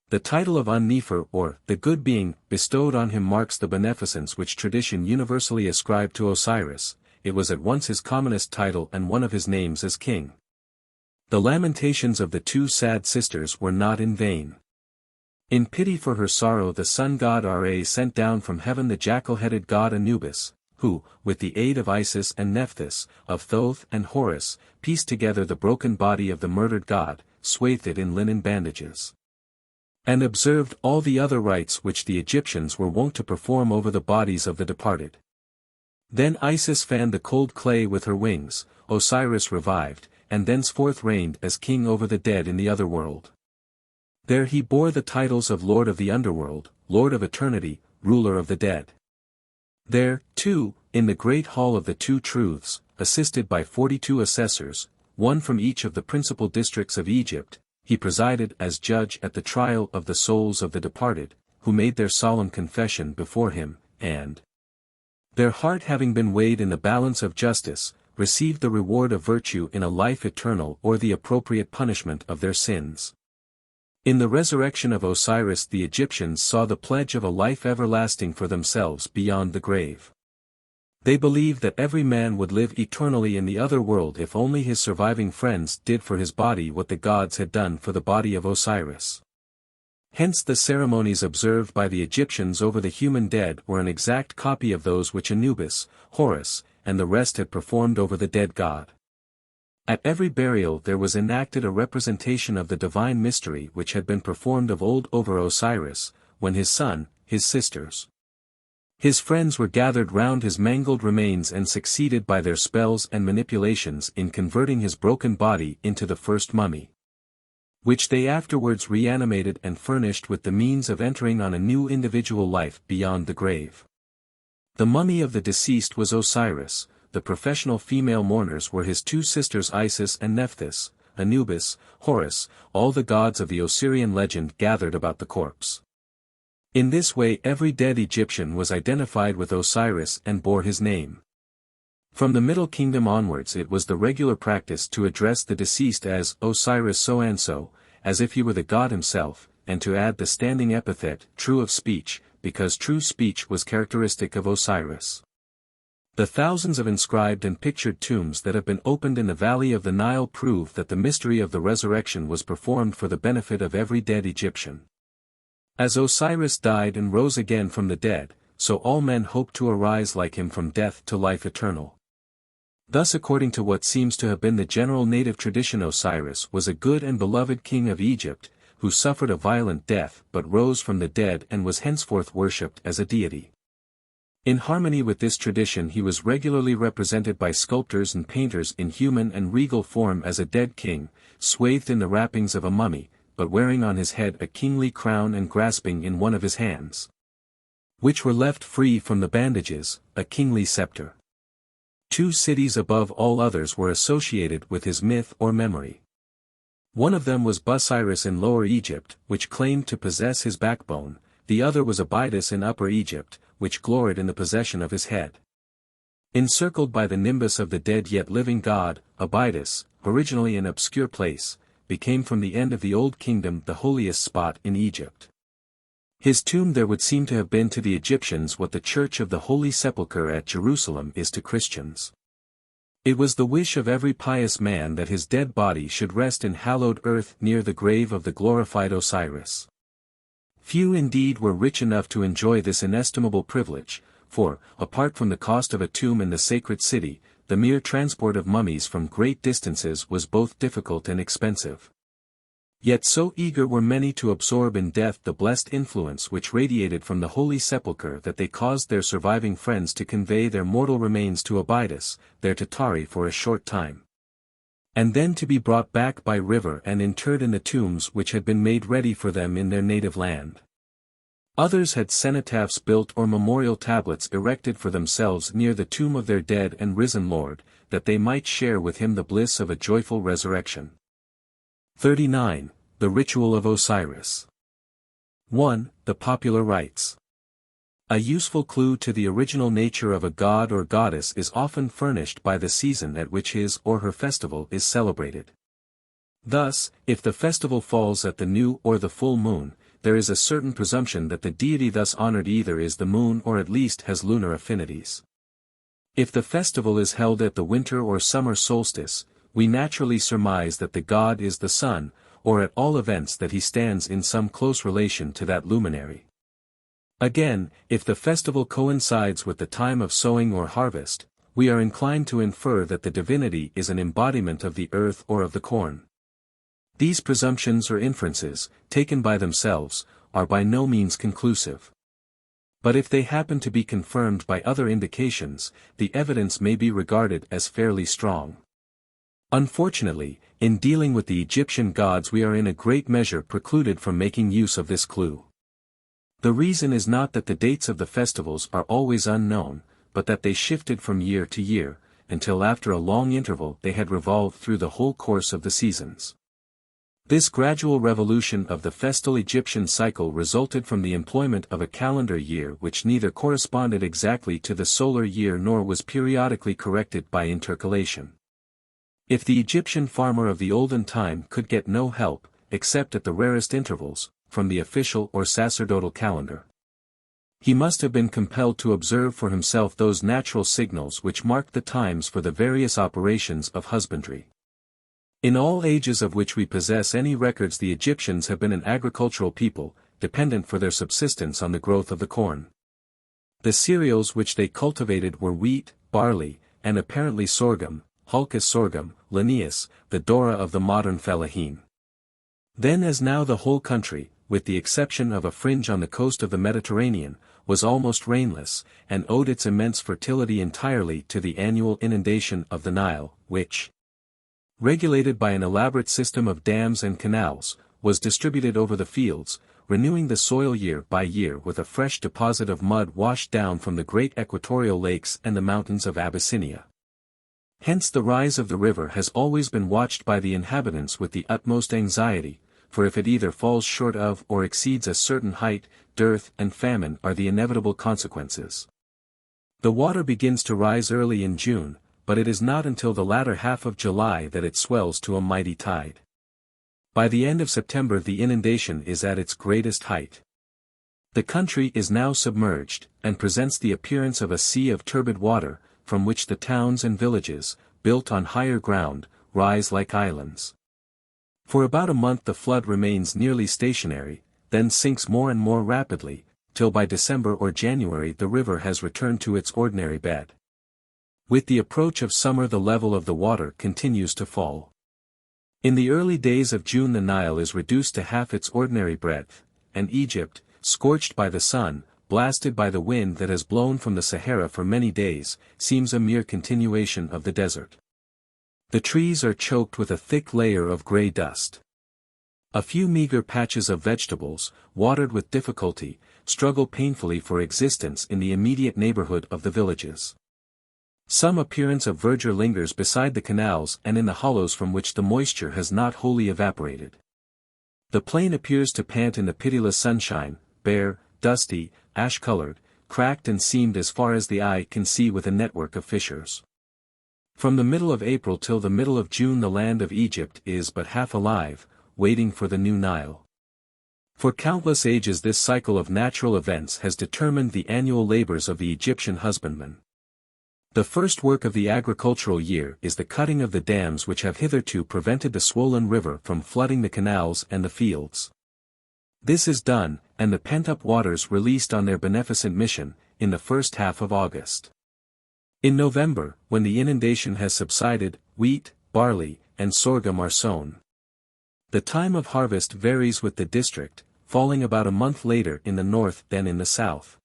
The title of Unnefer or the good being bestowed on him marks the beneficence which tradition universally ascribed to Osiris. It was at once his commonest title and one of his names as king. The lamentations of the two sad sisters were not in vain. In pity for her sorrow the sun god Ra sent down from heaven the jackal-headed god Anubis, who, with the aid of Isis and Nephthys, of Thoth and Horus, pieced together the broken body of the murdered god, swathed it in linen bandages, and observed all the other rites which the Egyptians were wont to perform over the bodies of the departed. Then Isis fanned the cold clay with her wings, Osiris revived, and thenceforth reigned as king over the dead in the other world. There he bore the titles of Lord of the Underworld, Lord of Eternity, Ruler of the Dead. There, too, in the great hall of the Two Truths, assisted by 42 assessors, one from each of the principal districts of Egypt, he presided as judge at the trial of the souls of the departed, who made their solemn confession before him, and, their heart having been weighed in the balance of justice, received the reward of virtue in a life eternal or the appropriate punishment of their sins. In the resurrection of Osiris the Egyptians saw the pledge of a life everlasting for themselves beyond the grave. They believed that every man would live eternally in the other world if only his surviving friends did for his body what the gods had done for the body of Osiris. Hence the ceremonies observed by the Egyptians over the human dead were an exact copy of those which Anubis, Horus, and the rest had performed over the dead god. At every burial there was enacted a representation of the divine mystery which had been performed of old over Osiris, when his son, his sisters, his friends were gathered round his mangled remains and succeeded by their spells and manipulations in converting his broken body into the first mummy, which they afterwards reanimated and furnished with the means of entering on a new individual life beyond the grave. The mummy of the deceased was Osiris. The professional female mourners were his two sisters Isis and Nephthys, Anubis, Horus, all the gods of the Osirian legend gathered about the corpse. In this way every dead Egyptian was identified with Osiris and bore his name. From the Middle Kingdom onwards it was the regular practice to address the deceased as Osiris so-and-so, as if he were the god himself, and to add the standing epithet, true of speech, because true speech was characteristic of Osiris. The thousands of inscribed and pictured tombs that have been opened in the valley of the Nile prove that the mystery of the resurrection was performed for the benefit of every dead Egyptian. As Osiris died and rose again from the dead, so all men hope to arise like him from death to life eternal. Thus according to what seems to have been the general native tradition Osiris was a good and beloved king of Egypt, who suffered a violent death but rose from the dead and was henceforth worshipped as a deity. In harmony with this tradition he was regularly represented by sculptors and painters in human and regal form as a dead king, swathed in the wrappings of a mummy, but wearing on his head a kingly crown and grasping in one of his hands, which were left free from the bandages, a kingly scepter. Two cities above all others were associated with his myth or memory. One of them was Busiris in Lower Egypt, which claimed to possess his backbone, the other was Abydos in Upper Egypt, which gloried in the possession of his head. Encircled by the nimbus of the dead yet living god, Abydos, originally an obscure place, became from the end of the Old Kingdom the holiest spot in Egypt. His tomb there would seem to have been to the Egyptians what the Church of the Holy Sepulchre at Jerusalem is to Christians. It was the wish of every pious man that his dead body should rest in hallowed earth near the grave of the glorified Osiris. Few indeed were rich enough to enjoy this inestimable privilege, for, apart from the cost of a tomb in the sacred city, the mere transport of mummies from great distances was both difficult and expensive. Yet so eager were many to absorb in death the blessed influence which radiated from the Holy Sepulchre that they caused their surviving friends to convey their mortal remains to Abydos, there to tarry for a short time, and then to be brought back by river and interred in the tombs which had been made ready for them in their native land. Others had cenotaphs built or memorial tablets erected for themselves near the tomb of their dead and risen Lord, that they might share with him the bliss of a joyful resurrection. 39. The Ritual of Osiris. 1. The Popular Rites. A useful clue to the original nature of a god or goddess is often furnished by the season at which his or her festival is celebrated. Thus, if the festival falls at the new or the full moon, there is a certain presumption that the deity thus honored either is the moon or at least has lunar affinities. If the festival is held at the winter or summer solstice, we naturally surmise that the god is the sun, or at all events that he stands in some close relation to that luminary. Again, if the festival coincides with the time of sowing or harvest, we are inclined to infer that the divinity is an embodiment of the earth or of the corn. These presumptions or inferences, taken by themselves, are by no means conclusive. But if they happen to be confirmed by other indications, the evidence may be regarded as fairly strong. Unfortunately, in dealing with the Egyptian gods we are in a great measure precluded from making use of this clue. The reason is not that the dates of the festivals are always unknown, but that they shifted from year to year, until after a long interval they had revolved through the whole course of the seasons. This gradual revolution of the festal Egyptian cycle resulted from the employment of a calendar year which neither corresponded exactly to the solar year nor was periodically corrected by intercalation. If the Egyptian farmer of the olden time could get no help, except at the rarest intervals, from the official or sacerdotal calendar, he must have been compelled to observe for himself those natural signals which marked the times for the various operations of husbandry. In all ages of which we possess any records, the Egyptians have been an agricultural people, dependent for their subsistence on the growth of the corn. The cereals which they cultivated were wheat, barley, and apparently sorghum, Hulcus sorghum, Linnaeus, the Dora of the modern fellahin. Then as now the whole country, with the exception of a fringe on the coast of the Mediterranean, was almost rainless, and owed its immense fertility entirely to the annual inundation of the Nile, which, regulated by an elaborate system of dams and canals, was distributed over the fields, renewing the soil year by year with a fresh deposit of mud washed down from the great equatorial lakes and the mountains of Abyssinia. Hence the rise of the river has always been watched by the inhabitants with the utmost anxiety, for if it either falls short of or exceeds a certain height, dearth and famine are the inevitable consequences. The water begins to rise early in June, but it is not until the latter half of July that it swells to a mighty tide. By the end of September the inundation is at its greatest height. The country is now submerged, and presents the appearance of a sea of turbid water, from which the towns and villages, built on higher ground, rise like islands. For about a month the flood remains nearly stationary, then sinks more and more rapidly, till by December or January the river has returned to its ordinary bed. With the approach of summer the level of the water continues to fall. In the early days of June the Nile is reduced to half its ordinary breadth, and Egypt, scorched by the sun, blasted by the wind that has blown from the Sahara for many days, seems a mere continuation of the desert. The trees are choked with a thick layer of grey dust. A few meager patches of vegetables, watered with difficulty, struggle painfully for existence in the immediate neighborhood of the villages. Some appearance of verdure lingers beside the canals and in the hollows from which the moisture has not wholly evaporated. The plain appears to pant in the pitiless sunshine, bare, dusty, ash-colored, cracked and seamed as far as the eye can see with a network of fissures. From the middle of April till the middle of June the land of Egypt is but half alive, waiting for the new Nile. For countless ages this cycle of natural events has determined the annual labors of the Egyptian husbandman. The first work of the agricultural year is the cutting of the dams which have hitherto prevented the swollen river from flooding the canals and the fields. This is done, and the pent-up waters released on their beneficent mission, in the first half of August. In November, when the inundation has subsided, wheat, barley, and sorghum are sown. The time of harvest varies with the district, falling about a month later in the north than in the south.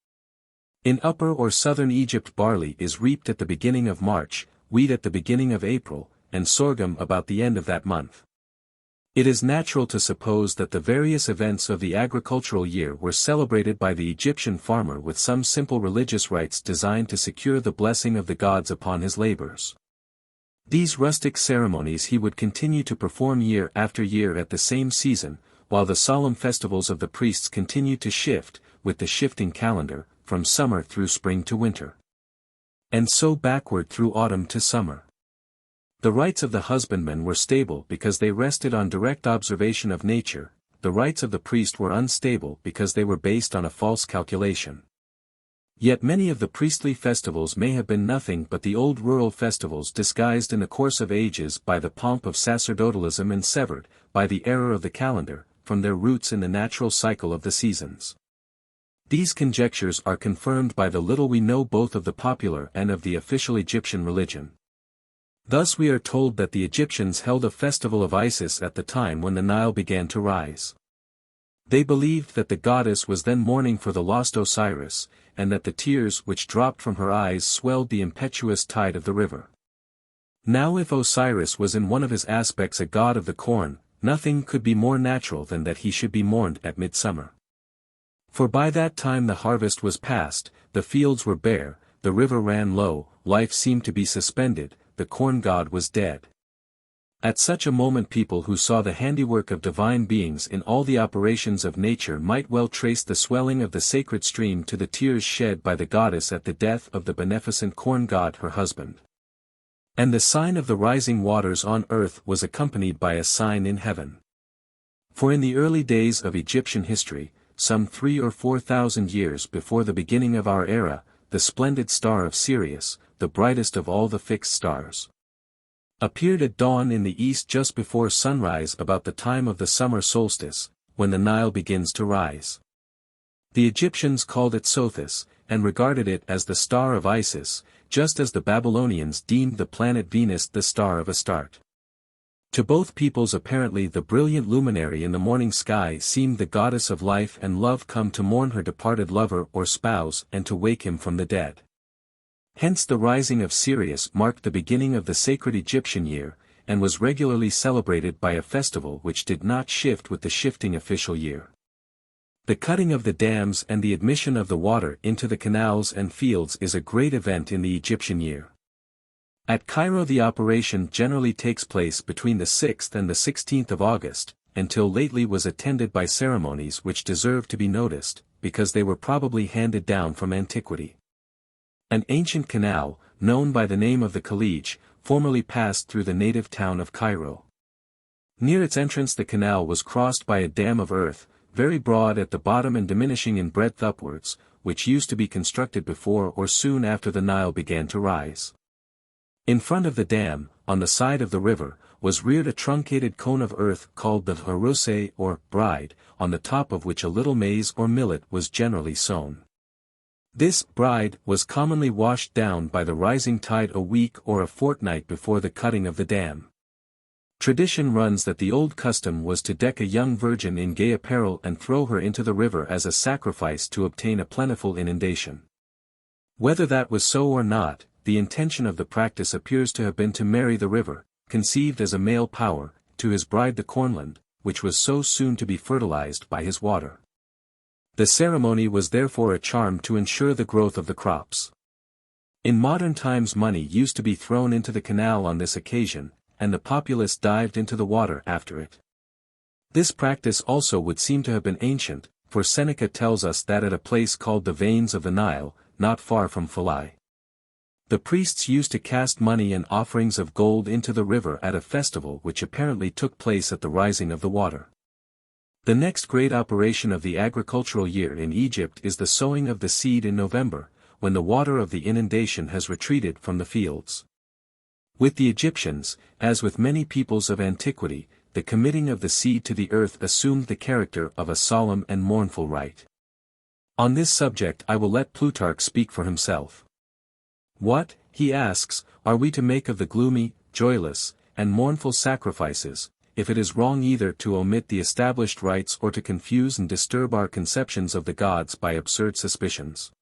In upper or southern Egypt barley is reaped at the beginning of March, wheat at the beginning of April, and sorghum about the end of that month. It is natural to suppose that the various events of the agricultural year were celebrated by the Egyptian farmer with some simple religious rites designed to secure the blessing of the gods upon his labors. These rustic ceremonies he would continue to perform year after year at the same season, while the solemn festivals of the priests continued to shift, with the shifting calendar, from summer through spring to winter. And so backward through autumn to summer. The rites of the husbandman were stable because they rested on direct observation of nature, the rites of the priest were unstable because they were based on a false calculation. Yet many of the priestly festivals may have been nothing but the old rural festivals disguised in the course of ages by the pomp of sacerdotalism and severed, by the error of the calendar, from their roots in the natural cycle of the seasons. These conjectures are confirmed by the little we know both of the popular and of the official Egyptian religion. Thus we are told that the Egyptians held a festival of Isis at the time when the Nile began to rise. They believed that the goddess was then mourning for the lost Osiris, and that the tears which dropped from her eyes swelled the impetuous tide of the river. Now if Osiris was in one of his aspects a god of the corn, nothing could be more natural than that he should be mourned at midsummer. For by that time the harvest was past, the fields were bare, the river ran low, life seemed to be suspended, the corn god was dead. At such a moment people who saw the handiwork of divine beings in all the operations of nature might well trace the swelling of the sacred stream to the tears shed by the goddess at the death of the beneficent corn god her husband. And the sign of the rising waters on earth was accompanied by a sign in heaven. For in the early days of Egyptian history, some 3,000 or 4,000 years before the beginning of our era, the splendid star of Sirius, the brightest of all the fixed stars, appeared at dawn in the east just before sunrise about the time of the summer solstice, when the Nile begins to rise. The Egyptians called it Sothis, and regarded it as the star of Isis, just as the Babylonians deemed the planet Venus the star of Astarte. To both peoples apparently the brilliant luminary in the morning sky seemed the goddess of life and love come to mourn her departed lover or spouse and to wake him from the dead. Hence the rising of Sirius marked the beginning of the sacred Egyptian year, and was regularly celebrated by a festival which did not shift with the shifting official year. The cutting of the dams and the admission of the water into the canals and fields is a great event in the Egyptian year. At Cairo the operation generally takes place between the 6th and the 16th of August, until lately was attended by ceremonies which deserve to be noticed, because they were probably handed down from antiquity. An ancient canal, known by the name of the Khalij, formerly passed through the native town of Cairo. Near its entrance the canal was crossed by a dam of earth, very broad at the bottom and diminishing in breadth upwards, which used to be constructed before or soon after the Nile began to rise. In front of the dam, on the side of the river, was reared a truncated cone of earth called the haruse or bride, on the top of which a little maize or millet was generally sown. This bride was commonly washed down by the rising tide a week or a fortnight before the cutting of the dam. Tradition runs that the old custom was to deck a young virgin in gay apparel and throw her into the river as a sacrifice to obtain a plentiful inundation. Whether that was so or not, the intention of the practice appears to have been to marry the river, conceived as a male power, to his bride the cornland, which was so soon to be fertilized by his water. The ceremony was therefore a charm to ensure the growth of the crops. In modern times money used to be thrown into the canal on this occasion, and the populace dived into the water after it. This practice also would seem to have been ancient, for Seneca tells us that at a place called the Veins of the Nile, not far from Philai, the priests used to cast money and offerings of gold into the river at a festival which apparently took place at the rising of the water. The next great operation of the agricultural year in Egypt is the sowing of the seed in November, when the water of the inundation has retreated from the fields. With the Egyptians, as with many peoples of antiquity, the committing of the seed to the earth assumed the character of a solemn and mournful rite. On this subject I will let Plutarch speak for himself. What, he asks, are we to make of the gloomy, joyless, and mournful sacrifices, if it is wrong either to omit the established rites or to confuse and disturb our conceptions of the gods by absurd suspicions?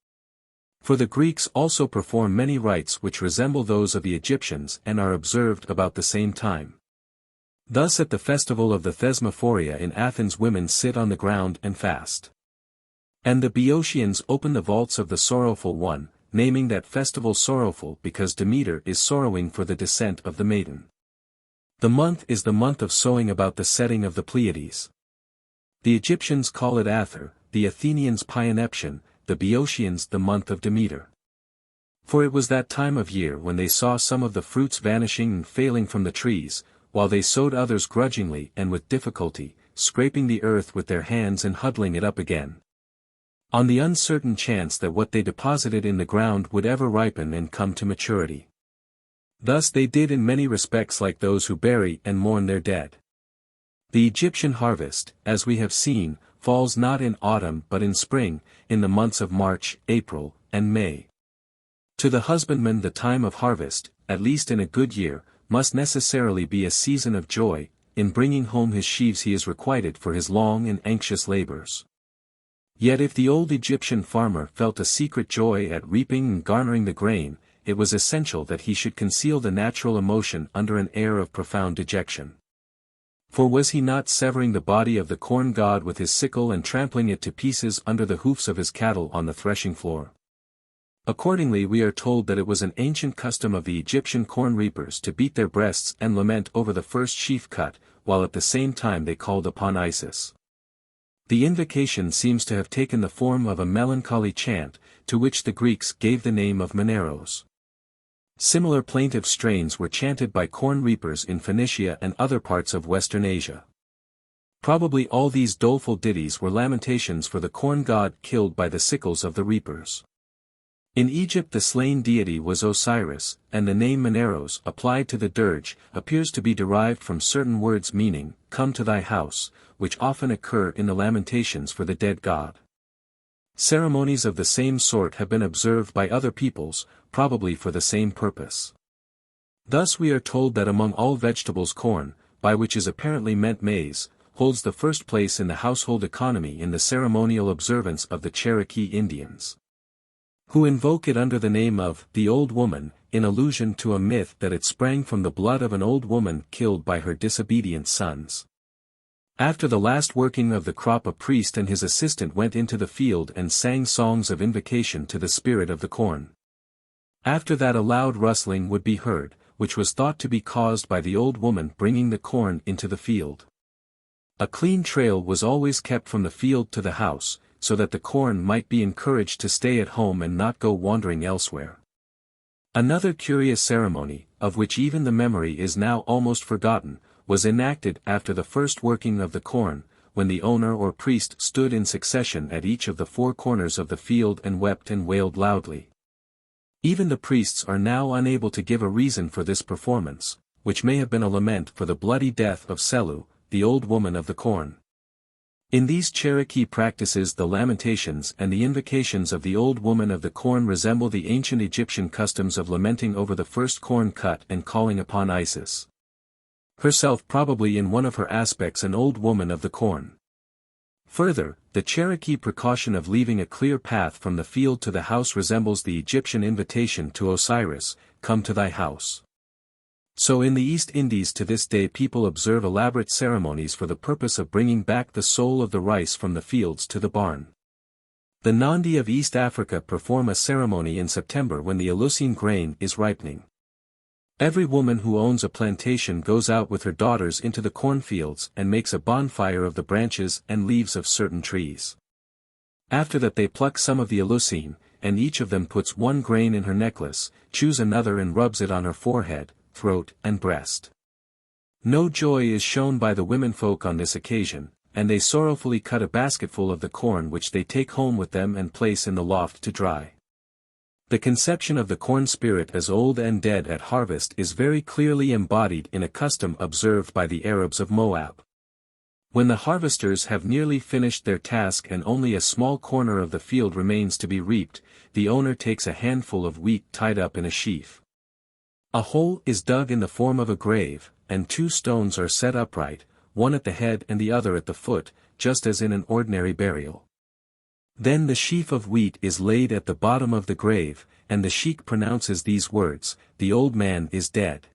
For the Greeks also perform many rites which resemble those of the Egyptians and are observed about the same time. Thus at the festival of the Thesmophoria in Athens women sit on the ground and fast. And the Boeotians open the vaults of the Sorrowful One, naming that festival sorrowful because Demeter is sorrowing for the descent of the maiden. The month is the month of sowing about the setting of the Pleiades. The Egyptians call it Athyr, the Athenians Pioneption, the Boeotians the month of Demeter. For it was that time of year when they saw some of the fruits vanishing and failing from the trees, while they sowed others grudgingly and with difficulty, scraping the earth with their hands and huddling it up again. on the uncertain chance that what they deposited in the ground would ever ripen and come to maturity. Thus they did in many respects like those who bury and mourn their dead. The Egyptian harvest, as we have seen, falls not in autumn but in spring, in the months of March, April, and May. To the husbandman the time of harvest, at least in a good year, must necessarily be a season of joy. In bringing home his sheaves he is requited for his long and anxious labors. Yet if the old Egyptian farmer felt a secret joy at reaping and garnering the grain, it was essential that he should conceal the natural emotion under an air of profound dejection. For was he not severing the body of the corn god with his sickle and trampling it to pieces under the hoofs of his cattle on the threshing floor? Accordingly we are told that it was an ancient custom of the Egyptian corn reapers to beat their breasts and lament over the first sheaf cut, while at the same time they called upon Isis. The invocation seems to have taken the form of a melancholy chant, to which the Greeks gave the name of Maneros. Similar plaintive strains were chanted by corn reapers in Phoenicia and other parts of Western Asia. Probably all these doleful ditties were lamentations for the corn god killed by the sickles of the reapers. In Egypt the slain deity was Osiris, and the name Maneros applied to the dirge appears to be derived from certain words meaning, "Come to thy house," which often occur in the lamentations for the dead god. Ceremonies of the same sort have been observed by other peoples, probably for the same purpose. Thus we are told that among all vegetables corn, by which is apparently meant maize, holds the first place in the household economy in the ceremonial observance of the Cherokee Indians, who invoke it under the name of the Old Woman, in allusion to a myth that it sprang from the blood of an old woman killed by her disobedient sons. After the last working of the crop a priest and his assistant went into the field and sang songs of invocation to the spirit of the corn. After that a loud rustling would be heard, which was thought to be caused by the old woman bringing the corn into the field. A clean trail was always kept from the field to the house, so that the corn might be encouraged to stay at home and not go wandering elsewhere. Another curious ceremony, of which even the memory is now almost forgotten, was enacted after the first working of the corn, when the owner or priest stood in succession at each of the four corners of the field and wept and wailed loudly. Even the priests are now unable to give a reason for this performance, which may have been a lament for the bloody death of Selu, the old woman of the corn. In these Cherokee practices the lamentations and the invocations of the old woman of the corn resemble the ancient Egyptian customs of lamenting over the first corn cut and calling upon Isis, herself probably in one of her aspects an old woman of the corn. Further, the Cherokee precaution of leaving a clear path from the field to the house resembles the Egyptian invitation to Osiris, "Come to thy house." So in the East Indies to this day people observe elaborate ceremonies for the purpose of bringing back the soul of the rice from the fields to the barn. The Nandi of East Africa perform a ceremony in September when the Eleusine grain is ripening. Every woman who owns a plantation goes out with her daughters into the cornfields and makes a bonfire of the branches and leaves of certain trees. After that they pluck some of the Eleusine, and each of them puts one grain in her necklace, chews another and rubs it on her forehead, throat, and breast. No joy is shown by the womenfolk on this occasion, and they sorrowfully cut a basketful of the corn which they take home with them and place in the loft to dry. The conception of the corn spirit as old and dead at harvest is very clearly embodied in a custom observed by the Arabs of Moab. When the harvesters have nearly finished their task and only a small corner of the field remains to be reaped, the owner takes a handful of wheat tied up in a sheaf. A hole is dug in the form of a grave, and two stones are set upright, one at the head and the other at the foot, just as in an ordinary burial. Then the sheaf of wheat is laid at the bottom of the grave, and the sheik pronounces these words, "The old man is dead."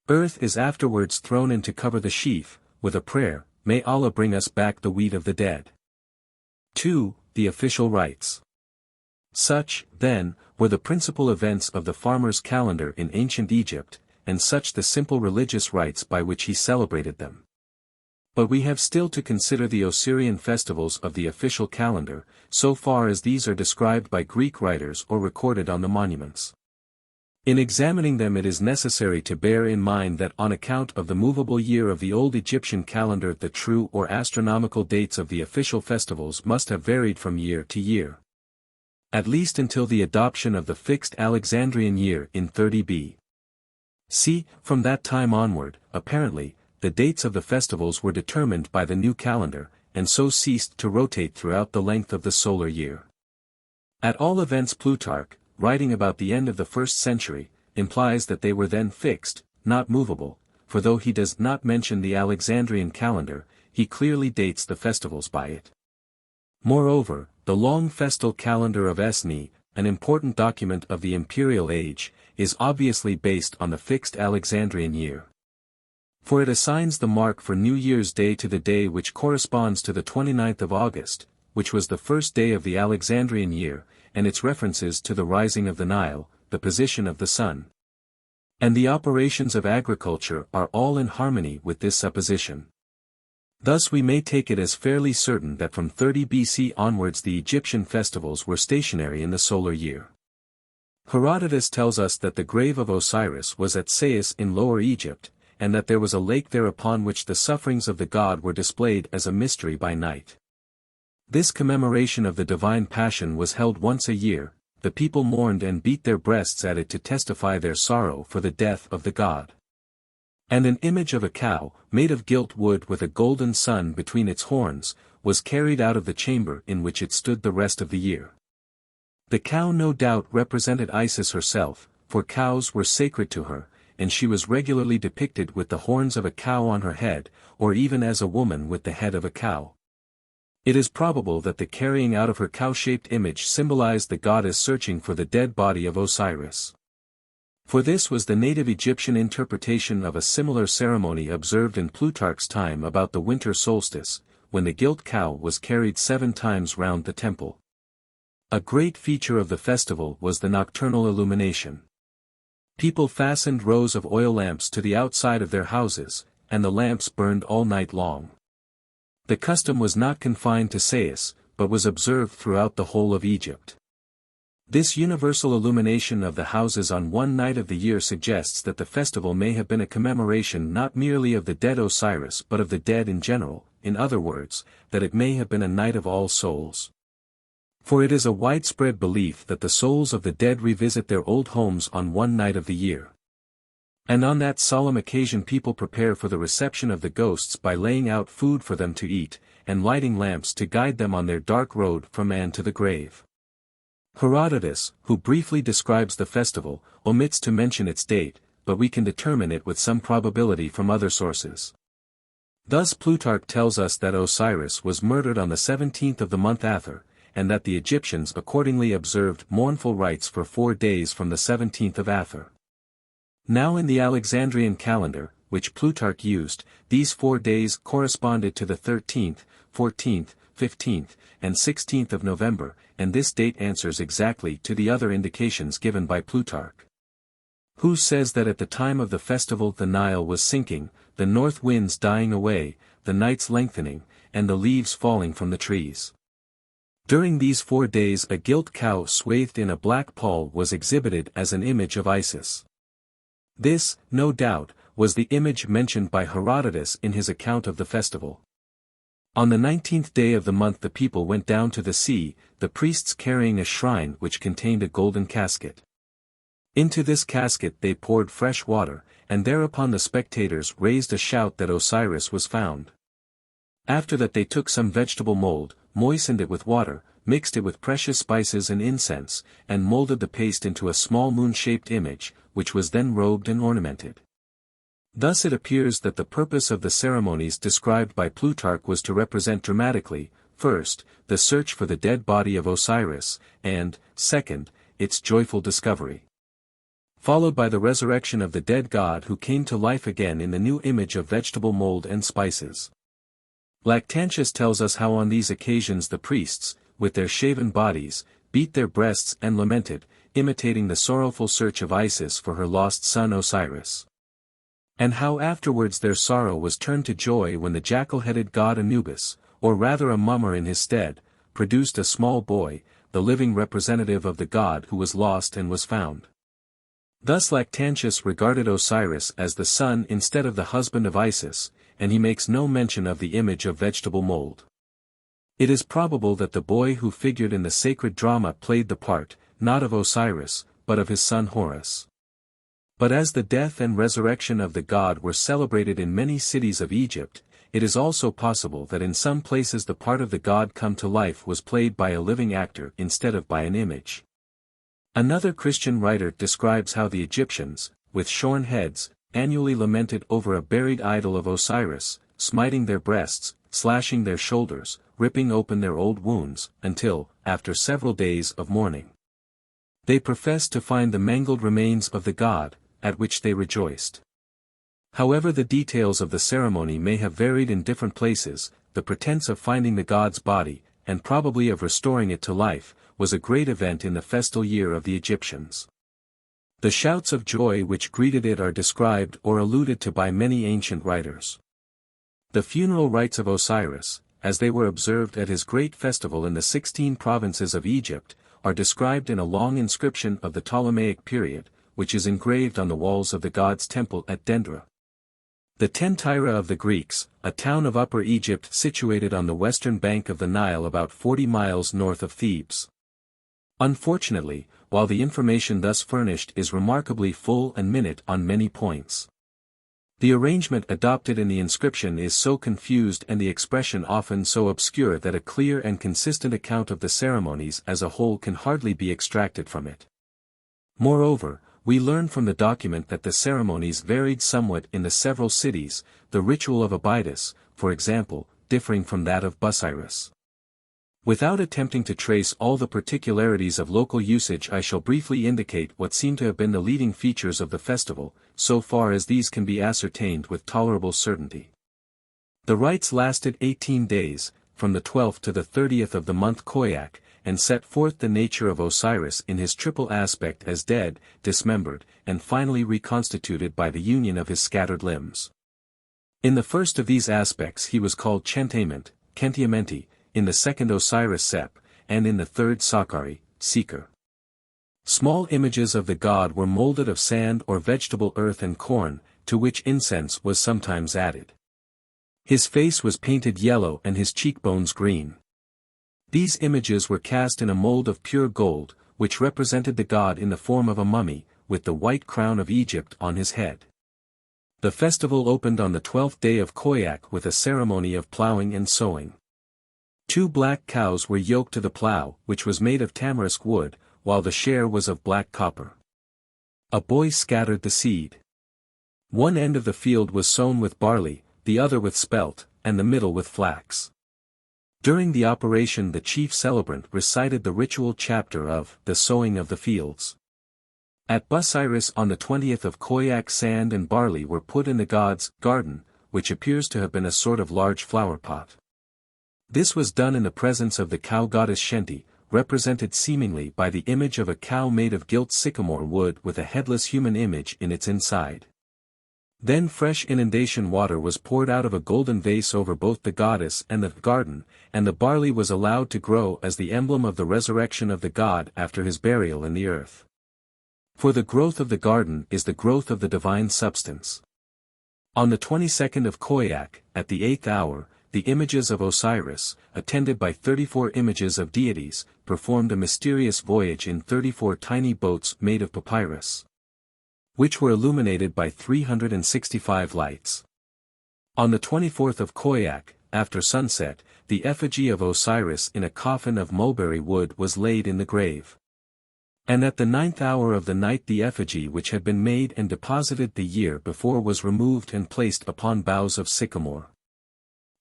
Earth is afterwards thrown in to cover the sheaf, with a prayer, "May Allah bring us back the wheat of the dead." 2. The official rites. Such, then, were the principal events of the farmer's calendar in ancient Egypt, and such the simple religious rites by which he celebrated them. But we have still to consider the Osirian festivals of the official calendar, so far as these are described by Greek writers or recorded on the monuments. In examining them it is necessary to bear in mind that on account of the movable year of the old Egyptian calendar the true or astronomical dates of the official festivals must have varied from year to year. At least until the adoption of the fixed Alexandrian year in 30 B.C. From that time onward, apparently, the dates of the festivals were determined by the new calendar, and so ceased to rotate throughout the length of the solar year. At all events Plutarch, writing about the end of the 1st century, implies that they were then fixed, not movable, for though he does not mention the Alexandrian calendar, he clearly dates the festivals by it. Moreover, the long festal calendar of Aeneid, an important document of the imperial age, is obviously based on the fixed Alexandrian year. For it assigns the mark for New Year's Day to the day which corresponds to the 29th of August, which was the first day of the Alexandrian year, and its references to the rising of the Nile, the position of the sun, and the operations of agriculture are all in harmony with this supposition. Thus we may take it as fairly certain that from 30 BC onwards the Egyptian festivals were stationary in the solar year. Herodotus tells us that the grave of Osiris was at Sais in Lower Egypt, and that there was a lake there upon which the sufferings of the god were displayed as a mystery by night. This commemoration of the divine passion was held once a year, the people mourned and beat their breasts at it to testify their sorrow for the death of the god. And an image of a cow, made of gilt wood with a golden sun between its horns, was carried out of the chamber in which it stood the rest of the year. The cow no doubt represented Isis herself, for cows were sacred to her, and she was regularly depicted with the horns of a cow on her head, or even as a woman with the head of a cow. It is probable that the carrying out of her cow-shaped image symbolized the goddess searching for the dead body of Osiris. For this was the native Egyptian interpretation of a similar ceremony observed in Plutarch's time about the winter solstice, when the gilt cow was carried 7 times round the temple. A great feature of the festival was the nocturnal illumination. People fastened rows of oil lamps to the outside of their houses, and the lamps burned all night long. The custom was not confined to Sais, but was observed throughout the whole of Egypt. This universal illumination of the houses on one night of the year suggests that the festival may have been a commemoration not merely of the dead Osiris but of the dead in general, in other words, that it may have been a night of all souls. For it is a widespread belief that the souls of the dead revisit their old homes on one night of the year. And on that solemn occasion people prepare for the reception of the ghosts by laying out food for them to eat, and lighting lamps to guide them on their dark road from man to the grave. Herodotus, who briefly describes the festival, omits to mention its date, but we can determine it with some probability from other sources. Thus Plutarch tells us that Osiris was murdered on the 17th of the month Athyr, and that the Egyptians accordingly observed mournful rites for 4 days from the 17th of Athyr. Now in the Alexandrian calendar, which Plutarch used, these 4 days corresponded to the 13th, 14th, 15th, and 16th of November, and this date answers exactly to the other indications given by Plutarch, who says that at the time of the festival the Nile was sinking, the north winds dying away, the nights lengthening, and the leaves falling from the trees. During these 4 days a gilt cow swathed in a black pall was exhibited as an image of Isis. This, no doubt, was the image mentioned by Herodotus in his account of the festival. On the 19th day of the month the people went down to the sea, the priests carrying a shrine which contained a golden casket. Into this casket they poured fresh water, and thereupon the spectators raised a shout that Osiris was found. After that they took some vegetable mold, moistened it with water, mixed it with precious spices and incense, and molded the paste into a small moon-shaped image, which was then robed and ornamented. Thus it appears that the purpose of the ceremonies described by Plutarch was to represent dramatically, first, the search for the dead body of Osiris, and, second, its joyful discovery, followed by the resurrection of the dead god who came to life again in the new image of vegetable mold and spices. Lactantius tells us how on these occasions the priests, with their shaven bodies, beat their breasts and lamented, imitating the sorrowful search of Isis for her lost son Osiris. And how afterwards their sorrow was turned to joy when the jackal-headed god Anubis, or rather a mummer in his stead, produced a small boy, the living representative of the god who was lost and was found. Thus Lactantius regarded Osiris as the son instead of the husband of Isis, and he makes no mention of the image of vegetable mold. It is probable that the boy who figured in the sacred drama played the part, not of Osiris, but of his son Horus. But as the death and resurrection of the god were celebrated in many cities of Egypt, it is also possible that in some places the part of the god come to life was played by a living actor instead of by an image. Another Christian writer describes how the Egyptians, with shorn heads, annually lamented over a buried idol of Osiris, smiting their breasts, slashing their shoulders, ripping open their old wounds, until, after several days of mourning, they professed to find the mangled remains of the god, at which they rejoiced. However the details of the ceremony may have varied in different places, the pretense of finding the god's body, and probably of restoring it to life, was a great event in the festal year of the Egyptians. The shouts of joy which greeted it are described or alluded to by many ancient writers. The funeral rites of Osiris, as they were observed at his great festival in the 16 provinces of Egypt, are described in a long inscription of the Ptolemaic period, which is engraved on the walls of the god's temple at Dendra. The Tentyra of the Greeks, a town of Upper Egypt situated on the western bank of the Nile about 40 miles north of Thebes. Unfortunately, while the information thus furnished is remarkably full and minute on many points, the arrangement adopted in the inscription is so confused and the expression often so obscure that a clear and consistent account of the ceremonies as a whole can hardly be extracted from it. Moreover, we learn from the document that the ceremonies varied somewhat in the several cities, the ritual of Abydos, for example, differing from that of Busiris. Without attempting to trace all the particularities of local usage, I shall briefly indicate what seem to have been the leading features of the festival, so far as these can be ascertained with tolerable certainty. The rites lasted 18 days, from the 12th to the 30th of the month Khoiak, and set forth the nature of Osiris in his triple aspect as dead, dismembered, and finally reconstituted by the union of his scattered limbs. In the first of these aspects he was called Chentaiment, Kentiamenti, in the second Osiris Sep, and in the third Sakari, Seeker. Small images of the god were molded of sand or vegetable earth and corn, to which incense was sometimes added. His face was painted yellow and his cheekbones green. These images were cast in a mold of pure gold, which represented the god in the form of a mummy, with the white crown of Egypt on his head. The festival opened on the 12th day of Khoiak with a ceremony of plowing and sowing. 2 black cows were yoked to the plow, which was made of tamarisk wood, while the share was of black copper. A boy scattered the seed. One end of the field was sown with barley, the other with spelt, and the middle with flax. During the operation the chief celebrant recited the ritual chapter of the sowing of the fields. At Busiris on the 20th of Khoiak sand and barley were put in the god's garden, which appears to have been a sort of large flower pot. This was done in the presence of the cow goddess Shenti, represented seemingly by the image of a cow made of gilt sycamore wood with a headless human image in its inside. Then fresh inundation water was poured out of a golden vase over both the goddess and the garden, and the barley was allowed to grow as the emblem of the resurrection of the god after his burial in the earth. For the growth of the garden is the growth of the divine substance. On the 22nd of Khoiak, at the 8th hour, the images of Osiris, attended by 34 images of deities, performed a mysterious voyage in 34 tiny boats made of papyrus, which were illuminated by 365 lights. On the 24th of Khoiak, after sunset, the effigy of Osiris in a coffin of mulberry wood was laid in the grave. And at the 9th hour of the night the effigy which had been made and deposited the year before was removed and placed upon boughs of sycamore.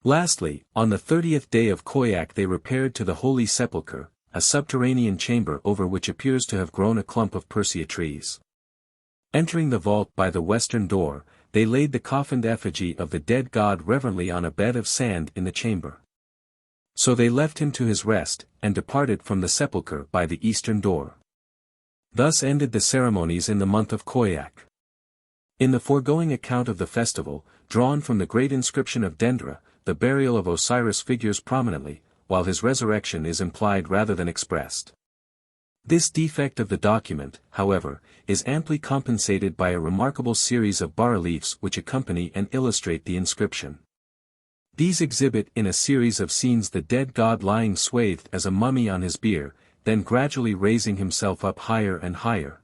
Lastly, on the 30th day of Khoiak they repaired to the Holy Sepulchre, a subterranean chamber over which appears to have grown a clump of persea trees. Entering the vault by the western door, they laid the coffined effigy of the dead god reverently on a bed of sand in the chamber. So they left him to his rest, and departed from the sepulchre by the eastern door. Thus ended the ceremonies in the month of Khoiak. In the foregoing account of the festival, drawn from the great inscription of Dendra, the burial of Osiris figures prominently, while his resurrection is implied rather than expressed. This defect of the document, however, is amply compensated by a remarkable series of bas-reliefs which accompany and illustrate the inscription. These exhibit in a series of scenes the dead god lying swathed as a mummy on his bier, then gradually raising himself up higher and higher,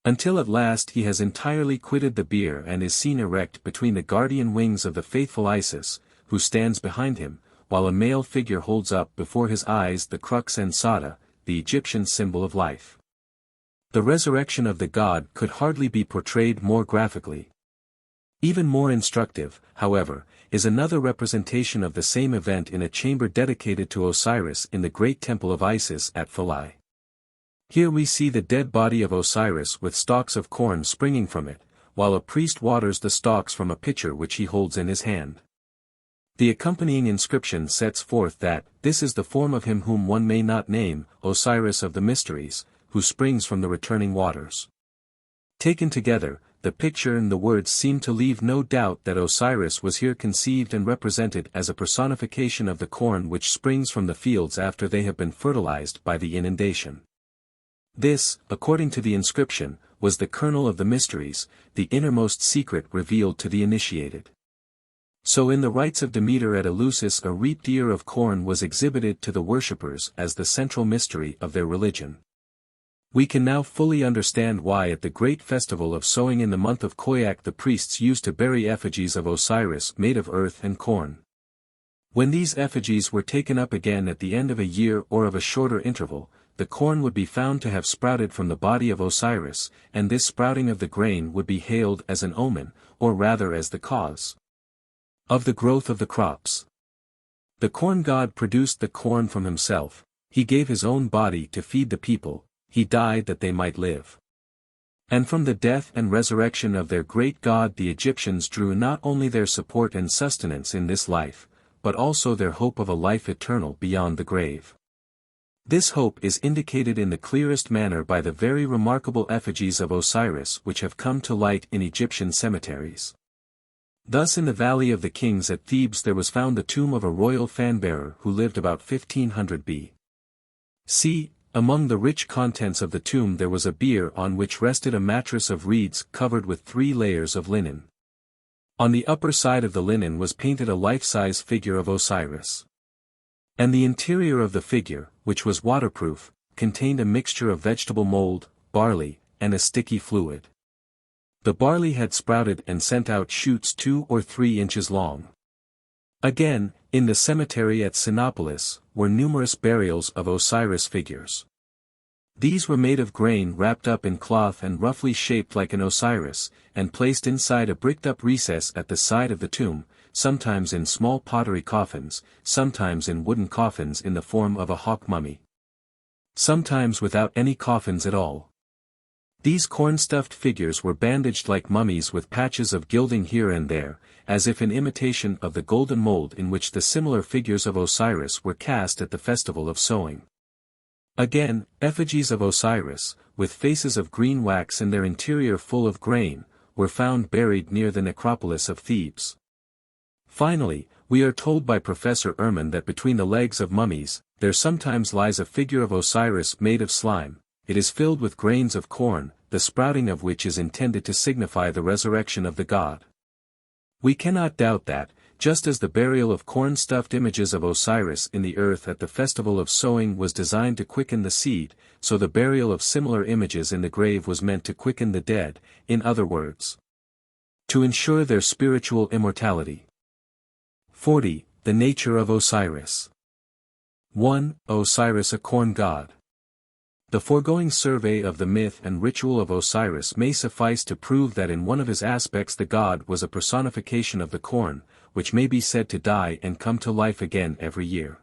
until at last he has entirely quitted the bier and is seen erect between the guardian wings of the faithful Isis, who stands behind him, while a male figure holds up before his eyes the crux ansata, the Egyptian symbol of life. The resurrection of the god could hardly be portrayed more graphically. Even more instructive, however, is another representation of the same event in a chamber dedicated to Osiris in the great temple of Isis at Philae. Here we see the dead body of Osiris with stalks of corn springing from it, while a priest waters the stalks from a pitcher which he holds in his hand. The accompanying inscription sets forth that, this is the form of him whom one may not name, Osiris of the mysteries, who springs from the returning waters. Taken together, the picture and the words seem to leave no doubt that Osiris was here conceived and represented as a personification of the corn which springs from the fields after they have been fertilized by the inundation. This, according to the inscription, was the kernel of the mysteries, the innermost secret revealed to the initiated. So in the rites of Demeter at Eleusis a reaped ear of corn was exhibited to the worshippers as the central mystery of their religion. We can now fully understand why at the great festival of sowing in the month of Khoiak the priests used to bury effigies of Osiris made of earth and corn. When these effigies were taken up again at the end of a year or of a shorter interval, the corn would be found to have sprouted from the body of Osiris, and this sprouting of the grain would be hailed as an omen, or rather as the cause of the growth of the crops. The corn god produced the corn from himself, he gave his own body to feed the people, he died that they might live. And from the death and resurrection of their great god the Egyptians drew not only their support and sustenance in this life, but also their hope of a life eternal beyond the grave. This hope is indicated in the clearest manner by the very remarkable effigies of Osiris which have come to light in Egyptian cemeteries. Thus in the Valley of the Kings at Thebes there was found the tomb of a royal fan-bearer who lived about 1500 B.C. Among the rich contents of the tomb there was a bier on which rested a mattress of reeds covered with 3 layers of linen. On the upper side of the linen was painted a life-size figure of Osiris. And the interior of the figure, which was waterproof, contained a mixture of vegetable mold, barley, and a sticky fluid. The barley had sprouted and sent out shoots 2 or 3 inches long. Again, in the cemetery at Sinopolis, were numerous burials of Osiris figures. These were made of grain wrapped up in cloth and roughly shaped like an Osiris, and placed inside a bricked-up recess at the side of the tomb, sometimes in small pottery coffins, sometimes in wooden coffins in the form of a hawk mummy, sometimes without any coffins at all. These corn-stuffed figures were bandaged like mummies with patches of gilding here and there, as if in imitation of the golden mold in which the similar figures of Osiris were cast at the festival of sowing. Again, effigies of Osiris, with faces of green wax and their interior full of grain, were found buried near the necropolis of Thebes. Finally, we are told by Professor Ehrman that between the legs of mummies, there sometimes lies a figure of Osiris made of slime. It is filled with grains of corn, the sprouting of which is intended to signify the resurrection of the god. We cannot doubt that, just as the burial of corn-stuffed images of Osiris in the earth at the festival of sowing was designed to quicken the seed, so the burial of similar images in the grave was meant to quicken the dead, in other words, to ensure their spiritual immortality. 40. The nature of Osiris. 1. Osiris a corn god. The foregoing survey of the myth and ritual of Osiris may suffice to prove that in one of his aspects the god was a personification of the corn, which may be said to die and come to life again every year.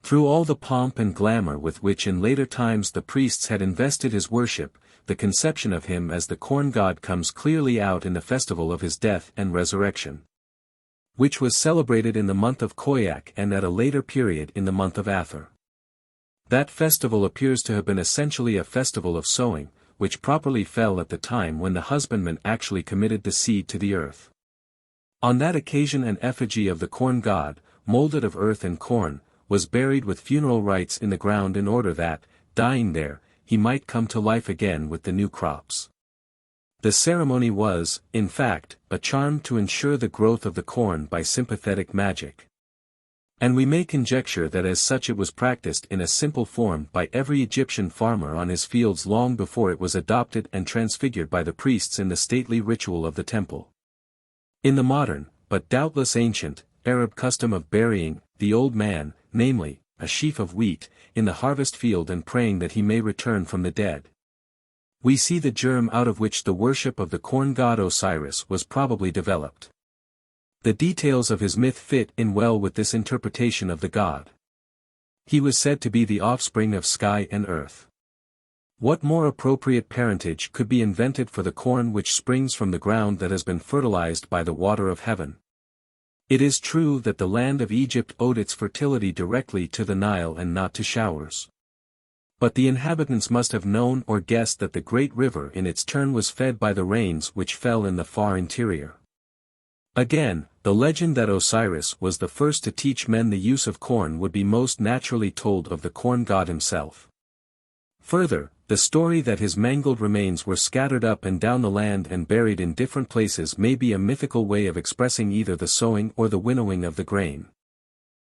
Through all the pomp and glamour with which in later times the priests had invested his worship, the conception of him as the corn god comes clearly out in the festival of his death and resurrection, which was celebrated in the month of Khoiak and at a later period in the month of Athar. That festival appears to have been essentially a festival of sowing, which properly fell at the time when the husbandman actually committed the seed to the earth. On that occasion an effigy of the corn god, molded of earth and corn, was buried with funeral rites in the ground in order that, dying there, he might come to life again with the new crops. The ceremony was, in fact, a charm to ensure the growth of the corn by sympathetic magic. And we may conjecture that as such it was practiced in a simple form by every Egyptian farmer on his fields long before it was adopted and transfigured by the priests in the stately ritual of the temple. In the modern, but doubtless ancient, Arab custom of burying the old man, namely, a sheaf of wheat, in the harvest field and praying that he may return from the dead, we see the germ out of which the worship of the corn god Osiris was probably developed. The details of his myth fit in well with this interpretation of the god. He was said to be the offspring of sky and earth. What more appropriate parentage could be invented for the corn which springs from the ground that has been fertilized by the water of heaven? It is true that the land of Egypt owed its fertility directly to the Nile and not to showers. But the inhabitants must have known or guessed that the great river in its turn was fed by the rains which fell in the far interior. Again, the legend that Osiris was the first to teach men the use of corn would be most naturally told of the corn god himself. Further, the story that his mangled remains were scattered up and down the land and buried in different places may be a mythical way of expressing either the sowing or the winnowing of the grain.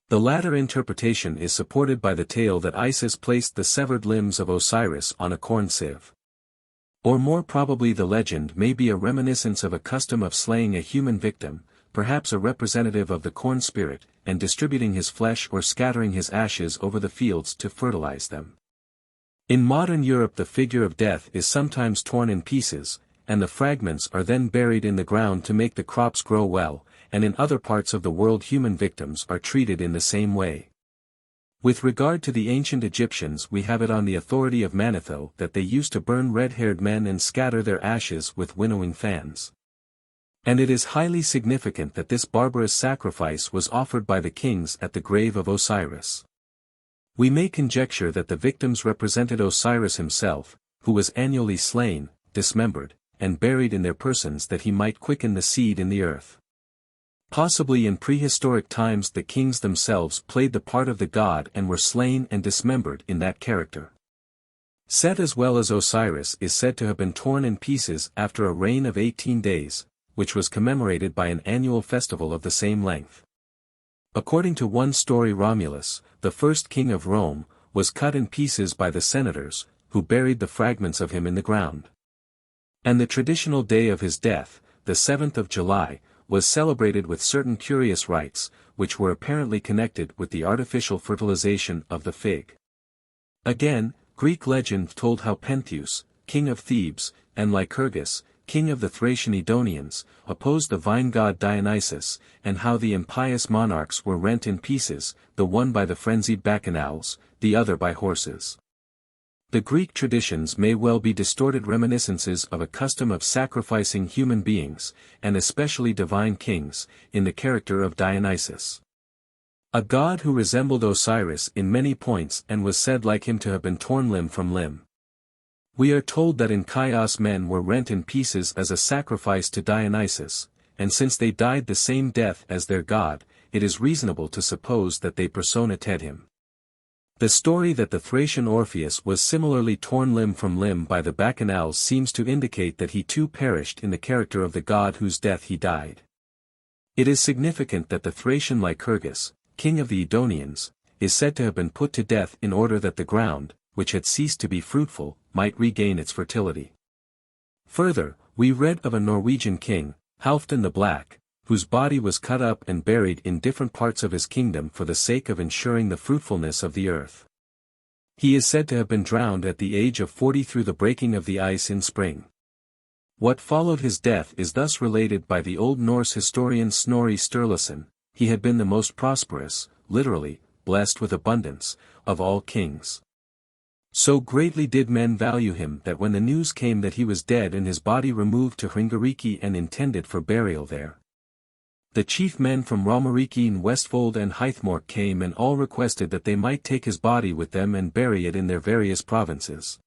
The latter interpretation is supported by the tale that Isis placed the severed limbs of Osiris on a corn sieve. Or more probably the legend may be a reminiscence of a custom of slaying a human victim, perhaps a representative of the corn spirit, and distributing his flesh or scattering his ashes over the fields to fertilize them. In modern Europe the figure of death is sometimes torn in pieces, and the fragments are then buried in the ground to make the crops grow well, and in other parts of the world human victims are treated in the same way. With regard to the ancient Egyptians we have it on the authority of Manetho that they used to burn red-haired men and scatter their ashes with winnowing fans. And it is highly significant that this barbarous sacrifice was offered by the kings at the grave of Osiris. We may conjecture that the victims represented Osiris himself, who was annually slain, dismembered, and buried in their persons that he might quicken the seed in the earth. Possibly in prehistoric times the kings themselves played the part of the god and were slain and dismembered in that character. Set as well as Osiris is said to have been torn in pieces after a reign of 18 days, which was commemorated by an annual festival of the same length. According to one story Romulus, the first king of Rome, was cut in pieces by the senators, who buried the fragments of him in the ground. And the traditional day of his death, the 7th of July, was celebrated with certain curious rites, which were apparently connected with the artificial fertilization of the fig. Again, Greek legend told how Pentheus, king of Thebes, and Lycurgus, king of the Thracian Edonians, opposed the vine god Dionysus, and how the impious monarchs were rent in pieces, the one by the frenzied bacchanals, the other by horses. The Greek traditions may well be distorted reminiscences of a custom of sacrificing human beings, and especially divine kings, in the character of Dionysus. A god who resembled Osiris in many points and was said like him to have been torn limb from limb. We are told that in Chios men were rent in pieces as a sacrifice to Dionysus, and since they died the same death as their god, it is reasonable to suppose that they personated him. The story that the Thracian Orpheus was similarly torn limb from limb by the bacchanals seems to indicate that he too perished in the character of the god whose death he died. It is significant that the Thracian Lycurgus, king of the Edonians, is said to have been put to death in order that the ground, which had ceased to be fruitful, might regain its fertility. Further, we read of a Norwegian king, Halfdan the Black, whose body was cut up and buried in different parts of his kingdom for the sake of ensuring the fruitfulness of the earth. He is said to have been drowned at the age of 40 through the breaking of the ice in spring. What followed his death is thus related by the Old Norse historian Snorri Sturluson: he had been the most prosperous, literally, blessed with abundance, of all kings. So greatly did men value him that when the news came that he was dead and his body removed to Hringariki and intended for burial there, the chief men from Romerike and Westfold and Hythmork came and all requested that they might take his body with them and bury it in their various provinces.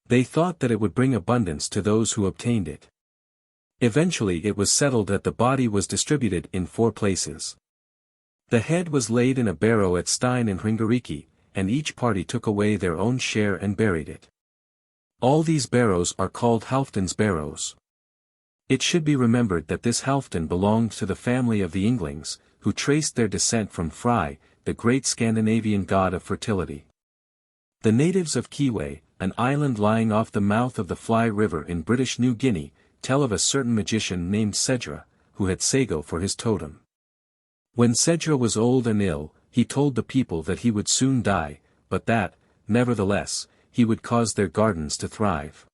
They thought that it would bring abundance to those who obtained it. Eventually it was settled that the body was distributed in 4 places. The head was laid in a barrow at Stein in Hringariki, and each party took away their own share and buried it. All these barrows are called Halfdan's barrows. It should be remembered that this Halfdan belonged to the family of the Inglings, who traced their descent from Frey, the great Scandinavian god of fertility. The natives of Kiwe, an island lying off the mouth of the Fly River in British New Guinea, tell of a certain magician named Sedra, who had sago for his totem. When Sedra was old and ill, he told the people that he would soon die, but that, nevertheless, he would cause their gardens to thrive.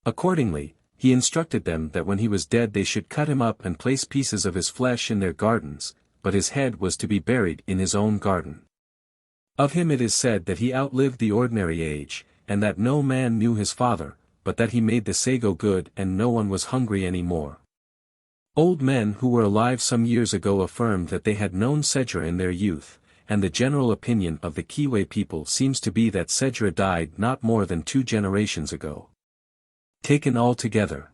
Accordingly, he instructed them that when he was dead they should cut him up and place pieces of his flesh in their gardens, but his head was to be buried in his own garden. Of him it is said that he outlived the ordinary age, and that no man knew his father, but that he made the sago good and no one was hungry any more. Old men who were alive some years ago affirmed that they had known Sedra in their youth, and the general opinion of the Kiwe people seems to be that Sedra died not more than 2 generations ago. Taken all together,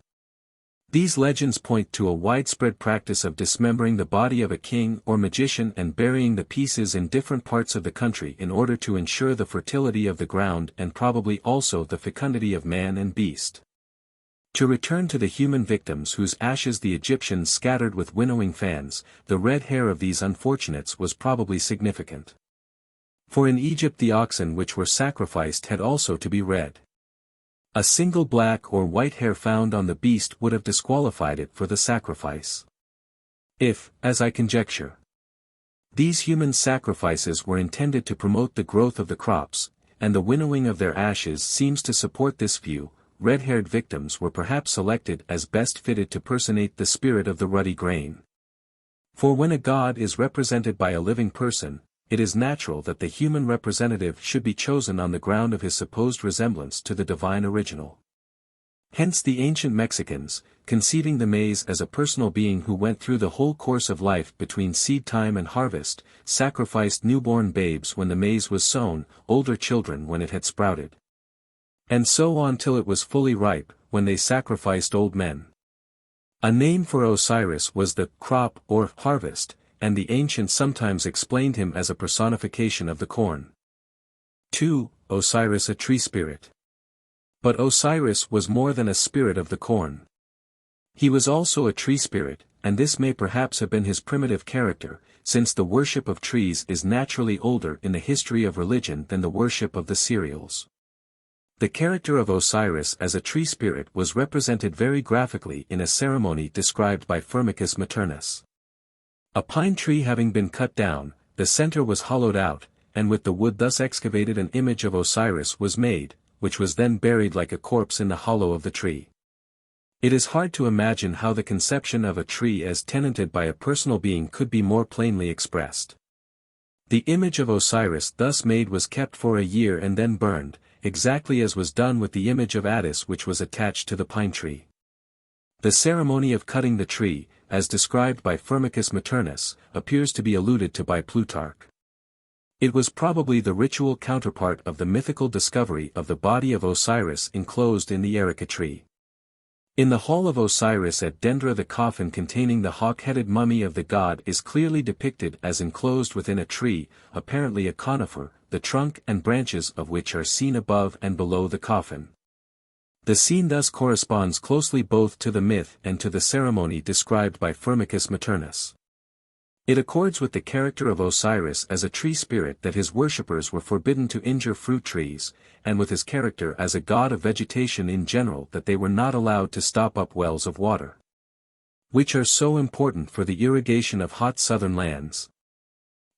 these legends point to a widespread practice of dismembering the body of a king or magician and burying the pieces in different parts of the country in order to ensure the fertility of the ground and probably also the fecundity of man and beast. To return to the human victims whose ashes the Egyptians scattered with winnowing fans, the red hair of these unfortunates was probably significant. For in Egypt the oxen which were sacrificed had also to be red. A single black or white hair found on the beast would have disqualified it for the sacrifice. If, as I conjecture, these human sacrifices were intended to promote the growth of the crops, and the winnowing of their ashes seems to support this view, red-haired victims were perhaps selected as best fitted to personate the spirit of the ruddy grain. For when a god is represented by a living person, it is natural that the human representative should be chosen on the ground of his supposed resemblance to the divine original. Hence the ancient Mexicans, conceiving the maize as a personal being who went through the whole course of life between seed time and harvest, sacrificed newborn babes when the maize was sown, older children when it had sprouted, and so on till it was fully ripe, when they sacrificed old men. A name for Osiris was the crop or harvest, and the ancients sometimes explained him as a personification of the corn. 2. Osiris, a tree spirit. But Osiris was more than a spirit of the corn. He was also a tree spirit, and this may perhaps have been his primitive character, since the worship of trees is naturally older in the history of religion than the worship of the cereals. The character of Osiris as a tree spirit was represented very graphically in a ceremony described by Firmicus Maternus. A pine tree having been cut down, the center was hollowed out, and with the wood thus excavated an image of Osiris was made, which was then buried like a corpse in the hollow of the tree. It is hard to imagine how the conception of a tree as tenanted by a personal being could be more plainly expressed. The image of Osiris thus made was kept for a year and then burned, exactly as was done with the image of Adonis which was attached to the pine tree. The ceremony of cutting the tree, as described by Firmicus Maternus, appears to be alluded to by Plutarch. It was probably the ritual counterpart of the mythical discovery of the body of Osiris enclosed in the erica tree. In the hall of Osiris at Dendra the coffin containing the hawk-headed mummy of the god is clearly depicted as enclosed within a tree, apparently a conifer, the trunk and branches of which are seen above and below the coffin. The scene thus corresponds closely both to the myth and to the ceremony described by Firmicus Maternus. It accords with the character of Osiris as a tree spirit that his worshippers were forbidden to injure fruit trees, and with his character as a god of vegetation in general that they were not allowed to stop up wells of water, which are so important for the irrigation of hot southern lands.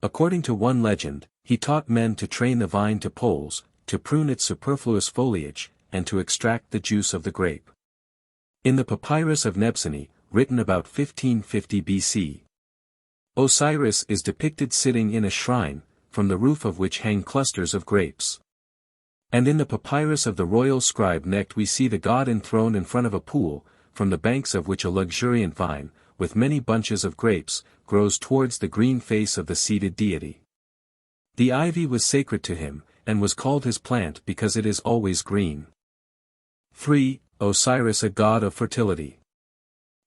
According to one legend, he taught men to train the vine to poles, to prune its superfluous foliage, and to extract the juice of the grape. In the Papyrus of Nebseni, written about 1550 BC, Osiris is depicted sitting in a shrine, from the roof of which hang clusters of grapes. And in the papyrus of the royal scribe Necht we see the god enthroned in front of a pool, from the banks of which a luxuriant vine, with many bunches of grapes, grows towards the green face of the seated deity. The ivy was sacred to him, and was called his plant because it is always green. 3. Osiris, a god of fertility.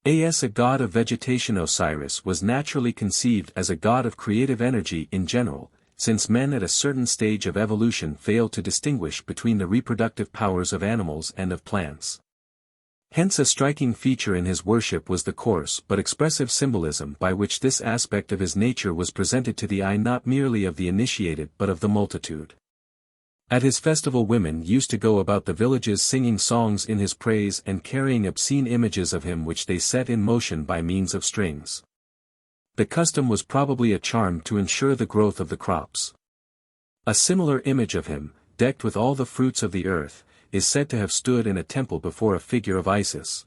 As a god of vegetation. Osiris was naturally conceived as a god of creative energy in general, since men at a certain stage of evolution fail to distinguish between the reproductive powers of animals and of plants. Hence a striking feature in his worship was the coarse but expressive symbolism by which this aspect of his nature was presented to the eye, not merely of the initiated but of the multitude. At his festival women used to go about the villages singing songs in his praise and carrying obscene images of him which they set in motion by means of strings. The custom was probably a charm to ensure the growth of the crops. A similar image of him, decked with all the fruits of the earth, is said to have stood in a temple before a figure of Isis.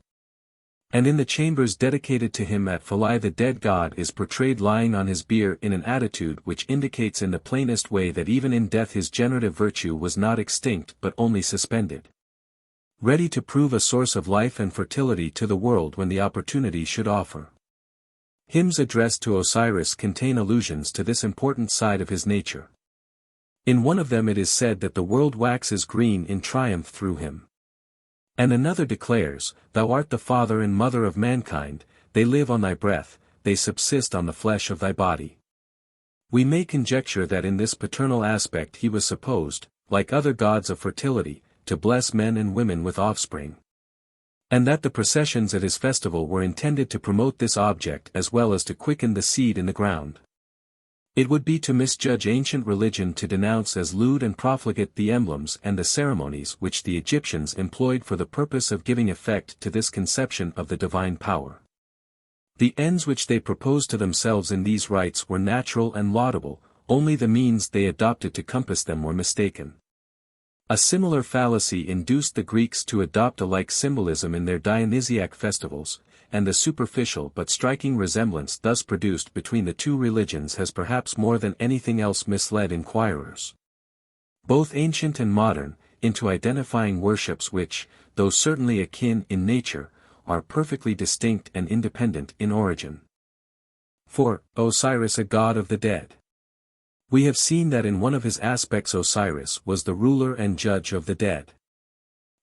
And in the chambers dedicated to him at Philae the dead god is portrayed lying on his bier in an attitude which indicates in the plainest way that even in death his generative virtue was not extinct but only suspended, ready to prove a source of life and fertility to the world when the opportunity should offer. Hymns addressed to Osiris contain allusions to this important side of his nature. In one of them it is said that the world waxes green in triumph through him. And another declares, "Thou art the father and mother of mankind, they live on thy breath, they subsist on the flesh of thy body." We may conjecture that in this paternal aspect he was supposed, like other gods of fertility, to bless men and women with offspring. And that the processions at his festival were intended to promote this object as well as to quicken the seed in the ground. It would be to misjudge ancient religion to denounce as lewd and profligate the emblems and the ceremonies which the Egyptians employed for the purpose of giving effect to this conception of the divine power. The ends which they proposed to themselves in these rites were natural and laudable, only the means they adopted to compass them were mistaken. A similar fallacy induced the Greeks to adopt a like symbolism in their Dionysiac festivals, and the superficial but striking resemblance thus produced between the two religions has perhaps more than anything else misled inquirers, both ancient and modern, into identifying worships which, though certainly akin in nature, are perfectly distinct and independent in origin. 4. Osiris, a god of the dead. We have seen that in one of his aspects Osiris was the ruler and judge of the dead.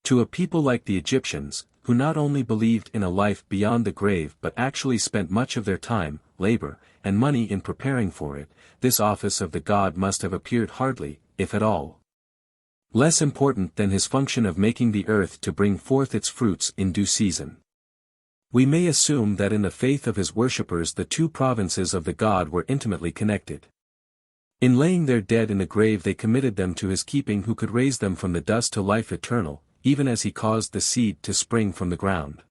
To a people like the Egyptians, who not only believed in a life beyond the grave but actually spent much of their time, labor, and money in preparing for it, this office of the god must have appeared hardly, if at all, less important than his function of making the earth to bring forth its fruits in due season. We may assume that in the faith of his worshippers the two provinces of the god were intimately connected. In laying their dead in the grave they committed them to his keeping, who could raise them from the dust to life eternal, even as he caused the seed to spring from the ground.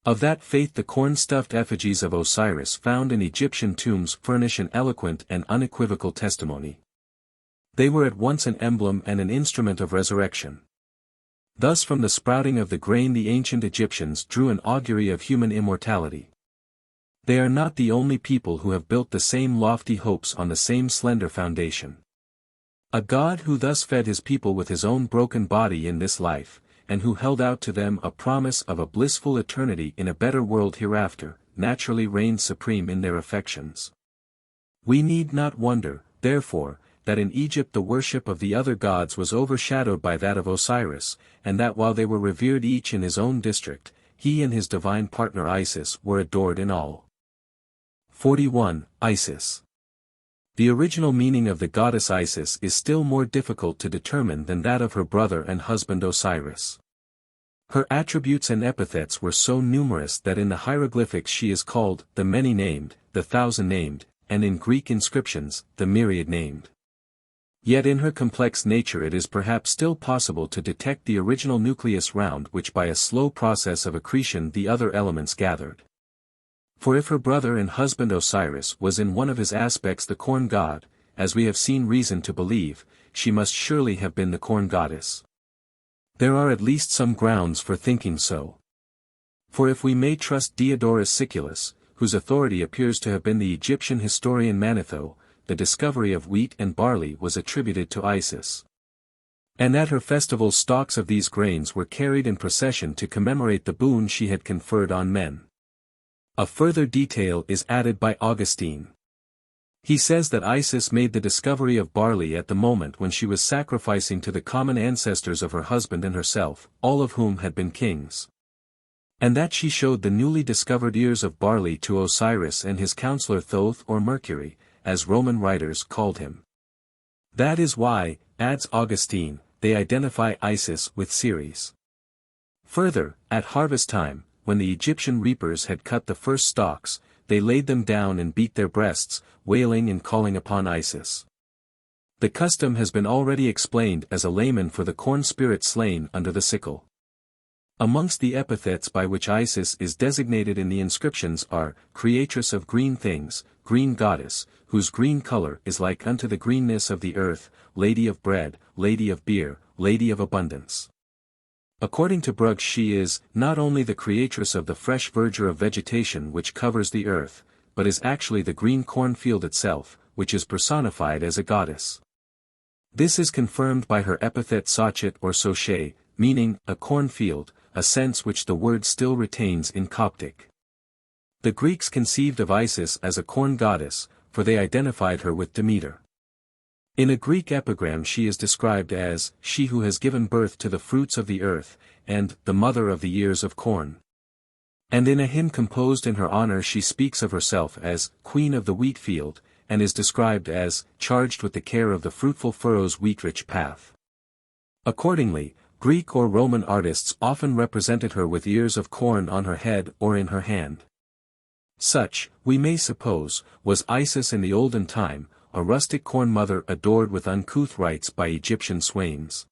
Of that faith the corn-stuffed effigies of Osiris found in Egyptian tombs furnish an eloquent and unequivocal testimony. They were at once an emblem and an instrument of resurrection. Thus from the sprouting of the grain the ancient Egyptians drew an augury of human immortality. They are not the only people who have built the same lofty hopes on the same slender foundation. A God who thus fed his people with his own broken body in this life, and who held out to them a promise of a blissful eternity in a better world hereafter, naturally reigns supreme in their affections. We need not wonder, therefore, that in Egypt the worship of the other gods was overshadowed by that of Osiris, and that while they were revered each in his own district, he and his divine partner Isis were adored in all. 41. Isis. The original meaning of the goddess Isis is still more difficult to determine than that of her brother and husband Osiris. Her attributes and epithets were so numerous that in the hieroglyphics she is called the many-named, the thousand-named, and in Greek inscriptions, the myriad-named. Yet in her complex nature it is perhaps still possible to detect the original nucleus round which by a slow process of accretion the other elements gathered. For if her brother and husband Osiris was in one of his aspects the corn god, as we have seen reason to believe, she must surely have been the corn goddess. There are at least some grounds for thinking so. For if we may trust Diodorus Siculus, whose authority appears to have been the Egyptian historian Manetho, the discovery of wheat and barley was attributed to Isis. And at her festival stalks of these grains were carried in procession to commemorate the boon she had conferred on men. A further detail is added by Augustine. He says that Isis made the discovery of barley at the moment when she was sacrificing to the common ancestors of her husband and herself, all of whom had been kings. And that she showed the newly discovered ears of barley to Osiris and his counselor Thoth or Mercury, as Roman writers called him. That is why, adds Augustine, they identify Isis with Ceres. Further, at harvest time, when the Egyptian reapers had cut the first stalks, they laid them down and beat their breasts, wailing and calling upon Isis. The custom has been already explained as a layman for the corn spirit slain under the sickle. Amongst the epithets by which Isis is designated in the inscriptions are, creatress of green things, green goddess, whose green color is like unto the greenness of the earth, lady of bread, lady of beer, lady of abundance. According to Brugge, she is, not only the creatress of the fresh verdure of vegetation which covers the earth, but is actually the green cornfield itself, which is personified as a goddess. This is confirmed by her epithet Sochet or Sochet, meaning, a cornfield, a sense which the word still retains in Coptic. The Greeks conceived of Isis as a corn goddess, for they identified her with Demeter. In a Greek epigram she is described as, she who has given birth to the fruits of the earth, and, the mother of the ears of corn. And in a hymn composed in her honor she speaks of herself as, queen of the wheat field, and is described as, charged with the care of the fruitful furrows' wheat-rich path. Accordingly, Greek or Roman artists often represented her with ears of corn on her head or in her hand. Such, we may suppose, was Isis in the olden time, a rustic corn mother adored with uncouth rites by Egyptian swains.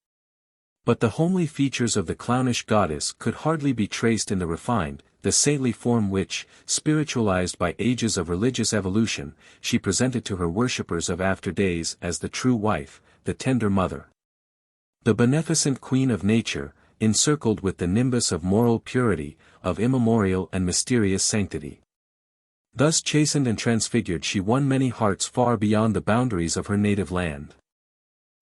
But the homely features of the clownish goddess could hardly be traced in the refined, the saintly form which, spiritualized by ages of religious evolution, she presented to her worshippers of after days as the true wife, the tender mother. The beneficent queen of nature, encircled with the nimbus of moral purity, of immemorial and mysterious sanctity. Thus chastened and transfigured she won many hearts far beyond the boundaries of her native land.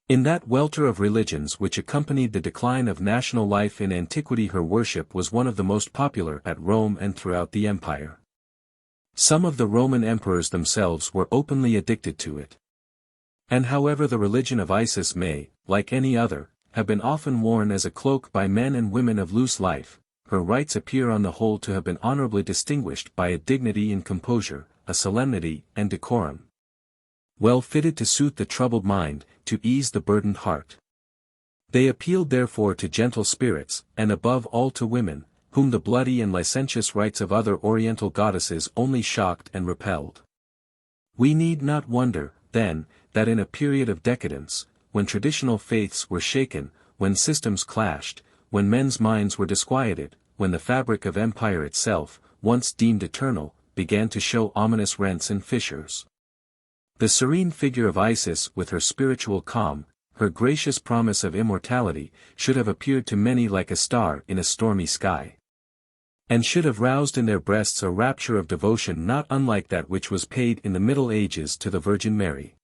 In that welter of religions which accompanied the decline of national life in antiquity, her worship was one of the most popular at Rome and throughout the empire. Some of the Roman emperors themselves were openly addicted to it. And however the religion of Isis may, like any other, have been often worn as a cloak by men and women of loose life, her rites appear on the whole to have been honorably distinguished by a dignity and composure, a solemnity and decorum, well fitted to suit the troubled mind, to ease the burdened heart. They appealed therefore to gentle spirits, and above all to women, whom the bloody and licentious rites of other oriental goddesses only shocked and repelled. We need not wonder, then, that in a period of decadence, when traditional faiths were shaken, when systems clashed, when men's minds were disquieted, when the fabric of empire itself, once deemed eternal, began to show ominous rents and fissures. The serene figure of Isis with her spiritual calm, her gracious promise of immortality, should have appeared to many like a star in a stormy sky. And should have roused in their breasts a rapture of devotion not unlike that which was paid in the Middle Ages to the Virgin Mary.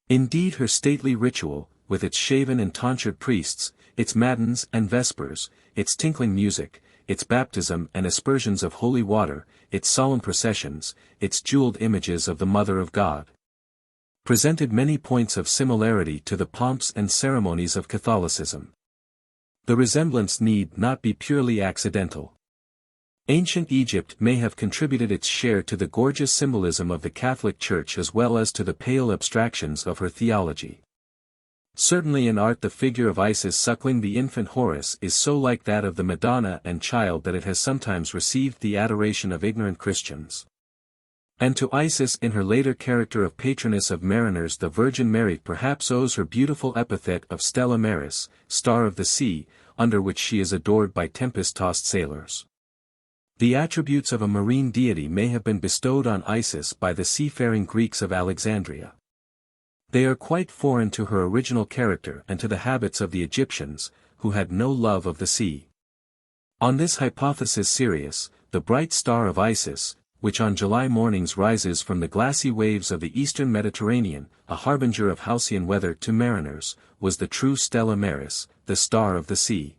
Indeed, her stately ritual, with its shaven and tonsured priests, its matins and vespers, its tinkling music, its baptism and aspersions of holy water, its solemn processions, its jeweled images of the Mother of God, presented many points of similarity to the pomps and ceremonies of Catholicism. The resemblance need not be purely accidental. Ancient Egypt may have contributed its share to the gorgeous symbolism of the Catholic Church as well as to the pale abstractions of her theology. Certainly in art the figure of Isis suckling the infant Horus is so like that of the Madonna and Child that it has sometimes received the adoration of ignorant Christians. And to Isis in her later character of patroness of mariners the Virgin Mary perhaps owes her beautiful epithet of Stella Maris, Star of the Sea, under which she is adored by tempest-tossed sailors. The attributes of a marine deity may have been bestowed on Isis by the seafaring Greeks of Alexandria. They are quite foreign to her original character and to the habits of the Egyptians, who had no love of the sea. On this hypothesis Sirius, the bright star of Isis, which on July mornings rises from the glassy waves of the eastern Mediterranean, a harbinger of halcyon weather to mariners, was the true Stella Maris, the star of the sea.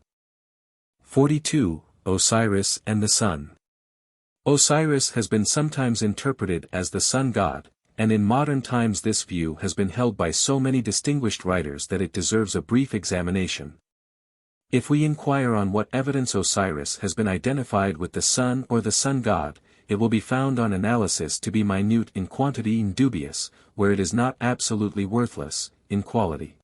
42. Osiris and the Sun. Osiris has been sometimes interpreted as the sun god, and in modern times this view has been held by so many distinguished writers that it deserves a brief examination. If we inquire on what evidence Osiris has been identified with the sun or the sun god, it will be found on analysis to be minute in quantity and dubious, where it is not absolutely worthless, in quality.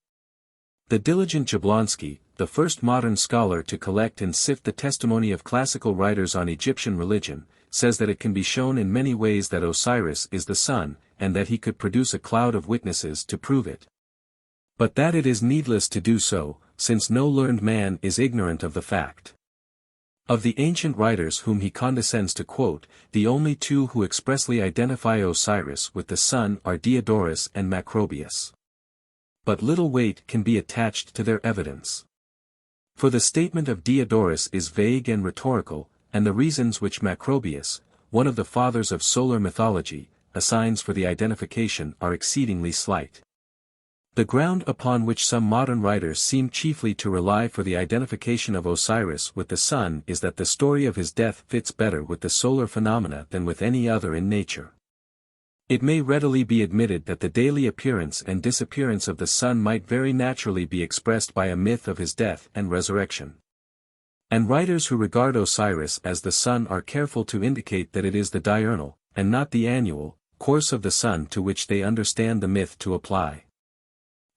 The diligent Jablonski, the first modern scholar to collect and sift the testimony of classical writers on Egyptian religion, says that it can be shown in many ways that Osiris is the sun, and that he could produce a cloud of witnesses to prove it. But that it is needless to do so, since no learned man is ignorant of the fact. Of the ancient writers whom he condescends to quote, the only two who expressly identify Osiris with the sun are Diodorus and Macrobius. But little weight can be attached to their evidence. For the statement of Diodorus is vague and rhetorical, and the reasons which Macrobius, one of the fathers of solar mythology, assigns for the identification are exceedingly slight. The ground upon which some modern writers seem chiefly to rely for the identification of Osiris with the sun is that the story of his death fits better with the solar phenomena than with any other in nature. It may readily be admitted that the daily appearance and disappearance of the sun might very naturally be expressed by a myth of his death and resurrection. And writers who regard Osiris as the sun are careful to indicate that it is the diurnal, and not the annual, course of the sun to which they understand the myth to apply.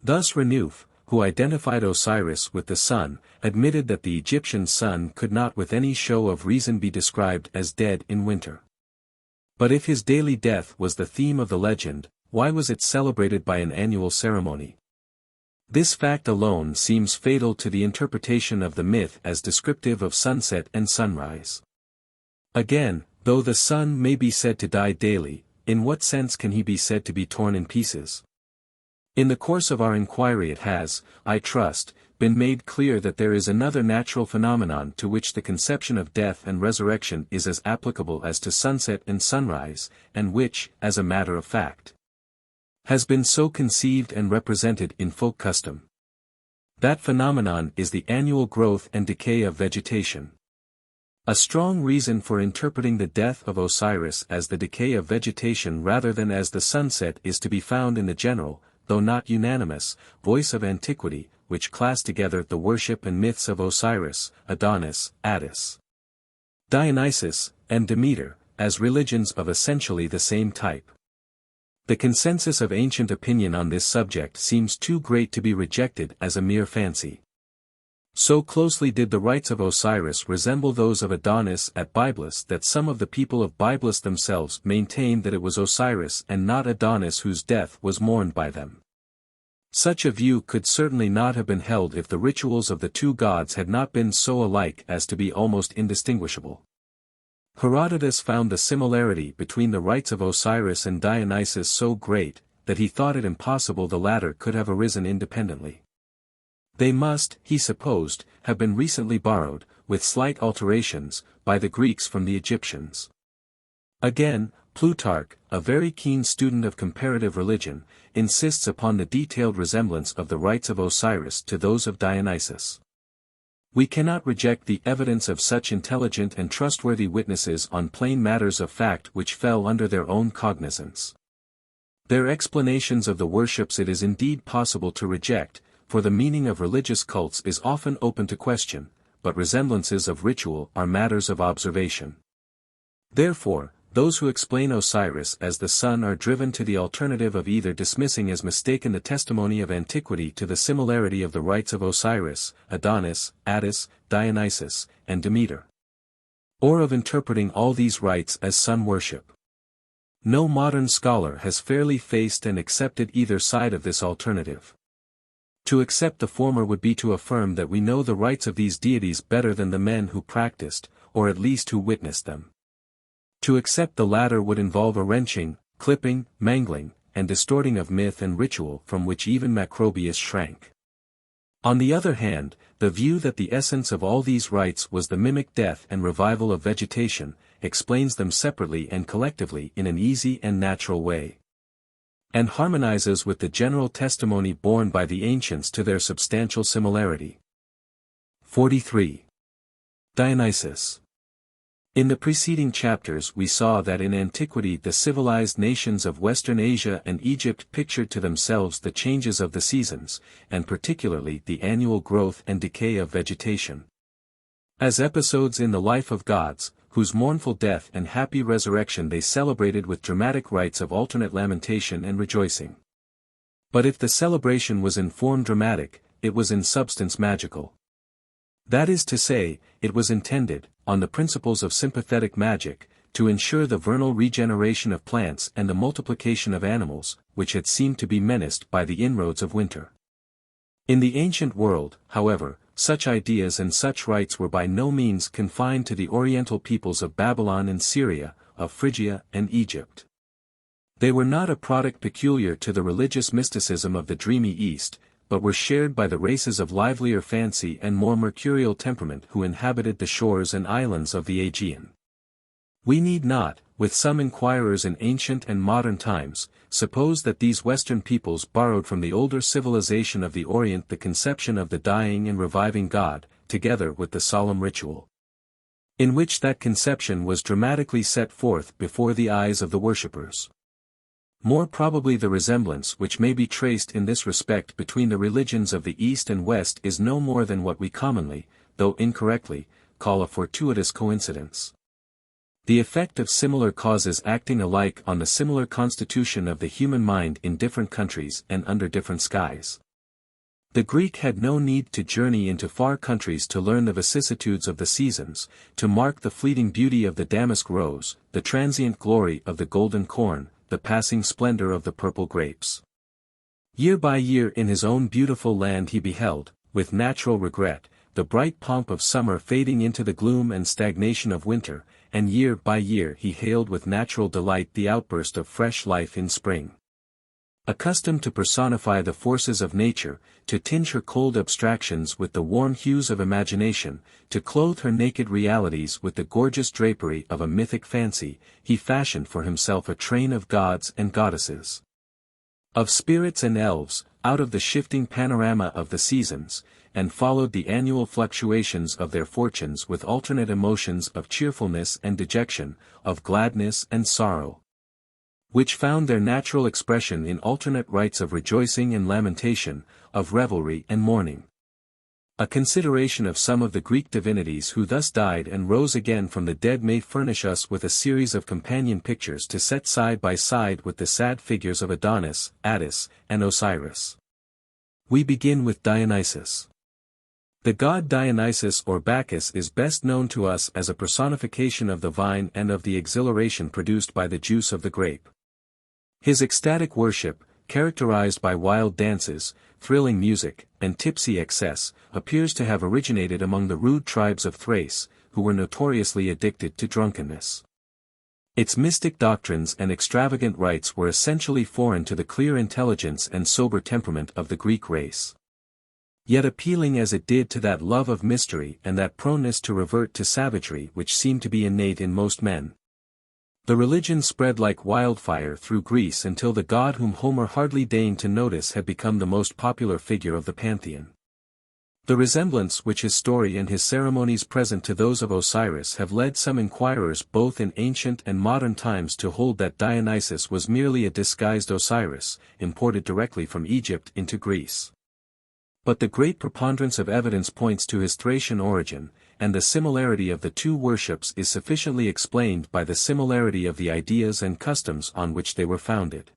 Thus Renouf, who identified Osiris with the sun, admitted that the Egyptian sun could not with any show of reason be described as dead in winter. But if his daily death was the theme of the legend, why was it celebrated by an annual ceremony? This fact alone seems fatal to the interpretation of the myth as descriptive of sunset and sunrise. Again, though the sun may be said to die daily, in what sense can he be said to be torn in pieces? In the course of our inquiry it has, I trust, been made clear that there is another natural phenomenon to which the conception of death and resurrection is as applicable as to sunset and sunrise, and which, as a matter of fact, has been so conceived and represented in folk custom. That phenomenon is the annual growth and decay of vegetation. A strong reason for interpreting the death of Osiris as the decay of vegetation rather than as the sunset is to be found in the general, though not unanimous, voice of antiquity, which class together the worship and myths of Osiris, Adonis, Attis, Dionysus, and Demeter, as religions of essentially the same type. The consensus of ancient opinion on this subject seems too great to be rejected as a mere fancy. So closely did the rites of Osiris resemble those of Adonis at Byblus that some of the people of Byblus themselves maintained that it was Osiris and not Adonis whose death was mourned by them. Such a view could certainly not have been held if the rituals of the two gods had not been so alike as to be almost indistinguishable. Herodotus found the similarity between the rites of Osiris and Dionysus so great, that he thought it impossible the latter could have arisen independently. They must, he supposed, have been recently borrowed, with slight alterations, by the Greeks from the Egyptians. Again, Plutarch, a very keen student of comparative religion, insists upon the detailed resemblance of the rites of Osiris to those of Dionysus. We cannot reject the evidence of such intelligent and trustworthy witnesses on plain matters of fact which fell under their own cognizance. Their explanations of the worships it is indeed possible to reject, for the meaning of religious cults is often open to question, but resemblances of ritual are matters of observation. Therefore, those who explain Osiris as the sun are driven to the alternative of either dismissing as mistaken the testimony of antiquity to the similarity of the rites of Osiris, Adonis, Attis, Dionysus, and Demeter, or of interpreting all these rites as sun worship. No modern scholar has fairly faced and accepted either side of this alternative. To accept the former would be to affirm that we know the rites of these deities better than the men who practiced, or at least who witnessed them. To accept the latter would involve a wrenching, clipping, mangling, and distorting of myth and ritual from which even Macrobius shrank. On the other hand, the view that the essence of all these rites was the mimic death and revival of vegetation, explains them separately and collectively in an easy and natural way, and harmonizes with the general testimony borne by the ancients to their substantial similarity. 43. Dionysus. In the preceding chapters we saw that in antiquity the civilized nations of Western Asia and Egypt pictured to themselves the changes of the seasons, and particularly the annual growth and decay of vegetation, as episodes in the life of gods, whose mournful death and happy resurrection they celebrated with dramatic rites of alternate lamentation and rejoicing. But if the celebration was in form dramatic, it was in substance magical. That is to say, it was intended, on the principles of sympathetic magic, to ensure the vernal regeneration of plants and the multiplication of animals, which had seemed to be menaced by the inroads of winter. In the ancient world, however, such ideas and such rites were by no means confined to the oriental peoples of Babylon and Syria, of Phrygia and Egypt. They were not a product peculiar to the religious mysticism of the dreamy East, but were shared by the races of livelier fancy and more mercurial temperament who inhabited the shores and islands of the Aegean. We need not, with some inquirers in ancient and modern times, suppose that these Western peoples borrowed from the older civilization of the Orient the conception of the dying and reviving God, together with the solemn ritual, in which that conception was dramatically set forth before the eyes of the worshippers. More probably the resemblance which may be traced in this respect between the religions of the East and West is no more than what we commonly, though incorrectly, call a fortuitous coincidence. The effect of similar causes acting alike on the similar constitution of the human mind in different countries and under different skies. The Greek had no need to journey into far countries to learn the vicissitudes of the seasons, to mark the fleeting beauty of the damask rose, the transient glory of the golden corn, the passing splendor of the purple grapes. Year by year in his own beautiful land he beheld, with natural regret, the bright pomp of summer fading into the gloom and stagnation of winter, and year by year he hailed with natural delight the outburst of fresh life in spring. Accustomed to personify the forces of nature, to tinge her cold abstractions with the warm hues of imagination, to clothe her naked realities with the gorgeous drapery of a mythic fancy, he fashioned for himself a train of gods and goddesses, of spirits and elves, out of the shifting panorama of the seasons, and followed the annual fluctuations of their fortunes with alternate emotions of cheerfulness and dejection, of gladness and sorrow, which found their natural expression in alternate rites of rejoicing and lamentation, of revelry and mourning. A consideration of some of the Greek divinities who thus died and rose again from the dead may furnish us with a series of companion pictures to set side by side with the sad figures of Adonis, Attis, and Osiris. We begin with Dionysus. The god Dionysus or Bacchus is best known to us as a personification of the vine and of the exhilaration produced by the juice of the grape. His ecstatic worship, characterized by wild dances, thrilling music, and tipsy excess, appears to have originated among the rude tribes of Thrace, who were notoriously addicted to drunkenness. Its mystic doctrines and extravagant rites were essentially foreign to the clear intelligence and sober temperament of the Greek race. Yet appealing as it did to that love of mystery and that proneness to revert to savagery which seemed to be innate in most men, the religion spread like wildfire through Greece until the god whom Homer hardly deigned to notice had become the most popular figure of the pantheon. The resemblance which his story and his ceremonies present to those of Osiris have led some inquirers both in ancient and modern times to hold that Dionysus was merely a disguised Osiris, imported directly from Egypt into Greece. But the great preponderance of evidence points to his Thracian origin, and the similarity of the two worships is sufficiently explained by the similarity of the ideas and customs on which they were founded.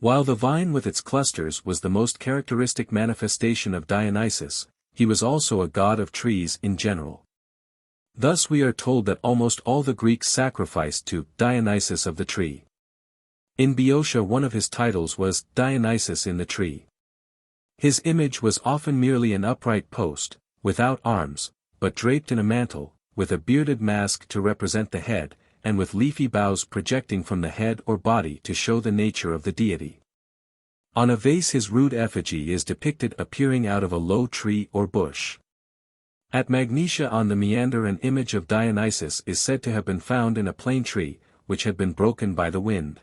While the vine with its clusters was the most characteristic manifestation of Dionysus, he was also a god of trees in general. Thus we are told that almost all the Greeks sacrificed to Dionysus of the tree. In Boeotia one of his titles was Dionysus in the tree. His image was often merely an upright post, without arms, but draped in a mantle, with a bearded mask to represent the head, and with leafy boughs projecting from the head or body to show the nature of the deity. On a vase his rude effigy is depicted appearing out of a low tree or bush. At Magnesia on the Meander an image of Dionysus is said to have been found in a plane tree, which had been broken by the wind.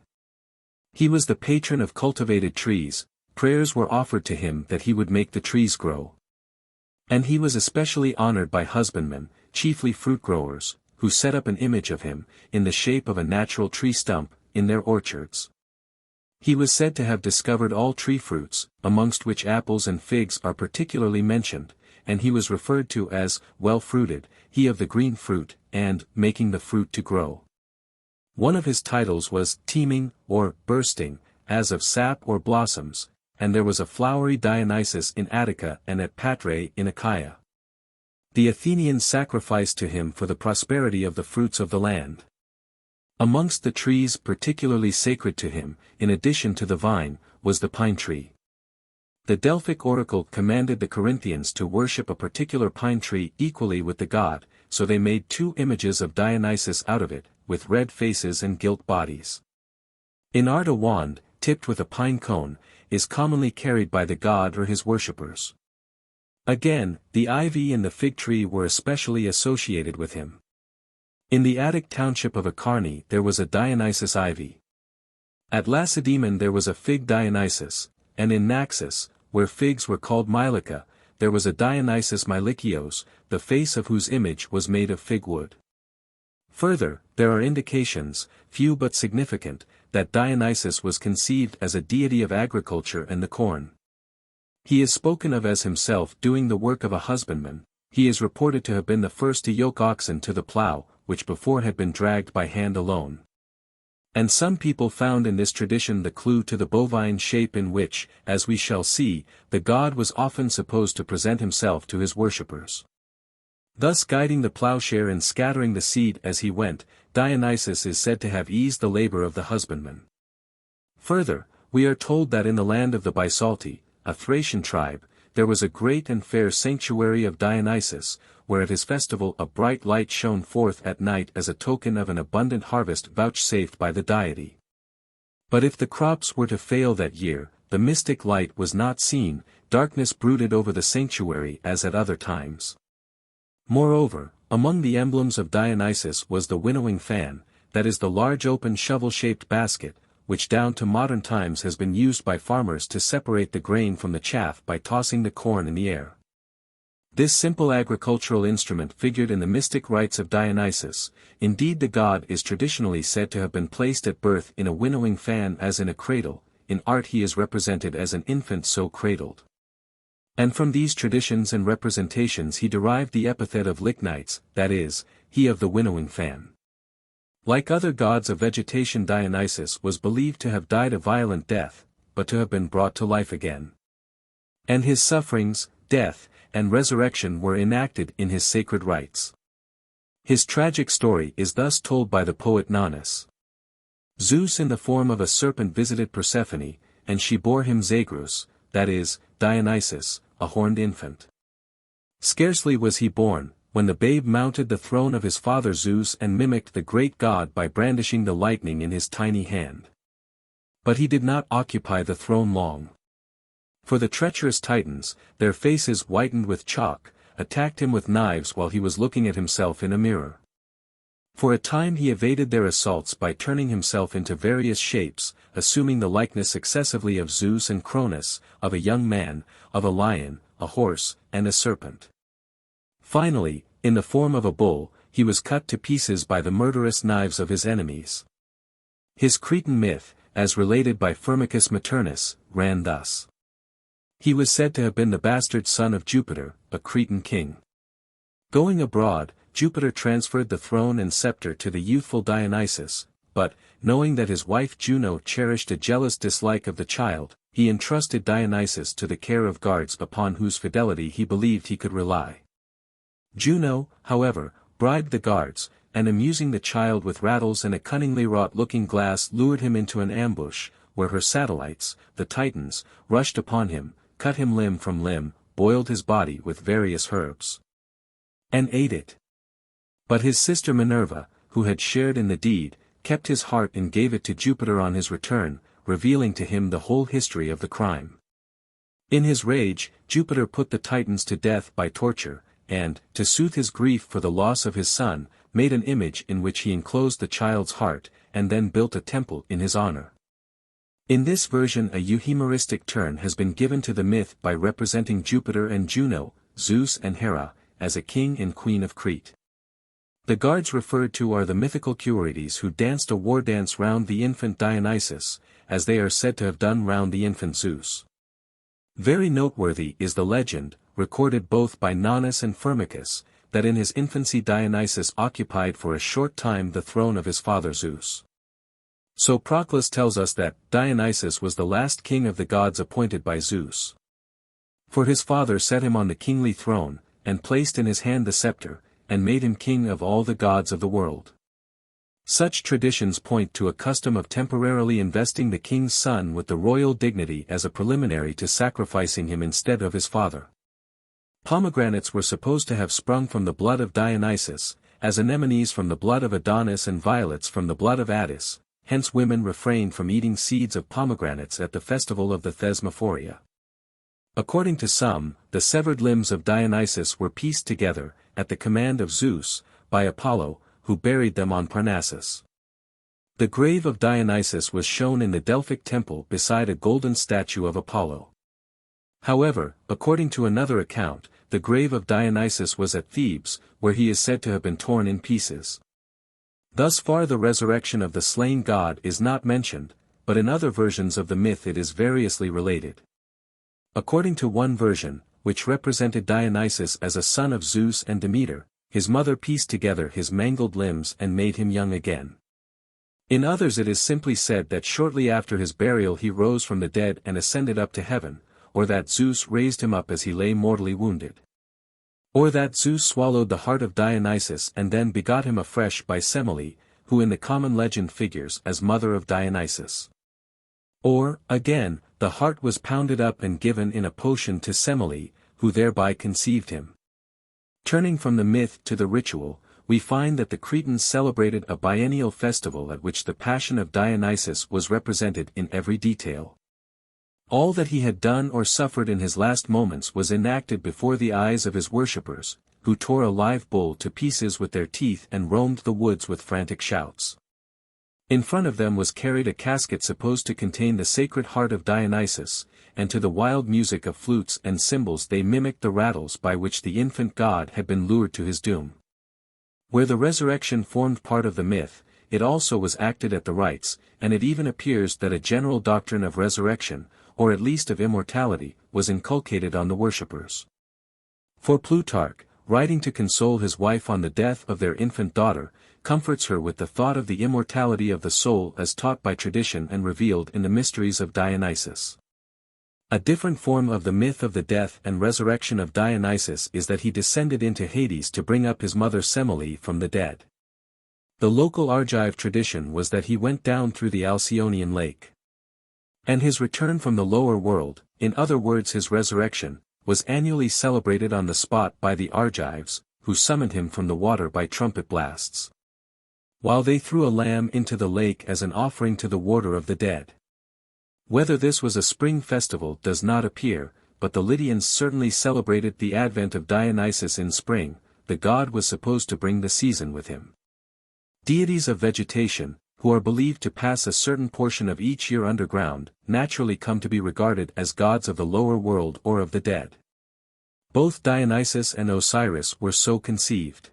He was the patron of cultivated trees. Prayers were offered to him that he would make the trees grow. And he was especially honored by husbandmen, chiefly fruit growers, who set up an image of him, in the shape of a natural tree stump, in their orchards. He was said to have discovered all tree fruits, amongst which apples and figs are particularly mentioned, and he was referred to as well-fruited, he of the green fruit, and making the fruit to grow. One of his titles was teeming, or bursting, as of sap or blossoms, and there was a flowery Dionysus in Attica and at Patrae in Achaia. The Athenians sacrificed to him for the prosperity of the fruits of the land. Amongst the trees particularly sacred to him, in addition to the vine, was the pine tree. The Delphic oracle commanded the Corinthians to worship a particular pine tree equally with the god, so they made 2 images of Dionysus out of it, with red faces and gilt bodies. In art a wand, tipped with a pine cone, is commonly carried by the god or his worshippers. Again, the ivy and the fig tree were especially associated with him. In the Attic township of Acharni there was a Dionysus ivy. At Lacedaemon there was a fig Dionysus, and in Naxos, where figs were called Mylica, there was a Dionysus Mylikios, the face of whose image was made of fig wood. Further, there are indications, few but significant, that Dionysus was conceived as a deity of agriculture and the corn. He is spoken of as himself doing the work of a husbandman. He is reported to have been the first to yoke oxen to the plough, which before had been dragged by hand alone. And some people found in this tradition the clue to the bovine shape in which, as we shall see, the god was often supposed to present himself to his worshippers. Thus guiding the plowshare and scattering the seed as he went, Dionysus is said to have eased the labor of the husbandman. Further, we are told that in the land of the Bisalti, a Thracian tribe, there was a great and fair sanctuary of Dionysus, where at his festival a bright light shone forth at night as a token of an abundant harvest vouchsafed by the deity. But if the crops were to fail that year, the mystic light was not seen, darkness brooded over the sanctuary as at other times. Moreover, among the emblems of Dionysus was the winnowing fan, that is the large open shovel-shaped basket, which down to modern times has been used by farmers to separate the grain from the chaff by tossing the corn in the air. This simple agricultural instrument figured in the mystic rites of Dionysus. Indeed, the god is traditionally said to have been placed at birth in a winnowing fan as in a cradle. In art he is represented as an infant so cradled. And from these traditions and representations he derived the epithet of Lycnites, that is, he of the winnowing fan. Like other gods of vegetation, Dionysus was believed to have died a violent death, but to have been brought to life again. And his sufferings, death, and resurrection were enacted in his sacred rites. His tragic story is thus told by the poet Nonnus. Zeus in the form of a serpent visited Persephone, and she bore him Zagreus, that is, Dionysus, a horned infant. Scarcely was he born, when the babe mounted the throne of his father Zeus and mimicked the great god by brandishing the lightning in his tiny hand. But he did not occupy the throne long. For the treacherous Titans, their faces whitened with chalk, attacked him with knives while he was looking at himself in a mirror. For a time he evaded their assaults by turning himself into various shapes, assuming the likeness successively of Zeus and Cronus, of a young man, of a lion, a horse, and a serpent. Finally, in the form of a bull, he was cut to pieces by the murderous knives of his enemies. His Cretan myth, as related by Firmicus Maternus, ran thus. He was said to have been the bastard son of Jupiter, a Cretan king. Going abroad, Jupiter transferred the throne and scepter to the youthful Dionysus, but, knowing that his wife Juno cherished a jealous dislike of the child, he entrusted Dionysus to the care of guards upon whose fidelity he believed he could rely. Juno, however, bribed the guards, and amusing the child with rattles and a cunningly wrought looking-glass lured him into an ambush, where her satellites, the Titans, rushed upon him, cut him limb from limb, boiled his body with various herbs, and ate it. But his sister Minerva, who had shared in the deed, kept his heart and gave it to Jupiter on his return, revealing to him the whole history of the crime. In his rage, Jupiter put the Titans to death by torture, and, to soothe his grief for the loss of his son, made an image in which he enclosed the child's heart, and then built a temple in his honor. In this version a euhemeristic turn has been given to the myth by representing Jupiter and Juno, Zeus and Hera, as a king and queen of Crete. The guards referred to are the mythical Curetes who danced a war dance round the infant Dionysus, as they are said to have done round the infant Zeus. Very noteworthy is the legend, recorded both by Nonnus and Firmicus, that in his infancy Dionysus occupied for a short time the throne of his father Zeus. So Proclus tells us that Dionysus was the last king of the gods appointed by Zeus. For his father set him on the kingly throne, and placed in his hand the scepter, and made him king of all the gods of the world. Such traditions point to a custom of temporarily investing the king's son with the royal dignity as a preliminary to sacrificing him instead of his father. Pomegranates were supposed to have sprung from the blood of Dionysus, as anemones from the blood of Adonis and violets from the blood of Attis, hence women refrained from eating seeds of pomegranates at the festival of the Thesmophoria. According to some, the severed limbs of Dionysus were pieced together, at the command of Zeus, by Apollo, who buried them on Parnassus. The grave of Dionysus was shown in the Delphic temple beside a golden statue of Apollo. However, according to another account, the grave of Dionysus was at Thebes, where he is said to have been torn in pieces. Thus far the resurrection of the slain god is not mentioned, but in other versions of the myth it is variously related. According to one version, which represented Dionysus as a son of Zeus and Demeter, his mother pieced together his mangled limbs and made him young again. In others it is simply said that shortly after his burial he rose from the dead and ascended up to heaven, or that Zeus raised him up as he lay mortally wounded. Or that Zeus swallowed the heart of Dionysus and then begot him afresh by Semele, who in the common legend figures as mother of Dionysus. Or, again, the heart was pounded up and given in a potion to Semele, who thereby conceived him. Turning from the myth to the ritual, we find that the Cretans celebrated a biennial festival at which the passion of Dionysus was represented in every detail. All that he had done or suffered in his last moments was enacted before the eyes of his worshippers, who tore a live bull to pieces with their teeth and roamed the woods with frantic shouts. In front of them was carried a casket supposed to contain the sacred heart of Dionysus, and to the wild music of flutes and cymbals they mimicked the rattles by which the infant god had been lured to his doom. Where the resurrection formed part of the myth, it also was acted at the rites, and it even appears that a general doctrine of resurrection, or at least of immortality, was inculcated on the worshippers. For Plutarch, writing to console his wife on the death of their infant daughter, comforts her with the thought of the immortality of the soul as taught by tradition and revealed in the mysteries of Dionysus. A different form of the myth of the death and resurrection of Dionysus is that he descended into Hades to bring up his mother Semele from the dead. The local Argive tradition was that he went down through the Alcyonian lake. And his return from the lower world, in other words his resurrection, was annually celebrated on the spot by the Argives, who summoned him from the water by trumpet blasts. While they threw a lamb into the lake as an offering to the warder of the dead. Whether this was a spring festival does not appear, but the Lydians certainly celebrated the advent of Dionysus in spring. The god was supposed to bring the season with him. Deities of vegetation, who are believed to pass a certain portion of each year underground, naturally come to be regarded as gods of the lower world or of the dead. Both Dionysus and Osiris were so conceived.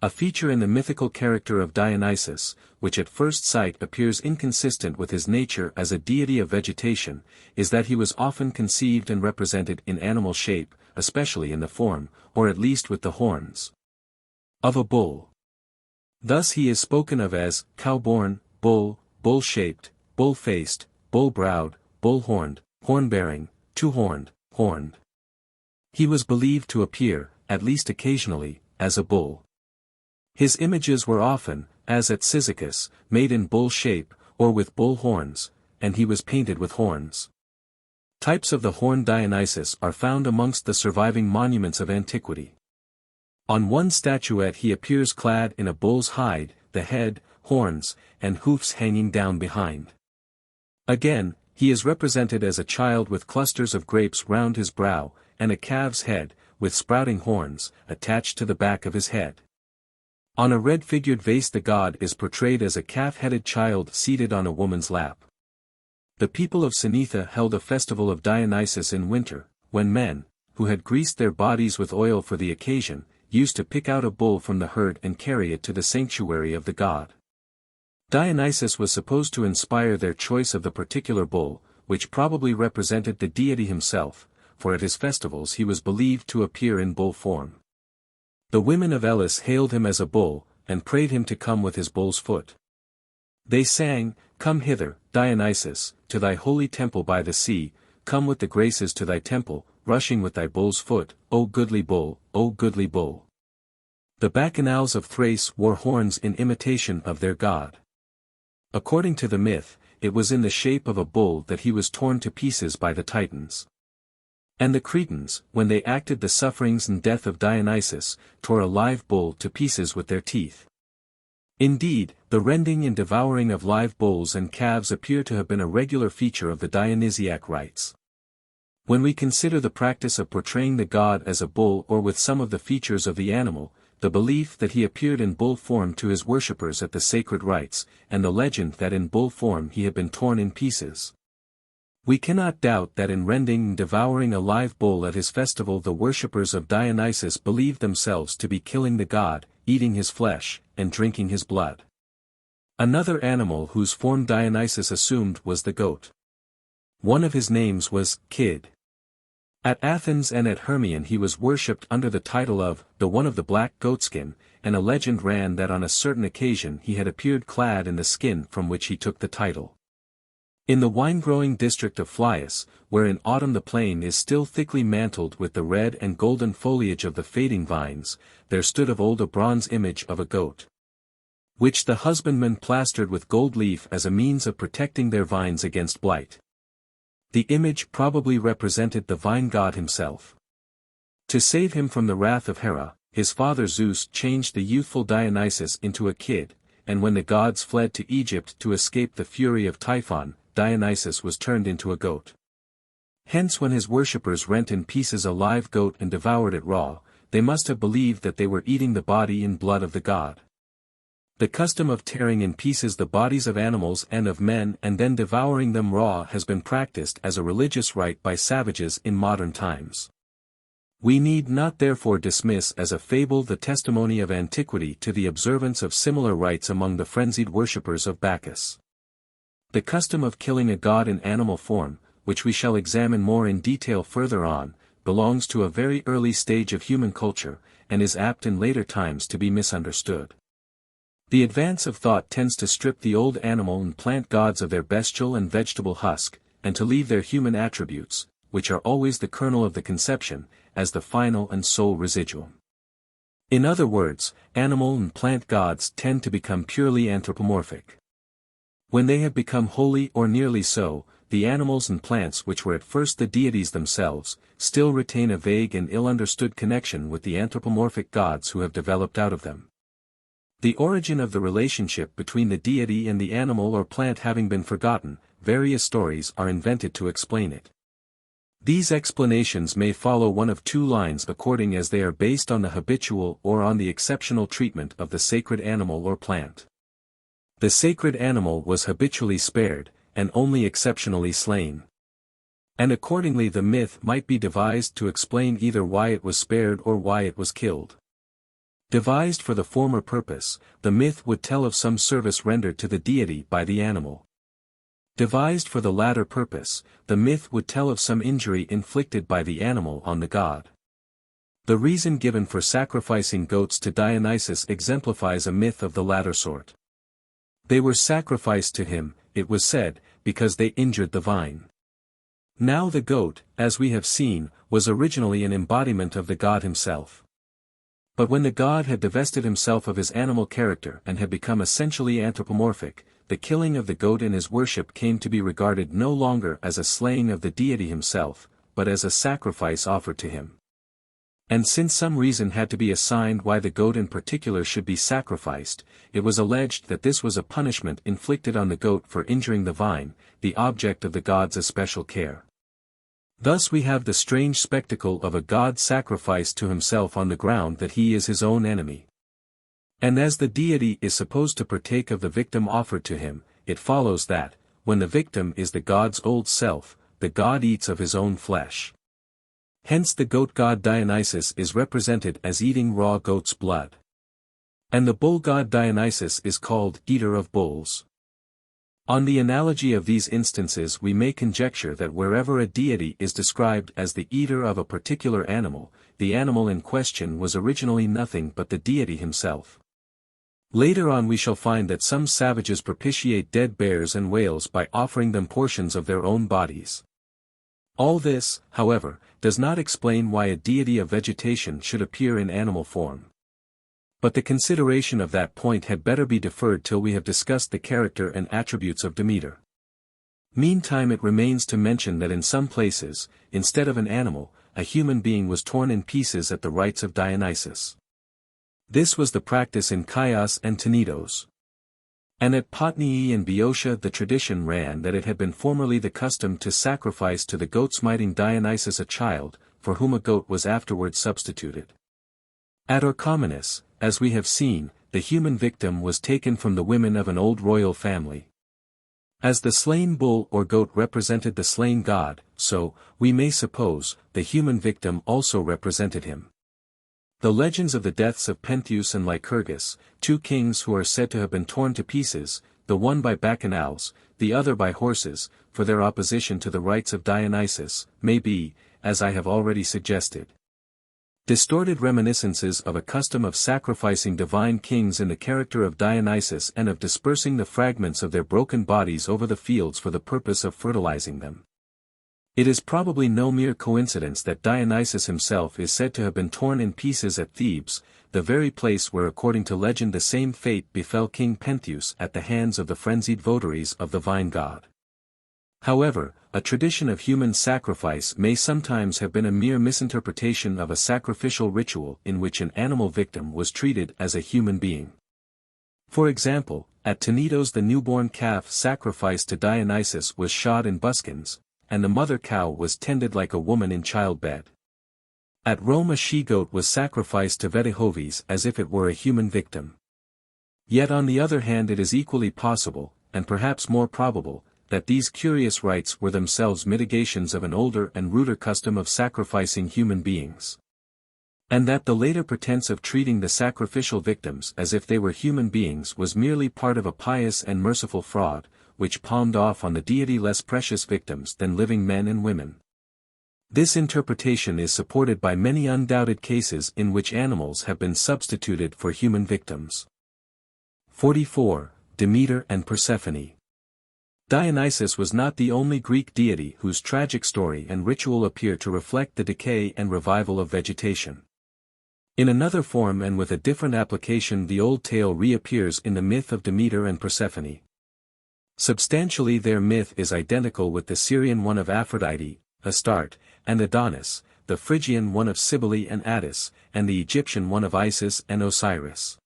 A feature in the mythical character of Dionysus, which at first sight appears inconsistent with his nature as a deity of vegetation, is that he was often conceived and represented in animal shape, especially in the form, or at least with the horns, of a bull. Thus he is spoken of as cow-born, bull, bull-shaped, bull-faced, bull-browed, bull-horned, horn-bearing, two-horned, horned. He was believed to appear, at least occasionally, as a bull. His images were often, as at Cyzicus, made in bull shape, or with bull horns, and he was painted with horns. Types of the horned Dionysus are found amongst the surviving monuments of antiquity. On one statuette he appears clad in a bull's hide, the head, horns, and hoofs hanging down behind. Again, he is represented as a child with clusters of grapes round his brow, and a calf's head, with sprouting horns, attached to the back of his head. On a red-figured vase the god is portrayed as a calf-headed child seated on a woman's lap. The people of Cyntha held a festival of Dionysus in winter, when men, who had greased their bodies with oil for the occasion, used to pick out a bull from the herd and carry it to the sanctuary of the god. Dionysus was supposed to inspire their choice of the particular bull, which probably represented the deity himself, for at his festivals he was believed to appear in bull form. The women of Elis hailed him as a bull, and prayed him to come with his bull's foot. They sang, "Come hither, Dionysus, to thy holy temple by the sea, come with the graces to thy temple, rushing with thy bull's foot, O goodly bull, O goodly bull." The Bacchanals of Thrace wore horns in imitation of their god. According to the myth, it was in the shape of a bull that he was torn to pieces by the Titans. And the Cretans, when they acted the sufferings and death of Dionysus, tore a live bull to pieces with their teeth. Indeed, the rending and devouring of live bulls and calves appear to have been a regular feature of the Dionysiac rites. When we consider the practice of portraying the god as a bull or with some of the features of the animal, the belief that he appeared in bull form to his worshippers at the sacred rites, and the legend that in bull form he had been torn in pieces, we cannot doubt that in rending and devouring a live bull at his festival the worshippers of Dionysus believed themselves to be killing the god, eating his flesh, and drinking his blood. Another animal whose form Dionysus assumed was the goat. One of his names was Kid. At Athens and at Hermion he was worshipped under the title of the one of the black goatskin, and a legend ran that on a certain occasion he had appeared clad in the skin from which he took the title. In the wine-growing district of Phlius, where in autumn the plain is still thickly mantled with the red and golden foliage of the fading vines, there stood of old a bronze image of a goat, which the husbandmen plastered with gold leaf as a means of protecting their vines against blight. The image probably represented the vine god himself. To save him from the wrath of Hera, his father Zeus changed the youthful Dionysus into a kid, and when the gods fled to Egypt to escape the fury of Typhon, Dionysus was turned into a goat. Hence when his worshippers rent in pieces a live goat and devoured it raw, they must have believed that they were eating the body and blood of the god. The custom of tearing in pieces the bodies of animals and of men and then devouring them raw has been practiced as a religious rite by savages in modern times. We need not therefore dismiss as a fable the testimony of antiquity to the observance of similar rites among the frenzied worshippers of Bacchus. The custom of killing a god in animal form, which we shall examine more in detail further on, belongs to a very early stage of human culture, and is apt in later times to be misunderstood. The advance of thought tends to strip the old animal and plant gods of their bestial and vegetable husk, and to leave their human attributes, which are always the kernel of the conception, as the final and sole residuum. In other words, animal and plant gods tend to become purely anthropomorphic. When they have become wholly or nearly so, the animals and plants which were at first the deities themselves, still retain a vague and ill-understood connection with the anthropomorphic gods who have developed out of them. The origin of the relationship between the deity and the animal or plant having been forgotten, various stories are invented to explain it. These explanations may follow one of two lines according as they are based on the habitual or on the exceptional treatment of the sacred animal or plant. The sacred animal was habitually spared, and only exceptionally slain. And accordingly the myth might be devised to explain either why it was spared or why it was killed. Devised for the former purpose, the myth would tell of some service rendered to the deity by the animal. Devised for the latter purpose, the myth would tell of some injury inflicted by the animal on the god. The reason given for sacrificing goats to Dionysus exemplifies a myth of the latter sort. They were sacrificed to him, it was said, because they injured the vine. Now the goat, as we have seen, was originally an embodiment of the god himself. But when the god had divested himself of his animal character and had become essentially anthropomorphic, the killing of the goat in his worship came to be regarded no longer as a slaying of the deity himself, but as a sacrifice offered to him. And since some reason had to be assigned why the goat in particular should be sacrificed, it was alleged that this was a punishment inflicted on the goat for injuring the vine, the object of the god's especial care. Thus we have the strange spectacle of a god sacrificed to himself on the ground that he is his own enemy. And as the deity is supposed to partake of the victim offered to him, it follows that, when the victim is the god's old self, the god eats of his own flesh. Hence the goat god Dionysus is represented as eating raw goat's blood. And the bull god Dionysus is called eater of bulls. On the analogy of these instances we may conjecture that wherever a deity is described as the eater of a particular animal, the animal in question was originally nothing but the deity himself. Later on we shall find that some savages propitiate dead bears and whales by offering them portions of their own bodies. All this, however, does not explain why a deity of vegetation should appear in animal form. But the consideration of that point had better be deferred till we have discussed the character and attributes of Demeter. Meantime it remains to mention that in some places, instead of an animal, a human being was torn in pieces at the rites of Dionysus. This was the practice in Chios and Tenedos. And at Potnii and Boeotia the tradition ran that it had been formerly the custom to sacrifice to the goat-smiting Dionysus a child, for whom a goat was afterwards substituted. At Orchomenus, as we have seen, the human victim was taken from the women of an old royal family. As the slain bull or goat represented the slain god, so, we may suppose, the human victim also represented him. The legends of the deaths of Pentheus and Lycurgus, two kings who are said to have been torn to pieces, the one by bacchanals, the other by horses, for their opposition to the rites of Dionysus, may be, as I have already suggested, distorted reminiscences of a custom of sacrificing divine kings in the character of Dionysus and of dispersing the fragments of their broken bodies over the fields for the purpose of fertilizing them. It is probably no mere coincidence that Dionysus himself is said to have been torn in pieces at Thebes, the very place where according to legend the same fate befell King Pentheus at the hands of the frenzied votaries of the vine god. However, a tradition of human sacrifice may sometimes have been a mere misinterpretation of a sacrificial ritual in which an animal victim was treated as a human being. For example, at Tenedos the newborn calf sacrificed to Dionysus was shod in buskins, and the mother cow was tended like a woman in childbed. At Rome a she-goat was sacrificed to Vetihoves as if it were a human victim. Yet on the other hand it is equally possible, and perhaps more probable, that these curious rites were themselves mitigations of an older and ruder custom of sacrificing human beings. And that the later pretense of treating the sacrificial victims as if they were human beings was merely part of a pious and merciful fraud, which palmed off on the deity less precious victims than living men and women. This interpretation is supported by many undoubted cases in which animals have been substituted for human victims. 44. Demeter and Persephone. Dionysus was not the only Greek deity whose tragic story and ritual appear to reflect the decay and revival of vegetation. In another form and with a different application the old tale reappears in the myth of Demeter and Persephone. Substantially their myth is identical with the Syrian one of Aphrodite, Astarte, and Adonis, the Phrygian one of Cybele and Attis, and the Egyptian one of Isis and Osiris.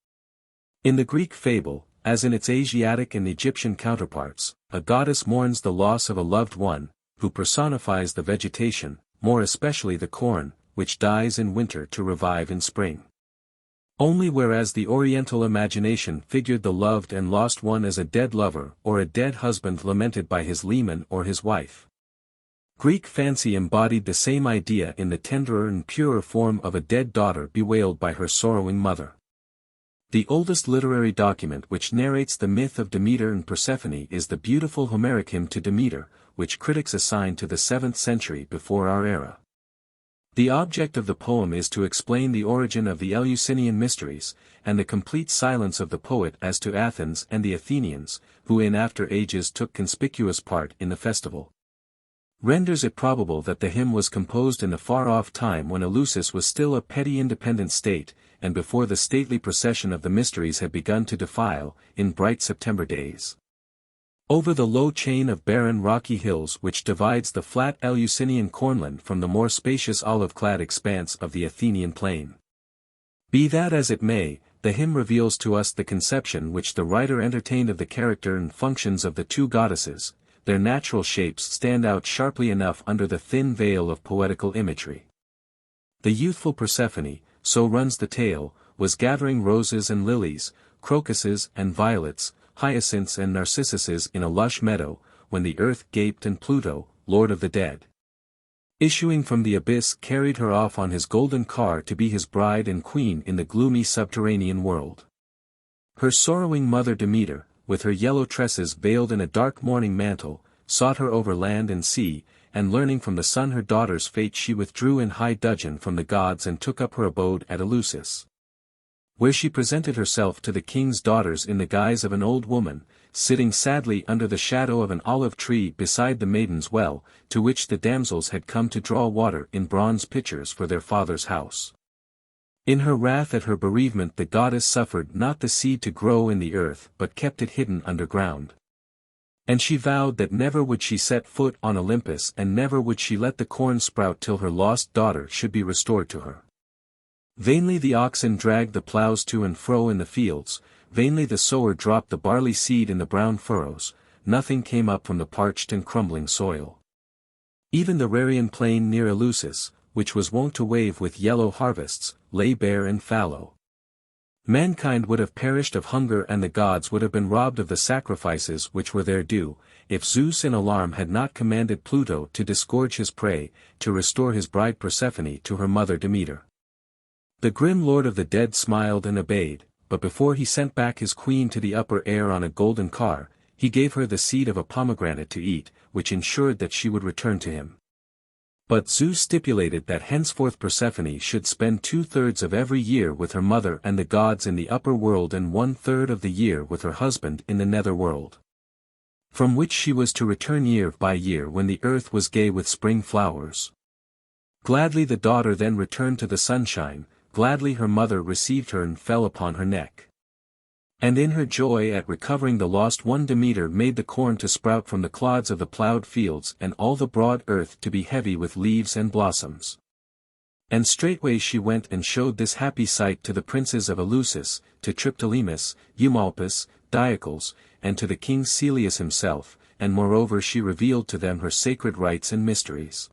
In the Greek fable, as in its Asiatic and Egyptian counterparts, a goddess mourns the loss of a loved one, who personifies the vegetation, more especially the corn, which dies in winter to revive in spring. Only whereas the Oriental imagination figured the loved and lost one as a dead lover or a dead husband lamented by his leman or his wife. Greek fancy embodied the same idea in the tenderer and purer form of a dead daughter bewailed by her sorrowing mother. The oldest literary document which narrates the myth of Demeter and Persephone is the beautiful Homeric hymn to Demeter, which critics assign to the 7th century before our era. The object of the poem is to explain the origin of the Eleusinian mysteries, and the complete silence of the poet as to Athens and the Athenians, who in after ages took conspicuous part in the festival, renders it probable that the hymn was composed in the far-off time when Eleusis was still a petty independent state, and before the stately procession of the mysteries had begun to defile, in bright September days, over the low chain of barren rocky hills which divides the flat Eleusinian cornland from the more spacious olive-clad expanse of the Athenian plain. Be that as it may, the hymn reveals to us the conception which the writer entertained of the character and functions of the two goddesses. Their natural shapes stand out sharply enough under the thin veil of poetical imagery. The youthful Persephone, so runs the tale, was gathering roses and lilies, crocuses and violets, hyacinths and narcissuses in a lush meadow, when the earth gaped and Pluto, lord of the dead, issuing from the abyss carried her off on his golden car to be his bride and queen in the gloomy subterranean world. Her sorrowing mother Demeter, with her yellow tresses veiled in a dark mourning mantle, sought her over land and sea, and learning from the sun her daughter's fate she withdrew in high dudgeon from the gods and took up her abode at Eleusis. where she presented herself to the king's daughters in the guise of an old woman, sitting sadly under the shadow of an olive tree beside the maiden's well, to which the damsels had come to draw water in bronze pitchers for their father's house. In her wrath at her bereavement the goddess suffered not the seed to grow in the earth but kept it hidden underground. And she vowed that never would she set foot on Olympus and never would she let the corn sprout till her lost daughter should be restored to her. Vainly the oxen dragged the ploughs to and fro in the fields, vainly the sower dropped the barley seed in the brown furrows, nothing came up from the parched and crumbling soil. Even the Rarian plain near Eleusis, which was wont to wave with yellow harvests, lay bare and fallow. Mankind would have perished of hunger and the gods would have been robbed of the sacrifices which were their due, if Zeus in alarm had not commanded Pluto to disgorge his prey, to restore his bride Persephone to her mother Demeter. The grim lord of the dead smiled and obeyed, but before he sent back his queen to the upper air on a golden car, he gave her the seed of a pomegranate to eat, which ensured that she would return to him. But Zeus stipulated that henceforth Persephone should spend 2/3 of every year with her mother and the gods in the upper world and 1/3 of the year with her husband in the nether world, from which she was to return year by year when the earth was gay with spring flowers. Gladly the daughter then returned to the sunshine, gladly her mother received her and fell upon her neck. And in her joy at recovering the lost one Demeter made the corn to sprout from the clods of the ploughed fields and all the broad earth to be heavy with leaves and blossoms. And straightway she went and showed this happy sight to the princes of Eleusis, to Triptolemus, Eumolpus, Diocles, and to the king Celeus himself, and moreover she revealed to them her sacred rites and mysteries.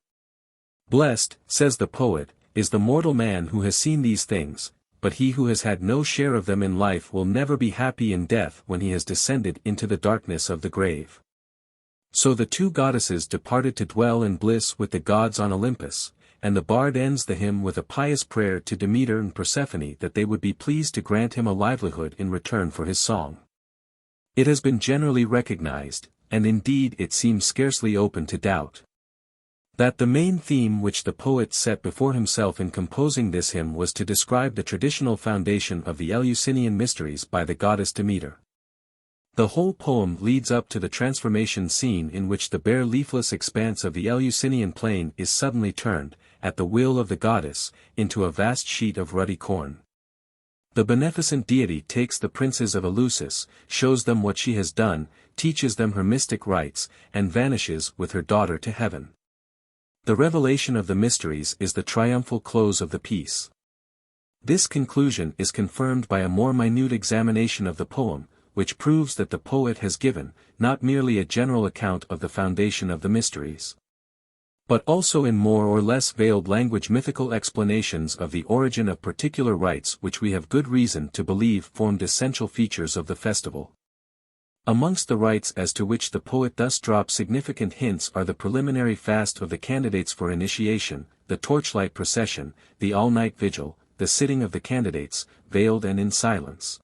Blessed, says the poet, is the mortal man who has seen these things, but he who has had no share of them in life will never be happy in death when he has descended into the darkness of the grave. So the two goddesses departed to dwell in bliss with the gods on Olympus, and the bard ends the hymn with a pious prayer to Demeter and Persephone that they would be pleased to grant him a livelihood in return for his song. It has been generally recognized, and indeed it seems scarcely open to doubt, that the main theme which the poet set before himself in composing this hymn was to describe the traditional foundation of the Eleusinian mysteries by the goddess Demeter. The whole poem leads up to the transformation scene in which the bare leafless expanse of the Eleusinian plain is suddenly turned, at the will of the goddess, into a vast sheet of ruddy corn. The beneficent deity takes the princes of Eleusis, shows them what she has done, teaches them her mystic rites, and vanishes with her daughter to heaven. The revelation of the mysteries is the triumphal close of the piece. This conclusion is confirmed by a more minute examination of the poem, which proves that the poet has given, not merely a general account of the foundation of the mysteries, but also in more or less veiled language mythical explanations of the origin of particular rites which we have good reason to believe formed essential features of the festival. Amongst the rites as to which the poet thus drops significant hints are the preliminary fast of the candidates for initiation, the torchlight procession, the all-night vigil, the sitting of the candidates, veiled and in silence,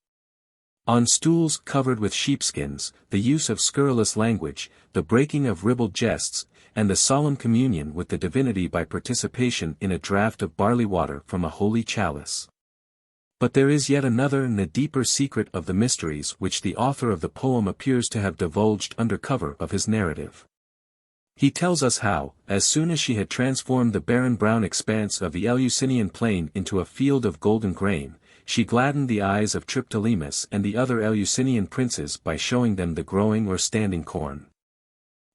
on stools covered with sheepskins, the use of scurrilous language, the breaking of ribald jests, and the solemn communion with the divinity by participation in a draught of barley water from a holy chalice. But there is yet another and a deeper secret of the mysteries which the author of the poem appears to have divulged under cover of his narrative. He tells us how, as soon as she had transformed the barren brown expanse of the Eleusinian plain into a field of golden grain, she gladdened the eyes of Triptolemus and the other Eleusinian princes by showing them the growing or standing corn.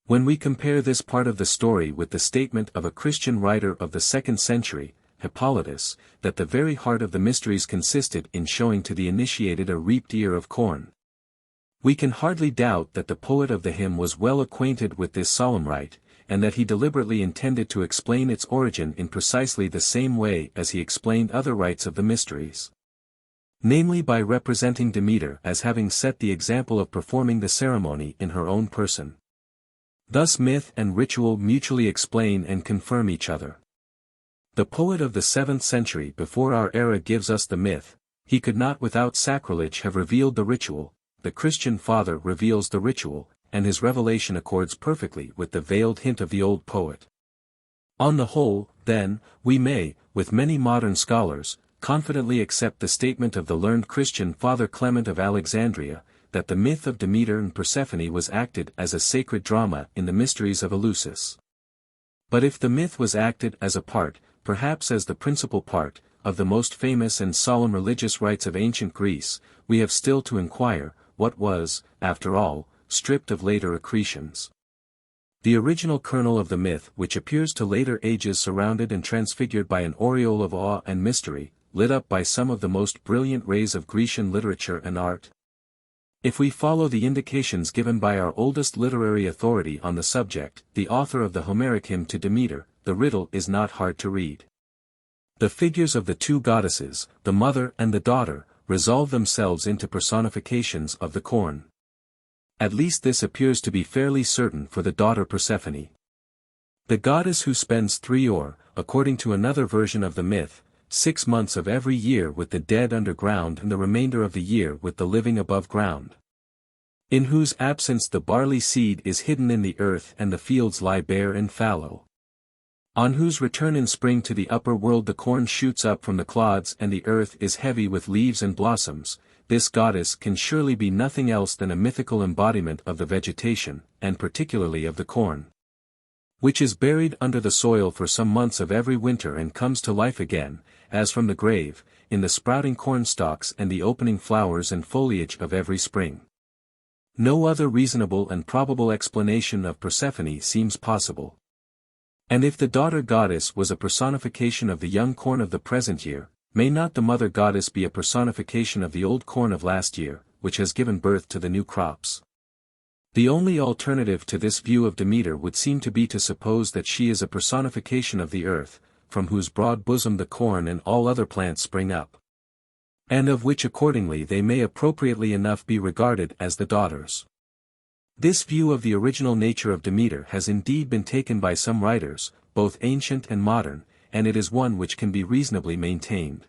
When we compare this part of the story with the statement of a Christian writer of the 2nd century, Hippolytus, that the very heart of the mysteries consisted in showing to the initiated a reaped ear of corn, we can hardly doubt that the poet of the hymn was well acquainted with this solemn rite, and that he deliberately intended to explain its origin in precisely the same way as he explained other rites of the mysteries, namely by representing Demeter as having set the example of performing the ceremony in her own person. Thus myth and ritual mutually explain and confirm each other. The poet of the 7th century before our era gives us the myth, he could not without sacrilege have revealed the ritual, the Christian father reveals the ritual, and his revelation accords perfectly with the veiled hint of the old poet. On the whole, then, we may, with many modern scholars, confidently accept the statement of the learned Christian Father Clement of Alexandria, that the myth of Demeter and Persephone was acted as a sacred drama in the mysteries of Eleusis. But if the myth was acted as a part, perhaps as the principal part, of the most famous and solemn religious rites of ancient Greece, we have still to inquire, what was, after all, stripped of later accretions. The original kernel of the myth which appears to later ages surrounded and transfigured by an aureole of awe and mystery, lit up by some of the most brilliant rays of Grecian literature and art. If we follow the indications given by our oldest literary authority on the subject, the author of the Homeric hymn to Demeter, the riddle is not hard to read. The figures of the two goddesses, the mother and the daughter, resolve themselves into personifications of the corn. At least this appears to be fairly certain for the daughter Persephone. The goddess who spends 3 or, according to another version of the myth, 6 months of every year with the dead underground and the remainder of the year with the living above ground. In whose absence the barley seed is hidden in the earth and the fields lie bare and fallow. On whose return in spring to the upper world the corn shoots up from the clods and the earth is heavy with leaves and blossoms, this goddess can surely be nothing else than a mythical embodiment of the vegetation, and particularly of the corn, which is buried under the soil for some months of every winter and comes to life again, as from the grave, in the sprouting corn stalks and the opening flowers and foliage of every spring. No other reasonable and probable explanation of Persephone seems possible. And if the daughter goddess was a personification of the young corn of the present year, may not the mother goddess be a personification of the old corn of last year, which has given birth to the new crops? The only alternative to this view of Demeter would seem to be to suppose that she is a personification of the earth, from whose broad bosom the corn and all other plants spring up, and of which accordingly they may appropriately enough be regarded as the daughters. This view of the original nature of Demeter has indeed been taken by some writers, both ancient and modern, and it is one which can be reasonably maintained.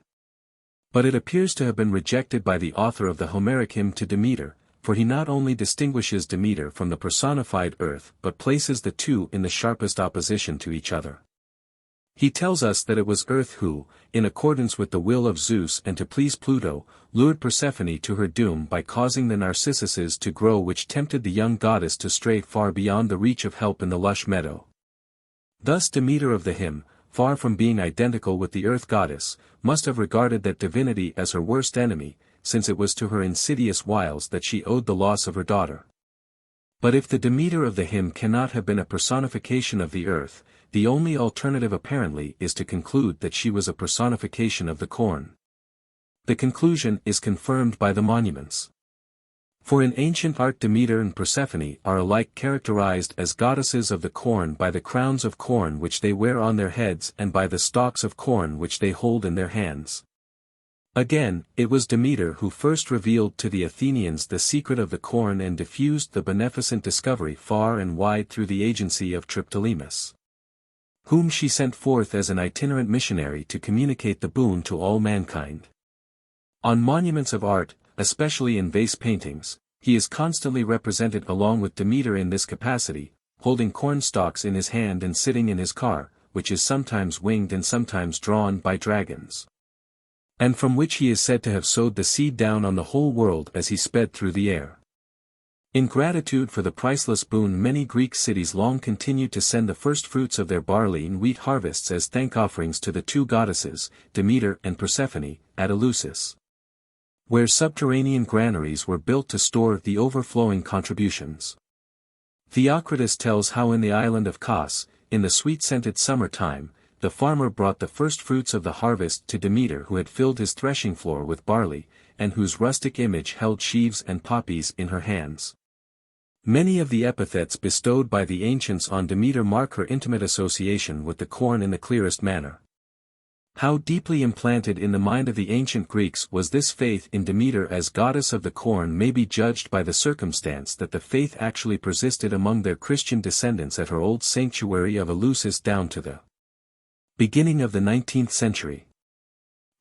But it appears to have been rejected by the author of the Homeric hymn to Demeter, for he not only distinguishes Demeter from the personified earth but places the two in the sharpest opposition to each other. He tells us that it was Earth who, in accordance with the will of Zeus and to please Pluto, lured Persephone to her doom by causing the narcissuses to grow which tempted the young goddess to stray far beyond the reach of help in the lush meadow. Thus Demeter of the hymn, far from being identical with the earth goddess, must have regarded that divinity as her worst enemy, since it was to her insidious wiles that she owed the loss of her daughter. But if the Demeter of the hymn cannot have been a personification of the earth, the only alternative apparently is to conclude that she was a personification of the corn. The conclusion is confirmed by the monuments. For in ancient art Demeter and Persephone are alike characterized as goddesses of the corn by the crowns of corn which they wear on their heads and by the stalks of corn which they hold in their hands. Again, it was Demeter who first revealed to the Athenians the secret of the corn and diffused the beneficent discovery far and wide through the agency of Triptolemus, whom she sent forth as an itinerant missionary to communicate the boon to all mankind. On monuments of art, especially in vase paintings, he is constantly represented along with Demeter in this capacity, holding corn stalks in his hand and sitting in his car, which is sometimes winged and sometimes drawn by dragons, and from which he is said to have sowed the seed down on the whole world as he sped through the air. In gratitude for the priceless boon many Greek cities long continued to send the first fruits of their barley and wheat harvests as thank offerings to the two goddesses, Demeter and Persephone, at Eleusis, where subterranean granaries were built to store the overflowing contributions. Theocritus tells how in the island of Kos, in the sweet-scented summer time, the farmer brought the first fruits of the harvest to Demeter who had filled his threshing floor with barley, and whose rustic image held sheaves and poppies in her hands. Many of the epithets bestowed by the ancients on Demeter mark her intimate association with the corn in the clearest manner. How deeply implanted in the mind of the ancient Greeks was this faith in Demeter as goddess of the corn may be judged by the circumstance that the faith actually persisted among their Christian descendants at her old sanctuary of Eleusis down to the beginning of the 19th century.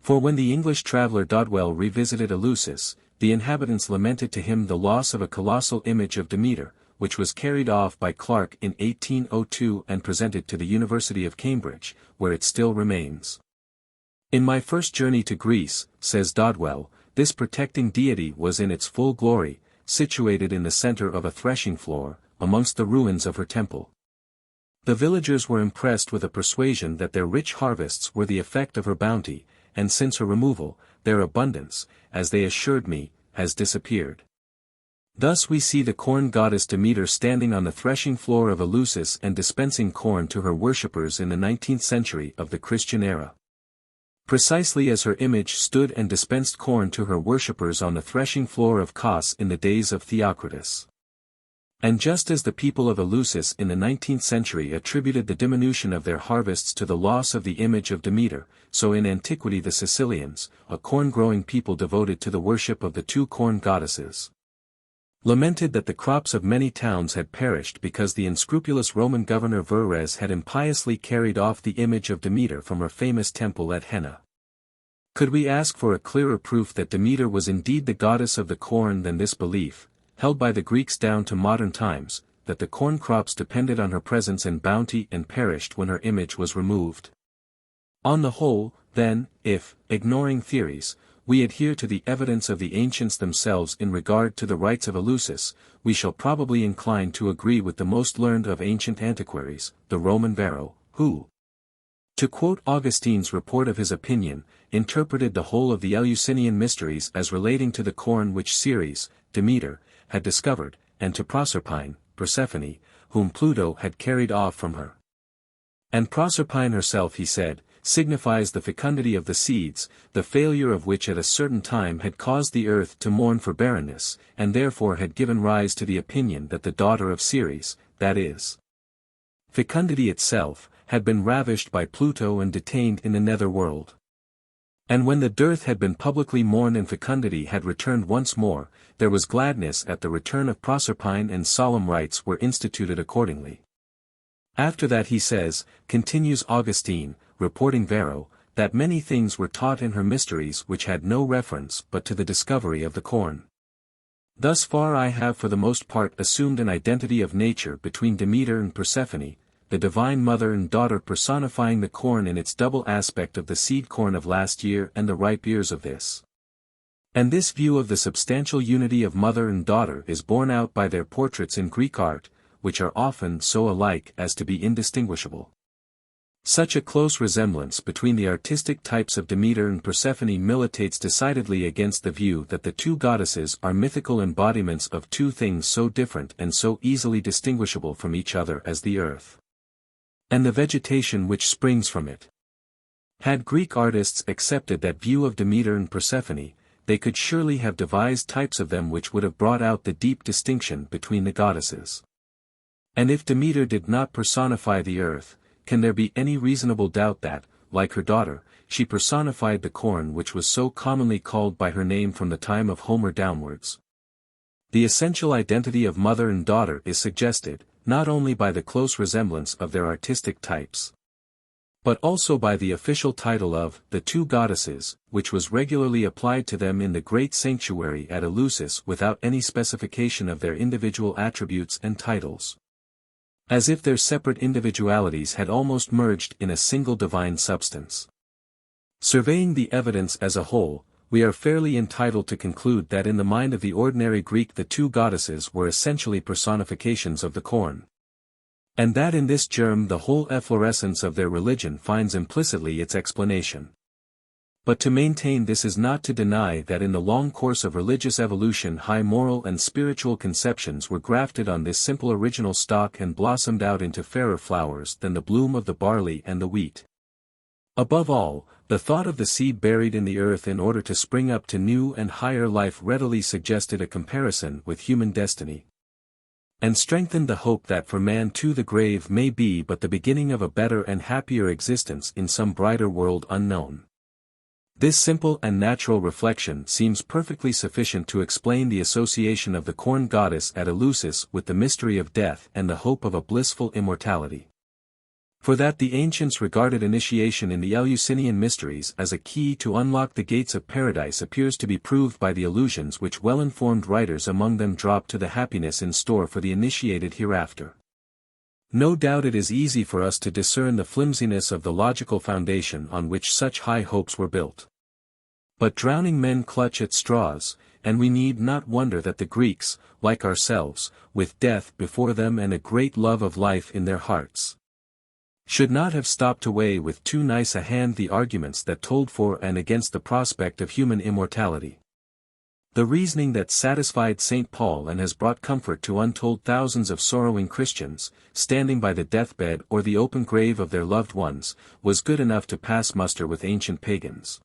For when the English traveller Dodwell revisited Eleusis, the inhabitants lamented to him the loss of a colossal image of Demeter, which was carried off by Clarke in 1802 and presented to the University of Cambridge, where it still remains. In my first journey to Greece, says Dodwell, this protecting deity was in its full glory, situated in the center of a threshing floor, amongst the ruins of her temple. The villagers were impressed with a persuasion that their rich harvests were the effect of her bounty, and since her removal, their abundance, as they assured me, has disappeared. Thus we see the corn goddess Demeter standing on the threshing floor of Eleusis and dispensing corn to her worshippers in the 19th century of the Christian era. Precisely as her image stood and dispensed corn to her worshippers on the threshing floor of Kos in the days of Theocritus. And just as the people of Eleusis in the 19th century attributed the diminution of their harvests to the loss of the image of Demeter, so in antiquity the Sicilians, a corn-growing people devoted to the worship of the two corn goddesses, lamented that the crops of many towns had perished because the unscrupulous Roman governor Verres had impiously carried off the image of Demeter from her famous temple at Henna. Could we ask for a clearer proof that Demeter was indeed the goddess of the corn than this belief, held by the Greeks down to modern times, that the corn crops depended on her presence and bounty and perished when her image was removed? On the whole, then, if, ignoring theories, we adhere to the evidence of the ancients themselves in regard to the rites of Eleusis, we shall probably incline to agree with the most learned of ancient antiquaries, the Roman Varro, who, to quote Augustine's report of his opinion, interpreted the whole of the Eleusinian mysteries as relating to the corn which Ceres, Demeter, had discovered, and to Proserpine, Persephone, whom Pluto had carried off from her. And Proserpine herself, he said, signifies the fecundity of the seeds, the failure of which at a certain time had caused the earth to mourn for barrenness, and therefore had given rise to the opinion that the daughter of Ceres, that is, fecundity itself, had been ravished by Pluto and detained in the nether world. And when the dearth had been publicly mourned and fecundity had returned once more, there was gladness at the return of Proserpine and solemn rites were instituted accordingly. After that he says, continues Augustine, reporting Varro, that many things were taught in her mysteries which had no reference but to the discovery of the corn. Thus far I have for the most part assumed an identity of nature between Demeter and Persephone, the divine mother and daughter personifying the corn in its double aspect of the seed corn of last year and the ripe ears of this. And this view of the substantial unity of mother and daughter is borne out by their portraits in Greek art, which are often so alike as to be indistinguishable. Such a close resemblance between the artistic types of Demeter and Persephone militates decidedly against the view that the two goddesses are mythical embodiments of two things so different and so easily distinguishable from each other as the earth and the vegetation which springs from it. Had Greek artists accepted that view of Demeter and Persephone, they could surely have devised types of them which would have brought out the deep distinction between the goddesses. And if Demeter did not personify the earth, can there be any reasonable doubt that, like her daughter, she personified the corn which was so commonly called by her name from the time of Homer downwards? The essential identity of mother and daughter is suggested, not only by the close resemblance of their artistic types, but also by the official title of the two goddesses, which was regularly applied to them in the great sanctuary at Eleusis without any specification of their individual attributes and titles, as if their separate individualities had almost merged in a single divine substance. Surveying the evidence as a whole, we are fairly entitled to conclude that in the mind of the ordinary Greek the two goddesses were essentially personifications of the corn, and that in this germ the whole efflorescence of their religion finds implicitly its explanation. But to maintain this is not to deny that in the long course of religious evolution high moral and spiritual conceptions were grafted on this simple original stock and blossomed out into fairer flowers than the bloom of the barley and the wheat. Above all, the thought of the seed buried in the earth in order to spring up to new and higher life readily suggested a comparison with human destiny, and strengthened the hope that for man too the grave may be but the beginning of a better and happier existence in some brighter world unknown. This simple and natural reflection seems perfectly sufficient to explain the association of the corn goddess at Eleusis with the mystery of death and the hope of a blissful immortality. For that the ancients regarded initiation in the Eleusinian mysteries as a key to unlock the gates of paradise appears to be proved by the allusions which well-informed writers among them drop to the happiness in store for the initiated hereafter. No doubt it is easy for us to discern the flimsiness of the logical foundation on which such high hopes were built. But drowning men clutch at straws, and we need not wonder that the Greeks, like ourselves, with death before them and a great love of life in their hearts, should not have stopped away with too nice a hand the arguments that told for and against the prospect of human immortality. The reasoning that satisfied St. Paul and has brought comfort to untold thousands of sorrowing Christians, standing by the deathbed or the open grave of their loved ones, was good enough to pass muster with ancient pagans.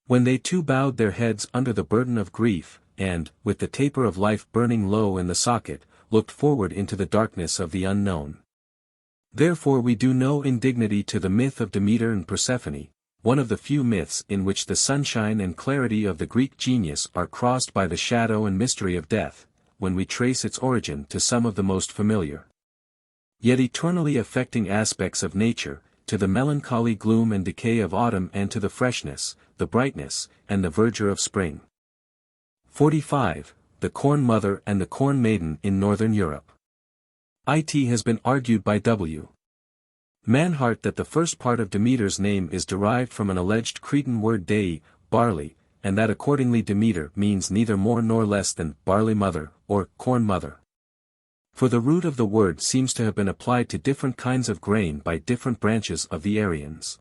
When they too bowed their heads under the burden of grief, and, with the taper of life burning low in the socket, looked forward into the darkness of the unknown. Therefore we do no indignity to the myth of Demeter and Persephone, one of the few myths in which the sunshine and clarity of the Greek genius are crossed by the shadow and mystery of death, when we trace its origin to some of the most familiar, yet eternally affecting aspects of nature, to the melancholy gloom and decay of autumn and to the freshness, the brightness, and the verdure of spring. 45. The Corn Mother and the Corn Maiden in Northern Europe. It has been argued by W. Manhart that the first part of Demeter's name is derived from an alleged Cretan word dei, barley, and that accordingly Demeter means neither more nor less than barley mother, or corn mother. For the root of the word seems to have been applied to different kinds of grain by different branches of the Aryans.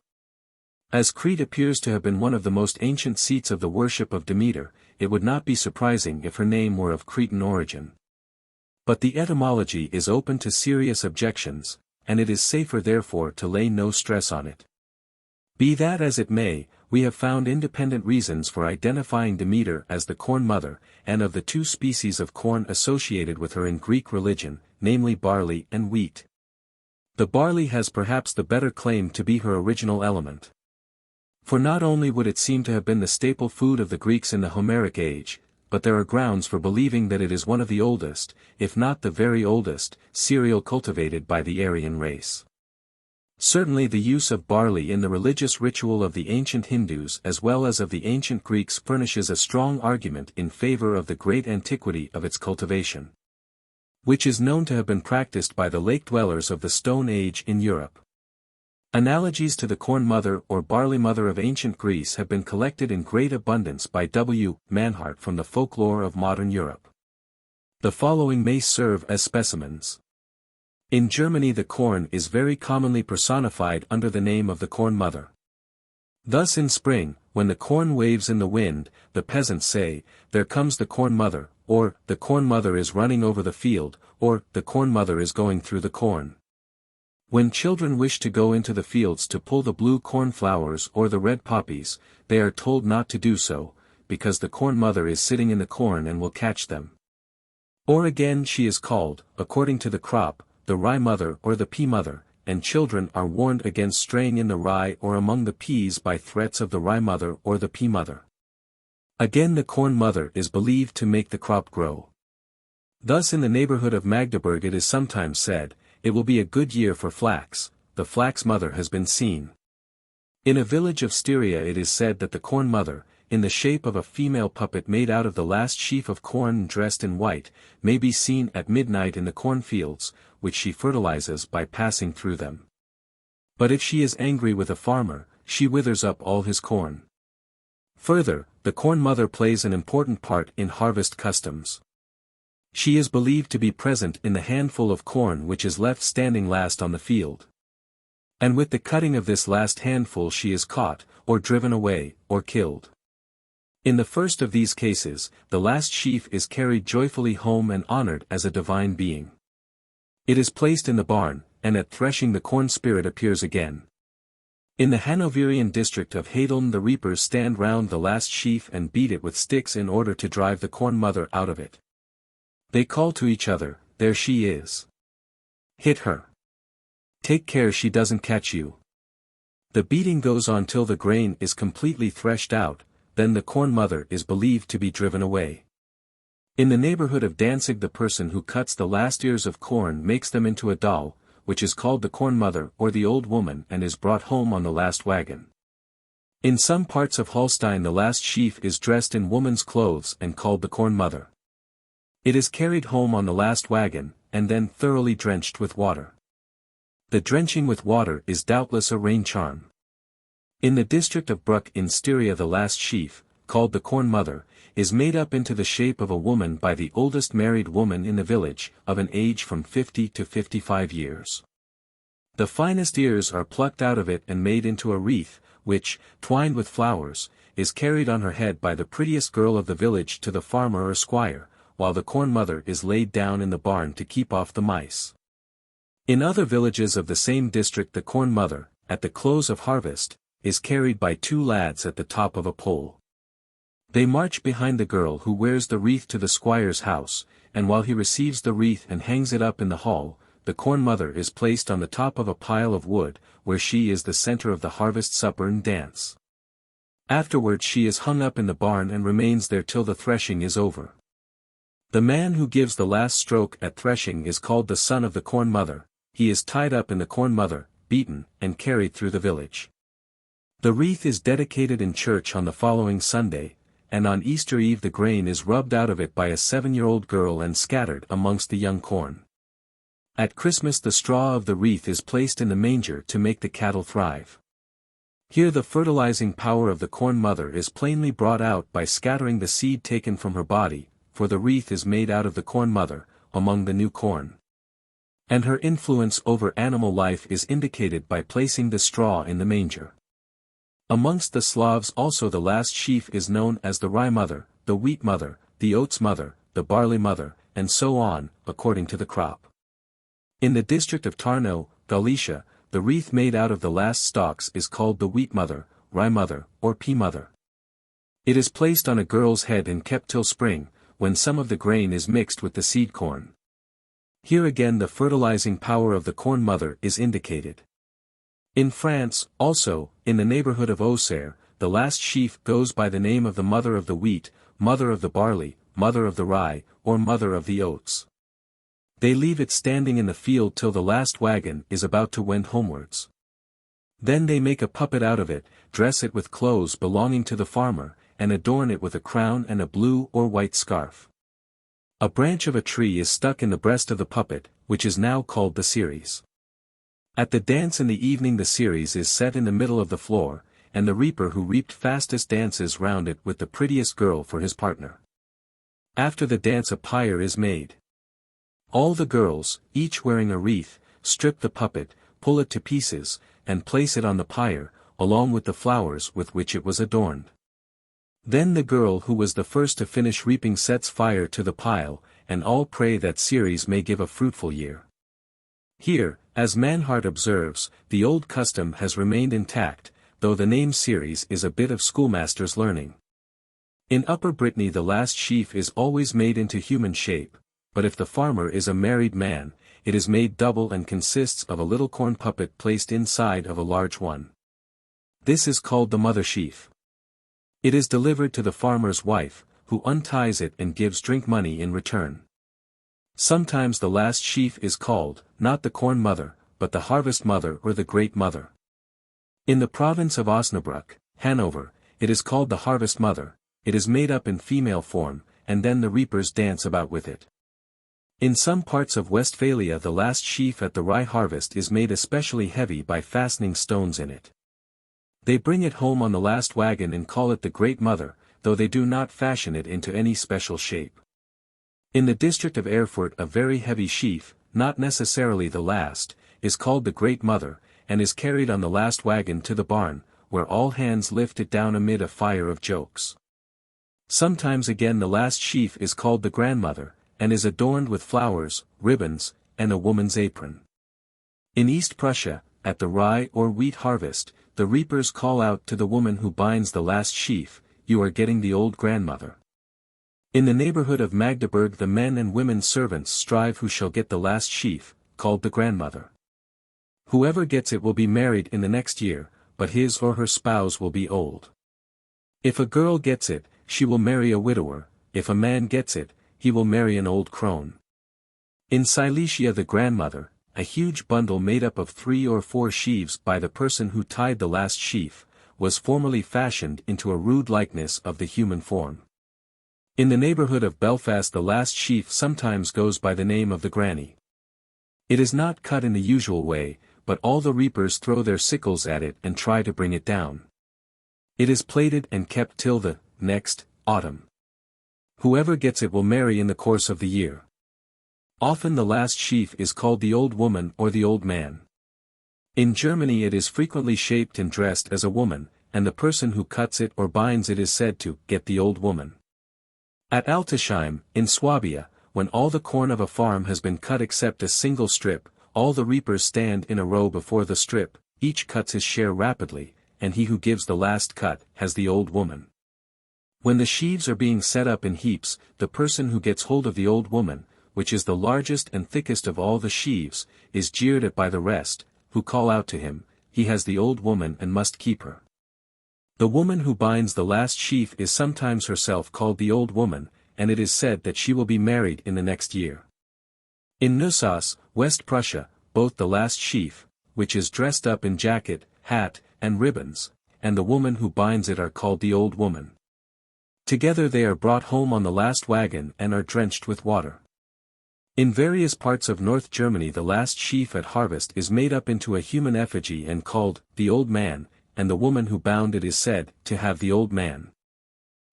As Crete appears to have been one of the most ancient seats of the worship of Demeter, it would not be surprising if her name were of Cretan origin. But the etymology is open to serious objections, and it is safer therefore to lay no stress on it. Be that as it may, we have found independent reasons for identifying Demeter as the Corn Mother, and of the two species of corn associated with her in Greek religion, namely barley and wheat. The barley has perhaps the better claim to be her original element. For not only would it seem to have been the staple food of the Greeks in the Homeric age, but there are grounds for believing that it is one of the oldest, if not the very oldest, cereal cultivated by the Aryan race. Certainly the use of barley in the religious ritual of the ancient Hindus as well as of the ancient Greeks furnishes a strong argument in favor of the great antiquity of its cultivation, which is known to have been practiced by the lake dwellers of the Stone Age in Europe. Analogies to the corn mother or barley mother of ancient Greece have been collected in great abundance by W. Manhart from the folklore of modern Europe. The following may serve as specimens. In Germany the corn is very commonly personified under the name of the Corn Mother. Thus in spring, when the corn waves in the wind, the peasants say, "There comes the Corn Mother," or "The Corn Mother is running over the field," or "The Corn Mother is going through the corn." When children wish to go into the fields to pull the blue cornflowers or the red poppies, they are told not to do so, because the Corn Mother is sitting in the corn and will catch them. Or again she is called, according to the crop, the Rye Mother or the Pea Mother, and children are warned against straying in the rye or among the peas by threats of the Rye Mother or the Pea Mother. Again the Corn Mother is believed to make the crop grow. Thus in the neighborhood of Magdeburg it is sometimes said, "It will be a good year for flax, the flax mother has been seen." In a village of Styria it is said that the Corn Mother, in the shape of a female puppet made out of the last sheaf of corn and dressed in white, may be seen at midnight in the cornfields, which she fertilizes by passing through them. But if she is angry with a farmer, she withers up all his corn. Further, the Corn Mother plays an important part in harvest customs. She is believed to be present in the handful of corn which is left standing last on the field. And with the cutting of this last handful she is caught, or driven away, or killed. In the first of these cases, the last sheaf is carried joyfully home and honored as a divine being. It is placed in the barn, and at threshing the corn spirit appears again. In the Hanoverian district of Hadeln the reapers stand round the last sheaf and beat it with sticks in order to drive the Corn Mother out of it. They call to each other, "There she is. Hit her. Take care she doesn't catch you." The beating goes on till the grain is completely threshed out, then the Corn Mother is believed to be driven away. In the neighborhood of Danzig the person who cuts the last ears of corn makes them into a doll, which is called the Corn Mother or the Old Woman and is brought home on the last wagon. In some parts of Holstein the last sheaf is dressed in woman's clothes and called the Corn Mother. It is carried home on the last wagon, and then thoroughly drenched with water. The drenching with water is doubtless a rain charm. In the district of Bruck in Styria the last sheaf, called the Corn Mother, is made up into the shape of a woman by the oldest married woman in the village, of an age from 50 to 55 years. The finest ears are plucked out of it and made into a wreath, which, twined with flowers, is carried on her head by the prettiest girl of the village to the farmer or squire, while the Corn Mother is laid down in the barn to keep off the mice. In other villages of the same district the Corn Mother, at the close of harvest, is carried by two lads at the top of a pole. They march behind the girl who wears the wreath to the squire's house, and while he receives the wreath and hangs it up in the hall, the Corn Mother is placed on the top of a pile of wood, where she is the center of the harvest supper and dance. Afterwards she is hung up in the barn and remains there till the threshing is over. The man who gives the last stroke at threshing is called the son of the Corn Mother. He is tied up in the Corn Mother, beaten, and carried through the village. The wreath is dedicated in church on the following Sunday, and on Easter Eve the grain is rubbed out of it by a 7-year-old girl and scattered amongst the young corn. At Christmas the straw of the wreath is placed in the manger to make the cattle thrive. Here the fertilizing power of the Corn Mother is plainly brought out by scattering the seed taken from her body, for the wreath is made out of the Corn Mother, among the new corn. And her influence over animal life is indicated by placing the straw in the manger. Amongst the Slavs also the last sheaf is known as the Rye Mother, the Wheat Mother, the Oats Mother, the Barley Mother, and so on, according to the crop. In the district of Tarnow, Galicia, the wreath made out of the last stalks is called the Wheat Mother, Rye Mother, or Pea Mother. It is placed on a girl's head and kept till spring, when some of the grain is mixed with the seed corn. Here again the fertilizing power of the Corn Mother is indicated. In France, also, in the neighborhood of Auxerre, the last sheaf goes by the name of the Mother of the Wheat, Mother of the Barley, Mother of the Rye, or Mother of the Oats. They leave it standing in the field till the last wagon is about to wend homewards. Then they make a puppet out of it, dress it with clothes belonging to the farmer, and adorn it with a crown and a blue or white scarf. A branch of a tree is stuck in the breast of the puppet, which is now called the Ceres. At the dance in the evening the Ceres is set in the middle of the floor, and the reaper who reaped fastest dances round it with the prettiest girl for his partner. After the dance a pyre is made. All the girls, each wearing a wreath, strip the puppet, pull it to pieces, and place it on the pyre, along with the flowers with which it was adorned. Then the girl who was the first to finish reaping sets fire to the pile, and all pray that Ceres may give a fruitful year. Here, as Manhart observes, the old custom has remained intact, though the name Ceres is a bit of schoolmaster's learning. In Upper Brittany the last sheaf is always made into human shape, but if the farmer is a married man, it is made double and consists of a little corn puppet placed inside of a large one. This is called the mother sheaf. It is delivered to the farmer's wife, who unties it and gives drink money in return. Sometimes the last sheaf is called, not the Corn Mother, but the Harvest Mother or the Great Mother. In the province of Osnabrück, Hanover, it is called the Harvest Mother. It is made up in female form, and then the reapers dance about with it. In some parts of Westphalia the last sheaf at the rye harvest is made especially heavy by fastening stones in it. They bring it home on the last wagon and call it the Great Mother, though they do not fashion it into any special shape. In the district of Erfurt a very heavy sheaf, not necessarily the last, is called the Great Mother, and is carried on the last wagon to the barn, where all hands lift it down amid a fire of jokes. Sometimes again the last sheaf is called the Grandmother, and is adorned with flowers, ribbons, and a woman's apron. In East Prussia, at the rye or wheat harvest, the reapers call out to the woman who binds the last sheaf, "You are getting the old grandmother." In the neighborhood of Magdeburg the men and women servants strive who shall get the last sheaf, called the Grandmother. Whoever gets it will be married in the next year, but his or her spouse will be old. If a girl gets it, she will marry a widower, if a man gets it, he will marry an old crone. In Silesia the Grandmother, a huge bundle made up of 3 or 4 sheaves by the person who tied the last sheaf, was formerly fashioned into a rude likeness of the human form. In the neighborhood of Belfast the last sheaf sometimes goes by the name of the Granny. It is not cut in the usual way, but all the reapers throw their sickles at it and try to bring it down. It is plaited and kept till the next autumn. Whoever gets it will marry in the course of the year. Often the last sheaf is called the old woman or the old man. In Germany it is frequently shaped and dressed as a woman, and the person who cuts it or binds it is said to get the old woman. At Altesheim, in Swabia, when all the corn of a farm has been cut except a single strip, all the reapers stand in a row before the strip, each cuts his share rapidly, and he who gives the last cut has the old woman. When the sheaves are being set up in heaps, the person who gets hold of the old woman, which is the largest and thickest of all the sheaves, is jeered at by the rest, who call out to him, he has the old woman and must keep her. The woman who binds the last sheaf is sometimes herself called the old woman, and it is said that she will be married in the next year. In Neusass, West Prussia, both the last sheaf, which is dressed up in jacket, hat, and ribbons, and the woman who binds it are called the old woman. Together they are brought home on the last wagon and are drenched with water. In various parts of North Germany the last sheaf at harvest is made up into a human effigy and called the old man, and the woman who bound it is said to have the old man.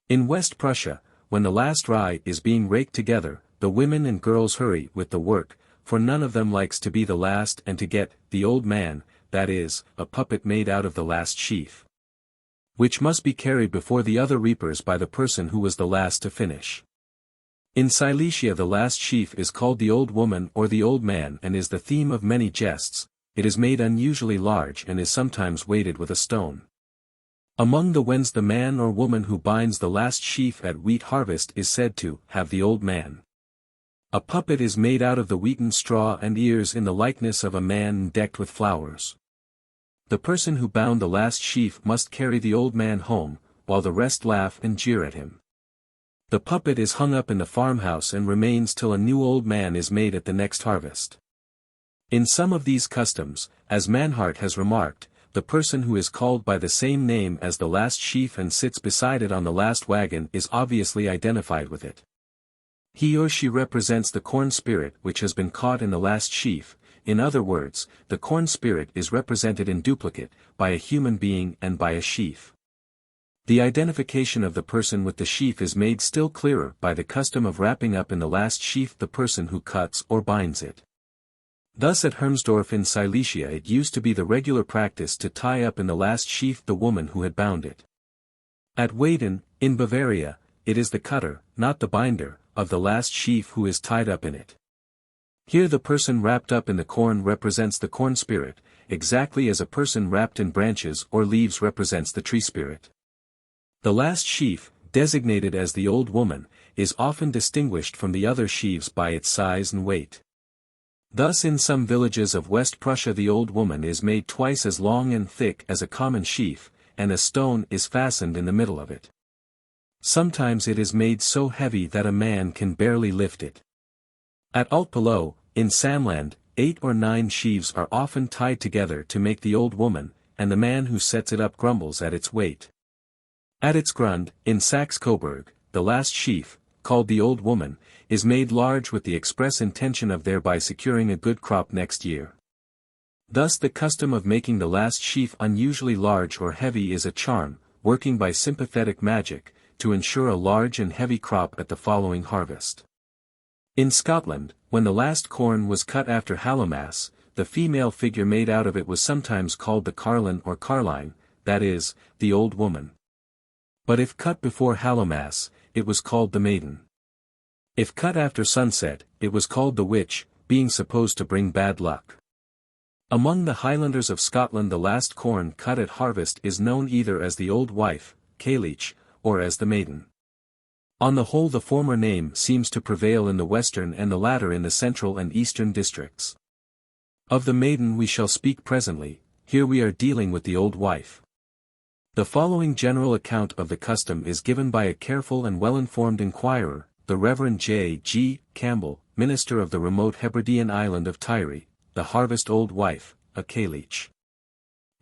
In West Prussia, when the last rye is being raked together, the women and girls hurry with the work, for none of them likes to be the last and to get the old man, that is, a puppet made out of the last sheaf, which must be carried before the other reapers by the person who was the last to finish. In Silesia the last sheaf is called the old woman or the old man and is the theme of many jests. It is made unusually large and is sometimes weighted with a stone. Among the Wends the man or woman who binds the last sheaf at wheat harvest is said to have the old man. A puppet is made out of the wheaten straw and ears in the likeness of a man decked with flowers. The person who bound the last sheaf must carry the old man home, while the rest laugh and jeer at him. The puppet is hung up in the farmhouse and remains till a new old man is made at the next harvest. In some of these customs, as Manhart has remarked, the person who is called by the same name as the last sheaf and sits beside it on the last wagon is obviously identified with it. He or she represents the corn spirit which has been caught in the last sheaf. In other words, the corn spirit is represented in duplicate, by a human being and by a sheaf. The identification of the person with the sheaf is made still clearer by the custom of wrapping up in the last sheaf the person who cuts or binds it. Thus at Hermsdorf in Silesia it used to be the regular practice to tie up in the last sheaf the woman who had bound it. At Weiden, in Bavaria, it is the cutter, not the binder, of the last sheaf who is tied up in it. Here the person wrapped up in the corn represents the corn spirit, exactly as a person wrapped in branches or leaves represents the tree spirit. The last sheaf, designated as the old woman, is often distinguished from the other sheaves by its size and weight. Thus in some villages of West Prussia the old woman is made twice as long and thick as a common sheaf, and a stone is fastened in the middle of it. Sometimes it is made so heavy that a man can barely lift it. At Altpillow, in Samland, 8 or 9 sheaves are often tied together to make the old woman, and the man who sets it up grumbles at its weight. At its Grund, in Saxe-Coburg, the last sheaf, called the old woman, is made large with the express intention of thereby securing a good crop next year. Thus the custom of making the last sheaf unusually large or heavy is a charm, working by sympathetic magic, to ensure a large and heavy crop at the following harvest. In Scotland, when the last corn was cut after Hallowmas, the female figure made out of it was sometimes called the Carlin or Carline, that is, the old woman. But if cut before Hallowmas, it was called the maiden. If cut after sunset, it was called the witch, being supposed to bring bad luck. Among the Highlanders of Scotland the last corn cut at harvest is known either as the old wife, Cailleach, or as the maiden. On the whole the former name seems to prevail in the western and the latter in the central and eastern districts. Of the maiden we shall speak presently, here we are dealing with the old wife. The following general account of the custom is given by a careful and well-informed inquirer, the Reverend J. G. Campbell, minister of the remote Hebridean island of Tyre, the harvest old wife, a Cailleach.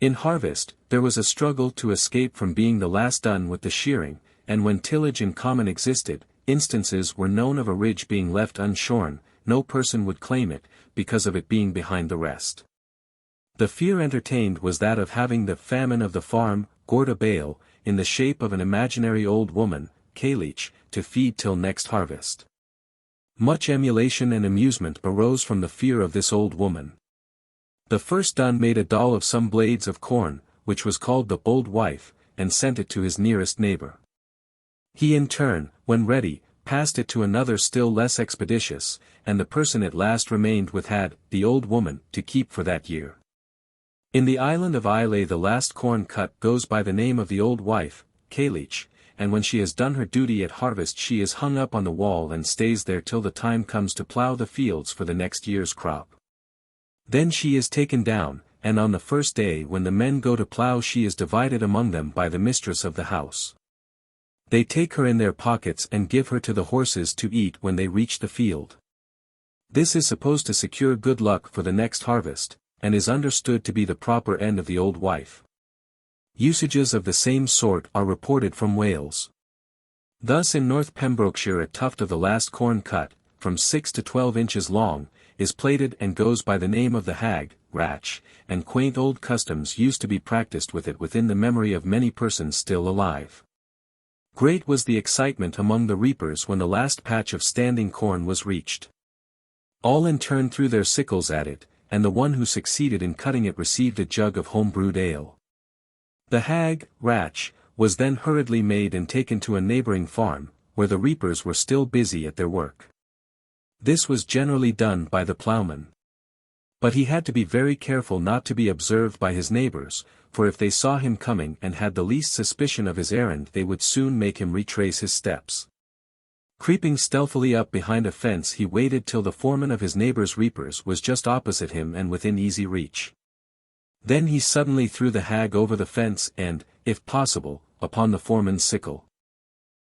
In harvest, there was a struggle to escape from being the last done with the shearing, and when tillage in common existed, instances were known of a ridge being left unshorn, no person would claim it, because of it being behind the rest. The fear entertained was that of having the famine of the farm, Gorda Baal, in the shape of an imaginary old woman, Kalich, to feed till next harvest. Much emulation and amusement arose from the fear of this old woman. The first Dun made a doll of some blades of corn, which was called the Old Wife, and sent it to his nearest neighbor. He in turn, when ready, passed it to another still less expeditious, and the person at last remained with had, the old woman, to keep for that year. In the island of Islay the last corn cut goes by the name of the Old Wife, Kalich, and when she has done her duty at harvest she is hung up on the wall and stays there till the time comes to plough the fields for the next year's crop. Then she is taken down, and on the first day when the men go to plough she is divided among them by the mistress of the house. They take her in their pockets and give her to the horses to eat when they reach the field. This is supposed to secure good luck for the next harvest, and is understood to be the proper end of the old wife. Usages of the same sort are reported from Wales. Thus in North Pembrokeshire a tuft of the last corn cut, from 6 to 12 inches long, is plaited and goes by the name of the hag, ratch, and quaint old customs used to be practiced with it within the memory of many persons still alive. Great was the excitement among the reapers when the last patch of standing corn was reached. All in turn threw their sickles at it, and the one who succeeded in cutting it received a jug of home-brewed ale. The hag, ratch, was then hurriedly made and taken to a neighboring farm, where the reapers were still busy at their work. This was generally done by the ploughman. But he had to be very careful not to be observed by his neighbors, for if they saw him coming and had the least suspicion of his errand they would soon make him retrace his steps. Creeping stealthily up behind a fence he waited till the foreman of his neighbor's reapers was just opposite him and within easy reach. Then he suddenly threw the hag over the fence and, if possible, upon the foreman's sickle.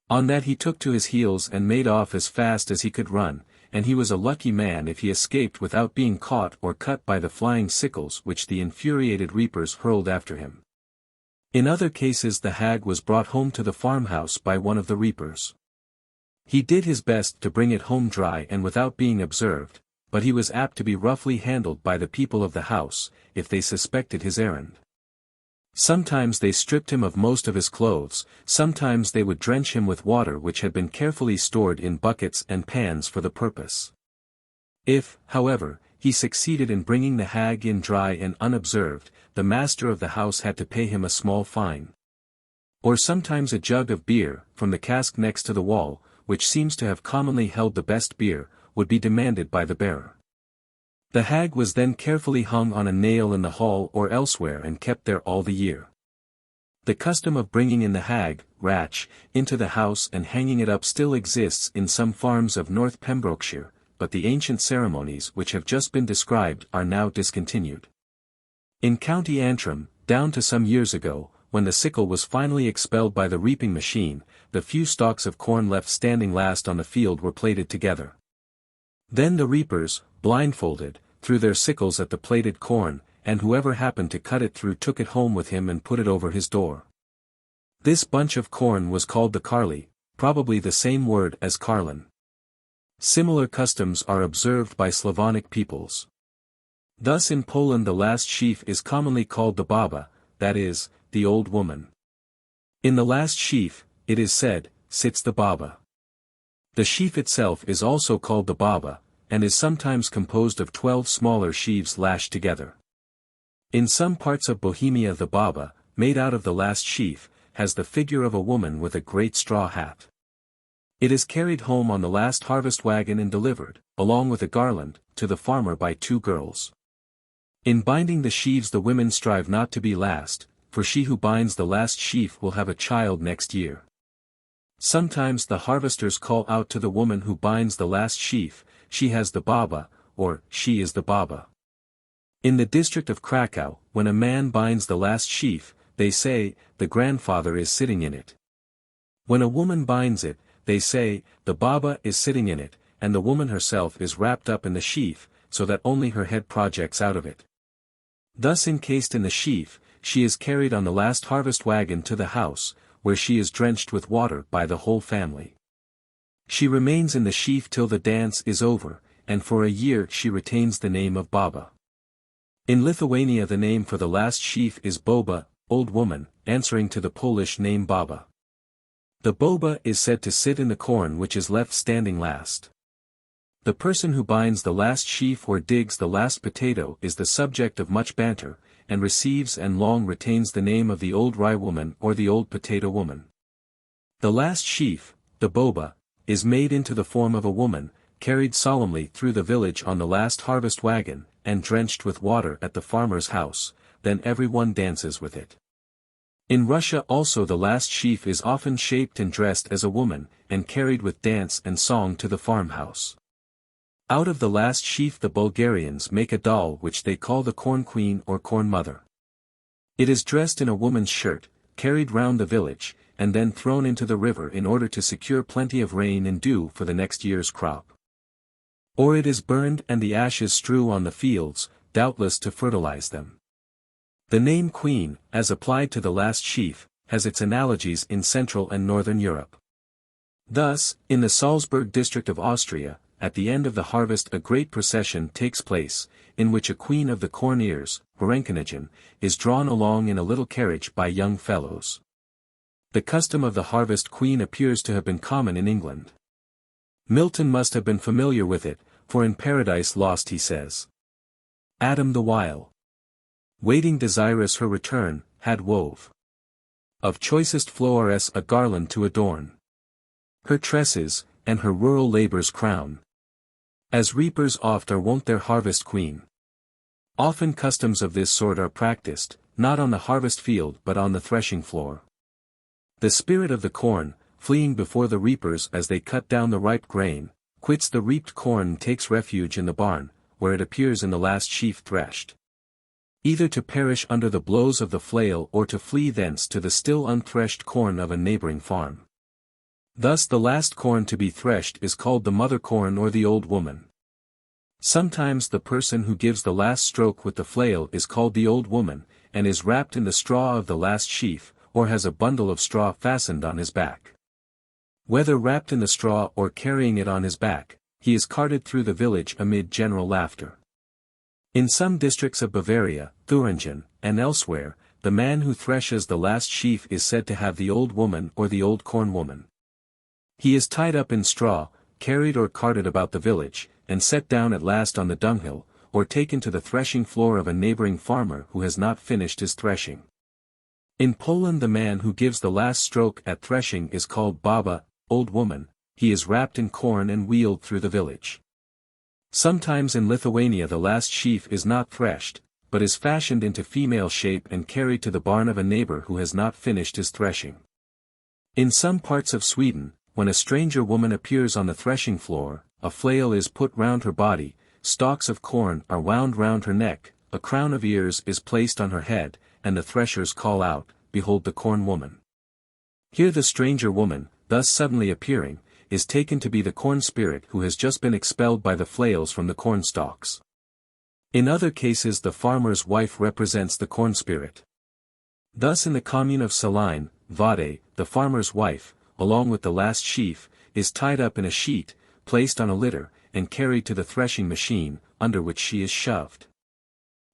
On that he took to his heels and made off as fast as he could run, and he was a lucky man if he escaped without being caught or cut by the flying sickles which the infuriated reapers hurled after him. In other cases the hag was brought home to the farmhouse by one of the reapers. He did his best to bring it home dry and without being observed, but he was apt to be roughly handled by the people of the house, if they suspected his errand. Sometimes they stripped him of most of his clothes, sometimes they would drench him with water which had been carefully stored in buckets and pans for the purpose. If, however, he succeeded in bringing the hag in dry and unobserved, the master of the house had to pay him a small fine. Or sometimes a jug of beer, from the cask next to the wall, which seems to have commonly held the best beer, would be demanded by the bearer. The hag was then carefully hung on a nail in the hall or elsewhere and kept there all the year. The custom of bringing in the hag, ratch, into the house and hanging it up still exists in some farms of North Pembrokeshire, but the ancient ceremonies which have just been described are now discontinued. In County Antrim, down to some years ago, when the sickle was finally expelled by the reaping machine, the few stalks of corn left standing last on the field were plaited together. Then the reapers, blindfolded, threw their sickles at the plaited corn, and whoever happened to cut it through took it home with him and put it over his door. This bunch of corn was called the carly, probably the same word as carlin. Similar customs are observed by Slavonic peoples. Thus in Poland the last sheaf is commonly called the baba, that is, the old woman. In the last sheaf, it is said, sits the baba. The sheaf itself is also called the baba, and is sometimes composed of 12 smaller sheaves lashed together. In some parts of Bohemia the baba, made out of the last sheaf, has the figure of a woman with a great straw hat. It is carried home on the last harvest wagon and delivered, along with a garland, to the farmer by 2 girls. In binding the sheaves the women strive not to be last, for she who binds the last sheaf will have a child next year. Sometimes the harvesters call out to the woman who binds the last sheaf, she has the baba, or she is the baba. In the district of Krakow, when a man binds the last sheaf, they say, the grandfather is sitting in it. When a woman binds it, they say, the baba is sitting in it, and the woman herself is wrapped up in the sheaf, so that only her head projects out of it. Thus encased in the sheaf, she is carried on the last harvest wagon to the house, where she is drenched with water by the whole family. She remains in the sheaf till the dance is over, and for a year she retains the name of baba. In Lithuania the name for the last sheaf is boba, old woman, answering to the Polish name baba. The boba is said to sit in the corn which is left standing last. The person who binds the last sheaf or digs the last potato is the subject of much banter, and receives and long retains the name of the old rye woman or the old potato woman. The last sheaf, the boba, is made into the form of a woman, carried solemnly through the village on the last harvest wagon, and drenched with water at the farmer's house, then everyone dances with it. In Russia also the last sheaf is often shaped and dressed as a woman, and carried with dance and song to the farmhouse. Out of the last sheaf the Bulgarians make a doll which they call the corn queen or corn mother. It is dressed in a woman's shirt, carried round the village, and then thrown into the river in order to secure plenty of rain and dew for the next year's crop. Or it is burned and the ashes strew on the fields, doubtless to fertilize them. The name queen, as applied to the last sheaf, has its analogies in Central and Northern Europe. Thus, in the Salzburg district of Austria, at the end of the harvest a great procession takes place, in which a queen of the corn ears, Berenkenigen, is drawn along in a little carriage by young fellows. The custom of the harvest queen appears to have been common in England. Milton must have been familiar with it, for in Paradise Lost he says, Adam the while, waiting desirous her return, had wove of choicest flowers a garland to adorn her tresses, and her rural labours crown. As reapers oft are wont their harvest queen. Often customs of this sort are practiced, not on the harvest field but on the threshing floor. The spirit of the corn, fleeing before the reapers as they cut down the ripe grain, quits the reaped corn and takes refuge in the barn, where it appears in the last sheaf threshed. Either to perish under the blows of the flail or to flee thence to the still unthreshed corn of a neighboring farm. Thus the last corn to be threshed is called the mother corn or the old woman. Sometimes the person who gives the last stroke with the flail is called the old woman, and is wrapped in the straw of the last sheaf, or has a bundle of straw fastened on his back. Whether wrapped in the straw or carrying it on his back, he is carted through the village amid general laughter. In some districts of Bavaria, Thuringen, and elsewhere, the man who threshes the last sheaf is said to have the old woman or the old corn woman. He is tied up in straw, carried or carted about the village, and set down at last on the dunghill, or taken to the threshing floor of a neighboring farmer who has not finished his threshing. In Poland the man who gives the last stroke at threshing is called baba, old woman. He is wrapped in corn and wheeled through the village. Sometimes in Lithuania the last sheaf is not threshed, but is fashioned into female shape and carried to the barn of a neighbor who has not finished his threshing. In some parts of Sweden, when a stranger woman appears on the threshing floor, a flail is put round her body, stalks of corn are wound round her neck, a crown of ears is placed on her head, and the threshers call out, Behold the corn woman. Here the stranger woman, thus suddenly appearing, is taken to be the corn spirit who has just been expelled by the flails from the corn stalks. In other cases the farmer's wife represents the corn spirit. Thus in the commune of Saline, Vade, the farmer's wife, along with the last sheaf, is tied up in a sheet, placed on a litter, and carried to the threshing machine, under which she is shoved.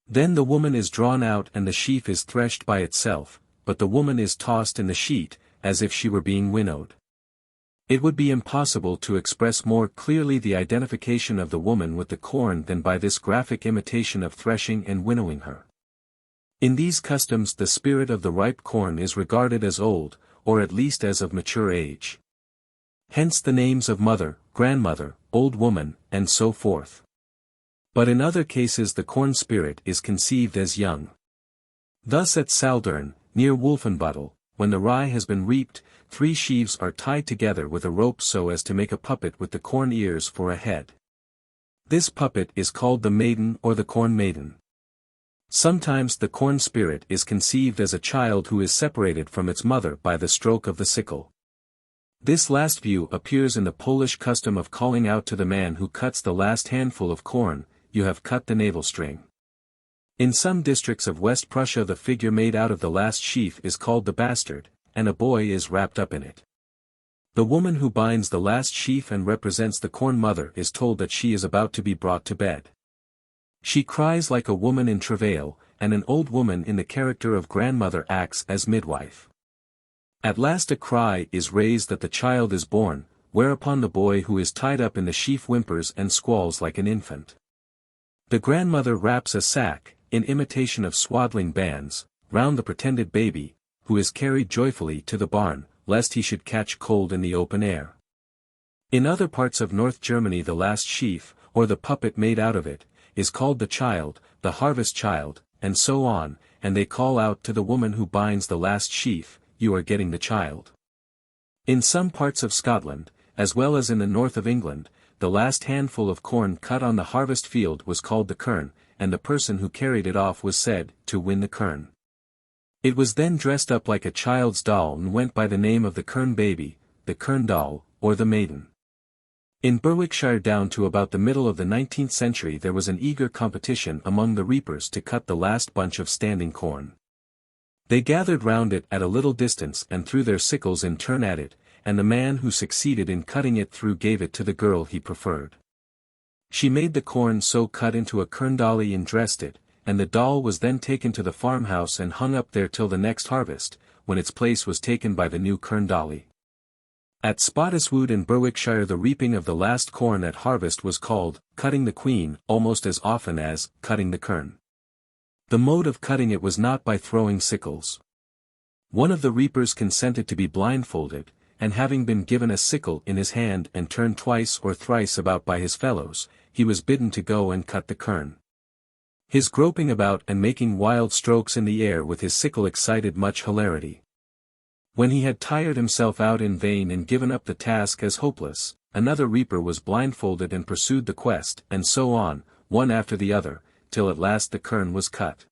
Then the woman is drawn out and the sheaf is threshed by itself, but the woman is tossed in the sheet, as if she were being winnowed. It would be impossible to express more clearly the identification of the woman with the corn than by this graphic imitation of threshing and winnowing her. In these customs the spirit of the ripe corn is regarded as old, or at least as of mature age. Hence the names of mother, grandmother, old woman, and so forth. But in other cases the corn spirit is conceived as young. Thus at Saldern, near Wolfenbüttel, when the rye has been reaped, 3 sheaves are tied together with a rope so as to make a puppet with the corn ears for a head. This puppet is called the maiden or the corn maiden. Sometimes the corn spirit is conceived as a child who is separated from its mother by the stroke of the sickle. This last view appears in the Polish custom of calling out to the man who cuts the last handful of corn, You have cut the navel string. In some districts of West Prussia the figure made out of the last sheaf is called the bastard, and a boy is wrapped up in it. The woman who binds the last sheaf and represents the corn mother is told that she is about to be brought to bed. She cries like a woman in travail, and an old woman in the character of grandmother acts as midwife. At last a cry is raised that the child is born, whereupon the boy who is tied up in the sheaf whimpers and squalls like an infant. The grandmother wraps a sack, in imitation of swaddling bands, round the pretended baby, who is carried joyfully to the barn, lest he should catch cold in the open air. In other parts of North Germany the last sheaf, or the puppet made out of it, is called the child, the harvest child, and so on, and they call out to the woman who binds the last sheaf, "You are getting the child." In some parts of Scotland, as well as in the north of England, the last handful of corn cut on the harvest field was called the kern, and the person who carried it off was said to win the kern. It was then dressed up like a child's doll and went by the name of the kern baby, the kern doll, or the maiden. In Berwickshire down to about the middle of the 19th century there was an eager competition among the reapers to cut the last bunch of standing corn. They gathered round it at a little distance and threw their sickles in turn at it, and the man who succeeded in cutting it through gave it to the girl he preferred. She made the corn so cut into a kern dolly and dressed it, and the doll was then taken to the farmhouse and hung up there till the next harvest, when its place was taken by the new kern dolly. At Spottiswoode in Berwickshire the reaping of the last corn at harvest was called cutting the queen almost as often as cutting the kern. The mode of cutting it was not by throwing sickles. One of the reapers consented to be blindfolded, and having been given a sickle in his hand and turned twice or thrice about by his fellows, he was bidden to go and cut the kern. His groping about and making wild strokes in the air with his sickle excited much hilarity. When he had tired himself out in vain and given up the task as hopeless, another reaper was blindfolded and pursued the quest, and so on, one after the other, till at last the kern was cut.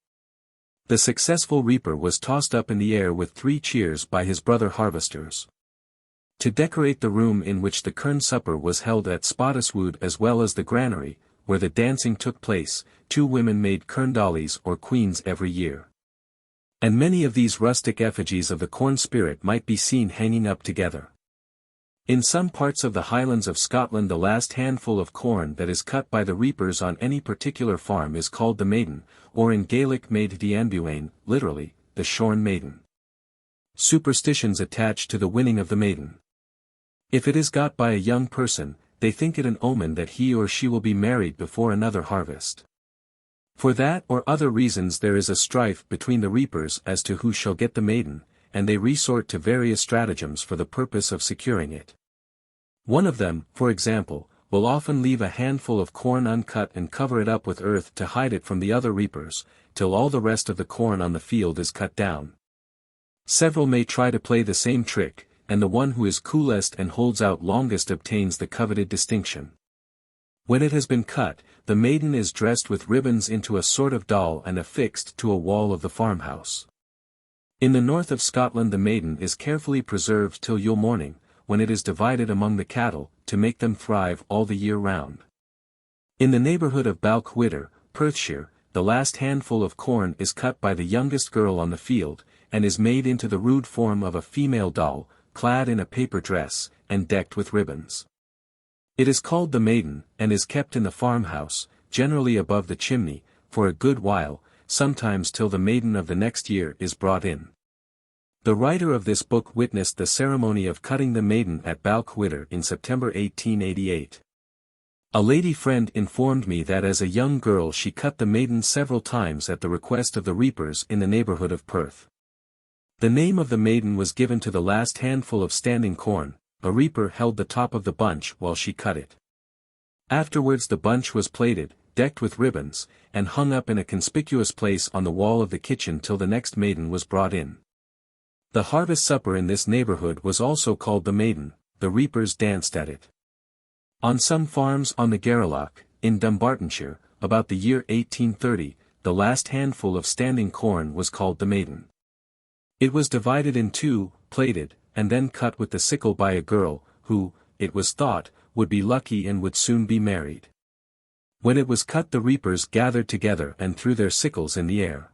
The successful reaper was tossed up in the air with 3 cheers by his brother harvesters. To decorate the room in which the kern supper was held at Spottiswoode as well as the granary, where the dancing took place, 2 women made kern dollies or queens every year. And many of these rustic effigies of the corn spirit might be seen hanging up together. In some parts of the Highlands of Scotland the last handful of corn that is cut by the reapers on any particular farm is called the maiden, or in Gaelic maid dianbuain, literally, the shorn maiden. Superstitions attached to the winning of the maiden. If it is got by a young person, they think it an omen that he or she will be married before another harvest. For that or other reasons there is a strife between the reapers as to who shall get the maiden, and they resort to various stratagems for the purpose of securing it. One of them, for example, will often leave a handful of corn uncut and cover it up with earth to hide it from the other reapers, till all the rest of the corn on the field is cut down. Several may try to play the same trick, and the one who is coolest and holds out longest obtains the coveted distinction. When it has been cut, the maiden is dressed with ribbons into a sort of doll and affixed to a wall of the farmhouse. In the north of Scotland the maiden is carefully preserved till Yule morning, when it is divided among the cattle, to make them thrive all the year round. In the neighbourhood of Balquhidder, Perthshire, the last handful of corn is cut by the youngest girl on the field, and is made into the rude form of a female doll, clad in a paper dress, and decked with ribbons. It is called the maiden, and is kept in the farmhouse, generally above the chimney, for a good while, sometimes till the maiden of the next year is brought in. The writer of this book witnessed the ceremony of cutting the maiden at Balquhidder in September 1888. A lady friend informed me that as a young girl she cut the maiden several times at the request of the reapers in the neighbourhood of Perth. The name of the maiden was given to the last handful of standing corn. A reaper held the top of the bunch while she cut it. Afterwards the bunch was plaited, decked with ribbons, and hung up in a conspicuous place on the wall of the kitchen till the next maiden was brought in. The harvest supper in this neighbourhood was also called the maiden, the reapers danced at it. On some farms on the Gareloch, in Dumbartonshire, about the year 1830, the last handful of standing corn was called the maiden. It was divided in 2, plaited, and then cut with the sickle by a girl, who, it was thought, would be lucky and would soon be married. When it was cut the reapers gathered together and threw their sickles in the air.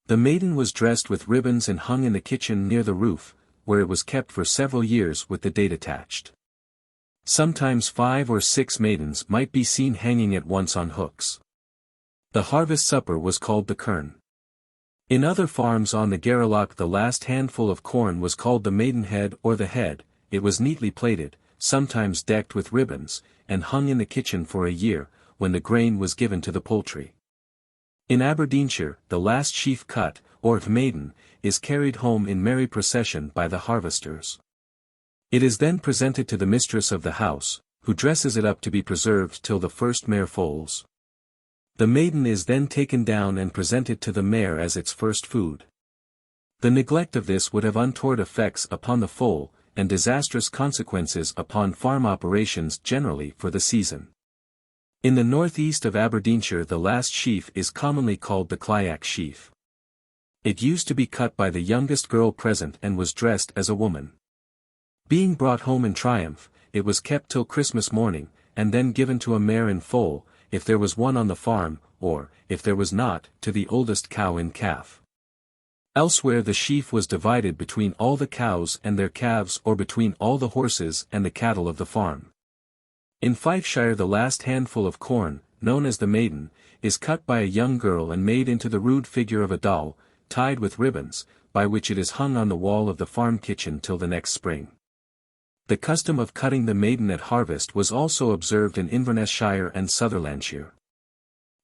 The maiden was dressed with ribbons and hung in the kitchen near the roof, where it was kept for several years with the date attached. Sometimes 5 or 6 maidens might be seen hanging at once on hooks. The harvest supper was called the kern. In other farms on the Gareloch the last handful of corn was called the maidenhead or the head. It was neatly plated, sometimes decked with ribbons, and hung in the kitchen for a year, when the grain was given to the poultry. In Aberdeenshire, the last sheaf cut, or maiden, is carried home in merry procession by the harvesters. It is then presented to the mistress of the house, who dresses it up to be preserved till the first mare foals. The maiden is then taken down and presented to the mare as its first food. The neglect of this would have untoward effects upon the foal, and disastrous consequences upon farm operations generally for the season. In the northeast of Aberdeenshire the last sheaf is commonly called the Clyack sheaf. It used to be cut by the youngest girl present and was dressed as a woman. Being brought home in triumph, it was kept till Christmas morning, and then given to a mare in foal, if there was one on the farm, or, if there was not, to the oldest cow in calf. Elsewhere the sheaf was divided between all the cows and their calves or between all the horses and the cattle of the farm. In Fifeshire the last handful of corn, known as the maiden, is cut by a young girl and made into the rude figure of a doll, tied with ribbons, by which it is hung on the wall of the farm kitchen till the next spring. The custom of cutting the maiden at harvest was also observed in Inverness-shire and Sutherlandshire.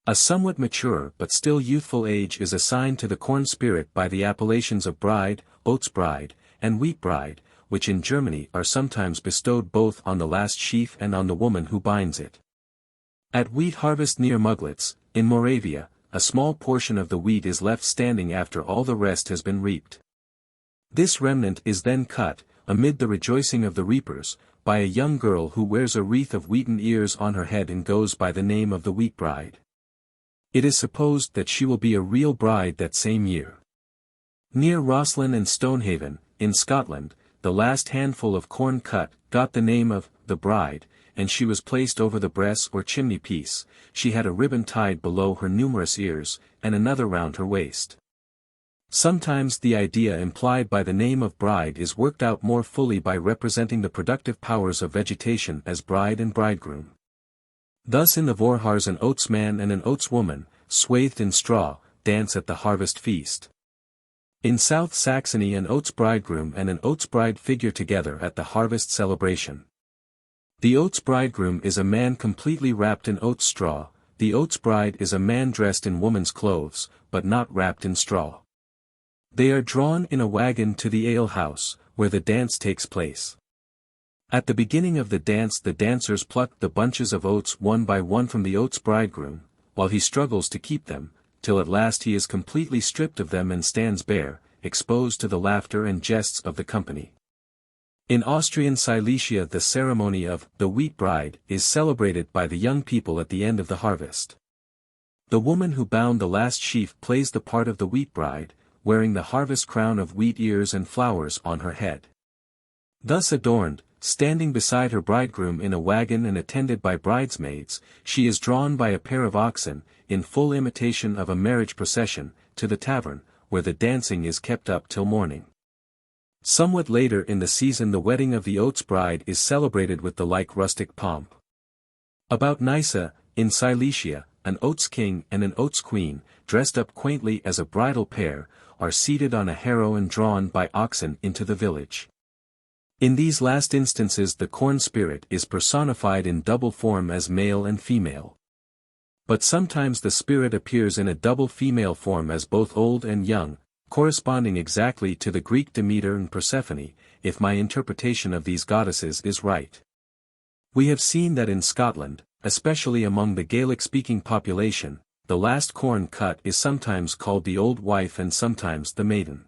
A somewhat mature but still youthful age is assigned to the corn spirit by the appellations of bride, oats bride, and wheat bride, which in Germany are sometimes bestowed both on the last sheaf and on the woman who binds it. At wheat harvest near Muglitz, in Moravia, a small portion of the wheat is left standing after all the rest has been reaped. This remnant is then cut, amid the rejoicing of the reapers, by a young girl who wears a wreath of wheaten ears on her head and goes by the name of the wheat bride. It is supposed that she will be a real bride that same year. Near Roslin and Stonehaven, in Scotland, the last handful of corn cut got the name of the bride, and she was placed over the breast or chimney piece. She had a ribbon tied below her numerous ears, and another round her waist. Sometimes the idea implied by the name of bride is worked out more fully by representing the productive powers of vegetation as bride and bridegroom. Thus in the Vorhars an oatsman and an oatswoman, swathed in straw, dance at the harvest feast. In South Saxony an oats bridegroom and an oats bride figure together at the harvest celebration. The oats bridegroom is a man completely wrapped in oats straw, the oats bride is a man dressed in woman's clothes, but not wrapped in straw. They are drawn in a wagon to the ale-house, where the dance takes place. At the beginning of the dance the dancers pluck the bunches of oats one by one from the oats bridegroom, while he struggles to keep them, till at last he is completely stripped of them and stands bare, exposed to the laughter and jests of the company. In Austrian Silesia the ceremony of the wheat bride is celebrated by the young people at the end of the harvest. The woman who bound the last sheaf plays the part of the wheat bride, wearing the harvest crown of wheat ears and flowers on her head. Thus adorned, standing beside her bridegroom in a wagon and attended by bridesmaids, she is drawn by a pair of oxen, in full imitation of a marriage procession, to the tavern, where the dancing is kept up till morning. Somewhat later in the season the wedding of the oats bride is celebrated with the like rustic pomp. About Nysa, in Silesia, an oats king and an oats queen, dressed up quaintly as a bridal pair, are seated on a harrow and drawn by oxen into the village. In these last instances the corn spirit is personified in double form as male and female. But sometimes the spirit appears in a double female form as both old and young, corresponding exactly to the Greek Demeter and Persephone, if my interpretation of these goddesses is right. We have seen that in Scotland, especially among the Gaelic-speaking population, the last corn cut is sometimes called the old wife and sometimes the maiden.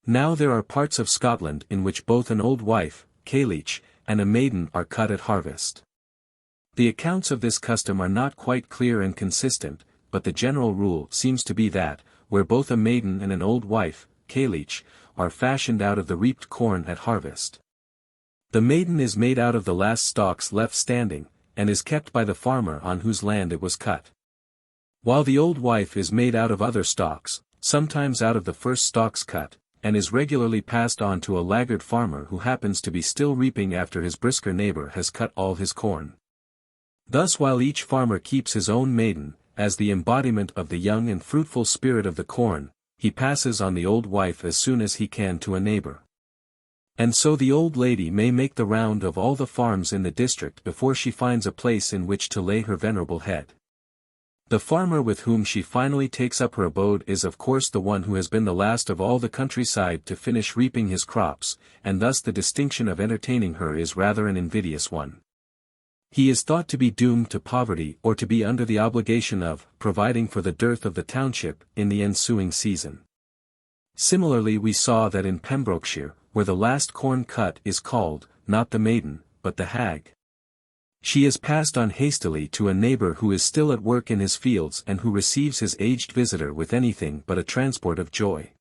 Now there are parts of Scotland in which both an old wife, Cailleach, and a maiden are cut at harvest. The accounts of this custom are not quite clear and consistent, but the general rule seems to be that, where both a maiden and an old wife, Cailleach, are fashioned out of the reaped corn at harvest. The maiden is made out of the last stalks left standing, and is kept by the farmer on whose land it was cut. While the old wife is made out of other stalks, sometimes out of the first stalks cut, and is regularly passed on to a laggard farmer who happens to be still reaping after his brisker neighbor has cut all his corn. Thus while each farmer keeps his own maiden, as the embodiment of the young and fruitful spirit of the corn, he passes on the old wife as soon as he can to a neighbor. And so the old lady may make the round of all the farms in the district before she finds a place in which to lay her venerable head. The farmer with whom she finally takes up her abode is of course the one who has been the last of all the countryside to finish reaping his crops, and thus the distinction of entertaining her is rather an invidious one. He is thought to be doomed to poverty or to be under the obligation of providing for the dearth of the township in the ensuing season. Similarly we saw that in Pembrokeshire, where the last corn cut is called, not the maiden, but the hag. She is passed on hastily to a neighbor who is still at work in his fields and who receives his aged visitor with anything but a transport of joy.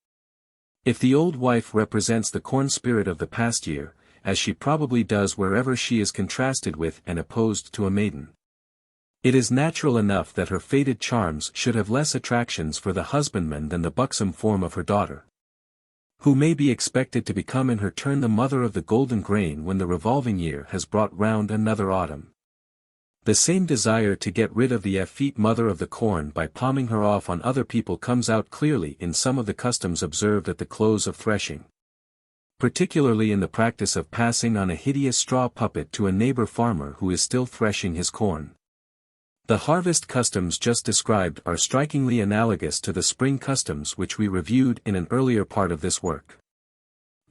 If the old wife represents the corn spirit of the past year, as she probably does wherever she is contrasted with and opposed to a maiden, it is natural enough that her faded charms should have less attractions for the husbandman than the buxom form of her daughter, who may be expected to become in her turn the mother of the golden grain when the revolving year has brought round another autumn. The same desire to get rid of the effete mother of the corn by palming her off on other people comes out clearly in some of the customs observed at the close of threshing, particularly in the practice of passing on a hideous straw puppet to a neighbor farmer who is still threshing his corn. The harvest customs just described are strikingly analogous to the spring customs which we reviewed in an earlier part of this work.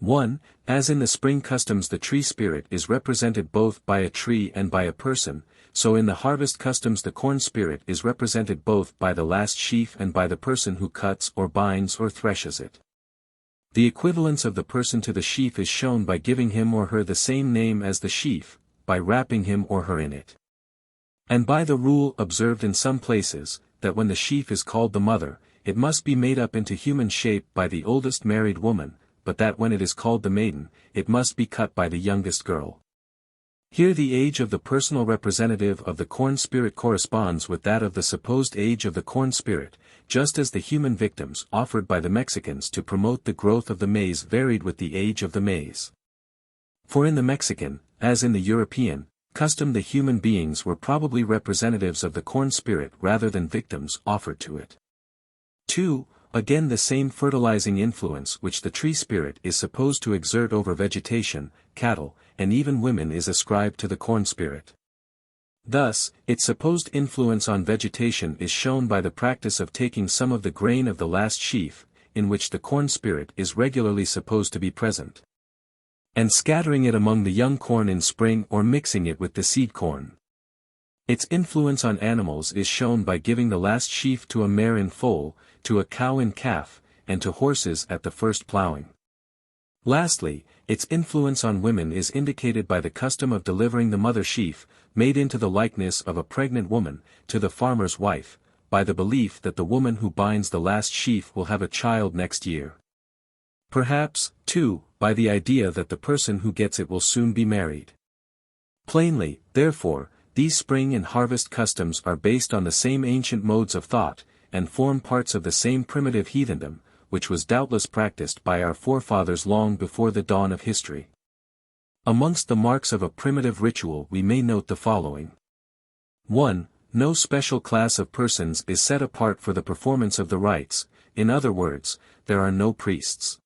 1. As in the spring customs the tree spirit is represented both by a tree and by a person, so in the harvest customs the corn spirit is represented both by the last sheaf and by the person who cuts or binds or threshes it. The equivalence of the person to the sheaf is shown by giving him or her the same name as the sheaf, by wrapping him or her in it. And by the rule observed in some places, that when the sheaf is called the mother, it must be made up into human shape by the oldest married woman, but that when it is called the maiden, it must be cut by the youngest girl. Here the age of the personal representative of the corn spirit corresponds with that of the supposed age of the corn spirit, just as the human victims offered by the Mexicans to promote the growth of the maize varied with the age of the maize. For in the Mexican, as in the European, custom the human beings were probably representatives of the corn spirit rather than victims offered to it. 2. Again the same fertilizing influence which the tree spirit is supposed to exert over vegetation, cattle, and even women is ascribed to the corn spirit. Thus, its supposed influence on vegetation is shown by the practice of taking some of the grain of the last sheaf, in which the corn spirit is regularly supposed to be present, and scattering it among the young corn in spring or mixing it with the seed corn. Its influence on animals is shown by giving the last sheaf to a mare in foal, to a cow in calf, and to horses at the first ploughing. Lastly, its influence on women is indicated by the custom of delivering the mother sheaf, made into the likeness of a pregnant woman, to the farmer's wife, by the belief that the woman who binds the last sheaf will have a child next year. Perhaps, too, by the idea that the person who gets it will soon be married. Plainly, therefore, these spring and harvest customs are based on the same ancient modes of thought, and form parts of the same primitive heathendom, which was doubtless practiced by our forefathers long before the dawn of history. Amongst the marks of a primitive ritual we may note the following. 1. No special class of persons is set apart for the performance of the rites, in other words, there are no priests.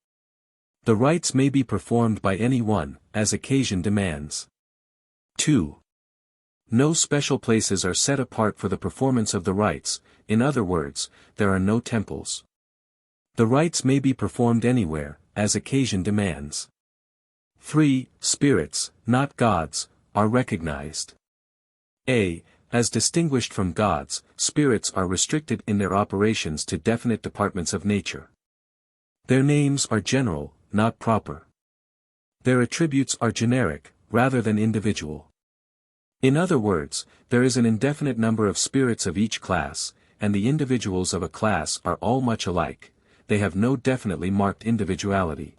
The rites may be performed by any one, as occasion demands. 2. No special places are set apart for the performance of the rites, in other words, there are no temples. The rites may be performed anywhere, as occasion demands. 3. Spirits, not gods, are recognized. As distinguished from gods, spirits are restricted in their operations to definite departments of nature. Their names are general, not proper. Their attributes are generic, rather than individual. In other words, there is an indefinite number of spirits of each class, and the individuals of a class are all much alike. They have no definitely marked individuality.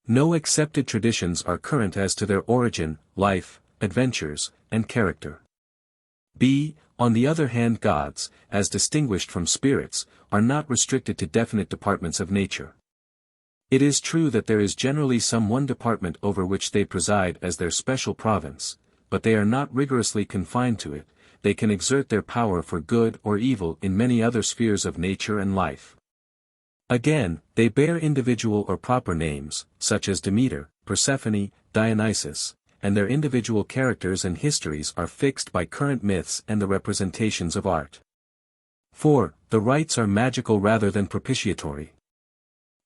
No accepted traditions are current as to their origin, life, adventures, and character. On the other hand, gods, as distinguished from spirits, are not restricted to definite departments of nature. It is true that there is generally some one department over which they preside as their special province, but they are not rigorously confined to it, they can exert their power for good or evil in many other spheres of nature and life. Again, they bear individual or proper names, such as Demeter, Persephone, Dionysus, and their individual characters and histories are fixed by current myths and the representations of art. 4. The rites are magical rather than propitiatory.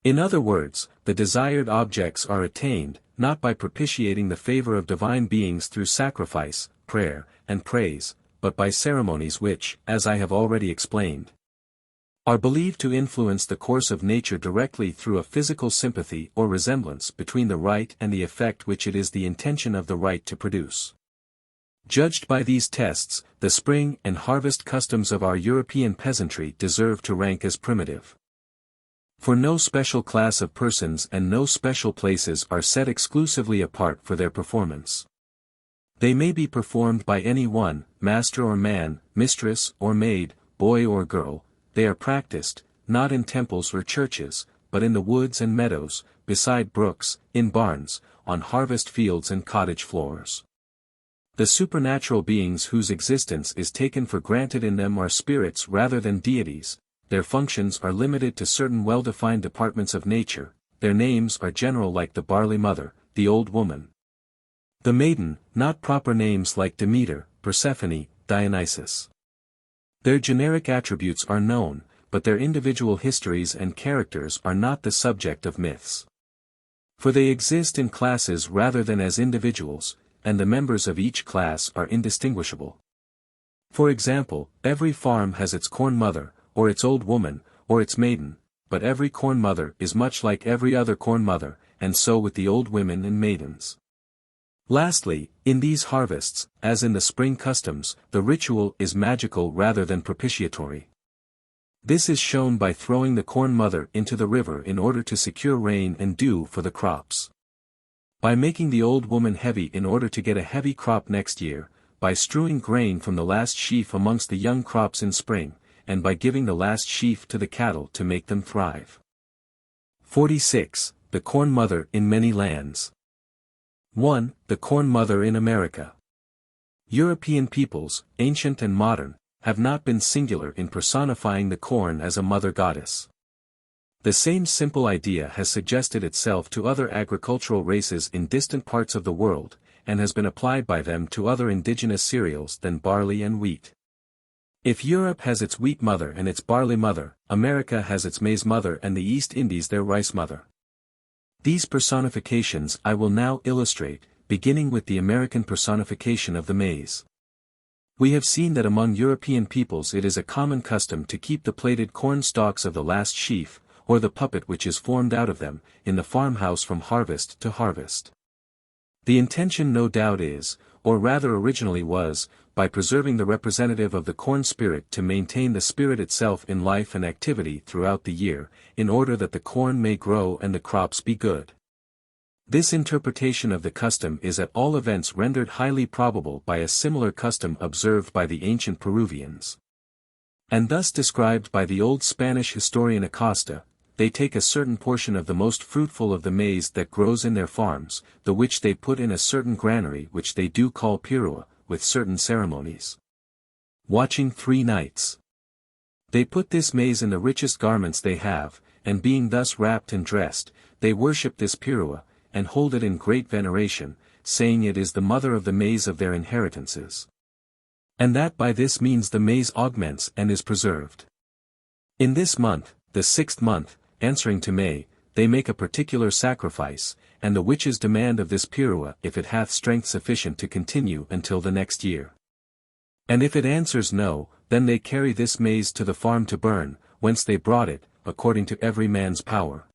In other words, the desired objects are attained, not by propitiating the favor of divine beings through sacrifice, prayer, and praise, but by ceremonies which, as I have already explained, are believed to influence the course of nature directly through a physical sympathy or resemblance between the rite and the effect which it is the intention of the rite to produce. Judged by these tests, the spring and harvest customs of our European peasantry deserve to rank as primitive. For no special class of persons and no special places are set exclusively apart for their performance. They may be performed by any one, master or man, mistress or maid, boy or girl. They are practiced, not in temples or churches, but in the woods and meadows, beside brooks, in barns, on harvest fields and cottage floors. The supernatural beings whose existence is taken for granted in them are spirits rather than deities. Their functions are limited to certain well-defined departments of nature, their names are general like the barley mother, the old woman, the maiden, not proper names like Demeter, Persephone, Dionysus. Their generic attributes are known, but their individual histories and characters are not the subject of myths. For they exist in classes rather than as individuals, and the members of each class are indistinguishable. For example, every farm has its corn mother, or its old woman, or its maiden, but every corn mother is much like every other corn mother, and so with the old women and maidens. Lastly, in these harvests, as in the spring customs, the ritual is magical rather than propitiatory. This is shown by throwing the corn mother into the river in order to secure rain and dew for the crops. By making the old woman heavy in order to get a heavy crop next year, by strewing grain from the last sheaf amongst the young crops in spring, and by giving the last sheaf to the cattle to make them thrive. 46. The Corn Mother in Many Lands. 1. The Corn Mother in America. European peoples, ancient and modern, have not been singular in personifying the corn as a mother goddess. The same simple idea has suggested itself to other agricultural races in distant parts of the world, and has been applied by them to other indigenous cereals than barley and wheat. If Europe has its wheat mother and its barley mother, America has its maize mother and the East Indies their rice mother. These personifications I will now illustrate, beginning with the American personification of the maize. We have seen that among European peoples it is a common custom to keep the plaited corn stalks of the last sheaf, or the puppet which is formed out of them, in the farmhouse from harvest to harvest. The intention no doubt is, or rather originally was, by preserving the representative of the corn spirit to maintain the spirit itself in life and activity throughout the year, in order that the corn may grow and the crops be good. This interpretation of the custom is at all events rendered highly probable by a similar custom observed by the ancient Peruvians. And thus described by the old Spanish historian Acosta, they take a certain portion of the most fruitful of the maize that grows in their farms, the which they put in a certain granary which they do call pirua, with certain ceremonies. Watching 3 nights. They put this maize in the richest garments they have, and being thus wrapped and dressed, they worship this pirua, and hold it in great veneration, saying it is the mother of the maize of their inheritances. And that by this means the maize augments and is preserved. In this month, the 6th month, answering to May, they make a particular sacrifice, and the witches demand of this pirua if it hath strength sufficient to continue until the next year. And if it answers no, then they carry this maize to the farm to burn, whence they brought it, according to every man's power.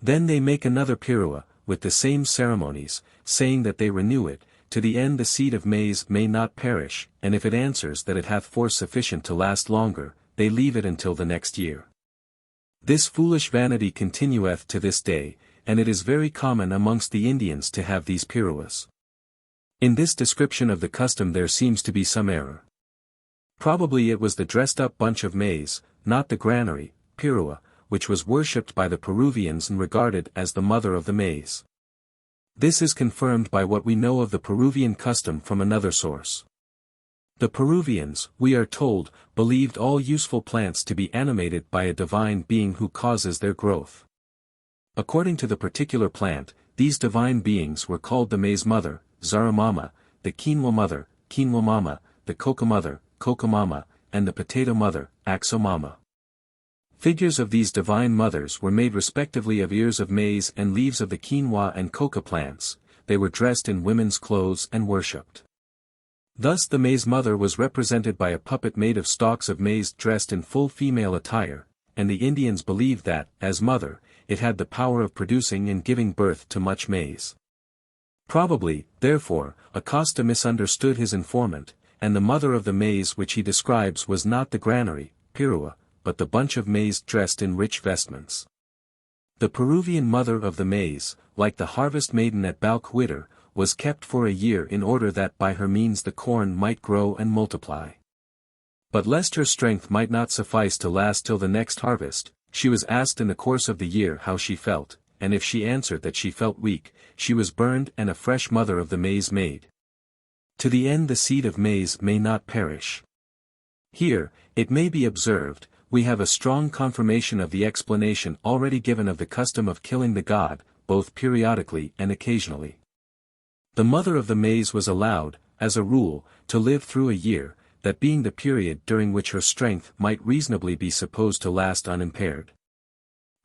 Then they make another pirua, with the same ceremonies, saying that they renew it, to the end the seed of maize may not perish, and if it answers that it hath force sufficient to last longer, they leave it until the next year. This foolish vanity continueth to this day, and it is very common amongst the Indians to have these piruas. In this description of the custom there seems to be some error. Probably it was the dressed-up bunch of maize, not the granary, pirua, which was worshipped by the Peruvians and regarded as the mother of the maize. This is confirmed by what we know of the Peruvian custom from another source. The Peruvians, we are told, believed all useful plants to be animated by a divine being who causes their growth. According to the particular plant, these divine beings were called the maize mother, Zaramama, the quinoa mother, Quinoa mama, the coca mother, Coca mama, and the potato mother, Axomama. Figures of these divine mothers were made respectively of ears of maize and leaves of the quinoa and coca plants. They were dressed in women's clothes and worshipped. Thus the maize mother was represented by a puppet made of stalks of maize dressed in full female attire, and the Indians believed that, as mother, it had the power of producing and giving birth to much maize. Probably, therefore, Acosta misunderstood his informant, and the mother of the maize which he describes was not the granary, Pirua, but the bunch of maize dressed in rich vestments. The Peruvian mother of the maize, like the harvest maiden at Balquhidder, was kept for a year in order that by her means the corn might grow and multiply. But lest her strength might not suffice to last till the next harvest, she was asked in the course of the year how she felt, and if she answered that she felt weak, she was burned and a fresh mother of the maize made. To the end the seed of maize may not perish. Here, it may be observed, we have a strong confirmation of the explanation already given of the custom of killing the god, both periodically and occasionally. The mother of the maize was allowed, as a rule, to live through a year, that being the period during which her strength might reasonably be supposed to last unimpaired.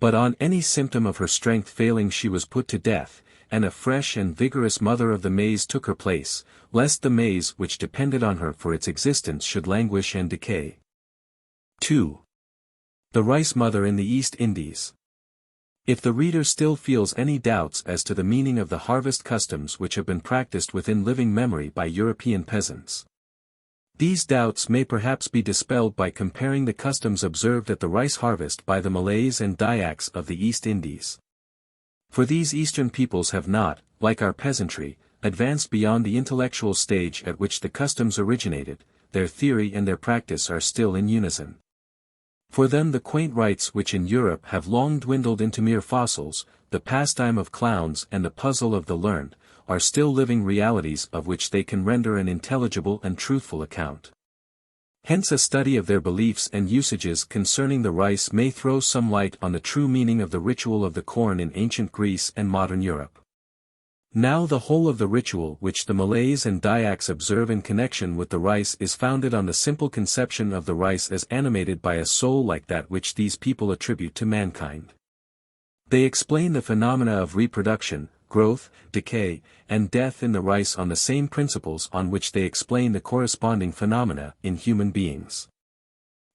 But on any symptom of her strength failing she was put to death, and a fresh and vigorous mother of the maize took her place, lest the maize which depended on her for its existence should languish and decay. 2. The rice mother in the East Indies. If the reader still feels any doubts as to the meaning of the harvest customs which have been practiced within living memory by European peasants, these doubts may perhaps be dispelled by comparing the customs observed at the rice harvest by the Malays and Dyaks of the East Indies. For these Eastern peoples have not, like our peasantry, advanced beyond the intellectual stage at which the customs originated. Their theory and their practice are still in unison. For them the quaint rites which in Europe have long dwindled into mere fossils, the pastime of clowns and the puzzle of the learned, are still living realities of which they can render an intelligible and truthful account. Hence a study of their beliefs and usages concerning the rice may throw some light on the true meaning of the ritual of the corn in ancient Greece and modern Europe. Now the whole of the ritual which the Malays and Dyaks observe in connection with the rice is founded on the simple conception of the rice as animated by a soul like that which these people attribute to mankind. They explain the phenomena of reproduction, growth, decay, and death in the rice on the same principles on which they explain the corresponding phenomena in human beings.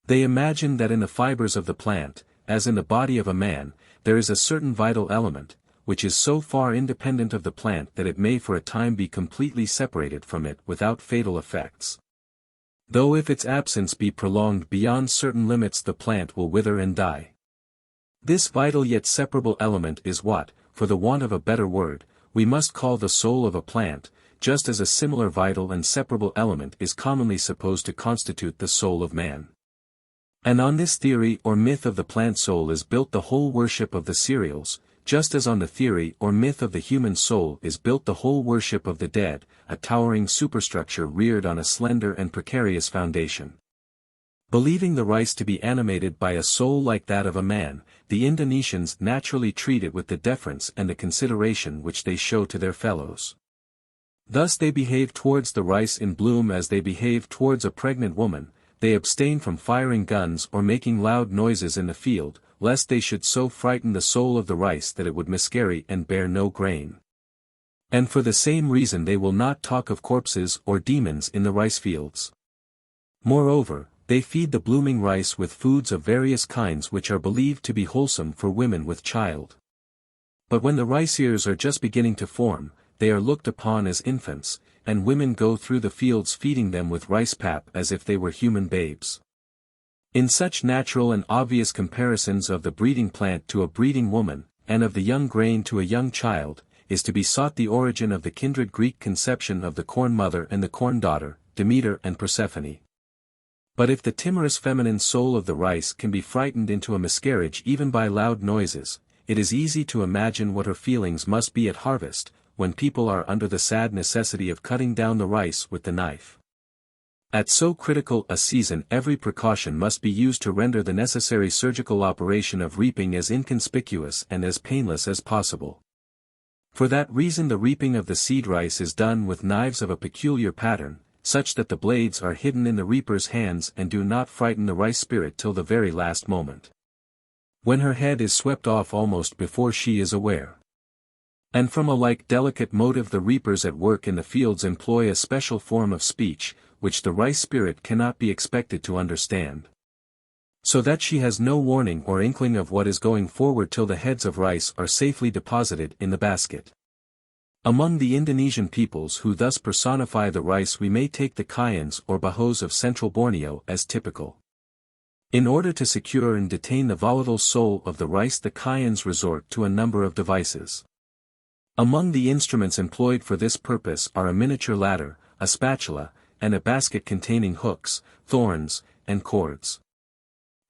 They imagine that in the fibers of the plant, as in the body of a man, there is a certain vital element, which is so far independent of the plant that it may for a time be completely separated from it without fatal effects. Though if its absence be prolonged beyond certain limits the plant will wither and die. This vital yet separable element is what, for the want of a better word, we must call the soul of a plant, just as a similar vital and separable element is commonly supposed to constitute the soul of man. And on this theory or myth of the plant soul is built the whole worship of the cereals, just as on the theory or myth of the human soul is built the whole worship of the dead, a towering superstructure reared on a slender and precarious foundation. Believing the rice to be animated by a soul like that of a man, the Indonesians naturally treat it with the deference and the consideration which they show to their fellows. Thus they behave towards the rice in bloom as they behave towards a pregnant woman. They abstain from firing guns or making loud noises in the field, lest they should so frighten the soul of the rice that it would miscarry and bear no grain. And for the same reason they will not talk of corpses or demons in the rice fields. Moreover, they feed the blooming rice with foods of various kinds which are believed to be wholesome for women with child. But when the rice ears are just beginning to form, they are looked upon as infants, and women go through the fields feeding them with rice pap as if they were human babes. In such natural and obvious comparisons of the breeding plant to a breeding woman, and of the young grain to a young child, is to be sought the origin of the kindred Greek conception of the corn mother and the corn daughter, Demeter and Persephone. But if the timorous feminine soul of the rice can be frightened into a miscarriage even by loud noises, it is easy to imagine what her feelings must be at harvest, when people are under the sad necessity of cutting down the rice with the knife. At so critical a season every precaution must be used to render the necessary surgical operation of reaping as inconspicuous and as painless as possible. For that reason the reaping of the seed rice is done with knives of a peculiar pattern, such that the blades are hidden in the reaper's hands and do not frighten the rice spirit till the very last moment, when her head is swept off almost before she is aware. And from a like delicate motive the reapers at work in the fields employ a special form of speech, which the rice spirit cannot be expected to understand, so that she has no warning or inkling of what is going forward till the heads of rice are safely deposited in the basket. Among the Indonesian peoples who thus personify the rice we may take the Kayans or Bahos of central Borneo as typical. In order to secure and detain the volatile soul of the rice the Kayans resort to a number of devices. Among the instruments employed for this purpose are a miniature ladder, a spatula, and a basket containing hooks, thorns, and cords.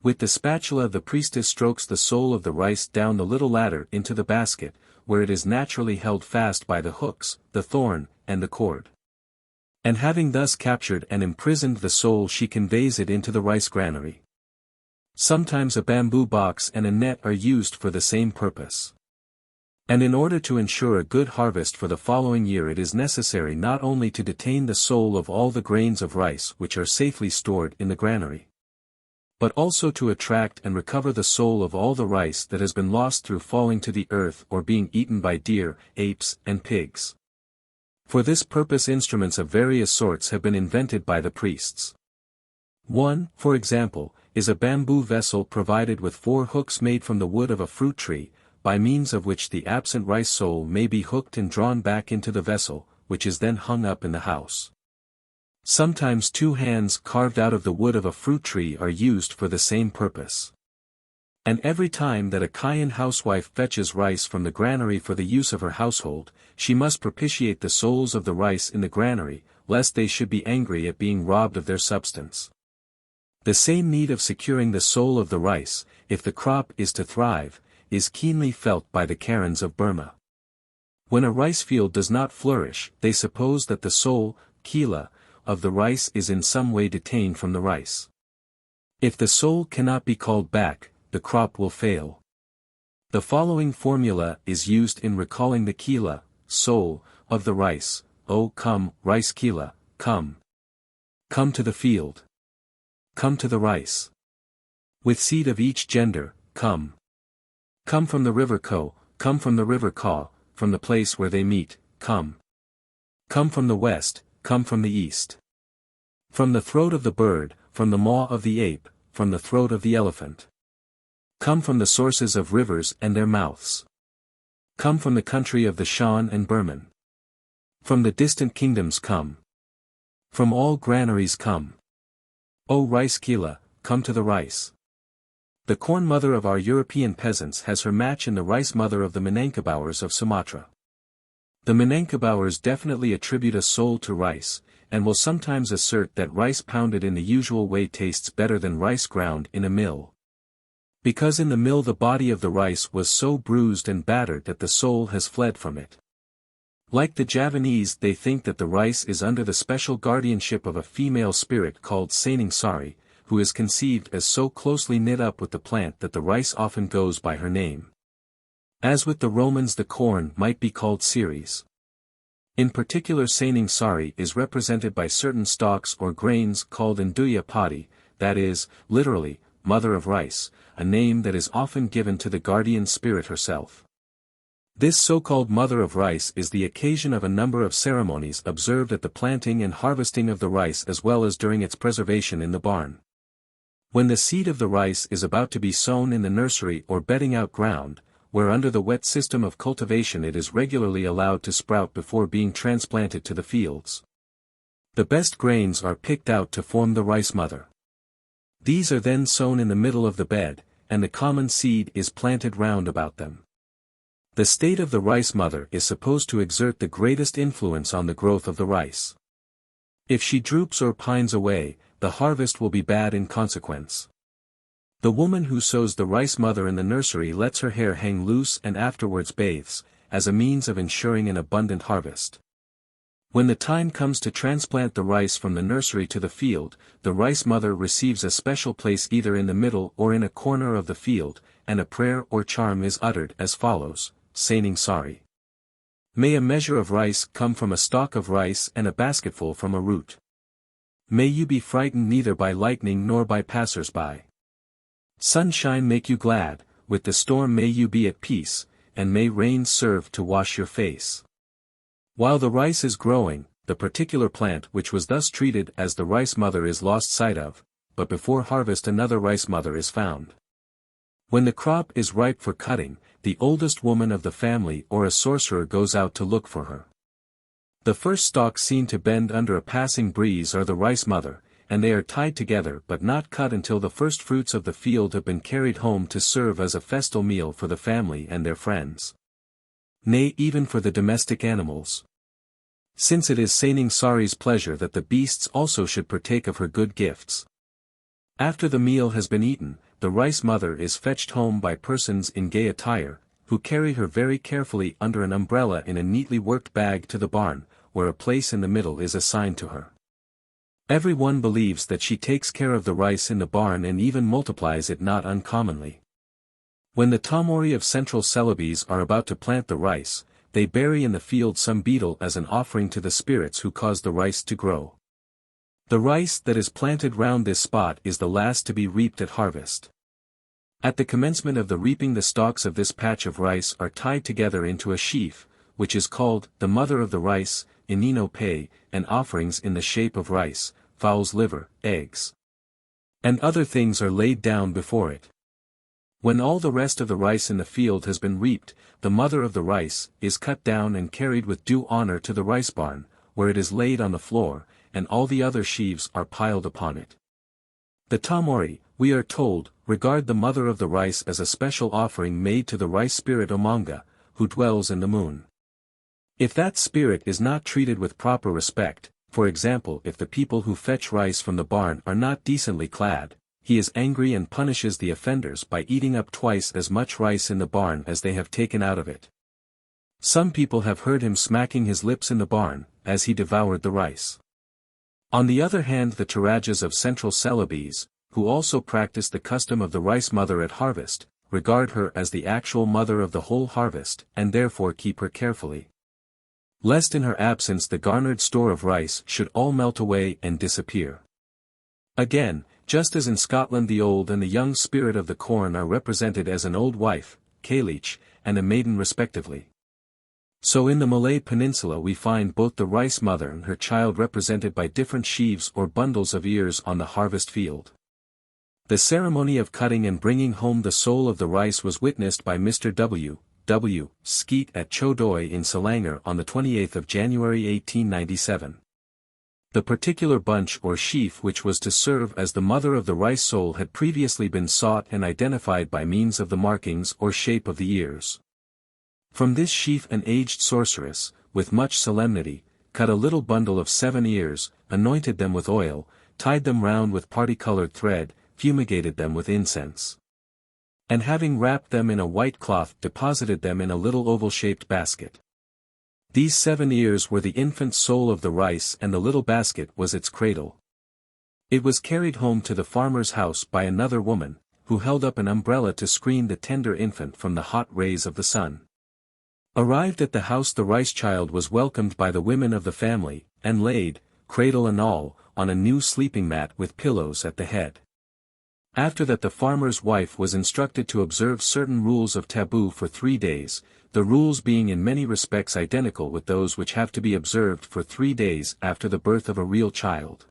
With the spatula the priestess strokes the soul of the rice down the little ladder into the basket, where it is naturally held fast by the hooks, the thorn, and the cord. And having thus captured and imprisoned the soul she conveys it into the rice granary. Sometimes a bamboo box and a net are used for the same purpose. And in order to ensure a good harvest for the following year it is necessary not only to detain the soul of all the grains of rice which are safely stored in the granary, but also to attract and recover the soul of all the rice that has been lost through falling to the earth or being eaten by deer, apes, and pigs. For this purpose instruments of various sorts have been invented by the priests. One, for example, is a bamboo vessel provided with 4 hooks made from the wood of a fruit tree, by means of which the absent rice soul may be hooked and drawn back into the vessel, which is then hung up in the house. Sometimes 2 hands carved out of the wood of a fruit tree are used for the same purpose. And every time that a Kayan housewife fetches rice from the granary for the use of her household, she must propitiate the souls of the rice in the granary, lest they should be angry at being robbed of their substance. The same need of securing the soul of the rice, if the crop is to thrive, is keenly felt by the Karens of Burma. When a rice field does not flourish, they suppose that the soul, kila, of the rice is in some way detained from the rice. If the soul cannot be called back, the crop will fail. The following formula is used in recalling the kila, soul, of the rice: "O come, rice kila, come. Come to the field. Come to the rice. With seed of each gender, come. Come from the river Ko, come from the river Ka, from the place where they meet, come. Come from the west, come from the east. From the throat of the bird, from the maw of the ape, from the throat of the elephant. Come from the sources of rivers and their mouths. Come from the country of the Shan and Burman. From the distant kingdoms come. From all granaries come. O rice kila, come to the rice." The corn mother of our European peasants has her match in the rice mother of the Minangkabaurs of Sumatra. The Minangkabaurs definitely attribute a soul to rice, and will sometimes assert that rice pounded in the usual way tastes better than rice ground in a mill. Because in the mill the body of the rice was so bruised and battered that the soul has fled from it. Like the Javanese, they think that the rice is under the special guardianship of a female spirit called Saning Sari, who is conceived as so closely knit up with the plant that the rice often goes by her name. As with the Romans the corn might be called Ceres. In particular Saning Sari is represented by certain stalks or grains called Induya Padi, that is, literally, mother of rice, a name that is often given to the guardian spirit herself. This so-called mother of rice is the occasion of a number of ceremonies observed at the planting and harvesting of the rice as well as during its preservation in the barn. When the seed of the rice is about to be sown in the nursery or bedding out ground, where under the wet system of cultivation it is regularly allowed to sprout before being transplanted to the fields. The best grains are picked out to form the rice mother. These are then sown in the middle of the bed, and the common seed is planted round about them. The state of the rice mother is supposed to exert the greatest influence on the growth of the rice. If she droops or pines away, the harvest will be bad in consequence. The woman who sows the rice mother in the nursery lets her hair hang loose and afterwards bathes, as a means of ensuring an abundant harvest. When the time comes to transplant the rice from the nursery to the field, the rice mother receives a special place either in the middle or in a corner of the field, and a prayer or charm is uttered as follows, saying sorry. May a measure of rice come from a stalk of rice and a basketful from a root. May you be frightened neither by lightning nor by passers-by. Sunshine make you glad, with the storm may you be at peace, and may rain serve to wash your face. While the rice is growing, the particular plant which was thus treated as the rice mother is lost sight of, but before harvest another rice mother is found. When the crop is ripe for cutting, the oldest woman of the family or a sorcerer goes out to look for her. The first stalks seen to bend under a passing breeze are the rice mother, and they are tied together but not cut until the first fruits of the field have been carried home to serve as a festal meal for the family and their friends. Nay, even for the domestic animals. Since it is Saying Sorry's pleasure that the beasts also should partake of her good gifts. After the meal has been eaten, the rice mother is fetched home by persons in gay attire, who carry her very carefully under an umbrella in a neatly worked bag to the barn, where a place in the middle is assigned to her. Every one believes that she takes care of the rice in the barn and even multiplies it not uncommonly. When the Tomori of Central Celebes are about to plant the rice, they bury in the field some beetle as an offering to the spirits who cause the rice to grow. The rice that is planted round this spot is the last to be reaped at harvest. At the commencement of the reaping the stalks of this patch of rice are tied together into a sheaf, which is called the mother of the rice, inino pay, and offerings in the shape of rice, fowl's liver, eggs, and other things are laid down before it. When all the rest of the rice in the field has been reaped, the mother of the rice is cut down and carried with due honor to the rice barn, where it is laid on the floor, and all the other sheaves are piled upon it. The Tomori, we are told, regard the mother of the rice as a special offering made to the rice spirit Omanga, who dwells in the moon. If that spirit is not treated with proper respect, for example if the people who fetch rice from the barn are not decently clad, he is angry and punishes the offenders by eating up twice as much rice in the barn as they have taken out of it. Some people have heard him smacking his lips in the barn, as he devoured the rice. On the other hand, the Tarajas of Central Celebes, who also practice the custom of the rice mother at harvest, regard her as the actual mother of the whole harvest and therefore keep her carefully, lest in her absence the garnered store of rice should all melt away and disappear. Again, just as in Scotland the old and the young spirit of the corn are represented as an old wife, Cailleach, and a maiden respectively, so in the Malay Peninsula we find both the rice mother and her child represented by different sheaves or bundles of ears on the harvest field. The ceremony of cutting and bringing home the soul of the rice was witnessed by Mr. W. Skeet at Chodoi in Selangor on the 28th of January 1897. The particular bunch or sheaf which was to serve as the mother of the rice soul had previously been sought and identified by means of the markings or shape of the ears. From this sheaf an aged sorceress, with much solemnity, cut a little bundle of 7 ears, anointed them with oil, tied them round with parti-colored thread, fumigated them with incense, and having wrapped them in a white cloth deposited them in a little oval-shaped basket. These 7 ears were the infant soul of the rice and the little basket was its cradle. It was carried home to the farmer's house by another woman, who held up an umbrella to screen the tender infant from the hot rays of the sun. Arrived at the house the rice child was welcomed by the women of the family, and laid, cradle and all, on a new sleeping mat with pillows at the head. After that the farmer's wife was instructed to observe certain rules of taboo for 3 days, the rules being in many respects identical with those which have to be observed for 3 days after the birth of a real child.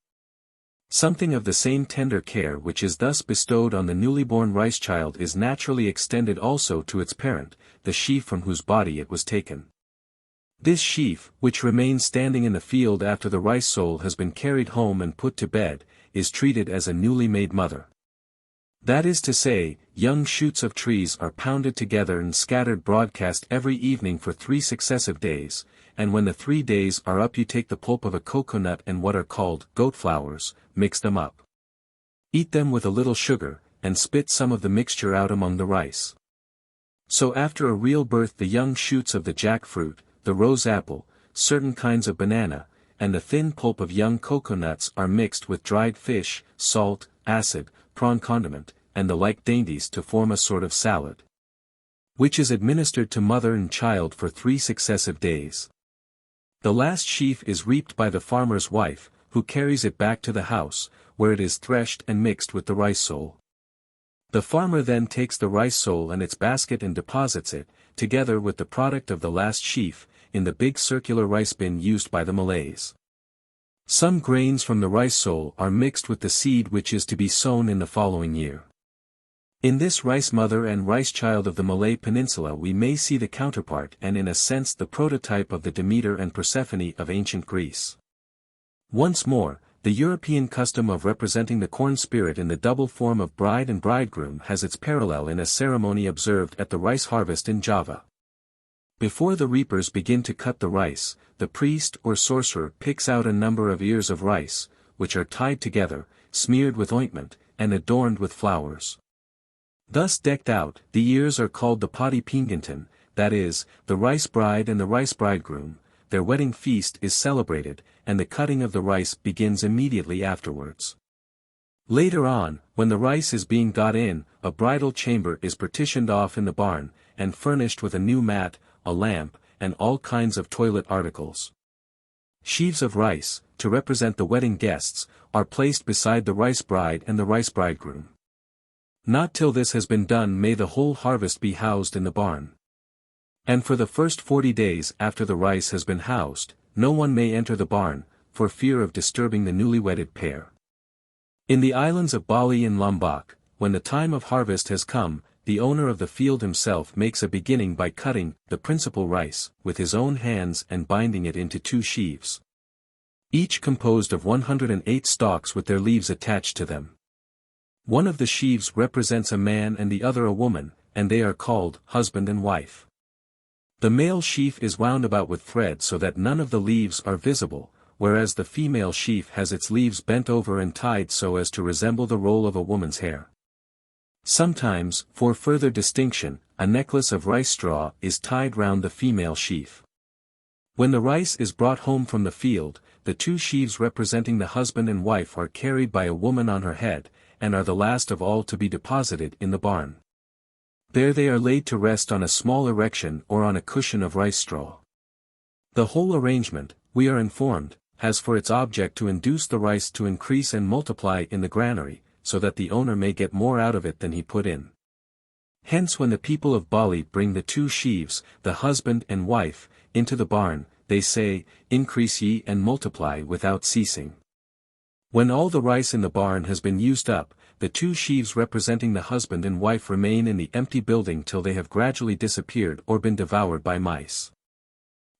Something of the same tender care which is thus bestowed on the newly born rice child is naturally extended also to its parent, the sheaf from whose body it was taken. This sheaf, which remains standing in the field after the rice soul has been carried home and put to bed, is treated as a newly made mother. That is to say, young shoots of trees are pounded together and scattered broadcast every evening for 3 successive days, and when the 3 days are up you take the pulp of a coconut and what are called goat flowers, mix them up. Eat them with a little sugar, and spit some of the mixture out among the rice. So after a real birth the young shoots of the jackfruit, the rose apple, certain kinds of banana, and the thin pulp of young coconuts are mixed with dried fish, salt, acid, prawn condiment, and the like dainties to form a sort of salad, which is administered to mother and child for 3 successive days. The last sheaf is reaped by the farmer's wife, who carries it back to the house, where it is threshed and mixed with the rice soul. The farmer then takes the rice soul and its basket and deposits it, together with the product of the last sheaf, in the big circular rice bin used by the Malays. Some grains from the rice soul are mixed with the seed which is to be sown in the following year. In this rice mother and rice child of the Malay Peninsula we may see the counterpart and in a sense the prototype of the Demeter and Persephone of ancient Greece. Once more, the European custom of representing the corn spirit in the double form of bride and bridegroom has its parallel in a ceremony observed at the rice harvest in Java. Before the reapers begin to cut the rice, the priest or sorcerer picks out a number of ears of rice, which are tied together, smeared with ointment, and adorned with flowers. Thus decked out, the ears are called the Padi Pinganton, that is, the rice bride and the rice bridegroom. Their wedding feast is celebrated, and the cutting of the rice begins immediately afterwards. Later on, when the rice is being got in, a bridal chamber is partitioned off in the barn, and furnished with a new mat, a lamp, and all kinds of toilet articles. Sheaves of rice, to represent the wedding guests, are placed beside the rice bride and the rice bridegroom. Not till this has been done may the whole harvest be housed in the barn. And for the first 40 days after the rice has been housed, no one may enter the barn, for fear of disturbing the newly wedded pair. In the islands of Bali and Lombok, when the time of harvest has come, the owner of the field himself makes a beginning by cutting the principal rice with his own hands and binding it into 2 sheaves, each composed of 108 stalks with their leaves attached to them. One of the sheaves represents a man and the other a woman, and they are called husband and wife. The male sheaf is wound about with thread so that none of the leaves are visible, whereas the female sheaf has its leaves bent over and tied so as to resemble the roll of a woman's hair. Sometimes, for further distinction, a necklace of rice straw is tied round the female sheaf. When the rice is brought home from the field, the 2 sheaves representing the husband and wife are carried by a woman on her head, and are the last of all to be deposited in the barn. There they are laid to rest on a small erection or on a cushion of rice straw. The whole arrangement, we are informed, has for its object to induce the rice to increase and multiply in the granary, so that the owner may get more out of it than he put in. Hence when the people of Bali bring the 2 sheaves, the husband and wife, into the barn, they say, "Increase ye and multiply without ceasing." When all the rice in the barn has been used up, the 2 sheaves representing the husband and wife remain in the empty building till they have gradually disappeared or been devoured by mice.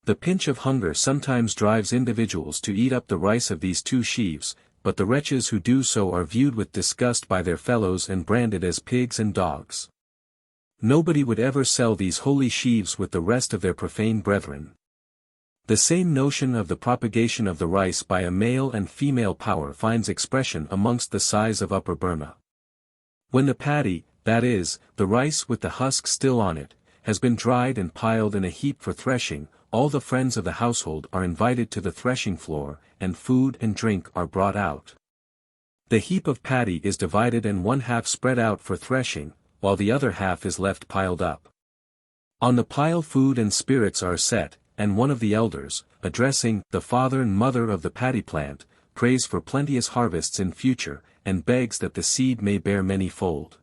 The pinch of hunger sometimes drives individuals to eat up the rice of these 2 sheaves, but the wretches who do so are viewed with disgust by their fellows and branded as pigs and dogs. Nobody would ever sell these holy sheaves with the rest of their profane brethren. The same notion of the propagation of the rice by a male and female power finds expression amongst the Sais of Upper Burma. When the paddy, that is, the rice with the husk still on it, has been dried and piled in a heap for threshing, all the friends of the household are invited to the threshing floor, and food and drink are brought out. The heap of paddy is divided and 1/2 spread out for threshing, while the other half is left piled up. On the pile food and spirits are set, and one of the elders, addressing the father and mother of the paddy plant, prays for plenteous harvests in future, and begs that the seed may bear many-fold.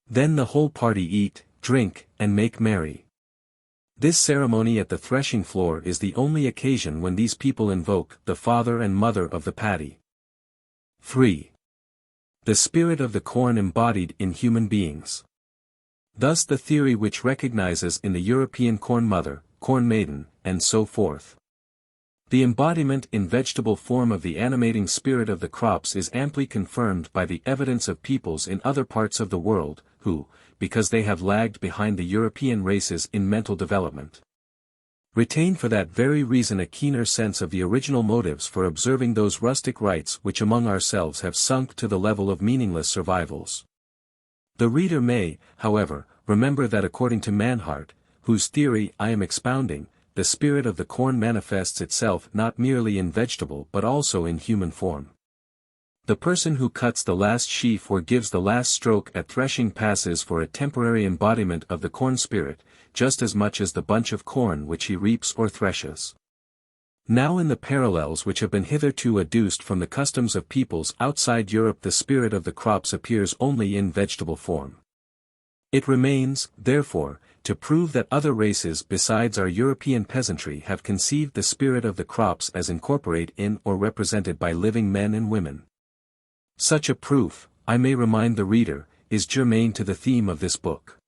Then the whole party eat, drink, and make merry. This ceremony at the threshing floor is the only occasion when these people invoke the father and mother of the paddy. 3. The spirit of the corn embodied in human beings. Thus the theory which recognizes in the European corn mother, corn maiden, and so forth. The embodiment in vegetable form of the animating spirit of the crops is amply confirmed by the evidence of peoples in other parts of the world, who, because they have lagged behind the European races in mental development, retain for that very reason a keener sense of the original motives for observing those rustic rites which among ourselves have sunk to the level of meaningless survivals. The reader may, however, remember that according to Manhart, whose theory I am expounding, the spirit of the corn manifests itself not merely in vegetable but also in human form. The person who cuts the last sheaf or gives the last stroke at threshing passes for a temporary embodiment of the corn spirit, just as much as the bunch of corn which he reaps or threshes. Now in the parallels which have been hitherto adduced from the customs of peoples outside Europe, the spirit of the crops appears only in vegetable form. It remains, therefore, to prove that other races besides our European peasantry have conceived the spirit of the crops as incorporate in or represented by living men and women. Such a proof, I may remind the reader, is germane to the theme of this book.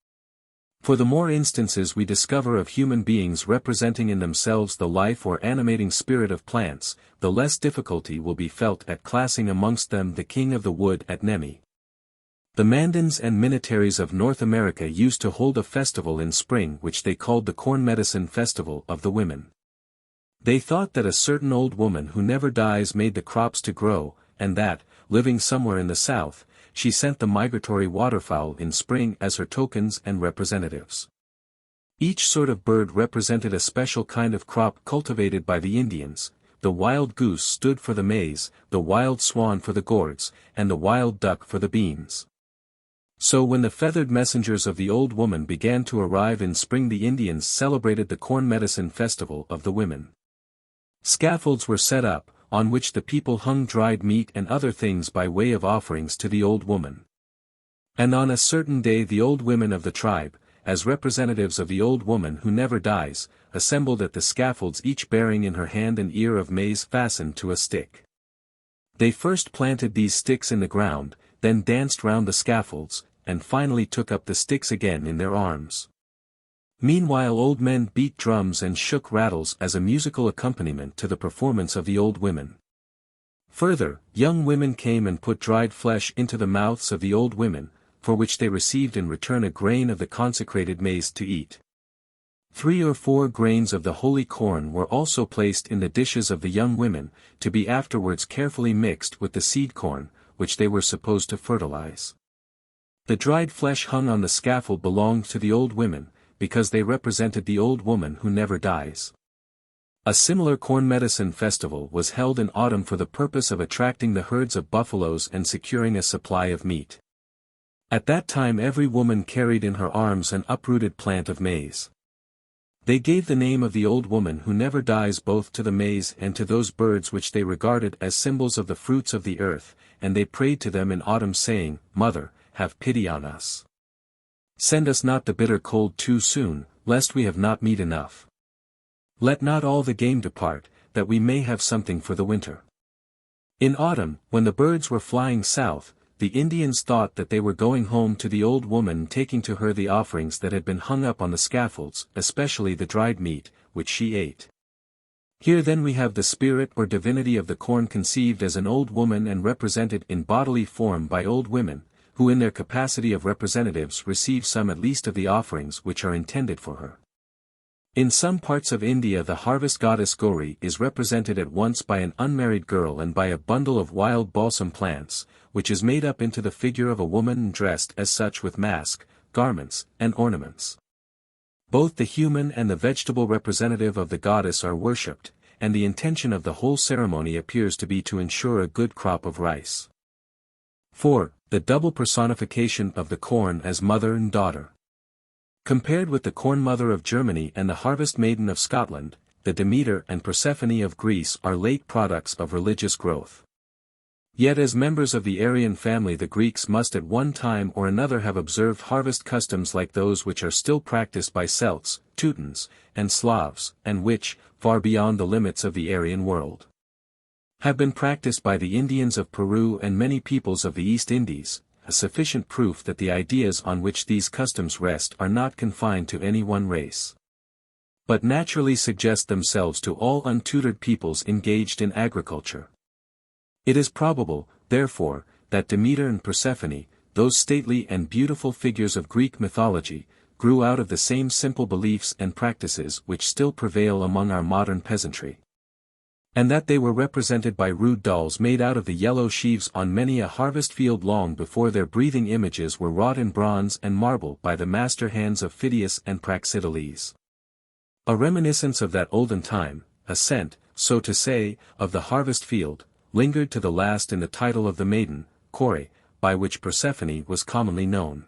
For the more instances we discover of human beings representing in themselves the life or animating spirit of plants, the less difficulty will be felt at classing amongst them the king of the wood at Nemi. The Mandans and Minnetarees of North America used to hold a festival in spring which they called the Corn Medicine Festival of the Women. They thought that a certain old woman who never dies made the crops to grow, and that, living somewhere in the south, she sent the migratory waterfowl in spring as her tokens and representatives. Each sort of bird represented a special kind of crop cultivated by the Indians. The wild goose stood for the maize, the wild swan for the gourds, and the wild duck for the beans. So when the feathered messengers of the old woman began to arrive in spring, the Indians celebrated the Corn Medicine Festival of the Women. Scaffolds were set up, on which the people hung dried meat and other things by way of offerings to the old woman. And on a certain day the old women of the tribe, as representatives of the old woman who never dies, assembled at the scaffolds, each bearing in her hand an ear of maize fastened to a stick. They first planted these sticks in the ground, then danced round the scaffolds, and finally took up the sticks again in their arms. Meanwhile old men beat drums and shook rattles as a musical accompaniment to the performance of the old women. Further, young women came and put dried flesh into the mouths of the old women, for which they received in return a grain of the consecrated maize to eat. 3 or 4 grains of the holy corn were also placed in the dishes of the young women, to be afterwards carefully mixed with the seed corn, which they were supposed to fertilize. The dried flesh hung on the scaffold belonged to the old women, because they represented the old woman who never dies. A similar corn medicine festival was held in autumn for the purpose of attracting the herds of buffaloes and securing a supply of meat. At that time every woman carried in her arms an uprooted plant of maize. They gave the name of the old woman who never dies both to the maize and to those birds which they regarded as symbols of the fruits of the earth, and they prayed to them in autumn saying, "Mother, have pity on us. Send us not the bitter cold too soon, lest we have not meat enough. Let not all the game depart, that we may have something for the winter." In autumn, when the birds were flying south, the Indians thought that they were going home to the old woman, taking to her the offerings that had been hung up on the scaffolds, especially the dried meat, which she ate. Here then we have the spirit or divinity of the corn conceived as an old woman and represented in bodily form by old women, who in their capacity of representatives receive some at least of the offerings which are intended for her. In some parts of India the harvest goddess Gauri is represented at once by an unmarried girl and by a bundle of wild balsam plants, which is made up into the figure of a woman dressed as such with mask, garments, and ornaments. Both the human and the vegetable representative of the goddess are worshipped, and the intention of the whole ceremony appears to be to ensure a good crop of rice. 4. The double personification of the corn as mother and daughter. Compared with the corn mother of Germany and the harvest maiden of Scotland, the Demeter and Persephone of Greece are late products of religious growth. Yet as members of the Aryan family the Greeks must at one time or another have observed harvest customs like those which are still practiced by Celts, Teutons, and Slavs, and which, far beyond the limits of the Aryan world, have been practiced by the Indians of Peru and many peoples of the East Indies, a sufficient proof that the ideas on which these customs rest are not confined to any one race, but naturally suggest themselves to all untutored peoples engaged in agriculture. It is probable, therefore, that Demeter and Persephone, those stately and beautiful figures of Greek mythology, grew out of the same simple beliefs and practices which still prevail among our modern peasantry, and that they were represented by rude dolls made out of the yellow sheaves on many a harvest field long before their breathing images were wrought in bronze and marble by the master hands of Phidias and Praxiteles. A reminiscence of that olden time, a scent, so to say, of the harvest field, lingered to the last in the title of the maiden, Kore, by which Persephone was commonly known.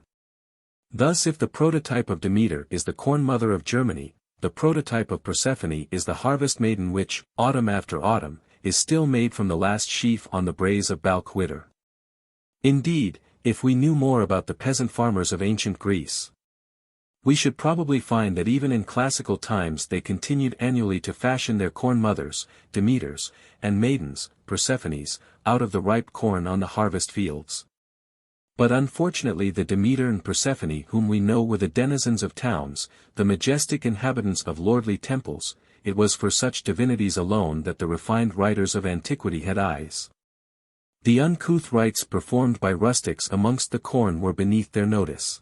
Thus if the prototype of Demeter is the corn mother of Germany, the prototype of Persephone is the harvest maiden which, autumn after autumn, is still made from the last sheaf on the braes of Balquhidder. Indeed, if we knew more about the peasant farmers of ancient Greece, we should probably find that even in classical times they continued annually to fashion their corn mothers, Demeters, and maidens, Persephones, out of the ripe corn on the harvest fields. But unfortunately the Demeter and Persephone whom we know were the denizens of towns, the majestic inhabitants of lordly temples, it was for such divinities alone that the refined writers of antiquity had eyes. The uncouth rites performed by rustics amongst the corn were beneath their notice.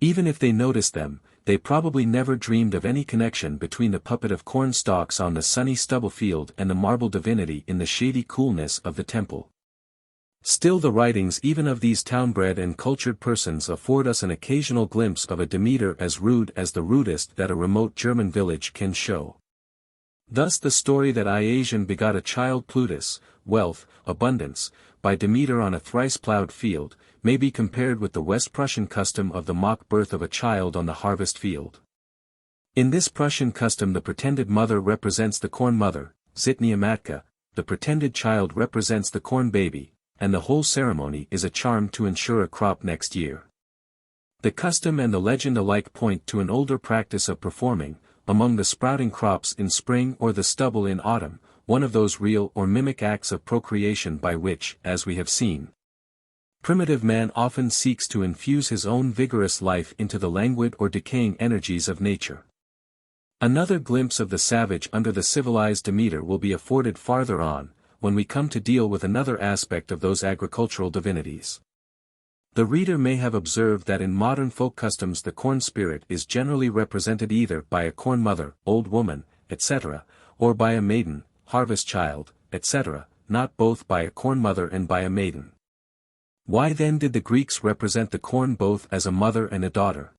Even if they noticed them, they probably never dreamed of any connection between the puppet of corn stalks on the sunny stubble field and the marble divinity in the shady coolness of the temple. Still the writings even of these town-bred and cultured persons afford us an occasional glimpse of a Demeter as rude as the rudest that a remote German village can show. Thus the story that Iasion begot a child Plutus, wealth, abundance, by Demeter on a thrice-ploughed field, may be compared with the West Prussian custom of the mock birth of a child on the harvest field. In this Prussian custom the pretended mother represents the corn mother, Zitnia Matka, the pretended child represents the corn baby, and the whole ceremony is a charm to ensure a crop next year. The custom and the legend alike point to an older practice of performing, among the sprouting crops in spring or the stubble in autumn, one of those real or mimic acts of procreation by which, as we have seen, primitive man often seeks to infuse his own vigorous life into the languid or decaying energies of nature. Another glimpse of the savage under the civilized Demeter will be afforded farther on, when we come to deal with another aspect of those agricultural divinities. The reader may have observed that in modern folk customs the corn spirit is generally represented either by a corn mother, old woman, etc., or by a maiden, harvest child, etc., not both by a corn mother and by a maiden. Why then did the Greeks represent the corn both as a mother and a daughter?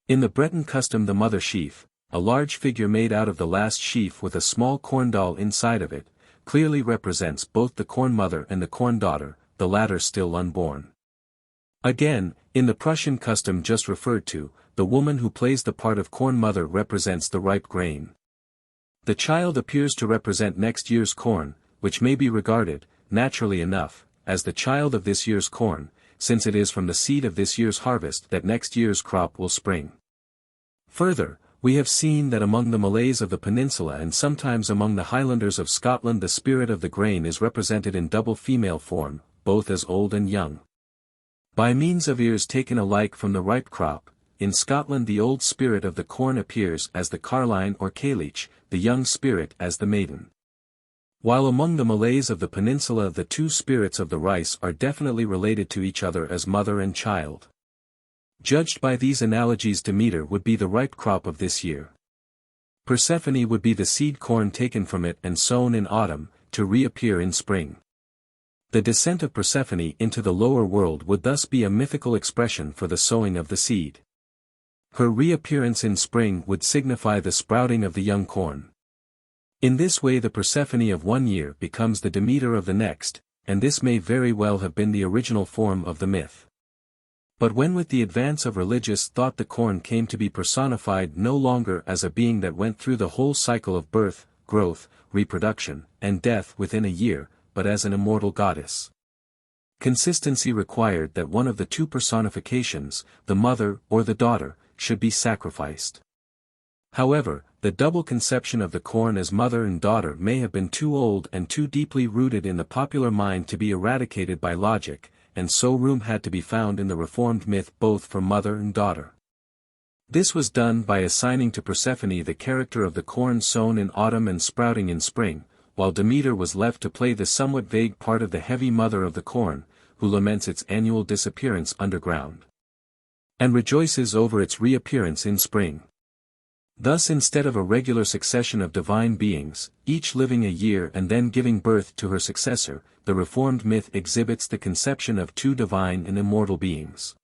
In the Breton custom the mother sheaf, a large figure made out of the last sheaf with a small corn doll inside of it, clearly represents both the corn mother and the corn daughter, the latter still unborn. Again, in the Prussian custom just referred to, the woman who plays the part of corn mother represents the ripe grain. The child appears to represent next year's corn, which may be regarded, naturally enough, as the child of this year's corn, since it is from the seed of this year's harvest that next year's crop will spring. Further, we have seen that among the Malays of the peninsula and sometimes among the Highlanders of Scotland the spirit of the grain is represented in double female form, both as old and young. By means of ears taken alike from the ripe crop, in Scotland the old spirit of the corn appears as the carline or cailleach, the young spirit as the maiden. While among the Malays of the peninsula the two spirits of the rice are definitely related to each other as mother and child. Judged by these analogies Demeter would be the ripe crop of this year. Persephone would be the seed corn taken from it and sown in autumn, to reappear in spring. The descent of Persephone into the lower world would thus be a mythical expression for the sowing of the seed. Her reappearance in spring would signify the sprouting of the young corn. In this way the Persephone of one year becomes the Demeter of the next, and this may very well have been the original form of the myth. But when with the advance of religious thought the corn came to be personified no longer as a being that went through the whole cycle of birth, growth, reproduction, and death within a year, but as an immortal goddess, consistency required that one of the two personifications, the mother or the daughter, should be sacrificed. However, the double conception of the corn as mother and daughter may have been too old and too deeply rooted in the popular mind to be eradicated by logic, and so room had to be found in the reformed myth both for mother and daughter. This was done by assigning to Persephone the character of the corn sown in autumn and sprouting in spring, while Demeter was left to play the somewhat vague part of the heavy mother of the corn, who laments its annual disappearance underground, and rejoices over its reappearance in spring. Thus instead of a regular succession of divine beings, each living a year and then giving birth to her successor, the reformed myth exhibits the conception of two divine and immortal beings,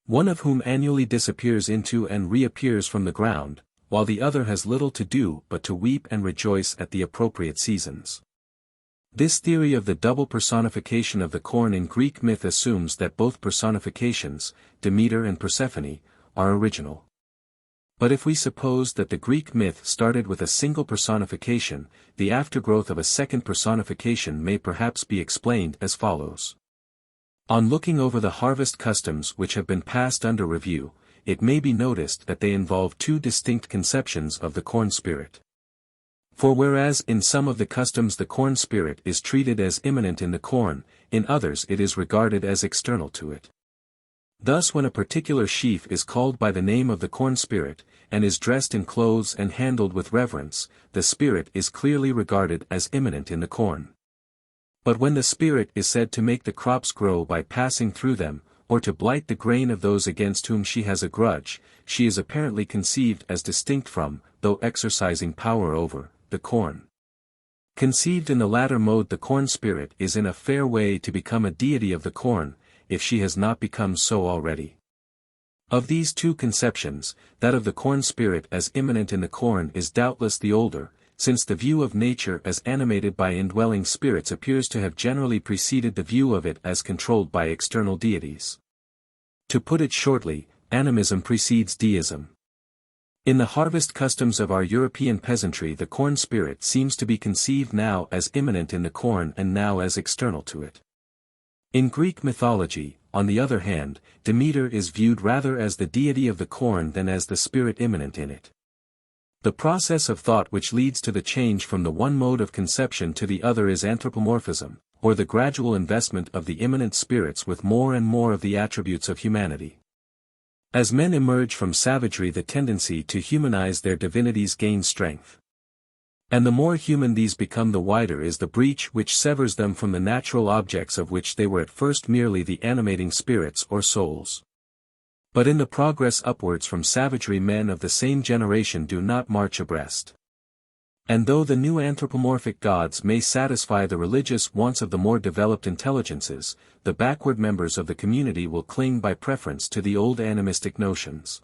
one of whom annually disappears into and reappears from the ground, while the other has little to do but to weep and rejoice at the appropriate seasons. This theory of the double personification of the corn in Greek myth assumes that both personifications, Demeter and Persephone, are original. But if we suppose that the Greek myth started with a single personification, the aftergrowth of a second personification may perhaps be explained as follows. On looking over the harvest customs which have been passed under review, it may be noticed that they involve two distinct conceptions of the corn spirit. For whereas in some of the customs the corn spirit is treated as immanent in the corn, in others it is regarded as external to it. Thus when a particular sheaf is called by the name of the corn spirit, and is dressed in clothes and handled with reverence, the spirit is clearly regarded as immanent in the corn. But when the spirit is said to make the crops grow by passing through them, or to blight the grain of those against whom she has a grudge, she is apparently conceived as distinct from, though exercising power over, the corn. Conceived in the latter mode, the corn spirit is in a fair way to become a deity of the corn, if she has not become so already. Of these two conceptions, that of the corn spirit as immanent in the corn is doubtless the older, since the view of nature as animated by indwelling spirits appears to have generally preceded the view of it as controlled by external deities. To put it shortly, animism precedes deism. In the harvest customs of our European peasantry, the corn spirit seems to be conceived now as immanent in the corn and now as external to it. In Greek mythology, on the other hand, Demeter is viewed rather as the deity of the corn than as the spirit immanent in it. The process of thought which leads to the change from the one mode of conception to the other is anthropomorphism, or the gradual investment of the immanent spirits with more and more of the attributes of humanity. As men emerge from savagery, the tendency to humanize their divinities gains strength. And the more human these become, the wider is the breach which severs them from the natural objects of which they were at first merely the animating spirits or souls. But in the progress upwards from savagery, men of the same generation do not march abreast. And though the new anthropomorphic gods may satisfy the religious wants of the more developed intelligences, the backward members of the community will cling by preference to the old animistic notions.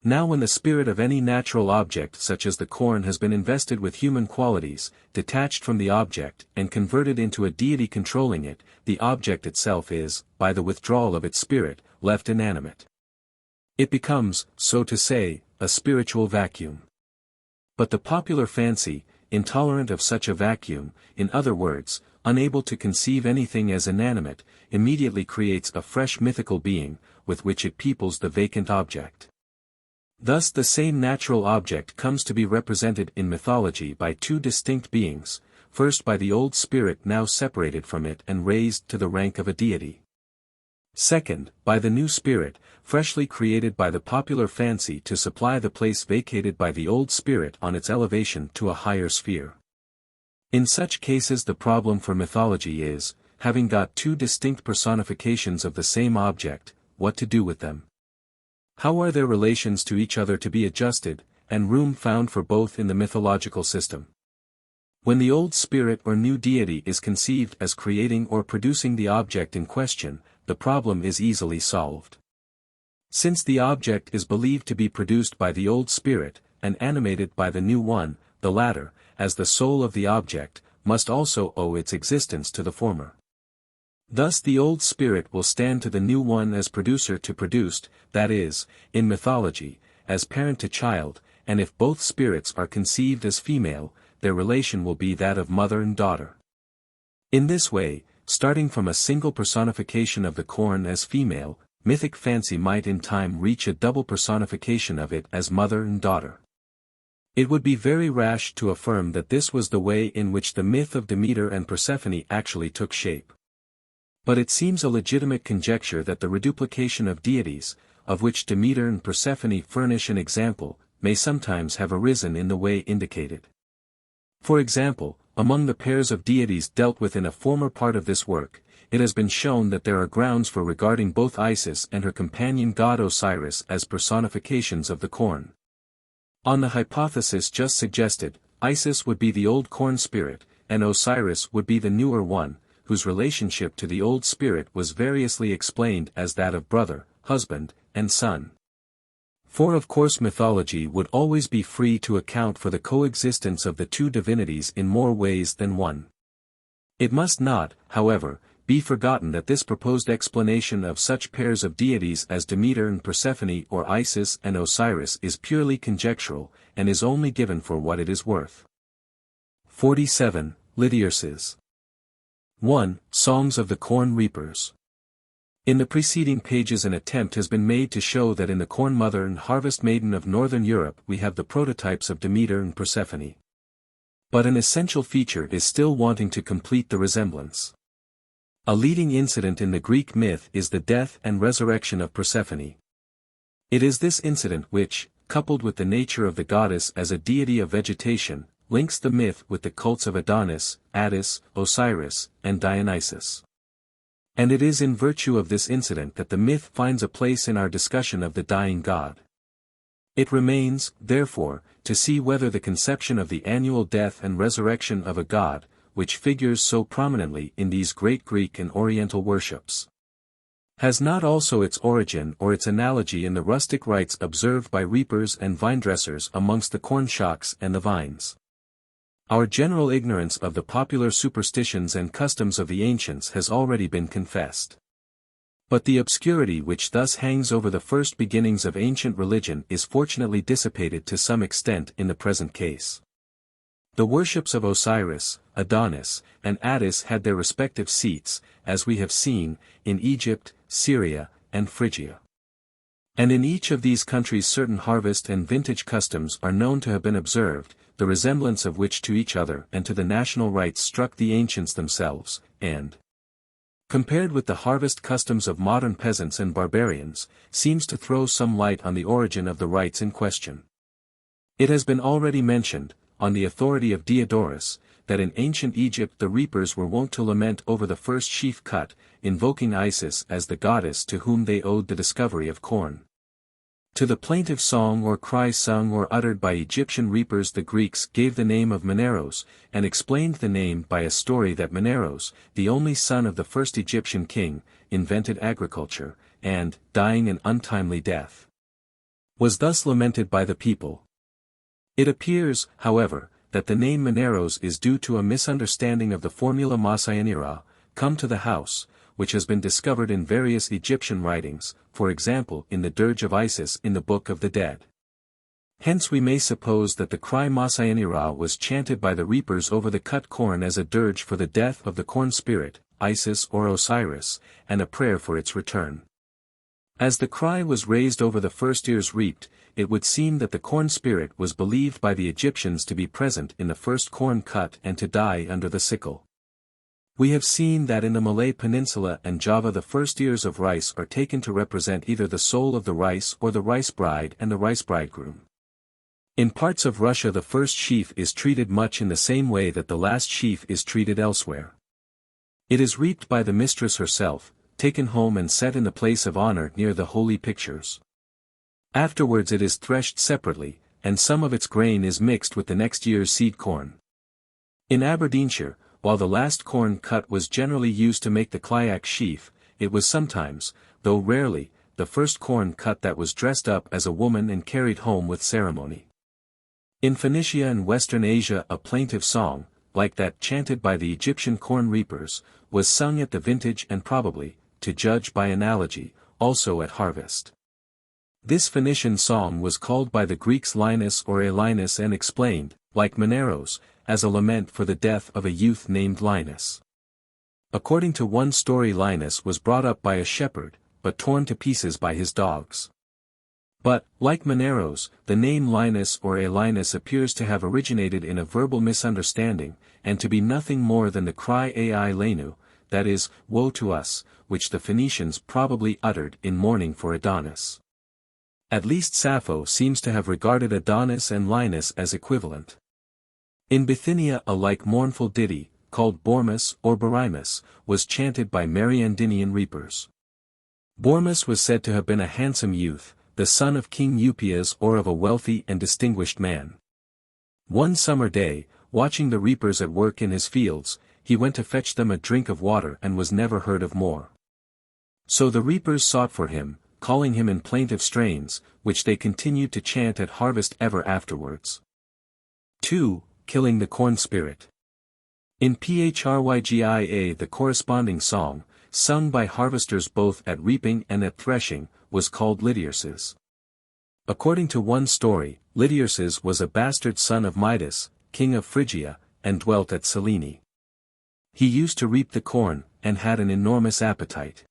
Now when the spirit of any natural object such as the corn has been invested with human qualities, detached from the object and converted into a deity controlling it, the object itself is, by the withdrawal of its spirit, left inanimate. It becomes, so to say, a spiritual vacuum. But the popular fancy, intolerant of such a vacuum, in other words, unable to conceive anything as inanimate, immediately creates a fresh mythical being, with which it peoples the vacant object. Thus the same natural object comes to be represented in mythology by two distinct beings, first by the old spirit now separated from it and raised to the rank of a deity. Second, by the new spirit, freshly created by the popular fancy to supply the place vacated by the old spirit on its elevation to a higher sphere. In such cases the problem for mythology is, having got two distinct personifications of the same object, what to do with them. How are their relations to each other to be adjusted, and room found for both in the mythological system? When the old spirit or new deity is conceived as creating or producing the object in question, the problem is easily solved. Since the object is believed to be produced by the old spirit, and animated by the new one, the latter, as the soul of the object, must also owe its existence to the former. Thus the old spirit will stand to the new one as producer to produced, that is, in mythology, as parent to child, and if both spirits are conceived as female, their relation will be that of mother and daughter. In this way, starting from a single personification of the corn as female, mythic fancy might in time reach a double personification of it as mother and daughter. It would be very rash to affirm that this was the way in which the myth of Demeter and Persephone actually took shape. But it seems a legitimate conjecture that the reduplication of deities, of which Demeter and Persephone furnish an example, may sometimes have arisen in the way indicated. For example, among the pairs of deities dealt with in a former part of this work, it has been shown that there are grounds for regarding both Isis and her companion god Osiris as personifications of the corn. On the hypothesis just suggested, Isis would be the old corn spirit, and Osiris would be the newer one, whose relationship to the old spirit was variously explained as that of brother, husband, and son. For of course mythology would always be free to account for the coexistence of the two divinities in more ways than one. It must not, however, be forgotten that this proposed explanation of such pairs of deities as Demeter and Persephone or Isis and Osiris is purely conjectural, and is only given for what it is worth. 47. Lityerses. 1. Songs of the Corn Reapers. In the preceding pages an attempt has been made to show that in the Corn Mother and Harvest Maiden of Northern Europe we have the prototypes of Demeter and Persephone. But an essential feature is still wanting to complete the resemblance. A leading incident in the Greek myth is the death and resurrection of Persephone. It is this incident which, coupled with the nature of the goddess as a deity of vegetation, links the myth with the cults of Adonis, Attis, Osiris, and Dionysus. And it is in virtue of this incident that the myth finds a place in our discussion of the dying god. It remains, therefore, to see whether the conception of the annual death and resurrection of a god, which figures so prominently in these great Greek and Oriental worships, has not also its origin or its analogy in the rustic rites observed by reapers and vinedressers amongst the corn shocks and the vines. Our general ignorance of the popular superstitions and customs of the ancients has already been confessed. But the obscurity which thus hangs over the first beginnings of ancient religion is fortunately dissipated to some extent in the present case. The worships of Osiris, Adonis, and Attis had their respective seats, as we have seen, in Egypt, Syria, and Phrygia. And in each of these countries certain harvest and vintage customs are known to have been observed, the resemblance of which to each other and to the national rites struck the ancients themselves, and, compared with the harvest customs of modern peasants and barbarians, seems to throw some light on the origin of the rites in question. It has been already mentioned, on the authority of Diodorus, that in ancient Egypt the reapers were wont to lament over the first sheaf cut, invoking Isis as the goddess to whom they owed the discovery of corn. To the plaintive song or cry sung or uttered by Egyptian reapers the Greeks gave the name of Maneros, and explained the name by a story that Maneros, the only son of the first Egyptian king, invented agriculture, and, dying an untimely death, was thus lamented by the people. It appears, however, that the name Maneros is due to a misunderstanding of the formula Masayanira, come to the house, which has been discovered in various Egyptian writings, for example in the Dirge of Isis in the Book of the Dead. Hence we may suppose that the cry Masayanira was chanted by the reapers over the cut corn as a dirge for the death of the corn spirit, Isis or Osiris, and a prayer for its return. As the cry was raised over the first ears reaped, it would seem that the corn spirit was believed by the Egyptians to be present in the first corn cut and to die under the sickle. We have seen that in the Malay Peninsula and Java the first ears of rice are taken to represent either the soul of the rice or the rice bride and the rice bridegroom. In parts of Russia the first sheaf is treated much in the same way that the last sheaf is treated elsewhere. It is reaped by the mistress herself, taken home and set in the place of honor near the holy pictures. Afterwards it is threshed separately, and some of its grain is mixed with the next year's seed corn. In Aberdeenshire, while the last corn cut was generally used to make the clyack sheaf, it was sometimes, though rarely, the first corn cut that was dressed up as a woman and carried home with ceremony. In Phoenicia and Western Asia a plaintive song, like that chanted by the Egyptian corn reapers, was sung at the vintage and probably, to judge by analogy, also at harvest. This Phoenician song was called by the Greeks Linus or Elinus and explained, like Maneros, as a lament for the death of a youth named Linus. According to one story Linus was brought up by a shepherd, but torn to pieces by his dogs. But, like Maneros, the name Linus or Elinus appears to have originated in a verbal misunderstanding, and to be nothing more than the cry Ai Lenu, that is, woe to us, which the Phoenicians probably uttered in mourning for Adonis. At least Sappho seems to have regarded Adonis and Linus as equivalent. In Bithynia a like mournful ditty, called Bormus or Boremus, was chanted by Mariandynian reapers. Bormus was said to have been a handsome youth, the son of King Eupias or of a wealthy and distinguished man. One summer day, watching the reapers at work in his fields, he went to fetch them a drink of water and was never heard of more. So the reapers sought for him, calling him in plaintive strains, which they continued to chant at harvest ever afterwards. 2. Killing the corn spirit. In Phrygia the corresponding song, sung by harvesters both at reaping and at threshing, was called Lityerses. According to one story, Lityerses was a bastard son of Midas, king of Phrygia, and dwelt at Selene. He used to reap the corn, and had an enormous appetite.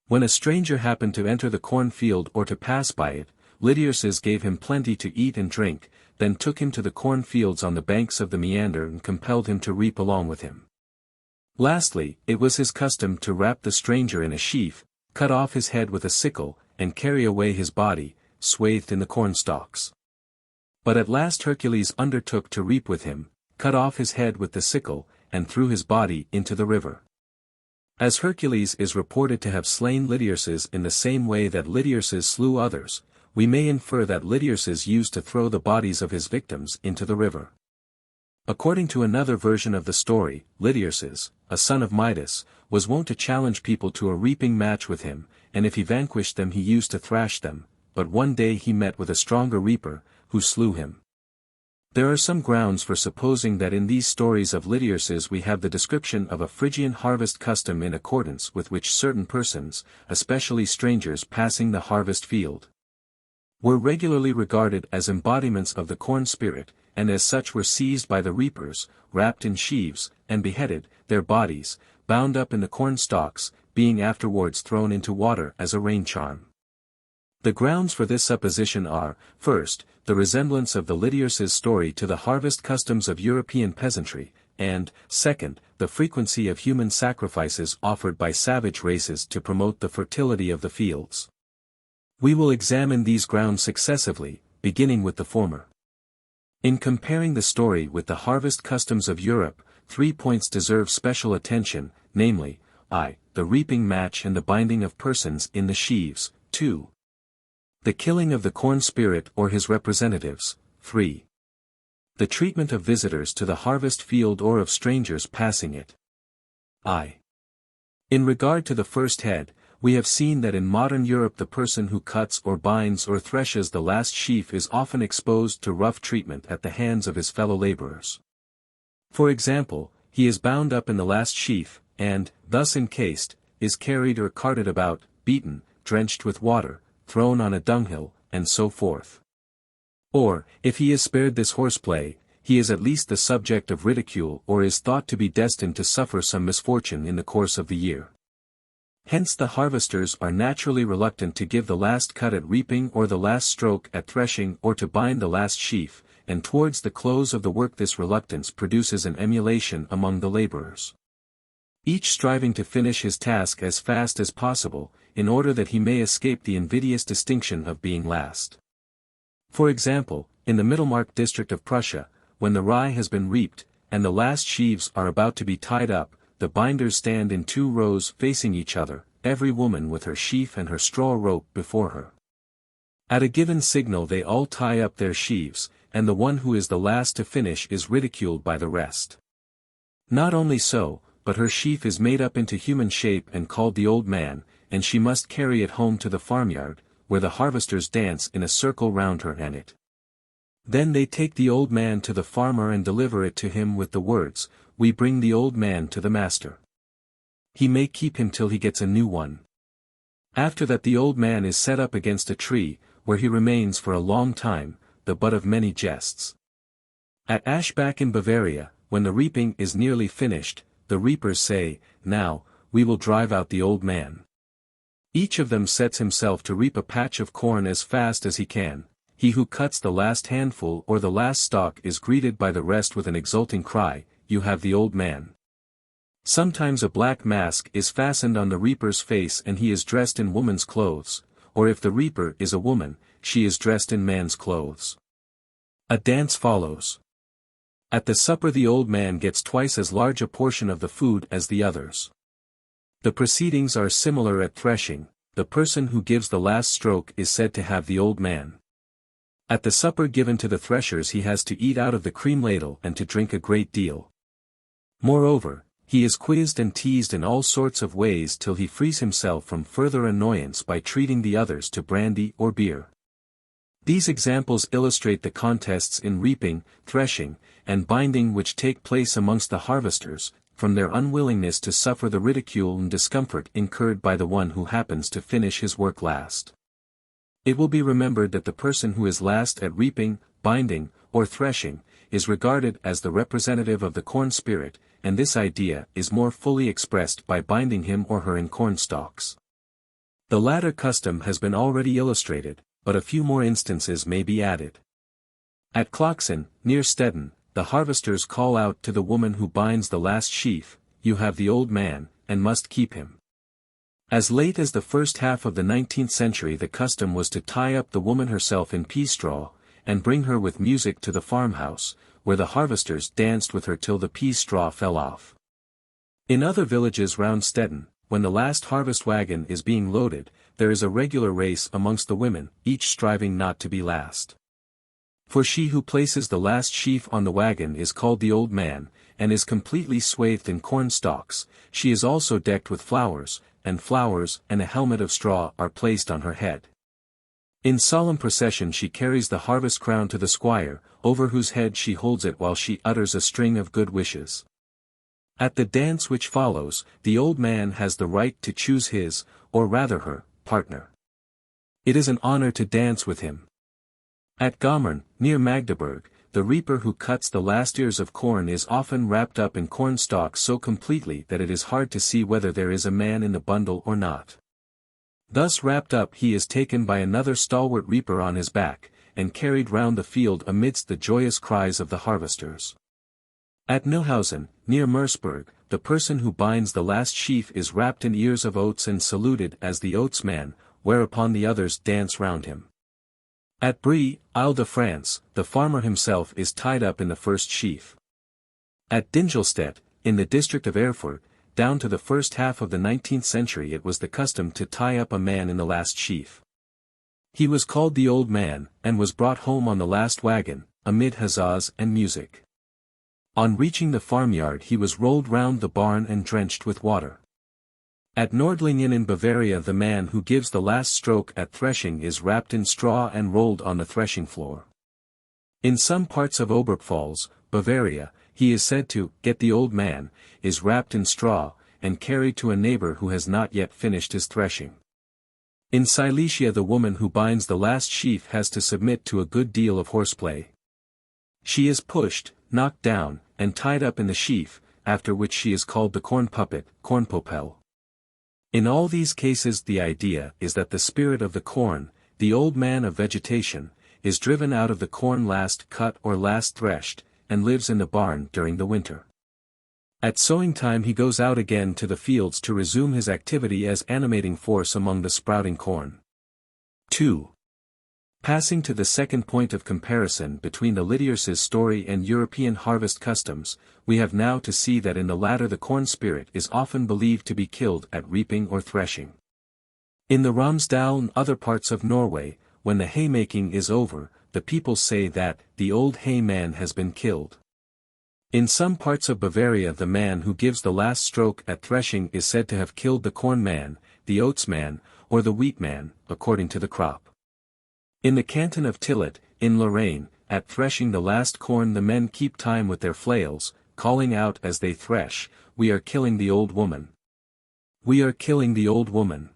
When a stranger happened to enter the cornfield or to pass by it, Lityerses gave him plenty to eat and drink, then took him to the cornfields on the banks of the Meander and compelled him to reap along with him. Lastly, it was his custom to wrap the stranger in a sheaf, cut off his head with a sickle, and carry away his body, swathed in the cornstalks. But at last Hercules undertook to reap with him, cut off his head with the sickle, and threw his body into the river. As Hercules is reported to have slain Lityerses in the same way that Lityerses slew others, we may infer that Lityerses used to throw the bodies of his victims into the river. According to another version of the story, Lityerses, a son of Midas, was wont to challenge people to a reaping match with him, and if he vanquished them he used to thrash them, but one day he met with a stronger reaper, who slew him. There are some grounds for supposing that in these stories of Lityerses we have the description of a Phrygian harvest custom in accordance with which certain persons, especially strangers passing the harvest field, were regularly regarded as embodiments of the corn spirit, and as such were seized by the reapers, wrapped in sheaves, and beheaded, their bodies, bound up in the corn stalks, being afterwards thrown into water as a rain charm. The grounds for this supposition are, first, the resemblance of the Lityerses story to the harvest customs of European peasantry, and, second, the frequency of human sacrifices offered by savage races to promote the fertility of the fields. We will examine these grounds successively, beginning with the former. In comparing the story with the harvest customs of Europe, 3 points deserve special attention, namely, I. The reaping match and the binding of persons in the sheaves, 2. The killing of the corn spirit or his representatives, 3. The treatment of visitors to the harvest field or of strangers passing it. I. In regard to the first head, we have seen that in modern Europe the person who cuts or binds or threshes the last sheaf is often exposed to rough treatment at the hands of his fellow laborers. For example, he is bound up in the last sheaf, and, thus encased, is carried or carted about, beaten, drenched with water, thrown on a dunghill, and so forth. Or, if he is spared this horseplay, he is at least the subject of ridicule or is thought to be destined to suffer some misfortune in the course of the year. Hence the harvesters are naturally reluctant to give the last cut at reaping or the last stroke at threshing or to bind the last sheaf, and towards the close of the work this reluctance produces an emulation among the laborers, each striving to finish his task as fast as possible, in order that he may escape the invidious distinction of being last. For example, in the Mittelmark district of Prussia, when the rye has been reaped, and the last sheaves are about to be tied up, the binders stand in 2 rows facing each other, every woman with her sheaf and her straw rope before her. At a given signal they all tie up their sheaves, and the one who is the last to finish is ridiculed by the rest. Not only so, but her sheaf is made up into human shape and called the old man, and she must carry it home to the farmyard, where the harvesters dance in a circle round her and it. Then they take the old man to the farmer and deliver it to him with the words, "We bring the old man to the master. He may keep him till he gets a new one." After that the old man is set up against a tree, where he remains for a long time, the butt of many jests. At Aschbach in Bavaria, when the reaping is nearly finished, the reapers say, "Now, we will drive out the old man." Each of them sets himself to reap a patch of corn as fast as he can. He who cuts the last handful or the last stalk is greeted by the rest with an exulting cry, "You have the old man." Sometimes a black mask is fastened on the reaper's face and he is dressed in woman's clothes, or if the reaper is a woman, she is dressed in man's clothes. A dance follows. At the supper the old man gets twice as large a portion of the food as the others. The proceedings are similar at threshing. The person who gives the last stroke is said to have the old man. At the supper given to the threshers he has to eat out of the cream ladle and to drink a great deal. Moreover, He is quizzed and teased in all sorts of ways till he frees himself from further annoyance by treating the others to brandy or beer. These examples illustrate the contests in reaping, threshing, and binding which take place amongst the harvesters, from their unwillingness to suffer the ridicule and discomfort incurred by the one who happens to finish his work last. It will be remembered that the person who is last at reaping, binding, or threshing, is regarded as the representative of the corn spirit, and this idea is more fully expressed by binding him or her in corn stalks. The latter custom has been already illustrated, but a few more instances may be added. At Klockson, near Stedin, the harvesters call out to the woman who binds the last sheaf, "You have the old man, and must keep him." As late as the first half of the 19th century the custom was to tie up the woman herself in pea straw, and bring her with music to the farmhouse, where the harvesters danced with her till the pea straw fell off. In other villages round Stedin, when the last harvest wagon is being loaded, there is a regular race amongst the women, each striving not to be last. For she who places the last sheaf on the wagon is called the old man, and is completely swathed in corn stalks. She is also decked with flowers and a helmet of straw are placed on her head. In solemn procession she carries the harvest crown to the squire, over whose head she holds it while she utters a string of good wishes. At the dance which follows, the old man has the right to choose his, or rather her, partner. It is an honor to dance with him. At Gommern, near Magdeburg, the reaper who cuts the last ears of corn is often wrapped up in corn stalks so completely that it is hard to see whether there is a man in the bundle or not. Thus wrapped up he is taken by another stalwart reaper on his back, and carried round the field amidst the joyous cries of the harvesters. At Neuhausen, near Merseburg, the person who binds the last sheaf is wrapped in ears of oats and saluted as the oats man, whereupon the others dance round him. At Brie, Isle-de-France, the farmer himself is tied up in the first sheaf. At Dingelstedt, in the district of Erfurt, down to the first half of the 19th century it was the custom to tie up a man in the last sheaf. He was called the old man, and was brought home on the last wagon, amid huzzas and music. On reaching the farmyard he was rolled round the barn and drenched with water. At Nordlingen in Bavaria the man who gives the last stroke at threshing is wrapped in straw and rolled on the threshing floor. In some parts of Oberpfalz, Bavaria, he is said to get the old man, is wrapped in straw, and carried to a neighbor who has not yet finished his threshing. In Silesia the woman who binds the last sheaf has to submit to a good deal of horseplay. She is pushed, knocked down, and tied up in the sheaf, after which she is called the corn puppet, Kornpopel. In all these cases the idea is that the spirit of the corn, the old man of vegetation, is driven out of the corn last cut or last threshed, and lives in the barn during the winter. At sowing time he goes out again to the fields to resume his activity as animating force among the sprouting corn. 2. Passing to the second point of comparison between the Lydiarch's story and European harvest customs, we have now to see that in the latter the corn spirit is often believed to be killed at reaping or threshing. In the Romsdal and other parts of Norway, when the haymaking is over, the people say that the old hayman has been killed. In some parts of Bavaria the man who gives the last stroke at threshing is said to have killed the corn man, the oats man, or the wheat man, according to the crop. In the canton of Tillet, in Lorraine, at threshing the last corn the men keep time with their flails, calling out as they thresh, "We are killing the old woman. We are killing the old woman."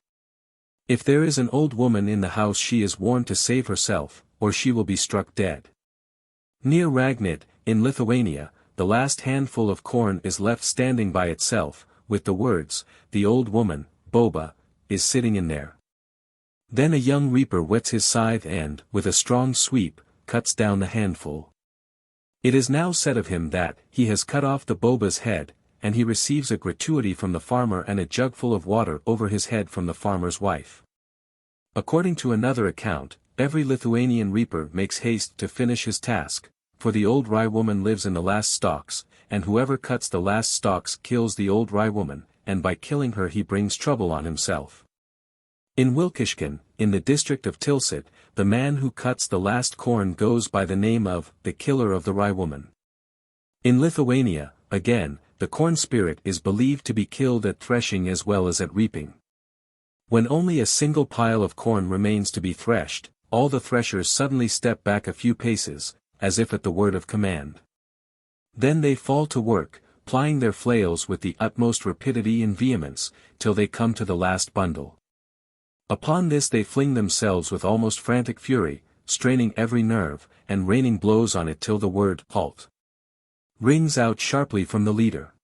If there is an old woman in the house she is warned to save herself, or she will be struck dead. Near Ragnit, in Lithuania, the last handful of corn is left standing by itself, with the words, "The old woman, Boba, is sitting in there." Then a young reaper whets his scythe and, with a strong sweep, cuts down the handful. It is now said of him that he has cut off the Boba's head, and he receives a gratuity from the farmer and a jugful of water over his head from the farmer's wife. According to another account, every Lithuanian reaper makes haste to finish his task, for the old rye woman lives in the last stalks, and whoever cuts the last stalks kills the old rye woman, and by killing her he brings trouble on himself. In Wilkischken, in the district of Tilsit, the man who cuts the last corn goes by the name of the killer of the rye woman. In Lithuania, again, the corn spirit is believed to be killed at threshing as well as at reaping. When only a single pile of corn remains to be threshed, all the threshers suddenly step back a few paces, as if at the word of command. Then they fall to work, plying their flails with the utmost rapidity and vehemence, till they come to the last bundle. Upon this they fling themselves with almost frantic fury, straining every nerve, and raining blows on it till the word "halt" rings out sharply from the leader.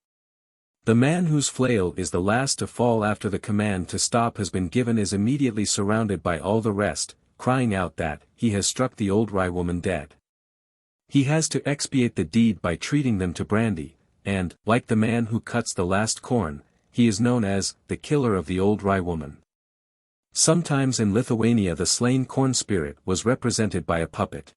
The man whose flail is the last to fall after the command to stop has been given is immediately surrounded by all the rest, crying out that he has struck the old rye woman dead. He has to expiate the deed by treating them to brandy, and, like the man who cuts the last corn, he is known as the killer of the old rye woman. Sometimes in Lithuania the slain corn spirit was represented by a puppet.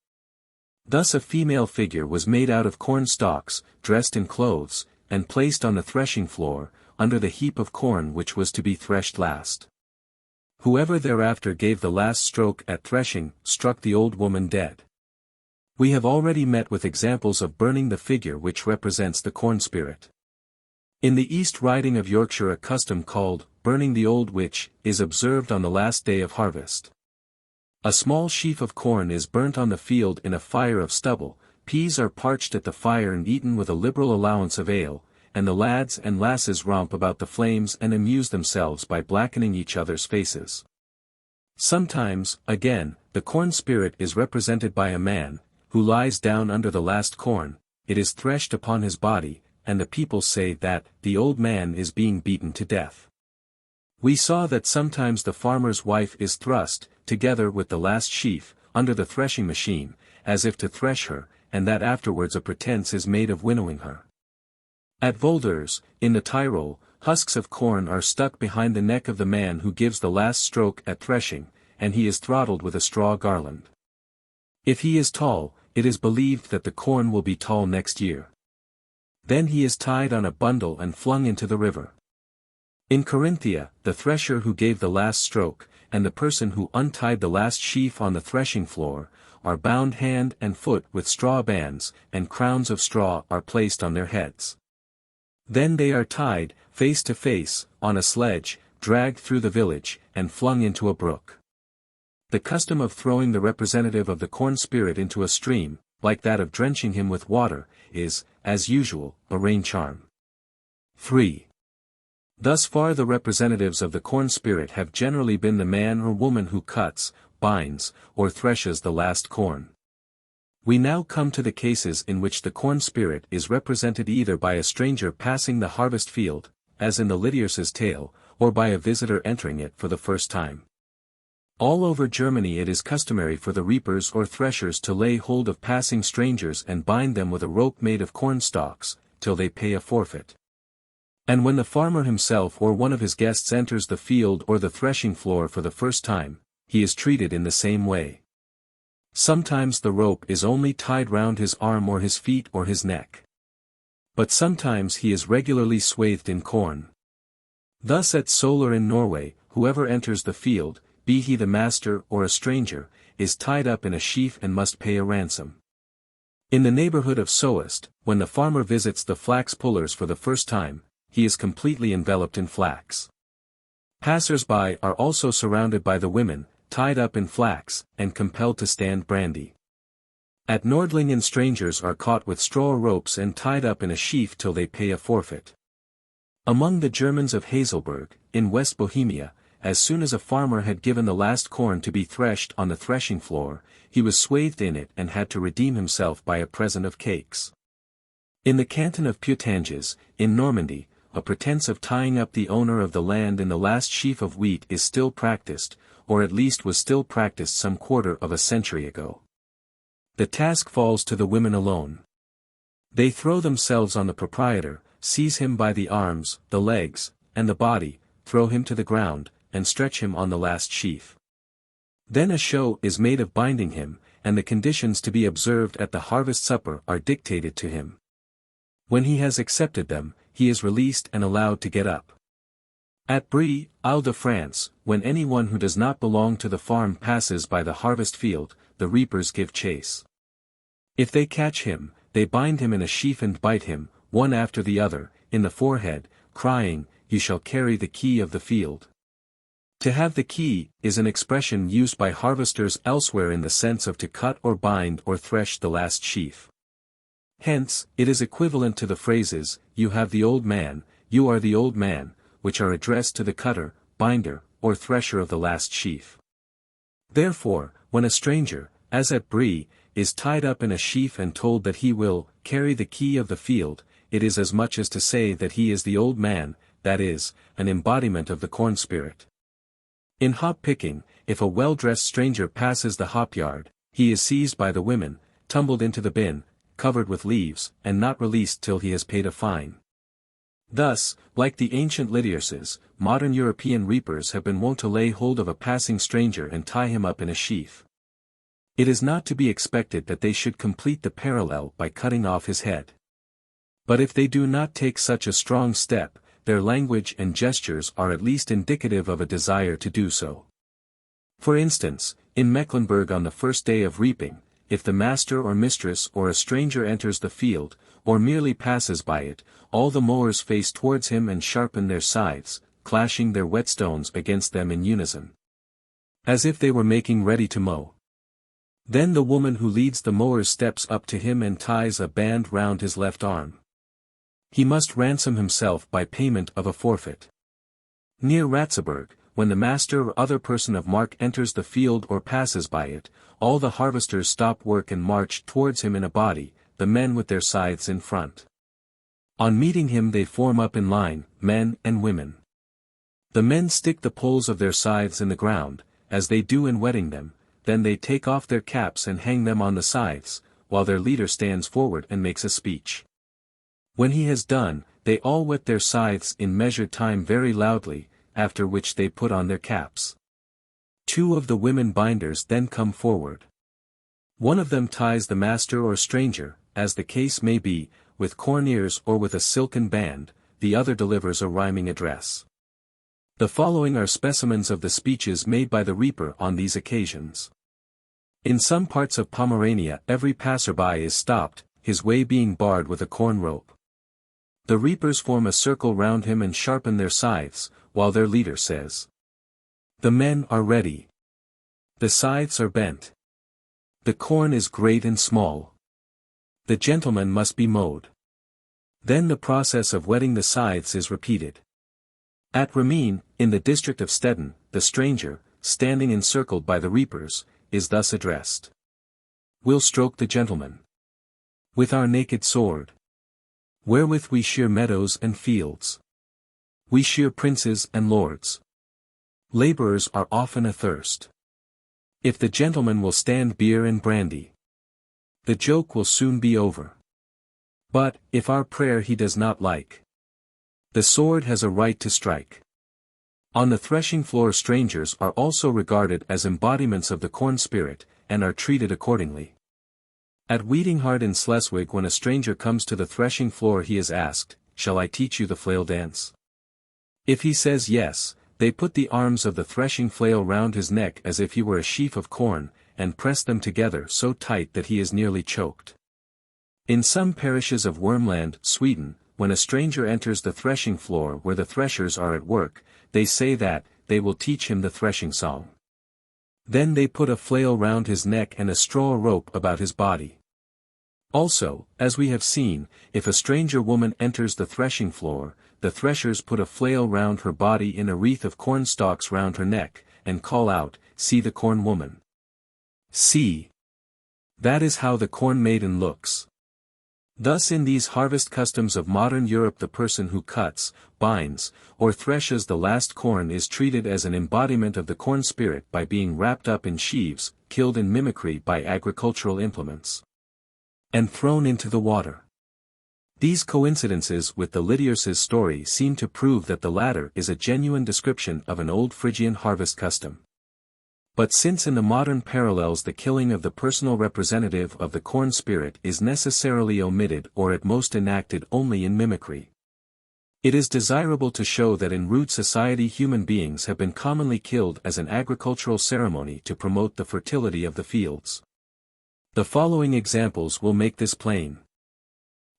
Thus a female figure was made out of corn stalks, dressed in clothes, and placed on the threshing floor, under the heap of corn which was to be threshed last. Whoever thereafter gave the last stroke at threshing, struck the old woman dead. We have already met with examples of burning the figure which represents the corn spirit. In the East Riding of Yorkshire a custom called, burning the old witch, is observed on the last day of harvest. A small sheaf of corn is burnt on the field in a fire of stubble, peas are parched at the fire and eaten with a liberal allowance of ale, and the lads and lasses romp about the flames and amuse themselves by blackening each other's faces. Sometimes, again, the corn spirit is represented by a man, who lies down under the last corn, it is threshed upon his body, and the people say that the old man is being beaten to death. We saw that sometimes the farmer's wife is thrust, together with the last sheaf, under the threshing machine, as if to thresh her, and that afterwards a pretense is made of winnowing her. At Volders, in the Tyrol, husks of corn are stuck behind the neck of the man who gives the last stroke at threshing, and he is throttled with a straw garland. If he is tall, it is believed that the corn will be tall next year. Then he is tied on a bundle and flung into the river. In Carinthia, the thresher who gave the last stroke, and the person who untied the last sheaf on the threshing floor, are bound hand and foot with straw bands, and crowns of straw are placed on their heads. Then they are tied, face to face, on a sledge, dragged through the village, and flung into a brook. The custom of throwing the representative of the corn spirit into a stream, like that of drenching him with water, is, as usual, a rain charm. 3. Thus far the representatives of the corn spirit have generally been the man or woman who cuts, binds, or threshes the last corn. We now come to the cases in which the corn spirit is represented either by a stranger passing the harvest field, as in the Lydius's tale, or by a visitor entering it for the first time. All over Germany it is customary for the reapers or threshers to lay hold of passing strangers and bind them with a rope made of corn stalks, till they pay a forfeit. And when the farmer himself or one of his guests enters the field or the threshing floor for the first time, he is treated in the same way. Sometimes the rope is only tied round his arm or his feet or his neck. But sometimes he is regularly swathed in corn. Thus at Solar in Norway, whoever enters the field, be he the master or a stranger, is tied up in a sheaf and must pay a ransom. In the neighborhood of Soest, when the farmer visits the flax pullers for the first time, he is completely enveloped in flax. Passers-by are also surrounded by the women, tied up in flax, and compelled to stand brandy. At Nordlingen strangers are caught with straw ropes and tied up in a sheaf till they pay a forfeit. Among the Germans of Hazelberg, in West Bohemia, as soon as a farmer had given the last corn to be threshed on the threshing floor, he was swathed in it and had to redeem himself by a present of cakes. In the canton of Putanges, in Normandy, a pretense of tying up the owner of the land in the last sheaf of wheat is still practiced, or at least was still practiced some quarter of a century ago. The task falls to the women alone. They throw themselves on the proprietor, seize him by the arms, the legs, and the body, throw him to the ground, and stretch him on the last sheaf. Then a show is made of binding him, and the conditions to be observed at the harvest supper are dictated to him. When he has accepted them, he is released and allowed to get up. At Brie, Île-de-France, when anyone who does not belong to the farm passes by the harvest field, the reapers give chase. If they catch him, they bind him in a sheaf and bite him, one after the other, in the forehead, crying, "You shall carry the key of the field." To have the key, is an expression used by harvesters elsewhere in the sense of to cut or bind or thresh the last sheaf. Hence, it is equivalent to the phrases, "You have the old man," "You are the old man," which are addressed to the cutter, binder, or thresher of the last sheaf. Therefore, when a stranger, as at Brie, is tied up in a sheaf and told that he will carry the key of the field, it is as much as to say that he is the old man, that is, an embodiment of the corn spirit. In hop picking, if a well-dressed stranger passes the hop yard, he is seized by the women, tumbled into the bin, covered with leaves, and not released till he has paid a fine. Thus, like the ancient Lydiarces, modern European reapers have been wont to lay hold of a passing stranger and tie him up in a sheaf. It is not to be expected that they should complete the parallel by cutting off his head. But if they do not take such a strong step, their language and gestures are at least indicative of a desire to do so. For instance, in Mecklenburg on the first day of reaping, if the master or mistress or a stranger enters the field, or merely passes by it, all the mowers face towards him and sharpen their scythes, clashing their whetstones against them in unison, as if they were making ready to mow. Then the woman who leads the mowers steps up to him and ties a band round his left arm. He must ransom himself by payment of a forfeit. Near Ratzeburg, when the master or other person of mark enters the field or passes by it, all the harvesters stop work and march towards him in a body, the men with their scythes in front. On meeting him they form up in line, men and women. The men stick the poles of their scythes in the ground, as they do in whetting them, then they take off their caps and hang them on the scythes, while their leader stands forward and makes a speech. When he has done, they all whet their scythes in measured time very loudly, after which they put on their caps. 2 of the women binders then come forward. One of them ties the master or stranger, as the case may be, with corn ears or with a silken band, the other delivers a rhyming address. The following are specimens of the speeches made by the reaper on these occasions. In some parts of Pomerania every passerby is stopped, his way being barred with a corn rope. The reapers form a circle round him and sharpen their scythes, while their leader says, "The men are ready. The scythes are bent. The corn is great and small. The gentleman must be mowed." Then the process of whetting the scythes is repeated. At Rameen, in the district of Stedin, the stranger, standing encircled by the reapers, is thus addressed. "We'll stroke the gentleman with our naked sword, wherewith we shear meadows and fields. We shear princes and lords. Laborers are often athirst. If the gentleman will stand beer and brandy, the joke will soon be over. But, if our prayer he does not like, the sword has a right to strike." On the threshing floor strangers are also regarded as embodiments of the corn spirit, and are treated accordingly. At Wiedinghard in Schleswig when a stranger comes to the threshing floor he is asked, "Shall I teach you the flail dance?" If he says yes, they put the arms of the threshing flail round his neck as if he were a sheaf of corn, and press them together so tight that he is nearly choked. In some parishes of Wormland, Sweden, when a stranger enters the threshing floor where the threshers are at work, they say that, they will teach him the threshing song. Then they put a flail round his neck and a straw rope about his body. Also, as we have seen, if a stranger woman enters the threshing floor, the threshers put a flail round her body in a wreath of corn stalks round her neck, and call out, "See the corn woman! See! That is how the corn maiden looks." Thus in these harvest customs of modern Europe the person who cuts, binds, or threshes the last corn is treated as an embodiment of the corn spirit by being wrapped up in sheaves, killed in mimicry by agricultural implements, and thrown into the water. These coincidences with the Lydiarces' story seem to prove that the latter is a genuine description of an old Phrygian harvest custom. But since in the modern parallels the killing of the personal representative of the corn spirit is necessarily omitted or at most enacted only in mimicry, it is desirable to show that in rude society human beings have been commonly killed as an agricultural ceremony to promote the fertility of the fields. The following examples will make this plain.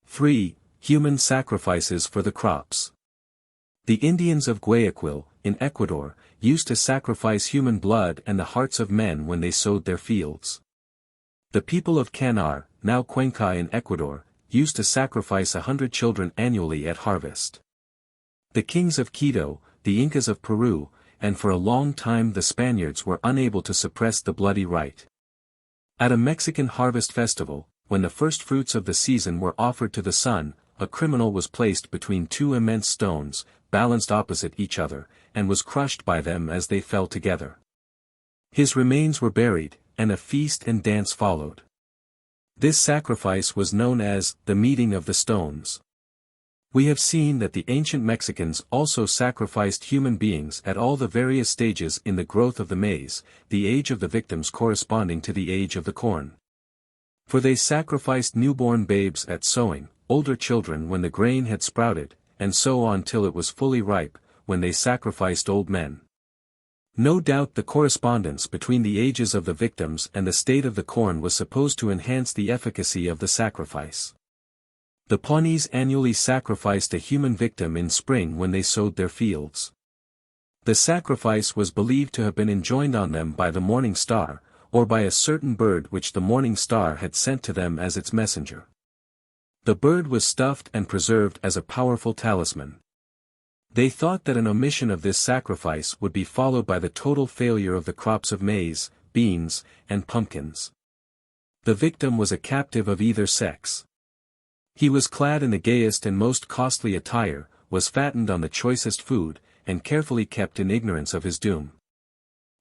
3. human sacrifices for the crops. The Indians of Guayaquil, in Ecuador, used to sacrifice human blood and the hearts of men when they sowed their fields. The people of Canar, now Cuenca in Ecuador, used to sacrifice 100 children annually at harvest. The kings of Quito, the Incas of Peru, and for a long time the Spaniards were unable to suppress the bloody rite. At a Mexican harvest festival, when the first fruits of the season were offered to the sun, a criminal was placed between two immense stones, balanced opposite each other, and was crushed by them as they fell together. His remains were buried, and a feast and dance followed. This sacrifice was known as the Meeting of the Stones. We have seen that the ancient Mexicans also sacrificed human beings at all the various stages in the growth of the maize, the age of the victims corresponding to the age of the corn. For they sacrificed newborn babes at sowing, older children when the grain had sprouted, and so on till it was fully ripe, when they sacrificed old men. No doubt the correspondence between the ages of the victims and the state of the corn was supposed to enhance the efficacy of the sacrifice. The Pawnees annually sacrificed a human victim in spring when they sowed their fields. The sacrifice was believed to have been enjoined on them by the morning star, or by a certain bird which the morning star had sent to them as its messenger. The bird was stuffed and preserved as a powerful talisman. They thought that an omission of this sacrifice would be followed by the total failure of the crops of maize, beans, and pumpkins. The victim was a captive of either sex. He was clad in the gayest and most costly attire, was fattened on the choicest food, and carefully kept in ignorance of his doom.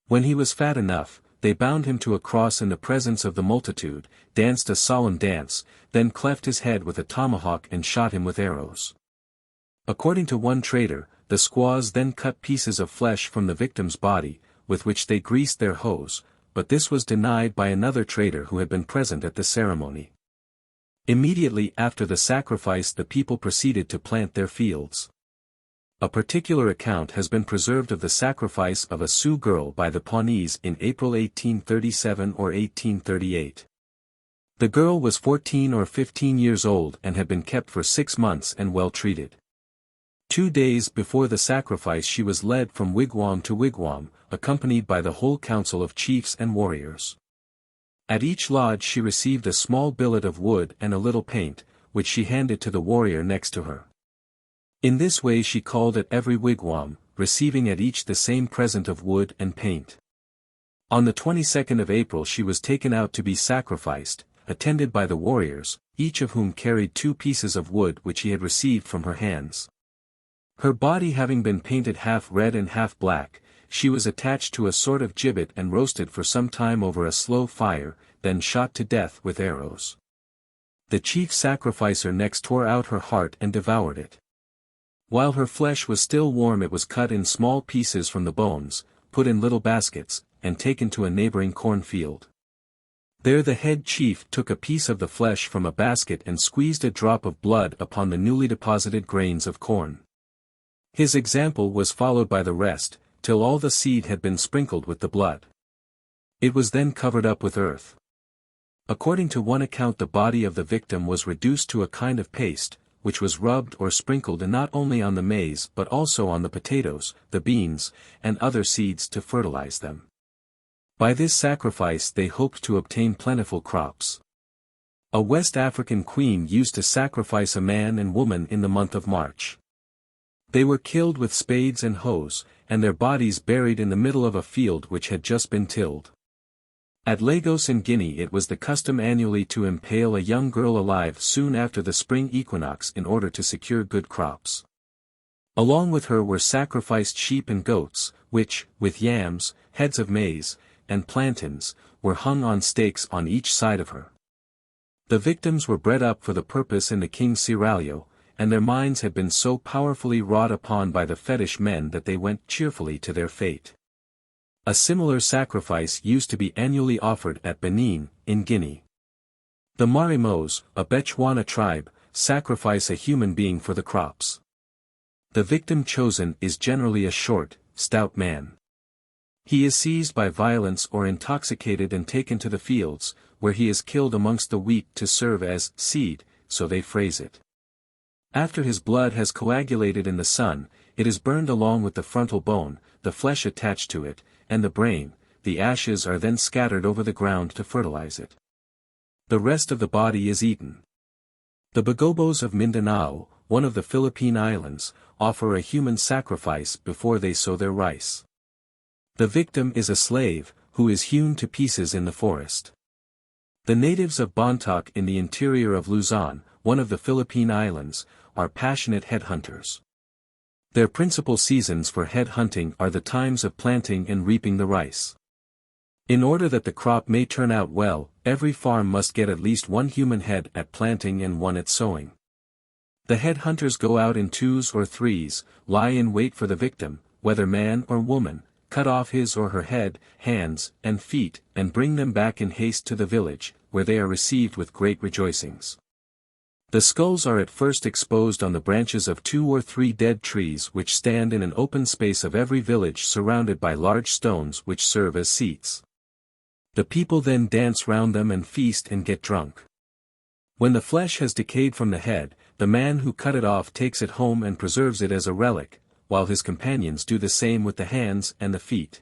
When he was fat enough, they bound him to a cross in the presence of the multitude, danced a solemn dance, then cleft his head with a tomahawk and shot him with arrows. According to one trader, the squaws then cut pieces of flesh from the victim's body, with which they greased their hoes, but this was denied by another trader who had been present at the ceremony. Immediately after the sacrifice the people proceeded to plant their fields. A particular account has been preserved of the sacrifice of a Sioux girl by the Pawnees in April 1837 or 1838. The girl was 14 or 15 years old and had been kept for 6 months and well treated. 2 days before the sacrifice she was led from wigwam to wigwam, accompanied by the whole council of chiefs and warriors. At each lodge she received a small billet of wood and a little paint, which she handed to the warrior next to her. In this way she called at every wigwam, receiving at each the same present of wood and paint. On the 22nd of April she was taken out to be sacrificed, attended by the warriors, each of whom carried 2 pieces of wood which he had received from her hands. Her body having been painted half red and half black, she was attached to a sort of gibbet and roasted for some time over a slow fire, then shot to death with arrows. The chief sacrificer next tore out her heart and devoured it. While her flesh was still warm it was cut in small pieces from the bones, put in little baskets, and taken to a neighboring cornfield. There the head chief took a piece of the flesh from a basket and squeezed a drop of blood upon the newly deposited grains of corn. His example was followed by the rest, till all the seed had been sprinkled with the blood. It was then covered up with earth. According to one account the body of the victim was reduced to a kind of paste, which was rubbed or sprinkled not only on the maize but also on the potatoes, the beans, and other seeds to fertilize them. By this sacrifice they hoped to obtain plentiful crops. A West African queen used to sacrifice a man and woman in the month of March. They were killed with spades and hoes, and their bodies buried in the middle of a field which had just been tilled. At Lagos in Guinea it was the custom annually to impale a young girl alive soon after the spring equinox in order to secure good crops. Along with her were sacrificed sheep and goats, which, with yams, heads of maize, and plantains, were hung on stakes on each side of her. The victims were bred up for the purpose in the king's seraglio, and their minds had been so powerfully wrought upon by the fetish men that they went cheerfully to their fate. A similar sacrifice used to be annually offered at Benin, in Guinea. The Marimos, a Bechuana tribe, sacrifice a human being for the crops. The victim chosen is generally a short, stout man. He is seized by violence or intoxicated and taken to the fields, where he is killed amongst the wheat to serve as seed, so they phrase it. After his blood has coagulated in the sun, it is burned along with the frontal bone, the flesh attached to it, and the brain. The ashes are then scattered over the ground to fertilize it. The rest of the body is eaten. The Bagobos of Mindanao, one of the Philippine islands, offer a human sacrifice before they sow their rice. The victim is a slave, who is hewn to pieces in the forest. The natives of Bontoc in the interior of Luzon, one of the Philippine islands, are passionate headhunters. Their principal seasons for head hunting are the times of planting and reaping the rice. In order that the crop may turn out well, every farm must get at least one human head at planting and one at sowing. The headhunters go out in twos or threes, lie in wait for the victim, whether man or woman, cut off his or her head, hands, and feet, and bring them back in haste to the village, where they are received with great rejoicings. The skulls are at first exposed on the branches of 2 or 3 dead trees which stand in an open space of every village surrounded by large stones which serve as seats. The people then dance round them and feast and get drunk. When the flesh has decayed from the head, the man who cut it off takes it home and preserves it as a relic, while his companions do the same with the hands and the feet.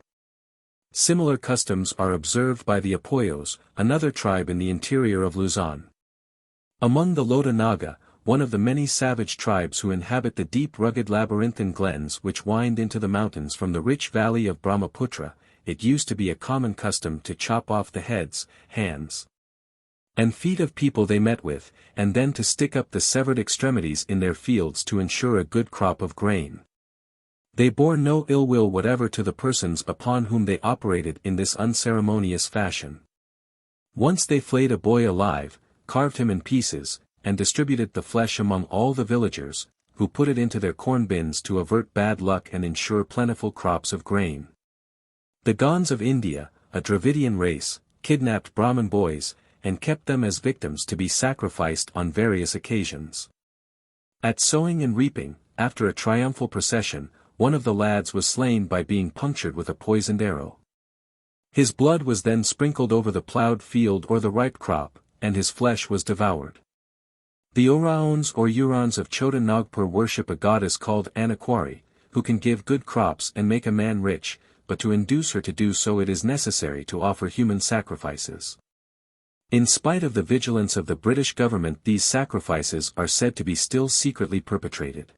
Similar customs are observed by the Apoyos, another tribe in the interior of Luzon. Among the Lota Naga, one of the many savage tribes who inhabit the deep rugged labyrinthine glens which wind into the mountains from the rich valley of Brahmaputra, it used to be a common custom to chop off the heads, hands, and feet of people they met with, and then to stick up the severed extremities in their fields to ensure a good crop of grain. They bore no ill will whatever to the persons upon whom they operated in this unceremonious fashion. Once they flayed a boy alive, carved him in pieces, and distributed the flesh among all the villagers, who put it into their corn bins to avert bad luck and ensure plentiful crops of grain. The Gonds of India, a Dravidian race, kidnapped Brahmin boys, and kept them as victims to be sacrificed on various occasions. At sowing and reaping, after a triumphal procession, one of the lads was slain by being punctured with a poisoned arrow. His blood was then sprinkled over the plowed field or the ripe crop, and his flesh was devoured. The Oraons or Hurons of Chota Nagpur worship a goddess called Anaquari, who can give good crops and make a man rich, but to induce her to do so it is necessary to offer human sacrifices. In spite of the vigilance of the British government, these sacrifices are said to be still secretly perpetrated.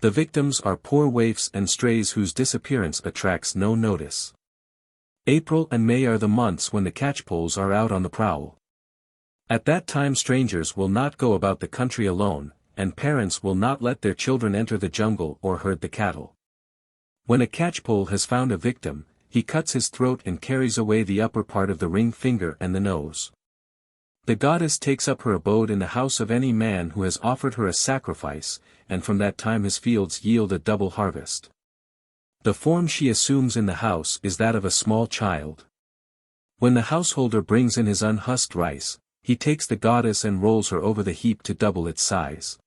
The victims are poor waifs and strays whose disappearance attracts no notice. April and May are the months when the catchpoles are out on the prowl. At that time strangers will not go about the country alone, and parents will not let their children enter the jungle or herd the cattle. When a catchpole has found a victim, he cuts his throat and carries away the upper part of the ring finger and the nose. The goddess takes up her abode in the house of any man who has offered her a sacrifice, and from that time his fields yield a double harvest. The form she assumes in the house is that of a small child. When the householder brings in his unhusked rice, he takes the goddess and rolls her over the heap to double its size.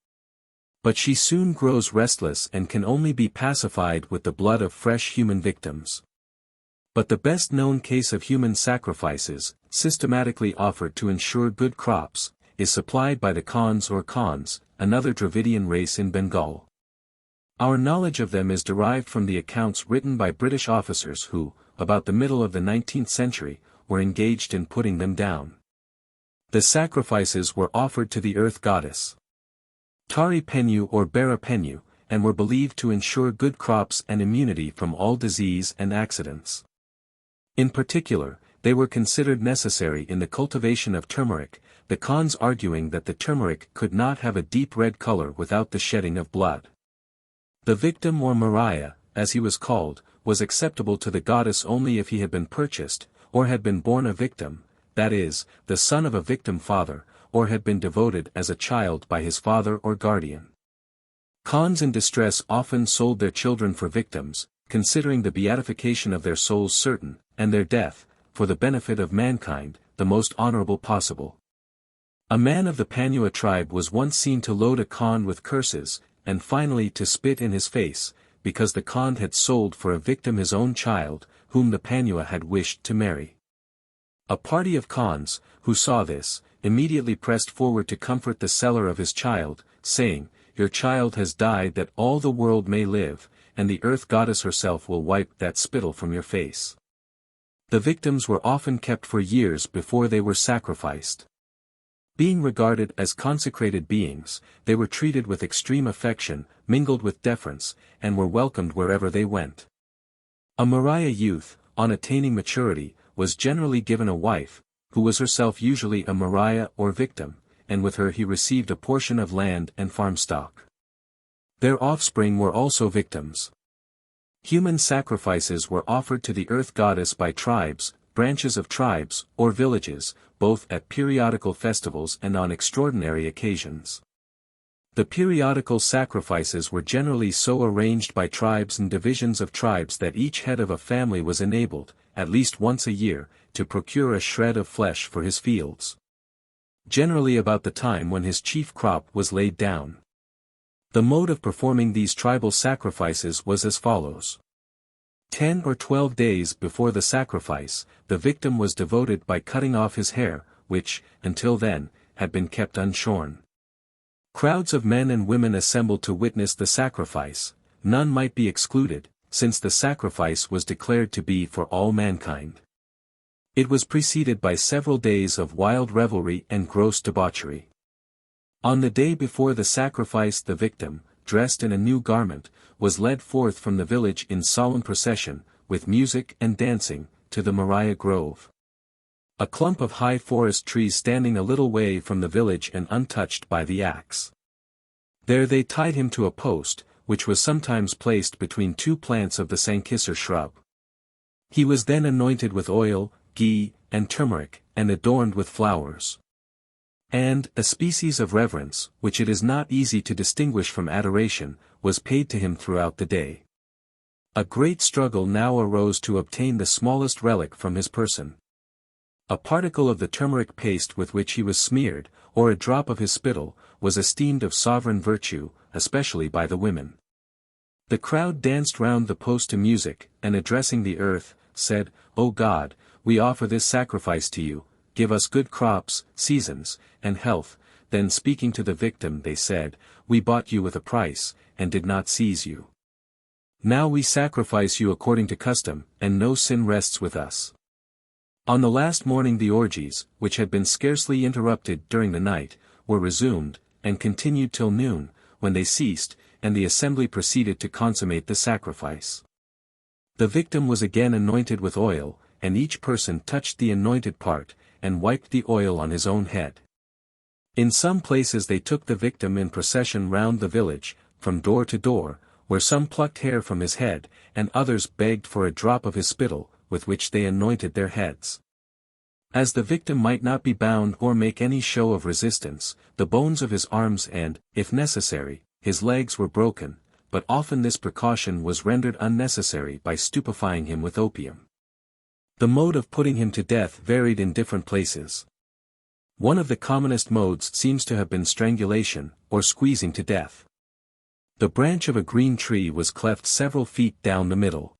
But she soon grows restless and can only be pacified with the blood of fresh human victims. But the best known case of human sacrifices, systematically offered to ensure good crops, is supplied by the Khans or Khans, another Dravidian race in Bengal. Our knowledge of them is derived from the accounts written by British officers who, about the middle of the 19th century, were engaged in putting them down. The sacrifices were offered to the earth goddess Tari Penyu or Bara Penyu, and were believed to ensure good crops and immunity from all disease and accidents. In particular, they were considered necessary in the cultivation of turmeric, the Khans arguing that the turmeric could not have a deep red color without the shedding of blood. The victim or Maria, as he was called, was acceptable to the goddess only if he had been purchased, or had been born a victim, that is, the son of a victim father, or had been devoted as a child by his father or guardian. Khans in distress often sold their children for victims, considering the beatification of their souls certain, and their death, for the benefit of mankind, the most honorable possible. A man of the Panua tribe was once seen to load a Khan with curses, and finally to spit in his face, because the Khan had sold for a victim his own child, whom the Panua had wished to marry. A party of Khans, who saw this, immediately pressed forward to comfort the seller of his child, saying, your child has died that all the world may live, and the earth goddess herself will wipe that spittle from your face. The victims were often kept for years before they were sacrificed. Being regarded as consecrated beings, they were treated with extreme affection, mingled with deference, and were welcomed wherever they went. A Maria youth, on attaining maturity, was generally given a wife, who was herself usually a Maria or victim, and with her he received a portion of land and farm stock. Their offspring were also victims. Human sacrifices were offered to the earth goddess by tribes, branches of tribes, or villages, both at periodical festivals and on extraordinary occasions. The periodical sacrifices were generally so arranged by tribes and divisions of tribes that each head of a family was enabled, at least once a year, to procure a shred of flesh for his fields. Generally about the time when his chief crop was laid down. The mode of performing these tribal sacrifices was as follows. 10 or 12 days before the sacrifice, the victim was devoted by cutting off his hair, which, until then, had been kept unshorn. Crowds of men and women assembled to witness the sacrifice, none might be excluded, since the sacrifice was declared to be for all mankind. It was preceded by several days of wild revelry and gross debauchery. On the day before the sacrifice the victim, dressed in a new garment, was led forth from the village in solemn procession, with music and dancing, to the Maria Grove. A clump of high forest trees standing a little way from the village and untouched by the axe. There they tied him to a post, which was sometimes placed between two plants of the sankisser shrub. He was then anointed with oil, ghee, and turmeric, and adorned with flowers. And a species of reverence, which it is not easy to distinguish from adoration, was paid to him throughout the day. A great struggle now arose to obtain the smallest relic from his person. A particle of the turmeric paste with which he was smeared, or a drop of his spittle, was esteemed of sovereign virtue, especially by the women. The crowd danced round the post to music, and addressing the earth, said, "O God, we offer this sacrifice to you, give us good crops, seasons, and health." Then speaking to the victim they said, "We bought you with a price, and did not seize you. Now we sacrifice you according to custom, and no sin rests with us." On the last morning the orgies, which had been scarcely interrupted during the night, were resumed, and continued till noon, when they ceased, and the assembly proceeded to consummate the sacrifice. The victim was again anointed with oil, and each person touched the anointed part, and wiped the oil on his own head. In some places they took the victim in procession round the village, from door to door, where some plucked hair from his head, and others begged for a drop of his spittle, with which they anointed their heads. As the victim might not be bound or make any show of resistance, the bones of his arms and, if necessary, his legs were broken, but often this precaution was rendered unnecessary by stupefying him with opium. The mode of putting him to death varied in different places. One of the commonest modes seems to have been strangulation, or squeezing to death. The branch of a green tree was cleft several feet down the middle.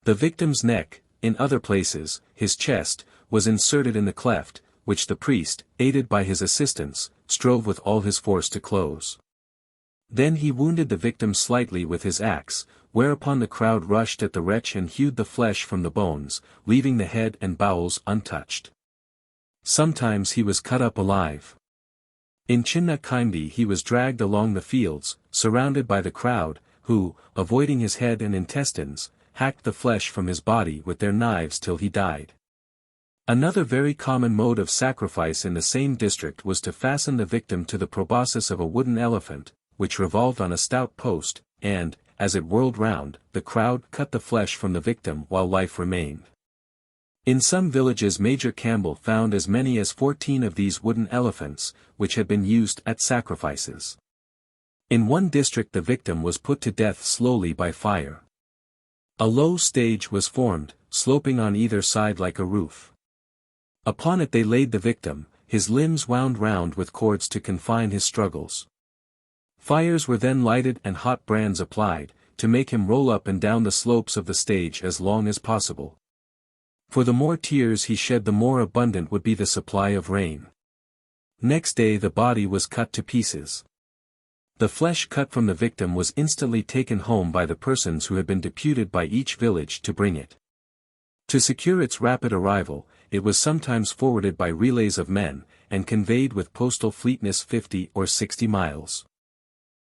The victim's neck, in other places, his chest, was inserted in the cleft, which the priest, aided by his assistants, strove with all his force to close. Then he wounded the victim slightly with his axe, whereupon the crowd rushed at the wretch and hewed the flesh from the bones, leaving the head and bowels untouched. Sometimes he was cut up alive. In Chinna-Kimdi he was dragged along the fields, surrounded by the crowd, who, avoiding his head and intestines, hacked the flesh from his body with their knives till he died. Another very common mode of sacrifice in the same district was to fasten the victim to the proboscis of a wooden elephant, which revolved on a stout post, and, as it whirled round, the crowd cut the flesh from the victim while life remained. In some villages Major Campbell found as many as 14 of these wooden elephants, which had been used at sacrifices. In one district the victim was put to death slowly by fire. A low stage was formed, sloping on either side like a roof. Upon it they laid the victim, his limbs wound round with cords to confine his struggles. Fires were then lighted and hot brands applied, to make him roll up and down the slopes of the stage as long as possible. For the more tears he shed the more abundant would be the supply of rain. Next day the body was cut to pieces. The flesh cut from the victim was instantly taken home by the persons who had been deputed by each village to bring it. To secure its rapid arrival, it was sometimes forwarded by relays of men, and conveyed with postal fleetness 50 or 60 miles.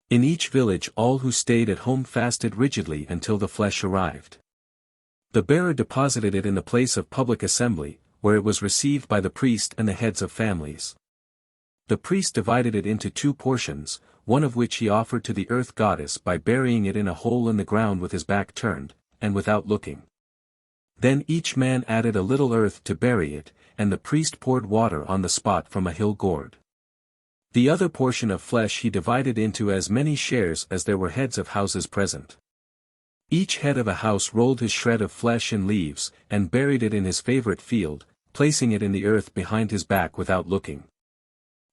In each village all who stayed at home fasted rigidly until the flesh arrived. The bearer deposited it in the place of public assembly, where it was received by the priest and the heads of families. The priest divided it into 2 portions, one of which he offered to the earth goddess by burying it in a hole in the ground with his back turned, and without looking. Then each man added a little earth to bury it, and the priest poured water on the spot from a hill gourd. The other portion of flesh he divided into as many shares as there were heads of houses present. Each head of a house rolled his shred of flesh and leaves, and buried it in his favorite field, placing it in the earth behind his back without looking.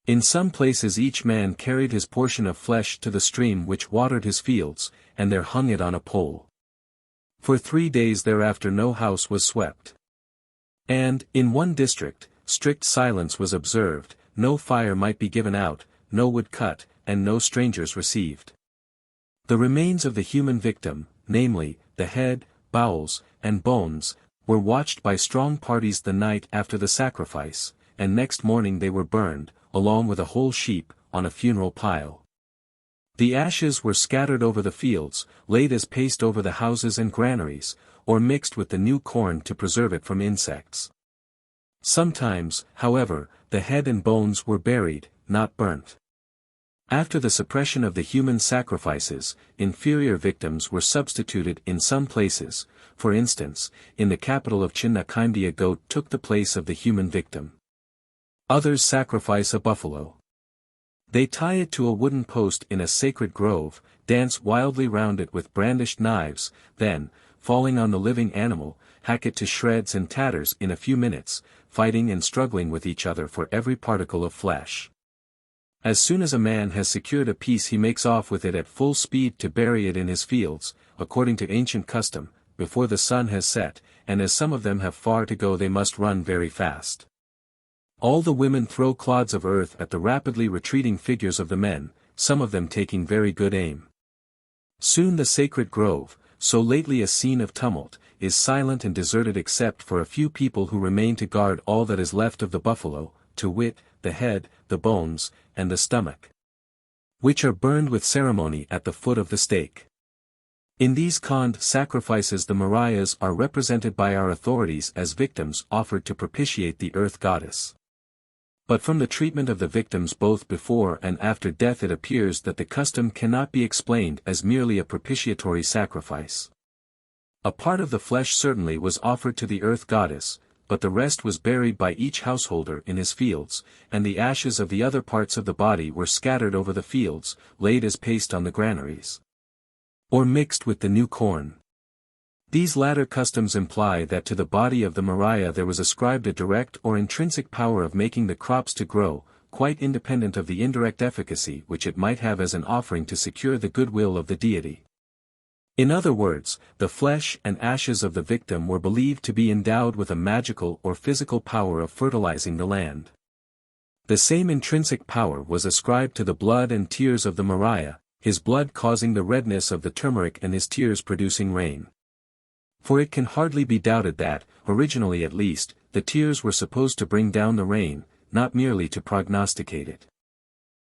In some places each man carried his portion of flesh to the stream which watered his fields, and there hung it on a pole. For 3 days thereafter no house was swept. And, in one district, strict silence was observed, no fire might be given out, no wood cut, and no strangers received. The remains of the human victim, namely, the head, bowels, and bones, were watched by strong parties the night after the sacrifice, and next morning they were burned, along with a whole sheep, on a funeral pile. The ashes were scattered over the fields, laid as paste over the houses and granaries, or mixed with the new corn to preserve it from insects. Sometimes, however, the head and bones were buried, not burnt. After the suppression of the human sacrifices, inferior victims were substituted in some places. For instance, in the capital of Chin a goat took the place of the human victim. Others sacrifice a buffalo. They tie it to a wooden post in a sacred grove, dance wildly round it with brandished knives, then, falling on the living animal, hack it to shreds and tatters in a few minutes, fighting and struggling with each other for every particle of flesh. As soon as a man has secured a piece he makes off with it at full speed to bury it in his fields, according to ancient custom, before the sun has set, and as some of them have far to go they must run very fast. All the women throw clods of earth at the rapidly retreating figures of the men, some of them taking very good aim. Soon the sacred grove, so lately a scene of tumult, is silent and deserted except for a few people who remain to guard all that is left of the buffalo, to wit, the head, the bones, and the stomach, which are burned with ceremony at the foot of the stake. In these Khand sacrifices the Marias are represented by our authorities as victims offered to propitiate the earth goddess. But from the treatment of the victims both before and after death it appears that the custom cannot be explained as merely a propitiatory sacrifice. A part of the flesh certainly was offered to the earth goddess, but the rest was buried by each householder in his fields, and the ashes of the other parts of the body were scattered over the fields, laid as paste on the granaries, or mixed with the new corn. These latter customs imply that to the body of the Maria there was ascribed a direct or intrinsic power of making the crops to grow, quite independent of the indirect efficacy which it might have as an offering to secure the goodwill of the deity. In other words, the flesh and ashes of the victim were believed to be endowed with a magical or physical power of fertilizing the land. The same intrinsic power was ascribed to the blood and tears of the Maria, his blood causing the redness of the turmeric and his tears producing rain. For it can hardly be doubted that, originally at least, the tears were supposed to bring down the rain, not merely to prognosticate it.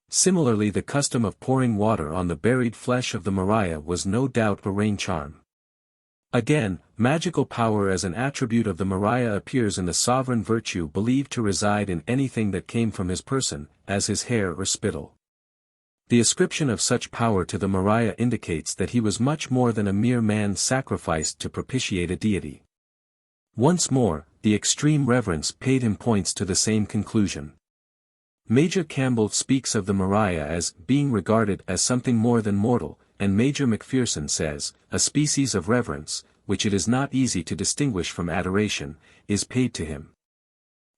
Similarly the custom of pouring water on the buried flesh of the Maria was no doubt a rain charm. Again, magical power as an attribute of the Maria appears in the sovereign virtue believed to reside in anything that came from his person, as his hair or spittle. The ascription of such power to the Maria indicates that he was much more than a mere man sacrificed to propitiate a deity. Once more, the extreme reverence paid him points to the same conclusion. Major Campbell speaks of the Maria as being regarded as something more than mortal, and Major Macpherson says, a species of reverence, which it is not easy to distinguish from adoration, is paid to him.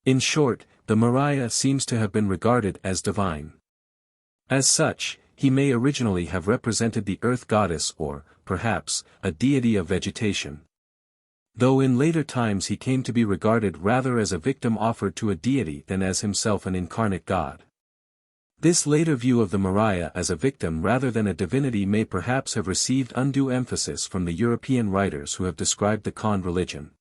In short, the Maria seems to have been regarded as divine. As such, he may originally have represented the earth goddess or, perhaps, a deity of vegetation. Though in later times he came to be regarded rather as a victim offered to a deity than as himself an incarnate god. This later view of the Maria as a victim rather than a divinity may perhaps have received undue emphasis from the European writers who have described the Con religion.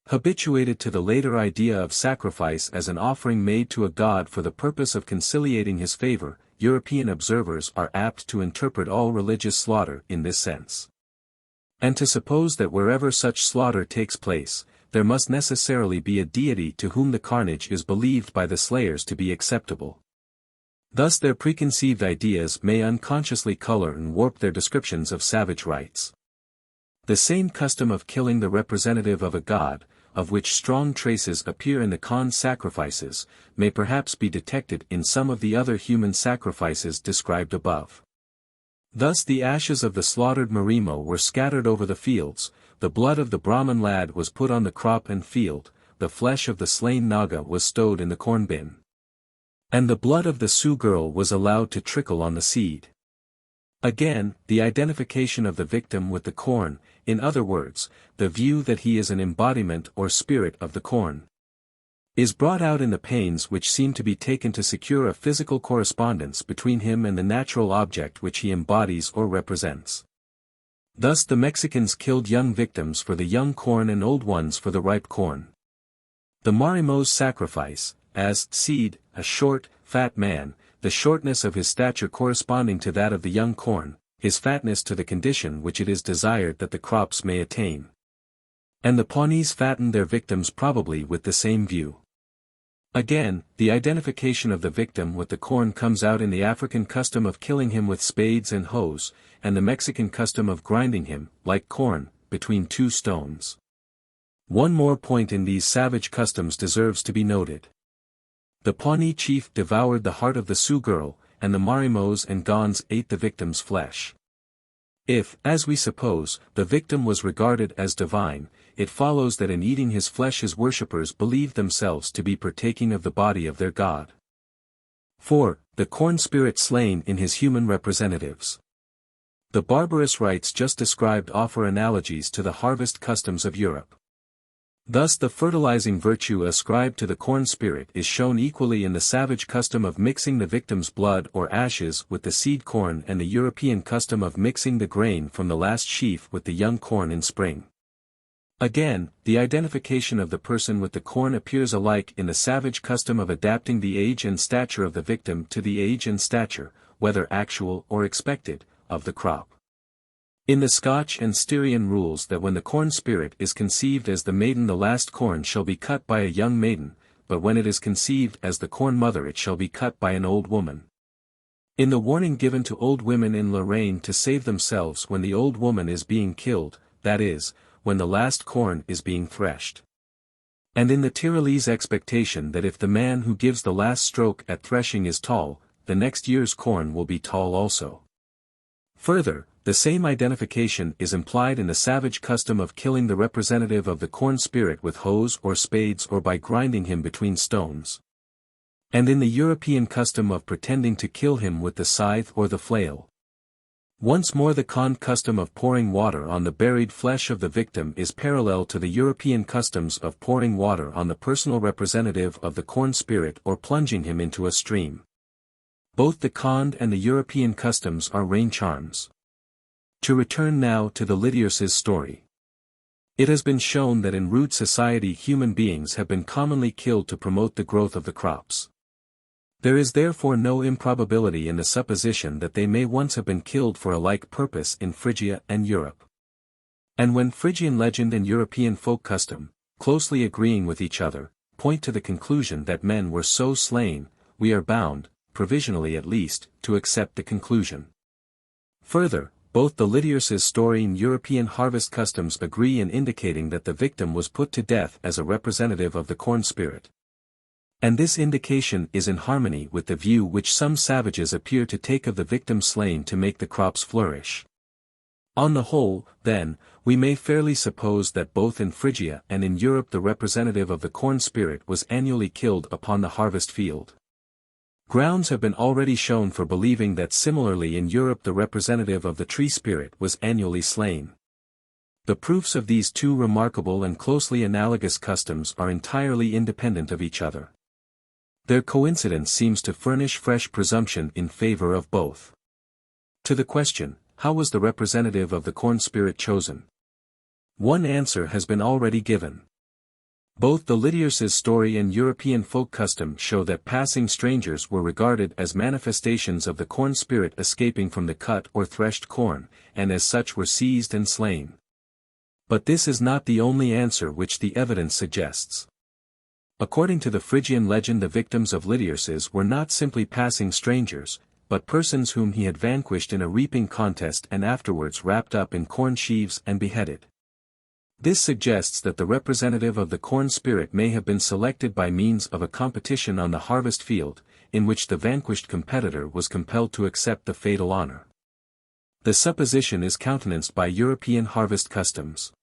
Habituated to the later idea of sacrifice as an offering made to a god for the purpose of conciliating his favor, European observers are apt to interpret all religious slaughter in this sense. And to suppose that wherever such slaughter takes place, there must necessarily be a deity to whom the carnage is believed by the slayers to be acceptable. Thus their preconceived ideas may unconsciously color and warp their descriptions of savage rites. The same custom of killing the representative of a god, of which strong traces appear in the Con sacrifices, may perhaps be detected in some of the other human sacrifices described above. Thus the ashes of the slaughtered Marimo were scattered over the fields, the blood of the Brahmin lad was put on the crop and field, the flesh of the slain Naga was stowed in the corn bin. And the blood of the Sioux girl was allowed to trickle on the seed. Again, the identification of the victim with the corn, in other words, the view that he is an embodiment or spirit of the corn, is brought out in the pains which seem to be taken to secure a physical correspondence between him and the natural object which he embodies or represents. Thus the Mexicans killed young victims for the young corn and old ones for the ripe corn. The Marimo's sacrifice, as seed, a short, fat man, the shortness of his stature corresponding to that of the young corn, his fatness to the condition which it is desired that the crops may attain. And the Pawnees fattened their victims probably with the same view. Again, the identification of the victim with the corn comes out in the African custom of killing him with spades and hoes, and the Mexican custom of grinding him, like corn, between two stones. One more point in these savage customs deserves to be noted. The Pawnee chief devoured the heart of the Sioux girl, and the Marimos and Gonds ate the victim's flesh. If, as we suppose, the victim was regarded as divine, it follows that in eating his flesh his worshippers believed themselves to be partaking of the body of their god. 4. The corn spirit slain in his human representatives. The barbarous rites just described offer analogies to the harvest customs of Europe. Thus the fertilizing virtue ascribed to the corn spirit is shown equally in the savage custom of mixing the victim's blood or ashes with the seed corn and the European custom of mixing the grain from the last sheaf with the young corn in spring. Again, the identification of the person with the corn appears alike in the savage custom of adapting the age and stature of the victim to the age and stature, whether actual or expected, of the crop. In the Scotch and Styrian rules that when the corn spirit is conceived as the maiden the last corn shall be cut by a young maiden, but when it is conceived as the corn mother it shall be cut by an old woman. In the warning given to old women in Lorraine to save themselves when the old woman is being killed, that is, when the last corn is being threshed. And in the Tyrolese expectation that if the man who gives the last stroke at threshing is tall, the next year's corn will be tall also. Further, the same identification is implied in the savage custom of killing the representative of the corn spirit with hoes or spades or by grinding him between stones. And in the European custom of pretending to kill him with the scythe or the flail. Once more the Con custom of pouring water on the buried flesh of the victim is parallel to the European customs of pouring water on the personal representative of the corn spirit or plunging him into a stream. Both the Con and the European customs are rain charms. To return now to the Lydiarch's story. It has been shown that in rude society human beings have been commonly killed to promote the growth of the crops. There is therefore no improbability in the supposition that they may once have been killed for a like purpose in Phrygia and Europe. And when Phrygian legend and European folk custom, closely agreeing with each other, point to the conclusion that men were so slain, we are bound, provisionally at least, to accept the conclusion. Further, both the Lydiarch's story and European harvest customs agree in indicating that the victim was put to death as a representative of the corn spirit. And this indication is in harmony with the view which some savages appear to take of the victim slain to make the crops flourish. On the whole, then, we may fairly suppose that both in Phrygia and in Europe the representative of the corn spirit was annually killed upon the harvest field. Grounds have been already shown for believing that similarly in Europe the representative of the tree spirit was annually slain. The proofs of these two remarkable and closely analogous customs are entirely independent of each other. Their coincidence seems to furnish fresh presumption in favor of both. To the question, how was the representative of the corn spirit chosen? One answer has been already given. Both the Lydiarch's story and European folk custom show that passing strangers were regarded as manifestations of the corn spirit escaping from the cut or threshed corn, and as such were seized and slain. But this is not the only answer which the evidence suggests. According to the Phrygian legend, the victims of Lydiarch's were not simply passing strangers, but persons whom he had vanquished in a reaping contest and afterwards wrapped up in corn sheaves and beheaded. This suggests that the representative of the corn spirit may have been selected by means of a competition on the harvest field, in which the vanquished competitor was compelled to accept the fatal honor. The supposition is countenanced by European harvest customs.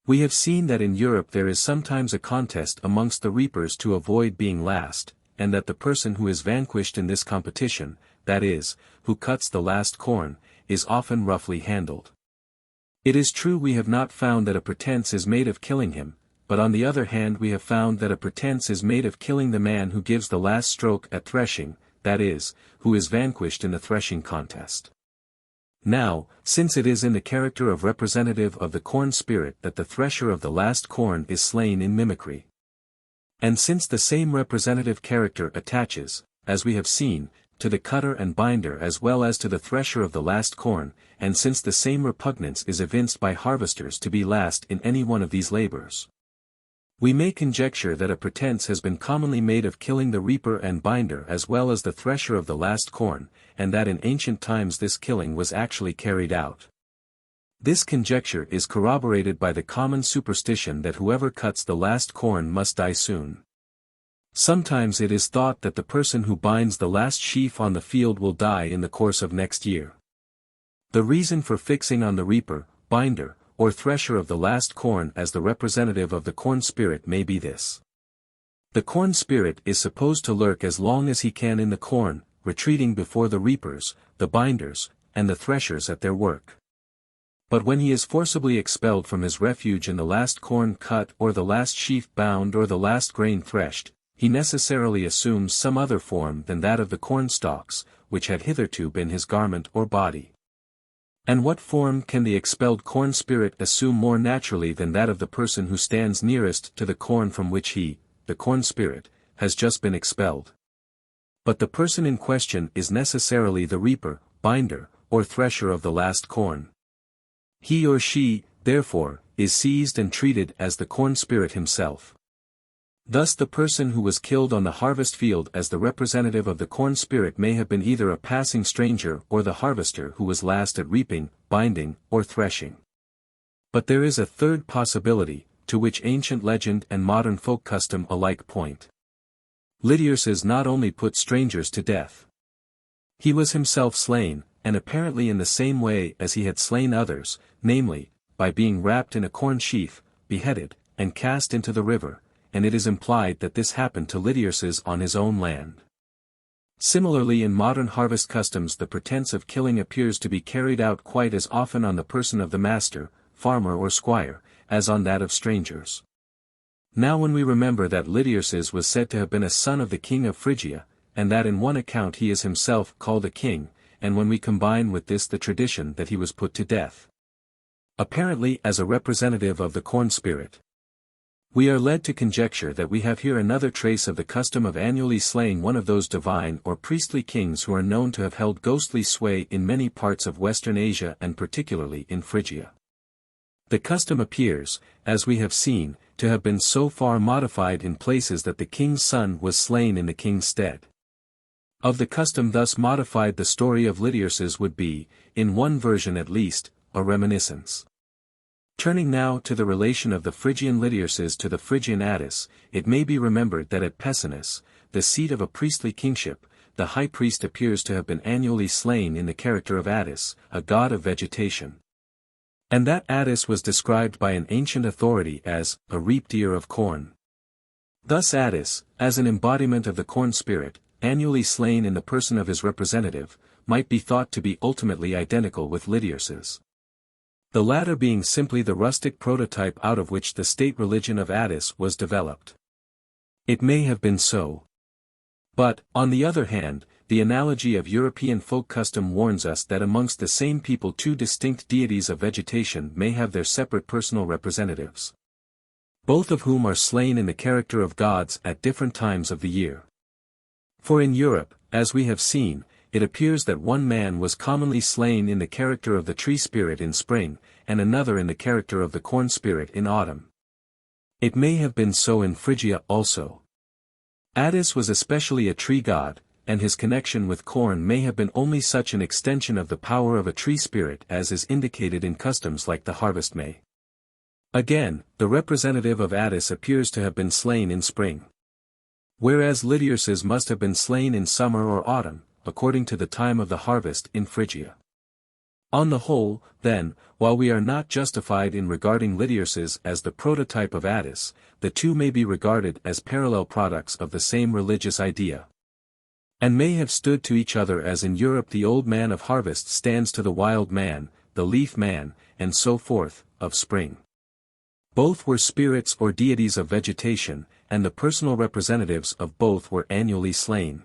We have seen that in Europe there is sometimes a contest amongst the reapers to avoid being last, and that the person who is vanquished in this competition, that is, who cuts the last corn, is often roughly handled. It is true we have not found that a pretense is made of killing him, but on the other hand we have found that a pretense is made of killing the man who gives the last stroke at threshing, that is, who is vanquished in the threshing contest. Now, since it is in the character of representative of the corn spirit that the thresher of the last corn is slain in mimicry, and since the same representative character attaches, as we have seen, to the cutter and binder as well as to the thresher of the last corn, and since the same repugnance is evinced by harvesters to be last in any one of these labors, we may conjecture that a pretense has been commonly made of killing the reaper and binder as well as the thresher of the last corn, and that in ancient times this killing was actually carried out. This conjecture is corroborated by the common superstition that whoever cuts the last corn must die soon. Sometimes it is thought that the person who binds the last sheaf on the field will die in the course of next year. The reason for fixing on the reaper, binder, or thresher of the last corn as the representative of the corn spirit may be this. The corn spirit is supposed to lurk as long as he can in the corn, retreating before the reapers, the binders, and the threshers at their work. But when he is forcibly expelled from his refuge in the last corn cut or the last sheaf bound or the last grain threshed, he necessarily assumes some other form than that of the corn stalks, which had hitherto been his garment or body. And what form can the expelled corn spirit assume more naturally than that of the person who stands nearest to the corn from which he, the corn spirit, has just been expelled? But the person in question is necessarily the reaper, binder, or thresher of the last corn. He or she, therefore, is seized and treated as the corn spirit himself. Thus the person who was killed on the harvest field as the representative of the corn spirit may have been either a passing stranger or the harvester who was last at reaping, binding, or threshing. But there is a third possibility, to which ancient legend and modern folk custom alike point. Lydiarch's not only put strangers to death. He was himself slain, and apparently in the same way as he had slain others, namely, by being wrapped in a corn sheaf, beheaded, and cast into the river, and it is implied that this happened to Lydiarch's on his own land. Similarly in modern harvest customs the pretense of killing appears to be carried out quite as often on the person of the master, farmer or squire, as on that of strangers. Now when we remember that Lydiarch's was said to have been a son of the king of Phrygia, and that in one account he is himself called a king, and when we combine with this the tradition that he was put to death, apparently as a representative of the corn spirit, we are led to conjecture that we have here another trace of the custom of annually slaying one of those divine or priestly kings who are known to have held ghostly sway in many parts of Western Asia and particularly in Phrygia. The custom appears, as we have seen, to have been so far modified in places that the king's son was slain in the king's stead. Of the custom thus modified the story of Lydiarch's would be, in one version at least, a reminiscence. Turning now to the relation of the Phrygian Lydiarch's to the Phrygian Attis, it may be remembered that at Pessinus, the seat of a priestly kingship, the high priest appears to have been annually slain in the character of Attis, a god of vegetation. And that Attis was described by an ancient authority as a reaped ear of corn. Thus Attis, as an embodiment of the corn spirit, annually slain in the person of his representative, might be thought to be ultimately identical with Lydiarch's. The latter being simply the rustic prototype out of which the state religion of Attis was developed. It may have been so. But, on the other hand, the analogy of European folk custom warns us that amongst the same people two distinct deities of vegetation may have their separate personal representatives, both of whom are slain in the character of gods at different times of the year. For in Europe, as we have seen, it appears that one man was commonly slain in the character of the tree spirit in spring, and another in the character of the corn spirit in autumn. It may have been so in Phrygia also. Attis was especially a tree god, and his connection with corn may have been only such an extension of the power of a tree spirit as is indicated in customs like the harvest May. Again, the representative of Attis appears to have been slain in spring, whereas Lydius's must have been slain in summer or autumn, according to the time of the harvest in Phrygia. On the whole, then, while we are not justified in regarding Lydius's as the prototype of Attis, the two may be regarded as parallel products of the same religious idea, and may have stood to each other as in Europe the old man of harvest stands to the wild man, the leaf man, and so forth, of spring. Both were spirits or deities of vegetation, and the personal representatives of both were annually slain.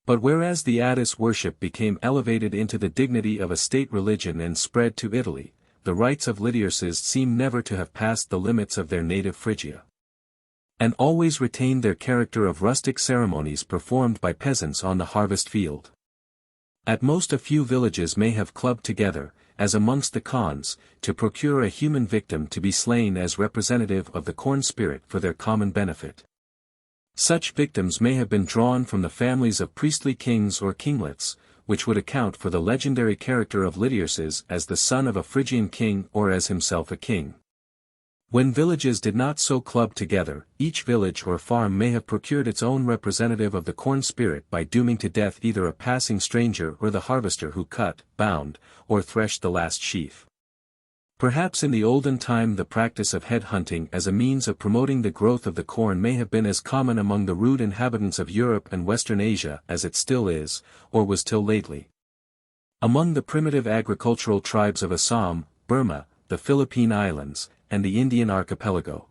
But whereas the Attis worship became elevated into the dignity of a state religion and spread to Italy, the rites of Lydius's seem never to have passed the limits of their native Phrygia, and always retained their character of rustic ceremonies performed by peasants on the harvest field. At most a few villages may have clubbed together, as amongst the Khans, to procure a human victim to be slain as representative of the corn spirit for their common benefit. Such victims may have been drawn from the families of priestly kings or kinglets, which would account for the legendary character of Lydius's as the son of a Phrygian king or as himself a king. When villages did not so club together, each village or farm may have procured its own representative of the corn spirit by dooming to death either a passing stranger or the harvester who cut, bound, or threshed the last sheaf. Perhaps in the olden time the practice of head hunting as a means of promoting the growth of the corn may have been as common among the rude inhabitants of Europe and Western Asia as it still is, or was till lately. Among the primitive agricultural tribes of Assam, Burma, the Philippine Islands, and the Indian archipelago.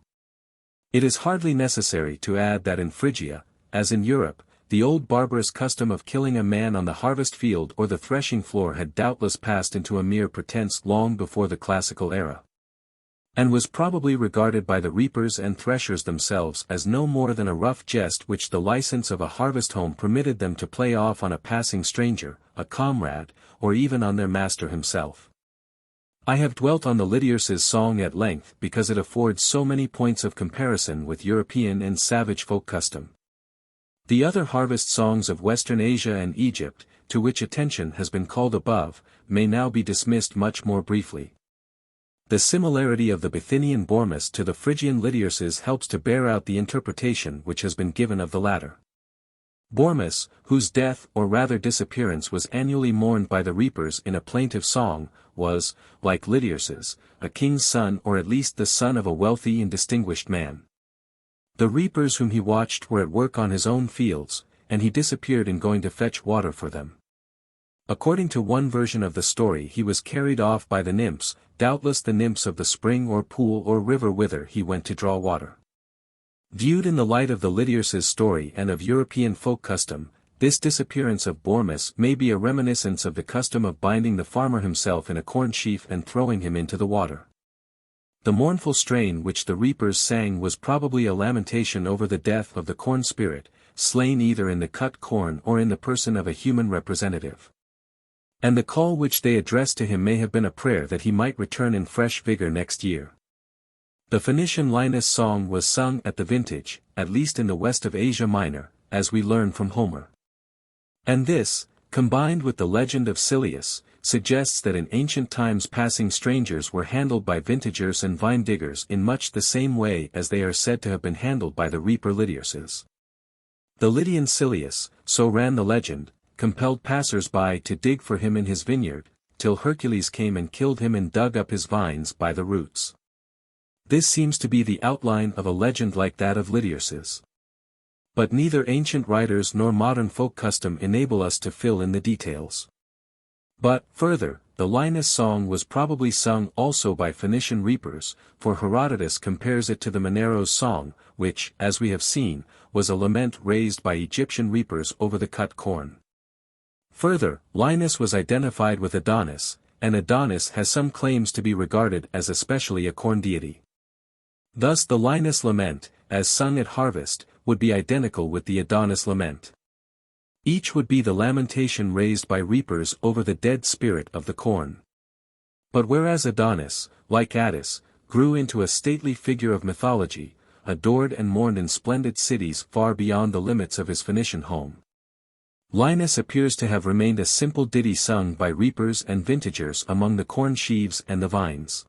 It is hardly necessary to add that in Phrygia, as in Europe, the old barbarous custom of killing a man on the harvest field or the threshing floor had doubtless passed into a mere pretense long before the classical era, and was probably regarded by the reapers and threshers themselves as no more than a rough jest which the license of a harvest home permitted them to play off on a passing stranger, a comrade, or even on their master himself. I have dwelt on the Lydius's song at length because it affords so many points of comparison with European and savage folk custom. The other harvest songs of Western Asia and Egypt, to which attention has been called above, may now be dismissed much more briefly. The similarity of the Bithynian Bormus to the Phrygian Lydius's helps to bear out the interpretation which has been given of the latter. Bormus, whose death or rather disappearance was annually mourned by the reapers in a plaintive song, was, like Lydius's, a king's son or at least the son of a wealthy and distinguished man. The reapers whom he watched were at work on his own fields, and he disappeared in going to fetch water for them. According to one version of the story he was carried off by the nymphs, doubtless the nymphs of the spring or pool or river whither he went to draw water. Viewed in the light of the Lydius's story and of European folk custom, this disappearance of Bormus may be a reminiscence of the custom of binding the farmer himself in a corn sheaf and throwing him into the water. The mournful strain which the reapers sang was probably a lamentation over the death of the corn spirit, slain either in the cut corn or in the person of a human representative. And the call which they addressed to him may have been a prayer that he might return in fresh vigor next year. The Phoenician Linus song was sung at the vintage, at least in the west of Asia Minor, as we learn from Homer. And this, combined with the legend of Silius, suggests that in ancient times passing strangers were handled by vintagers and vine diggers in much the same way as they are said to have been handled by the reaper Lydius's. The Lydian Silius, so ran the legend, compelled passers-by to dig for him in his vineyard, till Hercules came and killed him and dug up his vines by the roots. This seems to be the outline of a legend like that of Lydius's. But neither ancient writers nor modern folk custom enable us to fill in the details. But, further, the Linus song was probably sung also by Phoenician reapers, for Herodotus compares it to the Mineros song, which, as we have seen, was a lament raised by Egyptian reapers over the cut corn. Further, Linus was identified with Adonis, and Adonis has some claims to be regarded as especially a corn deity. Thus the Linus lament, as sung at harvest, would be identical with the Adonis lament. Each would be the lamentation raised by reapers over the dead spirit of the corn. But whereas Adonis, like Attis, grew into a stately figure of mythology, adored and mourned in splendid cities far beyond the limits of his Phoenician home, Linus appears to have remained a simple ditty sung by reapers and vintagers among the corn sheaves and the vines.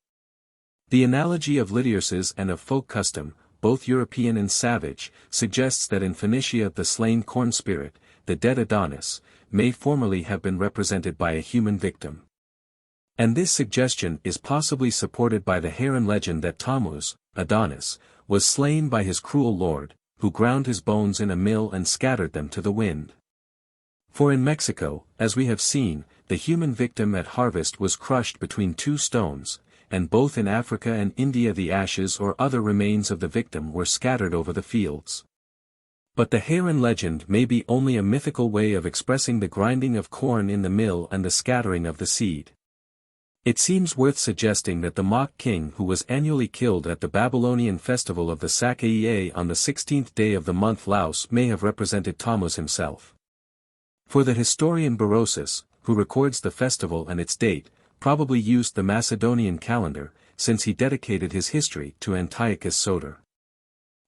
The analogy of liturgies and of folk custom, both European and savage, suggests that in Phoenicia the slain corn spirit, the dead Adonis, may formerly have been represented by a human victim. And this suggestion is possibly supported by the Heron legend that Tammuz, Adonis, was slain by his cruel lord, who ground his bones in a mill and scattered them to the wind. For in Mexico, as we have seen, the human victim at harvest was crushed between two stones, and both in Africa and India the ashes or other remains of the victim were scattered over the fields. But the Heron legend may be only a mythical way of expressing the grinding of corn in the mill and the scattering of the seed. It seems worth suggesting that the mock king who was annually killed at the Babylonian festival of the Sacaea on the 16th day of the month Laus may have represented Tammuz himself. For the historian Berosus, who records the festival and its date, probably used the Macedonian calendar, since he dedicated his history to Antiochus Soter.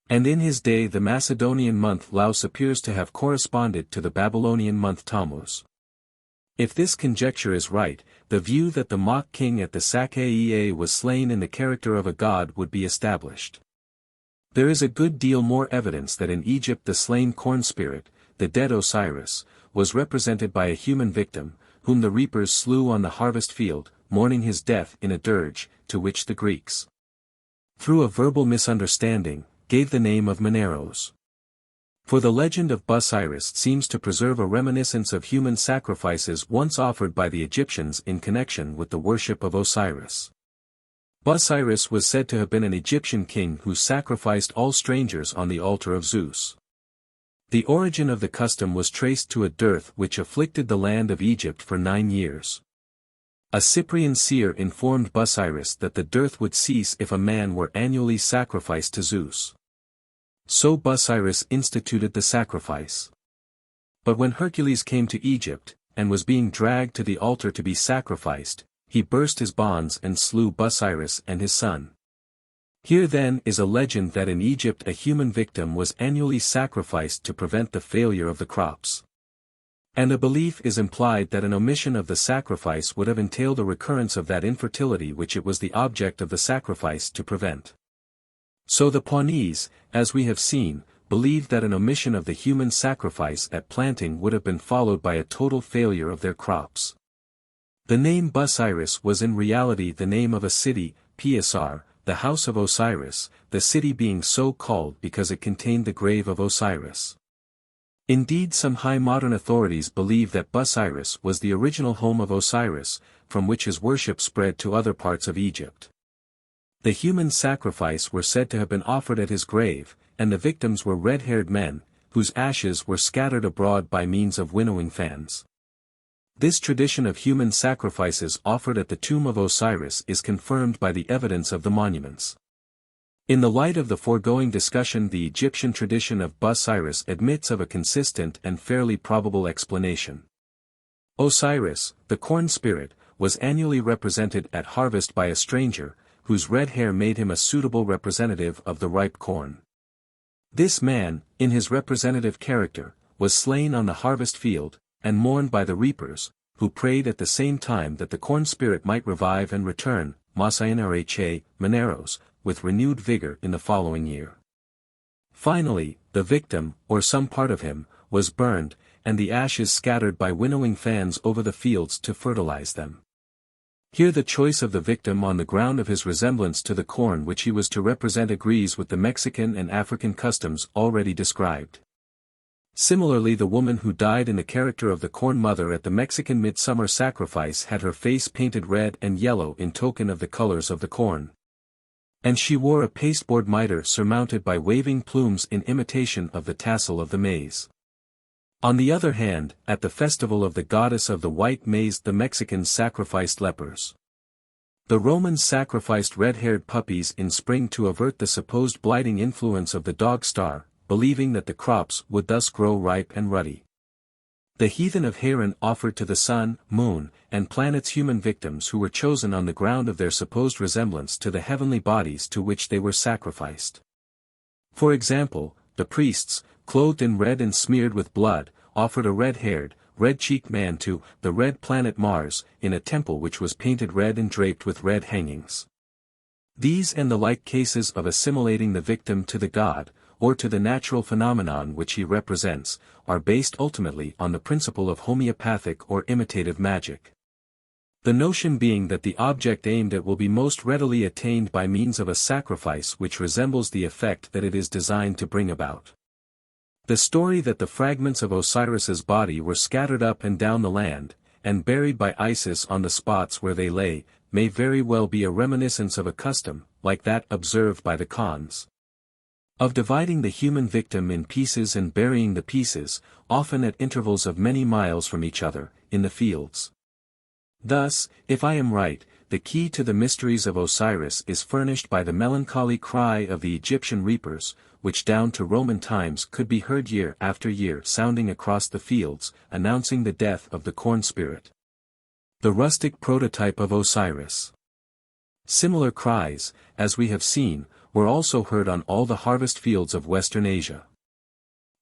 And in his day the Macedonian month Laus appears to have corresponded to the Babylonian month Tammuz. If this conjecture is right, the view that the mock king at the Sacaea was slain in the character of a god would be established. There is a good deal more evidence that in Egypt the slain corn spirit, the dead Osiris, was represented by a human victim, whom the reapers slew on the harvest field, mourning his death in a dirge, to which the Greeks, through a verbal misunderstanding, gave the name of Mineros. For the legend of Osiris seems to preserve a reminiscence of human sacrifices once offered by the Egyptians in connection with the worship of Osiris. Osiris was said to have been an Egyptian king who sacrificed all strangers on the altar of Zeus. The origin of the custom was traced to a dearth which afflicted the land of Egypt for 9 years. A Cyprian seer informed Osiris that the dearth would cease if a man were annually sacrificed to Zeus. So Osiris instituted the sacrifice. But when Hercules came to Egypt, and was being dragged to the altar to be sacrificed, he burst his bonds and slew Osiris and his son. Here then is a legend that in Egypt a human victim was annually sacrificed to prevent the failure of the crops. And a belief is implied that an omission of the sacrifice would have entailed a recurrence of that infertility which it was the object of the sacrifice to prevent. So the Pawnees, as we have seen, believed that an omission of the human sacrifice at planting would have been followed by a total failure of their crops. The name Osiris was in reality the name of a city, Piasar, the house of Osiris, the city being so called because it contained the grave of Osiris. Indeed, some high modern authorities believe that Osiris was the original home of Osiris, from which his worship spread to other parts of Egypt. The human sacrifice were said to have been offered at his grave, and the victims were red-haired men, whose ashes were scattered abroad by means of winnowing fans. This tradition of human sacrifices offered at the tomb of Osiris is confirmed by the evidence of the monuments. In the light of the foregoing discussion, the Egyptian tradition of Osiris admits of a consistent and fairly probable explanation. Osiris, the corn spirit, was annually represented at harvest by a stranger, whose red hair made him a suitable representative of the ripe corn. This man, in his representative character, was slain on the harvest field, and mourned by the reapers, who prayed at the same time that the corn spirit might revive and return, Mineros, with renewed vigor in the following year. Finally, the victim, or some part of him, was burned, and the ashes scattered by winnowing fans over the fields to fertilize them. Here the choice of the victim on the ground of his resemblance to the corn which he was to represent agrees with the Mexican and African customs already described. Similarly, the woman who died in the character of the Corn Mother at the Mexican midsummer sacrifice had her face painted red and yellow in token of the colors of the corn. And she wore a pasteboard mitre surmounted by waving plumes in imitation of the tassel of the maize. On the other hand, at the festival of the goddess of the white maize the Mexicans sacrificed lepers. The Romans sacrificed red-haired puppies in spring to avert the supposed blighting influence of the dog star, believing that the crops would thus grow ripe and ruddy. The heathen of Haran offered to the sun, moon, and planets human victims who were chosen on the ground of their supposed resemblance to the heavenly bodies to which they were sacrificed. For example, the priests, clothed in red and smeared with blood, offered a red-haired, red-cheeked man to the red planet Mars, in a temple which was painted red and draped with red hangings. These and the like cases of assimilating the victim to the god, or to the natural phenomenon which he represents, are based ultimately on the principle of homeopathic or imitative magic. The notion being that the object aimed at will be most readily attained by means of a sacrifice which resembles the effect that it is designed to bring about. The story that the fragments of Osiris's body were scattered up and down the land, and buried by Isis on the spots where they lay, may very well be a reminiscence of a custom, like that observed by the Khans, of dividing the human victim in pieces and burying the pieces, often at intervals of many miles from each other, in the fields. Thus, if I am right, the key to the mysteries of Osiris is furnished by the melancholy cry of the Egyptian reapers, which down to Roman times could be heard year after year sounding across the fields, announcing the death of the corn spirit. The rustic prototype of Osiris. Similar cries, as we have seen, were also heard on all the harvest fields of Western Asia.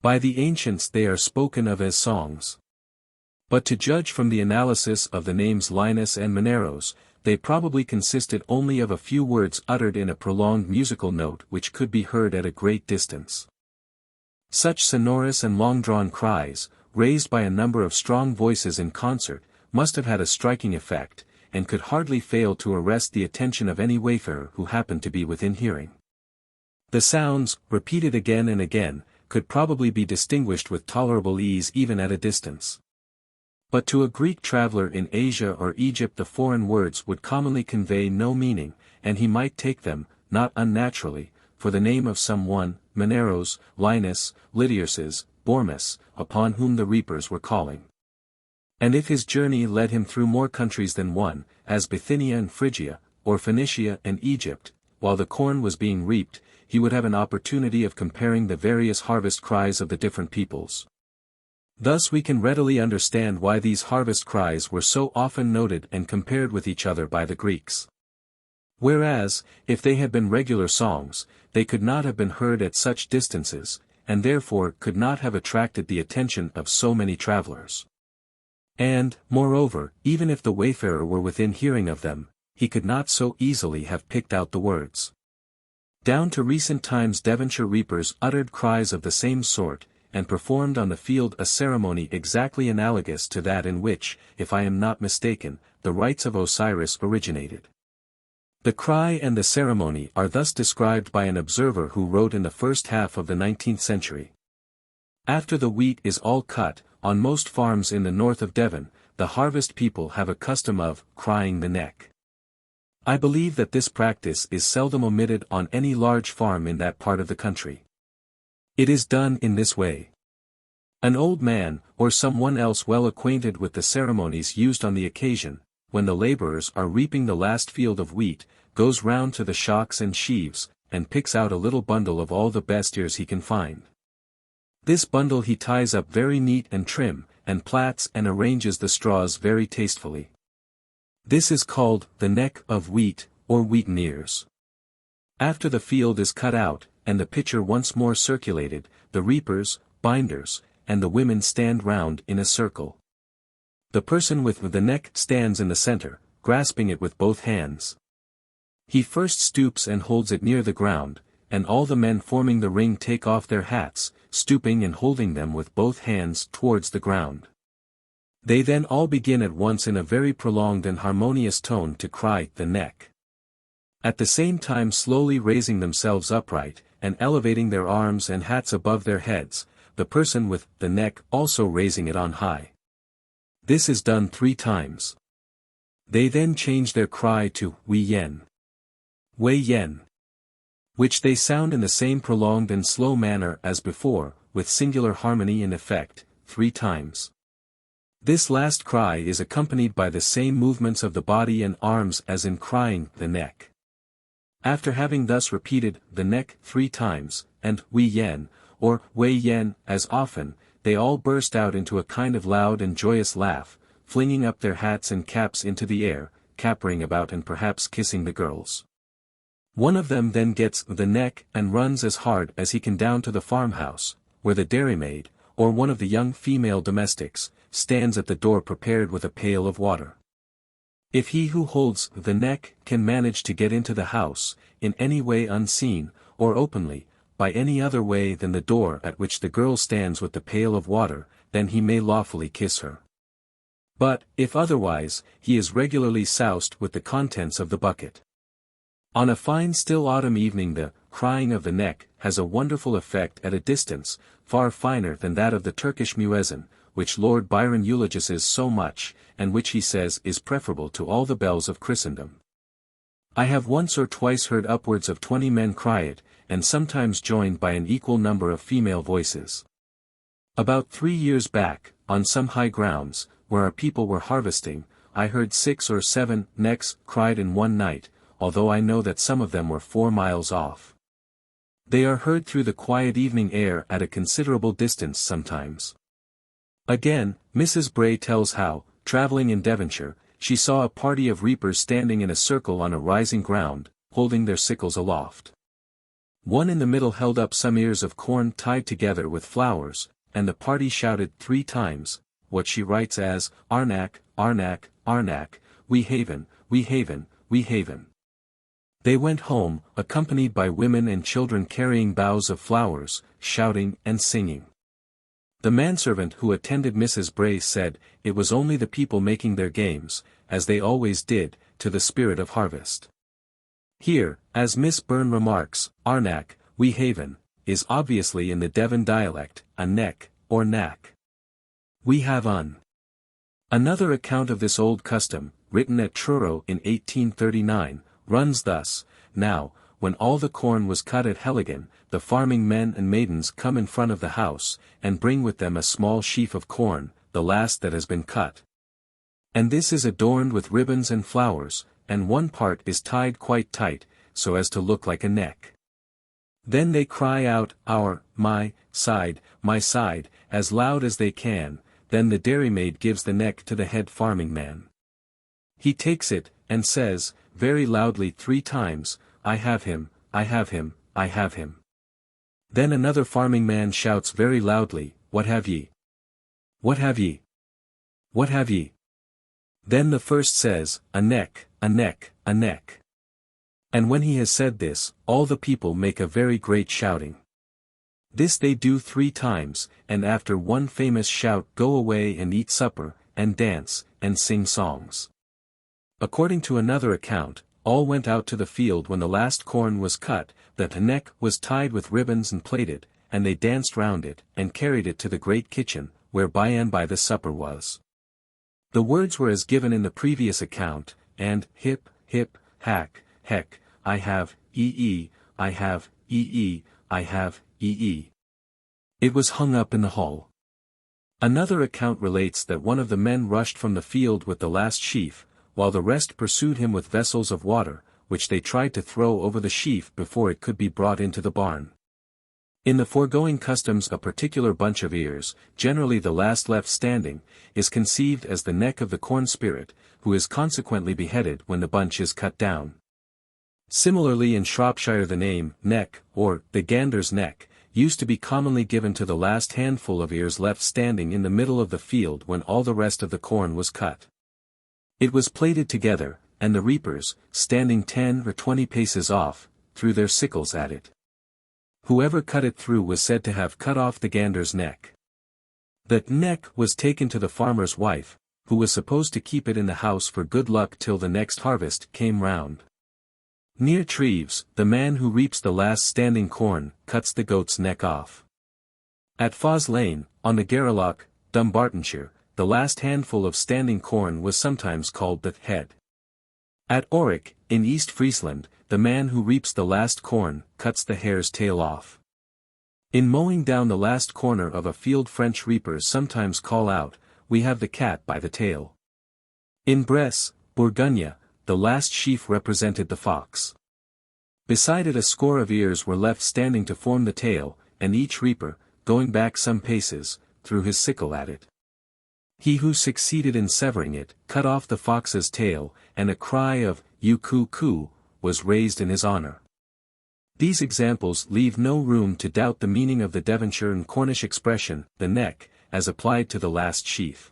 By the ancients they are spoken of as songs. But to judge from the analysis of the names Linus and Maneros, they probably consisted only of a few words uttered in a prolonged musical note which could be heard at a great distance. Such sonorous and long-drawn cries, raised by a number of strong voices in concert, must have had a striking effect, and could hardly fail to arrest the attention of any wayfarer who happened to be within hearing. The sounds, repeated again and again, could probably be distinguished with tolerable ease even at a distance. But to a Greek traveler in Asia or Egypt the foreign words would commonly convey no meaning, and he might take them, not unnaturally, for the name of some one, Maneros, Linus, Lydiarces, Bormus, upon whom the reapers were calling. And if his journey led him through more countries than one, as Bithynia and Phrygia, or Phoenicia and Egypt, while the corn was being reaped, he would have an opportunity of comparing the various harvest cries of the different peoples. Thus we can readily understand why these harvest cries were so often noted and compared with each other by the Greeks. Whereas, if they had been regular songs, they could not have been heard at such distances, and therefore could not have attracted the attention of so many travelers. And, moreover, even if the wayfarer were within hearing of them, he could not so easily have picked out the words. Down to recent times Devonshire reapers uttered cries of the same sort, and performed on the field a ceremony exactly analogous to that in which, if I am not mistaken, the rites of Osiris originated. The cry and the ceremony are thus described by an observer who wrote in the first half of the 19th century. After the wheat is all cut, on most farms in the north of Devon, the harvest people have a custom of crying the neck. I believe that this practice is seldom omitted on any large farm in that part of the country. It is done in this way. An old man, or someone else well acquainted with the ceremonies used on the occasion, when the laborers are reaping the last field of wheat, goes round to the shocks and sheaves, and picks out a little bundle of all the best ears he can find. This bundle he ties up very neat and trim, and plats and arranges the straws very tastefully. This is called the neck of wheat, or wheaten ears. After the field is cut out, and the pitcher once more circulated, the reapers, binders, and the women stand round in a circle. The person with the neck stands in the center, grasping it with both hands. He first stoops and holds it near the ground, and all the men forming the ring take off their hats, stooping and holding them with both hands towards the ground. They then all begin at once in a very prolonged and harmonious tone to cry the neck, at the same time slowly raising themselves upright, and elevating their arms and hats above their heads, the person with the neck also raising it on high. This is done 3 times. They then change their cry to Wei Yen, Wei Yen, which they sound in the same prolonged and slow manner as before, with singular harmony and effect, 3 times. This last cry is accompanied by the same movements of the body and arms as in crying the neck. After having thus repeated the neck 3 times, and Wei Yen, or Wei Yen as often, they all burst out into a kind of loud and joyous laugh, flinging up their hats and caps into the air, capering about and perhaps kissing the girls. One of them then gets the neck and runs as hard as he can down to the farmhouse, where the dairymaid, or one of the young female domestics, stands at the door prepared with a pail of water. If he who holds the neck can manage to get into the house, in any way unseen, or openly, by any other way than the door at which the girl stands with the pail of water, then he may lawfully kiss her. But, if otherwise, he is regularly soused with the contents of the bucket. On a fine still autumn evening the crying of the neck has a wonderful effect at a distance, far finer than that of the Turkish muezzin, which Lord Byron eulogises so much, and which he says is preferable to all the bells of Christendom. I have once or twice heard upwards of 20 men cry it, and sometimes joined by an equal number of female voices. About 3 years back, on some high grounds, where our people were harvesting, I heard 6 or 7 necks cried in one night, although I know that some of them were 4 miles off. They are heard through the quiet evening air at a considerable distance sometimes. Again, Mrs. Bray tells how, travelling in Devonshire, she saw a party of reapers standing in a circle on a rising ground, holding their sickles aloft. One in the middle held up some ears of corn tied together with flowers, and the party shouted 3 times, what she writes as, Arnak, Arnak, Arnak, we haven, we haven, we haven. They went home, accompanied by women and children carrying boughs of flowers, shouting and singing. The manservant who attended Mrs. Bray said, it was only the people making their games, as they always did, to the spirit of harvest. Here, as Miss Byrne remarks, Arnak, we haven, is obviously in the Devon dialect, a neck, or knack. We have un. Another account of this old custom, written at Truro in 1839, runs thus, now, when all the corn was cut at Helligan, the farming men and maidens come in front of the house, and bring with them a small sheaf of corn, the last that has been cut. And this is adorned with ribbons and flowers, and one part is tied quite tight, so as to look like a neck. Then they cry out, our, my side, as loud as they can, then the dairymaid gives the neck to the head farming man. He takes it, and says, very loudly 3 times, I have him, I have him, I have him. Then another farming man shouts very loudly, what have ye? What have ye? What have ye? Then the first says, a neck, a neck, a neck. And when he has said this, all the people make a very great shouting. This they do 3 times, and after one famous shout go away and eat supper, and dance, and sing songs. According to another account, all went out to the field when the last corn was cut, that the neck was tied with ribbons and plaited, and they danced round it, and carried it to the great kitchen, where by and by the supper was. The words were as given in the previous account, and, hip, hip, hack, heck, I have, I have, I have, It was hung up in the hall. Another account relates that one of the men rushed from the field with the last sheaf, while the rest pursued him with vessels of water, which they tried to throw over the sheaf before it could be brought into the barn. In the foregoing customs a particular bunch of ears, generally the last left standing, is conceived as the neck of the corn spirit, who is consequently beheaded when the bunch is cut down. Similarly in Shropshire the name, neck, or the gander's neck, used to be commonly given to the last handful of ears left standing in the middle of the field when all the rest of the corn was cut. It was plaited together, and the reapers, standing 10 or 20 paces off, threw their sickles at it. Whoever cut it through was said to have cut off the gander's neck. The neck was taken to the farmer's wife, who was supposed to keep it in the house for good luck till the next harvest came round. Near Treves, the man who reaps the last standing corn, cuts the goat's neck off. At Foss Lane, on the Gareloch, Dumbartonshire, the last handful of standing corn was sometimes called the head. At Auric, in East Friesland, the man who reaps the last corn, cuts the hare's tail off. In mowing down the last corner of a field, French reapers sometimes call out, "We have the cat by the tail." In Bresse, Bourgogne, the last sheaf represented the fox. Beside it a score of ears were left standing to form the tail, and each reaper, going back some paces, threw his sickle at it. He who succeeded in severing it, cut off the fox's tail, and a cry of, "You coo coo," was raised in his honor. These examples leave no room to doubt the meaning of the Devonshire and Cornish expression, the neck, as applied to the last sheaf.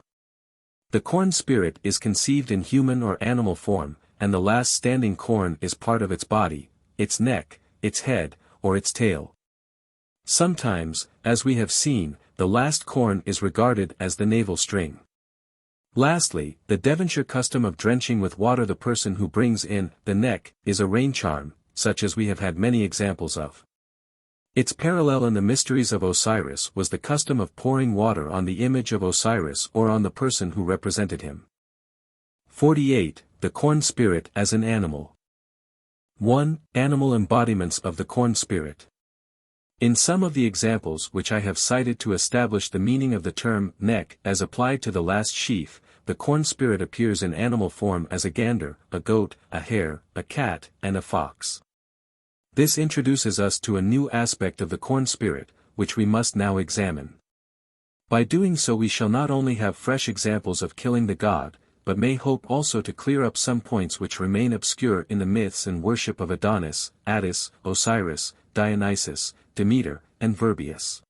The corn spirit is conceived in human or animal form, and the last standing corn is part of its body, its neck, its head, or its tail. Sometimes, as we have seen, the last corn is regarded as the navel string. Lastly, the Devonshire custom of drenching with water the person who brings in the neck is a rain charm, such as we have had many examples of. Its parallel in the Mysteries of Osiris was the custom of pouring water on the image of Osiris or on the person who represented him. 48. The corn spirit as an animal. 1. Animal embodiments of the corn spirit. In some of the examples which I have cited to establish the meaning of the term neck as applied to the last sheaf, the corn spirit appears in animal form as a gander, a goat, a hare, a cat, and a fox. This introduces us to a new aspect of the corn spirit, which we must now examine. By doing so we shall not only have fresh examples of killing the god, but may hope also to clear up some points which remain obscure in the myths and worship of Adonis, Attis, Osiris, Dionysus, Demeter, and Virbius.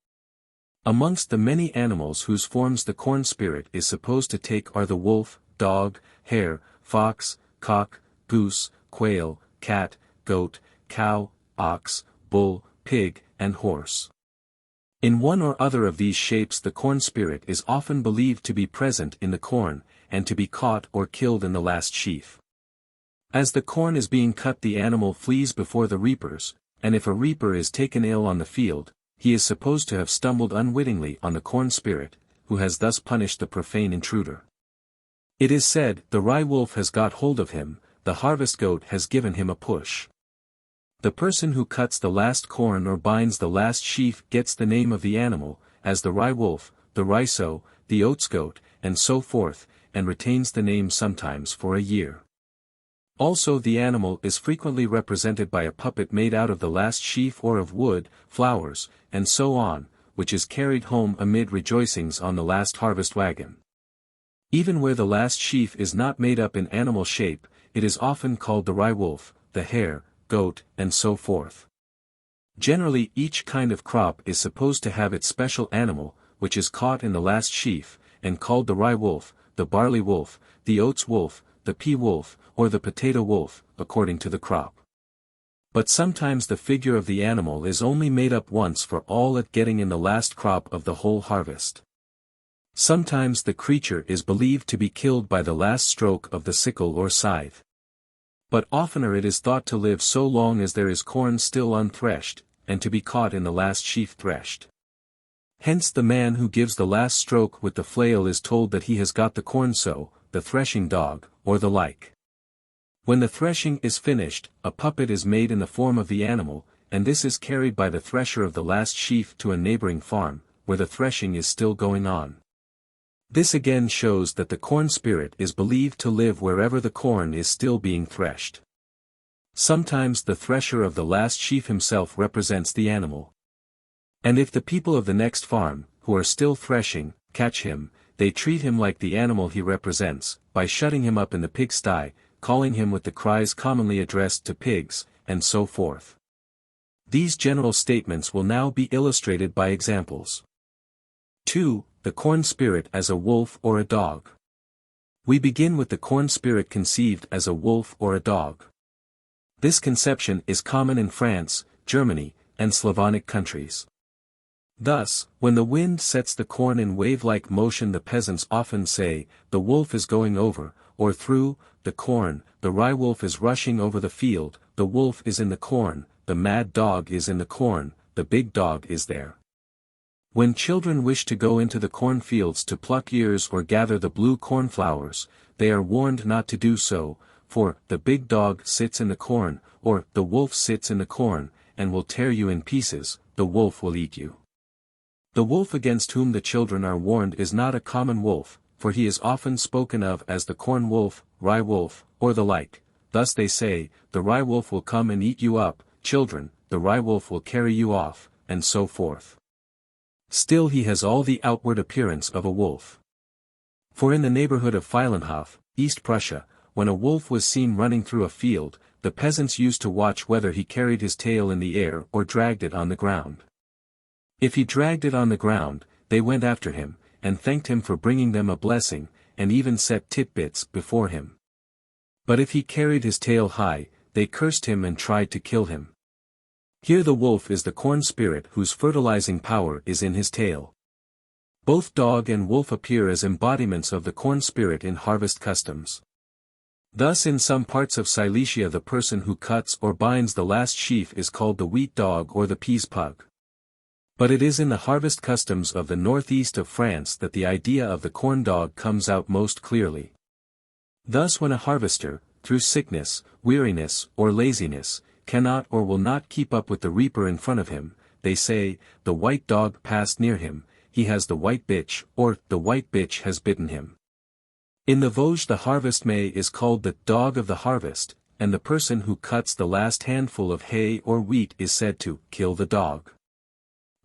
Amongst the many animals whose forms the corn spirit is supposed to take are the wolf, dog, hare, fox, cock, goose, quail, cat, goat, cow, ox, bull, pig, and horse. In one or other of these shapes the corn spirit is often believed to be present in the corn, and to be caught or killed in the last sheaf. As the corn is being cut the animal flees before the reapers, and if a reaper is taken ill on the field, he is supposed to have stumbled unwittingly on the corn spirit, who has thus punished the profane intruder. It is said, the rye wolf has got hold of him, the harvest goat has given him a push. The person who cuts the last corn or binds the last sheaf gets the name of the animal, as the rye wolf, the rye sow, the oats goat, and so forth, and retains the name sometimes for a year. Also the animal is frequently represented by a puppet made out of the last sheaf or of wood, flowers, and so on, which is carried home amid rejoicings on the last harvest wagon. Even where the last sheaf is not made up in animal shape, it is often called the rye wolf, the hare, goat, and so forth. Generally each kind of crop is supposed to have its special animal, which is caught in the last sheaf, and called the rye wolf, the barley wolf, the oats wolf, the pea wolf, or the potato wolf, according to the crop. But sometimes the figure of the animal is only made up once for all at getting in the last crop of the whole harvest. Sometimes the creature is believed to be killed by the last stroke of the sickle or scythe. But oftener it is thought to live so long as there is corn still unthreshed, and to be caught in the last sheaf threshed. Hence the man who gives the last stroke with the flail is told that he has got the corn sow, the threshing dog, or the like. When the threshing is finished, a puppet is made in the form of the animal, and this is carried by the thresher of the last sheaf to a neighboring farm, where the threshing is still going on. This again shows that the corn spirit is believed to live wherever the corn is still being threshed. Sometimes the thresher of the last sheaf himself represents the animal. And if the people of the next farm, who are still threshing, catch him, they treat him like the animal he represents, by shutting him up in the pigsty, calling him with the cries commonly addressed to pigs, and so forth. These general statements will now be illustrated by examples. 2. The corn spirit as a wolf or a dog. We begin with the corn spirit conceived as a wolf or a dog. This conception is common in France, Germany, and Slavonic countries. Thus, when the wind sets the corn in wave-like motion the peasants often say, "The wolf is going over," or through the corn, "The rye wolf is rushing over the field, the wolf is in the corn, the mad dog is in the corn, the big dog is there." When children wish to go into the cornfields to pluck ears or gather the blue cornflowers, they are warned not to do so, for the big dog sits in the corn, or the wolf sits in the corn, and will tear you in pieces, the wolf will eat you. The wolf against whom the children are warned is not a common wolf, for he is often spoken of as the corn wolf, rye wolf, or the like. Thus they say, the rye wolf will come and eat you up, children, the rye wolf will carry you off, and so forth. Still he has all the outward appearance of a wolf. For in the neighborhood of Feilenhof, East Prussia, when a wolf was seen running through a field, the peasants used to watch whether he carried his tail in the air or dragged it on the ground. If he dragged it on the ground, they went after him, and thanked him for bringing them a blessing, and even set titbits before him. But if he carried his tail high, they cursed him and tried to kill him. Here the wolf is the corn spirit whose fertilizing power is in his tail. Both dog and wolf appear as embodiments of the corn spirit in harvest customs. Thus in some parts of Silesia the person who cuts or binds the last sheaf is called the wheat dog or the peas pug. But it is in the harvest customs of the northeast of France that the idea of the corn dog comes out most clearly. Thus when a harvester, through sickness, weariness, or laziness, cannot or will not keep up with the reaper in front of him, they say, the white dog passed near him, he has the white bitch, or the white bitch has bitten him. In the Vosges the harvest May is called the dog of the harvest, and the person who cuts the last handful of hay or wheat is said to kill the dog.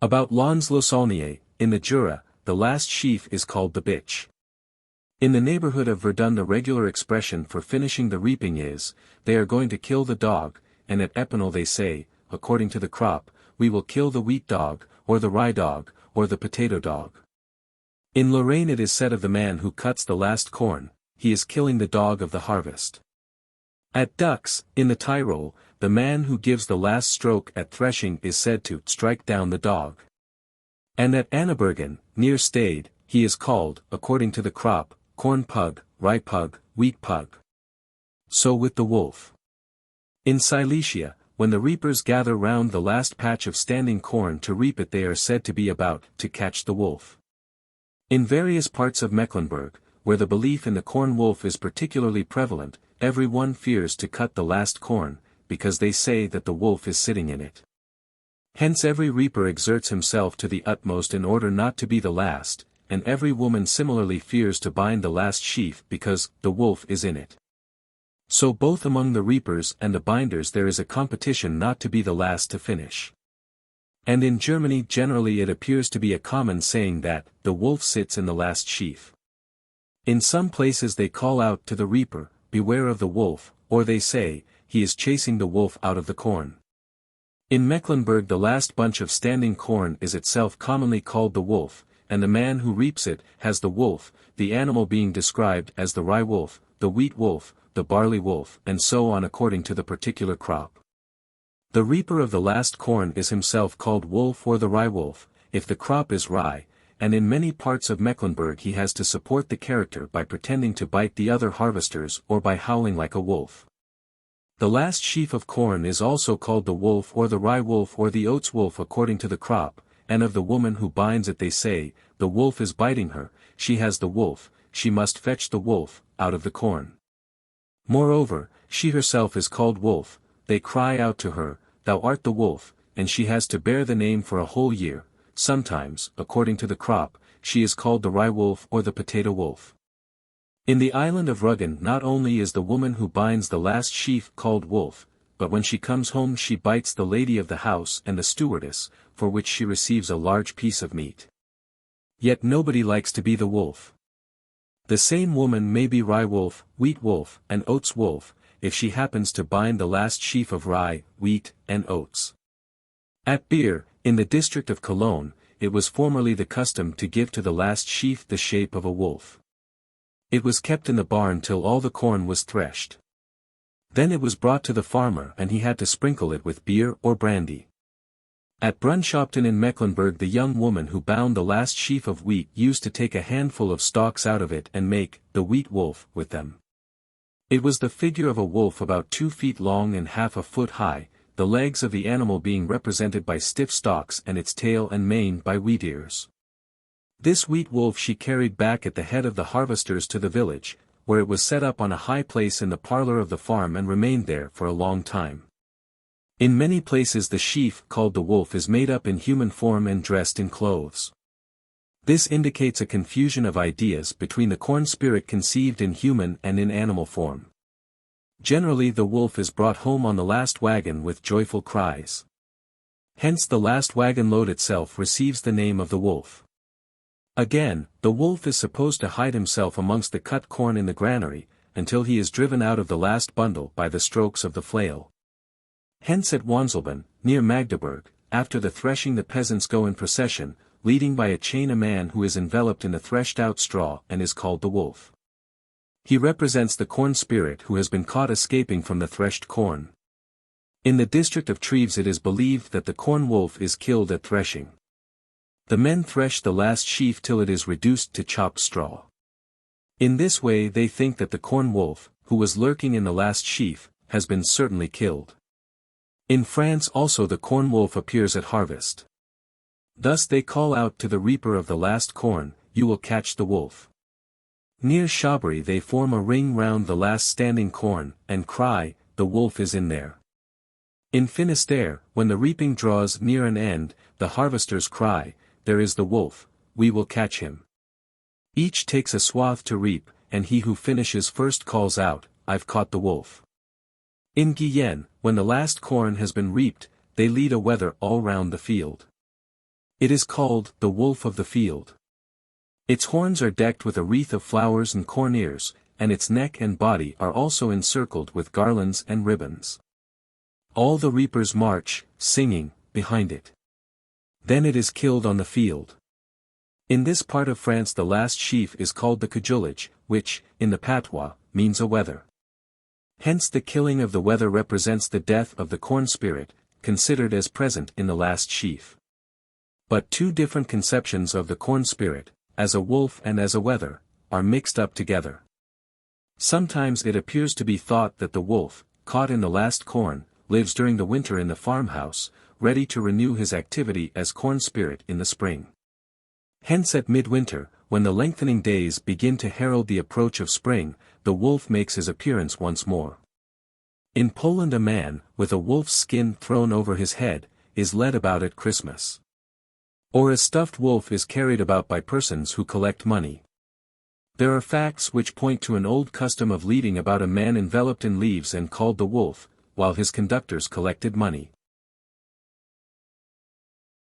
About Lons-le-Saulnier, in the Jura, the last sheaf is called the bitch. In the neighborhood of Verdun the regular expression for finishing the reaping is, they are going to kill the dog, and at Epinal they say, according to the crop, we will kill the wheat dog, or the rye dog, or the potato dog. In Lorraine it is said of the man who cuts the last corn, he is killing the dog of the harvest. At Dux, in the Tyrol, the man who gives the last stroke at threshing is said to strike down the dog. And at Annabergen, near Stade, he is called, according to the crop, corn pug, rye pug, wheat pug. So with the wolf. In Silesia, when the reapers gather round the last patch of standing corn to reap it they are said to be about to catch the wolf. In various parts of Mecklenburg, where the belief in the corn wolf is particularly prevalent, every one fears to cut the last corn, because they say that the wolf is sitting in it. Hence every reaper exerts himself to the utmost in order not to be the last, and every woman similarly fears to bind the last sheaf because the wolf is in it. So both among the reapers and the binders there is a competition not to be the last to finish. And in Germany generally it appears to be a common saying that, the wolf sits in the last sheaf. In some places they call out to the reaper, beware of the wolf, or they say, he is chasing the wolf out of the corn. In Mecklenburg the last bunch of standing corn is itself commonly called the wolf, and the man who reaps it has the wolf, the animal being described as the rye wolf, the wheat wolf, the barley wolf, and so on according to the particular crop. The reaper of the last corn is himself called wolf or the rye wolf, if the crop is rye, and in many parts of Mecklenburg he has to support the character by pretending to bite the other harvesters or by howling like a wolf. The last sheaf of corn is also called the wolf or the rye wolf or the oats wolf according to the crop, and of the woman who binds it they say, the wolf is biting her, she has the wolf, she must fetch the wolf, out of the corn. Moreover, she herself is called wolf, they cry out to her, thou art the wolf, and she has to bear the name for a whole year, sometimes, according to the crop, she is called the rye wolf or the potato wolf. In the island of Rügen not only is the woman who binds the last sheaf called wolf, but when she comes home she bites the lady of the house and the stewardess, for which she receives a large piece of meat. Yet nobody likes to be the wolf. The same woman may be rye wolf, wheat wolf, and oats wolf, if she happens to bind the last sheaf of rye, wheat, and oats. At Beer, in the district of Cologne, it was formerly the custom to give to the last sheaf the shape of a wolf. It was kept in the barn till all the corn was threshed. Then it was brought to the farmer and he had to sprinkle it with beer or brandy. At Brunschopten in Mecklenburg the young woman who bound the last sheaf of wheat used to take a handful of stalks out of it and make the wheat wolf with them. It was the figure of a wolf about 2 feet long and half a foot high, the legs of the animal being represented by stiff stalks and its tail and mane by wheat ears. This wheat wolf she carried back at the head of the harvesters to the village, where it was set up on a high place in the parlor of the farm and remained there for a long time. In many places the sheaf called the wolf is made up in human form and dressed in clothes. This indicates a confusion of ideas between the corn spirit conceived in human and in animal form. Generally the wolf is brought home on the last wagon with joyful cries. Hence the last wagon load itself receives the name of the wolf. Again, the wolf is supposed to hide himself amongst the cut corn in the granary, until he is driven out of the last bundle by the strokes of the flail. Hence at Wanzelben, near Magdeburg, after the threshing the peasants go in procession, leading by a chain a man who is enveloped in the threshed-out straw and is called the wolf. He represents the corn spirit who has been caught escaping from the threshed corn. In the district of Treves it is believed that the corn wolf is killed at threshing. The men thresh the last sheaf till it is reduced to chopped straw. In this way they think that the corn wolf, who was lurking in the last sheaf, has been certainly killed. In France also the corn wolf appears at harvest. Thus they call out to the reaper of the last corn, "You will catch the wolf." Near Chabry they form a ring round the last standing corn, and cry, "The wolf is in there." In Finistère, when the reaping draws near an end, the harvesters cry, "There is the wolf, we will catch him." Each takes a swath to reap, and he who finishes first calls out, "I've caught the wolf." In Guyenne, when the last corn has been reaped, they lead a wether all round the field. It is called the wolf of the field. Its horns are decked with a wreath of flowers and corn ears, and its neck and body are also encircled with garlands and ribbons. All the reapers march, singing, behind it. Then it is killed on the field. In this part of France the last sheaf is called the cajolage, which, in the patois, means a wether. Hence the killing of the wether represents the death of the corn spirit, considered as present in the last sheaf. But two different conceptions of the corn spirit, as a wolf and as a wether, are mixed up together. Sometimes it appears to be thought that the wolf, caught in the last corn, lives during the winter in the farmhouse, ready to renew his activity as corn spirit in the spring. Hence at midwinter, when the lengthening days begin to herald the approach of spring, the wolf makes his appearance once more. In Poland a man, with a wolf's skin thrown over his head, is led about at Christmas. Or a stuffed wolf is carried about by persons who collect money. There are facts which point to an old custom of leading about a man enveloped in leaves and called the wolf, while his conductors collected money.